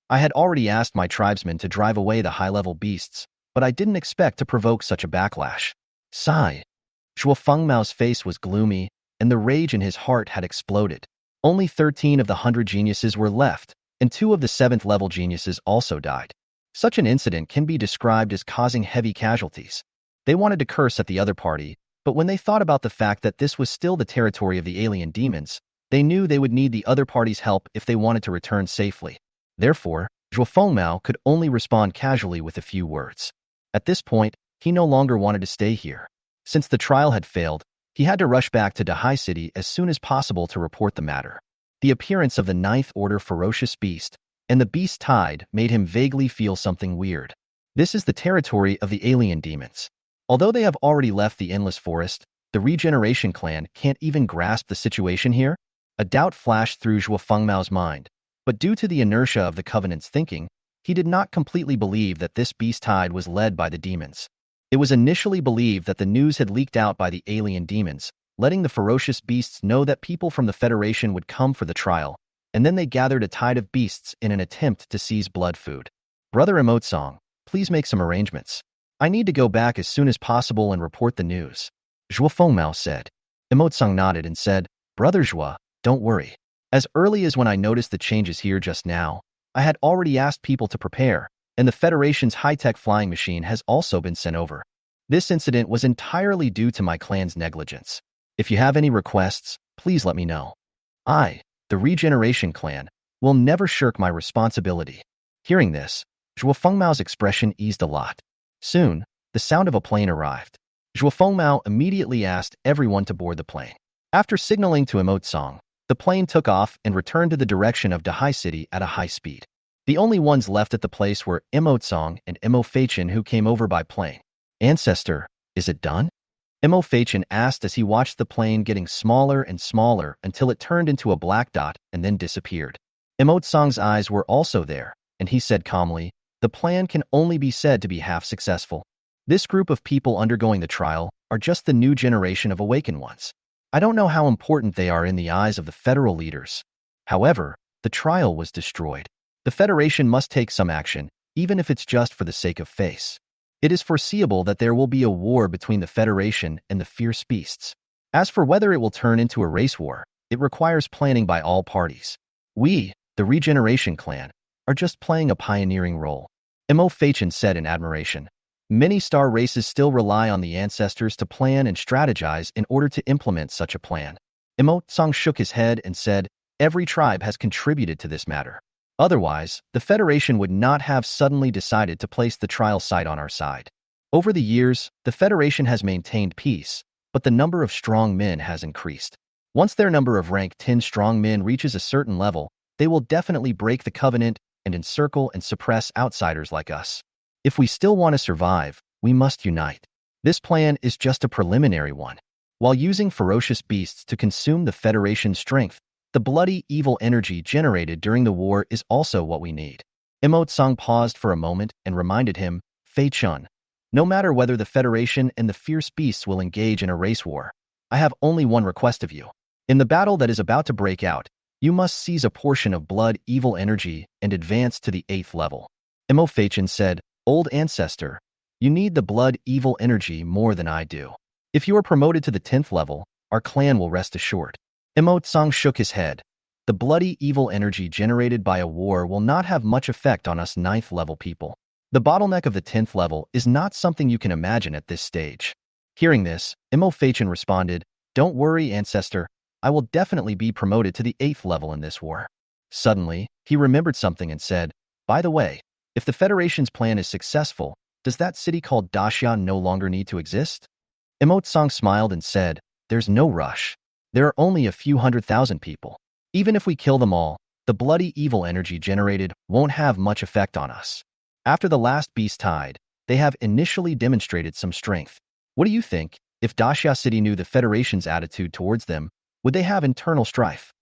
I had already asked my tribesmen to drive away the high-level beasts, but I didn't expect to provoke such a backlash. Sigh. Zhuo Fengmao's face was gloomy, and the rage in his heart had exploded. Only 13 of the 100 geniuses were left, and 2 of the 7th-level geniuses also died. Such an incident can be described as causing heavy casualties. They wanted to curse at the other party, but when they thought about the fact that this was still the territory of the alien demons, they knew they would need the other party's help if they wanted to return safely. Therefore, Zhuo Fengmao could only respond casually with a few words. At this point, he no longer wanted to stay here. Since the trial had failed, he had to rush back to Dahai City as soon as possible to report the matter. The appearance of the 9th Order ferocious beast and the beast tide made him vaguely feel something weird. This is the territory of the alien demons. Although they have already left the Endless Forest, the Regeneration Clan can't even grasp the situation here. A doubt flashed through Zhuo Fengmao's mind, but due to the inertia of the Covenant's thinking, he did not completely believe that this beast tide was led by the demons. It was initially believed that the news had leaked out by the alien demons, letting the ferocious beasts know that people from the Federation would come for the trial, and then they gathered a tide of beasts in an attempt to seize blood food. Brother Emotsang, please make some arrangements. I need to go back as soon as possible and report the news. Zhuo Fengmao said. Emotsang nodded and said, Brother Zhuo, don't worry. As early as when I noticed the changes here just now, I had already asked people to prepare, and the Federation's high-tech flying machine has also been sent over. This incident was entirely due to my clan's negligence. If you have any requests, please let me know. I, the Regeneration Clan, will never shirk my responsibility. Hearing this, Zhuo Fengmao's expression eased a lot. Soon, the sound of a plane arrived. Zhuo Fengmao immediately asked everyone to board the plane. After signaling to Emotsang, the plane took off and returned to the direction of Dahai City at a high speed. The only ones left at the place were Emotsang and Emo Feichen, who came over by plane. Ancestor, is it done? Emo Feichen asked as he watched the plane getting smaller and smaller until it turned into a black dot and then disappeared. Emotsang's eyes were also there, and he said calmly, the plan can only be said to be half successful. This group of people undergoing the trial are just the new generation of awakened ones. I don't know how important they are in the eyes of the federal leaders. However, the trial was destroyed. The Federation must take some action, even if it's just for the sake of face. It is foreseeable that there will be a war between the Federation and the fierce beasts. As for whether it will turn into a race war, it requires planning by all parties. We, the Regeneration Clan, are just playing a pioneering role. Emo Feichen said in admiration. Many star races still rely on the ancestors to plan and strategize in order to implement such a plan. Emotsang shook his head and said, every tribe has contributed to this matter. Otherwise, the Federation would not have suddenly decided to place the trial site on our side. Over the years, the Federation has maintained peace, but the number of strong men has increased. Once their number of rank 10 strong men reaches a certain level, they will definitely break the covenant and encircle and suppress outsiders like us. If we still want to survive, we must unite. This plan is just a preliminary one. While using ferocious beasts to consume the Federation's strength, the bloody, evil energy generated during the war is also what we need. Emotsang paused for a moment and reminded him, Fei Chun, no matter whether the Federation and the fierce beasts will engage in a race war, I have only one request of you. In the battle that is about to break out, you must seize a portion of blood evil energy and advance to the 8th level. Emo Feichen said, Old Ancestor, You need the blood evil energy more than I do. If you are promoted to the 10th level, our clan will rest assured. Emotsang shook his head. The bloody evil energy generated by a war will not have much effect on us 9th level people. The bottleneck of the 10th level is not something you can imagine at this stage. Hearing this, Imo Fachin responded, "Don't worry, Ancestor. I will definitely be promoted to the 8th level in this war." Suddenly, he remembered something and said, "By the way, if the Federation's plan is successful, does that city called Daxia no longer need to exist?" Emotsang smiled and said, "There's no rush. There are only a few 100,000 people. Even if we kill them all, the bloody evil energy generated won't have much effect on us. After the last beast tide, they have initially demonstrated some strength. What do you think? If Daxia City knew the Federation's attitude towards them, would they have internal strife?"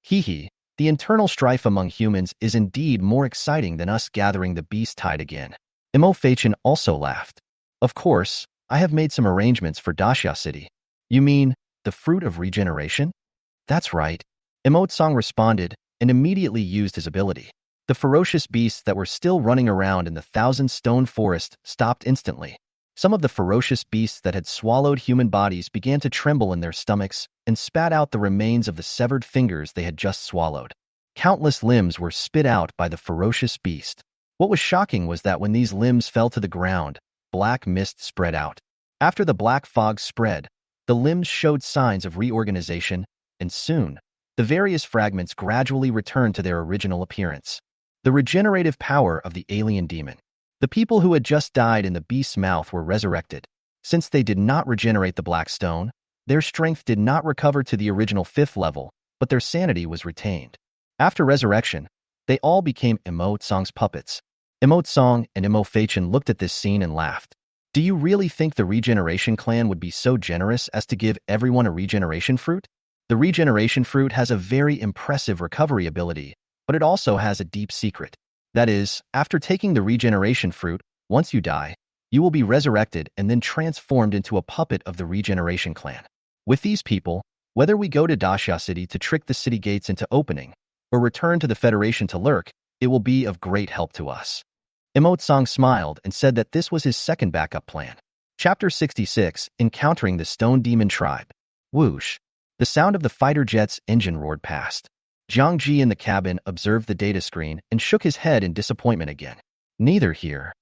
Hee, the internal strife among humans is indeed more exciting than us gathering the beast tide again. Imo Fachin also laughed. "Of course, I have made some arrangements for Daxia City." "You mean, the fruit of regeneration?" "That's right." Emotsang responded and immediately used his ability. The ferocious beasts that were still running around in the Thousand Stone Forest stopped instantly. Some of the ferocious beasts that had swallowed human bodies began to tremble in their stomachs and spat out the remains of the severed fingers they had just swallowed. Countless limbs were spit out by the ferocious beast. What was shocking was that when these limbs fell to the ground, black mist spread out. After the black fog spread, the limbs showed signs of reorganization, and soon, the various fragments gradually returned to their original appearance. The regenerative power of the alien demon. The people who had just died in the beast's mouth were resurrected. Since they did not regenerate the black stone, their strength did not recover to the original 5th level, but their sanity was retained. After resurrection, they all became Emotsang's puppets. Emotsang and Imo Fachin looked at this scene and laughed. "Do you really think the Regeneration Clan would be so generous as to give everyone a regeneration fruit?" The regeneration fruit has a very impressive recovery ability, but it also has a deep secret. That is, after taking the regeneration fruit, once you die, you will be resurrected and then transformed into a puppet of the Regeneration Clan. With these people, whether we go to Daxia City to trick the city gates into opening, or return to the Federation to lurk, it will be of great help to us. Emotsang smiled and said that this was his second backup plan. Chapter 66, Encountering the Stone Demon Tribe. Whoosh. The sound of the fighter jet's engine roared past. Jiang Ji in the cabin observed the data screen and shook his head in disappointment again. Neither here.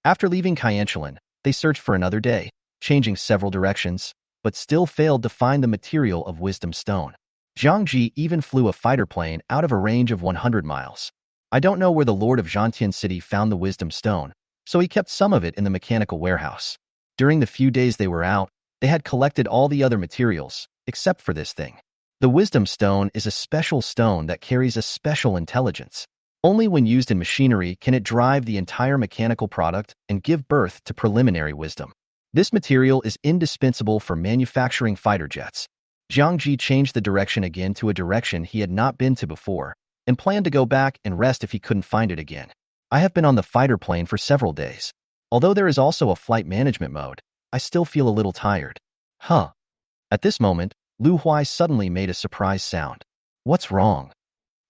After leaving Kyanchalan, they searched for another day, changing several directions, but still failed to find the material of Wisdom Stone. Jiang Ji even flew a fighter plane out of a range of 100 miles. I don't know where the Lord of Zhantian City found the Wisdom Stone, so he kept some of it in the mechanical warehouse. During the few days they were out, they had collected all the other materials, except for this thing. The Wisdom Stone is a special stone that carries a special intelligence. Only when used in machinery can it drive the entire mechanical product and give birth to preliminary wisdom. This material is indispensable for manufacturing fighter jets. Jiang Ji changed the direction again to a direction he had not been to before, and planned to go back and rest if he couldn't find it again. I have been on the fighter plane for several days. Although there is also a flight management mode, I still feel a little tired. Huh. At this moment, Lu Huai suddenly made a surprise sound. "What's wrong?"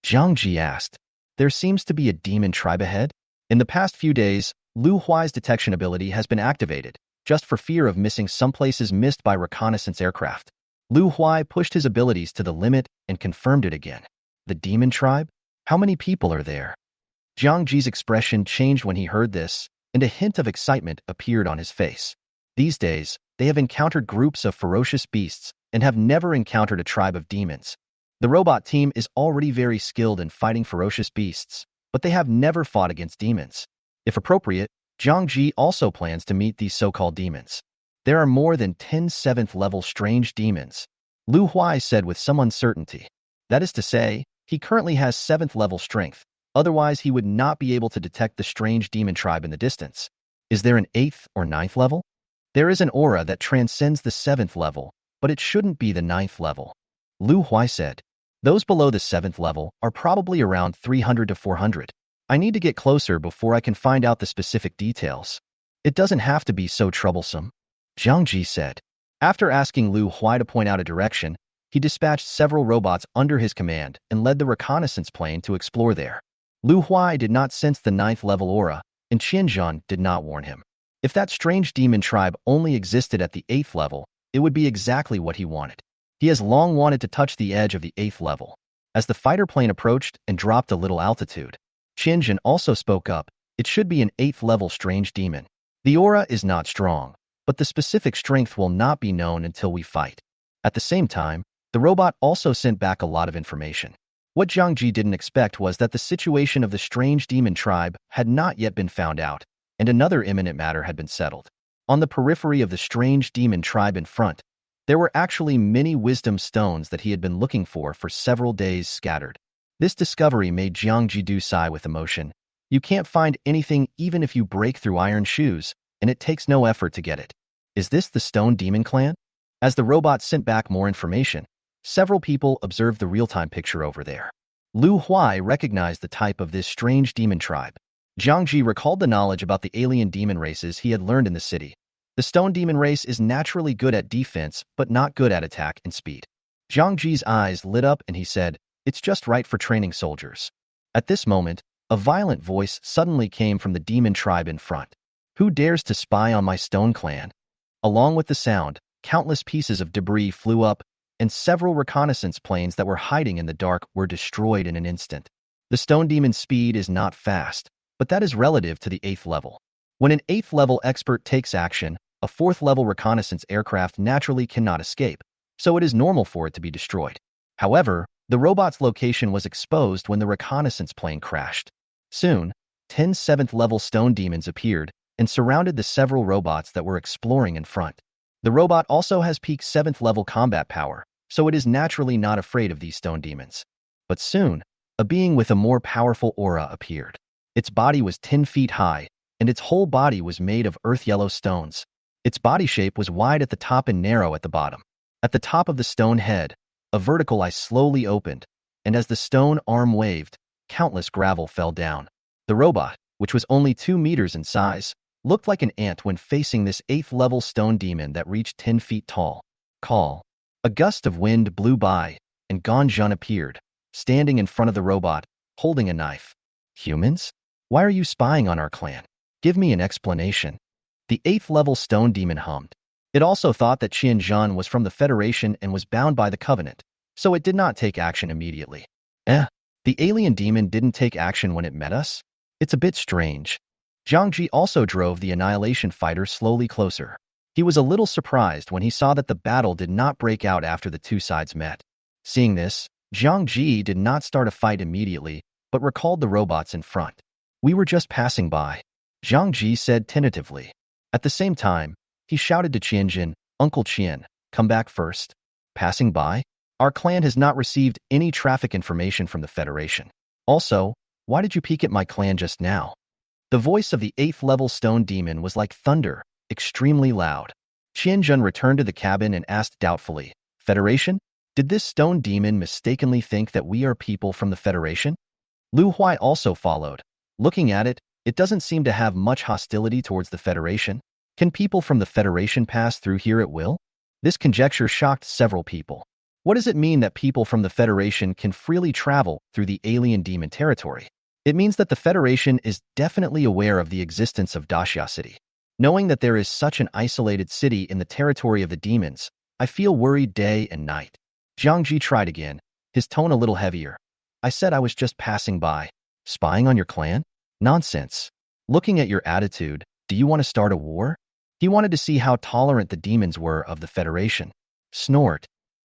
Jiang Ji asked. "There seems to be a demon tribe ahead." In the past few days, Lu Huai's detection ability has been activated, just for fear of missing some places missed by reconnaissance aircraft. Lu Huai pushed his abilities to the limit and confirmed it again. "The demon tribe? How many people are there?" Jiang Ji's expression changed when he heard this, and a hint of excitement appeared on his face. These days, they have encountered groups of ferocious beasts and have never encountered a tribe of demons. The robot team is already very skilled in fighting ferocious beasts, but they have never fought against demons. If appropriate, Jiang Ji also plans to meet these so-called demons. There are more than 10 7th-level strange demons, Lu Huai said with some uncertainty. That is to say, he currently has 7th-level strength, otherwise he would not be able to detect the strange demon tribe in the distance. Is there an 8th or 9th level? There is an aura that transcends the 7th level, but it shouldn't be the 9th level. Lu Huai said. Those below the 7th level are probably around 300 to 400. I need to get closer before I can find out the specific details. It doesn't have to be so troublesome, Jiang Ji said. After asking Lu Huai to point out a direction, he dispatched several robots under his command and led the reconnaissance plane to explore there. Lu Huai did not sense the 9th level aura, and Qianzhan did not warn him. If that strange demon tribe only existed at the 8th level, it would be exactly what he wanted. He has long wanted to touch the edge of the 8th level. As the fighter plane approached and dropped a little altitude, Qianzhen also spoke up. It should be an 8th level strange demon. The aura is not strong, but the specific strength will not be known until we fight. At the same time, the robot also sent back a lot of information. What Jiang Ji didn't expect was that the situation of the strange demon tribe had not yet been found out, and another imminent matter had been settled. On the periphery of the strange demon tribe in front, there were actually many wisdom stones that he had been looking for several days scattered. This discovery made Jiang Ji sigh with emotion. You can't find anything even if you break through iron shoes, and it takes no effort to get it. Is this the Stone Demon Clan? As the robot sent back more information, several people observed the real-time picture over there. Lu Huai recognized the type of this strange demon tribe. Jiang Ji recalled the knowledge about the alien demon races he had learned in the city. The Stone Demon race is naturally good at defense, but not good at attack and speed. Jiang Ji's eyes lit up and he said, "It's just right for training soldiers." At this moment, a violent voice suddenly came from the demon tribe in front. "Who dares to spy on my Stone Clan?" Along with the sound, countless pieces of debris flew up, and several reconnaissance planes that were hiding in the dark were destroyed in an instant. The Stone Demon's speed is not fast, but that is relative to the 8th level. When an 8th level expert takes action, a 4th level reconnaissance aircraft naturally cannot escape, so it is normal for it to be destroyed. However, the robot's location was exposed when the reconnaissance plane crashed. Soon, 10 7th level stone demons appeared and surrounded the several robots that were exploring in front. The robot also has peak 7th level combat power, so it is naturally not afraid of these stone demons. But soon, a being with a more powerful aura appeared. Its body was 10 feet high, and its whole body was made of earth-yellow stones. Its body shape was wide at the top and narrow at the bottom. At the top of the stone head, a vertical eye slowly opened, and as the stone arm waved, countless gravel fell down. The robot, which was only 2 meters in size, looked like an ant when facing this 8th level stone demon that reached 10 feet tall. Call. A gust of wind blew by, and Ganjun appeared, standing in front of the robot, holding a knife. "Humans? Why are you spying on our clan? Give me an explanation." The 8th level stone demon hummed. It also thought that Qianzhen was from the Federation and was bound by the Covenant, so it did not take action immediately. The alien demon didn't take action when it met us? It's a bit strange. Jiang Ji also drove the Annihilation fighter slowly closer. He was a little surprised when he saw that the battle did not break out after the two sides met. Seeing this, Jiang Ji did not start a fight immediately, but recalled the robots in front. "We were just passing by," Jiang Ji said tentatively. At the same time, he shouted to Qianzhen, "Uncle Qian, come back first." "Passing by? Our clan has not received any traffic information from the Federation. Also, why did you peek at my clan just now?" The voice of the 8th level stone demon was like thunder, extremely loud. Qianzhen returned to the cabin and asked doubtfully, "Federation? Did this stone demon mistakenly think that we are people from the Federation?" Lu Huai also followed. Looking at it, it doesn't seem to have much hostility towards the Federation. Can people from the Federation pass through here at will? This conjecture shocked several people. What does it mean that people from the Federation can freely travel through the alien demon territory? It means that the Federation is definitely aware of the existence of Daxia City. Knowing that there is such an isolated city in the territory of the demons, I feel worried day and night. Jiang Ji tried again, his tone a little heavier. "I said I was just passing by. Spying on your clan? Nonsense. Looking at your attitude, do you want to start a war?" He wanted to see how tolerant the demons were of the Federation. Snort.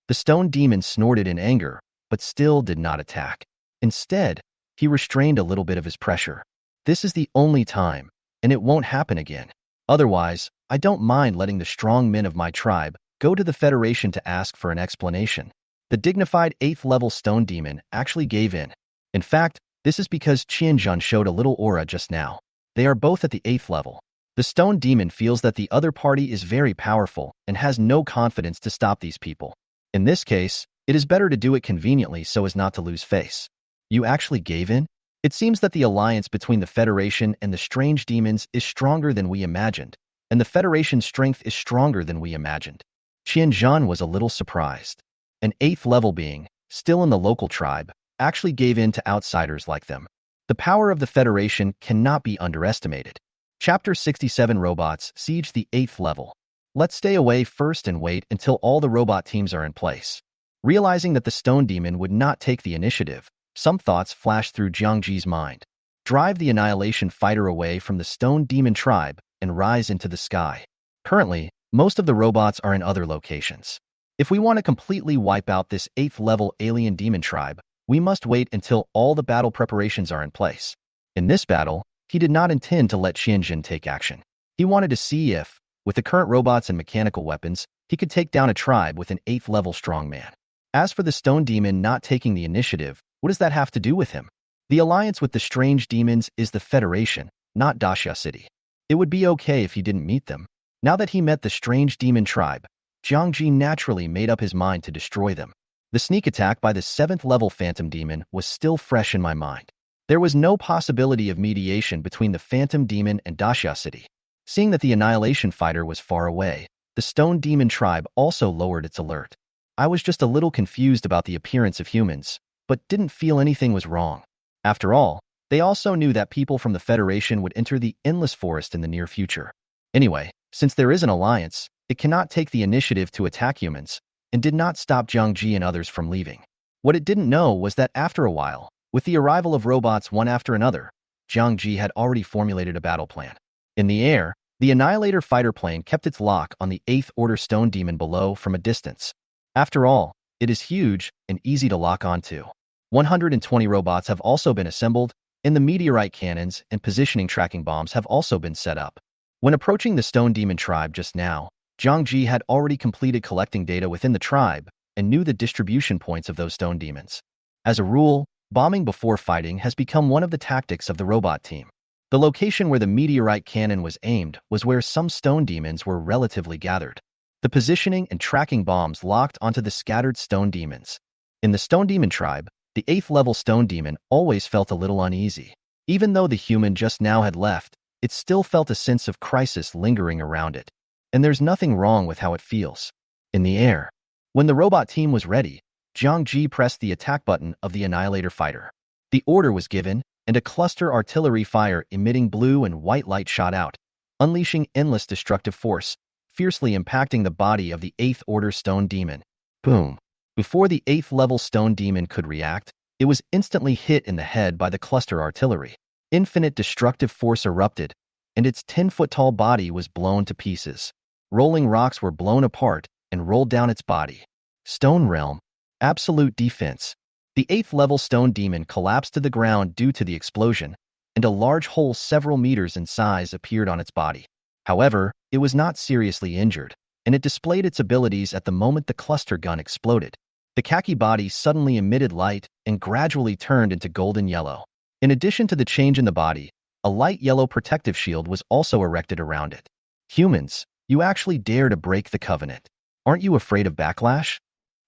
The stone demon snorted in anger, but still did not attack. Instead, he restrained a little bit of his pressure. "This is the only time, and it won't happen again. Otherwise, I don't mind letting the strong men of my tribe go to the Federation to ask for an explanation." The dignified 8th level stone demon actually gave in. In fact, this is because Qianzhen showed a little aura just now. They are both at the 8th level. The stone demon feels that the other party is very powerful and has no confidence to stop these people. In this case, it is better to do it conveniently so as not to lose face. "You actually gave in?" It seems that the alliance between the Federation and the strange demons is stronger than we imagined, and the Federation's strength is stronger than we imagined. Qianzhen was a little surprised. An 8th level being, still in the local tribe, actually gave in to outsiders like them. The power of the Federation cannot be underestimated. Chapter 67 Robots Siege the 8th level. Let's stay away first and wait until all the robot teams are in place. Realizing that the Stone Demon would not take the initiative, some thoughts flashed through Jiang Ji's mind. Drive the Annihilation Fighter away from the Stone Demon tribe and rise into the sky. Currently, most of the robots are in other locations. If we want to completely wipe out this 8th level alien demon tribe, we must wait until all the battle preparations are in place. In this battle, he did not intend to let Qianjin take action. He wanted to see if, with the current robots and mechanical weapons, he could take down a tribe with an 8th level strongman. As for the Stone Demon not taking the initiative, what does that have to do with him? The alliance with the strange demons is the Federation, not Daxia City. It would be okay if he didn't meet them. Now that he met the strange demon tribe, Jiang Ji naturally made up his mind to destroy them. The sneak attack by the 7th level Phantom Demon was still fresh in my mind. There was no possibility of mediation between the Phantom Demon and Daxia City. Seeing that the Annihilation Fighter was far away, the Stone Demon tribe also lowered its alert. I was just a little confused about the appearance of humans, but didn't feel anything was wrong. After all, they also knew that people from the Federation would enter the Endless Forest in the near future. Anyway, since there is an alliance, it cannot take the initiative to attack humans, and did not stop Jiang Ji and others from leaving. What it didn't know was that after a while, with the arrival of robots one after another, Jiang Ji had already formulated a battle plan. In the air, the Annihilator fighter plane kept its lock on the 8th Order Stone Demon below from a distance. After all, it is huge and easy to lock onto. 120 robots have also been assembled, and the meteorite cannons and positioning tracking bombs have also been set up. When approaching the Stone Demon tribe just now, Jiang Ji had already completed collecting data within the tribe and knew the distribution points of those stone demons. As a rule, bombing before fighting has become one of the tactics of the robot team. The location where the meteorite cannon was aimed was where some stone demons were relatively gathered. The positioning and tracking bombs locked onto the scattered stone demons. In the Stone Demon tribe, the 8th level stone demon always felt a little uneasy. Even though the human just now had left, it still felt a sense of crisis lingering around it. And there's nothing wrong with how it feels. In the air. When the robot team was ready, Jiang Ji pressed the attack button of the Annihilator fighter. The order was given, and a cluster artillery fire emitting blue and white light shot out, unleashing endless destructive force, fiercely impacting the body of the 8th Order Stone Demon. Boom. Before the 8th level Stone Demon could react, it was instantly hit in the head by the cluster artillery. Infinite destructive force erupted, and its 10-foot-tall body was blown to pieces. Rolling rocks were blown apart and rolled down its body. Stone Realm. Absolute defense. The 8th level Stone Demon collapsed to the ground due to the explosion, and a large hole several meters in size appeared on its body. However, it was not seriously injured, and it displayed its abilities at the moment the cluster gun exploded. The khaki body suddenly emitted light and gradually turned into golden yellow. In addition to the change in the body, a light yellow protective shield was also erected around it. Humans, you actually dare to break the covenant. Aren't you afraid of backlash?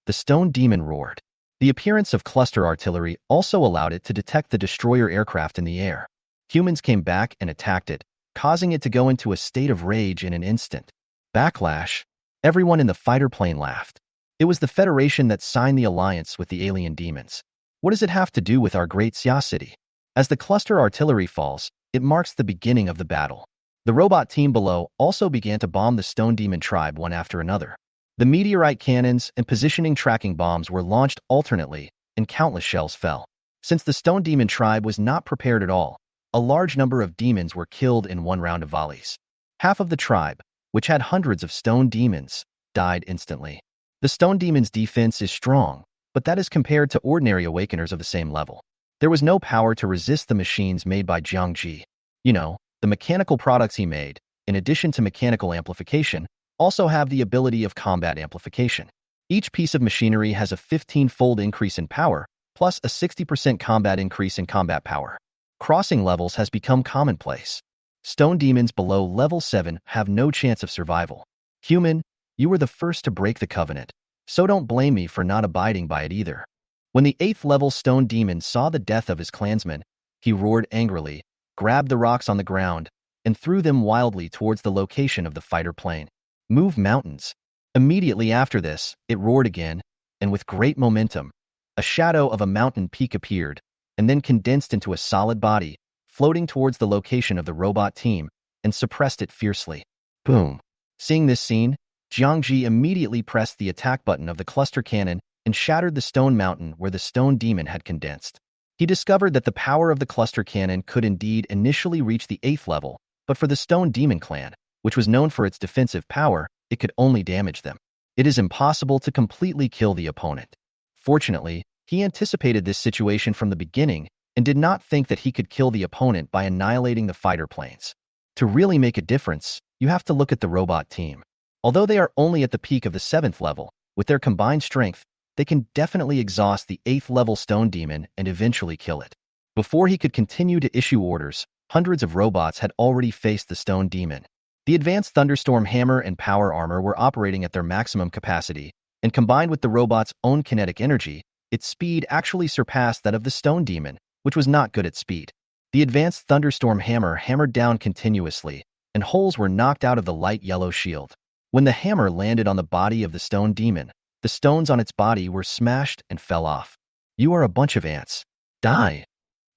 The Stone Demon roared. The appearance of cluster artillery also allowed it to detect the destroyer aircraft in the air. Humans came back and attacked it, causing it to go into a state of rage in an instant. Backlash. Everyone in the fighter plane laughed. It was the Federation that signed the alliance with the alien demons. What does it have to do with our great Xia City? As the cluster artillery falls, it marks the beginning of the battle. The robot team below also began to bomb the Stone Demon tribe one after another. The meteorite cannons and positioning tracking bombs were launched alternately, and countless shells fell. Since the Stone Demon tribe was not prepared at all, a large number of demons were killed in one round of volleys. Half of the tribe, which had hundreds of stone demons, died instantly. The Stone Demon's defense is strong, but that is compared to ordinary awakeners of the same level. There was no power to resist the machines made by Jiang Ji. You know, the mechanical products he made, in addition to mechanical amplification, also have the ability of combat amplification. Each piece of machinery has a 15-fold increase in power, plus a 60% combat increase in combat power. Crossing levels has become commonplace. Stone demons below level 7 have no chance of survival. Human, you were the first to break the covenant, so don't blame me for not abiding by it either. When the 8th level Stone Demon saw the death of his clansmen, he roared angrily, grabbed the rocks on the ground, and threw them wildly towards the location of the fighter plane. Move mountains. Immediately after this, it roared again, and with great momentum, a shadow of a mountain peak appeared, and then condensed into a solid body, floating towards the location of the robot team, and suppressed it fiercely. Boom. Seeing this scene, Jiang Ji immediately pressed the attack button of the cluster cannon and shattered the stone mountain where the stone demon had condensed. He discovered that the power of the cluster cannon could indeed initially reach the 8th level, but for the Stone Demon clan, which was known for its defensive power, it could only damage them. It is impossible to completely kill the opponent. Fortunately, he anticipated this situation from the beginning and did not think that he could kill the opponent by annihilating the fighter planes. To really make a difference, you have to look at the robot team. Although they are only at the peak of the 7th level, with their combined strength, they can definitely exhaust the 8th level Stone Demon and eventually kill it. Before he could continue to issue orders, hundreds of robots had already faced the Stone Demon. The advanced Thunderstorm Hammer and Power Armor were operating at their maximum capacity, and combined with the robot's own kinetic energy, its speed actually surpassed that of the Stone Demon, which was not good at speed. The advanced Thunderstorm Hammer hammered down continuously, and holes were knocked out of the light yellow shield. When the hammer landed on the body of the Stone Demon, the stones on its body were smashed and fell off. "You are a bunch of ants. Die!"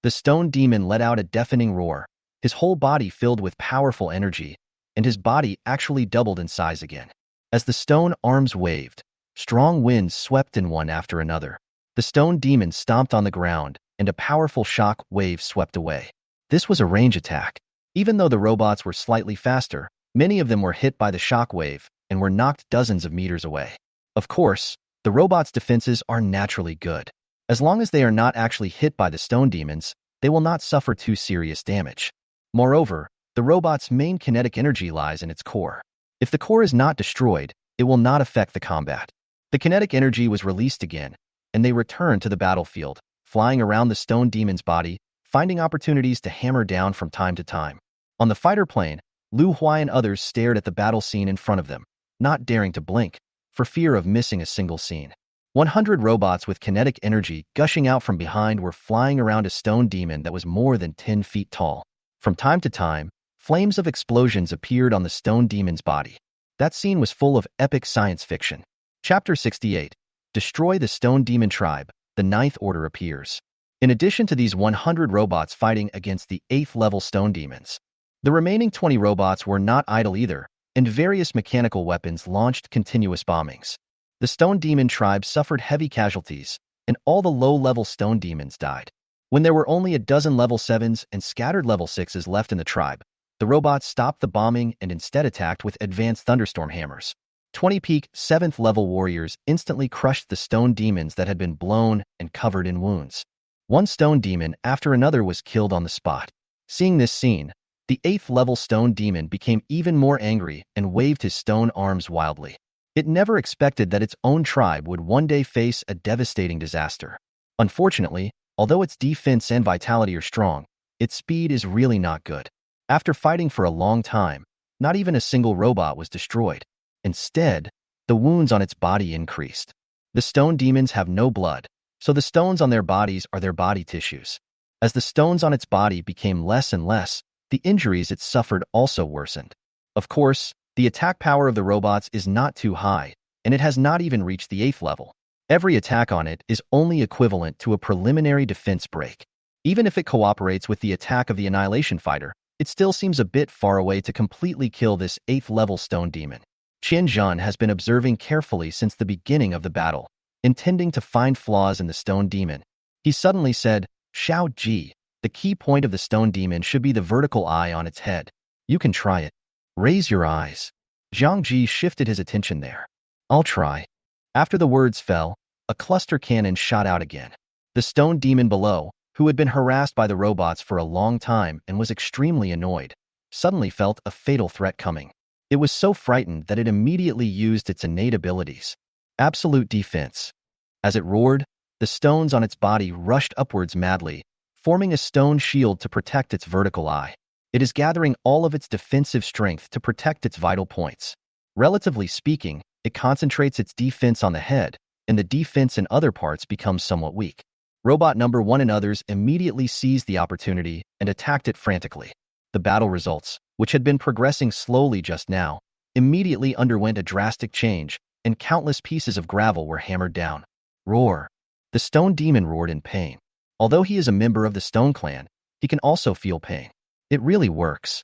The Stone Demon let out a deafening roar, his whole body filled with powerful energy, and his body actually doubled in size again. As the stone arms waved, strong winds swept in one after another. The Stone Demon stomped on the ground, and a powerful shock wave swept away. This was a range attack. Even though the robots were slightly faster, many of them were hit by the shock wave and were knocked dozens of meters away. Of course, the robots' defenses are naturally good. As long as they are not actually hit by the stone demons, they will not suffer too serious damage. Moreover, the robot's main kinetic energy lies in its core. If the core is not destroyed, it will not affect the combat. The kinetic energy was released again, and they returned to the battlefield, flying around the stone demon's body, finding opportunities to hammer down from time to time. On the fighter plane, Lu Huai and others stared at the battle scene in front of them, not daring to blink, for fear of missing a single scene. 100 robots with kinetic energy gushing out from behind were flying around a stone demon that was more than 10 feet tall. From time to time, flames of explosions appeared on the stone demon's body. That scene was full of epic science fiction. Chapter 68. Destroy the Stone Demon Tribe. The Ninth Order appears. In addition to these 100 robots fighting against the 8th level stone demons, the remaining 20 robots were not idle either, and various mechanical weapons launched continuous bombings. The Stone Demon tribe suffered heavy casualties, and all the low-level stone demons died. When there were only a dozen level 7s and scattered level 6s left in the tribe, the robots stopped the bombing and instead attacked with advanced thunderstorm hammers. 20 peak 7th level warriors instantly crushed the stone demons that had been blown and covered in wounds. One stone demon after another was killed on the spot. Seeing this scene, the 8th level stone demon became even more angry and waved his stone arms wildly. It never expected that its own tribe would one day face a devastating disaster. Unfortunately, although its defense and vitality are strong, its speed is really not good. After fighting for a long time, not even a single robot was destroyed. Instead, the wounds on its body increased. The stone demons have no blood, so the stones on their bodies are their body tissues. As the stones on its body became less and less, the injuries it suffered also worsened. Of course, the attack power of the robots is not too high, and it has not even reached the 8th level. Every attack on it is only equivalent to a preliminary defense break. Even if it cooperates with the attack of the Annihilation Fighter, it still seems a bit far away to completely kill this 8th level stone demon. Qian Zhan has been observing carefully since the beginning of the battle, intending to find flaws in the stone demon. He suddenly said, "Shao Ji, the key point of the stone demon should be the vertical eye on its head. You can try it. Raise your eyes." Zhang Ji shifted his attention there. "I'll try." After the words fell, a cluster cannon shot out again. The stone demon below, who had been harassed by the robots for a long time and was extremely annoyed, suddenly felt a fatal threat coming. It was so frightened that it immediately used its innate abilities. Absolute defense. As it roared, the stones on its body rushed upwards madly, forming a stone shield to protect its vertical eye. It is gathering all of its defensive strength to protect its vital points. Relatively speaking, it concentrates its defense on the head, and the defense in other parts becomes somewhat weak. Robot number 1 and others immediately seized the opportunity and attacked it frantically. The battle results, which had been progressing slowly just now, immediately underwent a drastic change, and countless pieces of gravel were hammered down. Roar. The stone demon roared in pain. Although he is a member of the Stone Clan, he can also feel pain. It really works.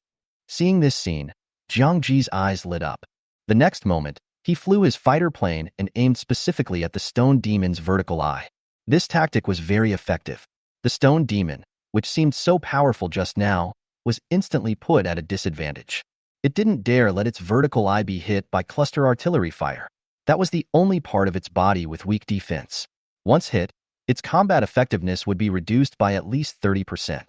Seeing this scene, Jiang Ji's eyes lit up. The next moment, he flew his fighter plane and aimed specifically at the stone demon's vertical eye. This tactic was very effective. The stone demon, which seemed so powerful just now, was instantly put at a disadvantage. It didn't dare let its vertical eye be hit by cluster artillery fire. That was the only part of its body with weak defense. Once hit, its combat effectiveness would be reduced by at least 30%.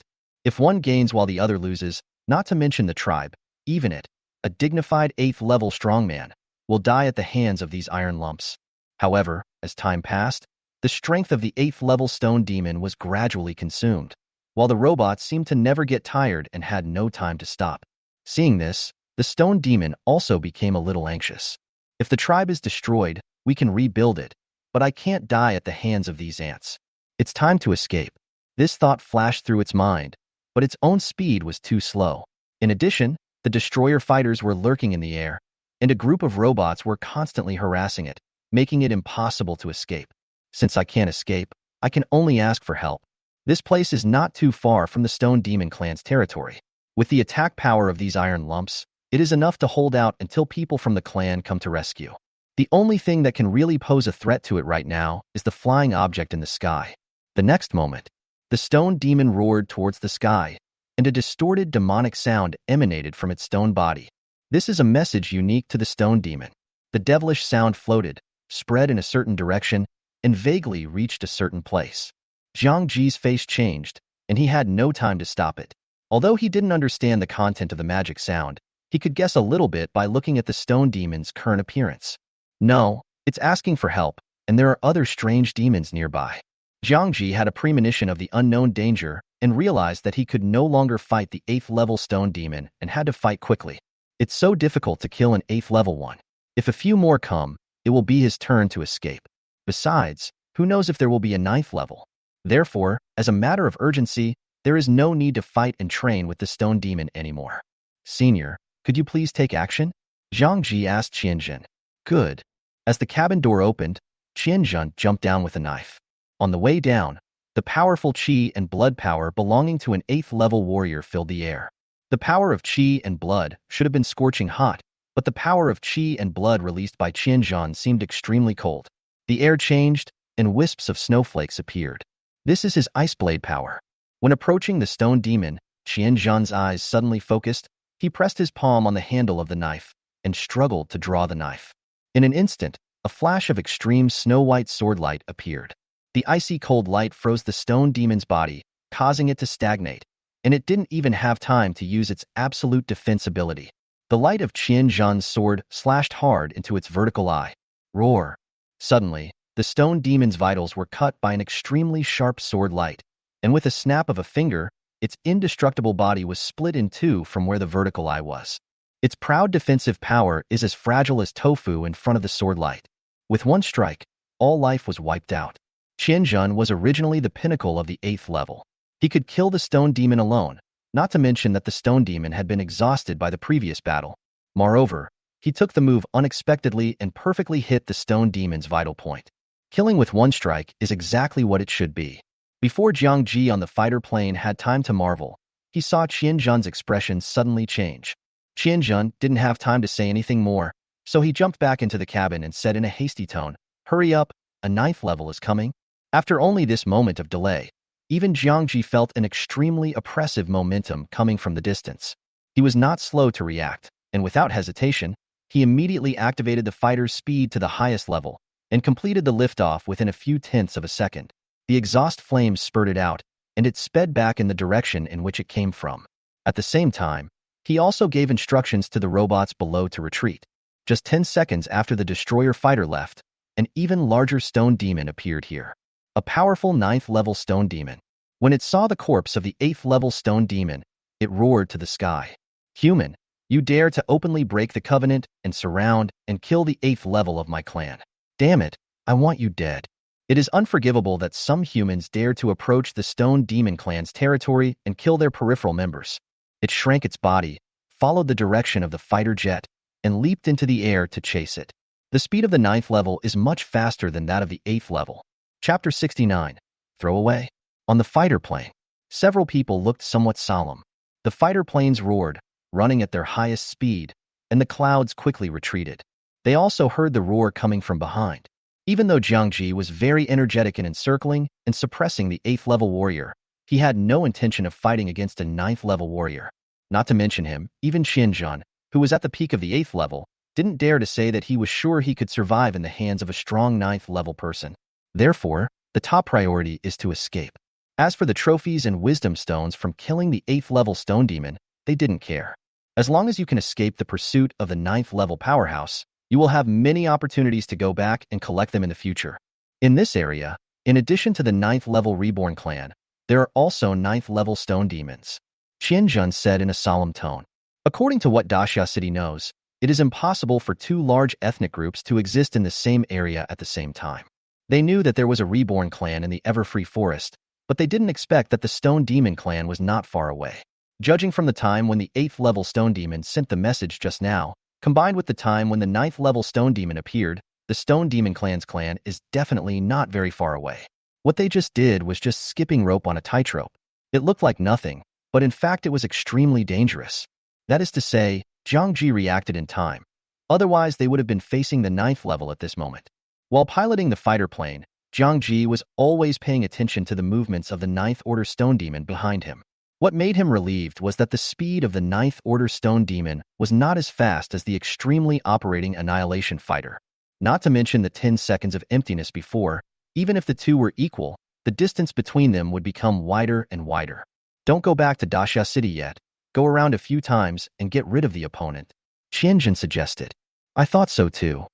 If one gains while the other loses, not to mention the tribe, even it, a dignified 8th level strongman, will die at the hands of these iron lumps. However, as time passed, the strength of the 8th level stone demon was gradually consumed, while the robots seemed to never get tired and had no time to stop. Seeing this, the stone demon also became a little anxious. If the tribe is destroyed, we can rebuild it, but I can't die at the hands of these ants. It's time to escape. This thought flashed through its mind, but its own speed was too slow. In addition, the destroyer fighters were lurking in the air, and a group of robots were constantly harassing it, making it impossible to escape. Since I can't escape, I can only ask for help. This place is not too far from the Stone Demon clan's territory. With the attack power of these iron lumps, it is enough to hold out until people from the clan come to rescue. The only thing that can really pose a threat to it right now is the flying object in the sky. The next moment, the stone demon roared towards the sky, and a distorted demonic sound emanated from its stone body. This is a message unique to the stone demon. The devilish sound floated, spread in a certain direction, and vaguely reached a certain place. Jiang Ji's face changed, and he had no time to stop it. Although he didn't understand the content of the magic sound, he could guess a little bit by looking at the stone demon's current appearance. No, it's asking for help, and there are other strange demons nearby. Jiang Ji had a premonition of the unknown danger and realized that he could no longer fight the 8th level stone demon and had to fight quickly. It's so difficult to kill an 8th level one. If a few more come, it will be his turn to escape. Besides, who knows if there will be a 9th level. Therefore, as a matter of urgency, there is no need to fight and train with the stone demon anymore. Senior, could you please take action? Jiang Ji asked Qianzhen. Good. As the cabin door opened, Qianzhen jumped down with a knife. On the way down, the powerful qi and blood power belonging to an 8th level warrior filled the air. The power of qi and blood should have been scorching hot, but the power of qi and blood released by Qianzhen seemed extremely cold. The air changed, and wisps of snowflakes appeared. This is his ice blade power. When approaching the stone demon, Qianzhen's eyes suddenly focused. He pressed his palm on the handle of the knife and struggled to draw the knife. In an instant, a flash of extreme snow-white sword light appeared. The icy cold light froze the stone demon's body, causing it to stagnate, and it didn't even have time to use its absolute defense ability. The light of Qianzhen's sword slashed hard into its vertical eye. Roar! Suddenly, the stone demon's vitals were cut by an extremely sharp sword light, and with a snap of a finger, its indestructible body was split in two from where the vertical eye was. Its proud defensive power is as fragile as tofu in front of the sword light. With one strike, all life was wiped out. Qianzhen was originally the pinnacle of the 8th level. He could kill the stone demon alone, not to mention that the stone demon had been exhausted by the previous battle. Moreover, he took the move unexpectedly and perfectly hit the stone demon's vital point. Killing with one strike is exactly what it should be. Before Jiang Ji on the fighter plane had time to marvel, he saw Qianzhen's expression suddenly change. Qianzhen didn't have time to say anything more, so he jumped back into the cabin and said in a hasty tone, "Hurry up, a 9th level is coming." After only this moment of delay, even Jiang Ji felt an extremely oppressive momentum coming from the distance. He was not slow to react, and without hesitation, he immediately activated the fighter's speed to the highest level and completed the liftoff within a few tenths of a second. The exhaust flames spurted out, and it sped back in the direction in which it came from. At the same time, he also gave instructions to the robots below to retreat. Just 10 seconds after the destroyer fighter left, an even larger stone demon appeared here. A powerful 9th level stone demon. When it saw the corpse of the 8th level stone demon, it roared to the sky. "Human, you dare to openly break the covenant and surround and kill the 8th level of my clan. Damn it, I want you dead." It is unforgivable that some humans dare to approach the Stone Demon clan's territory and kill their peripheral members. It shrank its body, followed the direction of the fighter jet, and leaped into the air to chase it. The speed of the 9th level is much faster than that of the 8th level. Chapter 69. Throwaway. On the fighter plane, several people looked somewhat solemn. The fighter planes roared, running at their highest speed, and the clouds quickly retreated. They also heard the roar coming from behind. Even though Jiang Ji was very energetic in encircling and suppressing the 8th level warrior, he had no intention of fighting against a 9th level warrior. Not to mention him, even Qianzhan, who was at the peak of the 8th level, didn't dare to say that he was sure he could survive in the hands of a strong 9th level person. Therefore, the top priority is to escape. As for the trophies and wisdom stones from killing the 8th level stone demon, they didn't care. As long as you can escape the pursuit of the 9th level powerhouse, you will have many opportunities to go back and collect them in the future. In this area, in addition to the 9th level reborn clan, there are also 9th level stone demons. Qianzhan said in a solemn tone. According to what Dashia City knows, it is impossible for two large ethnic groups to exist in the same area at the same time. They knew that there was a reborn clan in the Everfree Forest, but they didn't expect that the Stone Demon clan was not far away. Judging from the time when the 8th level Stone Demon sent the message just now, combined with the time when the 9th level Stone Demon appeared, the Stone Demon clan's clan is definitely not very far away. What they just did was just skipping rope on a tightrope. It looked like nothing, but in fact it was extremely dangerous. That is to say, Jiang Ji reacted in time. Otherwise, they would have been facing the 9th level at this moment. While piloting the fighter plane, Jiang Ji was always paying attention to the movements of the 9th Order Stone Demon behind him. What made him relieved was that the speed of the 9th Order Stone Demon was not as fast as the extremely operating Annihilation Fighter. Not to mention the 10 seconds of emptiness before, even if the two were equal, the distance between them would become wider and wider. Don't go back to Dashia City yet. Go around a few times and get rid of the opponent, Qianzhan suggested. I thought so too.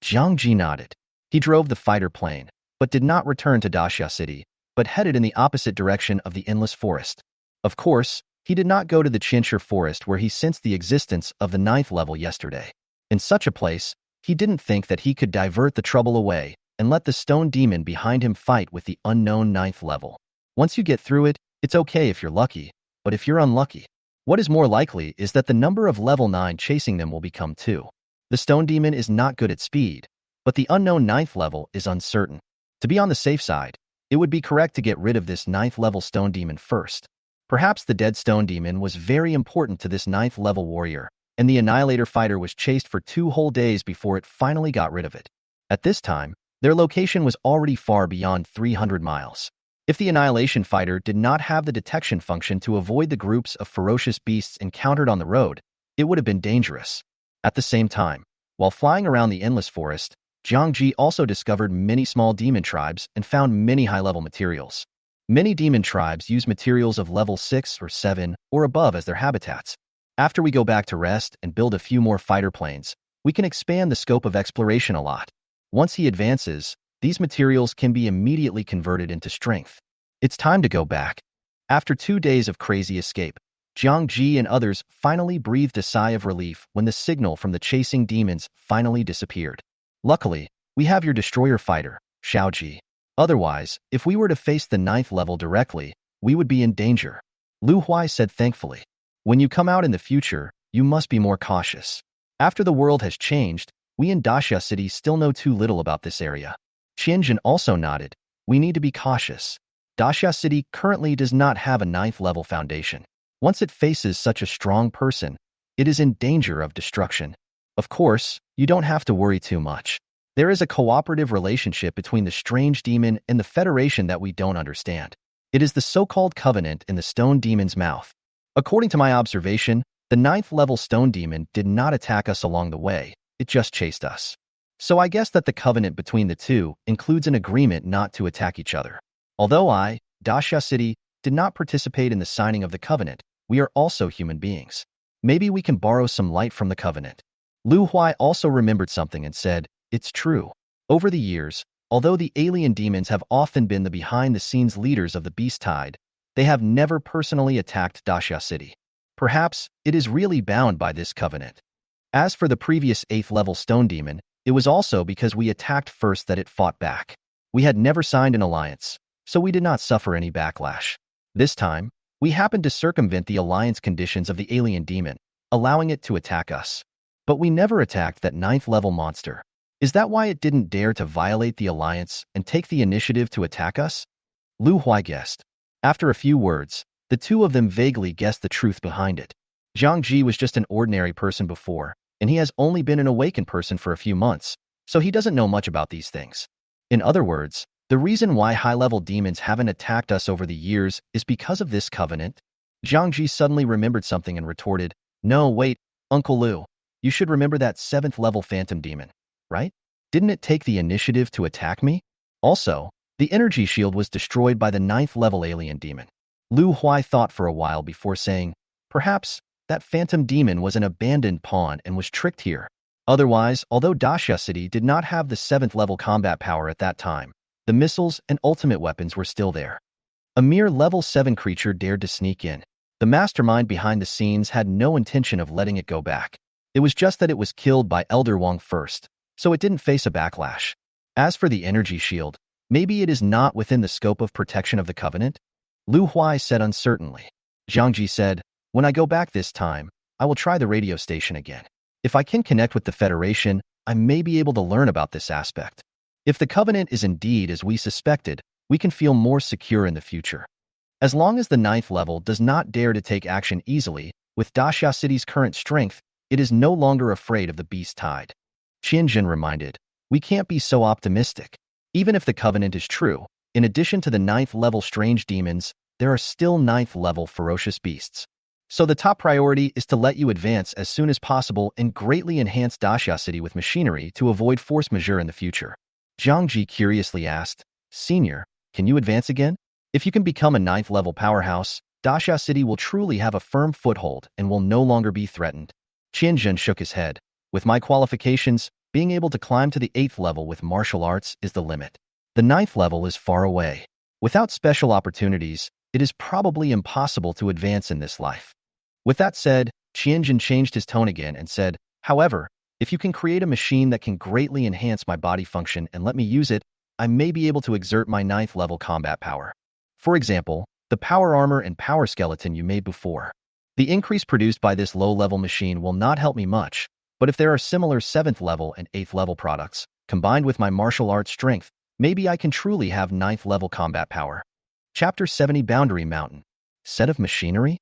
Jiang Ji nodded. He drove the fighter plane, but did not return to Dashia City, but headed in the opposite direction of the Endless Forest. Of course, he did not go to the Qianshi Forest where he sensed the existence of the 9th level yesterday. In such a place, he didn't think that he could divert the trouble away and let the stone demon behind him fight with the unknown 9th level. Once you get through it, it's okay if you're lucky, but if you're unlucky, what is more likely is that the number of level 9 chasing them will become 2. The stone demon is not good at speed, but the unknown 9th level is uncertain. To be on the safe side, it would be correct to get rid of this 9th level stone demon first. Perhaps the dead stone demon was very important to this 9th level warrior, and the Annihilator fighter was chased for 2 whole days before it finally got rid of it. At this time, their location was already far beyond 300 miles. If the Annihilation fighter did not have the detection function to avoid the groups of ferocious beasts encountered on the road, it would have been dangerous. At the same time, while flying around the Endless Forest, Jiang Ji also discovered many small demon tribes and found many high-level materials. Many demon tribes use materials of level 6 or 7 or above as their habitats. After we go back to rest and build a few more fighter planes, we can expand the scope of exploration a lot. Once he advances, these materials can be immediately converted into strength. It's time to go back. After 2 days of crazy escape, Jiang Ji and others finally breathed a sigh of relief when the signal from the chasing demons finally disappeared. Luckily, we have your destroyer fighter, Xiao Ji. Otherwise, if we were to face the 9th level directly, we would be in danger, Lu Huai said thankfully. When you come out in the future, you must be more cautious. After the world has changed, we in Dashia City still know too little about this area. Qianzhan also nodded. We need to be cautious. Dashia City currently does not have a 9th level foundation. Once it faces such a strong person, it is in danger of destruction. Of course, you don't have to worry too much. There is a cooperative relationship between the strange demon and the Federation that we don't understand. It is the so-called covenant in the stone demon's mouth. According to my observation, the 9th level stone demon did not attack us along the way, it just chased us. So I guess that the covenant between the two includes an agreement not to attack each other. Although I, Dashia City, did not participate in the signing of the covenant, we are also human beings. Maybe we can borrow some light from the covenant. Lu Huai also remembered something and said, it's true. Over the years, although the alien demons have often been the behind-the-scenes leaders of the Beast Tide, they have never personally attacked Dashia City. Perhaps it is really bound by this covenant. As for the previous 8th level stone demon, it was also because we attacked first that it fought back. We had never signed an alliance, so we did not suffer any backlash. This time, we happened to circumvent the alliance conditions of the alien demon, allowing it to attack us. But we never attacked that 9th level monster. Is that why it didn't dare to violate the alliance and take the initiative to attack us? Lu Huai guessed. After a few words, the two of them vaguely guessed the truth behind it. Zhang Ji was just an ordinary person before, and he has only been an awakened person for a few months, so he doesn't know much about these things. In other words, the reason why high-level demons haven't attacked us over the years is because of this covenant. Zhang Ji suddenly remembered something and retorted, "No, wait, Uncle Lu. You should remember that 7th-level phantom demon, right? Didn't it take the initiative to attack me? Also, the energy shield was destroyed by the 9th-level alien demon." Lu Huai thought for a while before saying, "Perhaps that phantom demon was an abandoned pawn and was tricked here." Otherwise, although Daxia City did not have the 7th-level combat power at that time, the missiles and ultimate weapons were still there. A mere level 7 creature dared to sneak in. The mastermind behind the scenes had no intention of letting it go back. It was just that it was killed by Elder Wang first, so it didn't face a backlash. As for the energy shield, maybe it is not within the scope of protection of the Covenant? Lu Huai said uncertainly. Zhang Ji said, "When I go back this time, I will try the radio station again. If I can connect with the Federation, I may be able to learn about this aspect. If the Covenant is indeed as we suspected, we can feel more secure in the future." As long as the 9th level does not dare to take action easily, with Daxia City's current strength, it is no longer afraid of the beast tide. Qianzhen reminded, "We can't be so optimistic. Even if the Covenant is true, in addition to the 9th level strange demons, there are still 9th level ferocious beasts. So the top priority is to let you advance as soon as possible and greatly enhance Daxia City with machinery to avoid force majeure in the future." Zhang Ji curiously asked, "Senior, can you advance again? If you can become a 9th level powerhouse, Daxia City will truly have a firm foothold and will no longer be threatened." Qianzhen shook his head. "With my qualifications, being able to climb to the 8th level with martial arts is the limit. The 9th level is far away. Without special opportunities, it is probably impossible to advance in this life." With that said, Qianzhen changed his tone again and said, "However, if you can create a machine that can greatly enhance my body function and let me use it, I may be able to exert my 9th level combat power. For example, the power armor and power skeleton you made before. The increase produced by this low-level machine will not help me much, but if there are similar 7th level and 8th level products, combined with my martial arts strength, maybe I can truly have 9th level combat power." Chapter 70 Boundary Mountain. Set of machinery?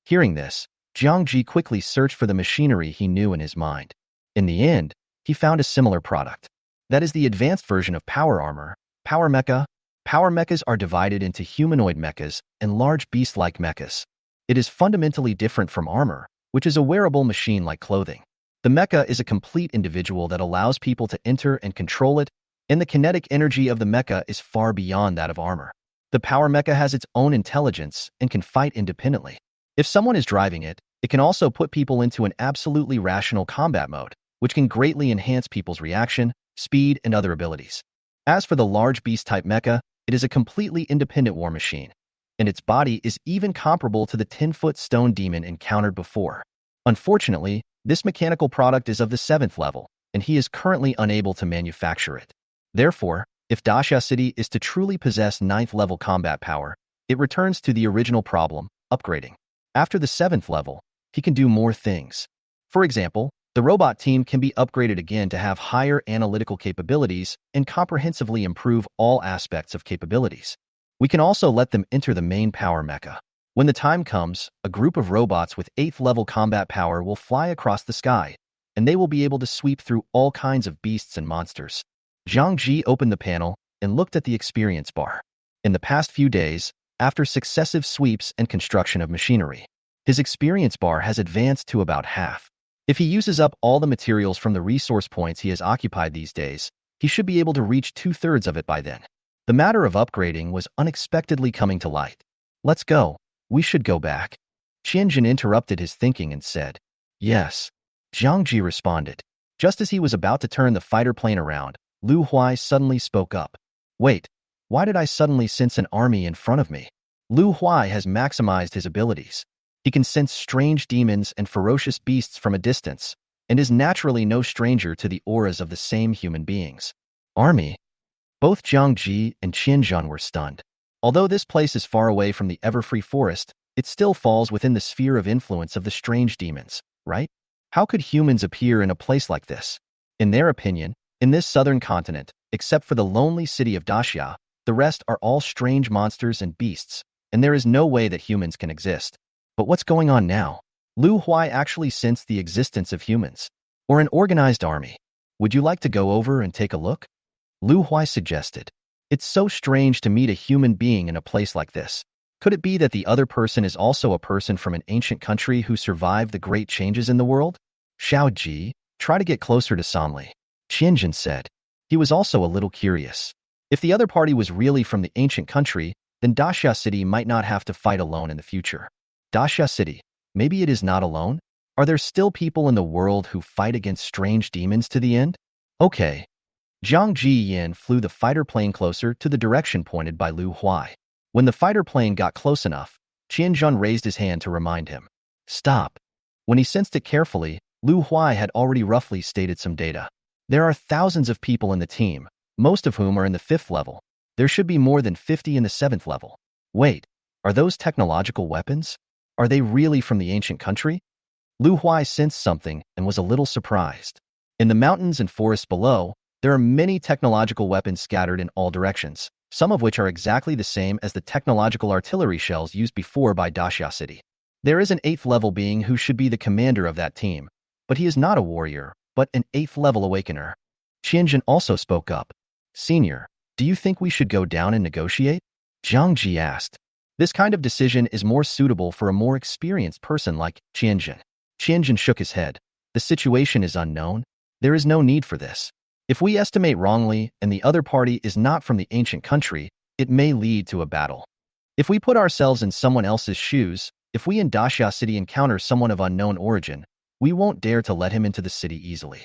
Hearing this, Zhang Ji quickly searched for the machinery he knew in his mind. In the end, he found a similar product. That is the advanced version of power armor, power mecha. Power mechas are divided into humanoid mechas and large beast-like mechas. It is fundamentally different from armor, which is a wearable machine-like clothing. The mecha is a complete individual that allows people to enter and control it, and the kinetic energy of the mecha is far beyond that of armor. The power mecha has its own intelligence and can fight independently. If someone is driving it, it can also put people into an absolutely rational combat mode, which can greatly enhance people's reaction, speed, and other abilities. As for the large beast-type mecha, it is a completely independent war machine, and its body is even comparable to the 10-foot stone demon encountered before. Unfortunately, this mechanical product is of the 7th level, and he is currently unable to manufacture it. Therefore, if Daxia City is to truly possess 9th level combat power, it returns to the original problem, upgrading. After the 7th level, he can do more things. For example, the robot team can be upgraded again to have higher analytical capabilities and comprehensively improve all aspects of capabilities. We can also let them enter the main power mecha. When the time comes, a group of robots with 8th level combat power will fly across the sky, and they will be able to sweep through all kinds of beasts and monsters. Zhang Ji opened the panel and looked at the experience bar. In the past few days, after successive sweeps and construction of machinery, his experience bar has advanced to about half. If he uses up all the materials from the resource points he has occupied these days, he should be able to reach 2/3 of it by then. The matter of upgrading was unexpectedly coming to light. "Let's go. We should go back." Qianzhen interrupted his thinking and said, "Yes." Zhang Ji responded. Just as he was about to turn the fighter plane around, Lu Huai suddenly spoke up. "Wait, why did I suddenly sense an army in front of me?" Lu Huai has maximized his abilities. He can sense strange demons and ferocious beasts from a distance, and is naturally no stranger to the auras of the same human beings. Army? Both Zhang Ji and Qianzhen were stunned. Although this place is far away from the Everfree Forest, it still falls within the sphere of influence of the strange demons, right? How could humans appear in a place like this? In their opinion, in this southern continent, except for the lonely city of Daxia, the rest are all strange monsters and beasts, and there is no way that humans can exist. But what's going on now? Lu Huai actually sensed the existence of humans, or an organized army. Would you like to go over and take a look? Lu Huai suggested. It's so strange to meet a human being in a place like this. Could it be that the other person is also a person from an ancient country who survived the great changes in the world? Xiao Ji, try to get closer to Sanli, Qianjun said. He was also a little curious. If the other party was really from the ancient country, then Daxia City might not have to fight alone in the future. Daxia City, maybe it is not alone? Are there still people in the world who fight against strange demons to the end? Okay. Zhang Jiyin flew the fighter plane closer to the direction pointed by Lu Huai. When the fighter plane got close enough, Qianjun raised his hand to remind him. Stop. When he sensed it carefully, Lu Huai had already roughly stated some data. There are thousands of people in the team, most of whom are in the 5th level. There should be more than 50 in the 7th level. Wait, are those technological weapons? Are they really from the ancient country? Lu Huai sensed something and was a little surprised. In the mountains and forests below, there are many technological weapons scattered in all directions, some of which are exactly the same as the technological artillery shells used before by Daxia City. There is an 8th level being who should be the commander of that team, but he is not a warrior, but an 8th level awakener. Qianjun also spoke up. Senior, do you think we should go down and negotiate? Zhang Ji asked. This kind of decision is more suitable for a more experienced person like Qianjun. Qianjun shook his head. The situation is unknown. There is no need for this. If we estimate wrongly and the other party is not from the ancient country, it may lead to a battle. If we put ourselves in someone else's shoes, if we in Daxia City encounter someone of unknown origin, we won't dare to let him into the city easily.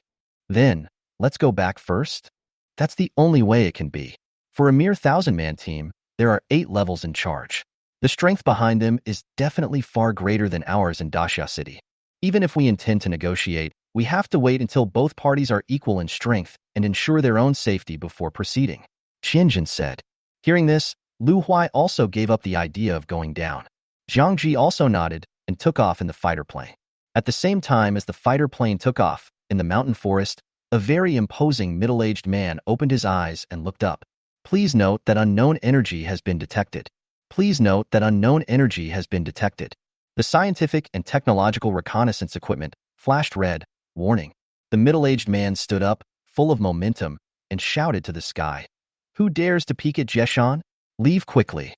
Then, let's go back first? That's the only way it can be. For a mere 1,000-man team, there are 8 levels in charge. The strength behind them is definitely far greater than ours in Daxia City. Even if we intend to negotiate, we have to wait until both parties are equal in strength and ensure their own safety before proceeding, Qianjun said. Hearing this, Lu Huai also gave up the idea of going down. Zhang Ji also nodded and took off in the fighter plane. At the same time as the fighter plane took off, in the mountain forest, a very imposing middle-aged man opened his eyes and looked up. Please note that unknown energy has been detected. Please note that unknown energy has been detected. The scientific and technological reconnaissance equipment flashed red, warning. The middle-aged man stood up, full of momentum, and shouted to the sky. Who dares to peek at Jeshan? Leave quickly.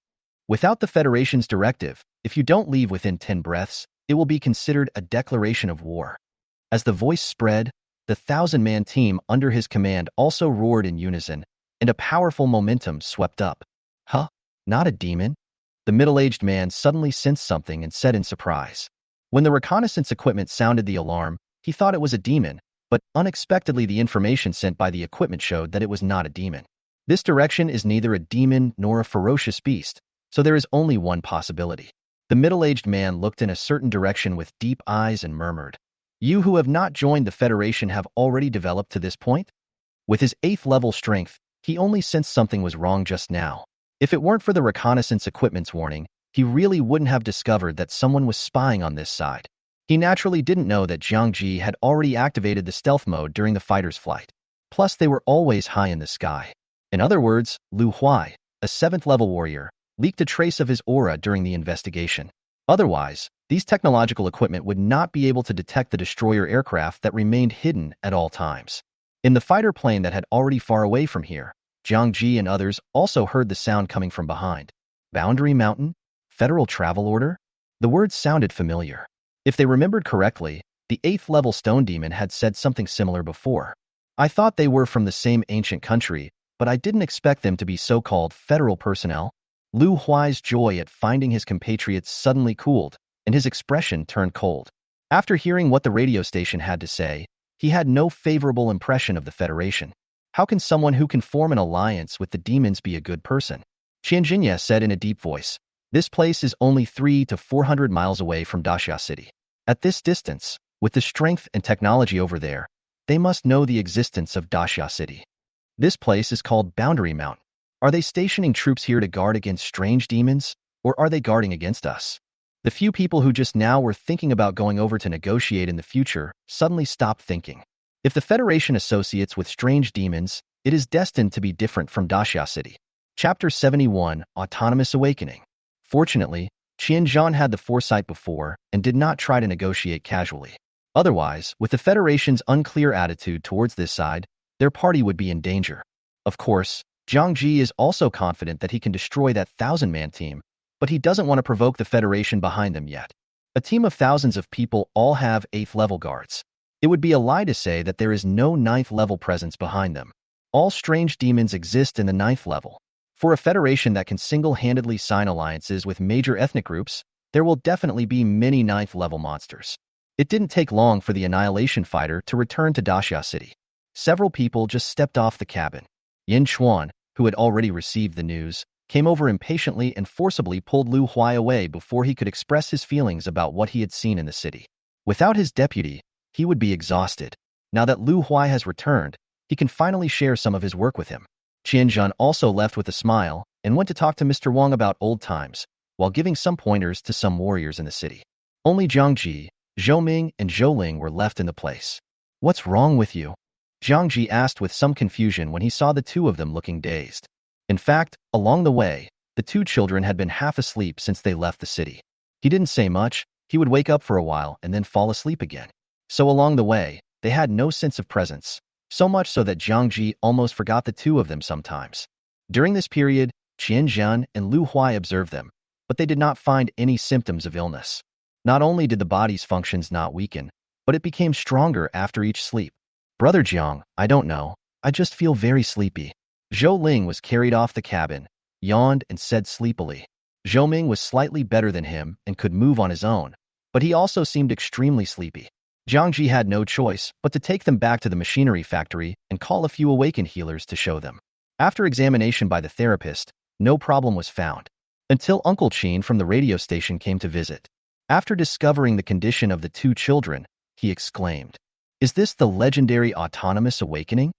Without the Federation's directive, if you don't leave within 10 breaths, it will be considered a declaration of war. As the voice spread, the 1,000-man team under his command also roared in unison, and a powerful momentum swept up. Huh? Not a demon? The middle-aged man suddenly sensed something and said in surprise. When the reconnaissance equipment sounded the alarm, he thought it was a demon, but unexpectedly the information sent by the equipment showed that it was not a demon. This direction is neither a demon nor a ferocious beast, so there is only one possibility. The middle-aged man looked in a certain direction with deep eyes and murmured, You who have not joined the Federation have already developed to this point? With his 8th level strength, he only sensed something was wrong just now. If it weren't for the reconnaissance equipment's warning, he really wouldn't have discovered that someone was spying on this side. He naturally didn't know that Zhang Ji had already activated the stealth mode during the fighter's flight. Plus, they were always high in the sky. In other words, Lu Huai, a 7th level warrior, leaked a trace of his aura during the investigation. Otherwise, these technological equipment would not be able to detect the destroyer aircraft that remained hidden at all times. In the fighter plane that had already far away from here, Zhang Ji and others also heard the sound coming from behind. Boundary Mountain? Federal Travel Order? The words sounded familiar. If they remembered correctly, the 8th level stone demon had said something similar before. I thought they were from the same ancient country, but I didn't expect them to be so-called federal personnel. Lu Huai's joy at finding his compatriots suddenly cooled, and his expression turned cold. After hearing what the radio station had to say, he had no favorable impression of the Federation. How can someone who can form an alliance with the demons be a good person? Qianjun said in a deep voice. This place is only 300 to 400 miles away from Daxia City. At this distance, with the strength and technology over there, they must know the existence of Daxia City. This place is called Boundary Mountain. Are they stationing troops here to guard against strange demons, or are they guarding against us? The few people who just now were thinking about going over to negotiate in the future suddenly stopped thinking. If the Federation associates with strange demons, it is destined to be different from Daxia City. Chapter 71, Autonomous Awakening. Fortunately, Qianzhan had the foresight before and did not try to negotiate casually. Otherwise, with the Federation's unclear attitude towards this side, their party would be in danger. Of course, Zhang Ji is also confident that he can destroy that 1,000-man team, but he doesn't want to provoke the Federation behind them yet. A team of thousands of people all have 8th-level guards. It would be a lie to say that there is no 9th-level presence behind them. All strange demons exist in the 9th level. For a federation that can single-handedly sign alliances with major ethnic groups, there will definitely be many 9th-level monsters. It didn't take long for the Annihilation Fighter to return to Daxia City. Several people just stepped off the cabin. Yin Chuan, who had already received the news, came over impatiently and forcibly pulled Lu Huai away before he could express his feelings about what he had seen in the city. Without his deputy, he would be exhausted. Now that Lu Huai has returned, he can finally share some of his work with him. Qianzhan also left with a smile and went to talk to Mr. Wang about old times, while giving some pointers to some warriors in the city. Only Zhang Ji, Zhou Ming, and Zhou Ling were left in the place. "What's wrong with you?" Zhang Ji asked with some confusion when he saw the two of them looking dazed. In fact, along the way, the two children had been half asleep since they left the city. He didn't say much. He would wake up for a while and then fall asleep again. So along the way, they had no sense of presence, so much so that Zhang Ji almost forgot the two of them sometimes. During this period, Qianzhan and Lu Huai observed them, but they did not find any symptoms of illness. Not only did the body's functions not weaken, but it became stronger after each sleep. "Brother Jiang, I don't know. I just feel very sleepy." Zhou Ling was carried off the cabin, yawned, and said sleepily. Zhou Ming was slightly better than him and could move on his own, but he also seemed extremely sleepy. Zhang Ji had no choice but to take them back to the machinery factory and call a few awakened healers to show them. After examination by the therapist, no problem was found, until Uncle Qin from the radio station came to visit. After discovering the condition of the two children, he exclaimed, "Is this the legendary autonomous awakening?"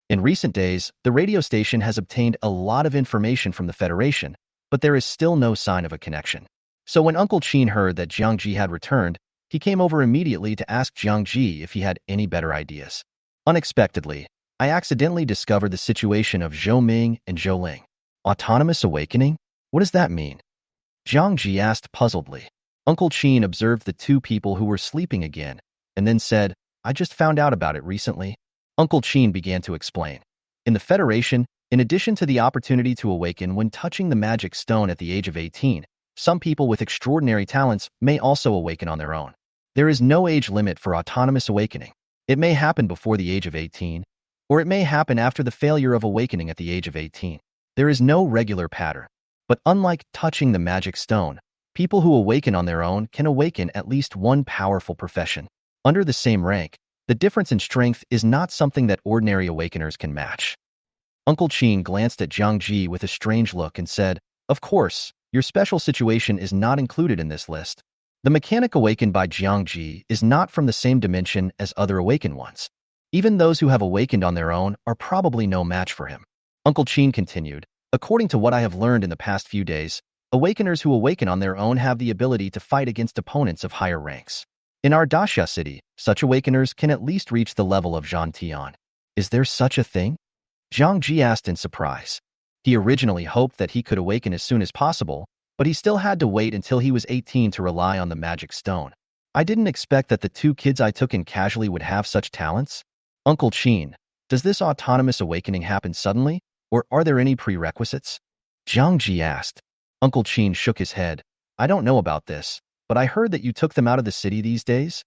In recent days, the radio station has obtained a lot of information from the Federation, but there is still no sign of a connection. So when Uncle Qin heard that Jiang Ji had returned, he came over immediately to ask Jiang Ji if he had any better ideas. "Unexpectedly, I accidentally discovered the situation of Zhou Ming and Zhou Ling." "Autonomous awakening? What does that mean?" Jiang Ji asked puzzledly. Uncle Qin observed the two people who were sleeping again, and then said, "I just found out about it recently." Uncle Qin began to explain. In the Federation, in addition to the opportunity to awaken when touching the magic stone at the age of 18, some people with extraordinary talents may also awaken on their own. There is no age limit for autonomous awakening. It may happen before the age of 18, or it may happen after the failure of awakening at the age of 18. There is no regular pattern. But unlike touching the magic stone, people who awaken on their own can awaken at least one powerful profession. Under the same rank, the difference in strength is not something that ordinary awakeners can match. Uncle Qin glanced at Jiang Ji with a strange look and said, "Of course, your special situation is not included in this list. The mechanic awakened by Jiang Ji is not from the same dimension as other awakened ones. Even those who have awakened on their own are probably no match for him." Uncle Qin continued, "According to what I have learned in the past few days, awakeners who awaken on their own have the ability to fight against opponents of higher ranks. In our Daxia city, such awakeners can at least reach the level of Zhan Tian." "Is there such a thing?" Jiang Ji asked in surprise. He originally hoped that he could awaken as soon as possible, but he still had to wait until he was 18 to rely on the magic stone. "I didn't expect that the two kids I took in casually would have such talents." "Uncle Qin, does this autonomous awakening happen suddenly, or are there any prerequisites?" Jiang Ji asked. Uncle Qin shook his head. "I don't know about this, but I heard that you took them out of the city these days?"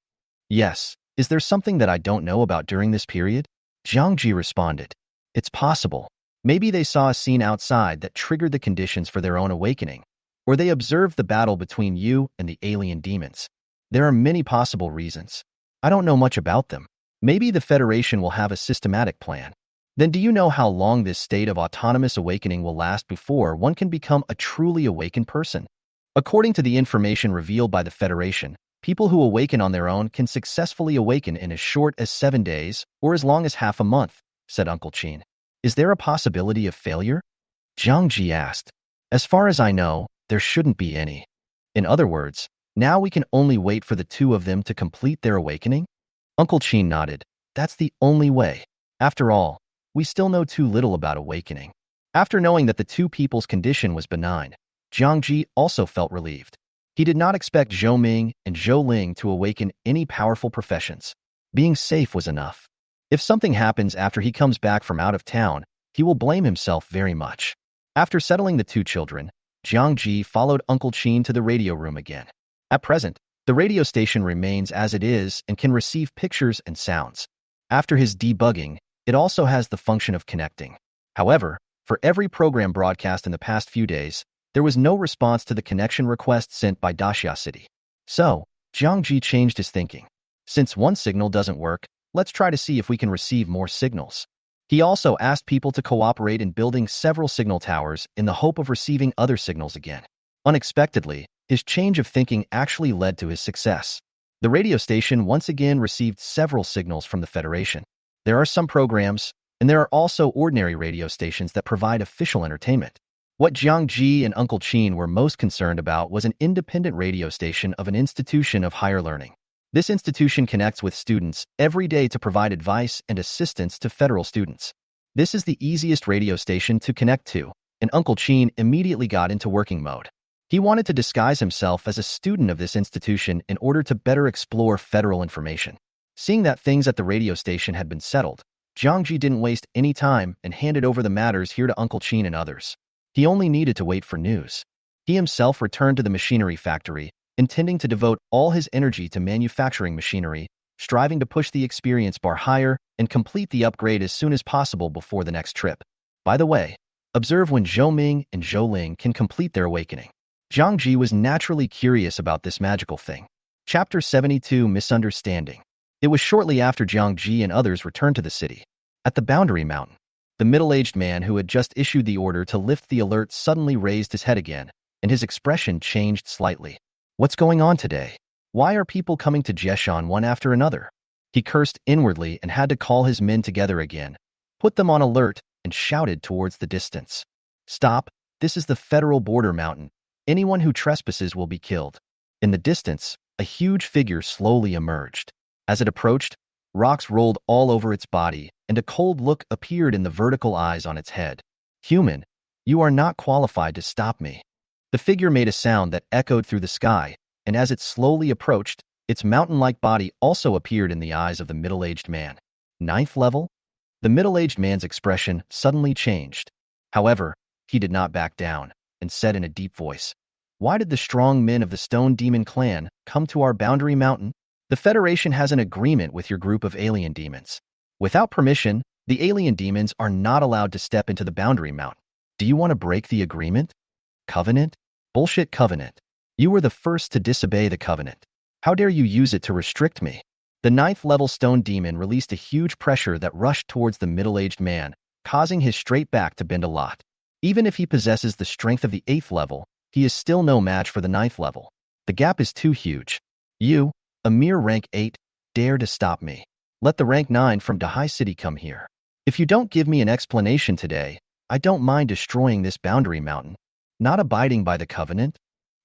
"Yes. Is there something that I don't know about during this period?" Jiang Ji responded. "It's possible. Maybe they saw a scene outside that triggered the conditions for their own awakening, or they observed the battle between you and the alien demons. There are many possible reasons. I don't know much about them. Maybe the Federation will have a systematic plan. Then do you know how long this state of autonomous awakening will last before one can become a truly awakened person?" According to the information revealed by the Federation, people who awaken on their own can successfully awaken in as short as 7 days or as long as half a month, said Uncle Qin. "Is there a possibility of failure?" Jiang Ji asked. "As far as I know, there shouldn't be any. In other words, now we can only wait for the two of them to complete their awakening?" Uncle Qin nodded. "That's the only way. After all, we still know too little about awakening." After knowing that the two people's condition was benign, Jiang Ji also felt relieved. He did not expect Zhou Ming and Zhou Ling to awaken any powerful professions. Being safe was enough. If something happens after he comes back from out of town, he will blame himself very much. After settling the two children, Jiang Ji followed Uncle Qin to the radio room again. At present, the radio station remains as it is and can receive pictures and sounds. After his debugging, it also has the function of connecting. However, for every program broadcast in the past few days, there was no response to the connection request sent by Daxia City. So, Jiang Ji changed his thinking. Since one signal doesn't work, let's try to see if we can receive more signals. He also asked people to cooperate in building several signal towers in the hope of receiving other signals again. Unexpectedly, his change of thinking actually led to his success. The radio station once again received several signals from the Federation. There are some programs, and there are also ordinary radio stations that provide official entertainment. What Jiang Ji and Uncle Qin were most concerned about was an independent radio station of an institution of higher learning. This institution connects with students every day to provide advice and assistance to federal students. This is the easiest radio station to connect to, and Uncle Qin immediately got into working mode. He wanted to disguise himself as a student of this institution in order to better explore federal information. Seeing that things at the radio station had been settled, Jiang Ji didn't waste any time and handed over the matters here to Uncle Qin and others. He only needed to wait for news. He himself returned to the machinery factory, intending to devote all his energy to manufacturing machinery, striving to push the experience bar higher and complete the upgrade as soon as possible before the next trip. By the way, observe when Zhou Ming and Zhou Ling can complete their awakening. Jiang Ji was naturally curious about this magical thing. Chapter 72 Misunderstanding. It was shortly after Jiang Ji and others returned to the city. At the Boundary Mountain, the middle-aged man who had just issued the order to lift the alert suddenly raised his head again, and his expression changed slightly. What's going on today? Why are people coming to Jeshan one after another? He cursed inwardly and had to call his men together again, put them on alert, and shouted towards the distance. Stop, this is the federal border mountain. Anyone who trespasses will be killed. In the distance, a huge figure slowly emerged. As it approached, rocks rolled all over its body, and a cold look appeared in the vertical eyes on its head. Human, you are not qualified to stop me. The figure made a sound that echoed through the sky, and as it slowly approached, its mountain-like body also appeared in the eyes of the middle-aged man. Ninth level? The middle-aged man's expression suddenly changed. However, he did not back down, and said in a deep voice, "Why did the strong men of the Stone Demon clan come to our Boundary Mountain? The Federation has an agreement with your group of alien demons. Without permission, the alien demons are not allowed to step into the Boundary Mountain. Do you want to break the agreement? Covenant? Bullshit covenant. You were the first to disobey the covenant. How dare you use it to restrict me?" The ninth-level Stone Demon released a huge pressure that rushed towards the middle-aged man, causing his straight back to bend a lot. Even if he possesses the strength of the 8th level, he is still no match for the 9th level. The gap is too huge. You, a mere rank 8, dare to stop me. Let the rank 9 from Dahai City come here. If you don't give me an explanation today, I don't mind destroying this Boundary Mountain. Not abiding by the covenant?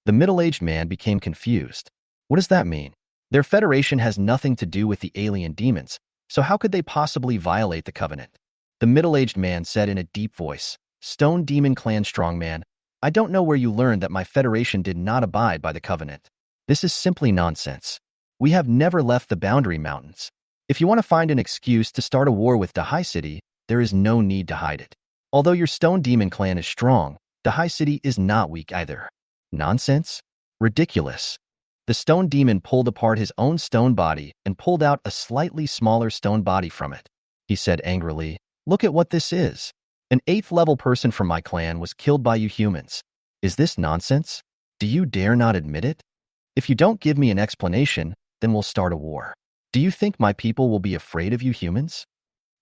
The middle-aged man became confused. What does that mean? Their federation has nothing to do with the alien demons, so how could they possibly violate the covenant? The middle-aged man said in a deep voice, "Stone Demon Clan Strongman, I don't know where you learned that my federation did not abide by the covenant. This is simply nonsense. We have never left the Boundary Mountains. If you want to find an excuse to start a war with Dahai City, there is no need to hide it. Although your Stone Demon Clan is strong, Dahai City is not weak either." Nonsense? Ridiculous. The Stone Demon pulled apart his own stone body and pulled out a slightly smaller stone body from it. He said angrily, "Look at what this is. An 8th-level person from my clan was killed by you humans. Is this nonsense? Do you dare not admit it? If you don't give me an explanation, then we'll start a war. Do you think my people will be afraid of you humans?"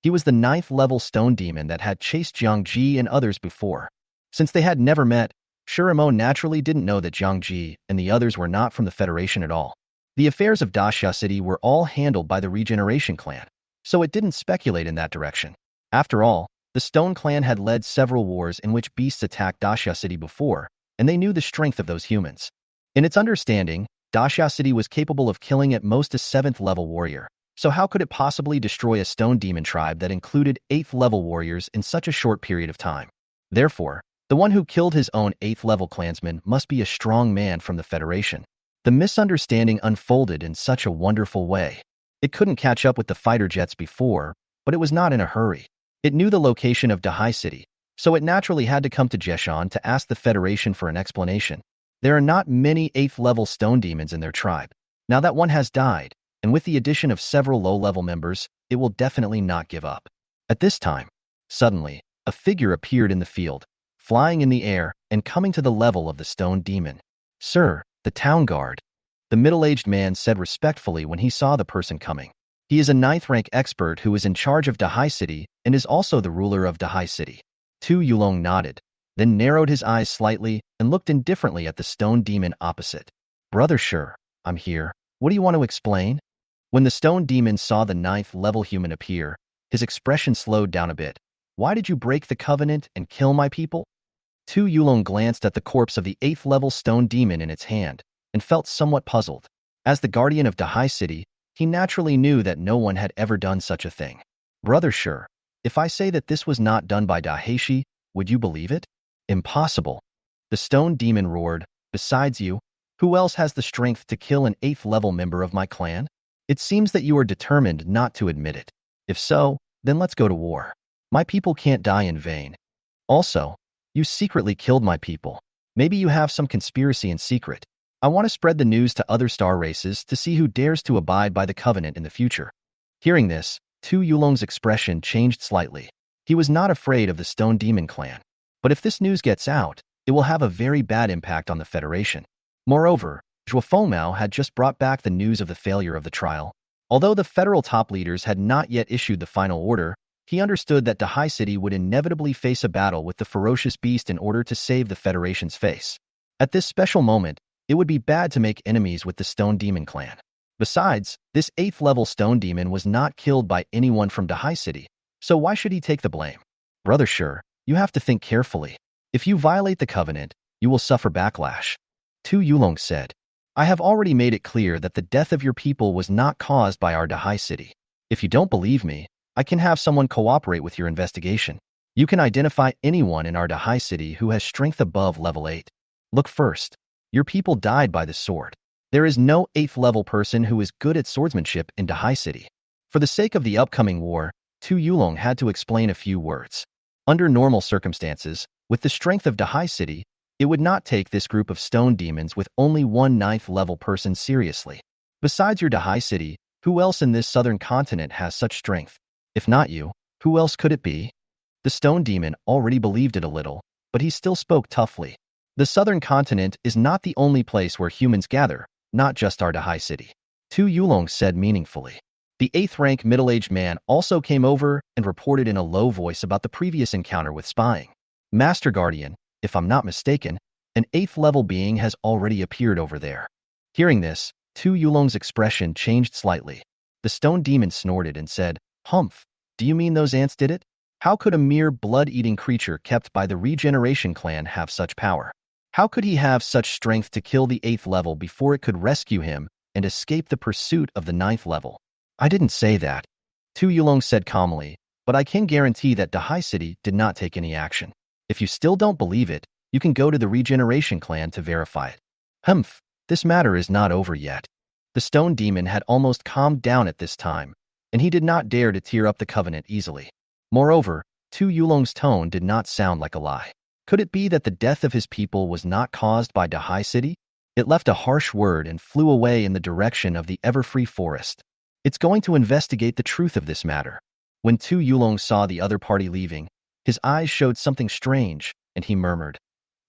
He was the 9th-level Stone Demon that had chased Jiang Ji and others before. Since they had never met, Shirimo naturally didn't know that Jiang Ji and the others were not from the Federation at all. The affairs of Daxia City were all handled by the Regeneration Clan, so it didn't speculate in that direction. After all, the Stone Clan had led several wars in which beasts attacked Daxia City before, and they knew the strength of those humans. In its understanding, Daxia City was capable of killing at most a 7th-level warrior, so how could it possibly destroy a Stone Demon tribe that included 8th-level warriors in such a short period of time? Therefore, The one who killed his own 8th-level clansman must be a strong man from the Federation. The misunderstanding unfolded in such a wonderful way. It couldn't catch up with the fighter jets before, but it was not in a hurry. It knew the location of Dahai City, so it naturally had to come to Jeshan to ask the Federation for an explanation. There are not many 8th-level stone demons in their tribe. Now that one has died, and with the addition of several low-level members, it will definitely not give up. At this time, suddenly, a figure appeared in the field, flying in the air and coming to the level of the stone demon. "Sir, the town guard," the middle-aged man said respectfully when he saw the person coming. He is a 9th-rank expert who is in charge of Dahai City and is also the ruler of Dahai City. Tu Yulong nodded, then narrowed his eyes slightly and looked indifferently at the stone demon opposite. "Brother Sure, I'm here. What do you want to explain?" When the stone demon saw the 9th-level human appear, his expression slowed down a bit. "Why did you break the covenant and kill my people?" Tu Yulong glanced at the corpse of the 8th-level stone demon in its hand and felt somewhat puzzled. As the guardian of Dahai City, he naturally knew that no one had ever done such a thing. "Brother Sure, if I say that this was not done by Daheshi, would you believe it?" "Impossible." The stone demon roared. "Besides you, who else has the strength to kill an 8th-level member of my clan? It seems that you are determined not to admit it. If so, then let's go to war. My people can't die in vain. Also, you secretly killed my people. Maybe you have some conspiracy in secret. I want to spread the news to other star races to see who dares to abide by the covenant in the future." Hearing this, Tu Yulong's expression changed slightly. He was not afraid of the Stone Demon clan. But if this news gets out, it will have a very bad impact on the Federation. Moreover, Zhuo Fengmao had just brought back the news of the failure of the trial. Although the federal top leaders had not yet issued the final order, he understood that Dahai City would inevitably face a battle with the ferocious beast in order to save the Federation's face. At this special moment, it would be bad to make enemies with the Stone Demon clan. Besides, this 8th-level Stone Demon was not killed by anyone from Dahai City, so why should he take the blame? "Brother Sure, you have to think carefully. If you violate the covenant, you will suffer backlash." Tu Yulong said, "I have already made it clear that the death of your people was not caused by our Dahai City. If you don't believe me, I can have someone cooperate with your investigation. You can identify anyone in our Dahai City who has strength above level 8. Look first. Your people died by the sword. There is no 8th-level person who is good at swordsmanship in Dahai City." For the sake of the upcoming war, Tu Yulong had to explain a few words. Under normal circumstances, with the strength of Dahai City, it would not take this group of stone demons with only one 9th-level person seriously. Besides your Dahai City, who else in this southern continent has such strength? If not you, who else could it be? The stone demon already believed it a little, but he still spoke toughly. The southern continent is not the only place where humans gather, not just our Dahai City. Tu Yulong said meaningfully. The 8th-rank middle-aged man also came over and reported in a low voice about the previous encounter with spying. "Master Guardian, if I'm not mistaken, an 8th-level being has already appeared over there." Hearing this, Tu Yulong's expression changed slightly. The stone demon snorted and said, "Humph, do you mean those ants did it? How could a mere blood-eating creature kept by the Regeneration clan have such power? How could he have such strength to kill the 8th level before it could rescue him and escape the pursuit of the 9th level?" "I didn't say that," Tu Yulong said calmly, "but I can guarantee that Dahai City did not take any action. If you still don't believe it, you can go to the Regeneration clan to verify it." "Humph, this matter is not over yet." The stone demon had almost calmed down at this time, and he did not dare to tear up the covenant easily. Moreover, Tu Yulong's tone did not sound like a lie. Could it be that the death of his people was not caused by Dahai City? It left a harsh word and flew away in the direction of the Everfree Forest. It's going to investigate the truth of this matter. When Tu Yulong saw the other party leaving, his eyes showed something strange, and he murmured,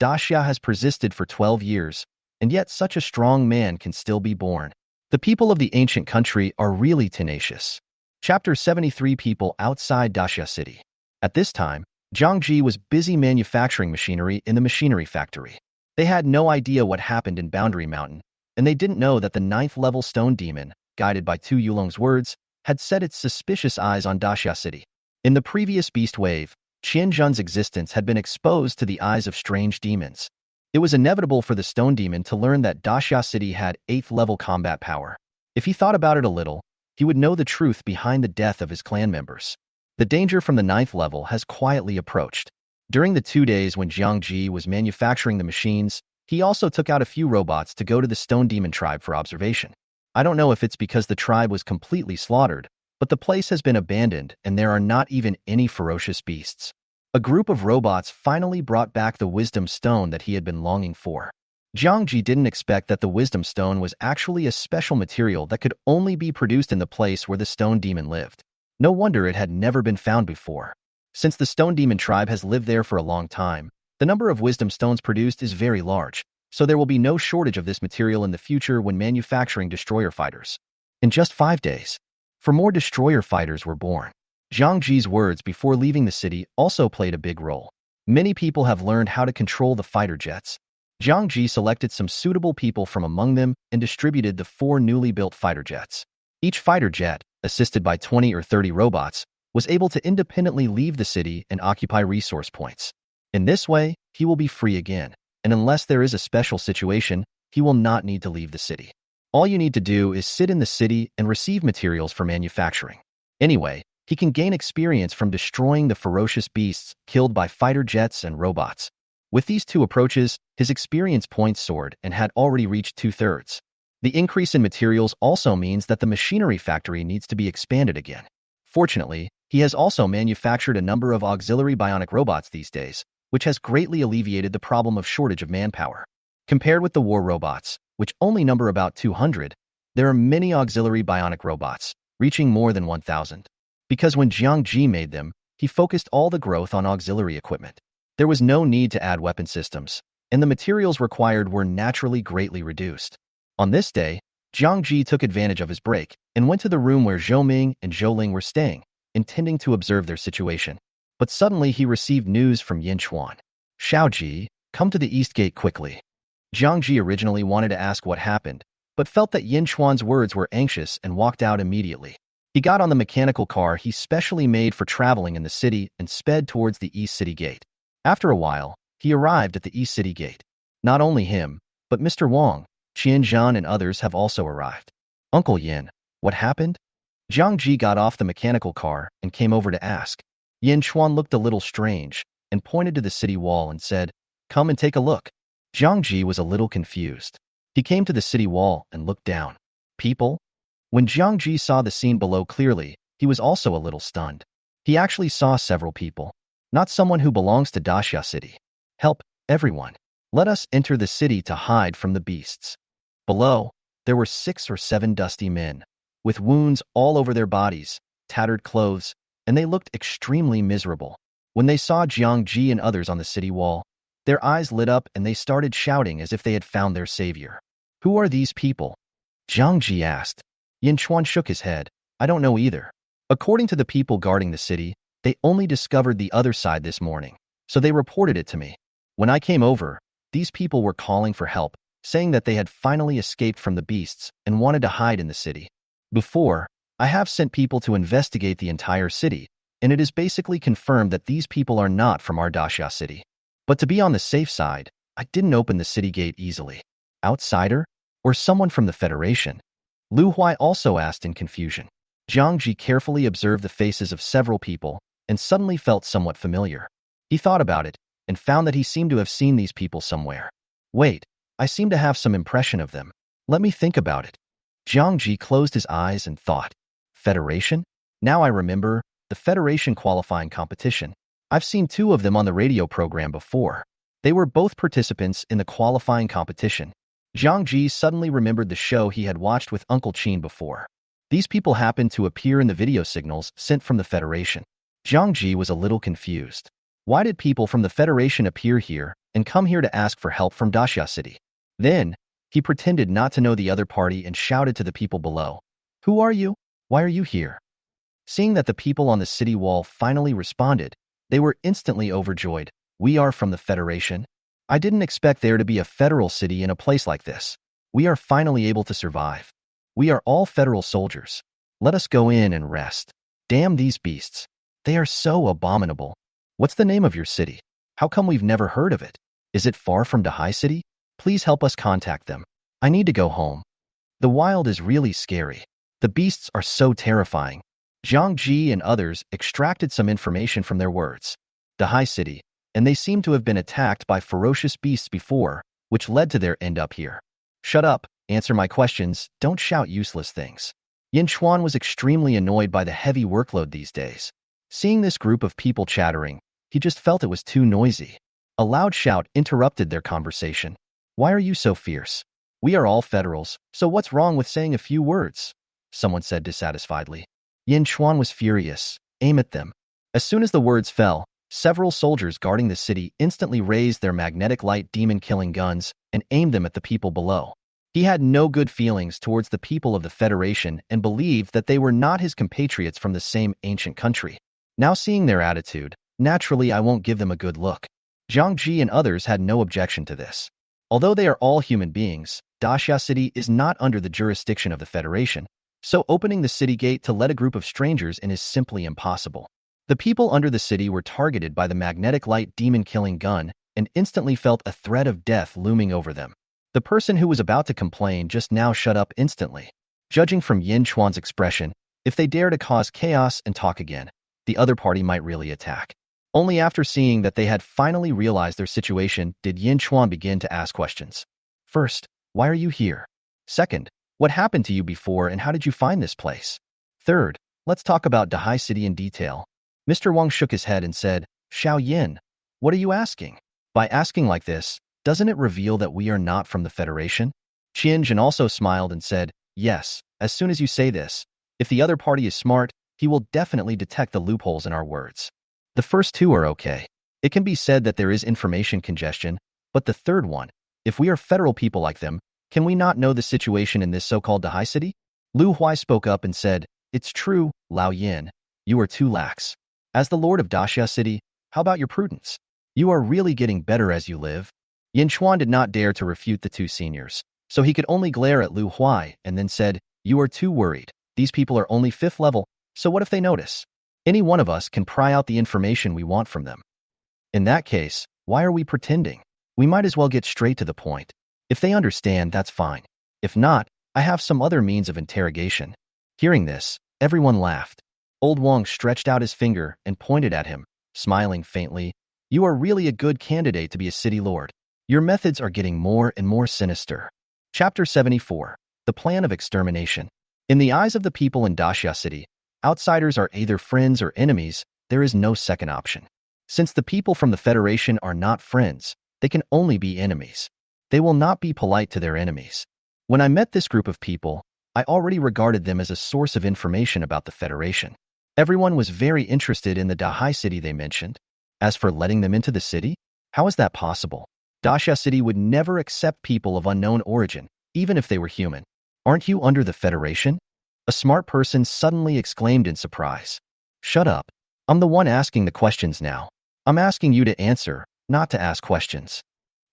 "Daxia has persisted for 12 years, and yet such a strong man can still be born. The people of the ancient country are really tenacious." Chapter 73. People outside Daxia City. At this time, Zhang Ji was busy manufacturing machinery in the machinery factory. They had no idea what happened in Boundary Mountain, and they didn't know that the 9th-level stone demon, guided by Tu Yulong's words, had set its suspicious eyes on Daxia City. In the previous beast wave, Qianzhen's existence had been exposed to the eyes of strange demons. It was inevitable for the stone demon to learn that Daxia City had 8th-level combat power. If he thought about it a little, he would know the truth behind the death of his clan members. The danger from the 9th level has quietly approached. During the 2 days when Jiang Ji was manufacturing the machines, he also took out a few robots to go to the Stone Demon tribe for observation. I don't know if it's because the tribe was completely slaughtered, but the place has been abandoned and there are not even any ferocious beasts. A group of robots finally brought back the Wisdom Stone that he had been longing for. Jiang Ji didn't expect that the Wisdom Stone was actually a special material that could only be produced in the place where the Stone Demon lived. No wonder it had never been found before. Since the Stone Demon tribe has lived there for a long time, the number of Wisdom Stones produced is very large, so there will be no shortage of this material in the future when manufacturing destroyer fighters. In just 5 days, 4 more destroyer fighters were born. Jiang Ji's words before leaving the city also played a big role. Many people have learned how to control the fighter jets. Jiang Ji selected some suitable people from among them and distributed the 4 newly built fighter jets. Each fighter jet, assisted by 20 or 30 robots, was able to independently leave the city and occupy resource points. In this way, he will be free again, and unless there is a special situation, he will not need to leave the city. All you need to do is sit in the city and receive materials for manufacturing. Anyway, he can gain experience from destroying the ferocious beasts killed by fighter jets and robots. With these 2 approaches, his experience points soared and had already reached 2/3. The increase in materials also means that the machinery factory needs to be expanded again. Fortunately, he has also manufactured a number of auxiliary bionic robots these days, which has greatly alleviated the problem of shortage of manpower. Compared with the war robots, which only number about 200, there are many auxiliary bionic robots, reaching more than 1,000. Because when Jiang Ji made them, he focused all the growth on auxiliary equipment. There was no need to add weapon systems, and the materials required were naturally greatly reduced. On this day, Jiang Ji took advantage of his break and went to the room where Zhou Ming and Zhou Ling were staying, intending to observe their situation. But suddenly he received news from Yin Chuan. "Xiao Ji, come to the East Gate quickly." Jiang Ji originally wanted to ask what happened, but felt that Yin Chuan's words were anxious and walked out immediately. He got on the mechanical car he specially made for traveling in the city and sped towards the East City Gate. After a while, he arrived at the East City Gate. Not only him, but Mr. Wang, Qian Zhan and others have also arrived. "Uncle Yin, what happened?" Jiang Ji got off the mechanical car and came over to ask. Yin Chuan looked a little strange and pointed to the city wall and said, "Come and take a look." Jiang Ji was a little confused. He came to the city wall and looked down. People? When Jiang Ji saw the scene below clearly, he was also a little stunned. He actually saw several people. Not someone who belongs to Daxia City. "Help, everyone. Let us enter the city to hide from the beasts." Below, there were 6 or 7 dusty men, with wounds all over their bodies, tattered clothes, and they looked extremely miserable. When they saw Jiang Ji and others on the city wall, their eyes lit up and they started shouting as if they had found their savior. "Who are these people?" Jiang Ji asked. Yin Chuan shook his head. "I don't know either. According to the people guarding the city, they only discovered the other side this morning, so they reported it to me. When I came over, these people were calling for help, saying that they had finally escaped from the beasts and wanted to hide in the city. Before, I have sent people to investigate the entire city, and it is basically confirmed that these people are not from our Daxia City. But to be on the safe side, I didn't open the city gate easily. Outsider? Or someone from the Federation?" Lu Huai also asked in confusion. Jiang Ji carefully observed the faces of several people and suddenly felt somewhat familiar. He thought about it and found that he seemed to have seen these people somewhere. "Wait, I seem to have some impression of them. Let me think about it." Jiang Ji closed his eyes and thought. Federation? Now I remember, the Federation qualifying competition. I've seen 2 of them on the radio program before. They were both participants in the qualifying competition. Jiang Ji suddenly remembered the show he had watched with Uncle Qin before. These people happened to appear in the video signals sent from the Federation. Jiang Ji was a little confused. Why did people from the Federation appear here and come here to ask for help from Daxia City? Then, he pretended not to know the other party and shouted to the people below, "Who are you? Why are you here?" Seeing that the people on the city wall finally responded, they were instantly overjoyed. "We are from the Federation. I didn't expect there to be a federal city in a place like this. We are finally able to survive. We are all federal soldiers. Let us go in and rest. Damn these beasts. They are so abominable. What's the name of your city? How come we've never heard of it? Is it far from Dahai City? Please help us contact them. I need to go home. The wild is really scary. The beasts are so terrifying." Jiang Ji and others extracted some information from their words. Dahai City. and they seem to have been attacked by ferocious beasts before, which led to their end up here. Shut up, answer my questions, don't shout useless things. Yin Chuan was extremely annoyed by the heavy workload these days. Seeing this group of people chattering, he just felt it was too noisy. A loud shout interrupted their conversation. Why are you so fierce? We are all federals, so what's wrong with saying a few words? Someone said dissatisfiedly. Yin Chuan was furious. Aim at them. As soon as the words fell, several soldiers guarding the city instantly raised their magnetic light demon-killing guns and aimed them at the people below. He had no good feelings towards the people of the Federation and believed that they were not his compatriots from the same ancient country. Now seeing their attitude, naturally I won't give them a good look. Zhang Ji and others had no objection to this. Although they are all human beings, Daxia City is not under the jurisdiction of the Federation, so opening the city gate to let a group of strangers in is simply impossible. The people under the city were targeted by the magnetic light demon-killing gun and instantly felt a threat of death looming over them. The person who was about to complain just now shut up instantly. Judging from Yin Chuan's expression, if they dare to cause chaos and talk again, the other party might really attack. Only after seeing that they had finally realized their situation did Yin Chuan begin to ask questions. First, why are you here? Second, what happened to you before and how did you find this place? Third, let's talk about Dahai City in detail. Mr. Wang shook his head and said, Xiao Yin, what are you asking? By asking like this, doesn't it reveal that we are not from the Federation? Qian Jin also smiled and said, yes, as soon as you say this, if the other party is smart, he will definitely detect the loopholes in our words. The first two are okay. It can be said that there is information congestion, but the third one, if we are federal people like them, can we not know the situation in this so-called Dahai City? Lu Huai spoke up and said, it's true, Lao Yin, you are too lax. As the Lord of Daxia City, how about your prudence? You are really getting better as you live. Yin Chuan did not dare to refute the two seniors, so he could only glare at Lu Huai and then said, you are too worried. These people are only 5th level, so what if they notice? Any one of us can pry out the information we want from them. In that case, why are we pretending? We might as well get straight to the point. If they understand, that's fine. If not, I have some other means of interrogation. Hearing this, everyone laughed. Old Wang stretched out his finger and pointed at him, smiling faintly. You are really a good candidate to be a city lord. Your methods are getting more and more sinister. Chapter 74. The Plan of Extermination. In the eyes of the people in Daxia City, outsiders are either friends or enemies, there is no second option. Since the people from the Federation are not friends, they can only be enemies. They will not be polite to their enemies. When I met this group of people, I already regarded them as a source of information about the Federation. Everyone was very interested in the Dahai City they mentioned. As for letting them into the city, how is that possible? Daxia City would never accept people of unknown origin, even if they were human. Aren't you under the Federation? A smart person suddenly exclaimed in surprise. Shut up. I'm the one asking the questions now. I'm asking you to answer, not to ask questions.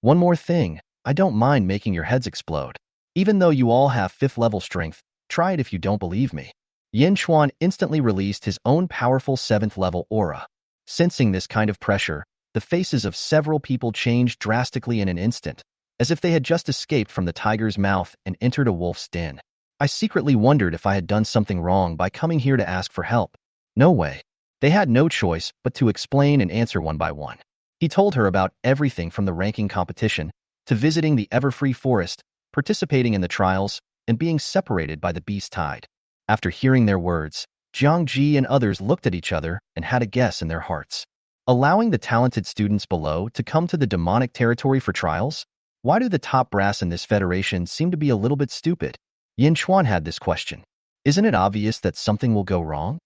One more thing, I don't mind making your heads explode. Even though you all have 5th level strength, try it if you don't believe me. Yin Chuan instantly released his own powerful 7th level aura. Sensing this kind of pressure, the faces of several people changed drastically in an instant, as if they had just escaped from the tiger's mouth and entered a wolf's den. I secretly wondered if I had done something wrong by coming here to ask for help. No way. They had no choice but to explain and answer one by one. He told her about everything from the ranking competition to visiting the Everfree Forest, participating in the trials, and being separated by the beast tide. After hearing their words, Jiang Ji and others looked at each other and had a guess in their hearts. Allowing the talented students below to come to the demonic territory for trials? Why do the top brass in this federation seem to be a little bit stupid? Yin Chuan had this question. Isn't it obvious that something will go wrong?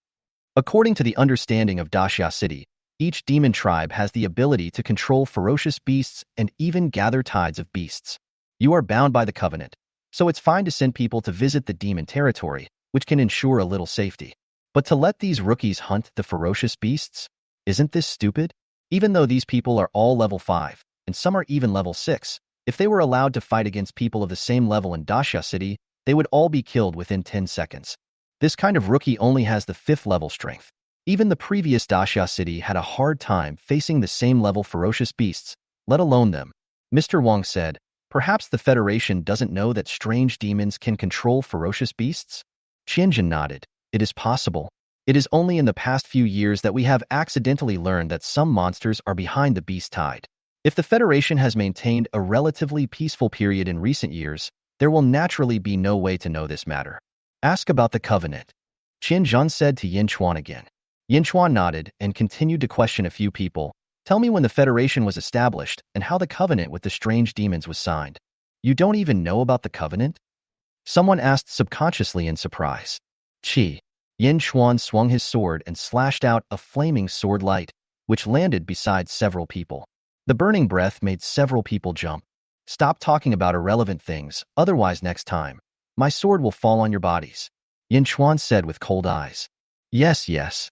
According to the understanding of Daxia City, each demon tribe has the ability to control ferocious beasts and even gather tides of beasts. You are bound by the covenant, so it's fine to send people to visit the demon territory, which can ensure a little safety. But to let these rookies hunt the ferocious beasts? Isn't this stupid? Even though these people are all level 5, and some are even level 6, if they were allowed to fight against people of the same level in Daxia City, they would all be killed within 10 seconds. This kind of rookie only has the 5th level strength. Even the previous Daxia City had a hard time facing the same level ferocious beasts, let alone them. Mr. Wang said, perhaps the Federation doesn't know that strange demons can control ferocious beasts? Qianjin nodded. It is possible. It is only in the past few years that we have accidentally learned that some monsters are behind the beast tide. If the Federation has maintained a relatively peaceful period in recent years, there will naturally be no way to know this matter. Ask about the Covenant, Qin Zhan said to Yin Chuan again. Yin Chuan nodded and continued to question a few people. Tell me when the Federation was established and how the Covenant with the strange demons was signed. You don't even know about the Covenant? Someone asked subconsciously in surprise. Qi. Yin Chuan swung his sword and slashed out a flaming sword light, which landed beside several people. The burning breath made several people jump. Stop talking about irrelevant things, otherwise next time, my sword will fall on your bodies, Yin Chuan said with cold eyes. Yes, yes.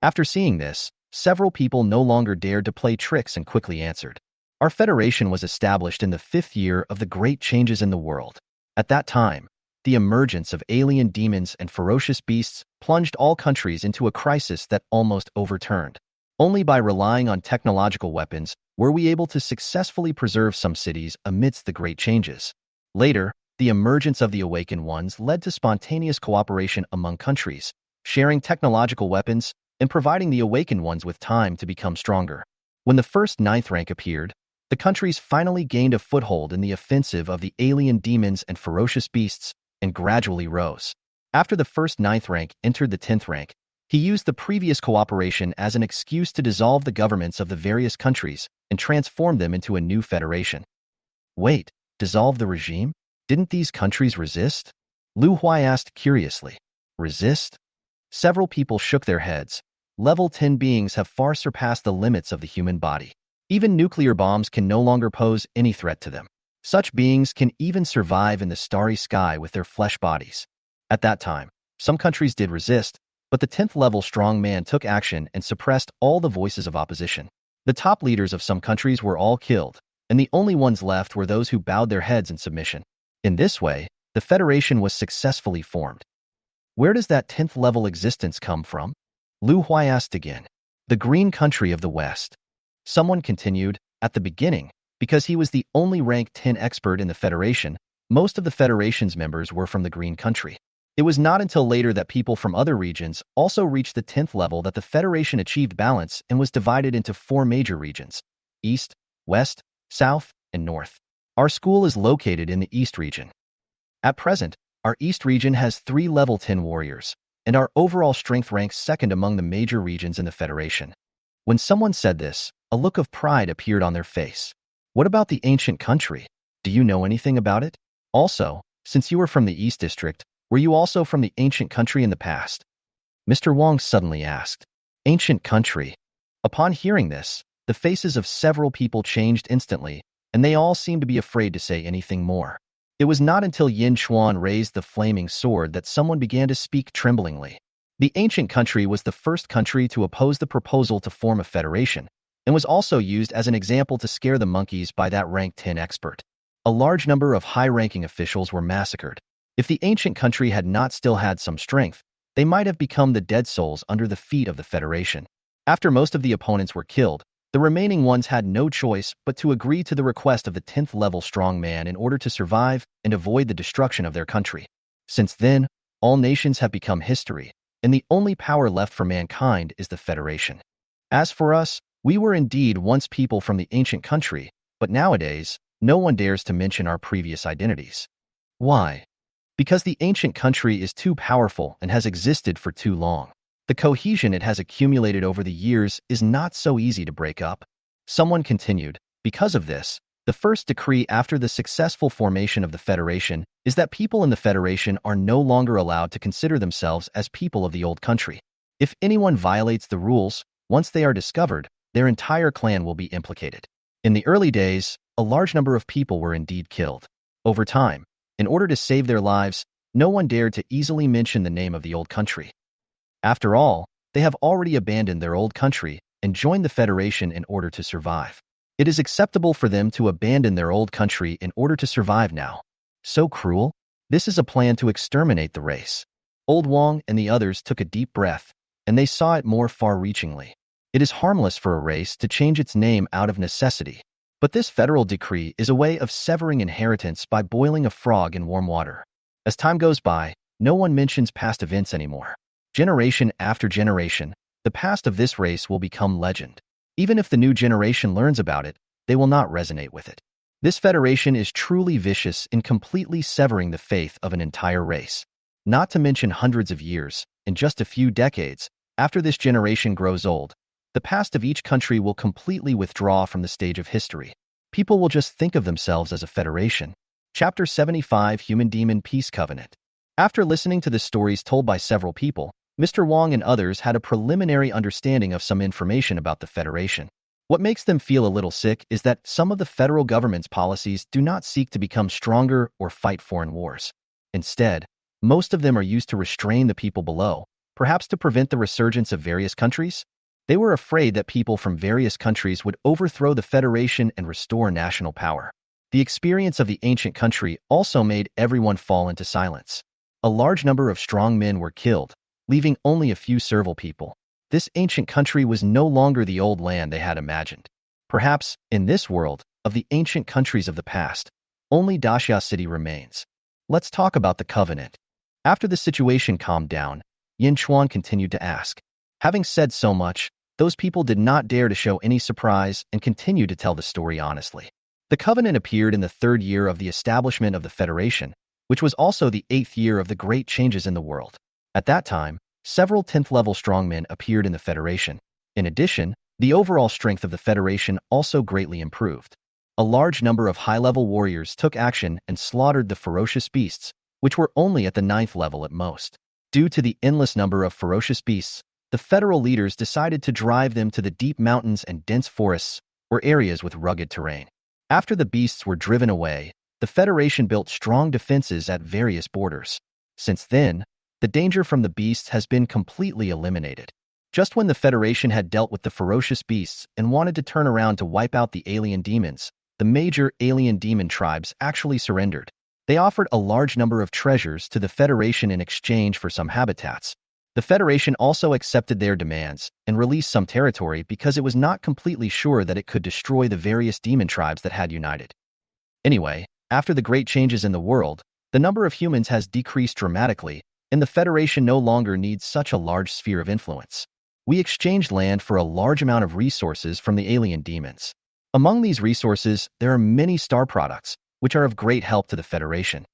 After seeing this, several people no longer dared to play tricks and quickly answered. Our federation was established in the 5th year of the great changes in the world. At that time, the emergence of alien demons and ferocious beasts plunged all countries into a crisis that almost overturned. Only by relying on technological weapons were we able to successfully preserve some cities amidst the great changes. Later, the emergence of the Awakened Ones led to spontaneous cooperation among countries, sharing technological weapons and providing the Awakened Ones with time to become stronger. When the first 9th rank appeared, the countries finally gained a foothold in the offensive of the alien demons and ferocious beasts and gradually rose. After the first 9th rank entered the 10th rank, he used the previous cooperation as an excuse to dissolve the governments of the various countries and transform them into a new federation. Wait, dissolve the regime? Didn't these countries resist? Lu Huai asked curiously. Resist? Several people shook their heads. Level 10 beings have far surpassed the limits of the human body. Even nuclear bombs can no longer pose any threat to them. Such beings can even survive in the starry sky with their flesh bodies. At that time, some countries did resist, but the 10th level strong man took action and suppressed all the voices of opposition. The top leaders of some countries were all killed, and the only ones left were those who bowed their heads in submission. In this way, the Federation was successfully formed. Where does that 10th level existence come from? Lu Huai asked again. The green country of the West. Someone continued, at the beginning, because he was the only rank 10 expert in the Federation, most of the Federation's members were from the green country. It was not until later that people from other regions also reached the 10th level that the Federation achieved balance and was divided into 4 major regions: East, West, South, and North. Our school is located in the East region. At present, our East region has 3 level 10 warriors, and our overall strength ranks second among the major regions in the Federation. When someone said this, a look of pride appeared on their face. What about the ancient country? Do you know anything about it? Also, since you were from the East District, were you also from the ancient country in the past? Mr. Wong suddenly asked. Ancient country. Upon hearing this, the faces of several people changed instantly, and they all seemed to be afraid to say anything more. It was not until Yin Chuan raised the flaming sword that someone began to speak tremblingly. The ancient country was the first country to oppose the proposal to form a federation, and was also used as an example to scare the monkeys by that rank 10 expert. A large number of high-ranking officials were massacred. If the ancient country had not still had some strength, they might have become the dead souls under the feet of the Federation. After most of the opponents were killed, the remaining ones had no choice but to agree to the request of the 10th level strong man in order to survive and avoid the destruction of their country. Since then, all nations have become history, and the only power left for mankind is the Federation. As for us, we were indeed once people from the ancient country, but nowadays, no one dares to mention our previous identities. Why? Because the ancient country is too powerful and has existed for too long. The cohesion it has accumulated over the years is not so easy to break up. Someone continued, because of this, the first decree after the successful formation of the Federation is that people in the Federation are no longer allowed to consider themselves as people of the old country. If anyone violates the rules, once they are discovered, their entire clan will be implicated. In the early days, a large number of people were indeed killed. Over time, in order to save their lives, no one dared to easily mention the name of the old country. After all, they have already abandoned their old country and joined the Federation in order to survive. It is acceptable for them to abandon their old country in order to survive now. So cruel? This is a plan to exterminate the race. Old Wong and the others took a deep breath, and they saw it more far-reachingly. It is harmless for a race to change its name out of necessity. But this federal decree is a way of severing inheritance by boiling a frog in warm water. As time goes by, no one mentions past events anymore. Generation after generation, the past of this race will become legend. Even if the new generation learns about it, they will not resonate with it. This federation is truly vicious in completely severing the faith of an entire race. Not to mention hundreds of years, in just a few decades, after this generation grows old, the past of each country will completely withdraw from the stage of history. People will just think of themselves as a federation. Chapter 75, Human-Demon Peace Covenant. After listening to the stories told by several people, Mr. Wong and others had a preliminary understanding of some information about the Federation. What makes them feel a little sick is that some of the federal government's policies do not seek to become stronger or fight foreign wars. Instead, most of them are used to restrain the people below, perhaps to prevent the resurgence of various countries. They were afraid that people from various countries would overthrow the Federation and restore national power. The experience of the ancient country also made everyone fall into silence. A large number of strong men were killed, leaving only a few servile people. This ancient country was no longer the old land they had imagined. Perhaps, in this world, of the ancient countries of the past, only Daxia City remains. Let's talk about the Covenant. After the situation calmed down, Yin Chuan continued to ask. Having said so much, those people did not dare to show any surprise and continued to tell the story honestly. The Covenant appeared in the 3rd year of the establishment of the Federation, which was also the 8th year of the great changes in the world. At that time, several 10th-level strongmen appeared in the Federation. In addition, the overall strength of the Federation also greatly improved. A large number of high-level warriors took action and slaughtered the ferocious beasts, which were only at the 9th level at most. Due to the endless number of ferocious beasts, the federal leaders decided to drive them to the deep mountains and dense forests, or areas with rugged terrain. After the beasts were driven away, the Federation built strong defenses at various borders. Since then, the danger from the beasts has been completely eliminated. Just when the Federation had dealt with the ferocious beasts and wanted to turn around to wipe out the alien demons, the major alien demon tribes actually surrendered. They offered a large number of treasures to the Federation in exchange for some habitats. The Federation also accepted their demands and released some territory because it was not completely sure that it could destroy the various demon tribes that had united. Anyway, after the great changes in the world, the number of humans has decreased dramatically, and the Federation no longer needs such a large sphere of influence. We exchanged land for a large amount of resources from the alien demons. Among these resources, there are many star products, which are of great help to the Federation.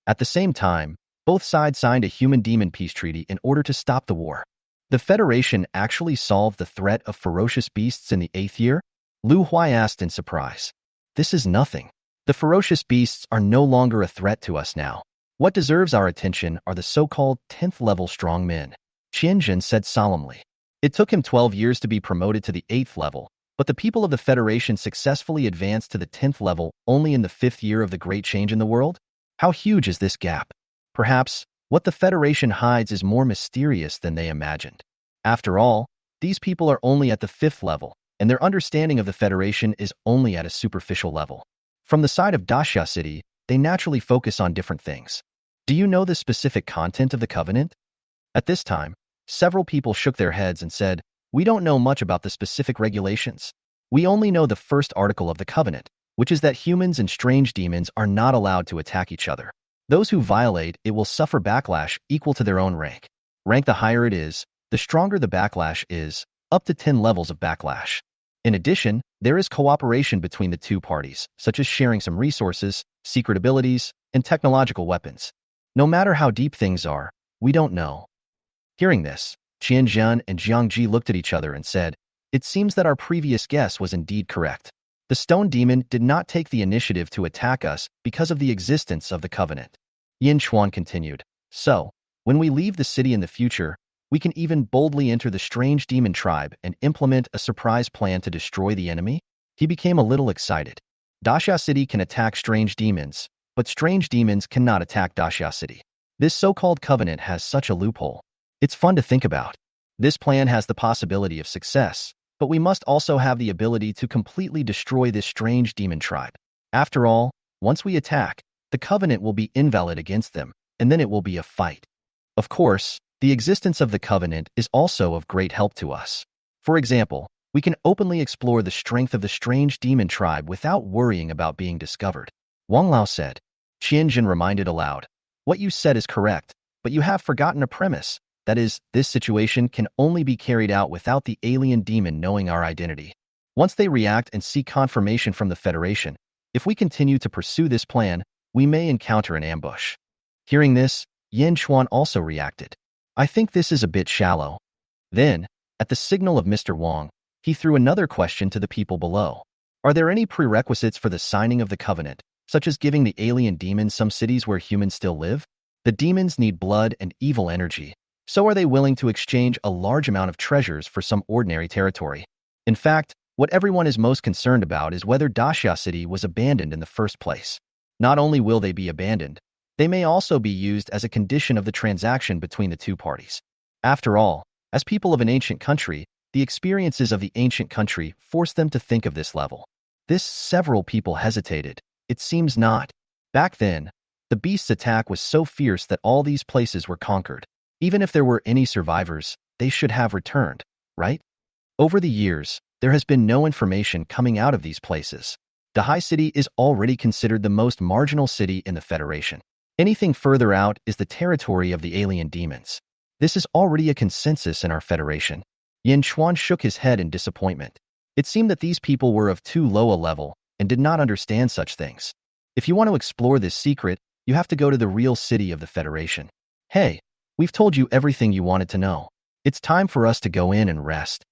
At the same time, both sides signed a human-demon peace treaty in order to stop the war. The Federation actually solved the threat of ferocious beasts in the 8th year? Lu Huai asked in surprise. This is nothing. The ferocious beasts are no longer a threat to us now. What deserves our attention are the so-called 10th-level strong men, Qianzhen said solemnly. It took him 12 years to be promoted to the 8th level, but the people of the Federation successfully advanced to the 10th level only in the 5th year of the great change in the world? How huge is this gap? Perhaps, what the Federation hides is more mysterious than they imagined. After all, these people are only at the 5th level, and their understanding of the Federation is only at a superficial level. From the side of Daxia City, they naturally focus on different things. Do you know the specific content of the Covenant? At this time, several people shook their heads and said, we don't know much about the specific regulations. We only know the first article of the Covenant, which is that humans and strange demons are not allowed to attack each other. Those who violate it will suffer backlash equal to their own rank. Rank the higher it is, the stronger the backlash is, up to 10 levels of backlash. In addition, there is cooperation between the two parties, such as sharing some resources, secret abilities, and technological weapons. No matter how deep things are, we don't know. Hearing this, Qianzhen and Jiang Ji looked at each other and said, it seems that our previous guess was indeed correct. The stone demon did not take the initiative to attack us because of the existence of the Covenant. Yin Chuan continued, so, when we leave the city in the future, we can even boldly enter the strange demon tribe and implement a surprise plan to destroy the enemy? He became a little excited. Daxia City can attack strange demons, but strange demons cannot attack Daxia City. This so-called Covenant has such a loophole. It's fun to think about. This plan has the possibility of success, but we must also have the ability to completely destroy this strange demon tribe. After all, once we attack, the Covenant will be invalid against them, and then it will be a fight. Of course, the existence of the Covenant is also of great help to us. For example, we can openly explore the strength of the strange demon tribe without worrying about being discovered. Wang Lao said. Qianzhen reminded aloud, what you said is correct, but you have forgotten a premise. That is, this situation can only be carried out without the alien demon knowing our identity. Once they react and seek confirmation from the Federation, if we continue to pursue this plan, we may encounter an ambush. Hearing this, Yin Chuan also reacted. I think this is a bit shallow. Then, at the signal of Mr. Wang, he threw another question to the people below. Are there any prerequisites for the signing of the covenant, such as giving the alien demons some cities where humans still live? The demons need blood and evil energy, so are they willing to exchange a large amount of treasures for some ordinary territory? In fact, what everyone is most concerned about is whether Daxia City was abandoned in the first place. Not only will they be abandoned, they may also be used as a condition of the transaction between the two parties. After all, as people of an ancient country, the experiences of the ancient country force them to think of this level. Several people hesitated. It seems not. Back then, the beast's attack was so fierce that all these places were conquered. Even if there were any survivors, they should have returned, right? Over the years, there has been no information coming out of these places. Dahai City is already considered the most marginal city in the Federation. Anything further out is the territory of the alien demons. This is already a consensus in our Federation. Yin Chuan shook his head in disappointment. It seemed that these people were of too low a level and did not understand such things. If you want to explore this secret, you have to go to the real city of the Federation. Hey, we've told you everything you wanted to know. It's time for us to go in and rest.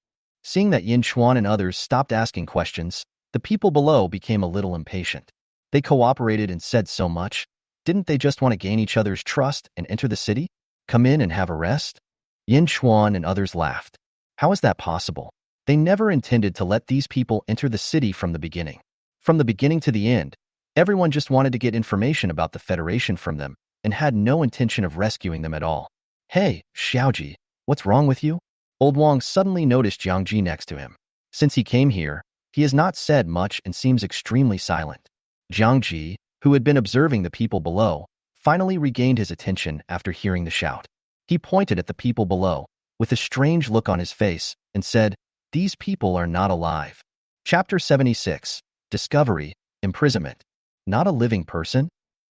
Seeing that Yin Chuan and others stopped asking questions, the people below became a little impatient. They cooperated and said so much. Didn't they just want to gain each other's trust and enter the city? Come in and have a rest? Yin Chuan and others laughed. How is that possible? They never intended to let these people enter the city from the beginning. From the beginning to the end, everyone just wanted to get information about the Federation from them and had no intention of rescuing them at all. Hey, Xiaoji, what's wrong with you? Old Wang suddenly noticed Jiang Ji next to him. Since he came here, he has not said much and seems extremely silent. Jiang Ji, who had been observing the people below, finally regained his attention after hearing the shout. He pointed at the people below, with a strange look on his face, and said, "These people are not alive." Chapter 76. Discovery, Imprisonment. Not a living person?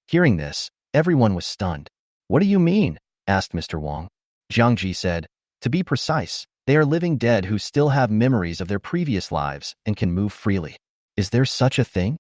Hearing this, everyone was stunned. What do you mean? Asked Mr. Wang. Jiang Ji said, to be precise, they are living dead who still have memories of their previous lives and can move freely. Is there such a thing?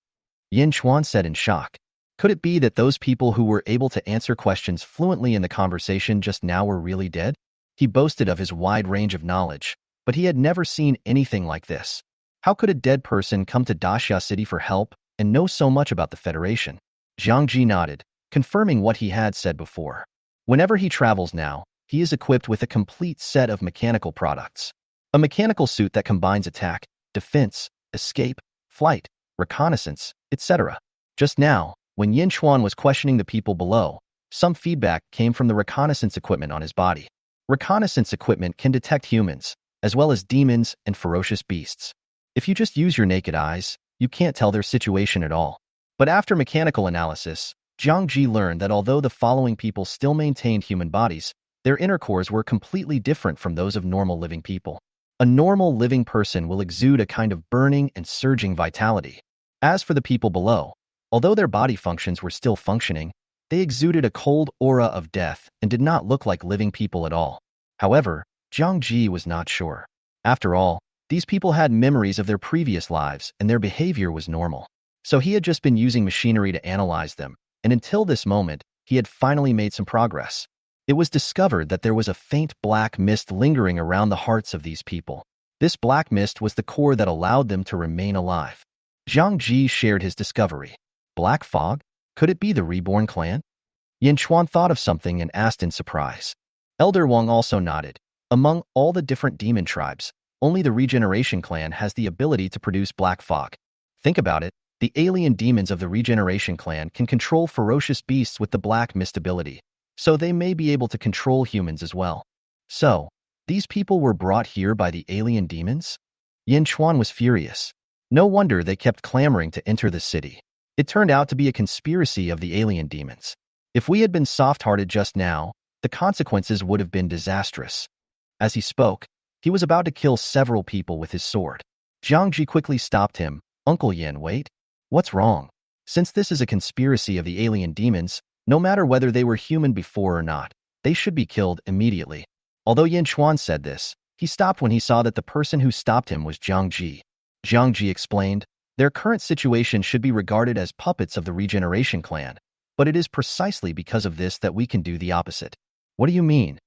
Yin Chuan said in shock. Could it be that those people who were able to answer questions fluently in the conversation just now were really dead? He boasted of his wide range of knowledge, but he had never seen anything like this. How could a dead person come to Daxia City for help and know so much about the Federation? Jiang Ji nodded, confirming what he had said before. Whenever he travels now, he is equipped with a complete set of mechanical products. A mechanical suit that combines attack, defense, escape, flight, reconnaissance, etc. Just now, when Yin Chuan was questioning the people below, some feedback came from the reconnaissance equipment on his body. Reconnaissance equipment can detect humans, as well as demons and ferocious beasts. If you just use your naked eyes, you can't tell their situation at all. But after mechanical analysis, Jiang Ji learned that although the following people still maintained human bodies, their inner cores were completely different from those of normal living people. A normal living person will exude a kind of burning and surging vitality. As for the people below, although their body functions were still functioning, they exuded a cold aura of death and did not look like living people at all. However, Jiang Ji was not sure. After all, these people had memories of their previous lives and their behavior was normal. So he had just been using machinery to analyze them, and until this moment, he had finally made some progress. It was discovered that there was a faint black mist lingering around the hearts of these people. This black mist was the core that allowed them to remain alive. Jiang Ji shared his discovery. Black fog? Could it be the Reborn clan? Yin Chuan thought of something and asked in surprise. Elder Wang also nodded. Among all the different demon tribes, only the Regeneration clan has the ability to produce black fog. Think about it, the alien demons of the Regeneration clan can control ferocious beasts with the black mist ability, so they may be able to control humans as well. So, these people were brought here by the alien demons? Yin Chuan was furious. No wonder they kept clamoring to enter the city. It turned out to be a conspiracy of the alien demons. If we had been soft-hearted just now, the consequences would have been disastrous. As he spoke, he was about to kill several people with his sword. Jiang Ji quickly stopped him. Uncle Yin, wait. What's wrong? Since this is a conspiracy of the alien demons, no matter whether they were human before or not, they should be killed immediately. Although Yin Chuan said this, he stopped when he saw that the person who stopped him was Jiang Ji. Jiang Ji explained, their current situation should be regarded as puppets of the Regeneration Clan, but it is precisely because of this that we can do the opposite. What do you mean?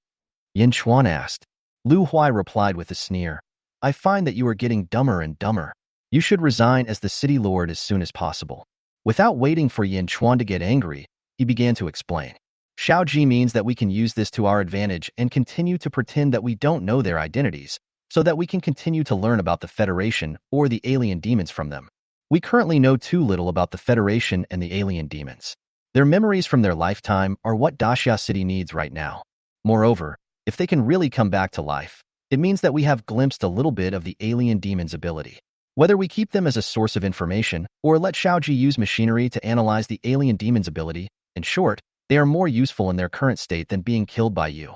Yin Chuan asked. Lu Huai replied with a sneer. I find that you are getting dumber and dumber. You should resign as the city lord as soon as possible. Without waiting for Yin Chuan to get angry, he began to explain. Xiao Ji means that we can use this to our advantage and continue to pretend that we don't know their identities, so that we can continue to learn about the Federation or the alien demons from them. We currently know too little about the Federation and the alien demons. Their memories from their lifetime are what Daxia City needs right now. Moreover, if they can really come back to life, it means that we have glimpsed a little bit of the alien demon's ability. Whether we keep them as a source of information or let Xiao Ji use machinery to analyze the alien demon's ability, in short, they are more useful in their current state than being killed by you.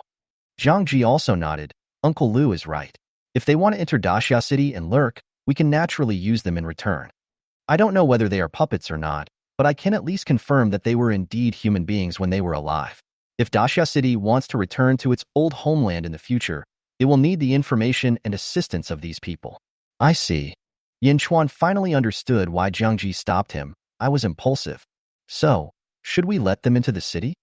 Jiang Ji also nodded. Uncle Lu is right. If they want to enter Daxia City and lurk, we can naturally use them in return. I don't know whether they are puppets or not, but I can at least confirm that they were indeed human beings when they were alive. If Daxia City wants to return to its old homeland in the future, it will need the information and assistance of these people. I see. Yin Chuan finally understood why Jiang Ji stopped him. I was impulsive. So, should we let them into the city?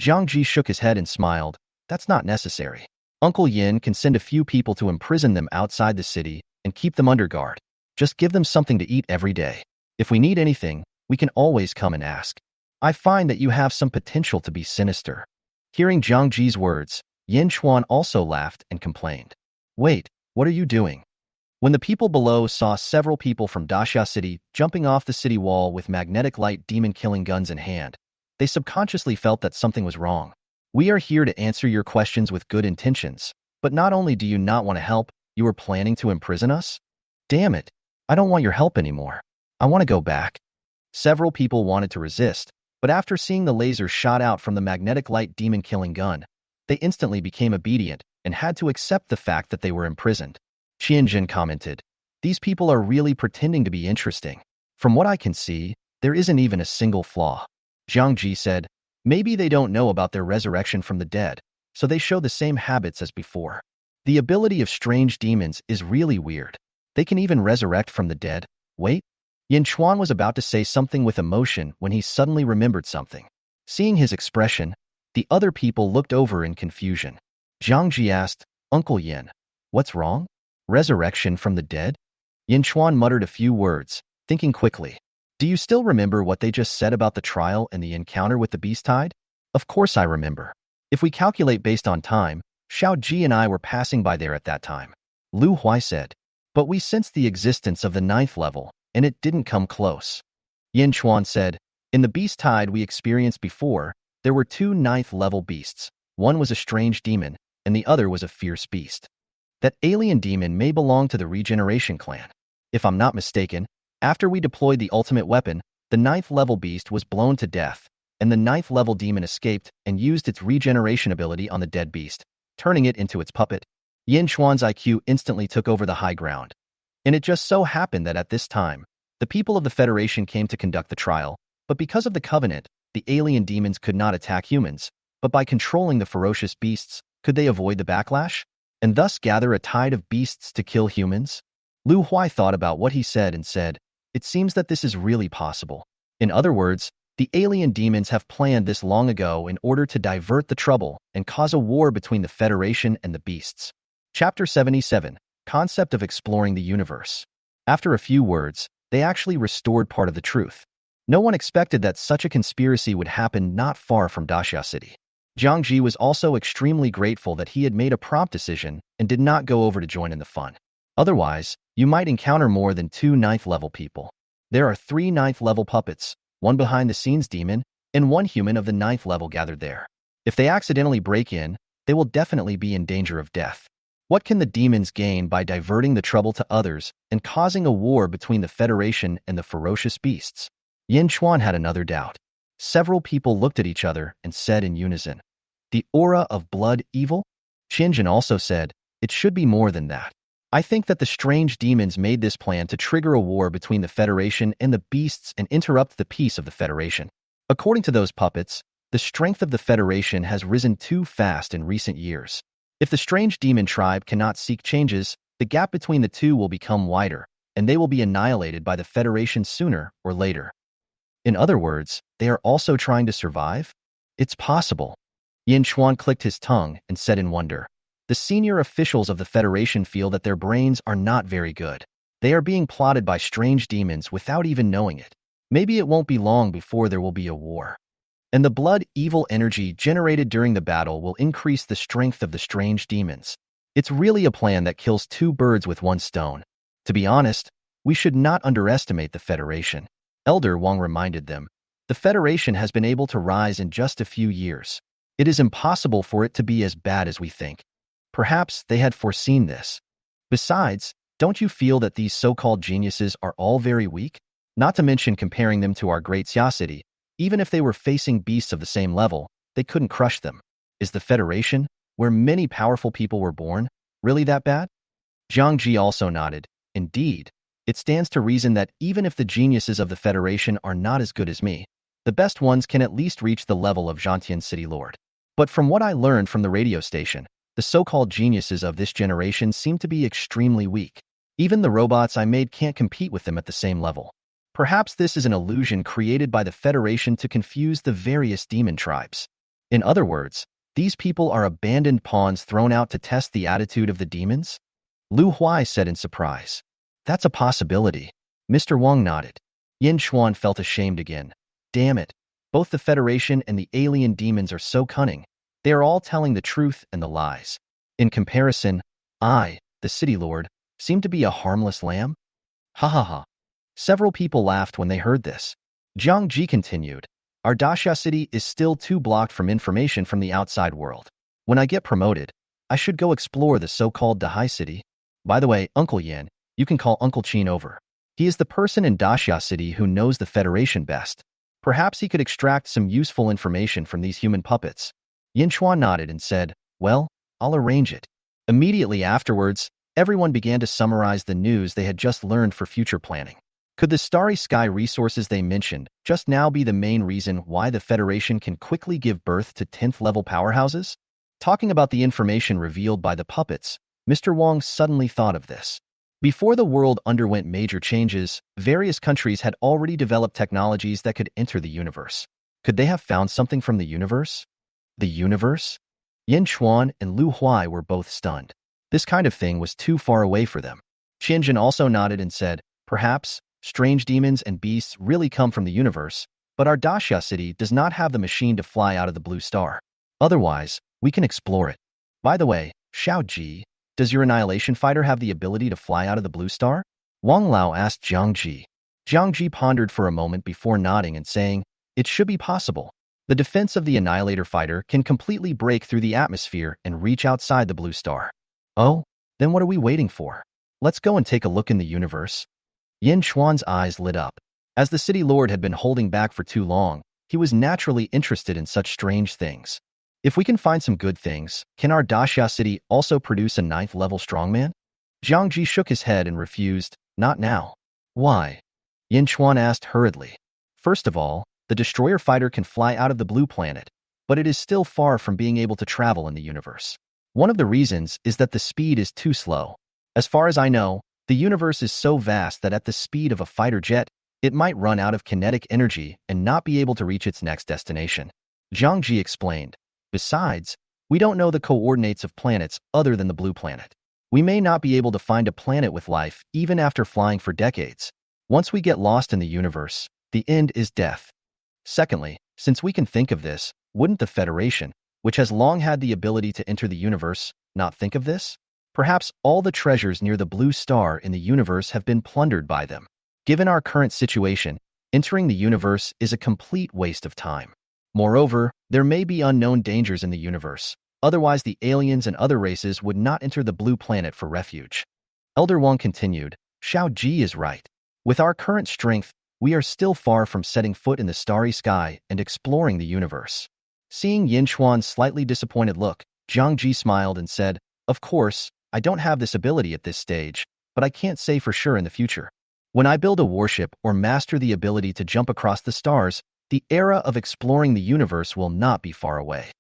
Jiang Ji shook his head and smiled. That's not necessary. Uncle Yin can send a few people to imprison them outside the city and keep them under guard. Just give them something to eat every day. If we need anything, we can always come and ask. I find that you have some potential to be sinister. Hearing Jiang Ji's words, Yin Chuan also laughed and complained. Wait, what are you doing? When the people below saw several people from Daxia City jumping off the city wall with magnetic light demon-killing guns in hand, they subconsciously felt that something was wrong. We are here to answer your questions with good intentions, but not only do you not want to help, you are planning to imprison us? Damn it, I don't want your help anymore. I want to go back. Several people wanted to resist, but after seeing the laser shot out from the magnetic light demon-killing gun, they instantly became obedient and had to accept the fact that they were imprisoned. Qianjin commented, these people are really pretending to be interesting. From what I can see, there isn't even a single flaw. Jiang Ji said, maybe they don't know about their resurrection from the dead, so they show the same habits as before. The ability of strange demons is really weird. They can even resurrect from the dead. Wait. Yin Chuan was about to say something with emotion when he suddenly remembered something. Seeing his expression, the other people looked over in confusion. Jiang Ji asked, Uncle Yin, what's wrong? Resurrection from the dead? Yin Chuan muttered a few words, thinking quickly. Do you still remember what they just said about the trial and the encounter with the beast tide? Of course I remember. If we calculate based on time, Xiao Ji and I were passing by there at that time. Lu Huai said. But we sensed the existence of the 9th level, and it didn't come close. Yin Chuan said, in the beast tide we experienced before, there were 2 9th level beasts. One was a strange demon, and the other was a fierce beast. That alien demon may belong to the Regeneration Clan. If I'm not mistaken, after we deployed the ultimate weapon, the 9th level beast was blown to death, and the 9th level demon escaped and used its regeneration ability on the dead beast, turning it into its puppet. Yin Chuan's IQ instantly took over the high ground. And it just so happened that at this time, the people of the Federation came to conduct the trial, but because of the Covenant, the alien demons could not attack humans, but by controlling the ferocious beasts, could they avoid the backlash? And thus gather a tide of beasts to kill humans? Lu Huai thought about what he said and said, it seems that this is really possible. In other words, the alien demons have planned this long ago in order to divert the trouble and cause a war between the Federation and the beasts. Chapter 77, Concept of Exploring the Universe. After a few words, they actually restored part of the truth. No one expected that such a conspiracy would happen not far from Daxia City. Jiang Ji was also extremely grateful that he had made a prompt decision and did not go over to join in the fun. Otherwise, you might encounter more than 2 9th level people. There are 3 9th level puppets, 1 behind-the-scenes demon, and 1 human of the 9th level gathered there. If they accidentally break in, they will definitely be in danger of death. What can the demons gain by diverting the trouble to others and causing a war between the Federation and the ferocious beasts? Yin Chuan had another doubt. Several people looked at each other and said in unison, the aura of blood evil? Qianjin also said, it should be more than that. I think that the strange demons made this plan to trigger a war between the Federation and the beasts and interrupt the peace of the Federation. According to those puppets, the strength of the Federation has risen too fast in recent years. If the strange demon tribe cannot seek changes, the gap between the two will become wider, and they will be annihilated by the Federation sooner or later. In other words, they are also trying to survive? It's possible. Yin Chuan clicked his tongue and said in wonder, the senior officials of the Federation feel that their brains are not very good. They are being plotted by strange demons without even knowing it. Maybe it won't be long before there will be a war. And the blood evil energy generated during the battle will increase the strength of the strange demons. It's really a plan that kills two birds with one stone. To be honest, we should not underestimate the Federation. Elder Wang reminded them. The Federation has been able to rise in just a few years. It is impossible for it to be as bad as we think. Perhaps they had foreseen this. Besides, don't you feel that these so-called geniuses are all very weak? Not to mention comparing them to our great Xia city. Even if they were facing beasts of the same level, they couldn't crush them. Is the Federation, where many powerful people were born, really that bad? Zhang Ji also nodded. Indeed, it stands to reason that even if the geniuses of the Federation are not as good as me, the best ones can at least reach the level of Zhantian City Lord. But from what I learned from the radio station, the so-called geniuses of this generation seem to be extremely weak. Even the robots I made can't compete with them at the same level. Perhaps this is an illusion created by the Federation to confuse the various demon tribes. In other words, these people are abandoned pawns thrown out to test the attitude of the demons? Lu Huai said in surprise. That's a possibility. Mr. Wang nodded. Yin Chuan felt ashamed again. Damn it. Both the Federation and the alien demons are so cunning. They are all telling the truth and the lies. In comparison, I, the City Lord, seem to be a harmless lamb? Ha ha ha. Several people laughed when they heard this. Zhang Ji continued, our Daxia city is still too blocked from information from the outside world. When I get promoted, I should go explore the so-called Dahai city. By the way, Uncle Yan, you can call Uncle Qin over. He is the person in Daxia city who knows the Federation best. Perhaps he could extract some useful information from these human puppets. Yin Chuan nodded and said, well, I'll arrange it. Immediately afterwards, everyone began to summarize the news they had just learned for future planning. Could the starry sky resources they mentioned just now be the main reason why the Federation can quickly give birth to 10th level powerhouses? Talking about the information revealed by the puppets, Mr. Wang suddenly thought of this. Before the world underwent major changes, various countries had already developed technologies that could enter the universe. Could they have found something from the universe? The universe? Yin Chuan and Lu Huai were both stunned. This kind of thing was too far away for them. Qianjun also nodded and said, perhaps, strange demons and beasts really come from the universe, but our Daxia city does not have the machine to fly out of the blue star. Otherwise, we can explore it. By the way, Xiao Ji, does your annihilation fighter have the ability to fly out of the blue star? Wang Lao asked Zhang Ji. Zhang Ji pondered for a moment before nodding and saying, it should be possible. The defense of the annihilator fighter can completely break through the atmosphere and reach outside the blue star. Oh, then what are we waiting for? Let's go and take a look in the universe. Yin Chuan's eyes lit up. As the City Lord had been holding back for too long, he was naturally interested in such strange things. If we can find some good things, can our Daxia city also produce a 9th level strongman? Zhang Ji shook his head and refused, not now. Why? Yin Chuan asked hurriedly. First of all, the destroyer fighter can fly out of the blue planet, but it is still far from being able to travel in the universe. One of the reasons is that the speed is too slow. As far as I know, the universe is so vast that at the speed of a fighter jet, it might run out of kinetic energy and not be able to reach its next destination. Zhang Ji explained. Besides, we don't know the coordinates of planets other than the blue planet. We may not be able to find a planet with life even after flying for decades. Once we get lost in the universe, the end is death. Secondly, since we can think of this, wouldn't the Federation, which has long had the ability to enter the universe, not think of this? Perhaps all the treasures near the blue star in the universe have been plundered by them. Given our current situation, entering the universe is a complete waste of time. Moreover, there may be unknown dangers in the universe. Otherwise, the aliens and other races would not enter the blue planet for refuge. Elder Wang continued, Xiao Ji is right. With our current strength, we are still far from setting foot in the starry sky and exploring the universe. Seeing Yin Chuan's slightly disappointed look, Zhang Ji smiled and said, of course, I don't have this ability at this stage, but I can't say for sure in the future. When I build a warship or master the ability to jump across the stars, the era of exploring the universe will not be far away.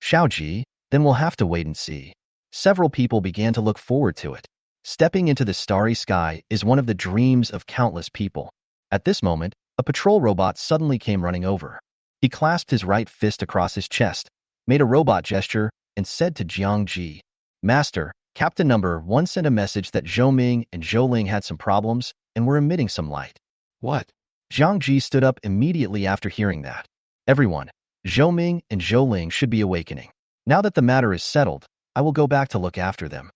Xiao Ji, then we'll have to wait and see. Several people began to look forward to it. Stepping into the starry sky is one of the dreams of countless people. At this moment, a patrol robot suddenly came running over. He clasped his right fist across his chest, made a robot gesture, and said to Jiang Ji, "Master, Captain Number 1 sent a message that Zhou Ming and Zhou Ling had some problems and were emitting some light." What? Jiang Ji stood up immediately after hearing that. "Everyone, Zhou Ming and Zhou Ling should be awakening. Now that the matter is settled, I will go back to look after them."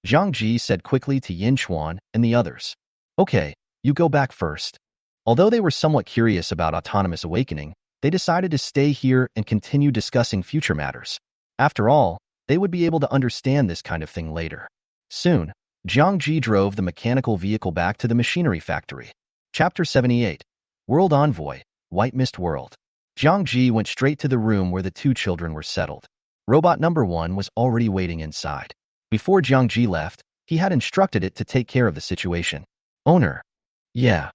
Jiang Ji said quickly to Yin Chuan and the others. "Okay, you go back first." Although they were somewhat curious about autonomous awakening, they decided to stay here and continue discussing future matters. After all, they would be able to understand this kind of thing later. Soon, Jiang Ji drove the mechanical vehicle back to the machinery factory. Chapter 78. World Envoy, White Mist World. Jiang Ji went straight to the room where the two children were settled. Robot number 1 was already waiting inside. Before Jiang Ji left, he had instructed it to take care of the situation. "Owner." "Yeah."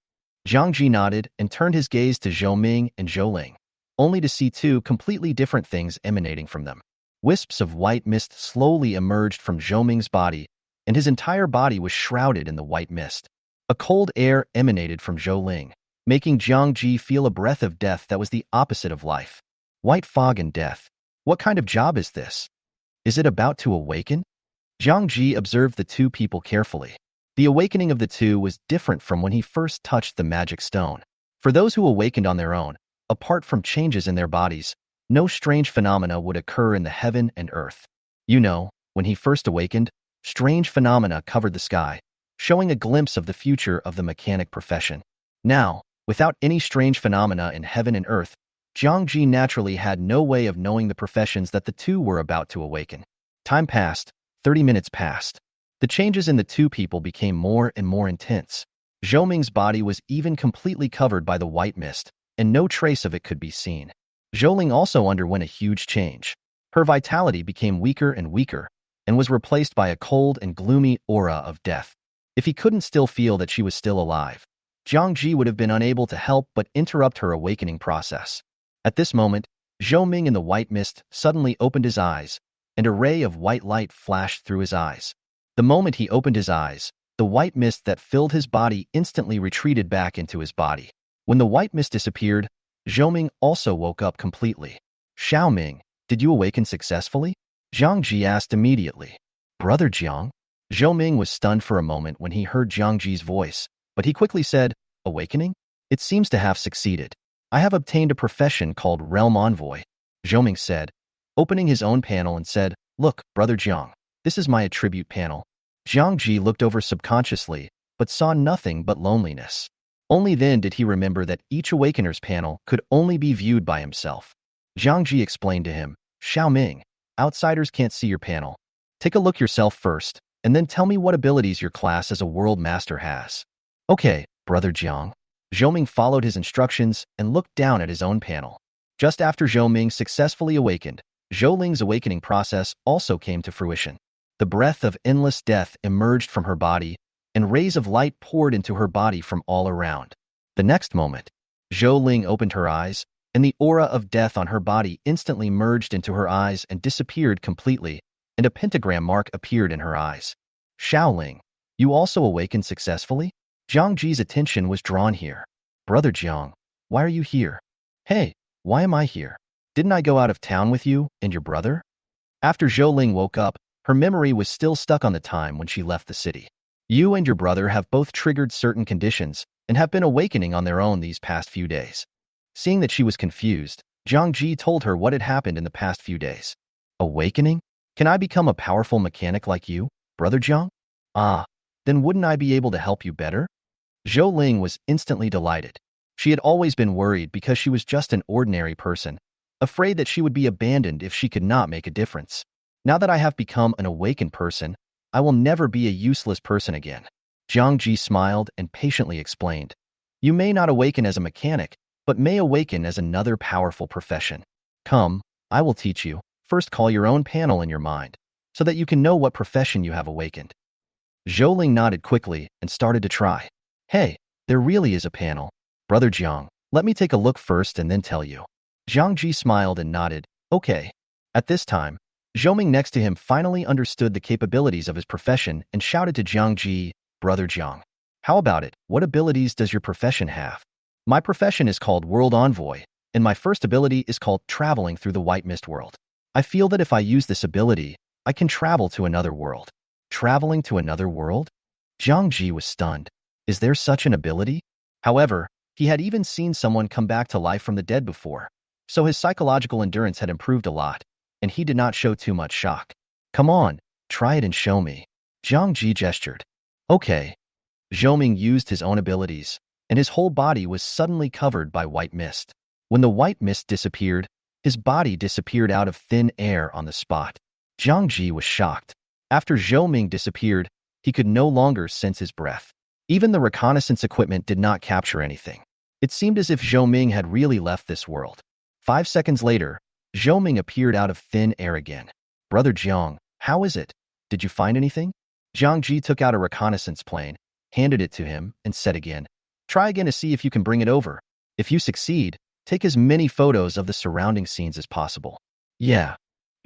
Jiang Ji nodded and turned his gaze to Zhou Ming and Zhou Ling, only to see two completely different things emanating from them. Wisps of white mist slowly emerged from Zhou Ming's body, and his entire body was shrouded in the white mist. A cold air emanated from Zhou Ling, making Jiang Ji feel a breath of death that was the opposite of life. White fog and death. What kind of job is this? Is it about to awaken? Jiang Ji observed the two people carefully. The awakening of the two was different from when he first touched the magic stone. For those who awakened on their own, apart from changes in their bodies, no strange phenomena would occur in the heaven and earth. You know, when he first awakened, strange phenomena covered the sky, showing a glimpse of the future of the mechanic profession. Now, without any strange phenomena in heaven and earth, Jiang Ji naturally had no way of knowing the professions that the two were about to awaken. Time passed. 30 minutes passed. The changes in the two people became more and more intense. Zhou Ming's body was even completely covered by the white mist, and no trace of it could be seen. Zhou Ling also underwent a huge change. Her vitality became weaker and weaker, and was replaced by a cold and gloomy aura of death. If he couldn't still feel that she was still alive, Jiang Ji would have been unable to help but interrupt her awakening process. At this moment, Zhou Ming in the white mist suddenly opened his eyes, and a ray of white light flashed through his eyes. The moment he opened his eyes, the white mist that filled his body instantly retreated back into his body. When the white mist disappeared, Zhou Ming also woke up completely. "Xiao Ming, did you awaken successfully?" Jiang Ji asked immediately. "Brother Jiang?" Zhou Ming was stunned for a moment when he heard Jiang Ji's voice, but he quickly said, "Awakening? It seems to have succeeded. I have obtained a profession called Realm Envoy." Zhou Ming said, opening his own panel and said, "Look, Brother Jiang, this is my attribute panel." Jiang Ji looked over subconsciously, but saw nothing but loneliness. Only then did he remember that each Awakener's panel could only be viewed by himself. Jiang Ji explained to him, "Xiao Ming, outsiders can't see your panel. Take a look yourself first, and then tell me what abilities your class as a world master has." "Okay, Brother Jiang." Zhou Ming followed his instructions and looked down at his own panel. Just after Zhou Ming successfully awakened, Zhou Ling's awakening process also came to fruition. The breath of endless death emerged from her body, and rays of light poured into her body from all around. The next moment, Zhou Ling opened her eyes, and the aura of death on her body instantly merged into her eyes and disappeared completely, and a pentagram mark appeared in her eyes. "Xiao Ling, you also awakened successfully?" Jiang Ji's attention was drawn here. "Brother Jiang, why are you here?" "Hey, why am I here? Didn't I go out of town with you and your brother?" After Zhou Ling woke up, her memory was still stuck on the time when she left the city. "You and your brother have both triggered certain conditions and have been awakening on their own these past few days." Seeing that she was confused, Jiang Ji told her what had happened in the past few days. "Awakening? Can I become a powerful mechanic like you, Brother Jiang?" "Ah, then wouldn't I be able to help you better?" Zhou Ling was instantly delighted. She had always been worried because she was just an ordinary person, afraid that she would be abandoned if she could not make a difference. "Now that I have become an awakened person, I will never be a useless person again." Jiang Ji smiled and patiently explained, "You may not awaken as a mechanic, but may awaken as another powerful profession. Come, I will teach you. First call your own panel in your mind, so that you can know what profession you have awakened." Zhou Ling nodded quickly and started to try. "Hey, there really is a panel. Brother Jiang, let me take a look first and then tell you." Jiang Ji smiled and nodded, "Okay." At this time, Zhou Ming next to him finally understood the capabilities of his profession and shouted to Jiang Ji, "Brother Jiang, how about it? What abilities does your profession have?" "My profession is called World Envoy, and my first ability is called Traveling Through the White Mist World. I feel that if I use this ability, I can travel to another world." Traveling to another world? Jiang Ji was stunned. Is there such an ability? However, he had even seen someone come back to life from the dead before, so his psychological endurance had improved a lot, and he did not show too much shock. "Come on, try it and show me." Jiang Ji gestured. "Okay." Zhou Ming used his own abilities, and his whole body was suddenly covered by white mist. When the white mist disappeared, his body disappeared out of thin air on the spot. Jiang Ji was shocked. After Zhou Ming disappeared, he could no longer sense his breath. Even the reconnaissance equipment did not capture anything. It seemed as if Zhou Ming had really left this world. 5 seconds later, Zhou Ming appeared out of thin air again. "Brother Jiang, how is it? Did you find anything?" Jiang Ji took out a reconnaissance plane, handed it to him, and said again, "Try again to see if you can bring it over. If you succeed, take as many photos of the surrounding scenes as possible." "Yeah."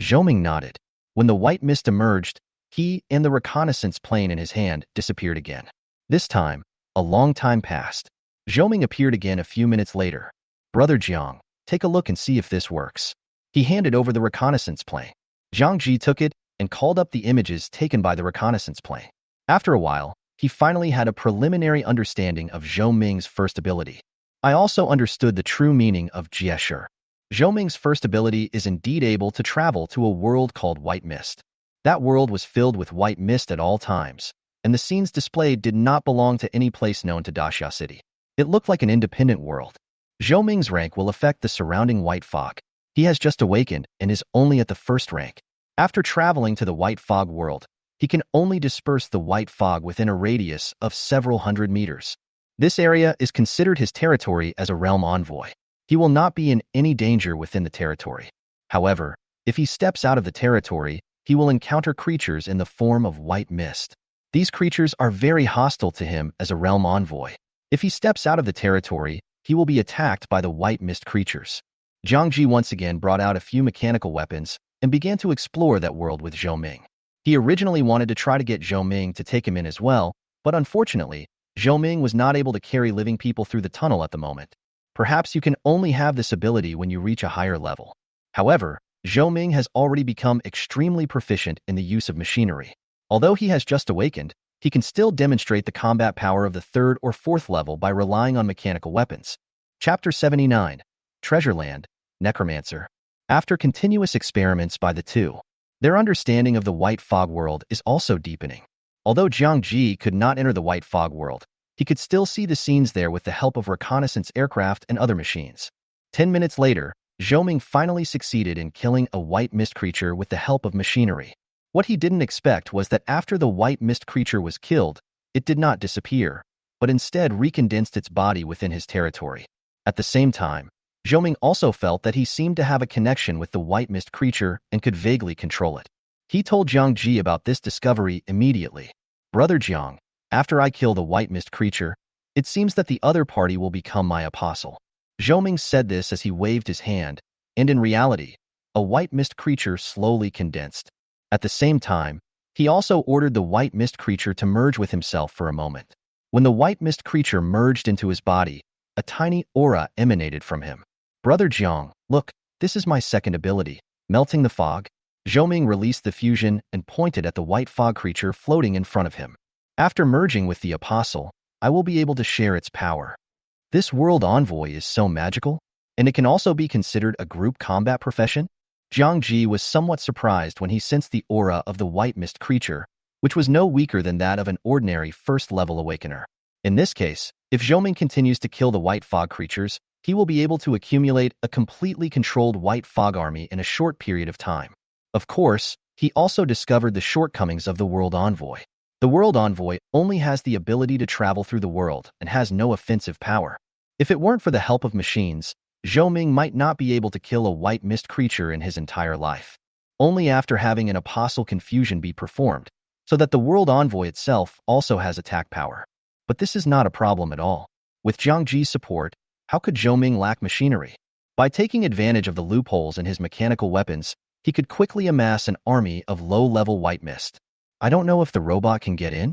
Zhou Ming nodded. When the white mist emerged, he and the reconnaissance plane in his hand disappeared again. This time, a long time passed. Zhou Ming appeared again a few minutes later. "Brother Jiang, take a look and see if this works." He handed over the reconnaissance plane. Jiang Ji took it and called up the images taken by the reconnaissance plane. After a while, he finally had a preliminary understanding of Zhou Ming's first ability. "I also understood the true meaning of Jieshur. Zhou Ming's first ability is indeed able to travel to a world called White Mist. That world was filled with white mist at all times, and the scenes displayed did not belong to any place known to Daxia City. It looked like an independent world. Zhou Ming's rank will affect the surrounding white fog. He has just awakened and is only at the first rank. After traveling to the white fog world, he can only disperse the white fog within a radius of several hundred meters. This area is considered his territory as a realm envoy. He will not be in any danger within the territory. However, if he steps out of the territory, he will encounter creatures in the form of white mist. These creatures are very hostile to him as a realm envoy. If he steps out of the territory, he will be attacked by the white mist creatures. Jiang Ji once again brought out a few mechanical weapons and began to explore that world with Zhou Ming. He originally wanted to try to get Zhou Ming to take him in as well, but unfortunately, Zhou Ming was not able to carry living people through the tunnel at the moment. Perhaps you can only have this ability when you reach a higher level. However, Zhou Ming has already become extremely proficient in the use of machinery. Although he has just awakened, he can still demonstrate the combat power of the 3rd or 4th level by relying on mechanical weapons. Chapter 79. Treasureland, Necromancer. After continuous experiments by the two, their understanding of the white fog world is also deepening. Although Jiang Ji could not enter the white fog world, he could still see the scenes there with the help of reconnaissance aircraft and other machines. 10 minutes later, Zhou Ming finally succeeded in killing a white mist creature with the help of machinery. What he didn't expect was that after the white mist creature was killed, it did not disappear, but instead recondensed its body within his territory. At the same time, Zhou Ming also felt that he seemed to have a connection with the white mist creature and could vaguely control it. He told Jiang Ji about this discovery immediately. "Brother Jiang, after I kill the white mist creature, it seems that the other party will become my apostle." Zhou Ming said this as he waved his hand, and in reality, a white mist creature slowly condensed. At the same time, he also ordered the white mist creature to merge with himself for a moment. When the white mist creature merged into his body, a tiny aura emanated from him. "Brother Jiang, look, this is my second ability, melting the fog." Zhou Ming released the fusion and pointed at the white fog creature floating in front of him. "After merging with the apostle, I will be able to share its power. This world envoy is so magical, and it can also be considered a group combat profession." Jiang Ji was somewhat surprised when he sensed the aura of the white mist creature, which was no weaker than that of an ordinary first-level awakener. In this case, if Zhou Ming continues to kill the white fog creatures, he will be able to accumulate a completely controlled white fog army in a short period of time. Of course, he also discovered the shortcomings of the world envoy. The world envoy only has the ability to travel through the world and has no offensive power. If it weren't for the help of machines, Zhou Ming might not be able to kill a white mist creature in his entire life. Only after having an apostle confusion be performed, so that the world envoy itself also has attack power. But this is not a problem at all. With Jiang Ji's support, how could Zhou Ming lack machinery? By taking advantage of the loopholes in his mechanical weapons, he could quickly amass an army of low-level white mist. I don't know if the robot can get in?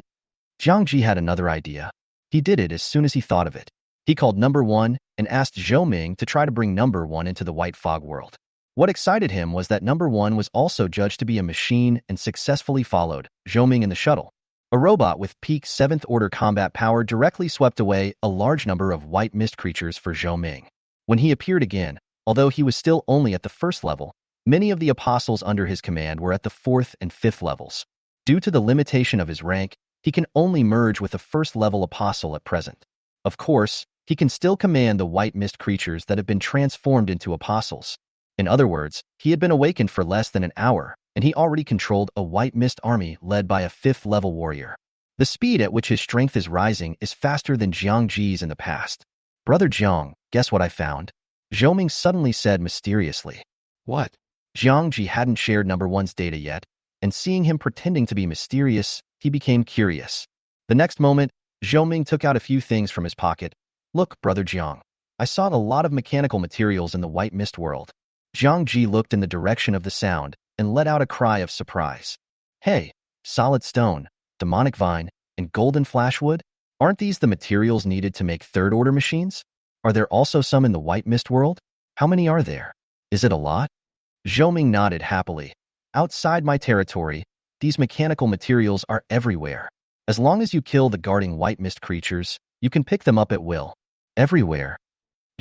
Jiang Ji had another idea. He did it as soon as he thought of it. He called Number 1 and asked Zhou Ming to try to bring Number 1 into the white fog world. What excited him was that Number 1 was also judged to be a machine and successfully followed Zhou Ming in the shuttle. A robot with peak 7th order combat power directly swept away a large number of white mist creatures for Zhou Ming. When he appeared again, although he was still only at the 1st level, many of the apostles under his command were at the 4th and 5th levels. Due to the limitation of his rank, he can only merge with a 1st level apostle at present. Of course, he can still command the white mist creatures that have been transformed into apostles. In other words, he had been awakened for less than an hour, and he already controlled a white mist army led by a 5th level warrior. The speed at which his strength is rising is faster than Jiang Ji's in the past. Brother Jiang, guess what I found? Zhou Ming suddenly said mysteriously. What? Jiang Ji hadn't shared Number 1's data yet, and seeing him pretending to be mysterious, he became curious. The next moment, Zhou Ming took out a few things from his pocket. Look, Brother Jiang, I saw a lot of mechanical materials in the white mist world. Jiang Ji looked in the direction of the sound and let out a cry of surprise. Hey, solid stone, demonic vine, and golden flashwood? Aren't these the materials needed to make 3rd-order machines? Are there also some in the white mist world? How many are there? Is it a lot? Zhou Ming nodded happily. Outside my territory, these mechanical materials are everywhere. As long as you kill the guarding white mist creatures, you can pick them up at will. Everywhere.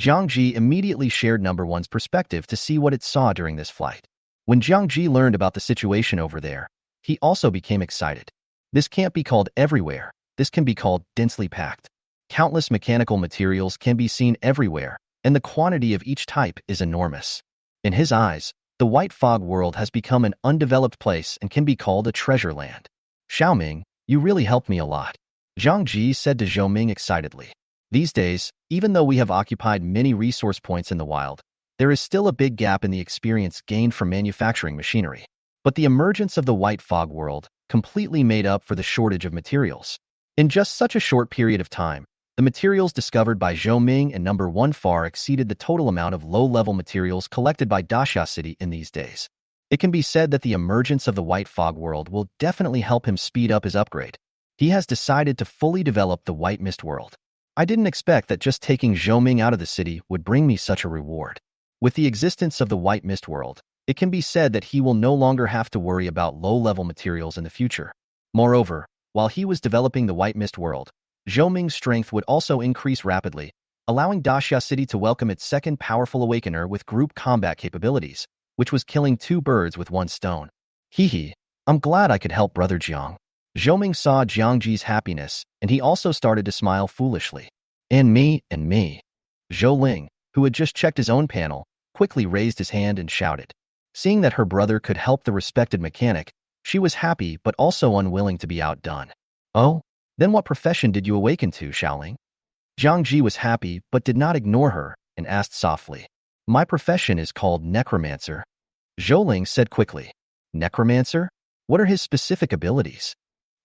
Jiang Ji immediately shared Number 1's perspective to see what it saw during this flight. When Jiang Ji learned about the situation over there, he also became excited. This can't be called everywhere. This can be called densely packed. Countless mechanical materials can be seen everywhere, and the quantity of each type is enormous. In his eyes, the white fog world has become an undeveloped place and can be called a treasure land. Xiaoming, you really helped me a lot, Jiang Ji said to Zhou Ming excitedly. These days, even though we have occupied many resource points in the wild, there is still a big gap in the experience gained from manufacturing machinery. But the emergence of the white fog world completely made up for the shortage of materials. In just such a short period of time, the materials discovered by Zhou Ming and Number 1 far exceeded the total amount of low-level materials collected by Daxia City in these days. It can be said that the emergence of the white fog world will definitely help him speed up his upgrade. He has decided to fully develop the white mist world. I didn't expect that just taking Zhou Ming out of the city would bring me such a reward. With the existence of the white mist world, it can be said that he will no longer have to worry about low-level materials in the future. Moreover, while he was developing the white mist world, Zhou Ming's strength would also increase rapidly, allowing Daxia City to welcome its second powerful awakener with group combat capabilities, which was killing 2 birds with 1 stone. Hee, I'm glad I could help Brother Jiang. Zhou Ming saw Jiang Ji's happiness, and he also started to smile foolishly. And me. Zhou Ling, who had just checked his own panel, quickly raised his hand and shouted. Seeing that her brother could help the respected mechanic, she was happy but also unwilling to be outdone. Oh? Then what profession did you awaken to, Xiaoling? Jiang Ji was happy but did not ignore her and asked softly. My profession is called Necromancer. Zhou Ling said quickly. Necromancer? What are his specific abilities?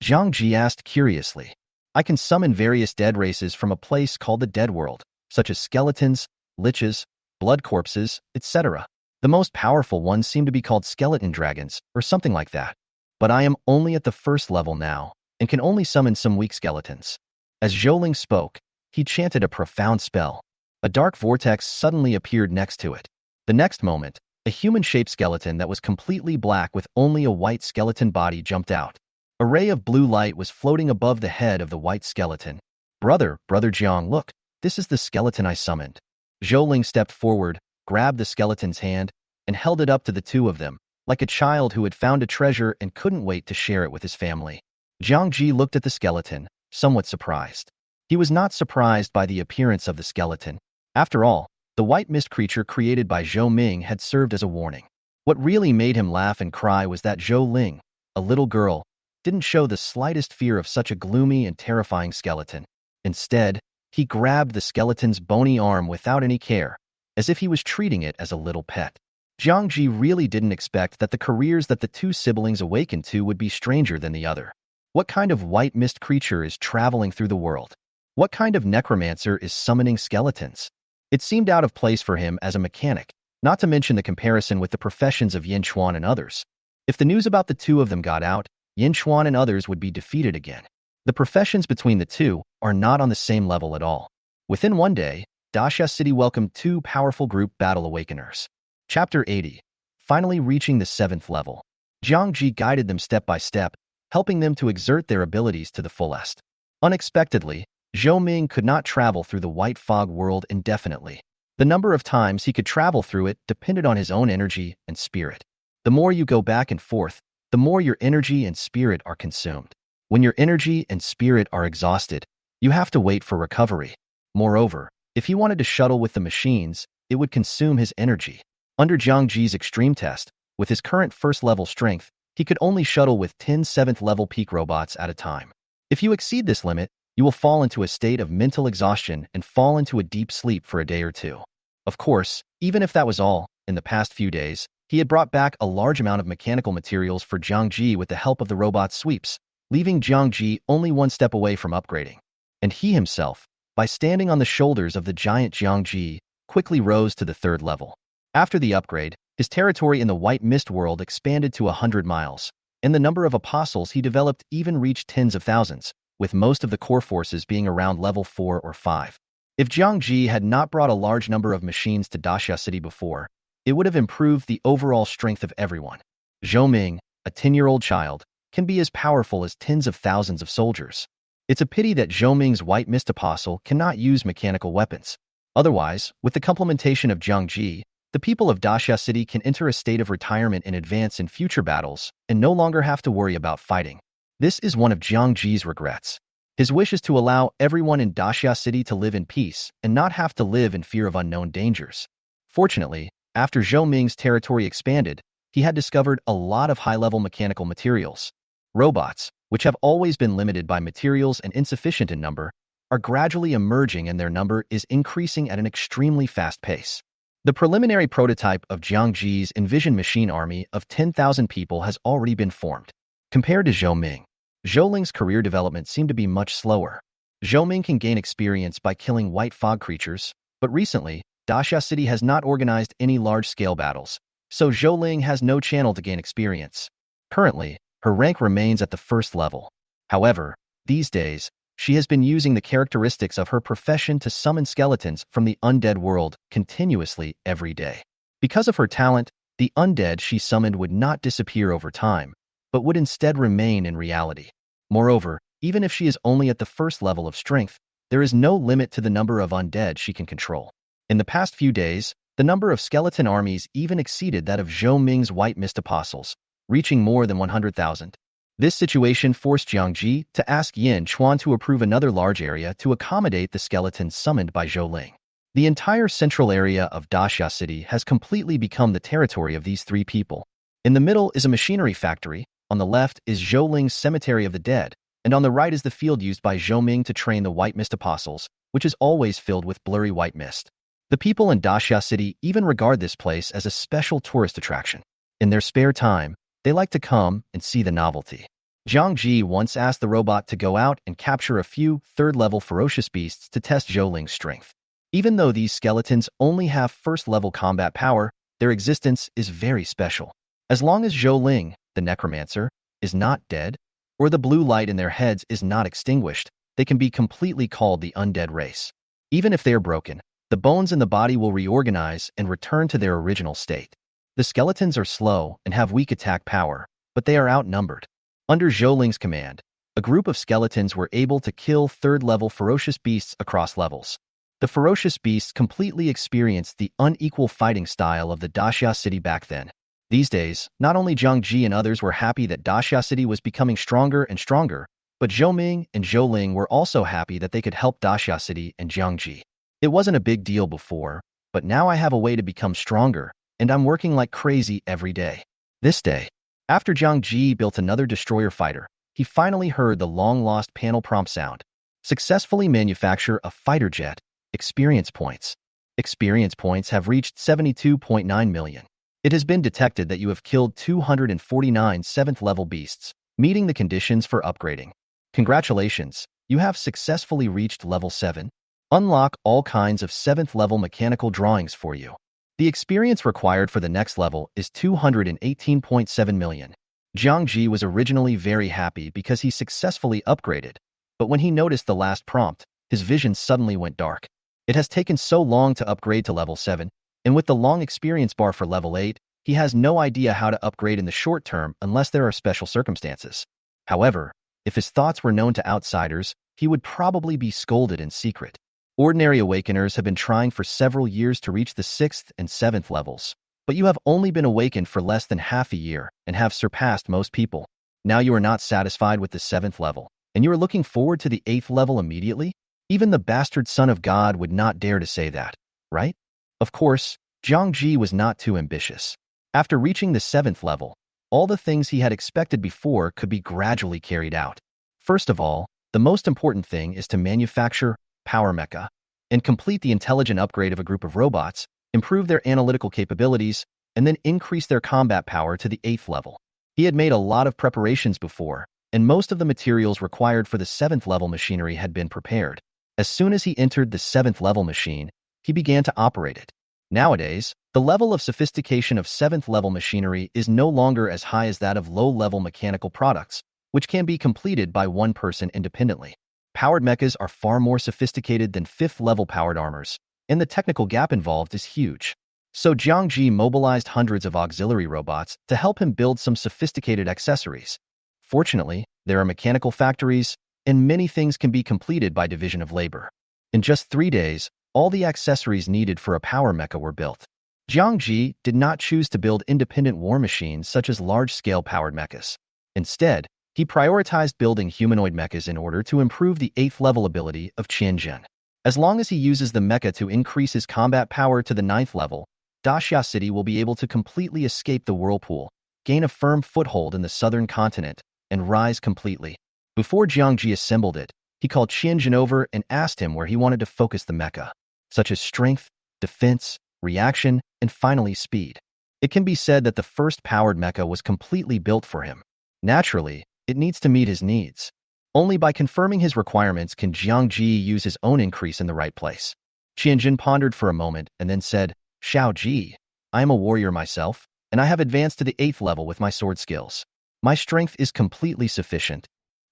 Jiang Ji asked curiously. I can summon various dead races from a place called the Dead World, such as skeletons, liches, blood corpses, etc. The most powerful ones seem to be called skeleton dragons, or something like that. But I am only at the 1st level now, and can only summon some weak skeletons. As Zhou Ling spoke, he chanted a profound spell. A dark vortex suddenly appeared next to it. The next moment, a human-shaped skeleton that was completely black with only a white skeleton body jumped out. A ray of blue light was floating above the head of the white skeleton. Brother Jiang, look, this is the skeleton I summoned. Zhou Ling stepped forward, grabbed the skeleton's hand, and held it up to the 2 of them, like a child who had found a treasure and couldn't wait to share it with his family. Jiang Ji looked at the skeleton, somewhat surprised. He was not surprised by the appearance of the skeleton. After all, the white mist creature created by Zhou Ming had served as a warning. What really made him laugh and cry was that Zhou Ling, a little girl, didn't show the slightest fear of such a gloomy and terrifying skeleton. Instead, he grabbed the skeleton's bony arm without any care, as if he was treating it as a little pet. Jiang Ji really didn't expect that the careers that the 2 siblings awakened to would be stranger than the other. What kind of white mist creature is traveling through the world? What kind of necromancer is summoning skeletons? It seemed out of place for him as a mechanic, not to mention the comparison with the professions of Yin Chuan and others. If the news about the two of them got out, Yin Chuan and others would be defeated again. The professions between the two are not on the same level at all. Within one day, Daxia City welcomed two powerful group battle awakeners. Chapter 80. Finally reaching the 7th level. Jiang Ji guided them step by step, helping them to exert their abilities to the fullest. Unexpectedly, Zhou Ming could not travel through the white fog world indefinitely. The number of times he could travel through it depended on his own energy and spirit. The more you go back and forth, the more your energy and spirit are consumed. When your energy and spirit are exhausted, you have to wait for recovery. Moreover, if he wanted to shuttle with the machines, it would consume his energy. Under Jiang Ji's extreme test, with his current first-level strength, he could only shuttle with 10 7th-level peak robots at a time. If you exceed this limit, you will fall into a state of mental exhaustion and fall into a deep sleep for a day or two. Of course, even if that was all, in the past few days, he had brought back a large amount of mechanical materials for Jiang Ji with the help of the robot's sweeps, leaving Jiang Ji only one step away from upgrading. And he himself, by standing on the shoulders of the giant Jiang Ji, quickly rose to the 3rd level. After the upgrade, his territory in the White Mist world expanded to 100 miles, and the number of apostles he developed even reached tens of thousands, with most of the core forces being around level 4 or 5. If Jiang Ji had not brought a large number of machines to Daxia City before, it would have improved the overall strength of everyone. Zhou Ming, a 10-year-old child, can be as powerful as tens of thousands of soldiers. It's a pity that Zhou Ming's White Mist Apostle cannot use mechanical weapons. Otherwise, with the complementation of Jiang Ji, the people of Daxia City can enter a state of retirement and advance in future battles and no longer have to worry about fighting. This is one of Jiang Ji's regrets. His wish is to allow everyone in Daxia City to live in peace and not have to live in fear of unknown dangers. Fortunately, after Zhou Ming's territory expanded, he had discovered a lot of high-level mechanical materials. Robots, which have always been limited by materials and insufficient in number, are gradually emerging and their number is increasing at an extremely fast pace. The preliminary prototype of Jiang Ji's Envision machine army of 10,000 people has already been formed. Compared to Zhou Ming, Zhou Ling's career development seemed to be much slower. Zhou Ming can gain experience by killing white fog creatures, but recently, Daxia City has not organized any large-scale battles, so Zhou Ling has no channel to gain experience. Currently, her rank remains at the 1st level. However, these days, she has been using the characteristics of her profession to summon skeletons from the undead world continuously every day. Because of her talent, the undead she summoned would not disappear over time, but would instead remain in reality. Moreover, even if she is only at the 1st level of strength, there is no limit to the number of undead she can control. In the past few days, the number of skeleton armies even exceeded that of Zhou Ming's White Mist Apostles, reaching more than 100,000. This situation forced Jiang Ji to ask Yin Chuan to approve another large area to accommodate the skeletons summoned by Zhou Ling. The entire central area of Daxia City has completely become the territory of these three people. In the middle is a machinery factory, on the left is Zhou Ling's Cemetery of the Dead, and on the right is the field used by Zhou Ming to train the White Mist Apostles, which is always filled with blurry white mist. The people in Daxia City even regard this place as a special tourist attraction. In their spare time, they like to come and see the novelty. Jiang Ji once asked the robot to go out and capture a few 3rd-level ferocious beasts to test Zhou Ling's strength. Even though these skeletons only have 1st-level combat power, their existence is very special. As long as Zhou Ling, the necromancer, is not dead, or the blue light in their heads is not extinguished, they can be completely called the undead race. Even if they are broken, the bones in the body will reorganize and return to their original state. The skeletons are slow and have weak attack power, but they are outnumbered. Under Zhou Ling's command, a group of skeletons were able to kill 3rd-level ferocious beasts across levels. The ferocious beasts completely experienced the unequal fighting style of the Daxia City back then. These days, not only Jiang Ji and others were happy that Daxia City was becoming stronger and stronger, but Zhou Ming and Zhou Ling were also happy that they could help Daxia City and Jiang Ji. It wasn't a big deal before, but now I have a way to become stronger, and I'm working like crazy every day. This day, after Jiang Ji built another destroyer fighter, he finally heard the long-lost panel prompt sound. Successfully manufacture a fighter jet. Experience points. Experience points have reached 72.9 million. It has been detected that you have killed 249 7th-level beasts, meeting the conditions for upgrading. Congratulations, you have successfully reached level 7. Unlock all kinds of 7th-level mechanical drawings for you. The experience required for the next level is 218.7 million. Jiang Ji was originally very happy because he successfully upgraded, but when he noticed the last prompt, his vision suddenly went dark. It has taken so long to upgrade to level 7, and with the long experience bar for level 8, he has no idea how to upgrade in the short term unless there are special circumstances. However, if his thoughts were known to outsiders, he would probably be scolded in secret. Ordinary Awakeners have been trying for several years to reach the 6th and 7th levels, but you have only been awakened for less than half a year and have surpassed most people. Now you are not satisfied with the 7th level, and you are looking forward to the 8th level immediately? Even the bastard son of God would not dare to say that, right? Of course, Jiang Ji was not too ambitious. After reaching the 7th level, all the things he had expected before could be gradually carried out. First of all, the most important thing is to manufacture Power Mecha and complete the intelligent upgrade of a group of robots, improve their analytical capabilities, and then increase their combat power to the 8th level. He had made a lot of preparations before, and most of the materials required for the 7th level machinery had been prepared. As soon as he entered the 7th level machine, he began to operate it. Nowadays, the level of sophistication of 7th level machinery is no longer as high as that of low-level mechanical products, which can be completed by one person independently. Powered mechas are far more sophisticated than 5th level powered armors, and the technical gap involved is huge. So Jiang Ji mobilized hundreds of auxiliary robots to help him build some sophisticated accessories. Fortunately, there are mechanical factories, and many things can be completed by division of labor. In just 3 days, all the accessories needed for a power mecha were built. Jiang Ji did not choose to build independent war machines such as large-scale powered mechas. Instead, he prioritized building humanoid mechas in order to improve the 8th level ability of Qianzhen. As long as he uses the mecha to increase his combat power to the 9th level, Daxia City will be able to completely escape the whirlpool, gain a firm foothold in the southern continent, and rise completely. Before Jiang Ji assembled it, he called Qianzhen over and asked him where he wanted to focus the mecha, such as strength, defense, reaction, and finally speed. It can be said that the first powered mecha was completely built for him. Naturally, it needs to meet his needs. Only by confirming his requirements can Jiang Ji use his own increase in the right place. Qianzhen pondered for a moment and then said, Xiao Ji, I am a warrior myself, and I have advanced to the 8th level with my sword skills. My strength is completely sufficient,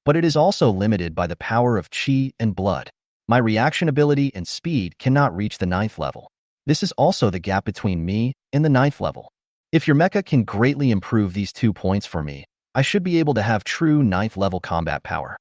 but it is also limited by the power of qi and blood. My reaction ability and speed cannot reach the 9th level. This is also the gap between me and the 9th level. If your mecha can greatly improve these 2 points for me, I should be able to have true 9th level combat power.